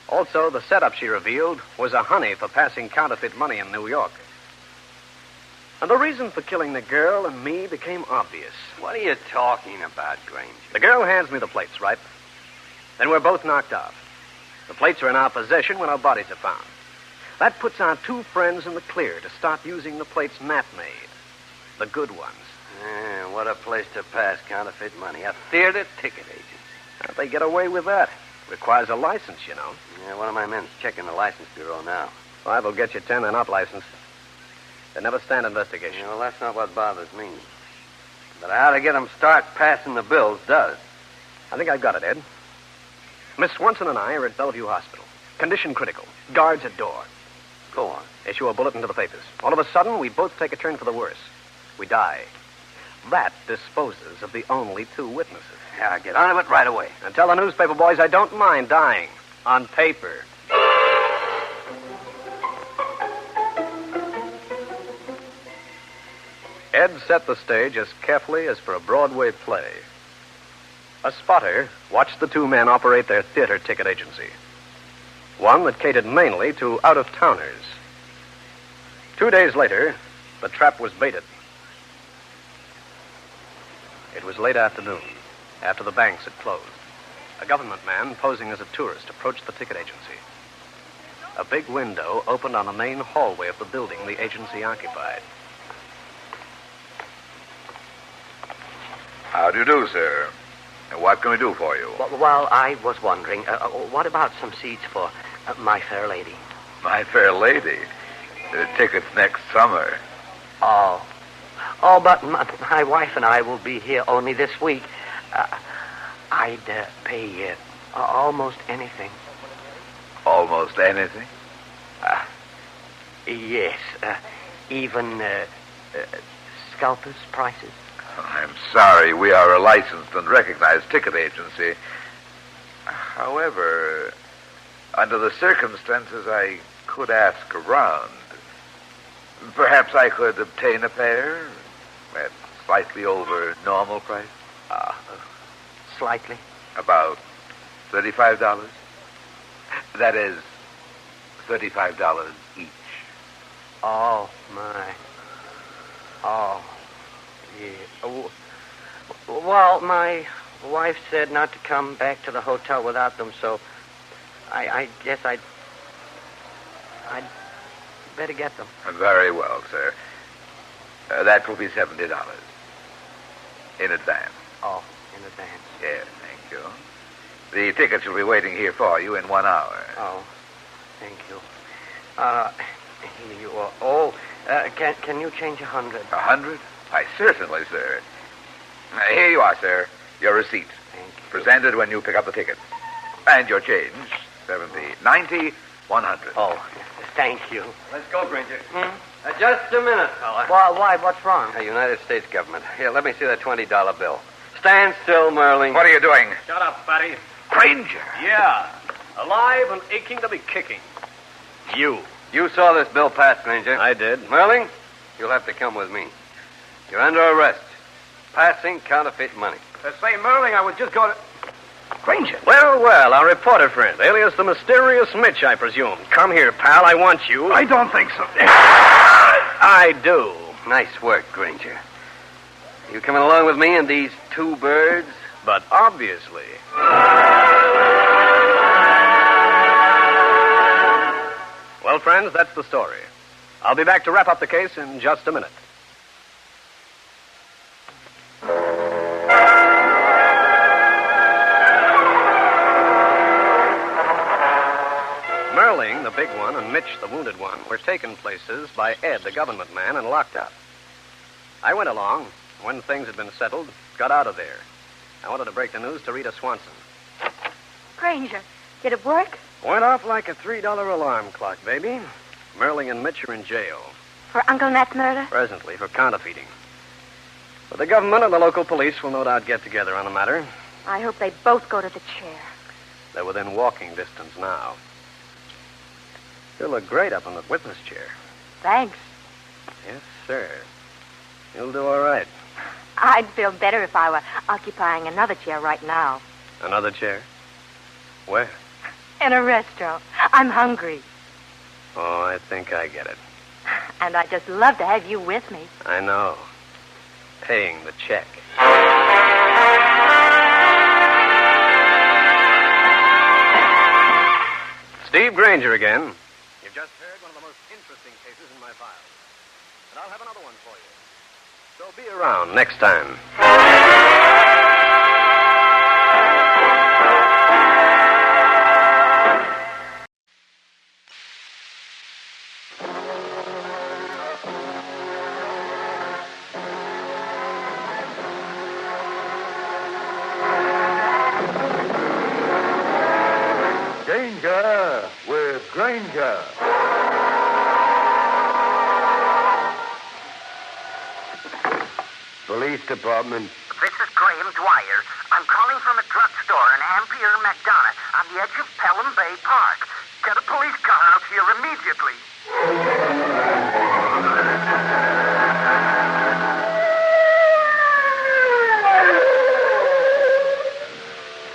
Also, the setup she revealed was a honey for passing counterfeit money in New York. And the reason for killing the girl and me became obvious. What are you talking about, Grainger? The girl hands me the plates, right? Then we're both knocked out. The plates are in our possession when our bodies are found. That puts our two friends in the clear to start using the plates Nat made. The good ones. What a place to pass counterfeit money. A theater ticket agent. How'd they get away with that? Requires a license, you know. Yeah, one of my men's checking the license bureau now. 5 will get you 10. They're not licensed. They never stand investigation. Yeah, well, that's not what bothers me. But how to get them start passing the bills does. I think I've got it, Ed. Miss Swanson and I are at Bellevue Hospital. Condition critical. Guards at door. Go on. Issue a bulletin to the papers. All of a sudden, we both take a turn for the worse. We die. That disposes of the only 2 witnesses. Yeah, get on of it right away. And tell the newspaper boys I don't mind dying. On paper. Ed set the stage as carefully as for a Broadway play. A spotter watched the 2 men operate their theater ticket agency. One that catered mainly to out-of-towners. 2 days later, the trap was baited. It was late afternoon, after the banks had closed. A government man posing as a tourist approached the ticket agency. A big window opened on the main hallway of the building the agency occupied. How do you do, sir? What can we do for you? Well, I was wondering, what about some seats for My Fair Lady? My Fair Lady? Tickets next summer. Oh, but my wife and I will be here only this week. I'd pay almost anything. Almost anything? Yes, even scalpers' prices. I'm sorry, we are a licensed and recognized ticket agency. However, under the circumstances, I could ask around. Perhaps I could obtain a pair at slightly over normal price. Slightly? About $35. That is, $35 each. Oh, my. Oh, yeah. Well, my wife said not to come back to the hotel without them, so I guess I'd... I'd better get them. Very well, sir. That will be $70. In advance. Oh, in advance. Yes, thank you. The tickets will be waiting here for you in 1 hour. Oh, thank you. Can you change 100? 100? Why, certainly, sir. Here you are, sir. Your receipt. Thank you. Presented when you pick up the ticket. And your change. 70, 90, 100. Oh, thank you. Let's go, Grainger. Just a minute, fella. Why? What's wrong? The United States government. Here, let me see that $20 bill. Stand still, Merling. What are you doing? Shut up, fatty. Grainger. Yeah. Alive and aching to be kicking. You. You saw this bill pass, Grainger. I did. Merling, you'll have to come with me. You're under arrest. Passing counterfeit money. Say, Merling, I was just going to... Grainger. Well, our reporter friend, alias the mysterious Mitch, I presume. Come here, pal. I want you. I don't think so. I do. Nice work, Grainger. You coming along with me and these two birds? But obviously. Well, friends, that's the story. I'll be back to wrap up the case in just a minute. Merling, the big one, and Mitch, the wounded one, were taken places by Ed, the government man, and locked up. I went along. When things had been settled, got out of there. I wanted to break the news to Rita Swanson. Grainger, did it work? Went off like a $3 alarm clock, baby. Merling and Mitch are in jail. For Uncle Nat's murder? Presently, for counterfeiting. But the government and the local police will no doubt get together on the matter. I hope they both go to the chair. They're within walking distance now. You look great up in the witness chair. Thanks. Yes, sir. You'll do all right. I'd feel better if I were occupying another chair right now. Another chair? Where? In a restaurant. I'm hungry. Oh, I think I get it. And I'd just love to have you with me. I know. Paying the check. Steve Grainger again. You've just heard one of the most interesting cases in my file. And I'll have another one for you. So be around next time. Danger with Grainger. Police Department. This is Graham Dwyer. I'm calling from a drugstore in Ampere, McDonough, on the edge of Pelham Bay Park. Get a police car out here immediately.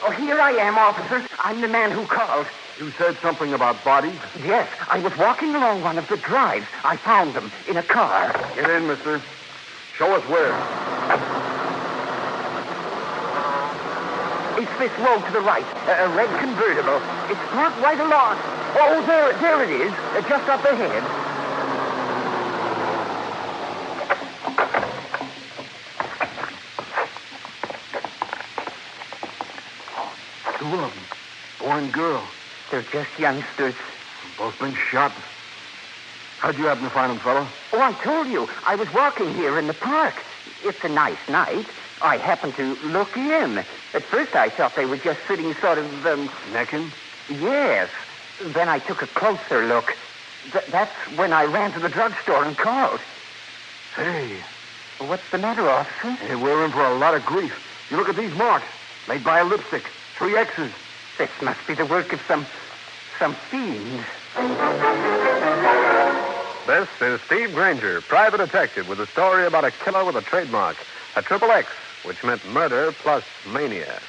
Oh, here I am, officer. I'm the man who called. You said something about bodies? Yes, I was walking along one of the drives. I found them in a car. Get in, mister. Show us where. It's this road to the right, a red convertible. It's parked right along. Oh, there it is, just up ahead. Two of them. Boy and girl. They're just youngsters. Both been shot. How'd you happen to find them, fellow? Oh, I told you. I was walking here in the park. It's a nice night. I happened to look in. At first, I thought they were just sitting sort of, necking? Yes. Then I took a closer look. That's when I ran to the drugstore and called. Hey. What's the matter, officer? Hey, we're in for a lot of grief. You look at these marks. Made by a lipstick. 3 X's. This must be the work of some fiend. This is Steve Grainger, private detective, with a story about a killer with a trademark, a triple X, which meant murder plus mania.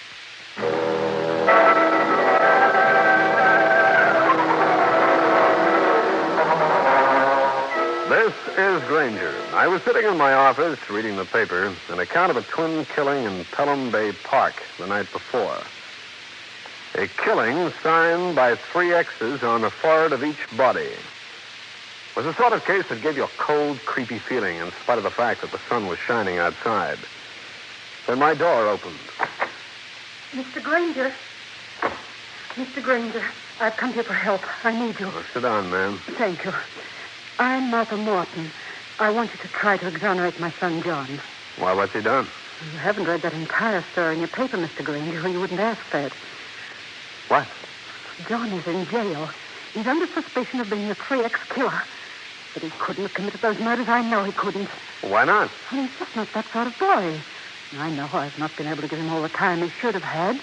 This is Grainger. I was sitting in my office reading the paper, an account of a twin killing in Pelham Bay Park the night before. A killing signed by 3 X's on the forehead of each body. was the sort of case that gave you a cold, creepy feeling in spite of the fact that the sun was shining outside. Then my door opened. Mr. Grainger. Mr. Grainger, I've come here for help. I need you. Well, sit down, ma'am. Thank you. I'm Martha Morton. I want you to try to exonerate my son, John. Why, what's he done? You haven't read that entire story in your paper, Mr. Grainger, or you wouldn't ask that. What? John is in jail. He's under suspicion of being a 3X killer. But he couldn't have committed those murders. I know he couldn't. Why not? Well, he's just not that sort of boy. I know I've not been able to give him all the time he should have had.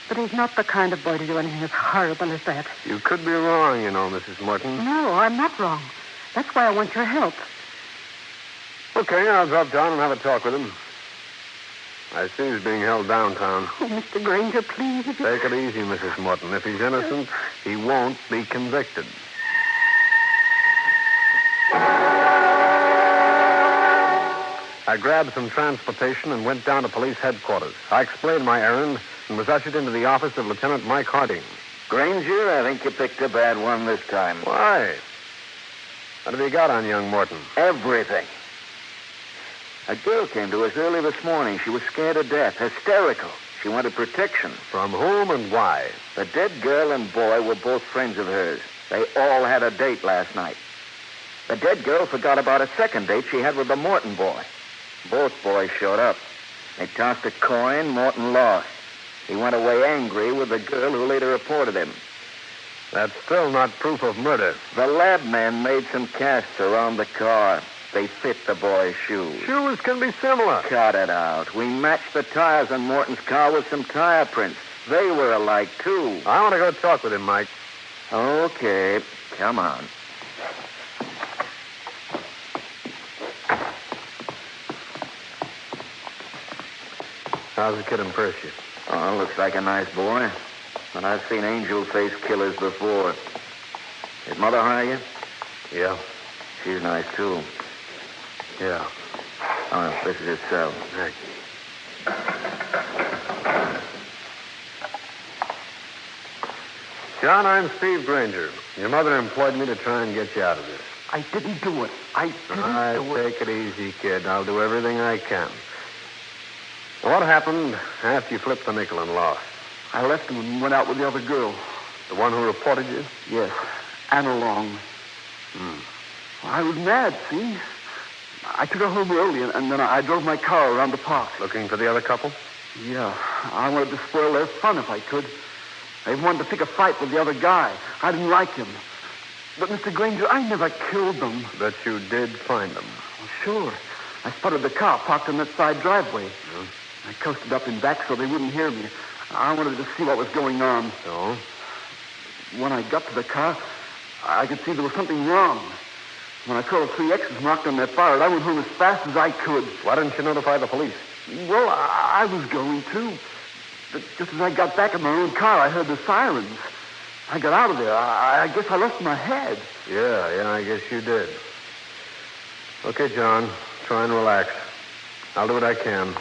But he's not the kind of boy to do anything as horrible as that. You could be wrong, you know, Mrs. Morton. No, I'm not wrong. That's why I want your help. Okay, I'll drop down and have a talk with him. I see he's being held downtown. Oh, Mr. Grainger, please, if you... Take it easy, Mrs. Morton. If he's innocent, he won't be convicted. I grabbed some transportation and went down to police headquarters. I explained my errand and was ushered into the office of Lieutenant Mike Harding. Granger, I think you picked a bad one this time. Why? What have you got on young Morton? Everything. A girl came to us early this morning. She was scared to death, hysterical. She wanted protection. From whom and why? The dead girl and boy were both friends of hers. They all had a date last night. The dead girl forgot about a second date she had with the Morton boy. Both boys showed up. They tossed a coin. Morton lost. He went away angry with the girl who later reported him. That's still not proof of murder. The lab man made some casts around the car. They fit the boy's shoes. Shoes can be similar. Cut it out. We matched the tires on Morton's car with some tire prints. They were alike, too. I want to go talk with him, Mike. Okay. Come on. How's the kid impress you? Oh, looks like a nice boy. But I've seen angel-faced killers before. Did Mother hire you? Yeah. She's nice, too. Yeah. Oh, this is his cell. Right. John, I'm Steve Grainger. Your mother employed me to try and get you out of this. I didn't do it. I didn't do it. Take it easy, kid. I'll do everything I can. What happened after you flipped the nickel and lost? I left him and went out with the other girl. The one who reported you? Yes. Anna Long. I was mad, see? I took her home early, and then I drove my car around the park. Looking for the other couple? Yeah. I wanted to spoil their fun if I could. I wanted to pick a fight with the other guy. I didn't like him. But, Mr. Grainger, I never killed them. But you did find them? Well, sure. I spotted the car parked on that side driveway. I coasted up in back so they wouldn't hear me. I wanted to see what was going on. So? When I got to the car, I could see there was something wrong. When I saw the 3 X's marked on their forehead, I went home as fast as I could. Why didn't you notify the police? Well, I was going to. But just as I got back in my own car, I heard the sirens. I got out of there. I guess I lost my head. Yeah, I guess you did. Okay, John, try and relax. I'll do what I can.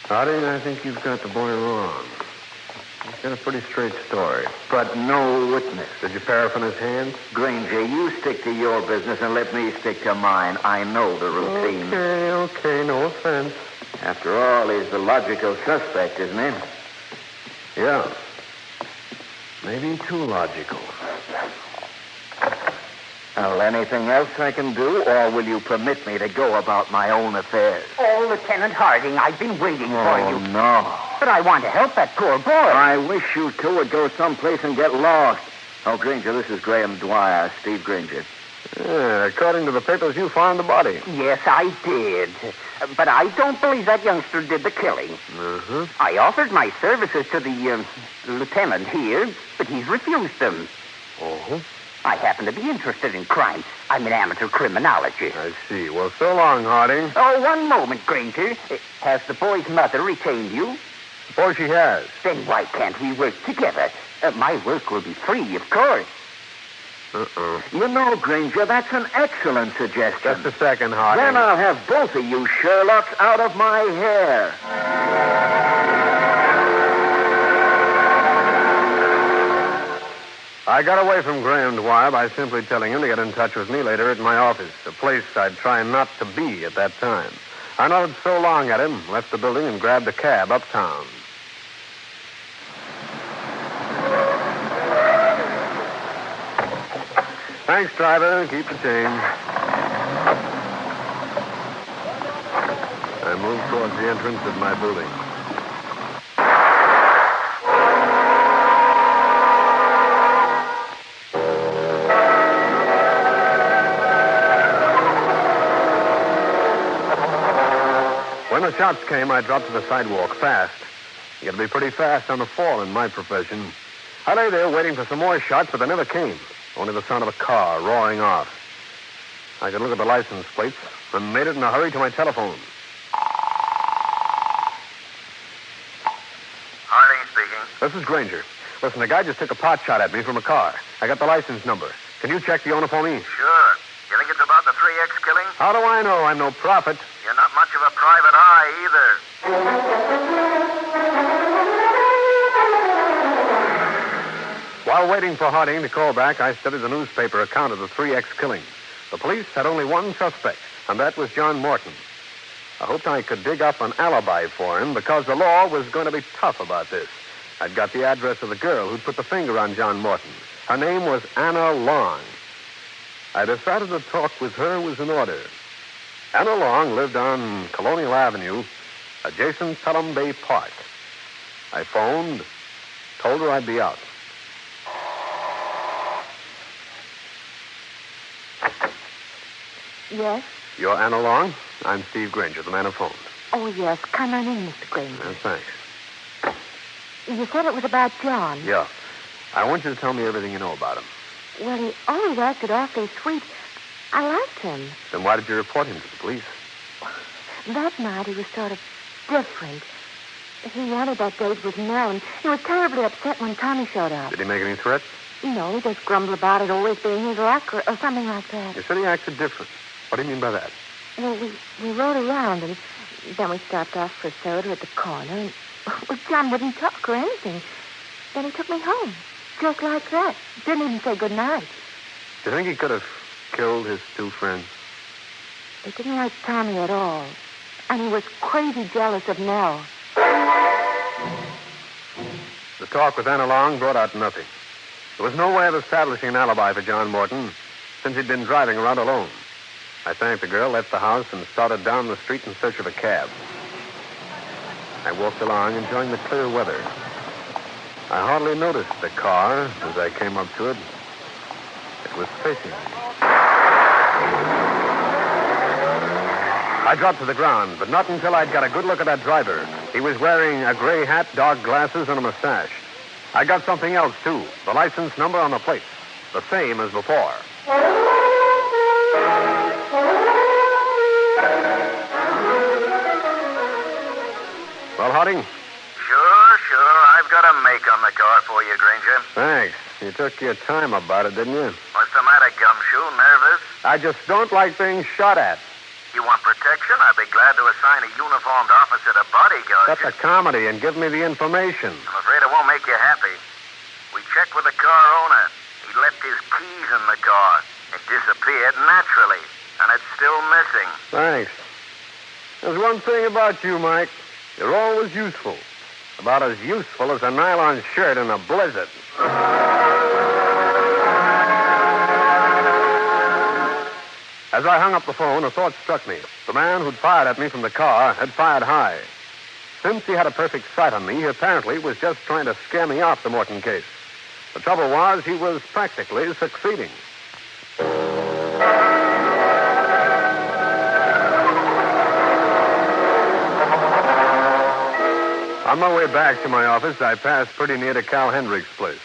Harding, I think you've got the boy wrong. He's got a pretty straight story. But no witness. Did you paraffin his hands? Granger, you stick to your business and let me stick to mine. I know the routine. Okay, no offense. After all, he's the logical suspect, isn't he? Yeah. Maybe too logical. Well, anything else I can do, or will you permit me to go about my own affairs? Oh, Lieutenant Harding, I've been waiting for you. Oh, no. But I want to help that poor boy. I wish you two would go someplace and get lost. Oh, Granger, this is Graham Dwyer, Steve Granger. Yeah, according to the papers, you found the body. Yes, I did. But I don't believe that youngster did the killing. Uh-huh. I offered my services to the lieutenant here, but he's refused them. Oh? I happen to be interested in crime. I'm an amateur criminologist. I see. Well, so long, Harding. Oh, one moment, Granger. Has the boy's mother retained you? Oh, she has. Then why can't we work together? My work will be free, of course. You know, Granger, that's an excellent suggestion. Just a second, Harding. Then I'll have both of you Sherlocks out of my hair. I got away from Graham Dwyer by simply telling him to get in touch with me later at my office, a place I'd try not to be at that time. I nodded so long at him, left the building, and grabbed a cab uptown. Thanks, driver. Keep the change. I moved towards the entrance of my building. When the shots came, I dropped to the sidewalk fast. You got to be pretty fast on the fall in my profession. I lay there waiting for some more shots, but they never came. Only the sound of a car roaring off. I could look at the license plates and made it in a hurry to my telephone. Harding speaking. This is Grainger. Listen, the guy just took a pot shot at me from a car. I got the license number. Can you check the owner for me? Sure. You think it's about the 3X killing? How do I know? I'm no prophet. You're not much of a private eye either. While waiting for Harding to call back, I studied the newspaper account of the 3X killing. The police had only one suspect, and that was John Morton. I hoped I could dig up an alibi for him because the law was going to be tough about this. I'd got the address of the girl who'd put the finger on John Morton. Her name was Anna Long. I decided a talk with her was in order. Anna Long lived on Colonial Avenue, adjacent Pelham Bay Park. I phoned, told her I'd be out. Yes? You're Anna Long? I'm Steve Grainger, the man who phoned. Oh, yes. Come on in, Mr. Grainger. Thanks. You said it was about John. Yeah. I want you to tell me everything you know about him. Well, he always acted awfully sweet. I liked him. Then why did you report him to the police? That night he was sort of different. He wanted that date with Nell, and he was terribly upset when Tommy showed up. Did he make any threats? No, he just grumbled about it always being his luck or something like that. You said he acted different. What do you mean by that? Well, we rode around, and then we stopped off for soda at the corner, and well, John wouldn't talk or anything. Then he took me home, just like that. Didn't even say good night. Do you think he could have killed his two friends? He didn't like Tommy at all, and he was crazy jealous of Nell. The talk with Anna Long brought out nothing. There was no way of establishing an alibi for John Morton since he'd been driving around alone. I thanked the girl, left the house, and started down the street in search of a cab. I walked along, enjoying the clear weather. I hardly noticed the car as I came up to it. It was facing me. I dropped to the ground, but not until I'd got a good look at that driver. He was wearing a gray hat, dark glasses, and a mustache. I got something else, too. The license number on the plate. The same as before. Well, Harding? Sure. I've got a make on the car for you, Grainger. Thanks. You took your time about it, didn't you? What's the matter, Gumshoe? Nervous? I just don't like being shot at. You want protection? I'd be glad to assign a uniformed officer to bodyguard Cut you. the comedy and give me the information. I'm afraid it won't make you happy. We checked with the car owner. He left his keys in the car. It disappeared naturally, and it's still missing. Thanks. There's one thing about you, Mike. You're always useful. About as useful as a nylon shirt in a blizzard. As I hung up the phone, a thought struck me. The man who'd fired at me from the car had fired high. Since he had a perfect sight on me, he apparently was just trying to scare me off the Morton case. The trouble was, he was practically succeeding. On my way back to my office, I passed pretty near to Cal Hendrick's place.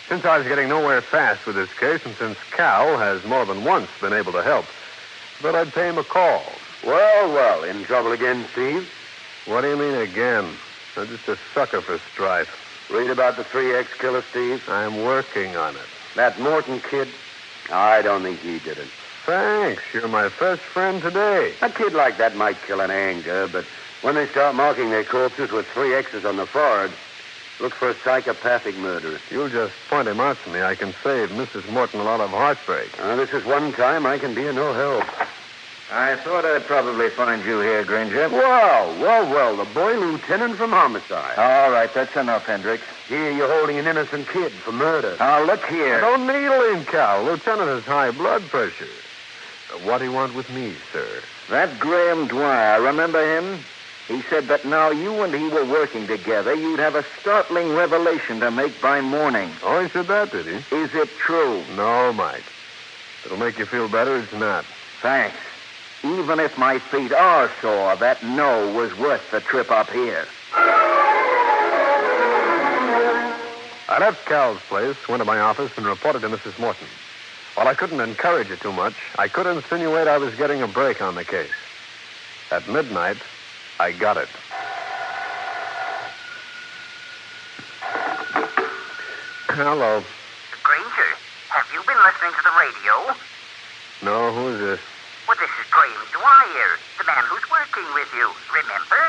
Since I was getting nowhere fast with this case, and since Cal has more than once been able to help, I thought I'd pay him a call. Well, in trouble again, Steve? What do you mean again? I'm just a sucker for strife. Read about the 3X killer, Steve? I'm working on it. That Morton kid? I don't think he did it. Thanks. You're my first friend today. A kid like that might kill in anger, but when they start marking their corpses with 3 X's on the forehead, Look for a psychopathic murderer. You'll just point him out to me. I can save Mrs. Morton a lot of heartbreak. This is one time I can be of no help. I thought I'd probably find you here, Grainger. Well, the boy lieutenant from homicide. All right, that's enough, Hendricks. Here you're holding an innocent kid for murder. Now, look here. Don't needle him, Cal. Lieutenant has high blood pressure. What do you want with me, sir? That Graham Dwyer, remember him? He said that now you and he were working together, you'd have a startling revelation to make by morning. Oh, he said that, did he? Is it true? No, Mike. It'll make you feel better, it's not. Thanks. Even if my feet are sore, that no was worth the trip up here. I left Cal's place, went to my office, and reported to Mrs. Morton. While I couldn't encourage it too much, I could insinuate I was getting a break on the case. At midnight, I got it. Hello. Grainger, have you been listening to the radio? No, who is this? Well, this is Graham Dwyer, the man who's working with you. Remember?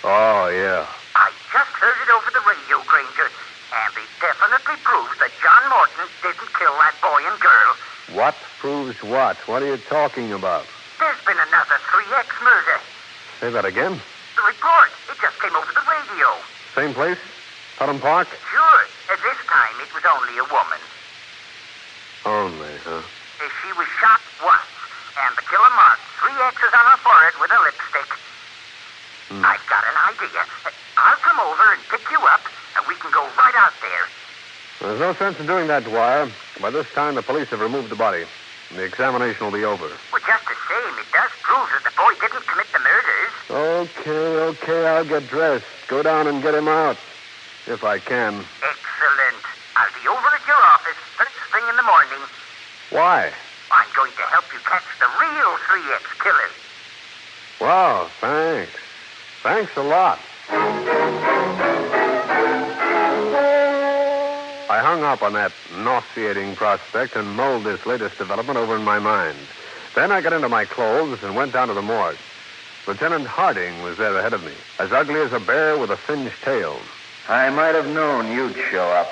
Oh, yeah. I just heard it over the radio, Grainger, and it definitely proves that John Morton didn't kill that boy and girl. What proves what? What are you talking about? There's been another 3X murder. Say that again? The report, it just came over the radio. Same place? Pelham Park? Sure. At this time, it was only a woman. Only, huh? She was shot once, and the killer marked 3 X's on her forehead with a lipstick. I've got an idea. I'll come over and pick you up, and we can go right out there. There's no sense in doing that, Dwyer. By this time, the police have removed the body. And the examination will be over. Well, just the same, it does prove that the boy didn't commit the murders. Okay, I'll get dressed. Go down and get him out. If I can. Excellent. I'll be over at your office first thing in the morning. Why? I'm going to help you catch the real 3X killer. Wow, thanks. Thanks a lot. I hung up on that nauseating prospect and mulled this latest development over in my mind. Then I got into my clothes and went down to the morgue. Lieutenant Harding was there ahead of me, as ugly as a bear with a singed tail. I might have known you'd show up.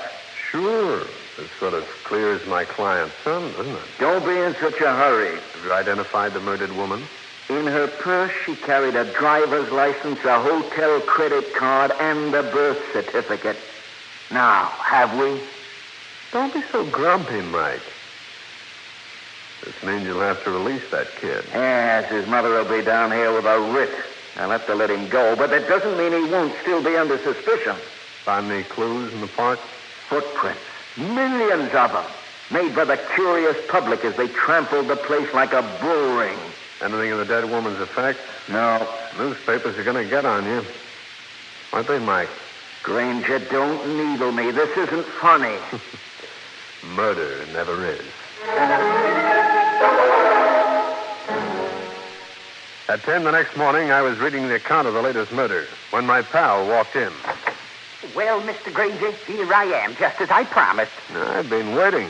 Sure. It's sort of clear as my client's son, isn't it? Don't be in such a hurry. Have you identified the murdered woman? In her purse, she carried a driver's license, a hotel credit card, and a birth certificate. Now, have we? Don't be so grumpy, Mike. This means you'll have to release that kid. Yes, his mother will be down here with a writ. I'll have to let him go, but that doesn't mean he won't still be under suspicion. Find any clues in the park? Footprints. Millions of them. Made by the curious public as they trampled the place like a bull ring. Anything of the dead woman's effects? No. Newspapers are going to get on you. Aren't they, Mike? Grainger, don't needle me. This isn't funny. Murder never is. At 10 the next morning, I was reading the account of the latest murder when my pal walked in. Well, Mr. Grainger, here I am, just as I promised. I've been waiting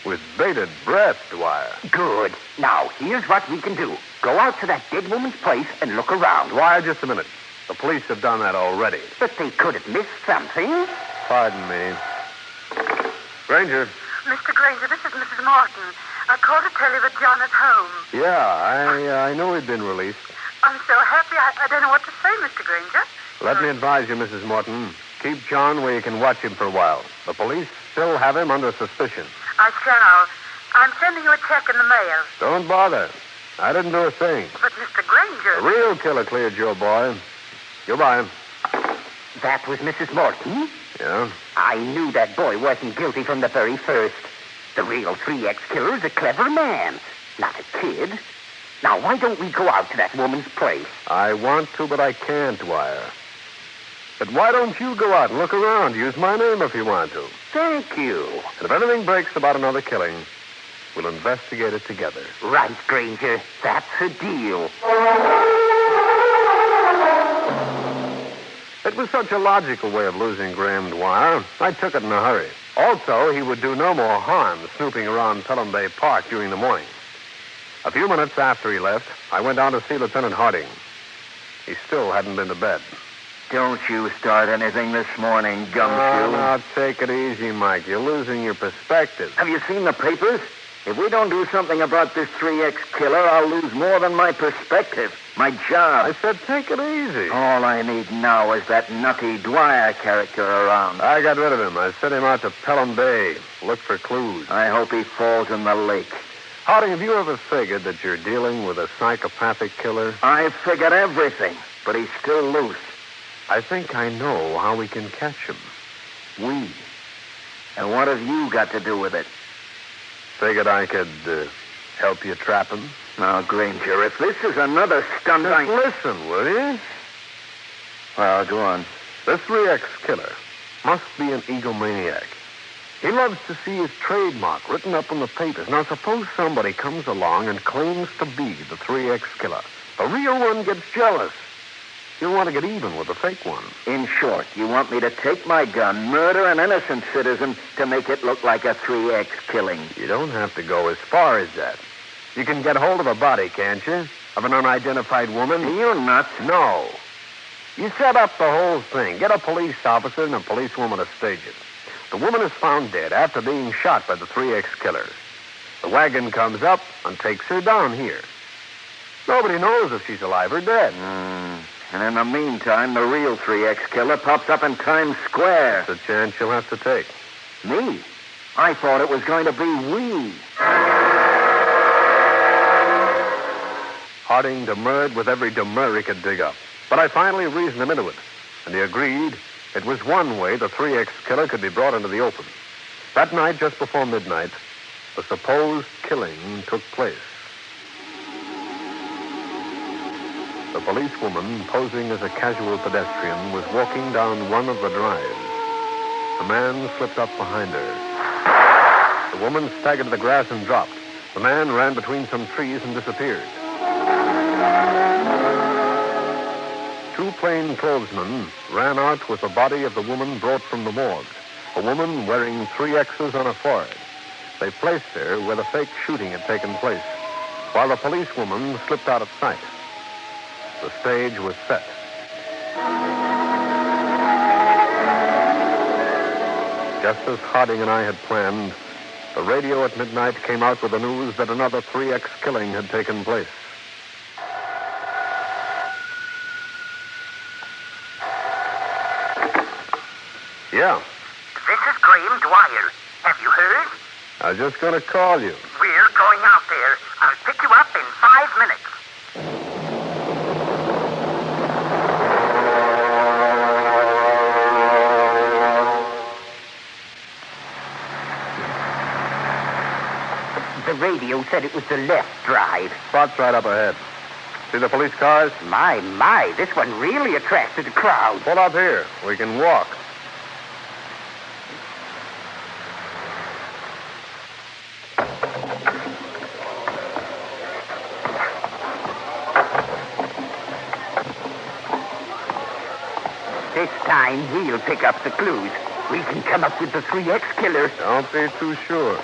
with bated breath, Dwyer. Good. Now, here's what we can do. Go out to that dead woman's place and look around. Dwyer, just a minute. The police have done that already. But they could have missed something. Pardon me. Grainger. Mr. Grainger, this is Mrs. Morton. I called to tell you that John is home. Yeah, I know he'd been released. I'm so happy. I don't know what to say, Mr. Grainger. Let me advise you, Mrs. Morton. Keep John where you can watch him for a while. The police still have him under suspicion. I shall. I'm sending you a check in the mail. Don't bother. I didn't do a thing. But, Mr. Grainger... The real killer cleared your boy. Goodbye. That was Mrs. Morton? Yeah? I knew that boy wasn't guilty from the very first. The real 3X killer is a clever man, not a kid. Now, why don't we go out to that woman's place? I want to, but I can't, Dwyer. But why don't you go out and look around? Use my name if you want to. Thank you. And if anything breaks about another killing, we'll investigate it together. Right, Grainger. That's a deal. It was such a logical way of losing Graham Dwyer. I took it in a hurry. Also, he would do no more harm snooping around Pelham Bay Park during the morning. A few minutes after he left, I went down to see Lieutenant Harding. He still hadn't been to bed. Don't you start anything this morning, Gumshoe. Oh, now, take it easy, Mike. You're losing your perspective. Have you seen the papers? If we don't do something about this 3X killer, I'll lose more than my perspective, my job. I said take it easy. All I need now is that nutty Dwyer character around. I got rid of him. I sent him out to Pelham Bay. Look for clues. I hope he falls in the lake. Harding, have you ever figured that you're dealing with a psychopathic killer? I've figured everything, but he's still loose. I think I know how we can catch him. We? And what have you got to do with it? Figured I could help you trap him. Now, Grainger, if this is another stunt, Just listen, will you? Well, go on. The 3X killer must be an egomaniac. He loves to see his trademark written up in the papers. Now, suppose somebody comes along and claims to be the 3X killer. The real one gets jealous. You'll want to get even with the fake one. In short, you want me to take my gun, murder an innocent citizen to make it look like a 3X killing. You don't have to go as far as that. You can get hold of a body, can't you? Of an unidentified woman? You're nuts. No. You set up the whole thing. Get a police officer and a policewoman to stage it. The woman is found dead after being shot by the 3X killer. The wagon comes up and takes her down here. Nobody knows if she's alive or dead. And in the meantime, the real 3X killer pops up in Times Square. It's a chance you'll have to take. Me? I thought it was going to be we. Harding demurred with every demur he could dig up. But I finally reasoned him into it, and he agreed it was one way the 3X killer could be brought into the open. That night, just before midnight, the supposed killing took place. The policewoman, posing as a casual pedestrian, was walking down one of the drives. A man slipped up behind her. The woman staggered to the grass and dropped. The man ran between some trees and disappeared. Two plainclothesmen ran out with the body of the woman brought from the morgue, a woman wearing 3 X's on her forehead. They placed her where the fake shooting had taken place, while the policewoman slipped out of sight. The stage was set. Just as Harding and I had planned, the radio at midnight came out with the news that another 3X killing had taken place. Yeah. This is Graham Dwyer. Have you heard? I was just going to call you. We're going out there. I'll pick you up in 5 minutes. The radio said it was the left drive. Spot's right up ahead. See the police cars? My, this one really attracted a crowd. Pull up here. We can walk. This time we'll pick up the clues. We can come up with the 3X killer. Don't be too sure.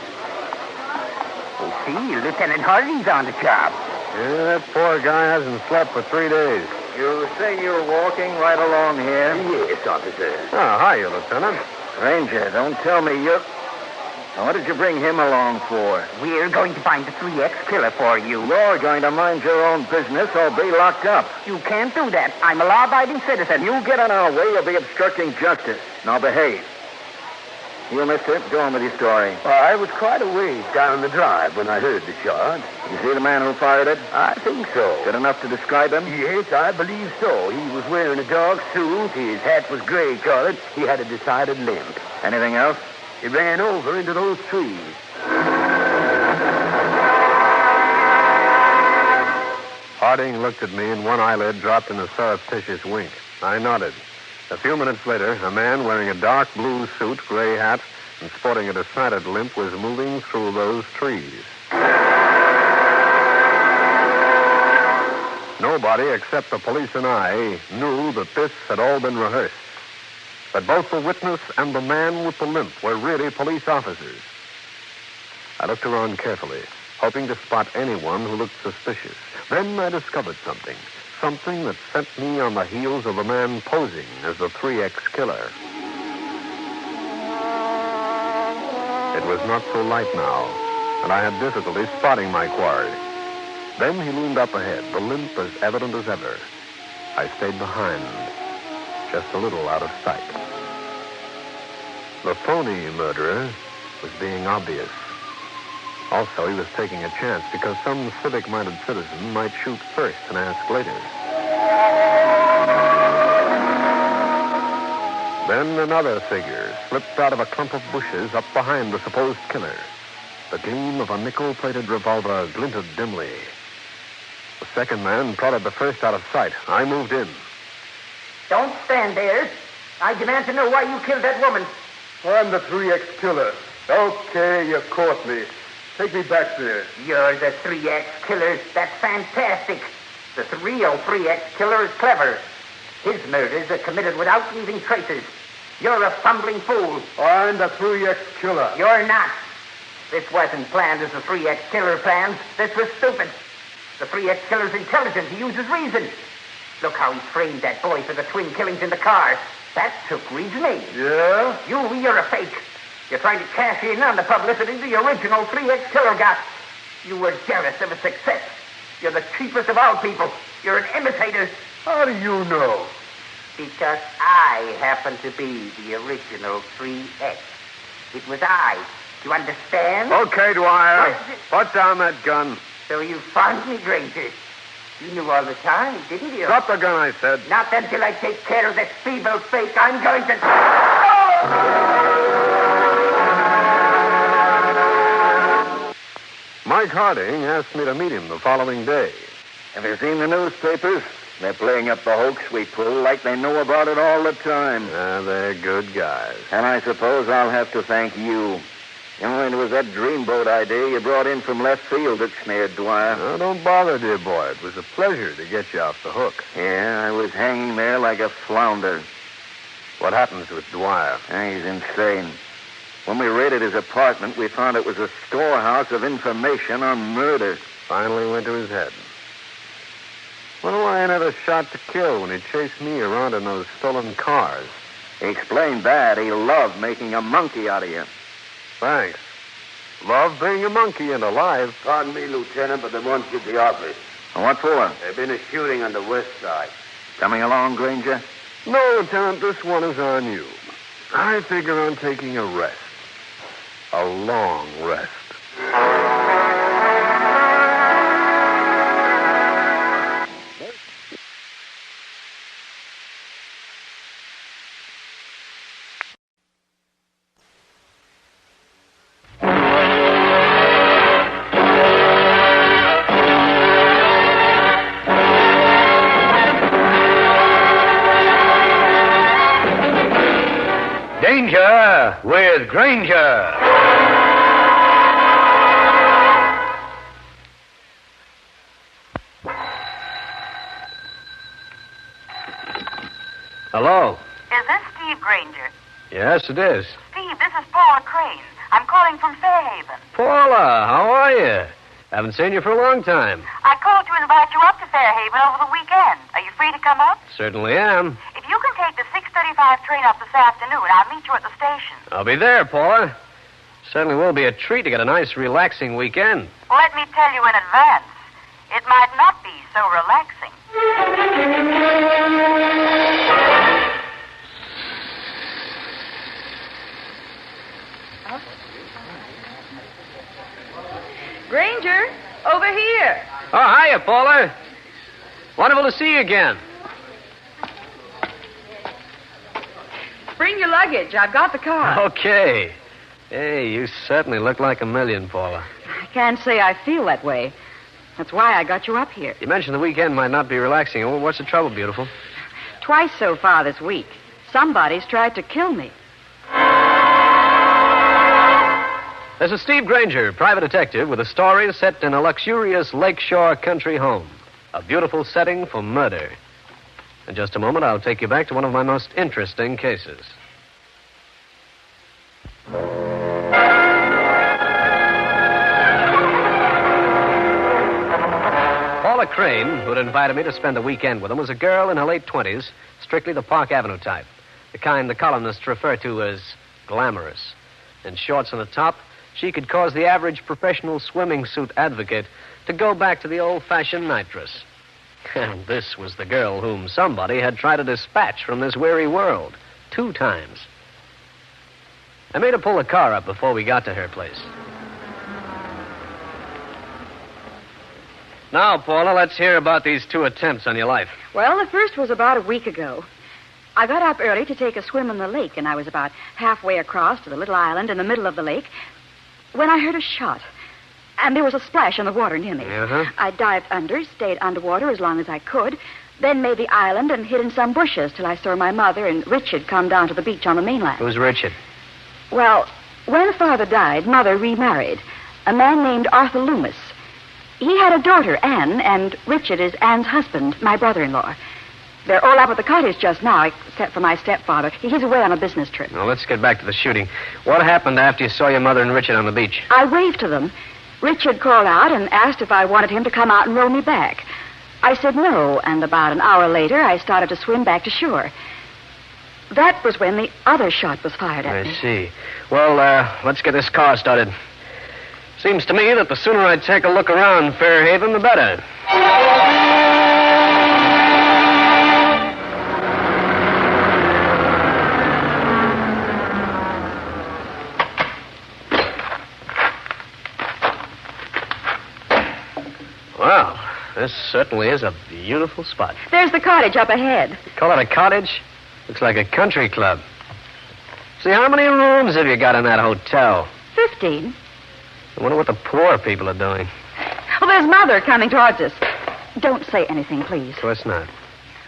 Oh, see, Lieutenant Harding's on the job. Yeah, that poor guy hasn't slept for 3 days. You say you're walking right along here? Yes, officer. Oh, hiya, Lieutenant. Ranger, don't tell me you're... Now, what did you bring him along for? We're going to find the 3X killer for you. You're going to mind your own business or be locked up. You can't do that. I'm a law-abiding citizen. You get in our way, you'll be obstructing justice. Now behave. You, mister, go on with your story. Well, I was quite a ways down the drive when I heard the shot. You see the man who fired it? I think so. Good enough to describe him? Yes, I believe so. He was wearing a dark suit. His hat was gray-colored. He had a decided limp. Anything else? He ran over into those trees. Harding looked at me, and one eyelid dropped in a surreptitious wink. I nodded. A few minutes later, a man wearing a dark blue suit, gray hat, and sporting a decided limp was moving through those trees. Nobody except the police and I knew that this had all been rehearsed. That both the witness and the man with the limp were really police officers. I looked around carefully, hoping to spot anyone who looked suspicious. Then I discovered something something that sent me on the heels of the man posing as the 3X killer. It was not so light now, and I had difficulty spotting my quarry. Then he loomed up ahead, the limp as evident as ever. I stayed behind, just a little out of sight. The phony murderer was being obvious. Also, he was taking a chance because some civic-minded citizen might shoot first and ask later. Then another figure slipped out of a clump of bushes up behind the supposed killer. The gleam of a nickel-plated revolver glinted dimly. The second man prodded the first out of sight. I moved in. Don't stand there. I demand to know why you killed that woman. I'm the 3X killer. Okay, you caught me. Take me back there. You're the 3X killer. That's fantastic. The real 3X killer is clever. His murders are committed without leaving traces. You're a fumbling fool. I'm the 3X killer. You're not. This wasn't planned as the 3X killer plans. This was stupid. The 3X killer's intelligent. He uses reason. Look how he framed that boy for the twin killings in the car. That took reasoning. Yeah? You're a fake. You're trying to cash in on the publicity the original 3X killer got. You were jealous of his success. You're the cheapest of all people. You're an imitator. How do you know? Because I happen to be the original 3X. It was I. Do you understand? Okay, Dwyer. Put down that gun. So you found me, Grainger. You knew all the time, didn't you? Drop the gun, I said. Not until I take care of this feeble fake. I'm going to... Mike Harding asked me to meet him the following day. Have you seen the newspapers? They're playing up the hoax we pull like they know about it all the time. They're good guys. And I suppose I'll have to thank you. You know, it was that dreamboat idea you brought in from left field that snared Dwyer. No, don't bother, dear boy. It was a pleasure to get you off the hook. Yeah, I was hanging there like a flounder. What happens with Dwyer? He's insane. When we raided his apartment, we found it was a storehouse of information on murder. Finally went to his head. Wonder why I never shot to kill when he chased me around in those stolen cars. He explained that. He loved making a monkey out of you. Thanks. Love being a monkey and alive. Pardon me, Lieutenant, but they want you at the office. What for? There's been a shooting on the west side. Coming along, Grainger? No, Lieutenant, this one is on you. I figure on taking a rest. A long rest. Danger with Grainger. Hello? Is this Steve Grainger? Yes, it is. Steve, this is Paula Crane. I'm calling from Fairhaven. Paula, how are you? Haven't seen you for a long time. I called to invite you up to Fairhaven over the weekend. Are you free to come up? Certainly am. If you can take the 6:35 train up this afternoon, I'll meet you at the station. I'll be there, Paula. Certainly will be a treat to get a nice, relaxing weekend. Let me tell you in advance, it might not be so relaxing. Grainger, over here. Oh, hiya, Paula. Wonderful to see you again. Bring your luggage. I've got the car. Okay. Hey, you certainly look like a million, Paula. I can't say I feel that way. That's why I got you up here. You mentioned the weekend might not be relaxing. Well, what's the trouble, beautiful? Twice so far this week. Somebody's tried to kill me. This is Steve Grainger, private detective, with a story set in a luxurious lakeshore country home. A beautiful setting for murder. In just a moment, I'll take you back to one of my most interesting cases. Paula Crane, who had invited me to spend the weekend with him, was a girl in her late 20s, strictly the Park Avenue type, the kind the columnists refer to as glamorous. In shorts on the top, she could cause the average professional swimming suit advocate to go back to the old-fashioned night dress. And this was the girl whom somebody had tried to dispatch from this weary world 2 times. I made her pull the car up before we got to her place. Now, Paula, let's hear about these 2 attempts on your life. Well, the first was about a week ago. I got up early to take a swim in the lake, and I was about halfway across to the little island in the middle of the lake when I heard a shot. And there was a splash in the water near me. Uh-huh. I dived under, stayed underwater as long as I could, then made the island and hid in some bushes till I saw my mother and Richard come down to the beach on the mainland. Who's Richard? Well, when Father died, Mother remarried a man named Arthur Loomis. He had a daughter, Anne, and Richard is Anne's husband, my brother-in-law. They're all up at the cottage just now, except for my stepfather. He's away on a business trip. Now, let's get back to the shooting. What happened after you saw your mother and Richard on the beach? I waved to them. Richard called out and asked if I wanted him to come out and row me back. I said no, and about an hour later, I started to swim back to shore. That was when the other shot was fired at me. I see. Well, let's get this car started. Seems to me that the sooner I take a look around Fairhaven, the better. Well, this certainly is a beautiful spot. There's the cottage up ahead. Call it a cottage? Looks like a country club. See, how many rooms have you got in that hotel? 15. I wonder what the poor people are doing. Oh, there's Mother coming towards us. Don't say anything, please. Of course not.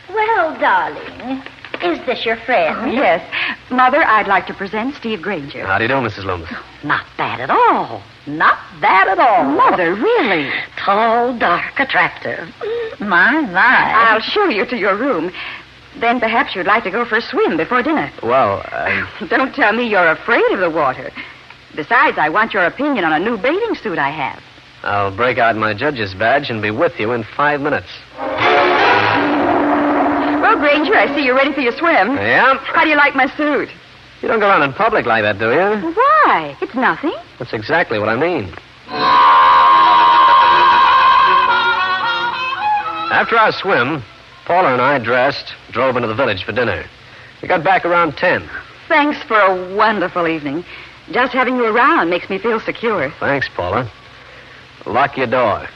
Well, darling, is this your friend? Oh, yes. Mother, I'd like to present Steve Grainger. How do you do, Mrs. Loomis? Not bad at all. Not bad at all. Mother, really? Tall, dark, attractive. My. I'll show you to your room. Then perhaps you'd like to go for a swim before dinner. Well, Don't tell me you're afraid of the water. Besides, I want your opinion on a new bathing suit I have. I'll break out my judge's badge and be with you in 5 minutes. Well, Grainger, I see you're ready for your swim. Yeah? How do you like my suit? You don't go around in public like that, do you? Why? It's nothing. That's exactly what I mean. After our swim, Paula and I dressed, drove into the village for dinner. We got back around 10. Thanks for a wonderful evening. Just having you around makes me feel secure. Thanks, Paula. Lock your door.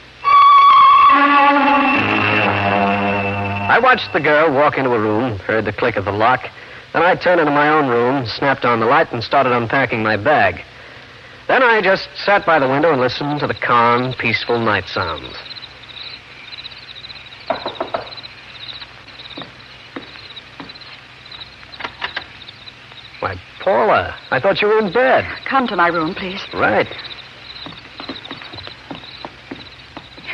I watched the girl walk into a room, heard the click of the lock. Then I turned into my own room, snapped on the light, and started unpacking my bag. Then I just sat by the window and listened to the calm, peaceful night sounds. Why, Paula, I thought you were in bed. Come to my room, please. Right.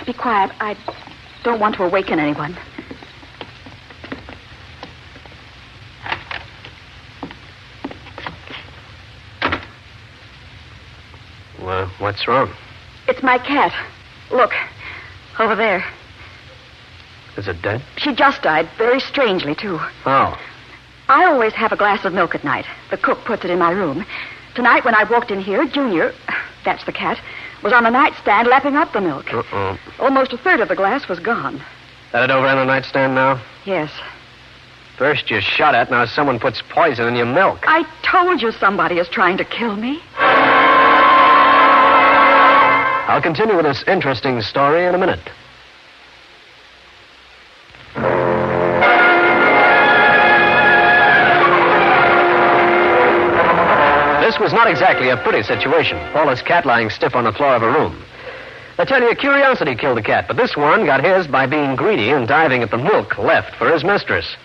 Be quiet. I don't want to awaken anyone. Well, what's wrong? It's my cat. Look, over there. Is it dead? She just died, very strangely, too. Oh. I always have a glass of milk at night. The cook puts it in my room. Tonight, when I walked in here, Junior, that's the cat, was on the nightstand lapping up the milk. Uh-oh. Almost a third of the glass was gone. That it over on the nightstand now? Yes. First you shot at, now someone puts poison in your milk. I told you somebody is trying to kill me. I'll continue with this interesting story in a minute. This was not exactly a pretty situation. Paula's cat lying stiff on the floor of her room. I tell you, curiosity killed the cat, but this one got his by being greedy and diving at the milk left for his mistress.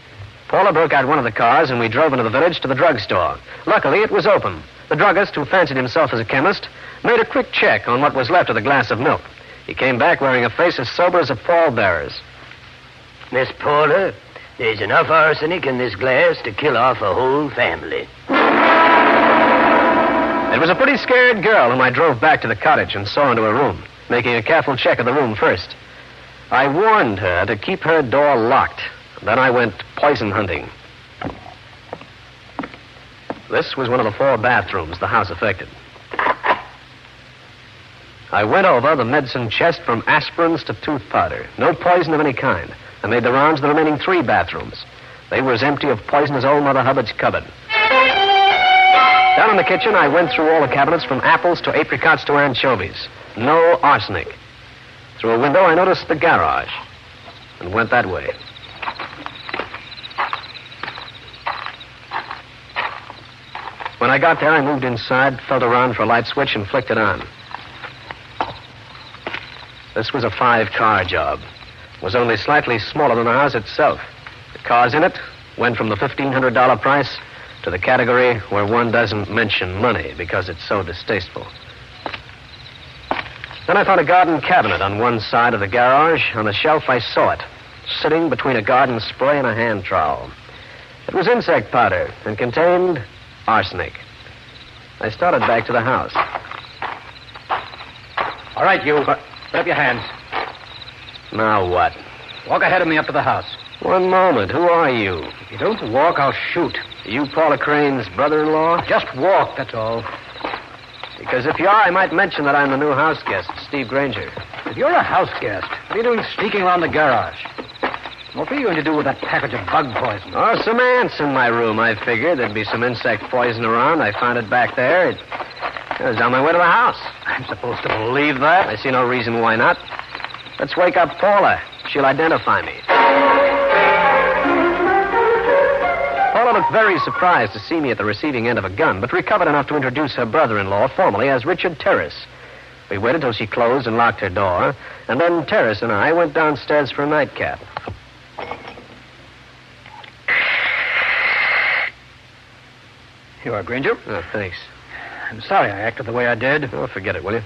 Paula broke out one of the cars, and we drove into the village to the drugstore. Luckily, it was open. The druggist, who fancied himself as a chemist, made a quick check on what was left of the glass of milk. He came back wearing a face as sober as a pallbearer's. Miss Paula, there's enough arsenic in this glass to kill off a whole family. It was a pretty scared girl whom I drove back to the cottage and saw into her room, making a careful check of the room first. I warned her to keep her door locked. Then I went poison hunting. This was one of the 4 bathrooms the house affected. I went over the medicine chest from aspirins to tooth powder. No poison of any kind. I made the rounds of the remaining 3 bathrooms. They were as empty of poison as old Mother Hubbard's cupboard. Down in the kitchen, I went through all the cabinets from apples to apricots to anchovies. No arsenic. Through a window, I noticed the garage and went that way. When I got there, I moved inside, felt around for a light switch, and flicked it on. This was a 5-car job. It was only slightly smaller than the house itself. The cars in it went from the $1,500 price to the category where one doesn't mention money because it's so distasteful. Then I found a garden cabinet on one side of the garage. On the shelf, I saw it, sitting between a garden spray and a hand trowel. It was insect powder and contained arsenic. I started back to the house. All right, you. Put up your hands. Now what? Walk ahead of me up to the house. One moment. Who are you? If you don't walk, I'll shoot. Are you Paula Crane's brother-in-law? Just walk, that's all. Because if you are, I might mention that I'm the new house guest, Steve Grainger. If you're a house guest, what are you doing sneaking around the garage? What are you going to do with that package of bug poison? Oh, some ants in my room. I figured there'd be some insect poison around. I found it back there. It was on my way to the house. I'm supposed to believe that? I see no reason why not. Let's wake up Paula. She'll identify me. Paula looked very surprised to see me at the receiving end of a gun, but recovered enough to introduce her brother-in-law formally as Richard Terrace. We waited till she closed and locked her door, and then Terrace and I went downstairs for a nightcap. You are Grainger? Oh, thanks. I'm sorry I acted the way I did. Oh, forget it, will you?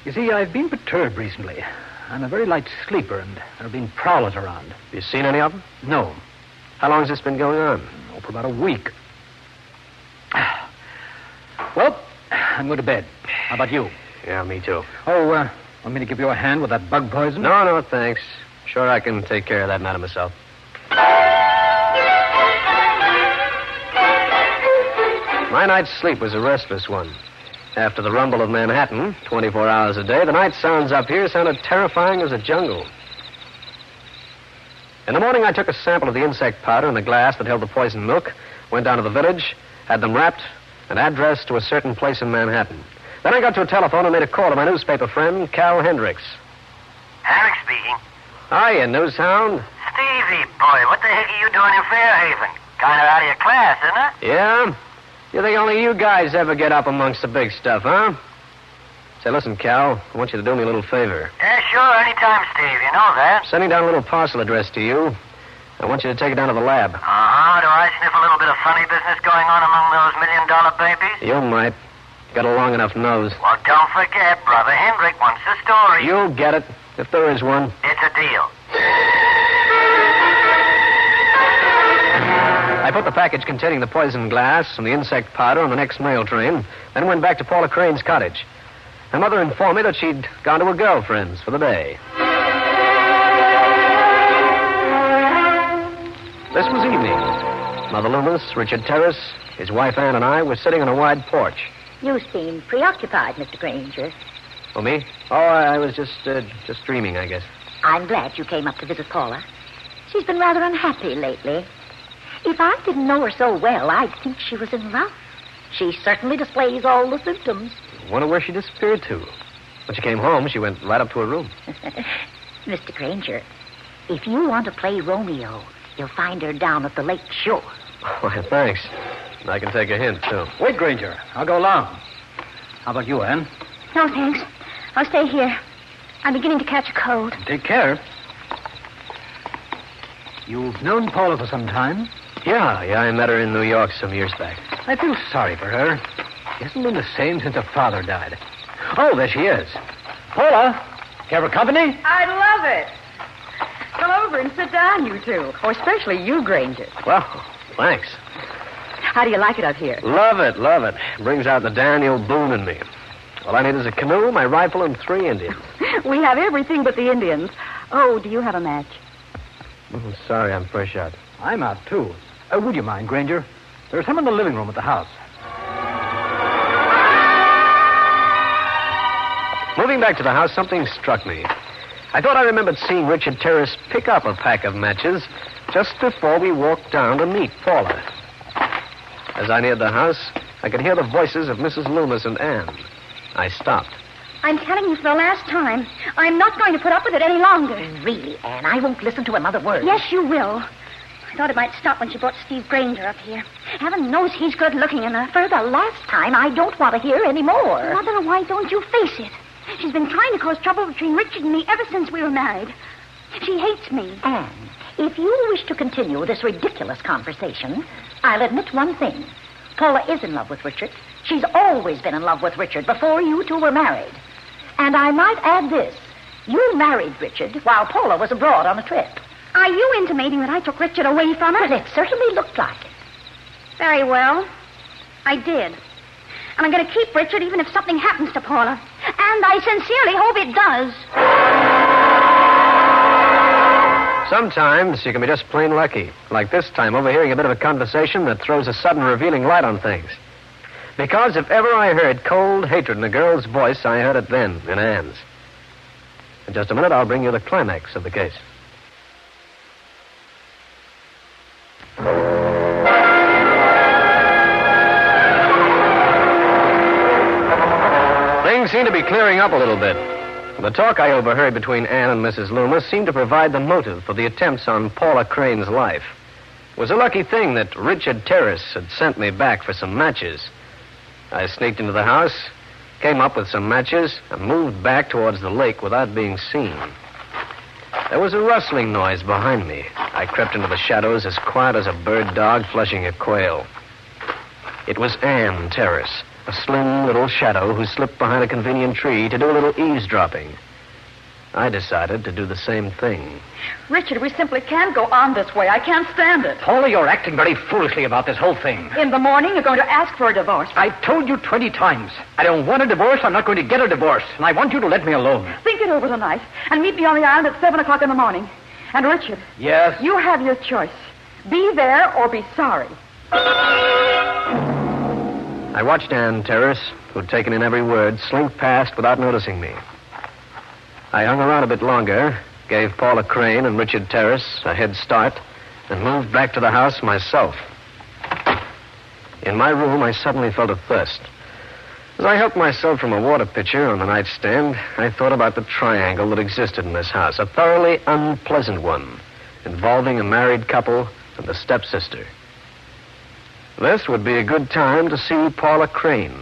You see, I've been perturbed recently. I'm a very light sleeper, and there have been prowlers around. You seen any of them? No. How long has this been going on? Oh, for about a week. Well, I'm going to bed. How about you? Yeah, me too. Oh, want me to give you a hand with that bug poison? No, thanks. Sure, I can take care of that matter myself. My night's sleep was a restless one. After the rumble of Manhattan, 24 hours a day, the night sounds up here sounded terrifying as a jungle. In the morning, I took a sample of the insect powder in the glass that held the poisoned milk, went down to the village, had them wrapped, and addressed to a certain place in Manhattan. Then I got to a telephone and made a call to my newspaper friend, Cal Hendricks. Hendricks speaking. Hiya, Newshound. Stevie, boy, what the heck are you doing in Fairhaven? Kind of out of your class, isn't it? Yeah? You think only you guys ever get up amongst the big stuff, huh? Say, listen, Cal, I want you to do me a little favor. Yeah, sure, anytime, Steve. You know that. Sending down a little parcel address to you. I want you to take it down to the lab. Uh-huh. Do I sniff a little bit of funny business going on among those $1 million babies? You might. Got a long enough nose. Well, don't forget, Brother Hendrick wants the story. You'll get it, if there is one. It's a deal. I put the package containing the poison glass and the insect powder on the next mail train, then went back to Paula Crane's cottage. Her mother informed me that she'd gone to her girlfriend's for the day. This was evening. Mother Loomis, Richard Terrace, his wife Ann, and I were sitting on a wide porch. You seem preoccupied, Mr. Grainger. Oh, me? Oh, I was just dreaming, I guess. I'm glad you came up to visit Paula. She's been rather unhappy lately. If I didn't know her so well, I'd think she was in love. She certainly displays all the symptoms. Wonder where she disappeared to. When she came home, she went right up to her room. Mr. Grainger, if you want to play Romeo, you'll find her down at the lake shore. Why, thanks. I can take a hint, too. Wait, Grainger. I'll go along. How about you, Ann? No, thanks. I'll stay here. I'm beginning to catch a cold. Take care. You've known Paula for some time? Yeah, I met her in New York some years back. I feel sorry for her. She hasn't been the same since her father died. Oh, there she is. Paula, care for company? I'd love it. Come over and sit down, you two. Or especially you, Grainger. Well, thanks. How do you like it up here? Love it. Brings out the Daniel Boone in me. All I need is a canoe, my rifle, and 3 Indians. We have everything but the Indians. Oh, do you have a match? Oh, sorry, I'm fresh out. I'm out, too. Would you mind, Grainger? There's some in the living room at the house. Moving back to the house, something struck me. I thought I remembered seeing Richard Terrace pick up a pack of matches just before we walked down to meet Paula. As I neared the house, I could hear the voices of Mrs. Loomis and Anne. I stopped. I'm telling you for the last time, I'm not going to put up with it any longer. Really, Anne, I won't listen to another word. Yes, you will. I thought it might stop when she brought Steve Grainger up here. Heaven knows he's good looking enough. For the last time, I don't want to hear any more. Mother, why don't you face it? She's been trying to cause trouble between Richard and me ever since we were married. She hates me. Anne, if you wish to continue this ridiculous conversation, I'll admit one thing. Paula is in love with Richard. She's always been in love with Richard before you two were married. And I might add this. You married Richard while Paula was abroad on a trip. Are you intimating that I took Richard away from her? Well, it certainly looked like it. Very well. I did. And I'm going to keep Richard even if something happens to Paula. And I sincerely hope it does. Sometimes you can be just plain lucky. Like this time, overhearing a bit of a conversation that throws a sudden revealing light on things. Because if ever I heard cold hatred in a girl's voice, I heard it then in Anne's. In just a minute, I'll bring you the climax of the case. Things seem to be clearing up a little bit. The talk I overheard between Anne and Mrs. Loomis seemed to provide the motive for the attempts on Paula Crane's life. It was a lucky thing that Richard Terrace had sent me back for some matches. I sneaked into the house, came up with some matches, and moved back towards the lake without being seen. There was a rustling noise behind me. I crept into the shadows as quiet as a bird dog flushing a quail. It was Anne Terrace, a slim little shadow who slipped behind a convenient tree to do a little eavesdropping. I decided to do the same thing. Richard, we simply can't go on this way. I can't stand it. Paula, you're acting very foolishly about this whole thing. In the morning, you're going to ask for a divorce. I've told you 20 times. I don't want a divorce. I'm not going to get a divorce. And I want you to let me alone. Think it over tonight and meet me on the island at 7 o'clock in the morning. And, Richard. Yes? You have your choice. Be there or be sorry. I watched Anne Terrace, who'd taken in every word, slink past without noticing me. I hung around a bit longer, gave Paula Crane and Richard Terrace a head start, and moved back to the house myself. In my room, I suddenly felt a thirst. As I helped myself from a water pitcher on the nightstand, I thought about the triangle that existed in this house, a thoroughly unpleasant one, involving a married couple and the stepsister. This would be a good time to see Paula Crane.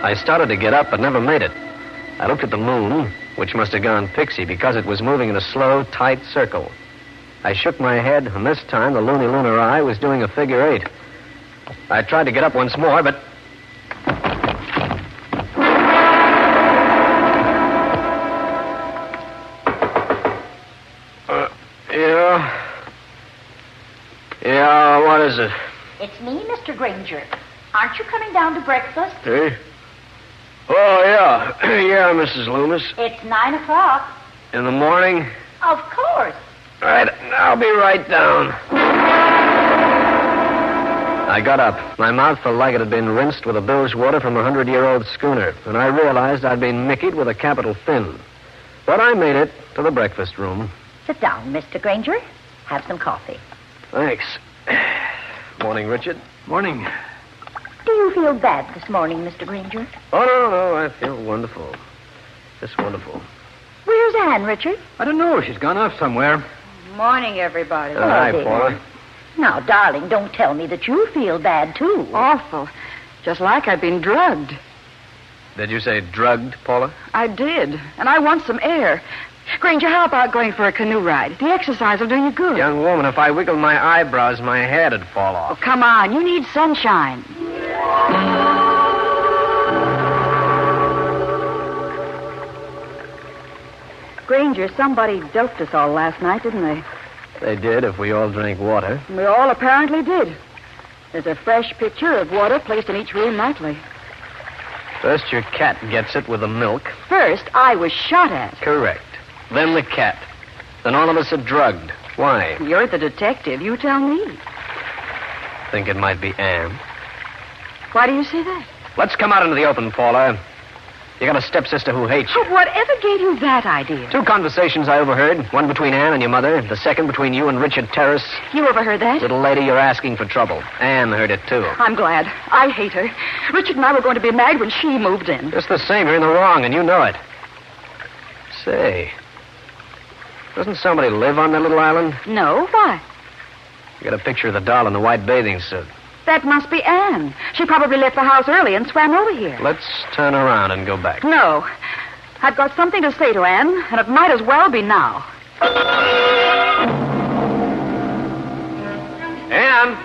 I started to get up, but never made it. I looked at the moon, which must have gone pixie because it was moving in a slow, tight circle. I shook my head, and this time the loony lunar eye was doing a figure 8. I tried to get up once more, but... Yeah, what is it? It's me, Mr. Grainger. Aren't you coming down to breakfast? Hey? Oh, yeah. Yeah, Mrs. Loomis. It's 9 o'clock. In the morning? Of course. All right, I'll be right down. I got up. My mouth felt like it had been rinsed with a bilge water from a 100-year-old schooner, and I realized I'd been mickeyed with a capital fin. But I made it to the breakfast room. Sit down, Mr. Grainger. Have some coffee. Thanks. Morning, Richard. Morning. Do you feel bad this morning, Mr. Grainger? Oh, no, I feel wonderful. Just wonderful. Where's Anne, Richard? I don't know. She's gone off somewhere. Morning, everybody. Hi, Paula. Now, darling, don't tell me that you feel bad, too. Awful. Just like I've been drugged. Did you say drugged, Paula? I did. And I want some air. Grainger, how about going for a canoe ride? The exercise will do you good. Young woman, if I wiggled my eyebrows, my head'd fall off. Oh, come on. You need sunshine. Grainger, somebody doped us all last night, didn't they? They did, if we all drank water. We all apparently did. There's a fresh pitcher of water placed in each room nightly. First, your cat gets it with the milk. First, I was shot at. Correct. Then the cat. Then all of us are drugged. Why? You're the detective. You tell me. Think it might be Anne. Why do you say that? Let's come out into the open, Paula. You got a stepsister who hates you. Whatever gave you that idea? 2 conversations I overheard. One between Anne and your mother. The second between you and Richard Terrace. You overheard that? Little lady, you're asking for trouble. Anne heard it, too. I'm glad. I hate her. Richard and I were going to be married when she moved in. Just the same, you're in the wrong, and you know it. Say, doesn't somebody live on that little island? No, why? You got a picture of the doll in the white bathing suit. That must be Anne. She probably left the house early and swam over here. Let's turn around and go back. No. I've got something to say to Anne, and it might as well be now. Anne!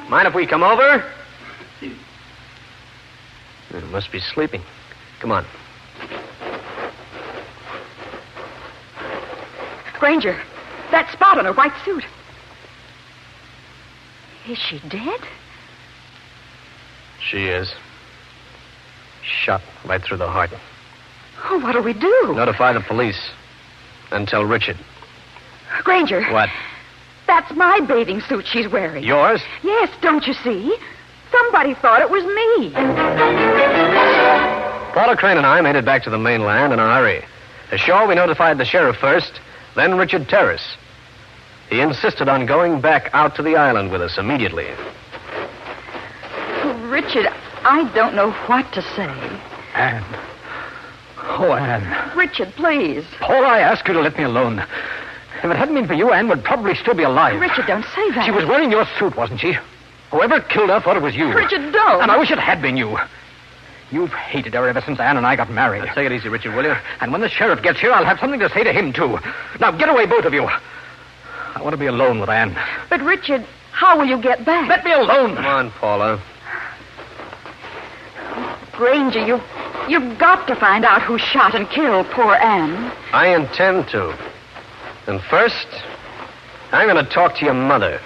Mind if we come over? It must be sleeping. Come on. Grainger, that spot on her white suit. Is she dead? She is. Shot right through the heart. Oh, what'll we do? Notify the police. And tell Richard. Grainger. What? That's my bathing suit she's wearing. Yours? Yes, don't you see? Somebody thought it was me. Paula Crane and I made it back to the mainland in a hurry. Ashore, we notified the sheriff first, then Richard Terrace. He insisted on going back out to the island with us immediately. Richard, I don't know what to say. Anne. Oh, Anne. Richard, please. Paul, I ask you to let me alone. If it hadn't been for you, Anne would probably still be alive. Richard, don't say that. She was wearing your suit, wasn't she? Whoever killed her thought it was you. Richard, don't. And I wish it had been you. You've hated her ever since Anne and I got married. Now, take it easy, Richard, will you? And when the sheriff gets here, I'll have something to say to him, too. Now, get away, both of you. I want to be alone with Anne. But, Richard, how will you get back? Let me alone. Come on, Paula. Grainger, you've got to find out who shot and killed poor Anne. I intend to. And first, I'm going to talk to your mother.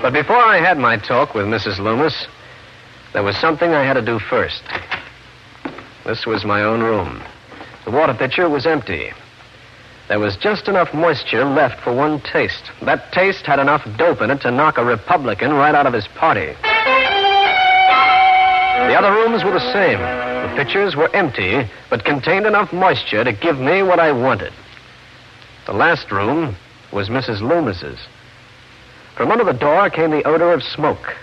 But before I had my talk with Mrs. Loomis, there was something I had to do first. This was my own room. The water pitcher was empty. There was just enough moisture left for one taste. That taste had enough dope in it to knock a Republican right out of his party. The other rooms were the same. The pitchers were empty, but contained enough moisture to give me what I wanted. The last room was Mrs. Loomis's. From under the door came the odor of smoke.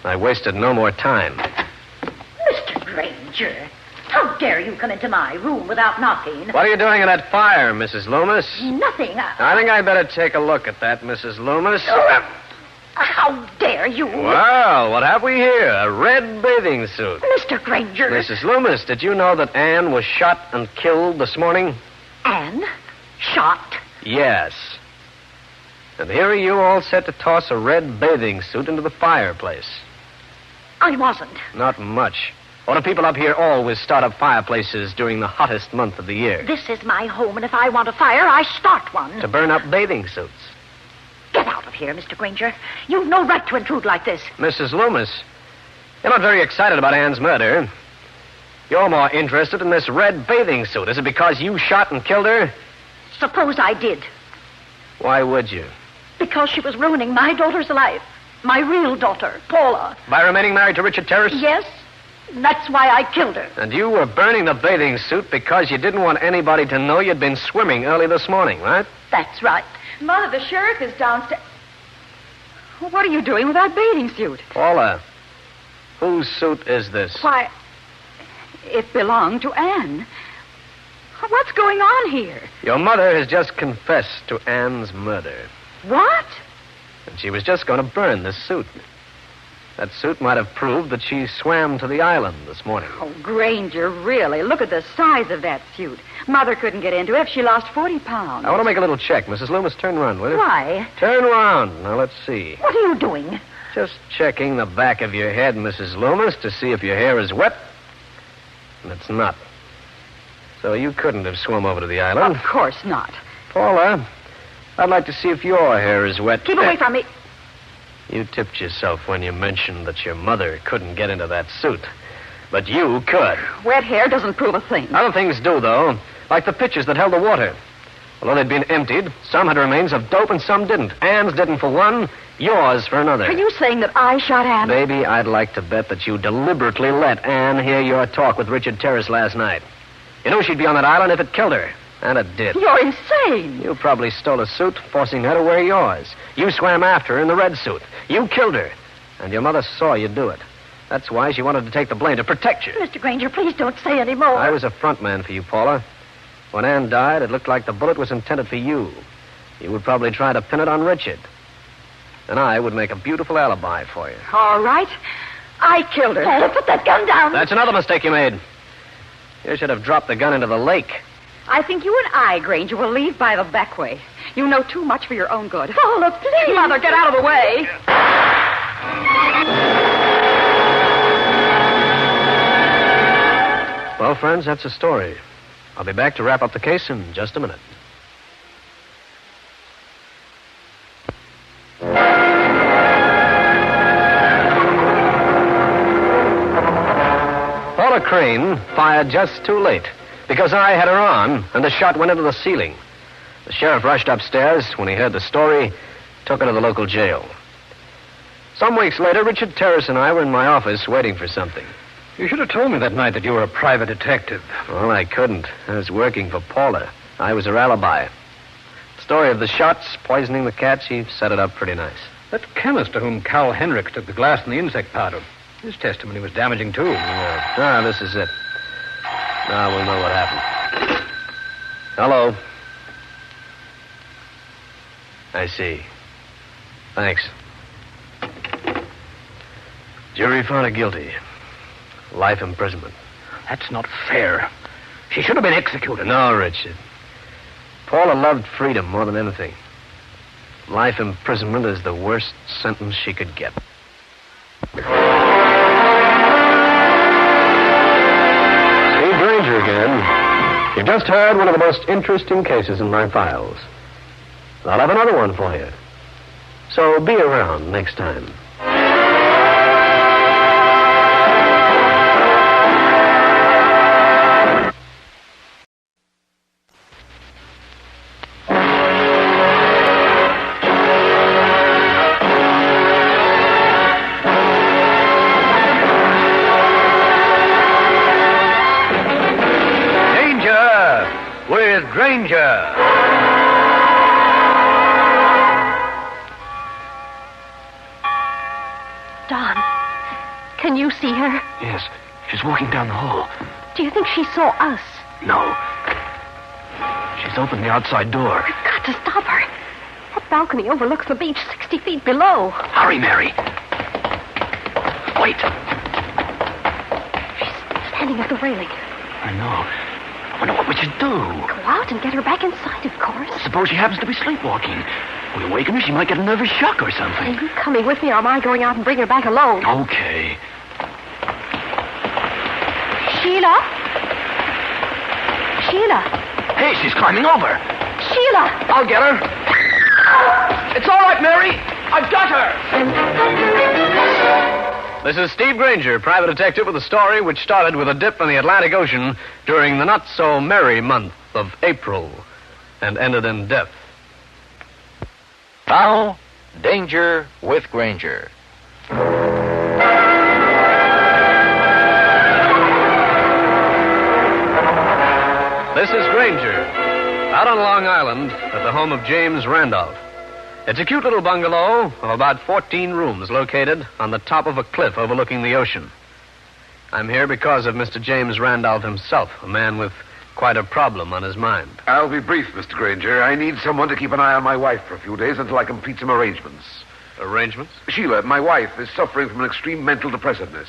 I wasted no more time. Mr. Grainger, how dare you come into my room without knocking? What are you doing in that fire, Mrs. Loomis? Nothing. I think I'd better take a look at that, Mrs. Loomis. How dare you? Well, what have we here? A red bathing suit. Mr. Grainger. Mrs. Loomis, did you know that Anne was shot and killed this morning? Anne? Shot? Yes. And here are you all set to toss a red bathing suit into the fireplace. I wasn't. Not much. Well, the people up here always start up fireplaces during the hottest month of the year. This is my home, and if I want a fire, I start one. To burn up bathing suits. Get out of here, Mr. Grainger. You've no right to intrude like this. Mrs. Loomis, you're not very excited about Anne's murder. You're more interested in this red bathing suit. Is it because you shot and killed her? Suppose I did. Why would you? Because she was ruining my daughter's life. My real daughter, Paula. By remaining married to Richard Terrace? Yes. That's why I killed her. And you were burning the bathing suit because you didn't want anybody to know you'd been swimming early this morning, right? That's right. Mother, the sheriff is downstairs. What are you doing with that bathing suit? Paula, whose suit is this? Why, it belonged to Anne. What's going on here? Your mother has just confessed to Anne's murder. What? And she was just going to burn this suit. That suit might have proved that she swam to the island this morning. Oh, Grainger, really? Look at the size of that suit. Mother couldn't get into it. She lost 40 pounds. I want to make a little check. Mrs. Loomis, turn around, will you? Why? Turn around. Now, let's see. What are you doing? Just checking the back of your head, Mrs. Loomis, to see if your hair is wet. And it's not. So you couldn't have swum over to the island. Of course not. Paula, I'd like to see if your hair is wet. Keep away from me. You tipped yourself when you mentioned that your mother couldn't get into that suit. But you could. Wet hair doesn't prove a thing. Other things do, though. Like the pitchers that held the water. Although they'd been emptied, some had remains of dope and some didn't. Ann's didn't for one, yours for another. Are you saying that I shot Ann? Baby, I'd like to bet that you deliberately let Ann hear your talk with Richard Terrace last night. You knew she'd be on that island if it killed her. And it did. You're insane. You probably stole a suit, forcing her to wear yours. You swam after her in the red suit. You killed her. And your mother saw you do it. That's why she wanted to take the blame, to protect you. Mr. Grainger, please don't say any more. I was a front man for you, Paula. When Ann died, it looked like the bullet was intended for you. You would probably try to pin it on Richard. And I would make a beautiful alibi for you. All right. I killed her. Paula, put that gun down. That's another mistake you made. You should have dropped the gun into the lake. I think you and I, Grainger, will leave by the back way. You know too much for your own good. Paula, please. Mother, get out of the way. Well, friends, that's the story. I'll be back to wrap up the case in just a minute. Paula Crane fired just too late because I had her on and the shot went into the ceiling. The sheriff rushed upstairs when he heard the story, took her to the local jail. Some weeks later, Richard Terrace and I were in my office waiting for something. You should have told me that night that you were a private detective. Well, I couldn't. I was working for Paula. I was her alibi. The story of the shots, poisoning the cat, she set it up pretty nice. That chemist to whom Cal Hendricks took the glass and the insect powder. His testimony was damaging, too. Yeah. Ah, this is it. Now we'll know what happened. Hello. I see. Thanks. Jury found her guilty. Life imprisonment. That's not fair. She should have been executed. No, Richard. Paula loved freedom more than anything. Life imprisonment is the worst sentence she could get. Steve Grainger again. You've just heard one of the most interesting cases in my files. I'll have another one for you. So be around next time. Grainger. Don, can you see her? Yes, she's walking down the hall. Do you think she saw us? No. She's opened the outside door. We've got to stop her. That balcony overlooks the beach 60 feet below. Hurry, Mary. Wait. She's standing at the railing. I know. I wonder what we should do. Go out and get her back inside, of course. Suppose she happens to be sleepwalking. We awaken her, she might get a nervous shock or something. Are you coming with me, or am I going out and bring her back alone? Okay. Sheila? Sheila? Hey, she's climbing over. Sheila! I'll get her. It's all right, Mary. I've got her. This is Steve Grainger, private detective, with a story which started with a dip in the Atlantic Ocean during the not-so-merry month of April and ended in death. Now, Danger with Grainger. This is Grainger, out on Long Island at the home of James Randolph. It's a cute little bungalow of about 14 rooms located on the top of a cliff overlooking the ocean. I'm here because of Mr. James Randolph himself, a man with quite a problem on his mind. I'll be brief, Mr. Grainger. I need someone to keep an eye on my wife for a few days until I complete some arrangements. Arrangements? Sheila, my wife, is suffering from an extreme mental depressiveness.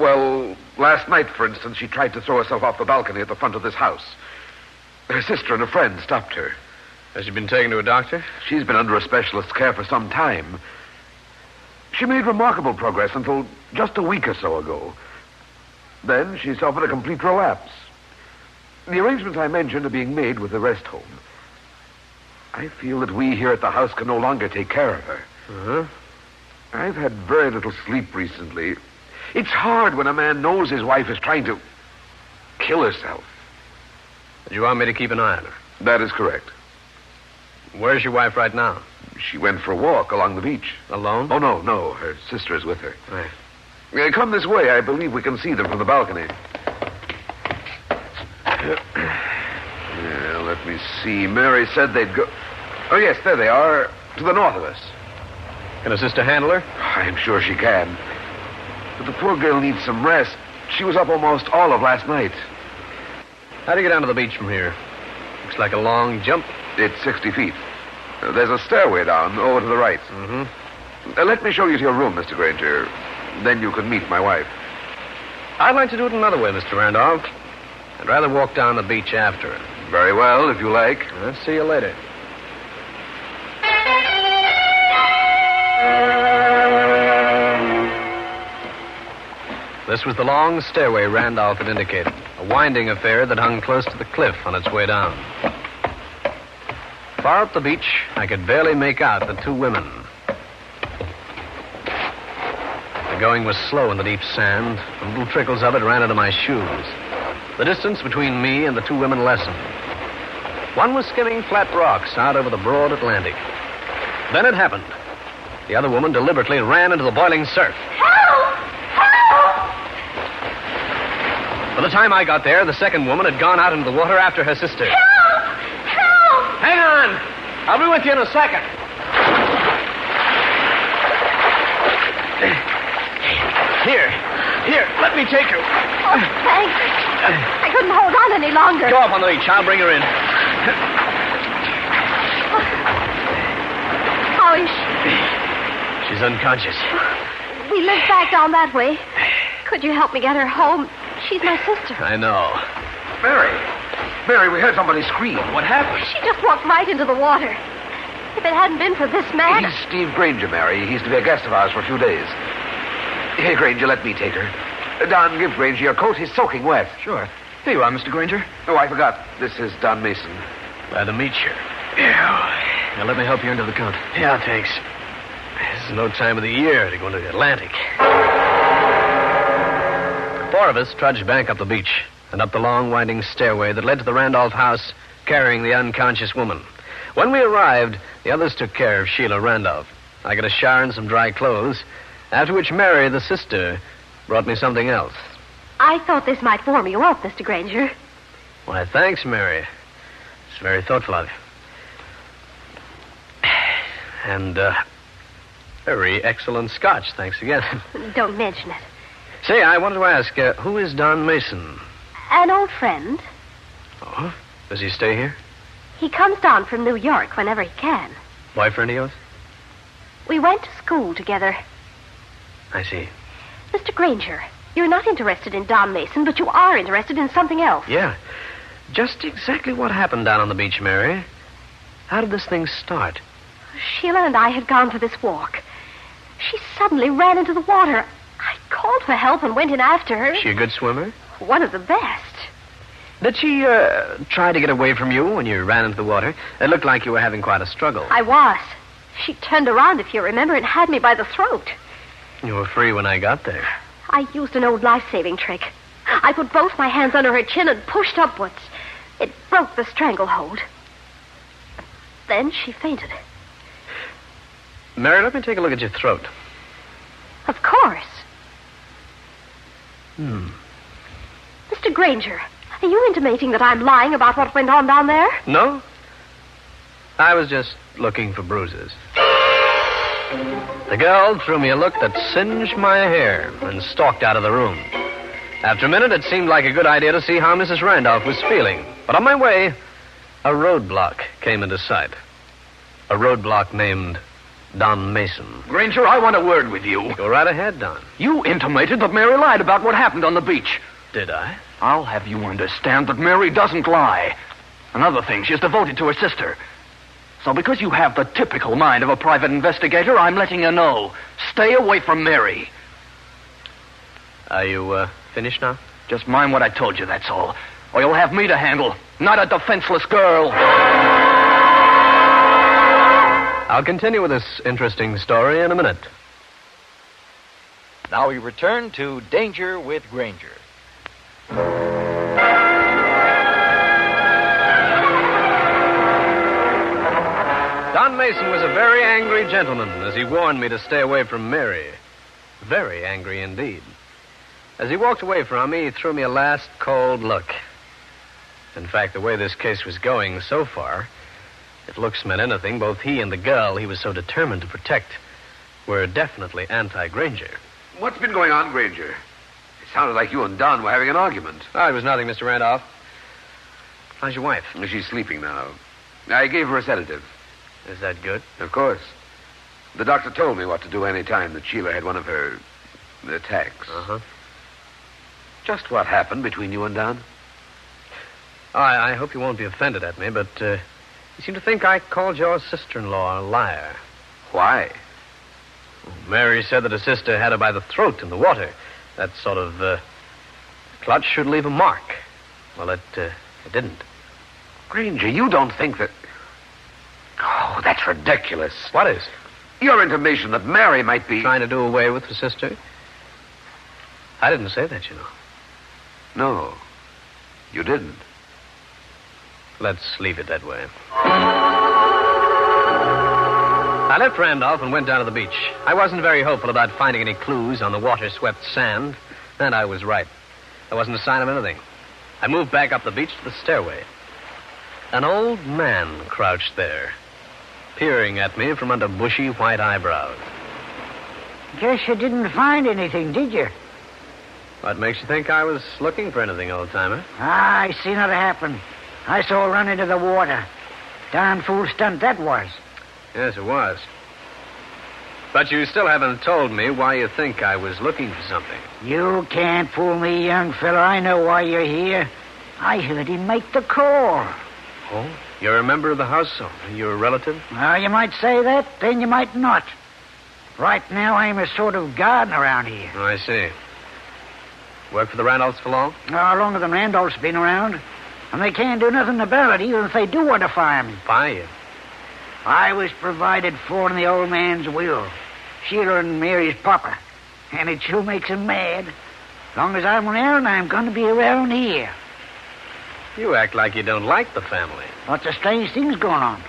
Well, last night, for instance, she tried to throw herself off the balcony at the front of this house. Her sister and a friend stopped her. Has she been taken to a doctor? She's been under a specialist's care for some time. She made remarkable progress until just a week or so ago. Then she suffered a complete relapse. The arrangements I mentioned are being made with the rest home. I feel that we here at the house can no longer take care of her. Uh-huh. I've had very little sleep recently. It's hard when a man knows his wife is trying to kill herself. Do you want me to keep an eye on her? That is correct. Where's your wife right now? She went for a walk along the beach. Alone? Oh, no. Her sister is with her. Right. Come this way. I believe we can see them from the balcony. Let me see. Mary said they'd go... Oh, yes, there they are, to the north of us. Can her sister handle her? I'm sure she can. But the poor girl needs some rest. She was up almost all of last night. How do you get down to the beach from here? Looks like a long jump. It's 60 feet. There's a stairway down, over to the right. Mm-hmm. Let me show you to your room, Mr. Grainger. Then you can meet my wife. I'd like to do it another way, Mr. Randolph. I'd rather walk down the beach after her. Very well, if you like. I'll see you later. This was the long stairway Randolph had indicated, a winding affair that hung close to the cliff on its way down. Far up the beach, I could barely make out the two women. The going was slow in the deep sand, and little trickles of it ran into my shoes. The distance between me and the two women lessened. One was skimming flat rocks out over the broad Atlantic. Then it happened. The other woman deliberately ran into the boiling surf. Help! Help! By the time I got there, the second woman had gone out into the water after her sister. Help! Help! Hang on! I'll be with you in a second. Here, let me take you. Oh, thanks. I couldn't hold on any longer. Go up on the beach. I'll bring her in. How is she? She's unconscious. We live back down that way. Could you help me get her home? She's my sister. I know. Mary, we heard somebody scream. What happened? She just walked right into the water. If it hadn't been for this man... He's Steve Grainger, Mary. He's to be a guest of ours for a few days. Here, Grainger, let me take her. Don, give Grainger your coat. He's soaking wet. Sure. Here you are, Mr. Grainger. Oh, I forgot. This is Don Mason. Glad to meet you. Yeah. Now let me help you into the coat. Yeah, thanks. This is no time of the year to go into the Atlantic. Four of us trudged back up the beach and up the long, winding stairway that led to the Randolph house, carrying the unconscious woman. When we arrived, the others took care of Sheila Randolph. I got a shower and some dry clothes, after which Mary, the sister, brought me something else. I thought this might warm you up, Mr. Grainger. Why, thanks, Mary. It's very thoughtful of you. And, very excellent scotch, thanks again. Don't mention it. Say, I wanted to ask, who is Don Mason? An old friend. Oh? Does he stay here? He comes down from New York whenever he can. Boyfriend of yours? We went to school together. I see. Mr. Grainger, you're not interested in Don Mason, but you are interested in something else. Yeah. Just exactly what happened down on the beach, Mary. How did this thing start? Sheila and I had gone for this walk. She suddenly ran into the water. I called for help and went in after her. Is she a good swimmer? One of the best. Did she, try to get away from you when you ran into the water? It looked like you were having quite a struggle. I was. She turned around, if you remember, and had me by the throat. You were free when I got there. I used an old life-saving trick. I put both my hands under her chin and pushed upwards. It broke the stranglehold. Then she fainted. Mary, let me take a look at your throat. Of course. Mr. Grainger, are you intimating that I'm lying about what went on down there? No. I was just looking for bruises. The girl threw me a look that singed my hair and stalked out of the room. After a minute, it seemed like a good idea to see how Mrs. Randolph was feeling. But on my way, a roadblock came into sight. A roadblock named Don Mason. Grainger, I want a word with you. Go right ahead, Don. You intimated that Mary lied about what happened on the beach. Did I? I'll have you understand that Mary doesn't lie. Another thing, she's devoted to her sister. So because you have the typical mind of a private investigator, I'm letting you know. Stay away from Mary. Are you, finished now? Just mind what I told you, that's all. Or you'll have me to handle, not a defenseless girl. I'll continue with this interesting story in a minute. Now we return to Danger with Grainger. Don Mason was a very angry gentleman as he warned me to stay away from Mary. Very angry indeed. As he walked away from me, he threw me a last cold look. In fact, the way this case was going so far, if looks meant anything, both he and the girl he was so determined to protect were definitely anti-Grainger. What's been going on, Grainger? It sounded like you and Don were having an argument. Oh, it was nothing, Mr. Randolph. How's your wife? She's sleeping now. I gave her a sedative. Is that good? Of course. The doctor told me what to do any time that Sheila had one of her attacks. Uh-huh. Just what happened between you and Don? I hope you won't be offended at me, but you seem to think I called your sister-in-law a liar. Why? Mary said that her sister had her by the throat in the water. That sort of clutch should leave a mark. Well, it didn't. Grainger, you don't think that... Oh, that's ridiculous. What is? Your intimation that Mary might be... Trying to do away with her sister? I didn't say that, you know. No, you didn't. Let's leave it that way. I left Randolph and went down to the beach. I wasn't very hopeful about finding any clues on the water-swept sand, and I was right. There wasn't a sign of anything. I moved back up the beach to the stairway. An old man crouched there, peering at me from under bushy white eyebrows. Guess you didn't find anything, did you? What makes you think I was looking for anything, old-timer? I seen it happen. I saw her run into the water. Darn fool stunt that was. Yes, it was. But you still haven't told me why you think I was looking for something. You can't fool me, young fella. I know why you're here. I heard him make the call. Oh? You're a member of the household? You're a relative? Well, you might say that, then you might not. Right now, I'm a sort of garden around here. Oh, I see. Work for the Randolphs for long? No, longer than Randolph's been around. And they can't do nothing about it, even if they do want to fire me. Fire you? I was provided for in the old man's will. Sheila and Mary's papa. And it sure makes him mad. As long as I'm around, I'm going to be around here. You act like you don't like the family. Lots of strange things going on.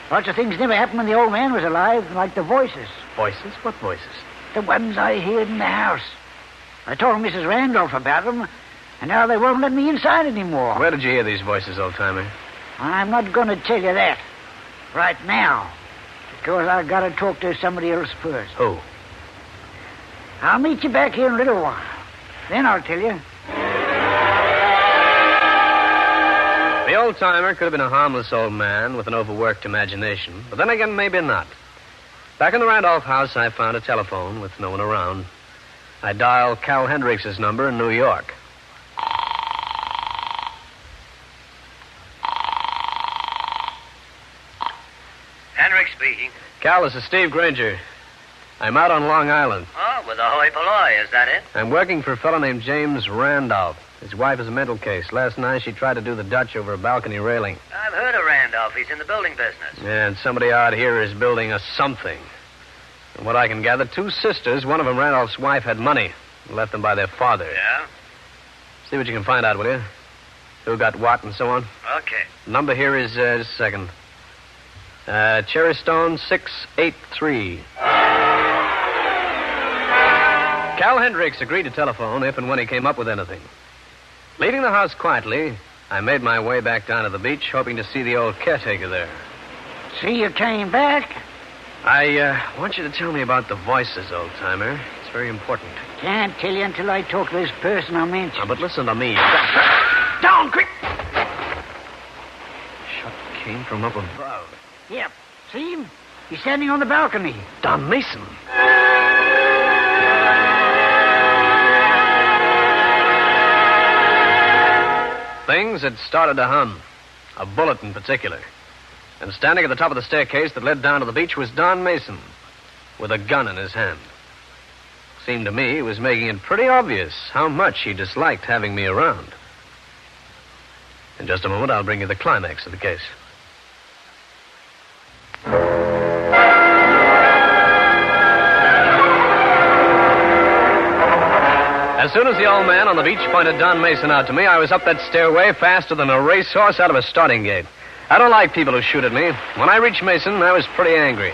Lots of things never happened when the old man was alive, like the voices. Voices? What voices? The ones I heard in the house. I told Mrs. Randolph about them, and now they won't let me inside anymore. Where did you hear these voices, old-timer? I'm not going to tell you that right now, because I've got to talk to somebody else first. Who? I'll meet you back here in a little while. Then I'll tell you. The old-timer could have been a harmless old man with an overworked imagination, but then again, maybe not. Back in the Randolph house, I found a telephone with no one around. I dialed Cal Hendricks' number in New York. Hendricks speaking. Cal, this is Steve Grainger. I'm out on Long Island. Oh, with the hoi polloi, is that it? I'm working for a fellow named James Randolph. His wife is a mental case. Last night, she tried to do the Dutch over a balcony railing. I've heard of Randolph. He's in the building business. Yeah, and somebody out here is building a something. From what I can gather, two sisters, one of them, Randolph's wife, had money. Left them by their father. Yeah? See what you can find out, will you? Who got what and so on. Okay. The number here is, just a second. Cherry Stone 683. Cal Hendricks agreed to telephone if and when he came up with anything. Leaving the house quietly, I made my way back down to the beach, hoping to see the old caretaker there. See, you came back? I want you to tell me about the voices, old-timer. It's very important. Can't tell you until I talk to this person I mentioned. Now, but listen to me. Down, quick! Shot came from up above. Yep. See him? He's standing on the balcony. Don Mason. Things had started to hum. A bullet in particular. And standing at the top of the staircase that led down to the beach was Don Mason, with a gun in his hand. Seemed to me he was making it pretty obvious how much he disliked having me around. In just a moment, I'll bring you the climax of the case. soon as the old man on the beach pointed Don Mason out to me, I was up that stairway faster than a racehorse out of a starting gate. I don't like people who shoot at me. When I reached Mason, I was pretty angry.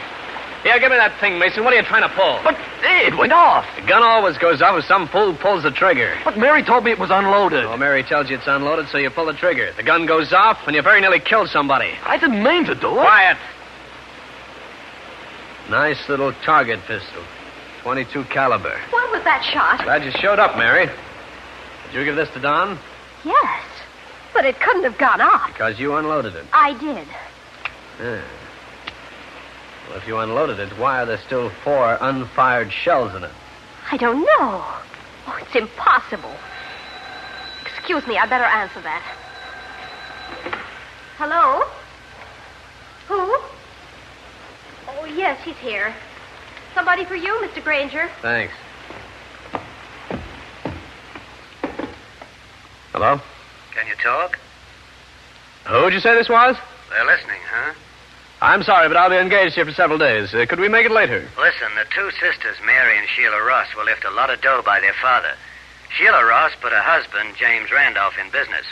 Here, give me that thing, Mason. What are you trying to pull? But it went off. The gun always goes off if some fool pulls the trigger. But Mary told me it was unloaded. Oh, Mary tells you it's unloaded, so you pull the trigger. The gun goes off, and you very nearly killed somebody. I didn't mean to do it. Quiet. Nice little target pistol. 22 caliber. What was that shot? Glad you showed up, Mary. Did you give this to Don? Yes, but it couldn't have gone off. Because you unloaded it. I did. Yeah. Well, if you unloaded it, why are there still 4 unfired shells in it? I don't know. Oh, it's impossible. Excuse me, I'd better answer that. Hello? Who? Oh, yes, he's here. Somebody for you, Mr. Grainger. Thanks. Hello? Can you talk? Who'd you say this was? They're listening, huh? I'm sorry, but I'll be engaged here for several days. Could we make it later? Listen, the 2 sisters, Mary and Sheila Ross, will lift a lot of dough by their father. Sheila Ross put her husband, James Randolph, in business.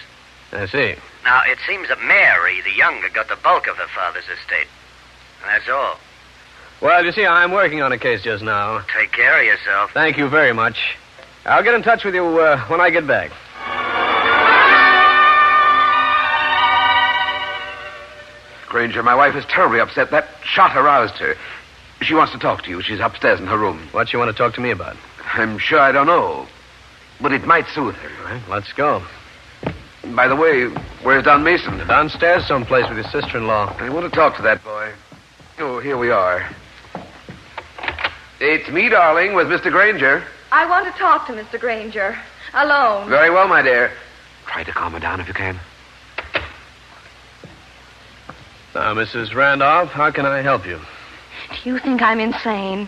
I see. Now, it seems that Mary, the younger, got the bulk of her father's estate. That's all. Well, you see, I'm working on a case just now. Take care of yourself. Thank you very much. I'll get in touch with you when I get back. Grainger, my wife is terribly upset. That shot aroused her. She wants to talk to you. She's upstairs in her room. What you want to talk to me about? I'm sure I don't know. But it might soothe her. All right, let's go. By the way, where's Don Mason? Downstairs someplace with his sister-in-law. I want to talk to that boy. Oh, here we are. It's me, darling, with Mr. Grainger. I want to talk to Mr. Grainger. Alone. Very well, my dear. Try to calm her down if you can. Now, Mrs. Randolph, how can I help you? Do you think I'm insane?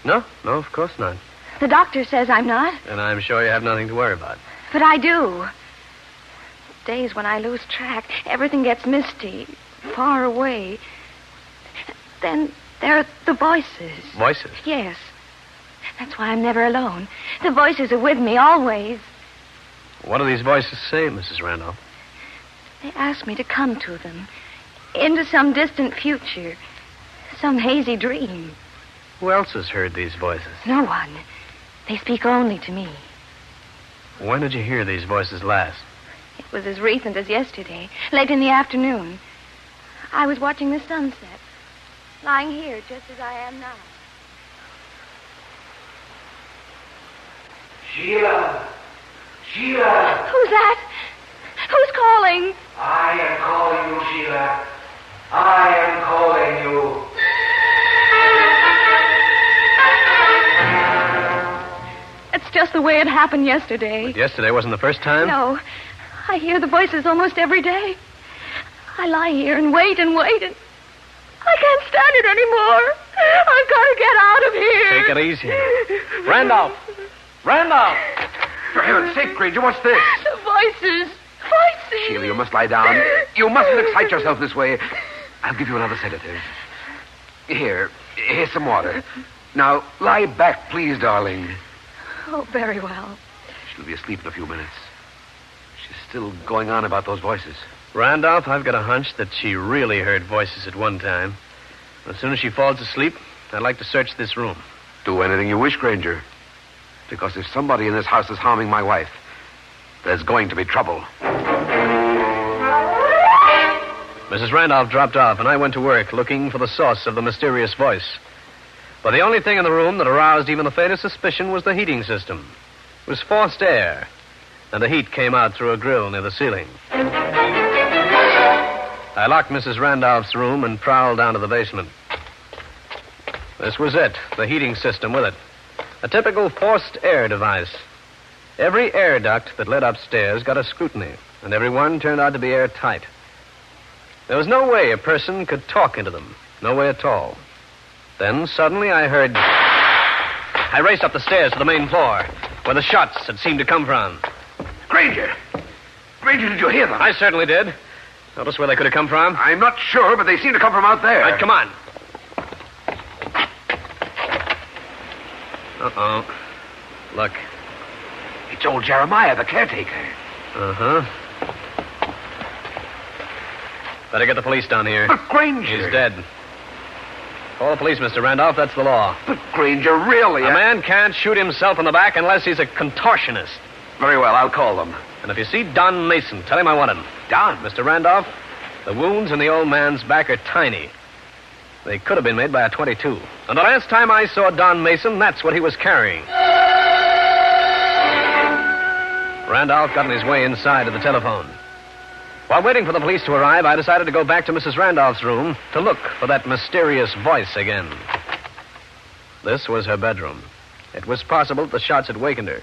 No, of course not. The doctor says I'm not. And I'm sure you have nothing to worry about. But I do. Days when I lose track, everything gets misty, far away. Then there are the voices. Voices? Yes. That's why I'm never alone. The voices are with me always. What do these voices say, Mrs. Randolph? They ask me to come to them. Into some distant future. Some hazy dream. Who else has heard these voices? No one. They speak only to me. When did you hear these voices last? It was as recent as yesterday, late in the afternoon. I was watching the sunset, lying here just as I am now. Sheila! Sheila! Who's that? Who's calling? I am calling you, Sheila. I am calling you. It's just the way it happened yesterday. But yesterday wasn't the first time? No. I hear the voices almost every day. I lie here and wait and wait, and I can't stand it anymore. I've got to get out of here. Take it easy. Randolph! Randolph! For heaven's sake, Grainger, what's this? The voices. Voices. Sheila, you must lie down. You mustn't excite yourself this way. I'll give you another sedative. Here's some water. Now, lie back, please, darling. Oh, very well. She'll be asleep in a few minutes. She's still going on about those voices. Randolph, I've got a hunch that she really heard voices at one time. As soon as she falls asleep, I'd like to search this room. Do anything you wish, Grainger. Because if somebody in this house is harming my wife, there's going to be trouble. Mrs. Randolph dropped off, and I went to work looking for the source of the mysterious voice. But the only thing in the room that aroused even the faintest suspicion was the heating system. It was forced air, and the heat came out through a grill near the ceiling. I locked Mrs. Randolph's room and prowled down to the basement. This was it, the heating system with it. A typical forced air device. Every air duct that led upstairs got a scrutiny, and every one turned out to be airtight. There was no way a person could talk into them. No way at all. Then suddenly I heard... I raced up the stairs to the main floor, where the shots had seemed to come from. Grainger! Grainger, did you hear them? I certainly did. Notice where they could have come from? I'm not sure, but they seem to come from out there. All right, come on. Uh-oh. Look. It's old Jeremiah, the caretaker. Uh-huh. Better get the police down here. But Grainger... He's dead. Call the police, Mr. Randolph. That's the law. But Grainger, really... A man can't shoot himself in the back unless he's a contortionist. Very well, I'll call them. And if you see Don Mason, tell him I want him. Don? Mr. Randolph, the wounds in the old man's back are tiny. They could have been made by a .22. And the last time I saw Don Mason, that's what he was carrying. Randolph got on his way inside to the telephone. While waiting for the police to arrive, I decided to go back to Mrs. Randolph's room to look for that mysterious voice again. This was her bedroom. It was possible that the shots had wakened her,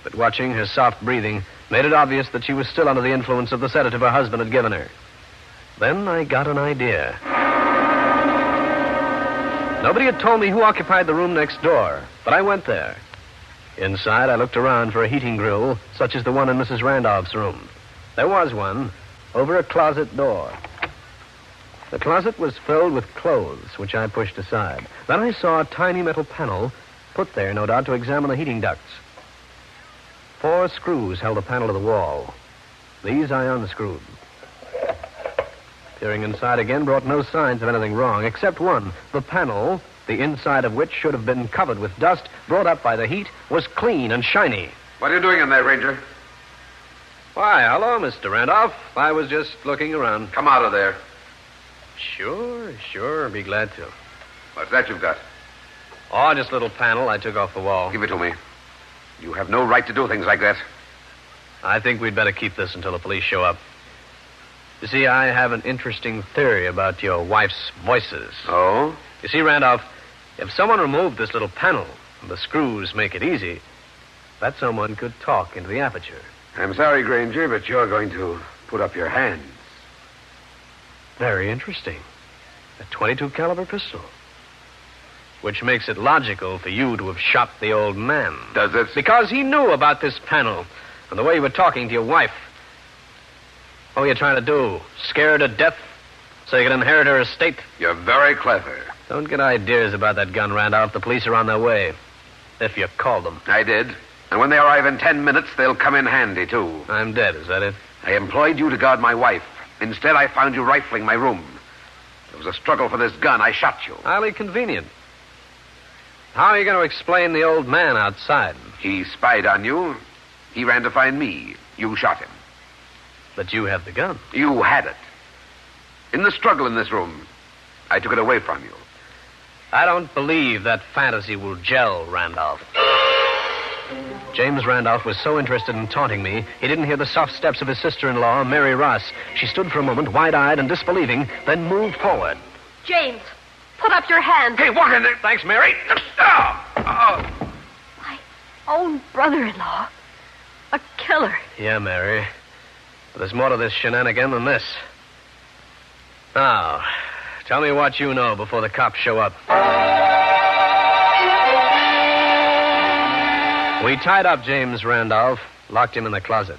but watching her soft breathing made it obvious that she was still under the influence of the sedative her husband had given her. Then I got an idea. Nobody had told me who occupied the room next door, but I went there. Inside, I looked around for a heating grill, such as the one in Mrs. Randolph's room. There was one over a closet door. The closet was filled with clothes, which I pushed aside. Then I saw a tiny metal panel put there, no doubt, to examine the heating ducts. 4 screws held the panel to the wall. These I unscrewed. Peering inside again brought no signs of anything wrong, except one. The panel, the inside of which should have been covered with dust, brought up by the heat, was clean and shiny. What are you doing in there, Ranger? Why, hello, Mr. Randolph. I was just looking around. Come out of there. Sure. Be glad to. What's that you've got? Oh, just a little panel I took off the wall. Give it to me. You have no right to do things like that. I think we'd better keep this until the police show up. You see, I have an interesting theory about your wife's voices. Oh? You see, Randolph, if someone removed this little panel and the screws make it easy, that someone could talk into the aperture. I'm sorry, Grainger, but you're going to put up your hands. Very interesting. A .22 caliber pistol. Which makes it logical for you to have shot the old man. Does it? Because he knew about this panel and the way you were talking to your wife. What were you trying to do? Scare her to death so you could inherit her estate? You're very clever. Don't get ideas about that gun, Randolph. The police are on their way. If you called them. I did. And when they arrive in 10 minutes, they'll come in handy, too. I'm dead, is that it? I employed you to guard my wife. Instead, I found you rifling my room. There was a struggle for this gun. I shot you. Highly convenient. How are you going to explain the old man outside? He spied on you. He ran to find me. You shot him. But you have the gun. You had it. In the struggle in this room, I took it away from you. I don't believe that fantasy will gel, Randolph. James Randolph was so interested in taunting me, he didn't hear the soft steps of his sister-in-law, Mary Ross. She stood for a moment, wide-eyed and disbelieving, then moved forward. James, put up your hands. Hey, walk in there. Thanks, Mary. My own brother-in-law. A killer. Yeah, Mary. But there's more to this shenanigan than this. Now, tell me what you know before the cops show up. We tied up James Randolph, locked him in the closet.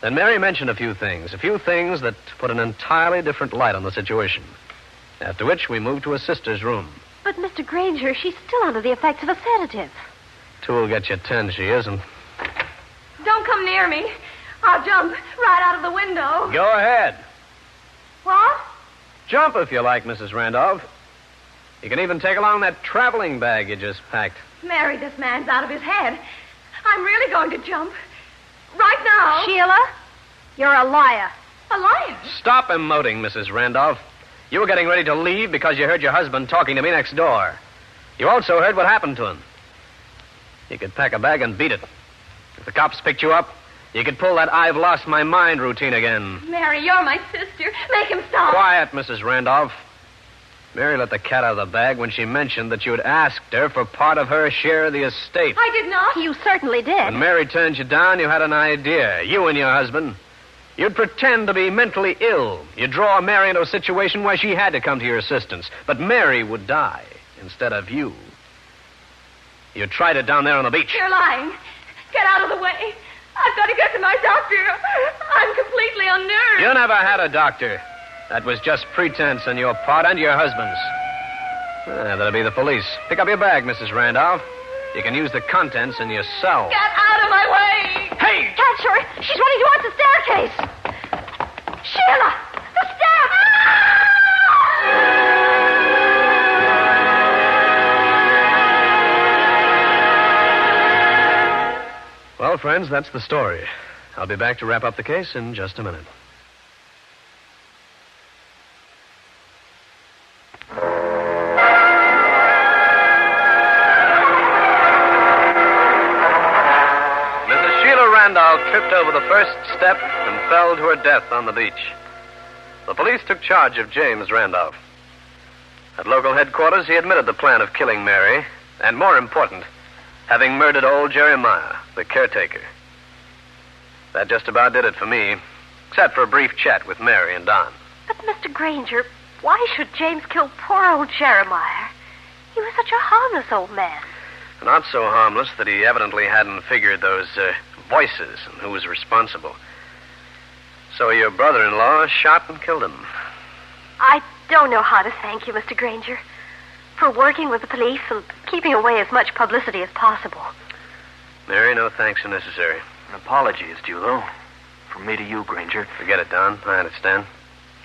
Then Mary mentioned a few things that put an entirely different light on the situation. After which, we moved to his sister's room. But, Mr. Grainger, she's still under the effects of a sedative. 2 will get you 10, she isn't. Don't come near me. I'll jump right out of the window. Go ahead. What? Jump if you like, Mrs. Randolph. You can even take along that traveling bag you just packed. Mary, this man's out of his head. I'm really going to jump. Right now. Sheila, you're a liar. A liar? Stop emoting, Mrs. Randolph. You were getting ready to leave because you heard your husband talking to me next door. You also heard what happened to him. You could pack a bag and beat it. If the cops picked you up, you could pull that I've lost my mind routine again. Mary, you're my sister. Make him stop. Quiet, Mrs. Randolph. Mary let the cat out of the bag when she mentioned that you had asked her for part of her share of the estate. I did not. You certainly did. When Mary turned you down, you had an idea. You and your husband. You'd pretend to be mentally ill. You'd draw Mary into a situation where she had to come to your assistance. But Mary would die instead of you. You tried it down there on the beach. You're lying. Get out of the way. I've got to get to my doctor. I'm completely unnerved. You never had a doctor. That was just pretense on your part and your husband's. That'll be the police. Pick up your bag, Mrs. Randolph. You can use the contents in your cell. Get out of my way. to her. She's running towards the staircase. Sheila! The stairs! Well, friends, that's the story. I'll be back to wrap up the case in just a minute. Mrs. Sheila Randolph tripped over the first step and fell to her death on the beach. The police took charge of James Randolph. At local headquarters, he admitted the plan of killing Mary, and more important, having murdered old Jeremiah, the caretaker. That just about did it for me, except for a brief chat with Mary and Don. But, Mr. Grainger, why should James kill poor old Jeremiah? He was such a harmless old man. Not so harmless that he evidently hadn't figured those voices and who was responsible. So your brother-in-law shot and killed him. I don't know how to thank you, Mr. Grainger, for working with the police and keeping away as much publicity as possible. Mary, no thanks are necessary. An apology is due, though. From me to you, Grainger. Forget it, Don. I understand.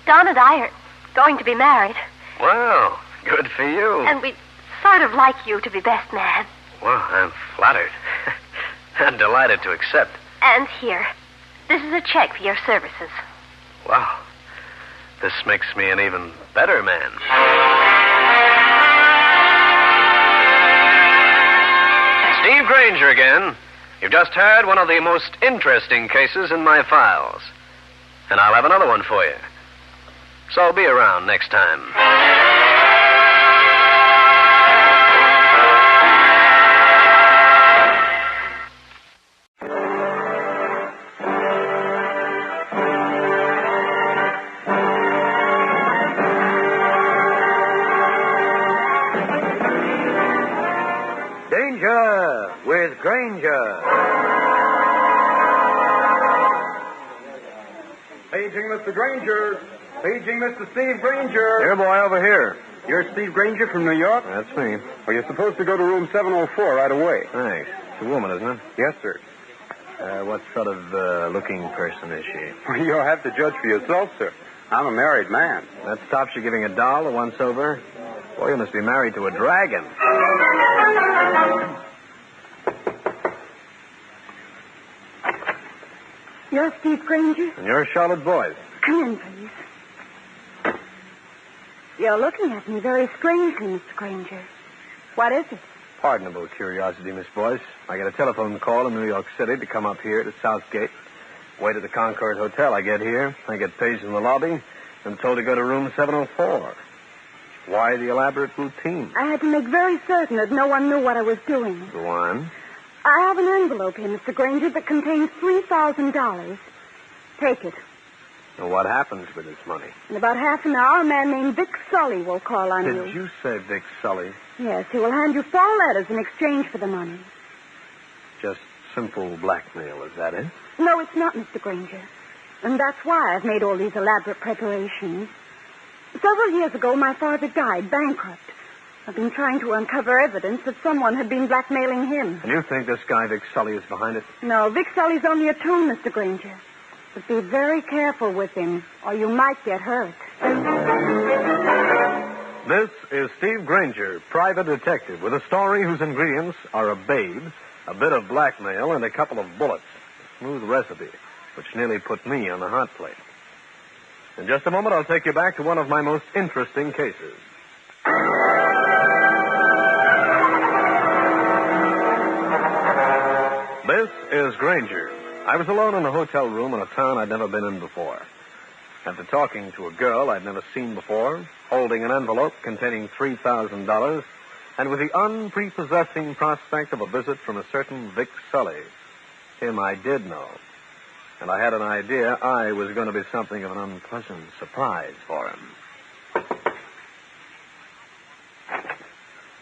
Don and I are going to be married. Well, good for you. And we'd sort of like you to be best man. Well, I'm flattered. I'm delighted to accept. And here, this is a check for your services. Wow. This makes me an even better man. Steve Grainger again. You've just heard one of the most interesting cases in my files. And I'll have another one for you. So be around next time. Danger with Grainger. Paging Mr. Grainger. Paging Mr. Steve Grainger. Here, boy, over here. You're Steve Grainger from New York? That's me. Well, you're supposed to go to room 704 right away. Thanks. It's a woman, isn't it? Yes, sir. What sort of looking person is she? Well, you'll have to judge for yourself, sir. I'm a married man. That stops you giving a doll to once over? Boy, you must be married to a dragon. You're Steve Grainger? And you're Charlotte Boyce. Come in, please. You're looking at me very strangely, Mr. Grainger. What is it? Pardonable curiosity, Miss Boyce. I get a telephone call in New York City to come up here to Southgate. Wait at the Concord Hotel. I get here. I get paged in the lobby and told to go to room 704. Why the elaborate routine? I had to make very certain that no one knew what I was doing. Go on. I have an envelope here, Mr. Grainger, that contains $3,000. Take it. Well, what happens with this money? In about half an hour, a man named Vic Sully will call on you. Did you say Vic Sully? Yes, he will hand you 4 letters in exchange for the money. Just simple blackmail, is that it? No, it's not, Mr. Grainger. And that's why I've made all these elaborate preparations. Several years ago, my father died bankrupt. I've been trying to uncover evidence that someone had been blackmailing him. And you think this guy, Vic Sully, is behind it? No, Vic Sully's only a tool, Mr. Grainger. But be very careful with him, or you might get hurt. This is Steve Grainger, private detective, with a story whose ingredients are a babe, a bit of blackmail, and a couple of bullets. A smooth recipe, which nearly put me on the hot plate. In just a moment, I'll take you back to one of my most interesting cases. This is Grainger. I was alone in a hotel room in a town I'd never been in before. After talking to a girl I'd never seen before, holding an envelope containing $3,000, and with the unprepossessing prospect of a visit from a certain Vic Sully. Him I did know. And I had an idea I was going to be something of an unpleasant surprise for him.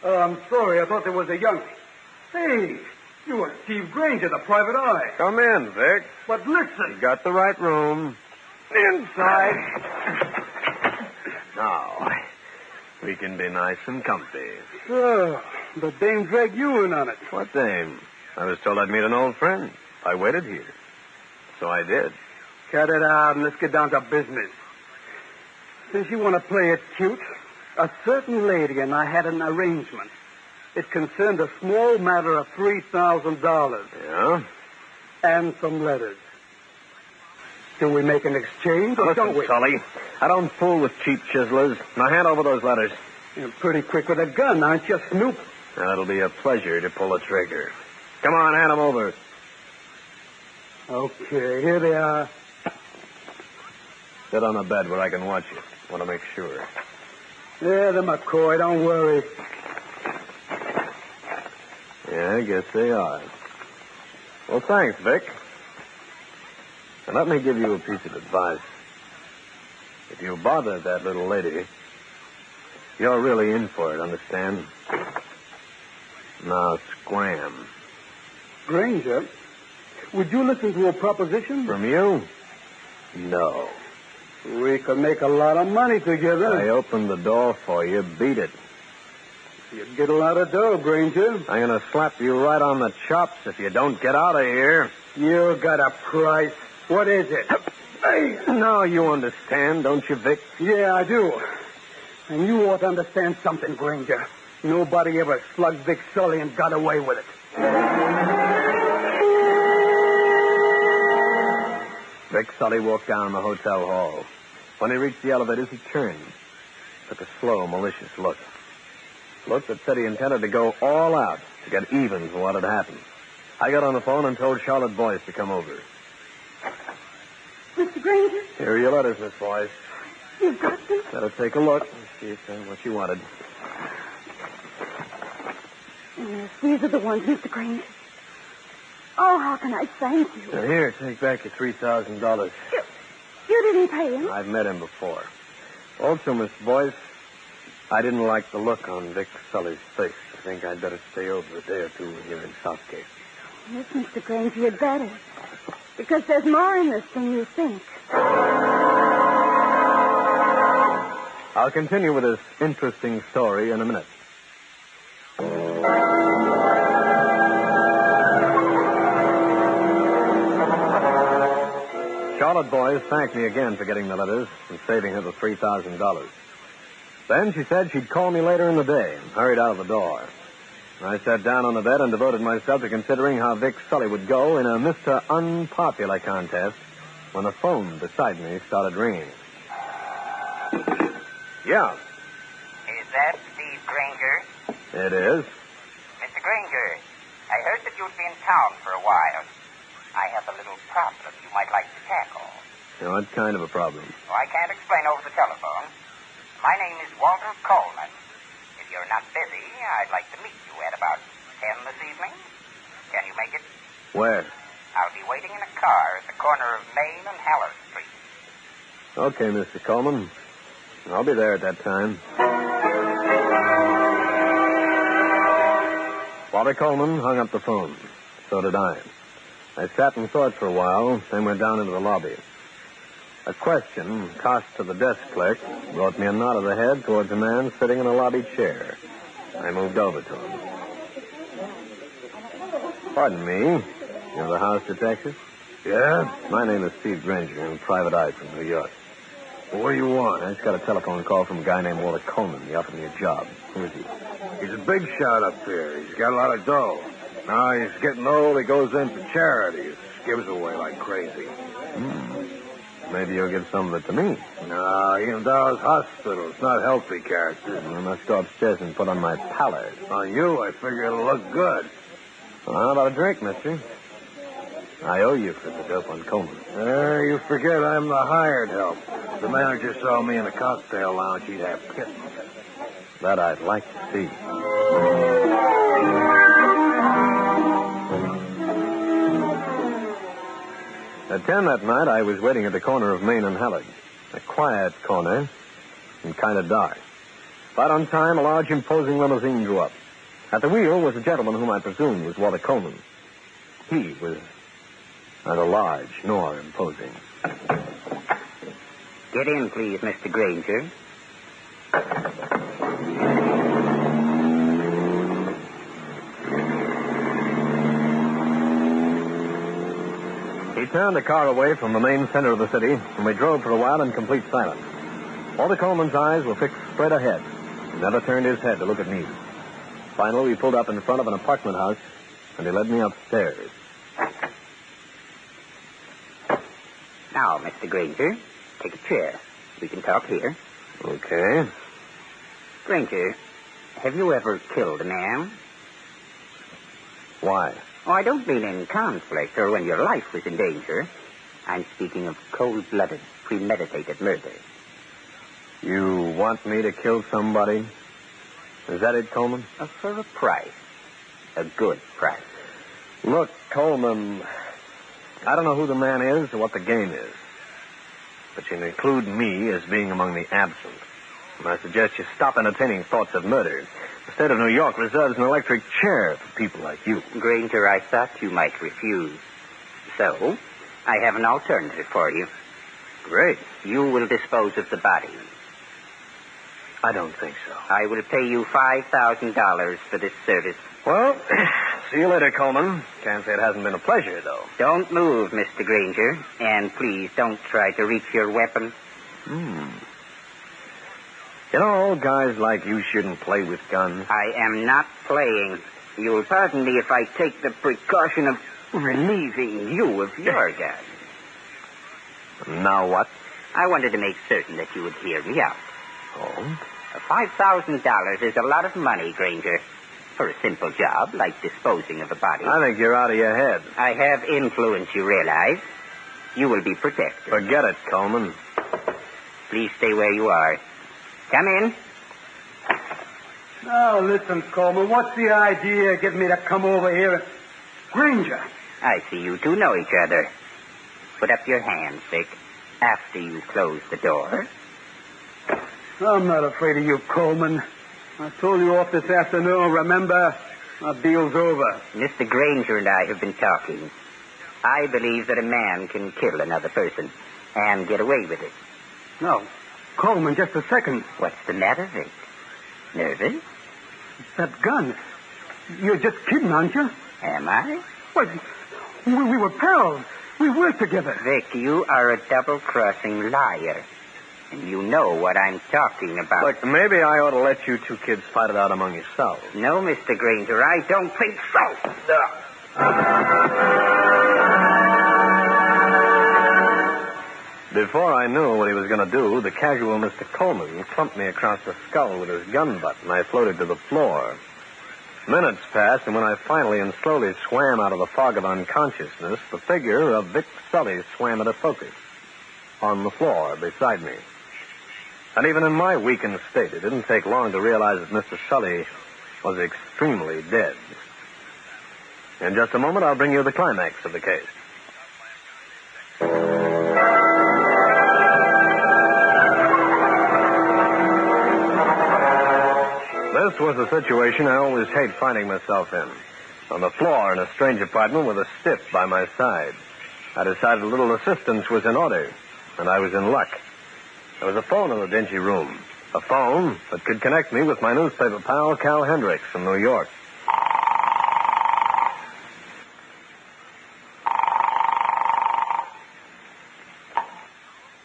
Oh, I'm sorry. I thought there was a young... Hey, you are Steve Grainger, the private eye. Come in, Vic. But listen. You got the right room. Inside. Now, we can be nice and comfy. Oh, the dame dragged you in on it. What dame? I was told I'd meet an old friend. I waited here. So I did. Cut it out and let's get down to business. Since you want to play it cute, a certain lady and I had an arrangement. It concerned a small matter of $3,000. Yeah? And some letters. Do we make an exchange or Listen, don't we? Sully, I don't fool with cheap chiselers. Now hand over those letters. You're pretty quick with a gun, aren't you, Snoop? It'll be a pleasure to pull the trigger. Come on, hand them over. Okay, here they are. Sit on the bed where I can watch you. Want to make sure. Yeah, they're McCoy, don't worry. Yeah, I guess they are. Well, thanks, Vic. And let me give you a piece of advice. If you bother that little lady, you're really in for it, understand? Now, scram. Grainger, would you listen to a proposition? From you? No. We could make a lot of money together. I opened the door for you. Beat it. You'd get a lot of dough, Grainger. I'm going to slap you right on the chops if you don't get out of here. You got a price. What is it? Now you understand, don't you, Vic? Yeah, I do. And you ought to understand something, Grainger. Nobody ever slugged Vic Sully and got away with it. Vic Sully walked down the hotel hall. When he reached the elevators, he turned. Took a slow, malicious look. Look that said he intended to go all out to get even for what had happened. I got on the phone and told Charlotte Boyce to come over. Mr. Grainger? Here are your letters, Miss Boyce. You've got them? Better take a look and see if they're what you wanted. Yes, these are the ones, Mr. Grainger. Oh, how can I thank you? Now, here, take back your $3,000. You didn't pay him? I've met him before. Also, Miss Boyce, I didn't like the look on Vic Sully's face. I think I'd better stay over a day or two here in Southgate. Yes, Mr. Grainger, you'd better. Because there's more in this than you think. I'll continue with this interesting story in a minute. Charlotte Boyce thanked me again for getting the letters and saving her the $3,000. Then she said she'd call me later in the day and hurried out of the door. I sat down on the bed and devoted myself to considering how Vic Sully would go in a Mr. Unpopular contest when the phone beside me started ringing. Yeah. Is that Steve Grainger? It is. Mr. Grainger, I heard that you'd be in town for a while. I have a little problem you might like to tackle. Now, what kind of a problem? Oh, I can't explain over the telephone. My name is Walter Coleman. If you're not busy, I'd like to meet you at about 10 this evening. Can you make it? Where? I'll be waiting in a car at the corner of Main and Haller Street. Okay, Mr. Coleman. I'll be there at that time. Walter Coleman hung up the phone. So did I. I sat and thought for a while, then went down into the lobby. A question, tossed to the desk clerk, brought me a nod of the head towards a man sitting in a lobby chair. I moved over to him. Pardon me. You're the house detective? Yeah? My name is Steve Grainger. I'm a private eye from New York. Well, what do you want? I just got a telephone call from a guy named Walter Coleman. He offered me a job. Who is he? He's a big shot up here. He's got a lot of dough. Now he's getting old. He goes in for charities. Gives away like crazy. Maybe you'll give some of it to me. No, he endows hospitals, not healthy characters. I must go upstairs and put on my pallor. On you, I figure it'll look good. Well, how about a drink, mister? I owe you for the dope on Coleman. You forget I'm the hired help. If the manager saw me in a cocktail lounge, he'd have kittens. That I'd like to see. At 10 that night, I was waiting at the corner of Main and Hallard. A quiet corner and kind of dark. But on time, a large, imposing limousine drew up. At the wheel was a gentleman whom I presumed was Walter Coleman. He was neither large nor imposing. Get in, please, Mr. Grainger. He turned the car away from the main center of the city, and we drove for a while in complete silence. Walter Coleman's eyes were fixed straight ahead. He never turned his head to look at me. Finally, we pulled up in front of an apartment house, and he led me upstairs. Now, Mr. Grainger, take a chair. We can talk here. Okay. Grainger, have you ever killed a man? Why? Oh, I don't mean in conflict or when your life was in danger. I'm speaking of cold-blooded, premeditated murder. You want me to kill somebody? Is that it, Coleman? For a price. A good price. Look, Coleman, I don't know who the man is or what the game is. But you include me as being among the absent. And I suggest you stop entertaining thoughts of murder. The state of New York reserves an electric chair for people like you. Grainger, I thought you might refuse. So, I have an alternative for you. Great. You will dispose of the body. I don't think so. I will pay you $5,000 for this service. Well, see you later, Coleman. Can't say it hasn't been a pleasure, though. Don't move, Mr. Grainger. And please don't try to reach your weapon. You know, guys like you shouldn't play with guns. I am not playing. You'll pardon me if I take the precaution of relieving you of your gun. Now what? I wanted to make certain that you would hear me out. Oh? $5,000 is a lot of money, Grainger, for a simple job like disposing of a body. I think you're out of your head. I have influence, you realize. You will be protected. Forget it, Coleman. Please stay where you are. Come in. Now, listen, Coleman, what's the idea of getting me to come over here? Grainger. I see you two know each other. Put up your hands, Vic, after you close the door. I'm not afraid of you, Coleman. I told you off this afternoon, remember? Our deal's over. Mr. Grainger and I have been talking. I believe that a man can kill another person and get away with it. No. Coleman, just a second. What's the matter, Vic? Nervous? That gun. You're just kidding, aren't you? Am I? What? We were pals. We worked together. Vic, you are a double-crossing liar. And you know what I'm talking about. Look, maybe I ought to let you two kids fight it out among yourselves. No, Mr. Grainger, I don't think so. Before I knew what he was going to do, the casual Mr. Coleman clumped me across the skull with his gun butt, and I floated to the floor. Minutes passed, and when I finally and slowly swam out of the fog of unconsciousness, the figure of Vic Sully swam into focus on the floor beside me. And even in my weakened state, it didn't take long to realize that Mr. Sully was extremely dead. In just a moment, I'll bring you the climax of the case. This was a situation I always hate finding myself in. On the floor in a strange apartment with a stiff by my side. I decided a little assistance was in order, and I was in luck. There was a phone in the dingy room. A phone that could connect me with my newspaper pal, Cal Hendricks, from New York.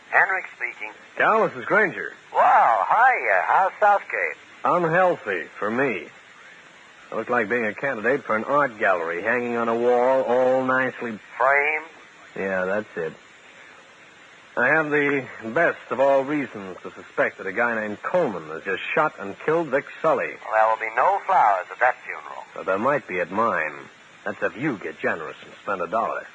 Hendricks speaking. Cal, this is Grainger. Wow, hiya. How's Southgate? Unhealthy for me. I look like being a candidate for an art gallery hanging on a wall, all nicely framed. Yeah, that's it. I have the best of all reasons to suspect that a guy named Coleman has just shot and killed Vic Sully. Well, there will be no flowers at that funeral. But there might be at mine. That's if you get generous and spend $1.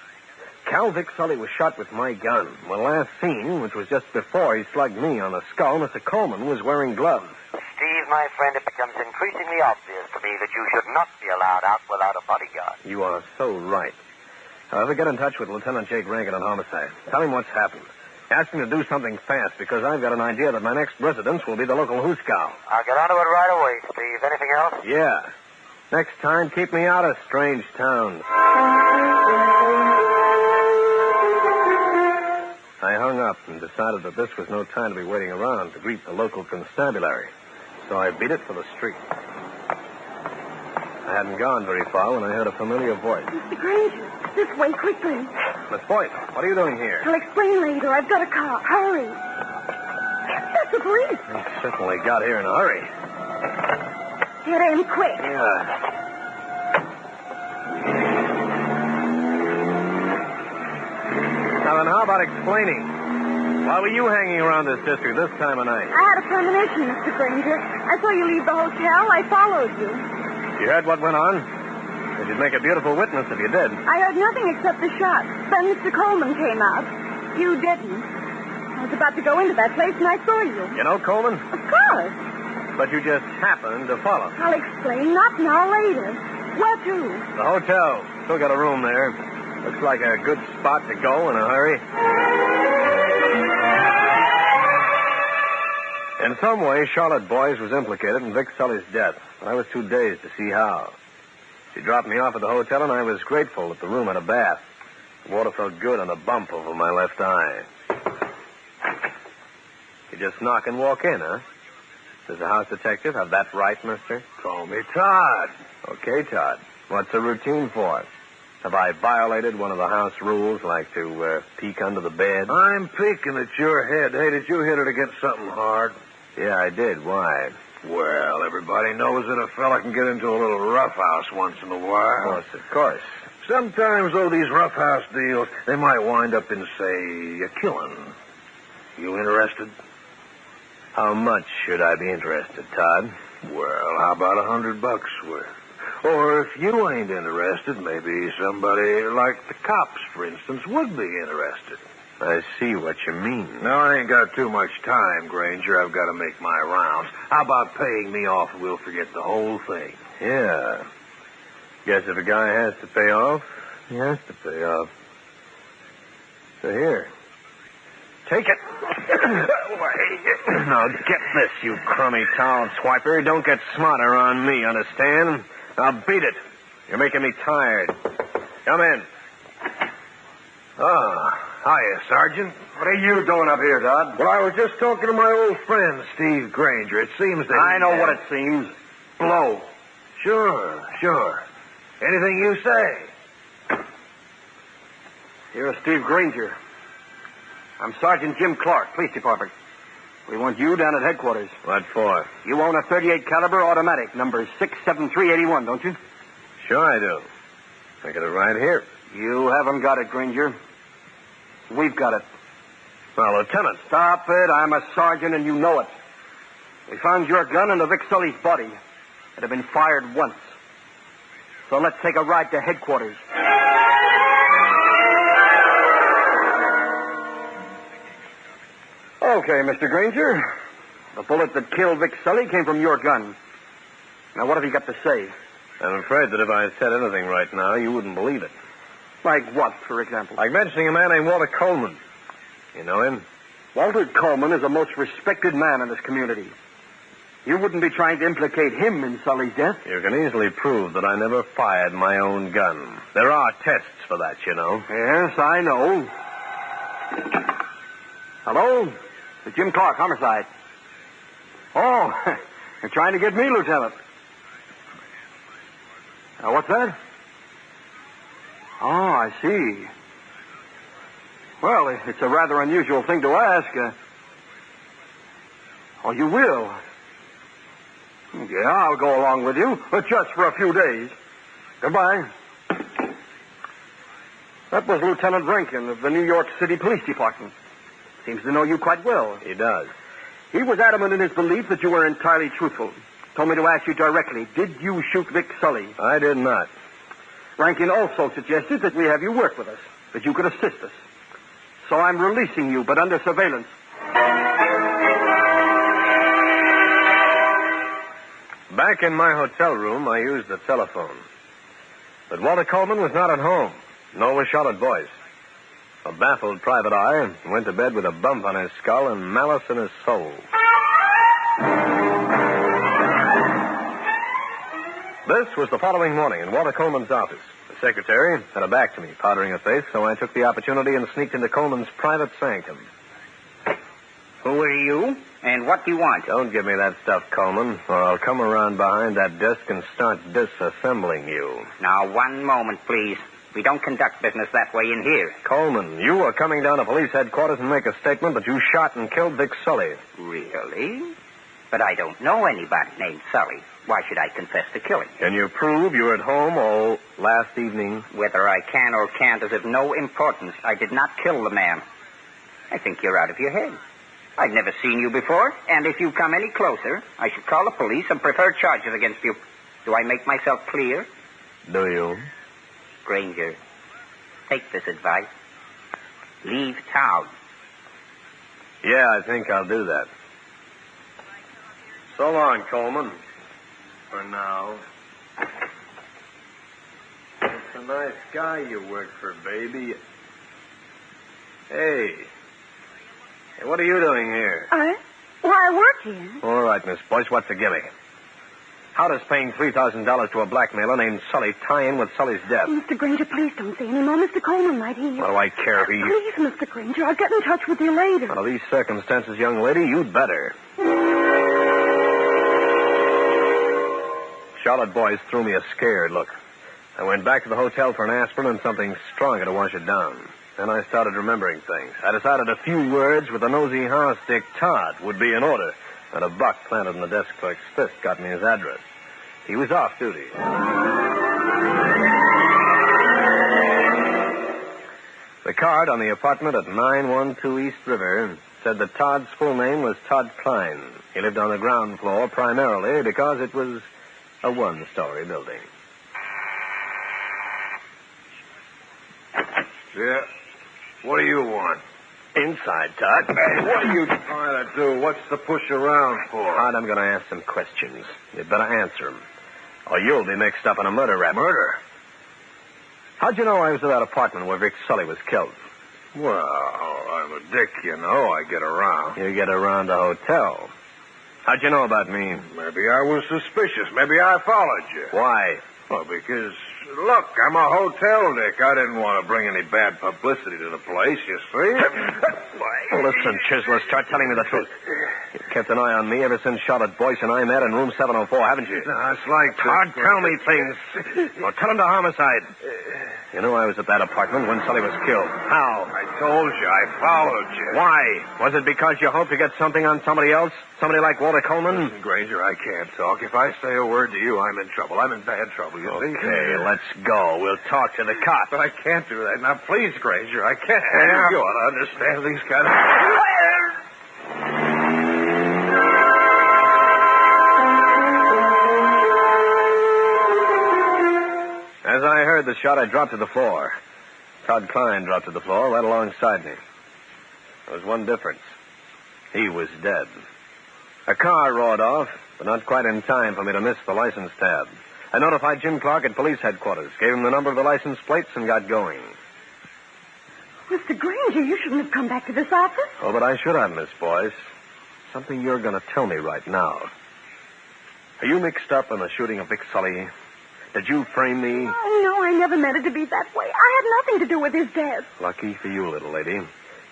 Cal Vic Sully was shot with my gun. When last seen, which was just before he slugged me on the skull, Mr. Coleman was wearing gloves. Steve, my friend, it becomes increasingly obvious to me that you should not be allowed out without a bodyguard. You are so right. However, get in touch with Lieutenant Jake Rankin on homicide. Tell him what's happened. Ask him to do something fast, because I've got an idea that my next residence will be the local hoosegow. I'll get onto it right away, Steve. Anything else? Yeah. Next time, keep me out of strange towns. I hung up and decided that this was no time to be waiting around to greet the local constabulary. So I beat it for the street. I hadn't gone very far when I heard a familiar voice. Mr. Grainger, this way, quickly. Miss Boyce, what are you doing here? I'll explain later. I've got a car. Hurry. That's the police. You certainly got here in a hurry. Get in quick. Yeah. Now then, how about explaining? Why were you hanging around this district this time of night? I had a premonition, Mr. Grainger. I saw you leave the hotel. I followed you. You heard what went on? You'd make a beautiful witness if you did. I heard nothing except the shot. Then Mr. Coleman came out. You didn't. I was about to go into that place and I saw you. You know Coleman? Of course. But you just happened to follow. I'll explain. Not now, later. Where to? The hotel. Still got a room there. Looks like a good spot to go in a hurry. In some way, Charlotte Boyce was implicated in Vic Sully's death, but I was too dazed to see how. She dropped me off at the hotel, and I was grateful that the room had a bath. The water felt good on a bump over my left eye. You just knock and walk in, huh? Does the house detective have that right, mister? Call me Todd. Okay, Todd. What's the routine for? Have I violated one of the house rules, like to peek under the bed? I'm peeking at your head. Hey, did you hit it against something hard? Yeah, I did. Why? Well, everybody knows that a fella can get into a little roughhouse once in a while. Of course. Sometimes, though, these roughhouse deals, they might wind up in, say, a killing. You interested? How much should I be interested, Todd? Well, how about $100 worth? Or if you ain't interested, maybe somebody like the cops, for instance, would be interested. I see what you mean. No, I ain't got too much time, Grainger. I've got to make my rounds. How about paying me off and we'll forget the whole thing? Yeah. Guess if a guy has to pay off, he has to pay off. So here. Take it. Now get this, you crummy towel swiper. Don't get smarter on me, understand? Now beat it. You're making me tired. Come in. Oh, hiya, Sergeant. What are you doing up here, Todd? Well, I was just talking to my old friend, Steve Grainger. It seems that I know what it seems. Blow. Sure. Anything you say. You're Steve Grainger. I'm Sergeant Jim Clark, Police Department. We want you down at headquarters. What for? You own a .38 caliber automatic, number 67381, don't you? Sure I do. I got it right here. You haven't got it, Grainger. We've got it. Well, Lieutenant. Stop it. I'm a sergeant, and you know it. We found your gun under Vic Sully's body. It had been fired once. So let's take a ride to headquarters. Okay, Mr. Grainger. The bullet that killed Vic Sully came from your gun. Now, what have you got to say? I'm afraid that if I said anything right now, you wouldn't believe it. Like what, for example? Like mentioning a man named Walter Coleman. You know him? Walter Coleman is the most respected man in this community. You wouldn't be trying to implicate him in Sully's death. You can easily prove that I never fired my own gun. There are tests for that, you know. Yes, I know. Hello? It's Jim Clark, homicide. Oh, you're trying to get me, Lieutenant. What's that? Oh, I see. Well, it's a rather unusual thing to ask. Oh, you will? Yeah, I'll go along with you, but just for a few days. Goodbye. That was Lieutenant Rankin of the New York City Police Department. Seems to know you quite well. He does. He was adamant in his belief that you were entirely truthful. Told me to ask you directly, did you shoot Vic Sully? I did not. Rankin also suggested that we have you work with us, that you could assist us. So I'm releasing you, but under surveillance. Back in my hotel room, I used the telephone. But Walter Coleman was not at home, nor was Charlotte Boyce. A baffled private eye went to bed with a bump on his skull and malice in his soul. This was the following morning in Walter Coleman's office. The secretary had her back to me, powdering her face, so I took the opportunity and sneaked into Coleman's private sanctum. Who are you? And what do you want? Don't give me that stuff, Coleman, or I'll come around behind that desk and start disassembling you. Now, one moment, please. We don't conduct business that way in here. Coleman, you are coming down to police headquarters and make a statement that you shot and killed Vic Sully. Really? But I don't know anybody named Sully. Why should I confess to killing? Can you prove you were at home all last evening? Whether I can or can't is of no importance. I did not kill the man. I think you're out of your head. I've never seen you before, and if you come any closer, I should call the police and prefer charges against you. Do I make myself clear? Do you? Grainger, take this advice. Leave town. Yeah, I think I'll do that. So long, Coleman. For now. It's a nice guy you work for, baby. Hey. Hey, what are you doing here? I work here. All right, Miss Boyce, what's the gimmick? How does paying $3,000 to a blackmailer named Sully tie in with Sully's death? Mr. Grainger, please don't say any more. Mr. Coleman might hear. What do I care if he... Please, Mr. Grainger, I'll get in touch with you later. Under these circumstances, young lady, you'd better. Charlotte Boyce threw me a scared look. I went back to the hotel for an aspirin and something stronger to wash it down. Then I started remembering things. I decided a few words with the nosy house Dick Todd would be in order, and a buck planted in the desk clerk's fist got me his address. He was off duty. The card on the apartment at 912 East River said that Todd's full name was Todd Klein. He lived on the ground floor primarily because it was a one-story building. Yeah. What do you want? Inside, Todd. What are you trying to do? What's the push around for? Todd, I'm going to ask some questions. You'd better answer them, or you'll be mixed up in a murder rap. Murder? How'd you know I was at that apartment where Vic Sully was killed? Well, I'm a dick, you know. I get around. You get around the hotel. How'd you know about me? Maybe I was suspicious. Maybe I followed you. Why? Well, because, look, I'm a hotel dick. I didn't want to bring any bad publicity to the place, you see. Listen, Chisler, start telling me the truth. You've kept an eye on me ever since Charlotte Boyce and I met in room 704, haven't you? No, it's like... Todd, tell me things. Or tell him to homicide. You knew I was at that apartment when Sully was killed. How? I told you. I followed you. Why? Was it because you hoped to get something on somebody else? Somebody like Walter Coleman? Listen, Grainger, I can't talk. If I say a word to you, I'm in trouble. I'm in bad trouble, you see? Okay, let's go. We'll talk to the cops. But I can't do that. Now, please, Grainger, I can't. You ought to understand these kind of... As I heard the shot, I dropped to the floor. Todd Klein dropped to the floor right alongside me. There was one difference. He was dead. A car roared off, but not quite in time for me to miss the license tab. I notified Jim Clark at police headquarters, gave him the number of the license plates, and got going. Mr. Grainger, you shouldn't have come back to this office. Oh, but I should have, Miss Boyce. Something you're going to tell me right now. Are you mixed up in the shooting of Vic Sully? Did you frame me? Oh, no, I never meant it to be that way. I had nothing to do with his death. Lucky for you, little lady.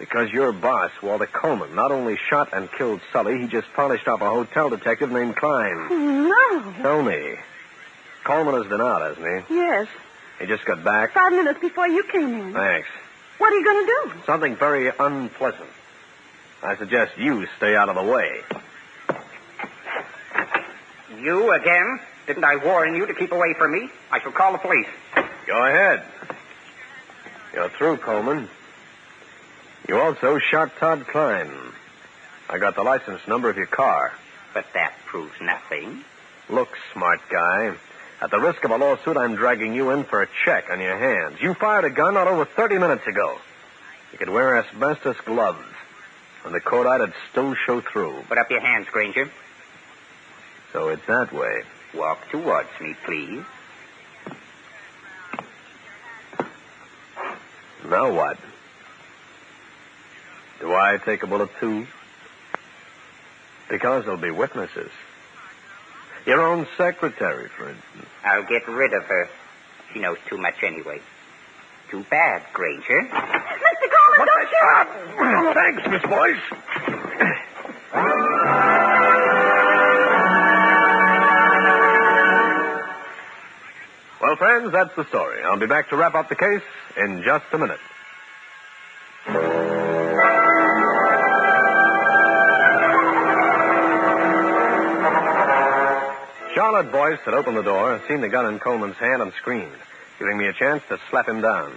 Because your boss, Walter Coleman, not only shot and killed Sully, he just polished off a hotel detective named Klein. No. Tell me. Coleman has been out, hasn't he? Yes. He just got back? 5 minutes before you came in. Thanks. What are you going to do? Something very unpleasant. I suggest you stay out of the way. You again? Didn't I warn you to keep away from me? I shall call the police. Go ahead. You're through, Coleman. You also shot Todd Klein. I got the license number of your car. But that proves nothing. Look, smart guy. At the risk of a lawsuit, I'm dragging you in for a check on your hands. You fired a gun not over 30 minutes ago. You could wear asbestos gloves, and the cordite would still show through. Put up your hands, Grainger. So it's that way. Walk towards me, please. Now what? Do I take a bullet, too? Because there'll be witnesses. Your own secretary, for instance. I'll get rid of her. She knows too much anyway. Too bad, Grainger. Mr. Coleman, don't shoot! Thanks, Miss Boyce. Well, friends, that's the story. I'll be back to wrap up the case in just a minute. Charlotte Boyce had opened the door, seen the gun in Coleman's hand, and screamed, giving me a chance to slap him down.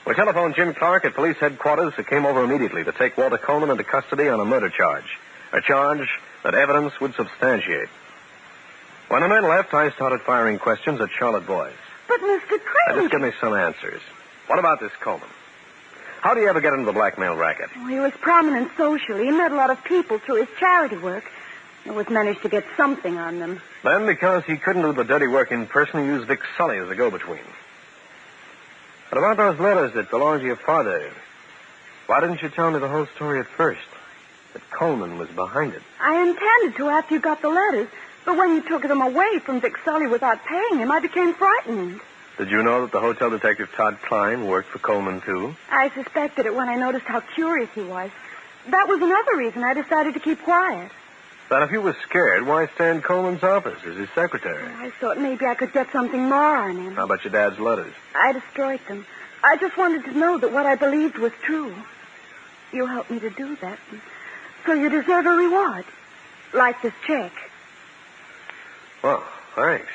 We telephoned Jim Clark at police headquarters, who came over immediately to take Walter Coleman into custody on a murder charge, a charge that evidence would substantiate. When the men left, I started firing questions at Charlotte Boyce. But, Mr. Grainger... Just give me some answers. What about this Coleman? How do you ever get into the blackmail racket? Well, he was prominent socially. He met a lot of people through his charity work. He always managed to get something on them. Then, because he couldn't do the dirty work in person, he used Vic Sully as a go-between. But about those letters that belonged to your father, why didn't you tell me the whole story at first? That Coleman was behind it. I intended to after you got the letters, but when you took them away from Vic Sully without paying him, I became frightened. Did you know that the hotel detective Todd Klein worked for Coleman, too? I suspected it when I noticed how curious he was. That was another reason I decided to keep quiet. Then if you were scared, why stay in Coleman's office as his secretary? I thought maybe I could get something more on him. How about your dad's letters? I destroyed them. I just wanted to know that what I believed was true. You helped me to do that. So you deserve a reward. Like this check. Well, thanks.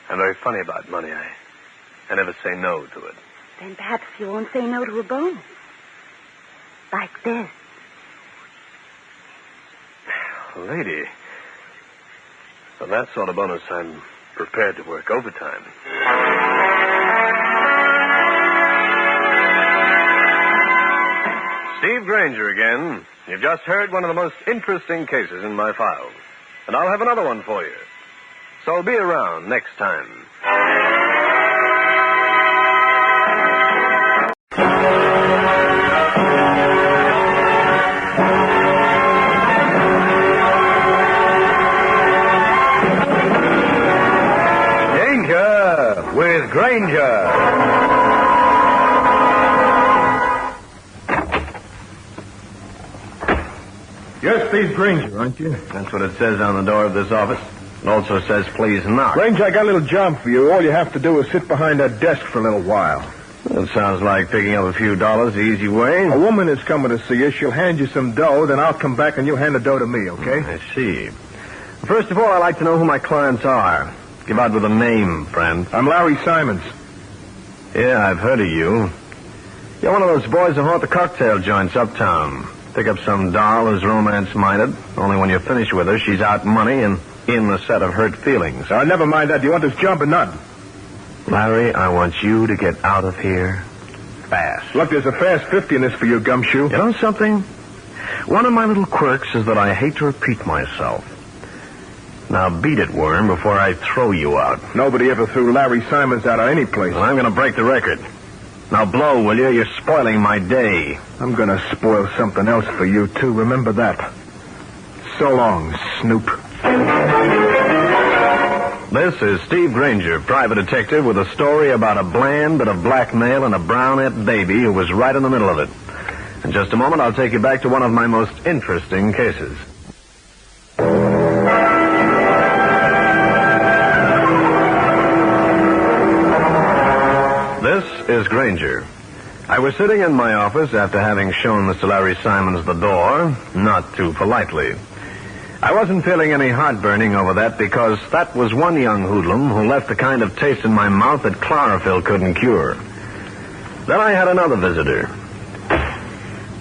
I'm very funny about money. I never say no to it. Then perhaps you won't say no to a bonus. Like this. Lady. For that sort of bonus, I'm prepared to work overtime. Steve Grainger again. You've just heard one of the most interesting cases in my file. And I'll have another one for you. So be around next time. Danger with Grainger. You're Steve Grainger, aren't you? That's what it says on the door of this office. It also says, please knock. Grainger, I got a little job for you. All you have to do is sit behind that desk for a little while. That sounds like picking up a few dollars the easy way. A woman is coming to see you. She'll hand you some dough, then I'll come back and you'll hand the dough to me, okay? I see. First of all, I'd like to know who my clients are. Give out with a name, friend. I'm Larry Simons. Yeah, I've heard of you. You're one of those boys who haunt the cocktail joints uptown. Pick up some doll who's romance-minded. Only when you're finished with her, she's out money and in the set of hurt feelings. Never mind that. Do you want this job or not? Larry, I want you to get out of here fast. Look, there's a fast 50 in this for you, Gumshoe. You know something? One of my little quirks is that I hate to repeat myself. Now beat it, Worm, before I throw you out. Nobody ever threw Larry Simons out of any place. Well, I'm going to break the record. Now blow, will you? You're spoiling my day. I'm going to spoil something else for you, too. Remember that. So long, Snoop. This is Steve Grainger, private detective, with a story about a bland bit of blackmail and a brownette baby who was right in the middle of it. In just a moment, I'll take you back to one of my most interesting cases. This is Grainger. I was sitting in my office after having shown Mr. Larry Simons the door, not too politely. I wasn't feeling any heartburning over that because that was one young hoodlum who left the kind of taste in my mouth that chlorophyll couldn't cure. Then I had another visitor.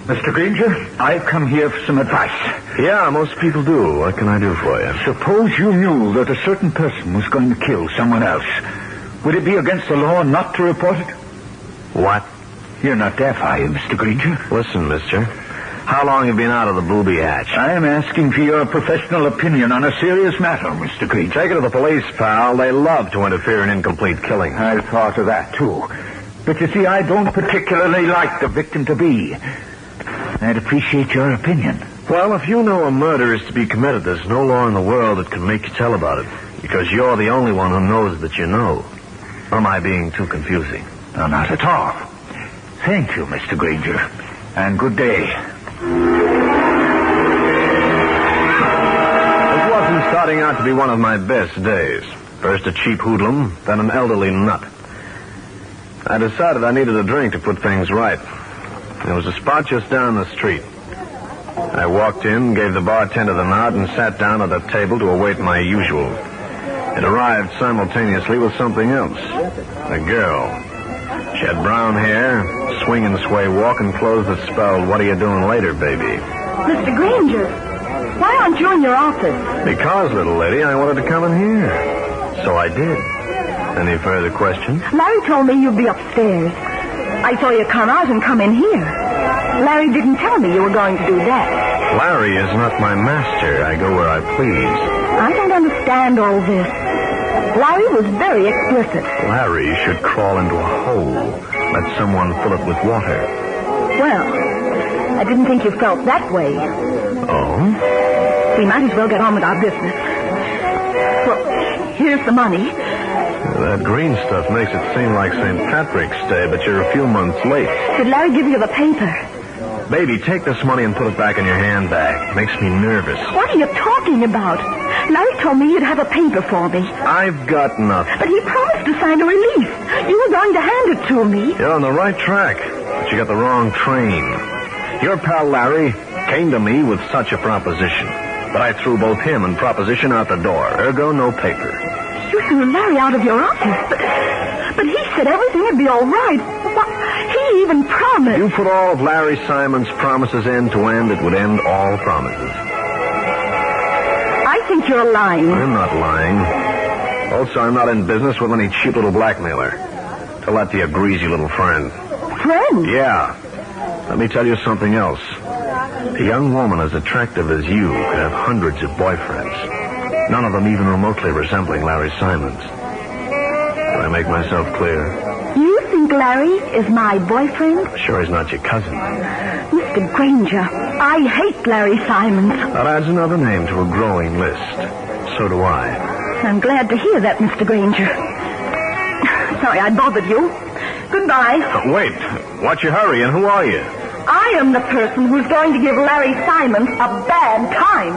Mr. Grainger, I've come here for some advice. Yeah, most people do. What can I do for you? Suppose you knew that a certain person was going to kill someone else. Would it be against the law not to report it? What? You're not deaf, are you, Mr. Grainger? Listen, mister. How long have you been out of the booby hatch? I am asking for your professional opinion on a serious matter, Mr. Grainger. Take it to the police, pal. They love to interfere in incomplete killing. I thought of that, too. But you see, I don't particularly like the victim-to-be. I'd appreciate your opinion. Well, if you know a murder is to be committed, there's no law in the world that can make you tell about it. Because you're the only one who knows that you know. Or am I being too confusing? No, not at all. Thank you, Mr. Grainger. And good day. It wasn't starting out to be one of my best days. First a cheap hoodlum, then an elderly nut. I decided I needed a drink to put things right. There was a spot just down the street. I walked in, gave the bartender the nod, and sat down at a table to await my usual. It arrived simultaneously with something else. A girl. She had brown hair, swing and sway walk, and clothes that spelled, "What are you doing later, baby?" Mr. Grainger, why aren't you in your office? Because, little lady, I wanted to come in here. So I did. Any further questions? Larry told me you'd be upstairs. I saw you come out and come in here. Larry didn't tell me you were going to do that. Larry is not my master. I go where I please. I don't understand all this. Larry was very explicit. Larry should crawl into a hole. Let someone fill it with water. Well, I didn't think you felt that way. Oh? We might as well get on with our business. Well, here's the money. That green stuff makes it seem like St. Patrick's Day, but you're a few months late. Did Larry give you the paper? Baby, take this money and put it back in your handbag. Makes me nervous. What are you talking about? Larry told me you'd have a paper for me. I've got nothing. But he promised to sign a release. You were going to hand it to me. You're on the right track, but you got the wrong train. Your pal Larry came to me with such a proposition, but I threw both him and proposition out the door. Ergo, no paper. You threw Larry out of your office, but he said everything would be all right. He even promised. You put all of Larry Simon's promises end to end, it would end all promises. I think you're lying. I'm not lying. Also, I'm not in business with any cheap little blackmailer. Tell that to your greasy little friend. Friend? Yeah. Let me tell you something else. A young woman as attractive as you could have hundreds of boyfriends. None of them even remotely resembling Larry Simon's. Did I make myself clear? You think Larry is my boyfriend? Sure he's not your cousin. Mr. Grainger, I hate Larry Simons. That adds another name to a growing list. So do I. I'm glad to hear that, Mr. Grainger. Sorry I bothered you. Goodbye. Wait. What's your hurry, and who are you? I am the person who's going to give Larry Simons a bad time.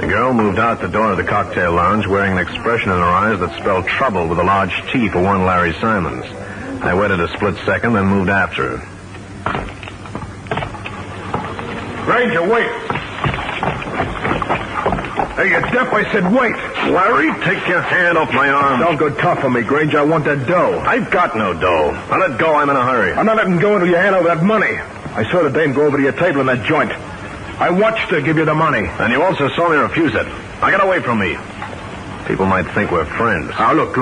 The girl moved out the door of the cocktail lounge wearing an expression in her eyes that spelled trouble with a large T for one Larry Simons. I waited a split second, then moved after her. Grainger, wait. Hey, you deaf? I said wait. Larry, take your hand off my arm. Don't go tough on me, Grainger. I want that dough. I've got no dough. Now let go. I'm in a hurry. I'm not letting go until you hand over that money. I saw the dame go over to your table in that joint. I watched her give you the money. And you also saw me refuse it. Now get away from me. People might think we're friends. Now, look,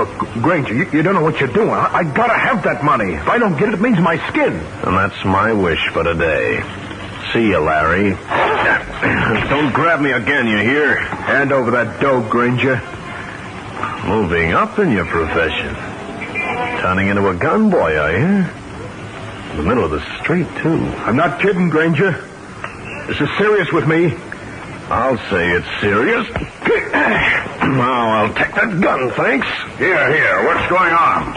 Grainger, you don't know what you're doing. I gotta have that money. If I don't get it, it means my skin. And that's my wish for today. See you, Larry. Don't grab me again, you hear? Hand over that dough, Grainger. Moving up in your profession. Turning into a gun boy, are you? In the middle of the street, too. I'm not kidding, Grainger. This is serious with me. I'll say it's serious. Now, I'll take that gun, thanks. Here, what's going on?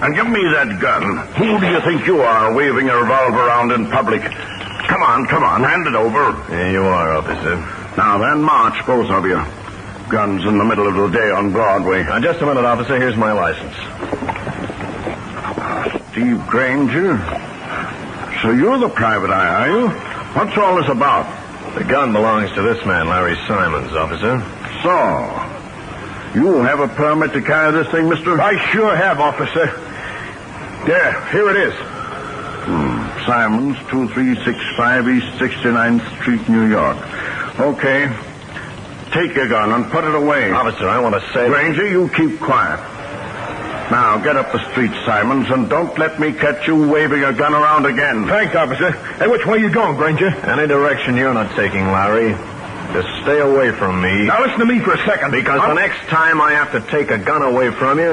And give me that gun. Who do you think you are, waving a revolver around in public? Come on, hand it over. Here you are, officer. Now then, march, both of you. Guns in the middle of the day on Broadway. Now, just a minute, officer. Here's my license. Steve Grainger? So you're the private eye, are you? What's all this about? The gun belongs to this man, Larry Simons, officer. So, you have a permit to carry this thing, mister? I sure have, officer. There, here it is. Simons, 2365 East 69th Street, New York. Okay. Take your gun and put it away. Officer, I want to say... Grainger, you keep quiet. Now, get up the street, Simons, and don't let me catch you waving a gun around again. Thanks, officer. Hey, which way are you going, Grainger? Any direction you're not taking, Larry. Just stay away from me. Now, listen to me for a second. Because the next time I have to take a gun away from you,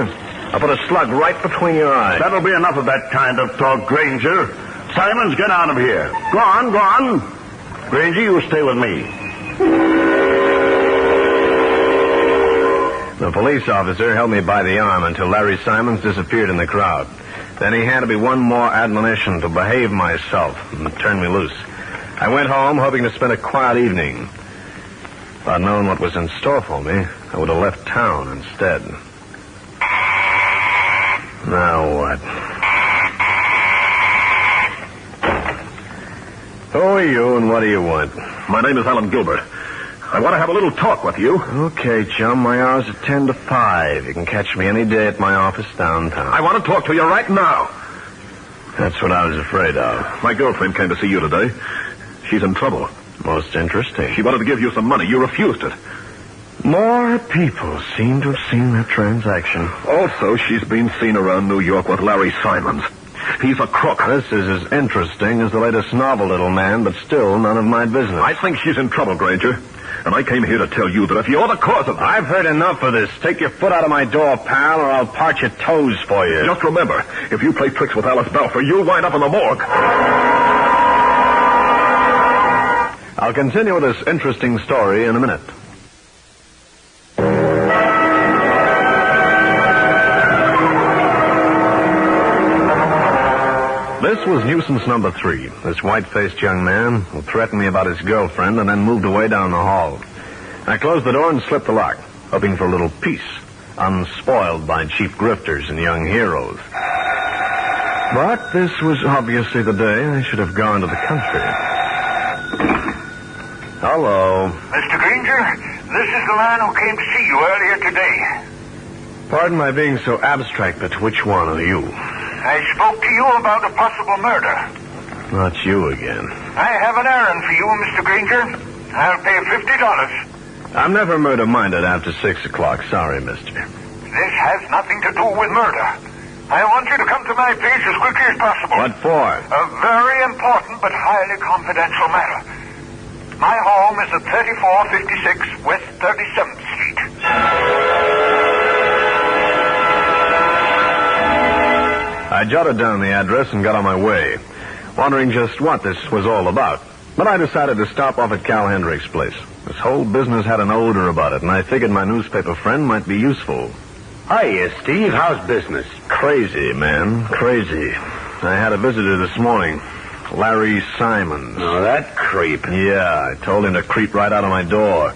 I'll put a slug right between your eyes. That'll be enough of that kind of talk, Grainger. Simons, get out of here. Go on. Grainger, you stay with me. The police officer held me by the arm until Larry Simons disappeared in the crowd. Then he handed me one more admonition to behave myself and turned me loose. I went home hoping to spend a quiet evening. If I'd known what was in store for me, I would have left town instead. Now what? Who are you and what do you want? My name is Alan Gilbert. I want to have a little talk with you. Okay, chum. My hours are 10 to 5. You can catch me any day at my office downtown. I want to talk to you right now. That's what I was afraid of. My girlfriend came to see you today. She's in trouble. Most interesting. She wanted to give you some money. You refused it. More people seem to have seen that transaction. Also, she's been seen around New York with Larry Simons. He's a crook. This is as interesting as the latest novel, little man, but still none of my business. I think she's in trouble, Grainger. And I came here to tell you that if you're the cause of it... I've heard enough of this. Take your foot out of my door, pal, or I'll part your toes for you. Just remember, if you play tricks with Alice Balfour, you'll wind up in the morgue. I'll continue with this interesting story in a minute. This was nuisance number 3. This white-faced young man who threatened me about his girlfriend and then moved away down the hall. I closed the door and slipped the lock, hoping for a little peace, unspoiled by cheap grifters and young heroes. But this was obviously the day I should have gone to the country. Hello. Mr. Grainger, this is the man who came to see you earlier today. Pardon my being so abstract, but which one are you? I spoke to you about a possible murder. Not you again. I have an errand for you, Mr. Grainger. I'll pay $50. I'm never murder-minded after 6 o'clock. Sorry, mister. This has nothing to do with murder. I want you to come to my place as quickly as possible. What for? A very important but highly confidential matter. My home is at 3456 West 37th Street. I jotted down the address and got on my way, wondering just what this was all about. But I decided to stop off at Cal Hendrick's place. This whole business had an odor about it, and I figured my newspaper friend might be useful. Hiya, Steve. How's business? Crazy, man. Crazy. I had a visitor this morning. Larry Simons. Oh, that creep. Yeah, I told him to creep right out of my door.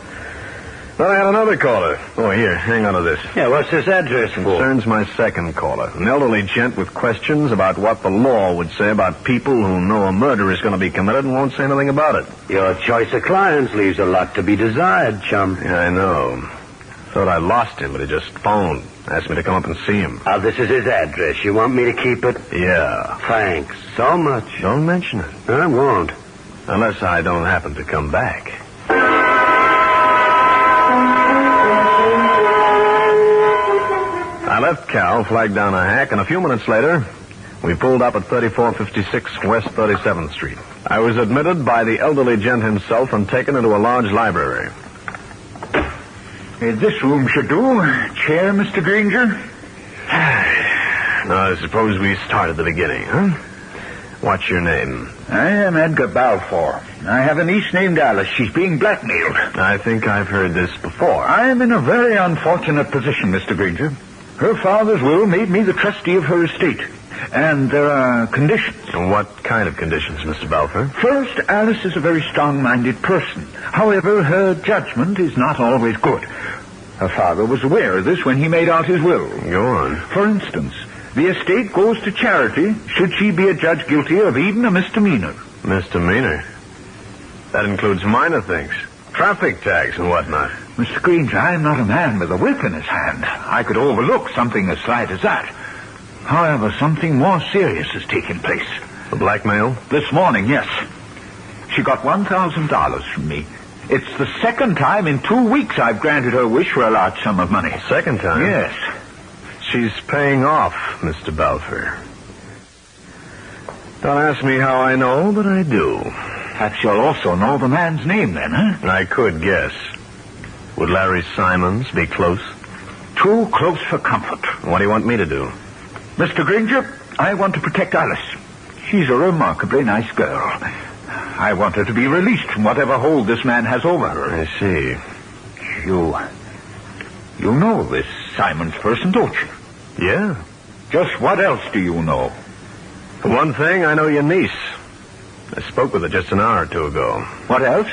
Then I had another caller. Oh, here, hang on to this. Yeah, what's this address for? Concerns my second caller. An elderly gent with questions about what the law would say about people who know a murder is going to be committed and won't say anything about it. Your choice of clients leaves a lot to be desired, chum. Yeah, I know. Thought I lost him, but he just phoned. Asked me to come up and see him. This is his address. You want me to keep it? Yeah. Thanks so much. Don't mention it. I won't. Unless I don't happen to come back. I left Cal, flagged down a hack, and a few minutes later, we pulled up at 3456 West 37th Street. I was admitted by the elderly gent himself and taken into a large library. This room should do. Chair, Mr. Grainger? Now, I suppose we start at the beginning, huh? What's your name? I am Edgar Balfour. I have a niece named Alice. She's being blackmailed. I think I've heard this before. I am in a very unfortunate position, Mr. Grainger. Her father's will made me the trustee of her estate. And there are conditions. What kind of conditions, Mr. Balfour? First, Alice is a very strong-minded person. However, her judgment is not always good. Her father was aware of this when he made out his will. Go on. For instance, the estate goes to charity should she be adjudged guilty of even a misdemeanor. Misdemeanor? That includes minor things. Traffic tags and whatnot. Mr. Grainger, I am not a man with a whip in his hand. I could overlook something as slight as that. However, something more serious has taken place. The blackmail? This morning, yes. She got $1,000 from me. It's the second time in 2 weeks I've granted her wish for a large sum of money. Second time? Yes. She's paying off, Mr. Balfour. Don't ask me how I know, but I do. Perhaps you'll also know the man's name then, huh? I could guess. Would Larry Simons be close? Too close for comfort. What do you want me to do? Mr. Grainger, I want to protect Alice. She's a remarkably nice girl. I want her to be released from whatever hold this man has over her. I see. You know this Simons person, don't you? Yeah. Just what else do you know? For one thing, I know your niece. I spoke with her just an hour or two ago. What else?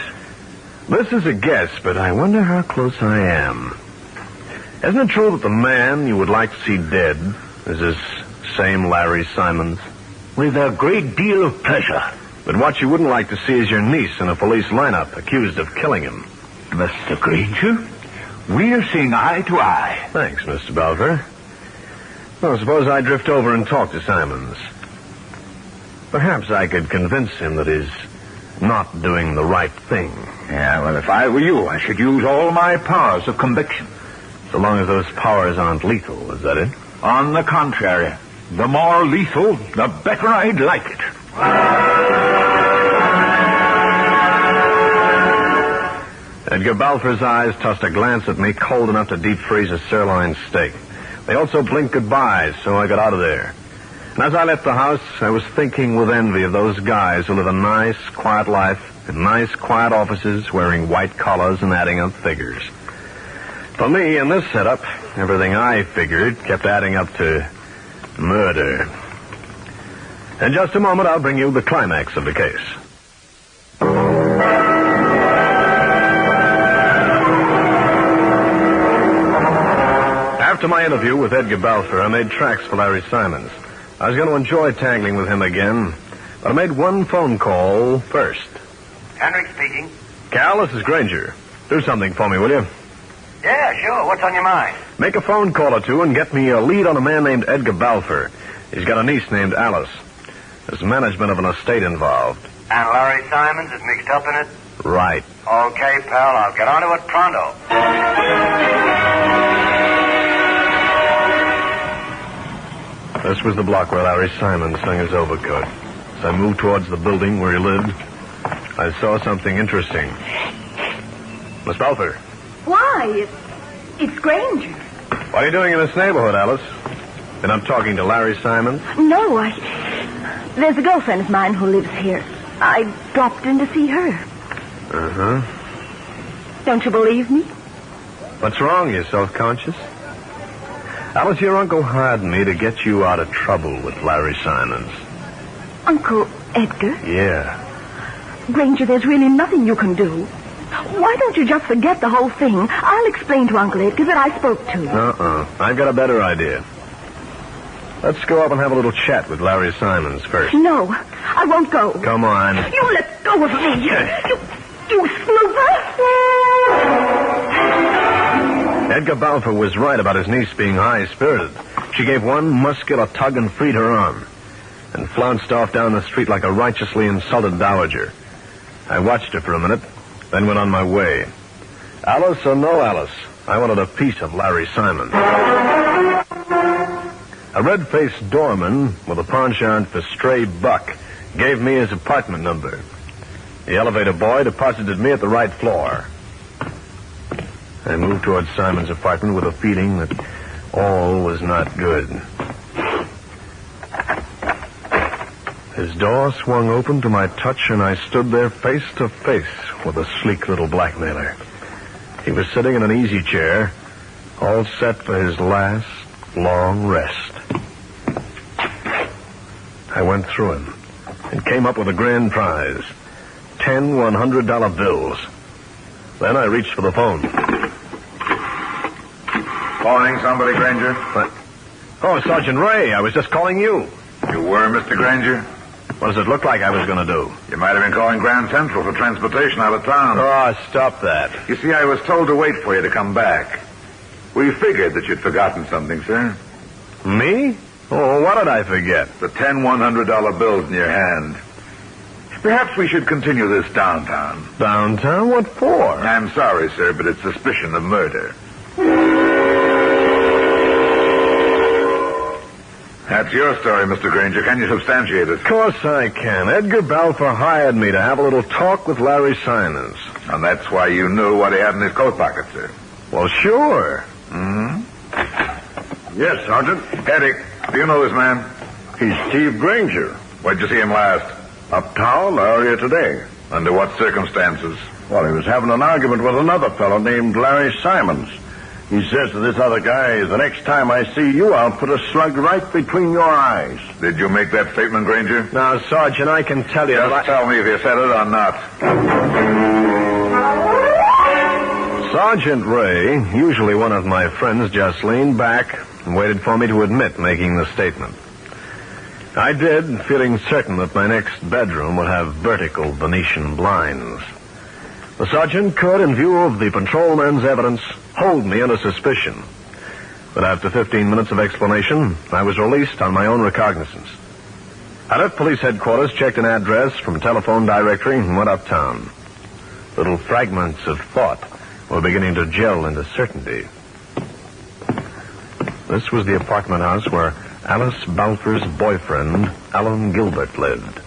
This is a guess, but I wonder how close I am. Isn't it true that the man you would like to see dead is this same Larry Simons? With a great deal of pleasure. But what you wouldn't like to see is your niece in a police lineup accused of killing him. Mr. Grainger, we're seeing eye to eye. Thanks, Mr. Balfour. Well, suppose I drift over and talk to Simons. Perhaps I could convince him that he's not doing the right thing. Yeah, well, if I were you, I should use all my powers of conviction. So long as those powers aren't lethal, is that it? On the contrary. The more lethal, the better I'd like it. Edgar Balfour's eyes tossed a glance at me cold enough to deep freeze a sirloin steak. They also blinked goodbyes, so I got out of there. And as I left the house, I was thinking with envy of those guys who live a nice, quiet life in nice, quiet offices, wearing white collars and adding up figures. For me, in this setup, everything I figured kept adding up to murder. In just a moment, I'll bring you the climax of the case. After my interview with Edgar Balfour, I made tracks for Larry Simons. I was going to enjoy tangling with him again, but I made one phone call first. Henrik speaking. Cal, this is Grainger. Do something for me, will you? Yeah, sure. What's on your mind? Make a phone call or two and get me a lead on a man named Edgar Balfour. He's got a niece named Alice. There's management of an estate involved. And Larry Simons is mixed up in it? Right. Okay, pal. I'll get onto it pronto. This was the block where Larry Simons hung his overcoat. As I moved towards the building where he lived, I saw something interesting. Miss Balfour. Why? It's Grainger. What are you doing in this neighborhood, Alice? Been up talking to Larry Simons? No, there's a girlfriend of mine who lives here. I dropped in to see her. Uh-huh. Don't you believe me? What's wrong? You're self-conscious? Alice, your uncle hired me to get you out of trouble with Larry Simons. Uncle Edgar? Yeah. Grainger, there's really nothing you can do. Why don't you just forget the whole thing? I'll explain to Uncle Edgar that I spoke to. I've got a better idea. Let's go up and have a little chat with Larry Simons first. No, I won't go. Come on. You let go of me. You snooper. Edgar Balfour was right about his niece being high-spirited. She gave one muscular tug and freed her arm, and flounced off down the street like a righteously insulted dowager. I watched her for a minute, then went on my way. Alice or no Alice, I wanted a piece of Larry Simon. A red-faced doorman with a penchant for stray buck gave me his apartment number. The elevator boy deposited me at the right floor. I moved towards Simon's apartment with a feeling that all was not good. His door swung open to my touch, and I stood there face to face with a sleek little blackmailer. He was sitting in an easy chair, all set for his last long rest. I went through him and came up with a grand prize, 10 $100 bills. Then I reached for the phone. Calling somebody, Grainger? What? Oh, Sergeant Ray, I was just calling you. You were, Mr. Grainger? What does it look like I was going to do? You might have been calling Grand Central for transportation out of town. Oh, stop that. You see, I was told to wait for you to come back. We figured that you'd forgotten something, sir. Me? Oh, what did I forget? The 10 $100 bills in your hand. Perhaps we should continue this downtown. Downtown? What for? I'm sorry, sir, but it's suspicion of murder. That's your story, Mr. Grainger. Can you substantiate it? Of course I can. Edgar Balfour hired me to have a little talk with Larry Simons. And that's why you knew what he had in his coat pocket, sir. Well, sure. Yes, Sergeant. Eddie, do you know this man? He's Steve Grainger. Where'd you see him last? Uptown, earlier today. Under what circumstances? Well, he was having an argument with another fellow named Larry Simons. He says to this other guy, the next time I see you, I'll put a slug right between your eyes. Did you make that statement, Grainger? Now, Sergeant, I can tell you... Just tell me if you said it or not. Sergeant Ray, usually one of my friends, just leaned back and waited for me to admit making the statement. I did, feeling certain that my next bedroom would have vertical Venetian blinds. The sergeant could, in view of the patrolman's evidence, hold me under suspicion. But after 15 minutes of explanation, I was released on my own recognizance. I left police headquarters, checked an address from a telephone directory, and went uptown. Little fragments of thought were beginning to gel into certainty. This was the apartment house where Alice Balfour's boyfriend, Alan Gilbert, lived.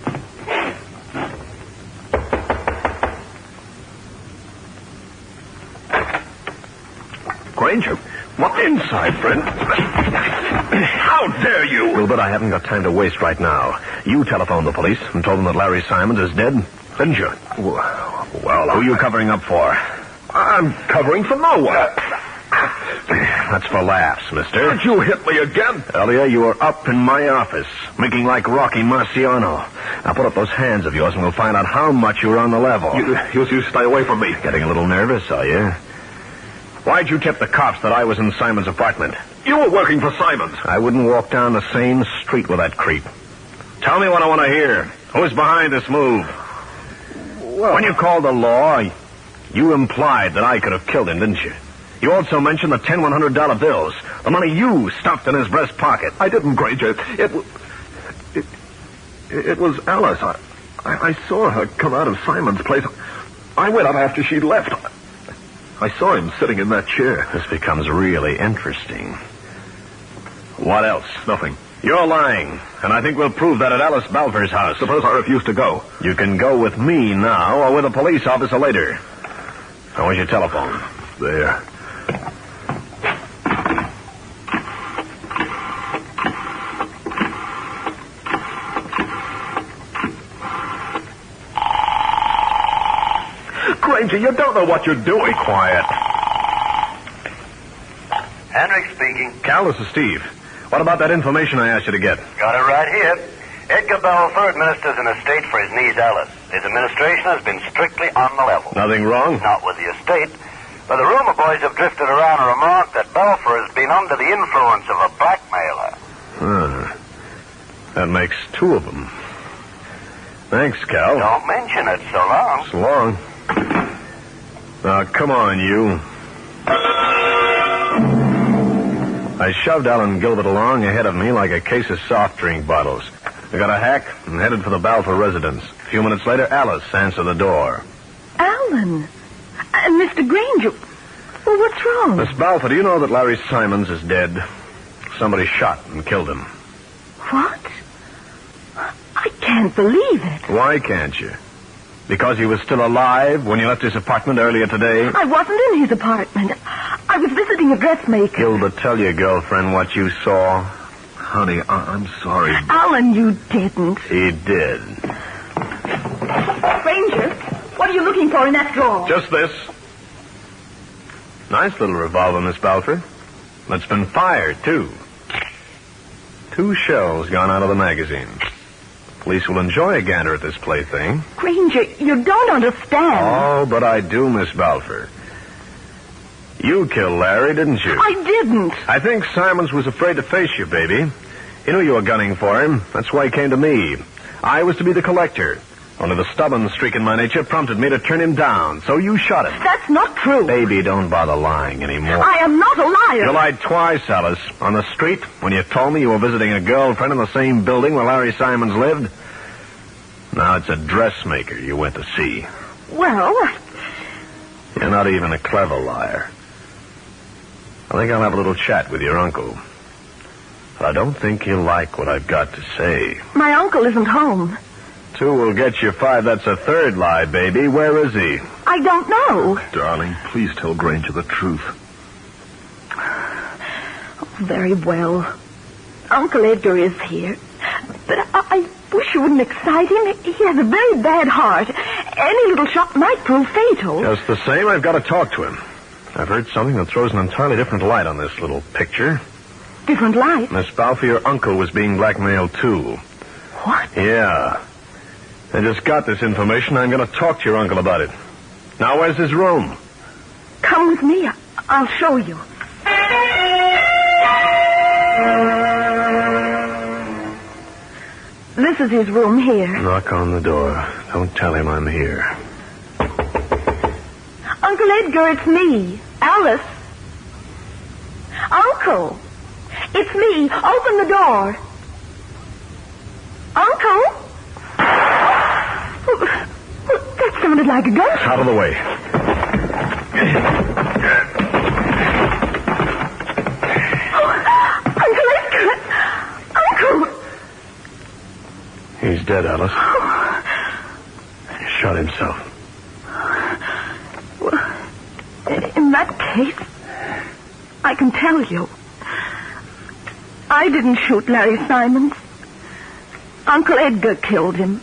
Grainger, what inside, friend? How dare you? Gilbert, I haven't got time to waste right now. You telephoned the police and told them that Larry Simons is dead, didn't you? Well, who are you covering up for? I'm covering for no one. That's for laughs, mister. Did you hit me again? Earlier, you were up in my office, making like Rocky Marciano. Now put up those hands of yours and we'll find out how much you were on the level. You stay away from me. Getting a little nervous, are you? Why'd you tip the cops that I was in Simon's apartment? You were working for Simons. I wouldn't walk down the same street with that creep. Tell me what I want to hear. Who's behind this move? Well, when you called the law, you implied that I could have killed him, didn't you? You also mentioned the $10 $100 bills, the money you stuffed in his breast pocket. I didn't, Grainger. It was Alice. I saw her come out of Simon's place. I went up after she'd left. I saw him sitting in that chair. This becomes really interesting. What else? Nothing. You're lying, and I think we'll prove that at Alice Balfour's house. Suppose I refuse to go. You can go with me now or with a police officer later. Now, where's your telephone? There. Grainger, you don't know what you're doing. Quiet. Henrik speaking. Cal, this is Steve. What about that information I asked you to get? Got it right here. Edgar Balfour administers an estate for his niece Alice. His administration has been strictly on the level. Nothing wrong? Not with the estate. But the rumor boys have drifted around a remark that Balfour has been under the influence of a blackmailer. That makes two of them. Thanks, Cal. Don't mention it. So long. So long. Now, come on, you. I shoved Alan Gilbert along ahead of me like a case of soft drink bottles. I got a hack and headed for the Balfour residence. A few minutes later, Alice answered the door. Alan! Mr. Grainger, well, what's wrong? Miss Balfour, do you know that Larry Simons is dead? Somebody shot and killed him. What? I can't believe it. Why can't you? Because he was still alive when you left his apartment earlier today? I wasn't in his apartment. I was visiting a dressmaker. Gilbert, tell your girlfriend what you saw. Honey, I'm sorry. Alan, you didn't. He did. Grainger, what are you looking for in that drawer? Just this. Nice little revolver, Miss Balfour. It's been fired, too. 2 shells gone out of the magazine. Police will enjoy a gander at this plaything. Grainger, you don't understand. Oh, but I do, Miss Balfour. You killed Larry, didn't you? I didn't. I think Simons was afraid to face you, baby. He knew you were gunning for him. That's why he came to me. I was to be the collector. Only the stubborn streak in my nature prompted me to turn him down, so you shot him. That's not true. Baby, don't bother lying anymore. I am not a liar. You lied twice, Alice. On the street, when you told me you were visiting a girlfriend in the same building where Larry Simons lived. Now it's a dressmaker you went to see. Well... You're not even a clever liar. I think I'll have a little chat with your uncle. But I don't think he'll like what I've got to say. My uncle isn't home. 2 will get you 5. That's a third lie, baby. Where is he? I don't know. Darling, please tell Grainger the truth. Oh, very well. Uncle Edgar is here. But I wish you wouldn't excite him. He has a very bad heart. Any little shock might prove fatal. Just the same, I've got to talk to him. I've heard something that throws an entirely different light on this little picture. Different light? Miss Balfour, your uncle was being blackmailed, too. What? Yeah. I just got this information. I'm going to talk to your uncle about it. Now, where's his room? Come Come with me. I'll show you. This is his room here. Knock on the door. Don't tell him I'm here. Uncle Edgar, it's me, Alice. Uncle, it's me. Open the door. Uncle? That sounded like a gunshot. Out of the way. Uncle Edgar! Uncle! He's dead, Alice. He shot himself. In that case, I can tell you. I didn't shoot Larry Simons. Uncle Edgar killed him.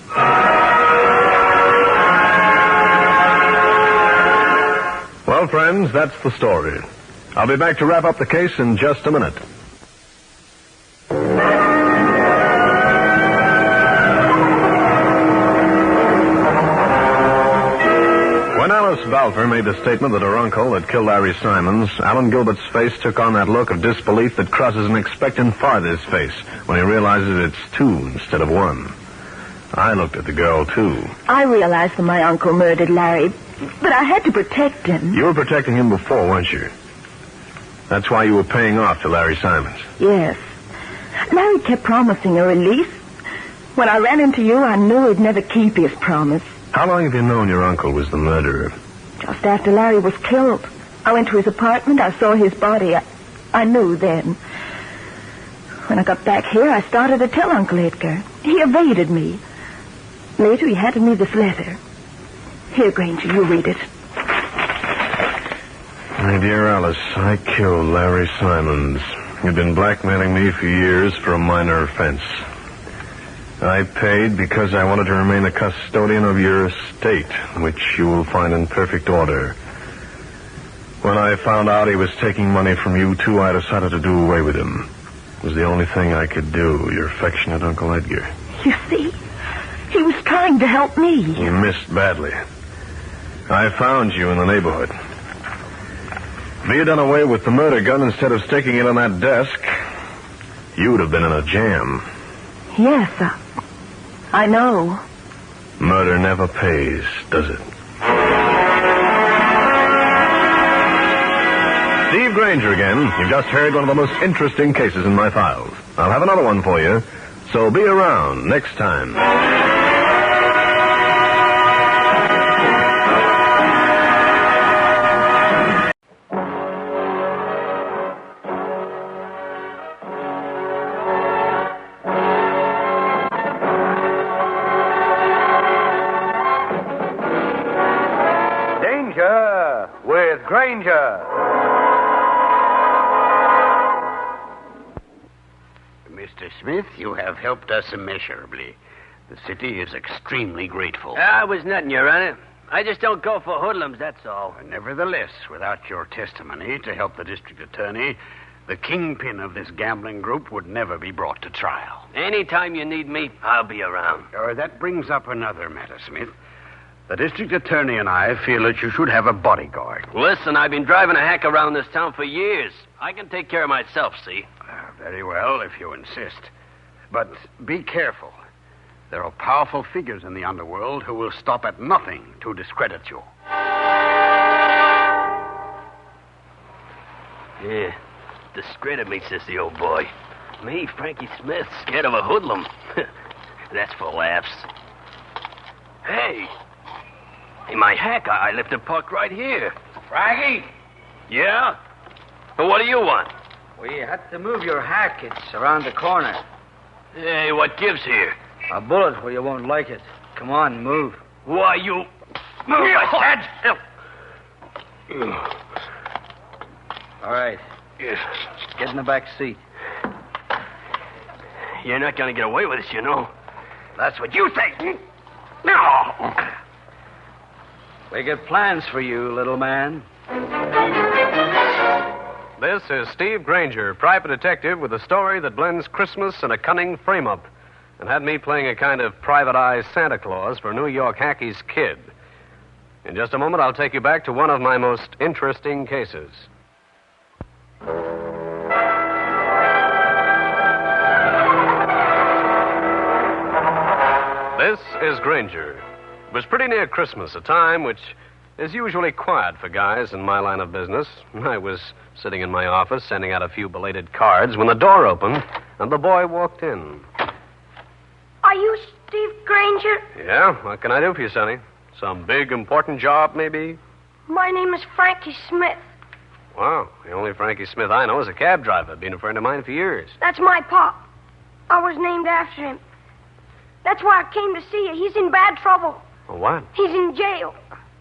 Well, friends, that's the story. I'll be back to wrap up the case in just a minute. When Alice Balfour made the statement that her uncle had killed Larry Simons, Alan Gilbert's face took on that look of disbelief that crosses an expectant father's face when he realizes it's two instead of one. I looked at the girl, too. I realized that my uncle murdered Larry, but I had to protect him. You were protecting him before, weren't you? That's why you were paying off to Larry Simons. Yes. Larry kept promising a release. When I ran into you, I knew he'd never keep his promise. How long have you known your uncle was the murderer? Just after Larry was killed. I went to his apartment. I saw his body. I knew then. When I got back here, I started to tell Uncle Edgar. He evaded me. Later, he handed me this letter. Here, Grainger, you read it. My dear Alice, I killed Larry Simons. You've been blackmailing me for years for a minor offense. I paid because I wanted to remain the custodian of your estate, which you will find in perfect order. When I found out he was taking money from you, too, I decided to do away with him. It was the only thing I could do. Your affectionate Uncle Edgar. You see? He was trying to help me. You missed badly. I found you in the neighborhood. If he had done away with the murder gun instead of sticking it on that desk, you'd have been in a jam. Yes, I know. Murder never pays, does it? Steve Grainger again. You've just heard one of the most interesting cases in my files. I'll have another one for you, so be around next time. With Grainger. Mr. Smith, you have helped us immeasurably. The city is extremely grateful. I was nothing, Your Honor. I just don't go for hoodlums, that's all. Nevertheless, without your testimony to help the district attorney, the kingpin of this gambling group would never be brought to trial. Anytime you need me, I'll be around. That brings up another matter, Smith. The district attorney and I feel that you should have a bodyguard. Listen, I've been driving a hack around this town for years. I can take care of myself, see? Very well, if you insist. But be careful. There are powerful figures in the underworld who will stop at nothing to discredit you. Yeah, discredit me, says the old boy. Me, Frankie Smith, scared of a hoodlum. That's for laughs. Hey, my hack, I left it parked right here. Frankie? Yeah? Well, what do you want? We had to move your hack. It's around the corner. Hey, what gives here? A bullet where you won't like it. Come on, move. Why, you... Move, I said! All right. Yes. Get in the back seat. You're not going to get away with this, you know. That's what you think. No! We got plans for you, little man. This is Steve Grainger, private detective, with a story that blends Christmas and a cunning frame-up, and had me playing a kind of private eye Santa Claus for New York Hackey's kid. In just a moment, I'll take you back to one of my most interesting cases. This is Grainger. It was pretty near Christmas, a time which is usually quiet for guys in my line of business. I was sitting in my office sending out a few belated cards when the door opened and the boy walked in. Are you Steve Grainger? Yeah? What can I do for you, Sonny? Some big, important job, maybe? My name is Frankie Smith. Wow. The only Frankie Smith I know is a cab driver. Been a friend of mine for years. That's my pop. I was named after him. That's why I came to see you. He's in bad trouble. What? He's in jail.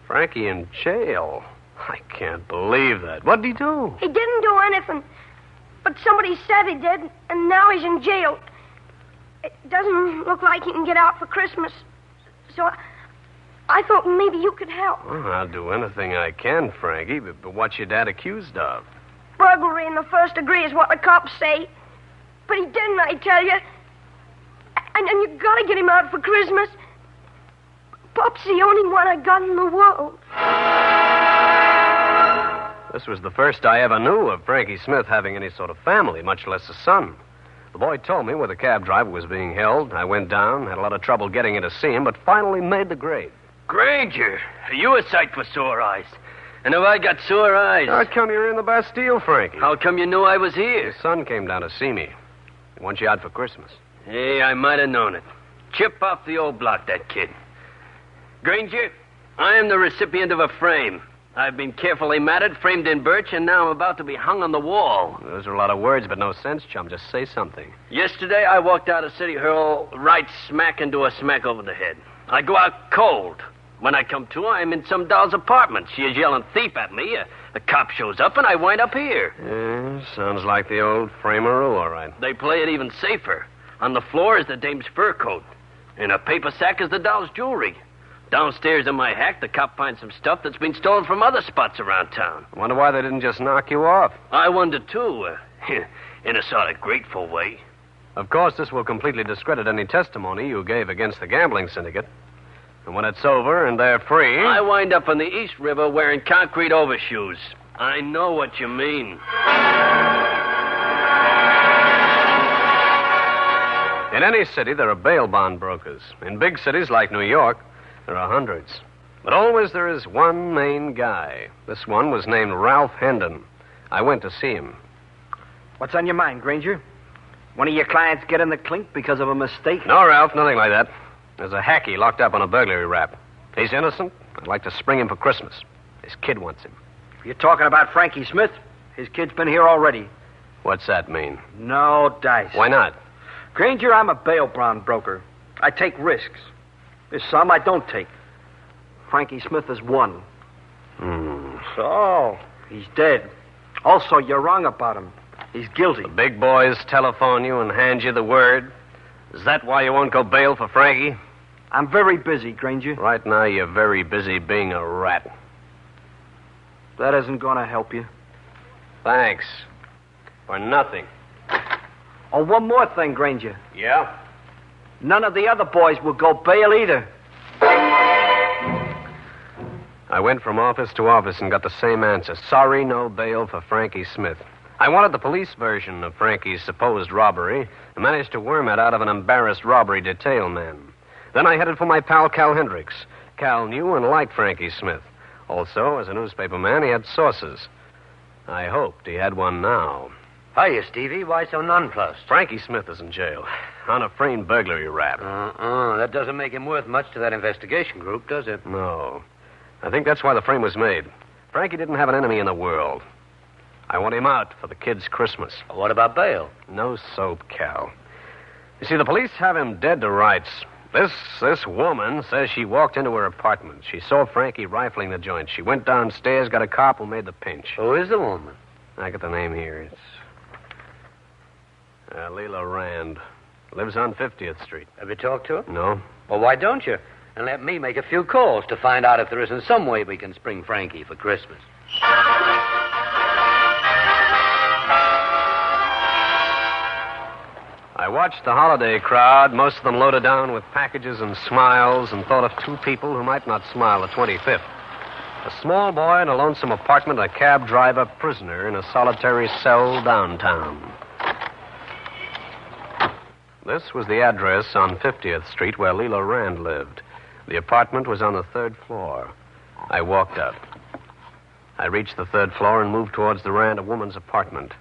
Frankie in jail? I can't believe that. What did he do? He didn't do anything. But somebody said he did, and now he's in jail. It doesn't look like he can get out for Christmas. So I thought maybe you could help. Well, I'll do anything I can, Frankie, but what's your dad accused of? Burglary in the first degree is what the cops say. But he didn't, I tell you. And you gotta get him out for Christmas. Pop's the only one I got in the world. This was the first I ever knew of Frankie Smith having any sort of family, much less a son. The boy told me where the cab driver was being held. I went down, had a lot of trouble getting in to see him, but finally made the grade. Grainger, are you a sight for sore eyes? And have I got sore eyes? How come you're in the Bastille, Frankie? How come you knew I was here? Your son came down to see me. He wants you out for Christmas. Hey, I might have known it. Chip off the old block, that kid. Grainger, I am the recipient of a frame. I've been carefully matted, framed in birch, and now I'm about to be hung on the wall. Those are a lot of words, but no sense, chum. Just say something. Yesterday, I walked out of City Hall right smack into a smack over the head. I go out cold. When I come to, I'm in some doll's apartment. She is yelling thief at me. The cop shows up, and I wind up here. Yeah, sounds like the old frameroo, all right. They play it even safer. On the floor is the dame's fur coat. In a paper sack is the doll's jewelry. Downstairs in my hack, the cop finds some stuff that's been stolen from other spots around town. I wonder why they didn't just knock you off. I wonder, too, in a sort of grateful way. Of course, this will completely discredit any testimony you gave against the gambling syndicate. And when it's over and they're free... I wind up on the East River wearing concrete overshoes. I know what you mean. In any city, there are bail bond brokers. In big cities like New York, there are hundreds. But always there is one main guy. This one was named Ralph Hendon. I went to see him. What's on your mind, Grainger? One of your clients get in the clink because of a mistake? No, Ralph, nothing like that. There's a hacky locked up on a burglary rap. He's innocent. I'd like to spring him for Christmas. His kid wants him. You're talking about Frankie Smith? His kid's been here already. What's that mean? No dice. Why not? Grainger, I'm a bail bond broker. I take risks. There's some I don't take. Frankie Smith is one. So, he's dead. Also, you're wrong about him. He's guilty. The big boys telephone you and hand you the word. Is that why you won't go bail for Frankie? I'm very busy, Grainger. Right now, you're very busy being a rat. That isn't going to help you. Thanks. For nothing. Oh, one more thing, Grainger. Yeah? None of the other boys will go bail either. I went from office to office and got the same answer. Sorry, no bail for Frankie Smith. I wanted the police version of Frankie's supposed robbery and managed to worm it out of an embarrassed robbery detail man. Then I headed for my pal Cal Hendricks. Cal knew and liked Frankie Smith. Also, as a newspaper man, he had sources. I hoped he had one now. Hiya, Stevie. Why so nonplussed? Frankie Smith is in jail on a framed burglary rap. That doesn't make him worth much to that investigation group, does it? No. I think that's why the frame was made. Frankie didn't have an enemy in the world. I want him out for the kid's Christmas. What about bail? No soap, Cal. You see, the police have him dead to rights. This woman says she walked into her apartment. She saw Frankie rifling the joint. She went downstairs, got a cop who made the pinch. Who is the woman? I got the name here. It's Leela Rand. Lives on 50th Street. Have you talked to her? No. Well, why don't you? And let me make a few calls to find out if there isn't some way we can spring Frankie for Christmas. I watched the holiday crowd, most of them loaded down with packages and smiles, and thought of two people who might not smile the 25th. A small boy in a lonesome apartment, a cab driver prisoner in a solitary cell downtown. This was the address on 50th Street where Leela Rand lived. The apartment was on the 3rd floor. I walked up. I reached the 3rd floor and moved towards the Rand woman's apartment.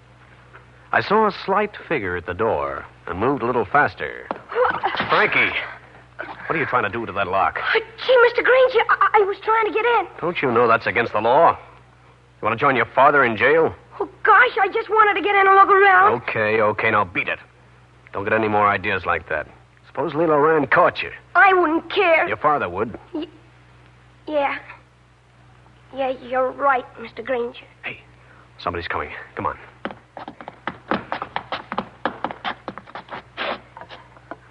I saw a slight figure at the door and moved a little faster. Frankie, what are you trying to do to that lock? Gee, Mr. Grainger, I was trying to get in. Don't you know that's against the law? You want to join your father in jail? Oh, gosh, I just wanted to get in and look around. Okay, now beat it. Don't get any more ideas like that. Suppose Leela Rand caught you. I wouldn't care. Your father would. Yeah. Yeah, you're right, Mr. Grainger. Hey, somebody's coming. Come on.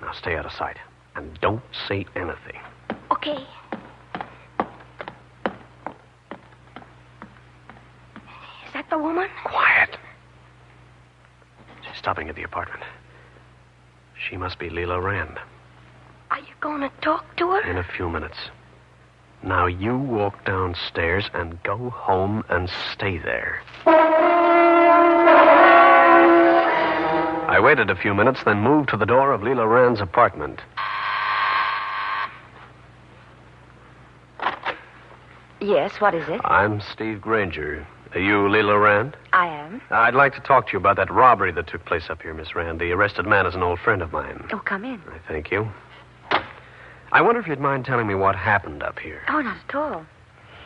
Now stay out of sight. And don't say anything. Okay. Is that the woman? Quiet. She's stopping at the apartment. She must be Leela Rand. Are you going to talk to her? In a few minutes. Now you walk downstairs and go home and stay there. I waited a few minutes, then moved to the door of Leela Rand's apartment. Yes, what is it? I'm Steve Grainger. Are you Leela Rand? I am. I'd like to talk to you about that robbery that took place up here, Miss Rand. The arrested man is an old friend of mine. Oh, come in. I thank you. I wonder if you'd mind telling me what happened up here. Oh, not at all.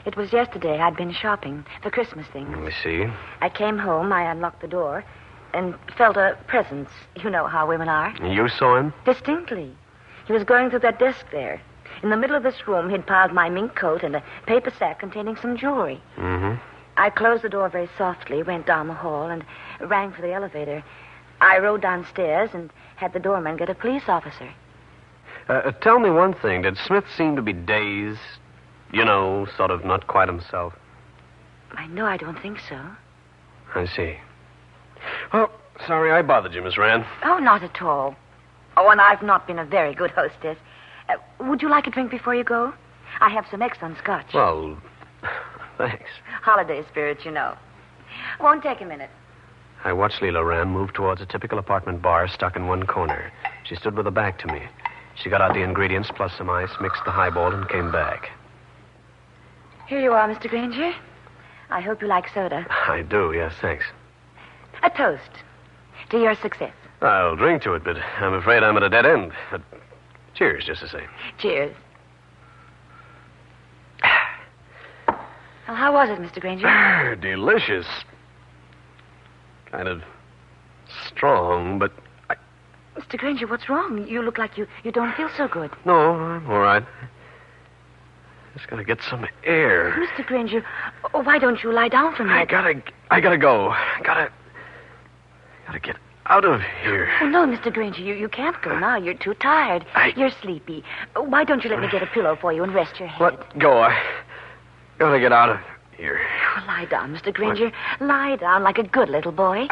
It was yesterday. I'd been shopping for Christmas things. Let me see. I came home, I unlocked the door, and felt a presence. You know how women are. You saw him? Distinctly. He was going through that desk there. In the middle of this room, he'd piled my mink coat and a paper sack containing some jewelry. Mm-hmm. I closed the door very softly, went down the hall, and rang for the elevator. I rode downstairs and had the doorman get a police officer. Tell me one thing. Did Smith seem to be dazed? You know, sort of not quite himself? No, I don't think so. I see. Well, sorry I bothered you, Miss Rand. Oh, not at all. Oh, and I've not been a very good hostess. Would you like a drink before you go? I have some excellent scotch. Well, thanks. Holiday spirit, you know. Won't take a minute. I watched Leela Rand move towards a typical apartment bar stuck in one corner. She stood with her back to me. She got out the ingredients plus some ice, mixed the highball, and came back. Here you are, Mr. Grainger. I hope you like soda. I do, yes, thanks. A toast to your success. I'll drink to it, but I'm afraid I'm at a dead end. But cheers, just the same. Cheers. Well, how was it, Mr. Grainger? Delicious. Kind of strong, but... Mr. Grainger, what's wrong? You look like you don't feel so good. No, I'm all right. Just gotta get some air. Mr. Grainger, why don't you lie down for a minute? I gotta go. Gotta get out of here. Oh, no, Mr. Grainger, you can't go now. You're too tired. You're sleepy. Why don't you let me get a pillow for you and rest your head? Let go. I gotta get out of here. Oh, lie down, Mr. Grainger. Lie down like a good little boy.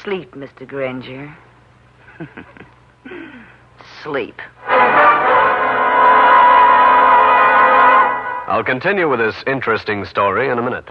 Sleep, Mr. Grainger. Sleep. I'll continue with this interesting story in a minute.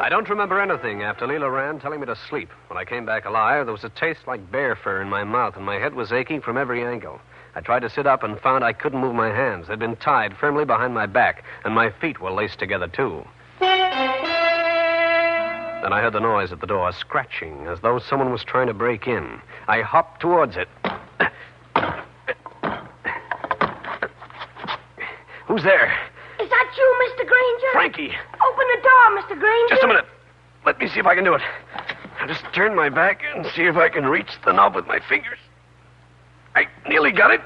I don't remember anything after Leela Rand telling me to sleep. When I came back alive, there was a taste like bear fur in my mouth, and my head was aching from every angle. I tried to sit up and found I couldn't move my hands. They'd been tied firmly behind my back, and my feet were laced together, too. Then I heard the noise at the door, scratching, as though someone was trying to break in. I hopped towards it. Who's there? Is that you, Mr. Grainger? Frankie! Open the door, Mr. Grainger. Just a minute. Let me see if I can do it. I'll just turn my back and see if I can reach the knob with my fingers. I nearly got it.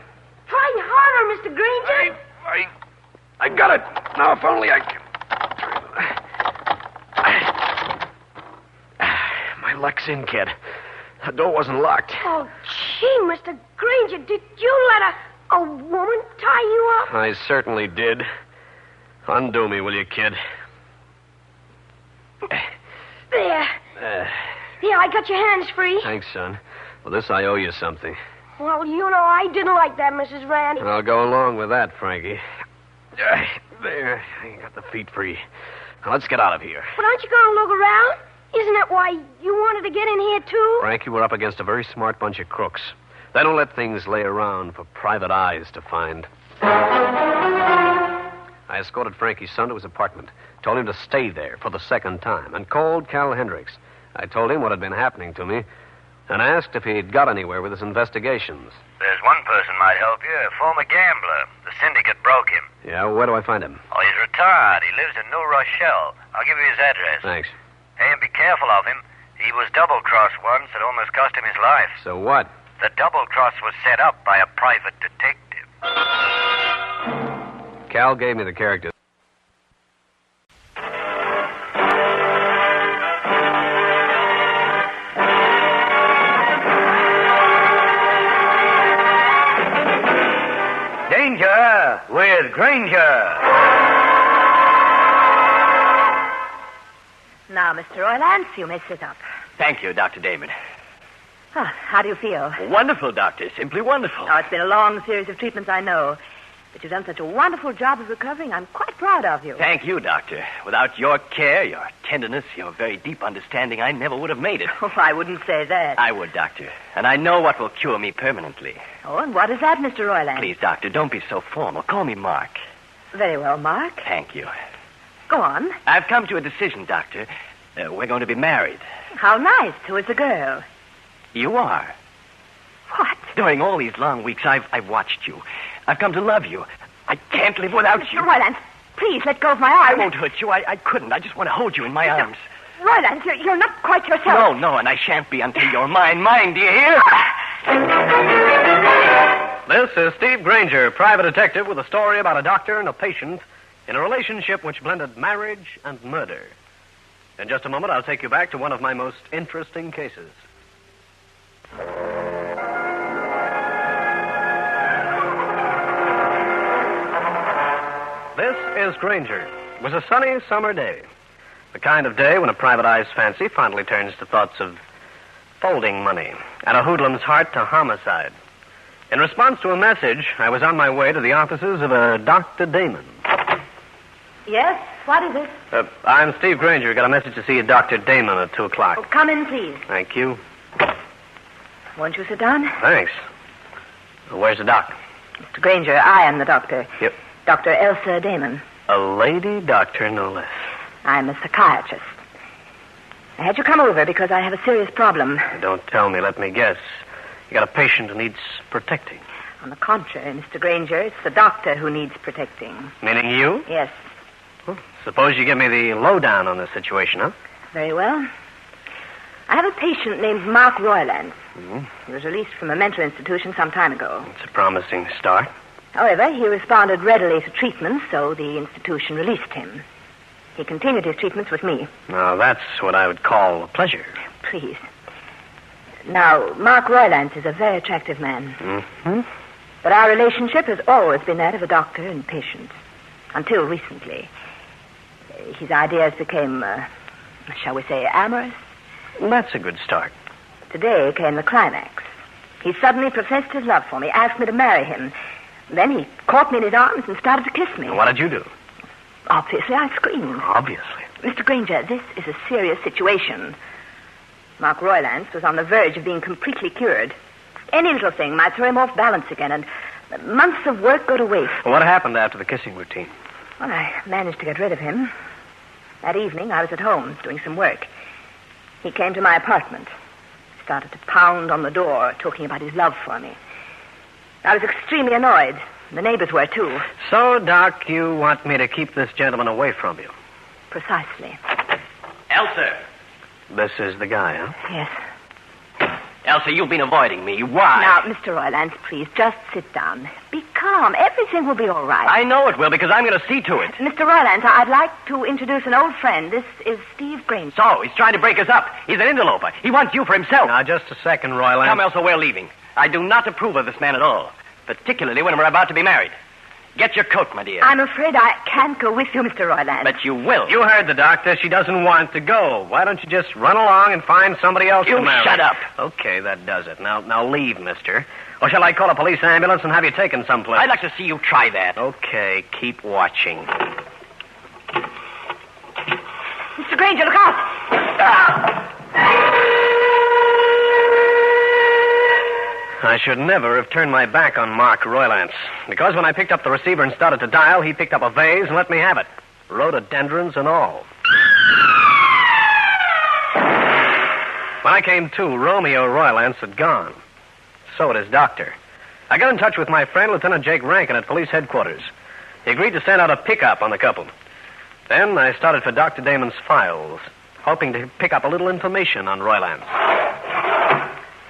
Try harder, Mr. Grainger. I got it. Now, if only I can... My luck's in, kid. The door wasn't locked. Oh, gee, Mr. Grainger, did you let a woman tie you up? I certainly did. Undo me, will you, kid? There. Here, I got your hands free. Thanks, son. For this, I owe you something. Well, you know, I didn't like that, Mrs. Rand. I'll go along with that, Frankie. There. I got the feet free. Now, let's get out of here. But aren't you going to look around? Isn't that why you wanted to get in here, too? Frankie, we're up against a very smart bunch of crooks. They don't let things lay around for private eyes to find. I escorted Frankie's son to his apartment, told him to stay there for the second time, and called Cal Hendricks. I told him what had been happening to me and asked if he'd got anywhere with his investigations. There's one person might help you, a former gambler. The syndicate broke him. Yeah, where do I find him? Oh, he's retired. He lives in New Rochelle. I'll give you his address. Thanks. Hey, and be careful of him. He was double-crossed once. It almost cost him his life. So what? The double-cross was set up by a private detective. Cal gave me the character. Danger with Grainger. Now, Mr. Roylance, you may sit up. Thank you, Dr. Damon. How do you feel? Wonderful, Doctor. Simply wonderful. Oh, it's been a long series of treatments, I know. But you've done such a wonderful job of recovering. I'm quite proud of you. Thank you, Doctor. Without your care, your tenderness, your very deep understanding, I never would have made it. Oh, I wouldn't say that. I would, Doctor. And I know what will cure me permanently. Oh, and what is that, Mr. Roylance? Please, Doctor, don't be so formal. Call me Mark. Very well, Mark. Thank you. Go on. I've come to a decision, Doctor. We're going to be married. How nice. Who is the girl? You are. What? During all these long weeks, I've watched you. I've come to love you. I can't live without you. Mr. Roylance, please let go of my arm. I won't hurt you. I couldn't. I just want to hold you in my arms. Roylance, you're not quite yourself. No, and I shan't be until you're mine. Mine, do you hear? This is Steve Grainger, private detective, with a story about a doctor and a patient in a relationship which blended marriage and murder. In just a moment, I'll take you back to one of my most interesting cases. This is Grainger. It was a sunny summer day. The kind of day when a private eye's fancy finally turns to thoughts of folding money and a hoodlum's heart to homicide. In response to a message, I was on my way to the offices of a Dr. Damon. Yes? What is it? I'm Steve Grainger. Got a message to see Dr. Damon at 2 o'clock. Oh, come in, please. Thank you. Won't you sit down? Thanks. Where's the doc? Mr. Grainger, I am the doctor. Yep. Dr. Elsa Damon. A lady doctor, no less. I'm a psychiatrist. I had you come over because I have a serious problem. Don't tell me. Let me guess. You got a patient who needs protecting. On the contrary, Mr. Grainger, it's the doctor who needs protecting. Meaning you? Yes. Well, suppose you give me the lowdown on this situation, huh? Very well. I have a patient named Mark Roylance. Mm-hmm. He was released from a mental institution some time ago. It's a promising start. However, he responded readily to treatment, so the institution released him. He continued his treatments with me. Now, that's what I would call a pleasure. Please. Now, Mark Roylance is a very attractive man. Mm-hmm. But our relationship has always been that of a doctor and patient. Until recently. His ideas became, shall we say, amorous. That's a good start. Today came the climax. He suddenly professed his love for me, asked me to marry him. Then he caught me in his arms and started to kiss me. What did you do? Obviously, I screamed. Obviously. Mr. Grainger, this is a serious situation. Mark Roylance was on the verge of being completely cured. Any little thing might throw him off balance again, and months of work go to waste. What happened after the kissing routine? Well, I managed to get rid of him. That evening, I was at home doing some work. He came to my apartment. Started to pound on the door, talking about his love for me. I was extremely annoyed. The neighbors were, too. So, Doc, you want me to keep this gentleman away from you? Precisely. Elsa! This is the guy, huh? Yes. Elsa, you've been avoiding me. Why? Now, Mr. Roylance, please, just sit down. Be calm. Everything will be all right. I know it will, because I'm going to see to it. Mr. Roylance, I'd like to introduce an old friend. This is Steve Grainger. So, he's trying to break us up. He's an interloper. He wants you for himself. Now, just a second, Roylance. Come, Elsa, we're leaving. I do not approve of this man at all, particularly when we're about to be married. Get your coat, my dear. I'm afraid I can't go with you, Mr. Royland. But you will. You heard the doctor. She doesn't want to go. Why don't you just run along and find somebody else You to marry? shut up. Okay, that does it. Now leave, mister. Or shall I call a police ambulance and have you taken someplace? I'd like to see you try that. Okay, keep watching. Mr. Grainger, look out! I should never have turned my back on Mark Roylance. Because when I picked up the receiver and started to dial, he picked up a vase and let me have it. Rhododendrons and all. When I came to, Romeo Roylance had gone. So had his doctor. I got in touch with my friend, Lieutenant Jake Rankin, at police headquarters. He agreed to send out a pickup on the couple. Then I started for Dr. Damon's files, hoping to pick up a little information on Roylance.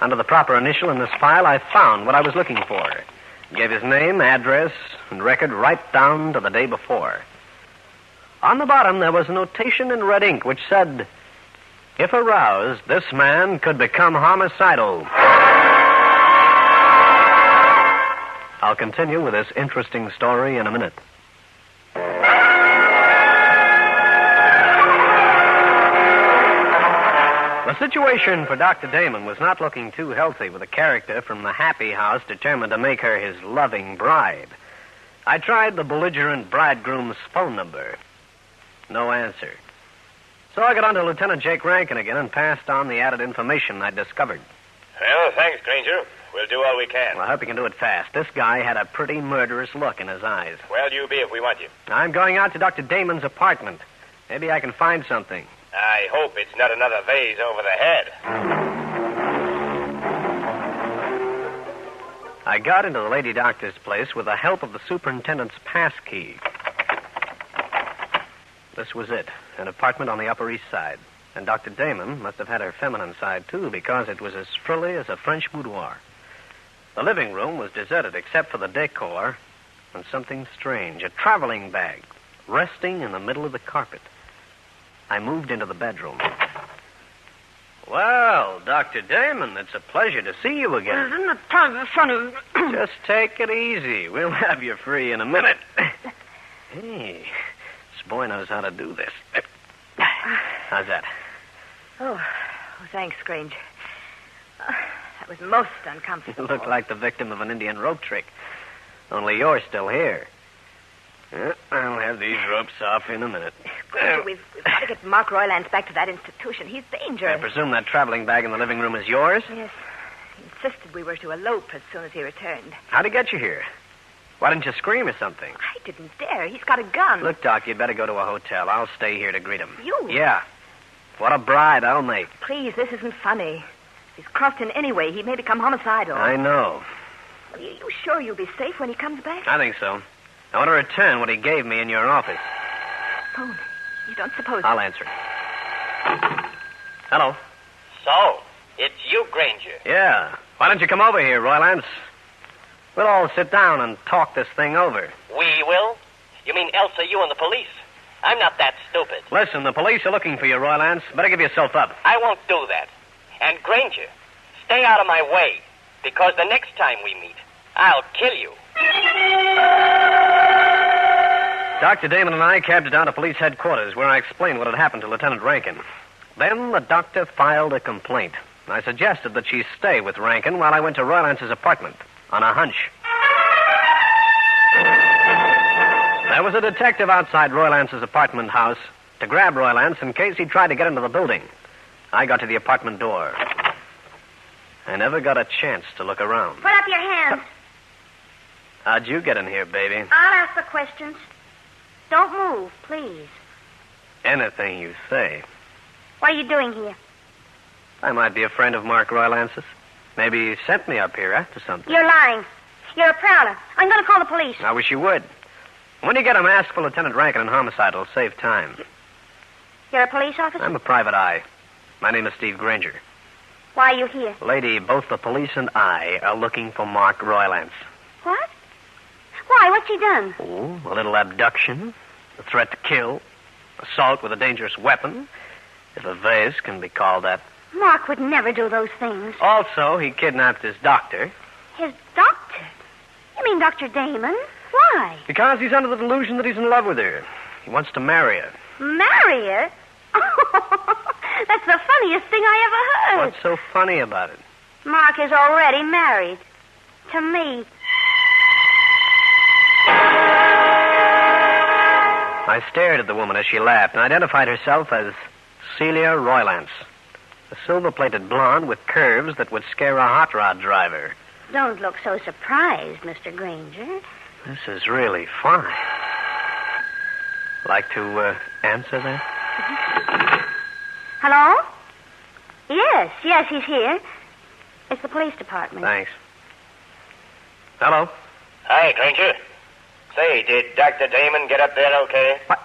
Under the proper initial in this file, I found what I was looking for. Gave his name, address, and record right down to the day before. On the bottom, there was a notation in red ink which said, if aroused, this man could become homicidal. I'll continue with this interesting story in a minute. The situation for Dr. Damon was not looking too healthy with a character from the Happy House determined to make her his loving bride. I tried the belligerent bridegroom's phone number. No answer. So I got on to Lieutenant Jake Rankin again and passed on the added information I'd discovered. Well, thanks, Grainger. We'll do all we can. Well, I hope you can do it fast. This guy had a pretty murderous look in his eyes. Where'll you be if we want you? I'm going out to Dr. Damon's apartment. Maybe I can find something. I hope it's not another vase over the head. I got into the lady doctor's place with the help of the superintendent's pass key. This was it, an apartment on the Upper East Side. And Dr. Damon must have had her feminine side, too, because it was as frilly as a French boudoir. The living room was deserted except for the decor and something strange, a traveling bag, resting in the middle of the carpet. I moved into the bedroom. Well, Dr. Damon, it's a pleasure to see you again. Isn't it time funny? Just take it easy. We'll have you free in a minute. Hey, this boy knows how to do this. How's that? Oh, thanks, Grainger. That was most uncomfortable. You look like the victim of an Indian rope trick. Only you're still here. I'll have these ropes off in a minute. Grainger, we've got to get Mark Roylance back to that institution. He's dangerous. I presume that traveling bag in the living room is yours? Yes. He insisted we were to elope as soon as he returned. How'd he get you here? Why didn't you scream or something? I didn't dare. He's got a gun. Look, Doc, you'd better go to a hotel. I'll stay here to greet him. You? Yeah. What a bride I'll make. Please, this isn't funny. If he's crossed in any way, he may become homicidal. I know. Are you sure you'll be safe when he comes back? I think so. I want to return what he gave me in your office. Phone. You don't suppose... I'll answer it. Hello. So, it's you, Grainger. Yeah. Why don't you come over here, Roylance? We'll all sit down and talk this thing over. We will? You mean Elsa, you and the police? I'm not that stupid. Listen, the police are looking for you, Roylance. Better give yourself up. I won't do that. And Grainger, stay out of my way, because the next time we meet, I'll kill you. Dr. Damon and I cabbed down to police headquarters, where I explained what had happened to Lieutenant Rankin. Then the doctor filed a complaint. I suggested that she stay with Rankin while I went to Roylance's apartment, on a hunch. There was a detective outside Roylance's apartment house to grab Roylance in case he tried to get into the building. I got to the apartment door. I never got a chance to look around. Put up your hands. How'd you get in here, baby? I'll ask the questions. Don't move, please. Anything you say. What are you doing here? I might be a friend of Mark Roylance's. Maybe he sent me up here after something. You're lying. You're a prowler. I'm going to call the police. I wish you would. When you get him, ask for Lieutenant Rankin and homicide. It'll save time. You're a police officer? I'm a private eye. My name is Steve Grainger. Why are you here? Lady, both the police and I are looking for Mark Roylance. What? Why? What's he done? Oh, a little abduction, a threat to kill, assault with a dangerous weapon, if a vase can be called that. Mark would never do those things. Also, he kidnapped his doctor. His doctor? You mean Dr. Damon? Why? Because he's under the delusion that he's in love with her. He wants to marry her. Marry her? That's the funniest thing I ever heard. What's so funny about it? Mark is already married. To me. I stared at the woman as she laughed and identified herself as Celia Roylance, a silver-plated blonde with curves that would scare a hot rod driver. Don't look so surprised, Mr. Grainger. This is really fine. Like to answer that? Hello? Yes, he's here. It's the police department. Thanks. Hello? Hi, Grainger. Say, did Dr. Damon get up there okay? What?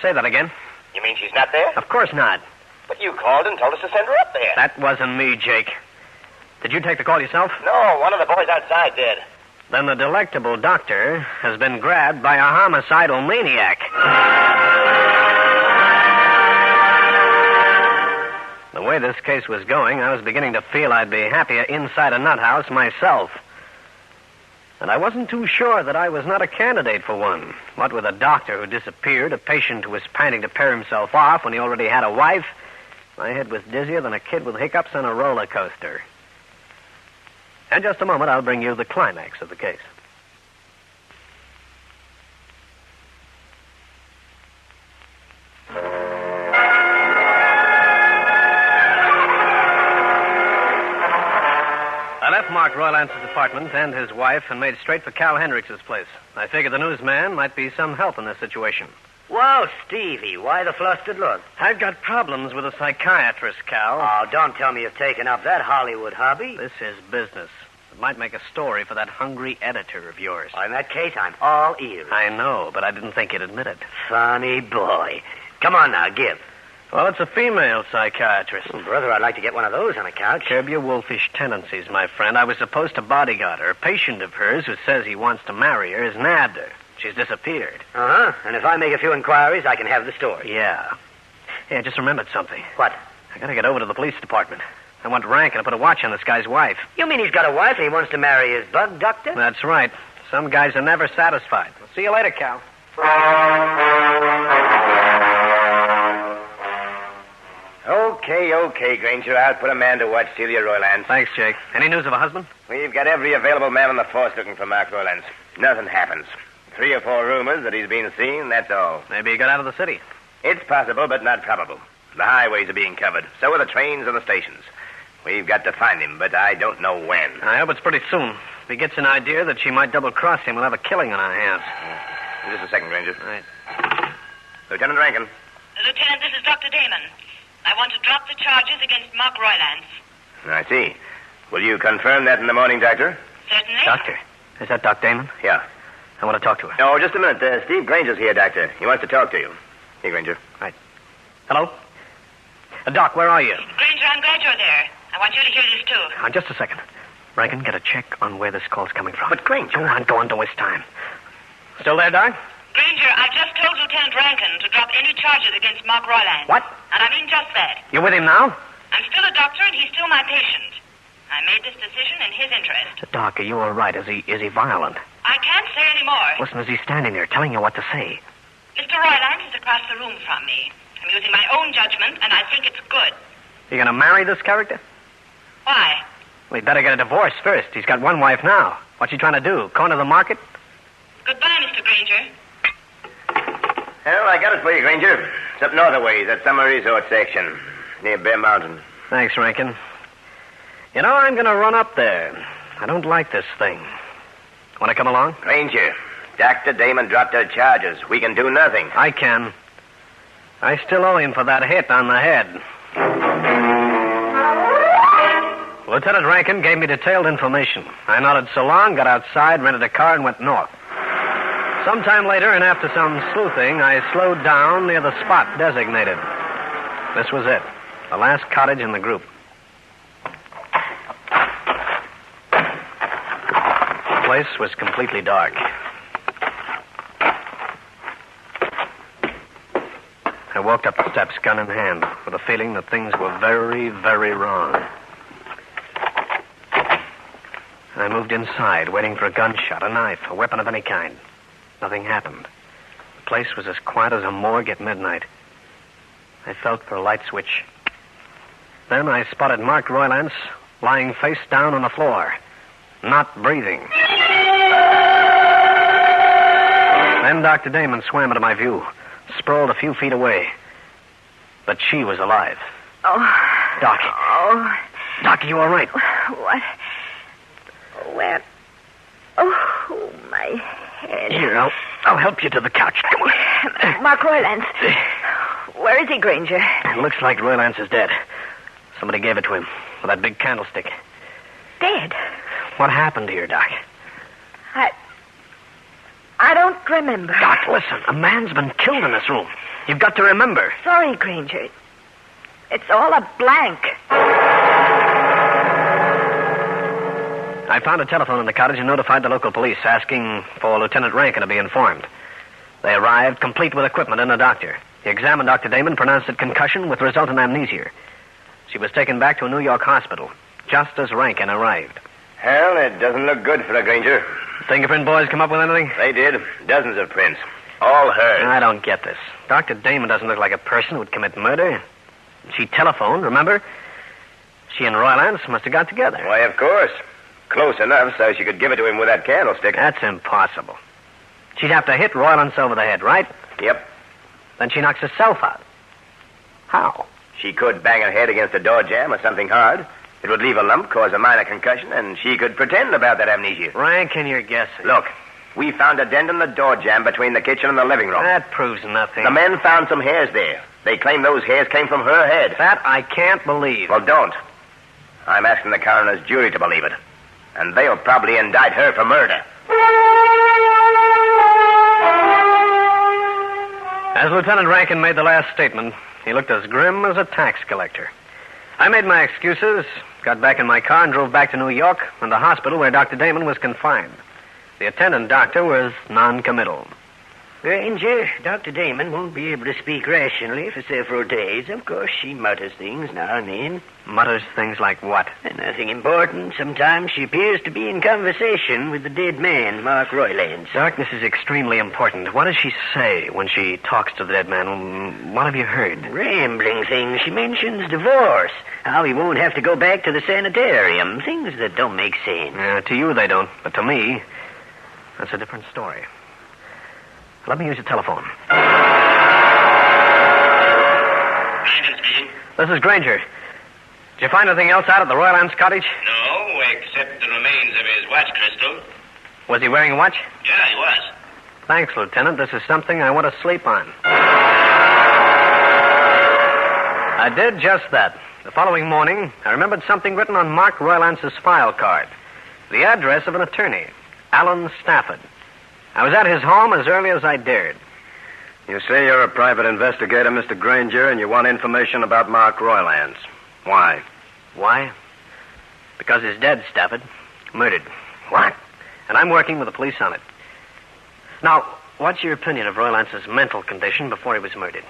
Say that again. You mean she's not there? Of course not. But you called and told us to send her up there. That wasn't me, Jake. Did you take the call yourself? No, one of the boys outside did. Then the delectable doctor has been grabbed by a homicidal maniac. The way this case was going, I was beginning to feel I'd be happier inside a nut house myself. And I wasn't too sure that I was not a candidate for one. What with a doctor who disappeared, a patient who was panting to pair himself off when he already had a wife, my head was dizzier than a kid with hiccups on a roller coaster. In just a moment, I'll bring you the climax of the case. I left Mark Roylance's apartment and his wife and made straight for Cal Hendricks' place. I figured the newsman might be some help in this situation. Well, Stevie, why the flustered look? I've got problems with a psychiatrist, Cal. Oh, don't tell me you've taken up that Hollywood hobby. This is business. It might make a story for that hungry editor of yours. Well, in that case, I'm all ears. I know, but I didn't think you'd admit it. Funny boy. Come on now, give. Well, it's a female psychiatrist. Well, brother, I'd like to get one of those on a couch. Curb your wolfish tendencies, my friend. I was supposed to bodyguard her. A patient of hers who says he wants to marry her has nabbed her. She's disappeared. Uh-huh. And if I make a few inquiries, I can have the story. Yeah. Hey, I just remembered something. What? I gotta get over to the police department. I want Rankin to put a watch on this guy's wife. You mean he's got a wife and he wants to marry his bug doctor? That's right. Some guys are never satisfied. I'll see you later, Cal. Okay, Grainger. I'll put a man to watch Celia Roylance. Thanks, Jake. Any news of a husband? We've got every available man on the force looking for Mark Roylance. Nothing happens. 3 or 4 rumors that he's been seen, that's all. Maybe he got out of the city. It's possible, but not probable. The highways are being covered. So are the trains and the stations. We've got to find him, but I don't know when. I hope it's pretty soon. If he gets an idea that she might double-cross him, we'll have a killing on our hands. Just a second, Grainger. Right. Lieutenant Rankin. Lieutenant, this is Dr. Damon. I want to drop the charges against Mark Roylance. I see. Will you confirm that in the morning, Doctor? Certainly. Doctor, is that Doc Damon? Yeah. I want to talk to her. Oh, just a minute. Steve Grainger's here, Doctor. He wants to talk to you. Here, Grainger. Right. Hello? Doc, where are you? Grainger, I'm glad you're there. I want you to hear this, too. Just a second. Rankin, get a check on where this call's coming from. But, Grainger... Go on, don't waste time. Still there, Doc? Grainger, I've just told Lieutenant Rankin to drop any charges against Mark Roylance. What? And I mean just that. You with him now? I'm still a doctor, and he's still my patient. I made this decision in his interest. Doc, are you all right? Is he violent? I can't say any more. Listen, is he standing there telling you what to say? Mr. Roylance is across the room from me. I'm using my own judgment, and I think it's good. You going to marry this character? Why? Well, he'd better get a divorce first. He's got one wife now. What's he trying to do? Corner the market? Goodbye, Mr. Grainger. Well, I got it for you, Grainger. It's up north a ways, that summer resort section, near Bear Mountain. Thanks, Rankin. You know, I'm going to run up there. I don't like this thing. Want to come along? Grainger, Dr. Damon dropped our charges. We can do nothing. I can. I still owe him for that hit on the head. Lieutenant Rankin gave me detailed information. I nodded so long, got outside, rented a car, and went north. Sometime later, and after some sleuthing, I slowed down near the spot designated. This was it. The last cottage in the group. The place was completely dark. I walked up the steps, gun in hand, with a feeling that things were very, very wrong. I moved inside, waiting for a gunshot, a knife, a weapon of any kind. Nothing happened. The place was as quiet as a morgue at midnight. I felt for a light switch. Then I spotted Mark Roylance lying face down on the floor, not breathing. Then Dr. Damon swam into my view, sprawled a few feet away. But she was alive. Oh. Doc. Oh. Doc, are you all right? What? Where? Oh, my head. Here, I'll help you to the couch. Come on. Mark Roylance. Where is he, Grainger? It looks like Roylance is dead. Somebody gave it to him with that big candlestick. Dead? What happened here, Doc? I don't remember. Doc, listen. A man's been killed in this room. You've got to remember. Sorry, Grainger. It's all a blank. I found a telephone in the cottage and notified the local police, asking for Lieutenant Rankin to be informed. They arrived, complete with equipment and a doctor. He examined Dr. Damon, pronounced it concussion with resultant amnesia. She was taken back to a New York hospital, just as Rankin arrived. Hell, it doesn't look good for a Grainger. Fingerprint boys come up with anything? They did. Dozens of prints. All hers. I don't get this. Dr. Damon doesn't look like a person who'd commit murder. She telephoned, remember? She and Roylance must have got together. Why, of course. Close enough so she could give it to him with that candlestick. That's impossible. She'd have to hit Roylance over the head, right? Yep. Then she knocks herself out. How? She could bang her head against a door jamb or something hard. It would leave a lump, cause a minor concussion, and she could pretend about that amnesia. Rankin, you're guessing. Look, we found a dent in the door jamb between the kitchen and the living room. That proves nothing. The men found some hairs there. They claim those hairs came from her head. That I can't believe. Well, don't. I'm asking the coroner's jury to believe it. And they'll probably indict her for murder. As Lieutenant Rankin made the last statement, he looked as grim as a tax collector. I made my excuses, got back in my car, and drove back to New York and the hospital where Dr. Damon was confined. The attendant doctor was non-committal. Grainger, Dr. Damon won't be able to speak rationally for several days. Of course, she mutters things now and then. Mutters things like what? Nothing important. Sometimes she appears to be in conversation with the dead man, Mark Roylance. Doc, this is extremely important. What does she say when she talks to the dead man? What have you heard? Rambling things. She mentions divorce. How he won't have to go back to the sanitarium. Things that don't make sense. To you they don't, but to me, that's a different story. Let me use your telephone. Rankin speaking. This is Grainger. Did you find anything else out at the Roylance cottage? No, except the remains of his watch crystal. Was he wearing a watch? Yeah, he was. Thanks, Lieutenant. This is something I want to sleep on. I did just that. The following morning, I remembered something written on Mark Roylance's file card. The address of an attorney, Alan Stafford. I was at his home as early as I dared. You say you're a private investigator, Mr. Grainger, and you want information about Mark Roylance. Why? Why? Because he's dead, Stafford. Murdered. What? And I'm working with the police on it. Now, what's your opinion of Roylance's mental condition before he was murdered?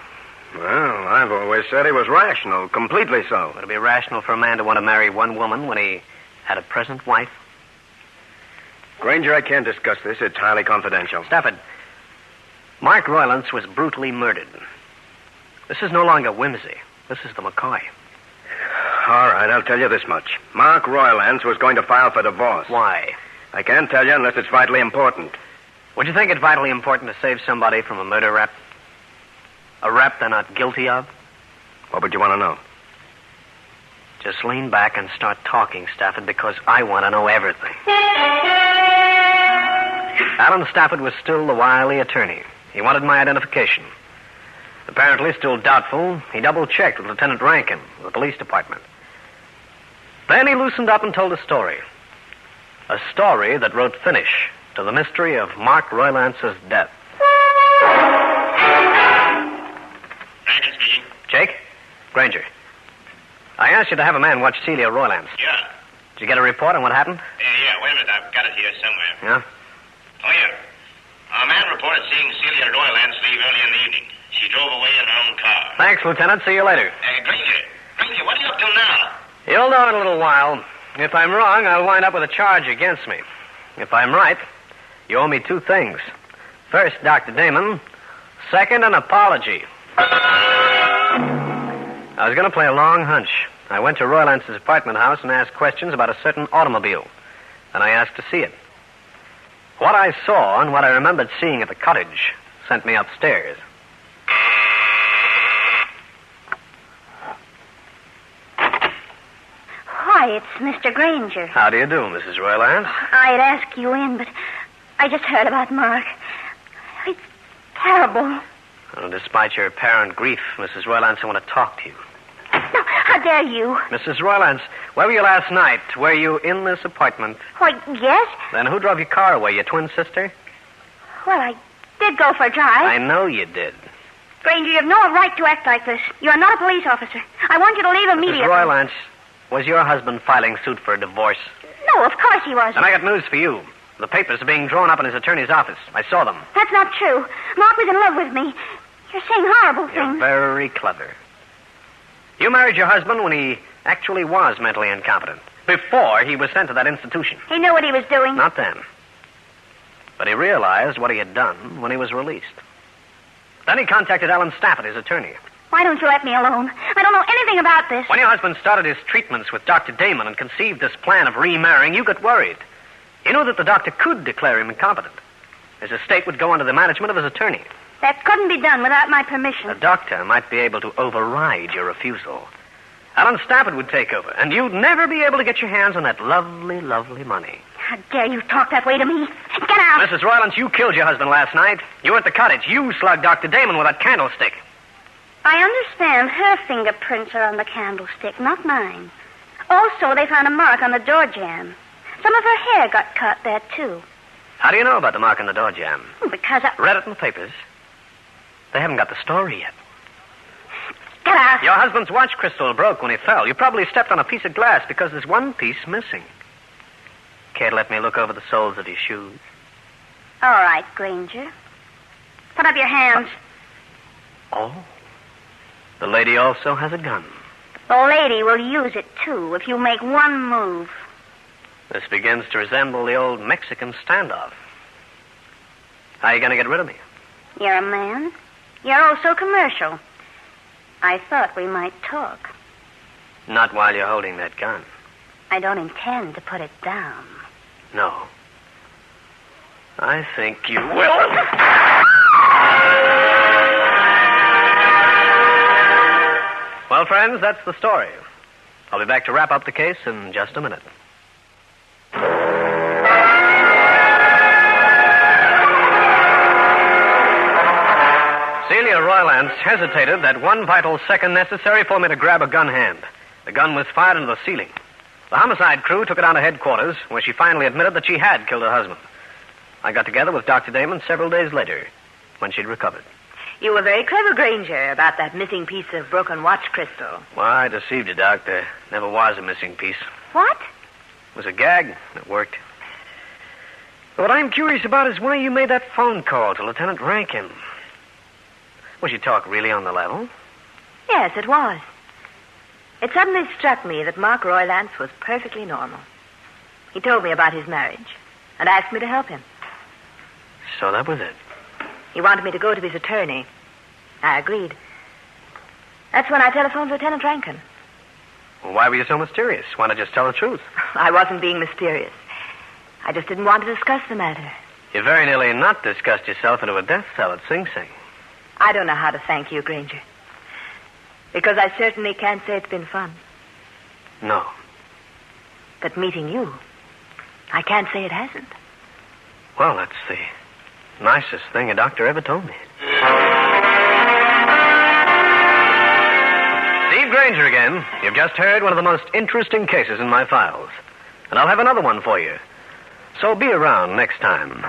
Well, I've always said he was rational, completely so. Would it be rational for a man to want to marry one woman when he had a present wife? Grainger, I can't discuss this. It's highly confidential. Stafford, Mark Roylance was brutally murdered. This is no longer whimsy. This is the McCoy. All right, I'll tell you this much. Mark Roylance was going to file for divorce. Why? I can't tell you unless it's vitally important. Would you think it vitally important to save somebody from a murder rap? A rap they're not guilty of? What would you want to know? Just lean back and start talking, Stafford, because I want to know everything. Alan Stafford was still the wily attorney. He wanted my identification. Apparently still doubtful, he double-checked with Lieutenant Rankin of the police department. Then he loosened up and told a story. A story that wrote finish to the mystery of Mark Roylance's death. Rankin speaking. Jake? Grainger. I asked you to have a man watch Celia Roylance. Yeah. Did you get a report on what happened? Yeah, wait a minute. I've got it here somewhere. Yeah? Oh, yeah. A man reported seeing Celia Roylance leave early in the evening. She drove away in her own car. Thanks, Lieutenant. See you later. Grainger, what are you up to now? You'll know in a little while. If I'm wrong, I'll wind up with a charge against me. If I'm right, you owe me 2 things. First, Dr. Damon. Second, an apology. I was going to play a long hunch. I went to Roy Lance's apartment house and asked questions about a certain automobile. And I asked to see it. What I saw and what I remembered seeing at the cottage sent me upstairs. Hi, it's Mr. Grainger. How do you do, Mrs. Roy Lance? I'd ask you in, but I just heard about Mark. It's terrible. Well, despite your apparent grief, Mrs. Roylance, I want to talk to you. No, how dare you? Mrs. Roylance, where were you last night? Were you in this apartment? Why, yes. Then who drove your car away, your twin sister? Well, I did go for a drive. I know you did. Grainger, you have no right to act like this. You are not a police officer. I want you to leave immediately. Mrs. Roylance, was your husband filing suit for a divorce? No, of course he wasn't. Then I got news for you. The papers are being drawn up in his attorney's office. I saw them. That's not true. Mark was in love with me. You're saying horrible You're things. very clever. You married your husband when he actually was mentally incompetent. Before he was sent to that institution. He knew what he was doing. Not then. But he realized what he had done when he was released. Then he contacted Alan Stafford, his attorney. Why don't you let me alone? I don't know anything about this. When your husband started his treatments with Dr. Damon and conceived this plan of remarrying, you got worried. You knew that the doctor could declare him incompetent. His estate would go under the management of his attorney. That couldn't be done without my permission. The doctor might be able to override your refusal. Alan Stafford would take over, and you'd never be able to get your hands on that lovely, lovely money. How dare you talk that way to me? Get out! Mrs. Roylance, you killed your husband last night. You were at the cottage. You slugged Dr. Damon with that candlestick. I understand her fingerprints are on the candlestick, not mine. Also, they found a mark on the door jamb. Some of her hair got cut there, too. How do you know about the mark on the door jamb? Because I... Read it in the papers. They haven't got the story yet. Get out. Your husband's watch crystal broke when he fell. You probably stepped on a piece of glass because there's one piece missing. Care to let me look over the soles of your shoes? All right, Grainger. Put up your hands. Oh. The lady also has a gun. The lady will use it, too, if you make one move. This begins to resemble the old Mexican standoff. How are you going to get rid of me? You're a man. You're oh so commercial. I thought we might talk. Not while you're holding that gun. I don't intend to put it down. No. I think you will. Well, friends, that's the story. I'll be back to wrap up the case in just a minute. Celia Roylance hesitated that one vital second necessary for me to grab a gun hand. The gun was fired into the ceiling. The homicide crew took it down to headquarters, where she finally admitted that she had killed her husband. I got together with Dr. Damon several days later, when she'd recovered. You were very clever, Grainger, about that missing piece of broken watch crystal. Well, I deceived you, Doc. There never was a missing piece. What? It was a gag. It worked. But what I'm curious about is why you made that phone call to Lieutenant Rankin. Was your talk really on the level? Yes, it was. It suddenly struck me that Mark Roylance was perfectly normal. He told me about his marriage and asked me to help him. So that was it. He wanted me to go to his attorney. I agreed. That's when I telephoned Lieutenant Rankin. Well, why were you so mysterious? Why not just tell the truth? I wasn't being mysterious. I just didn't want to discuss the matter. You very nearly not discussed yourself into a death cell at Sing Sing. I don't know how to thank you, Grainger. Because I certainly can't say it's been fun. No. But meeting you, I can't say it hasn't. Well, that's the nicest thing a doctor ever told me. Steve Grainger again. You've just heard one of the most interesting cases in my files. And I'll have another one for you. So be around next time.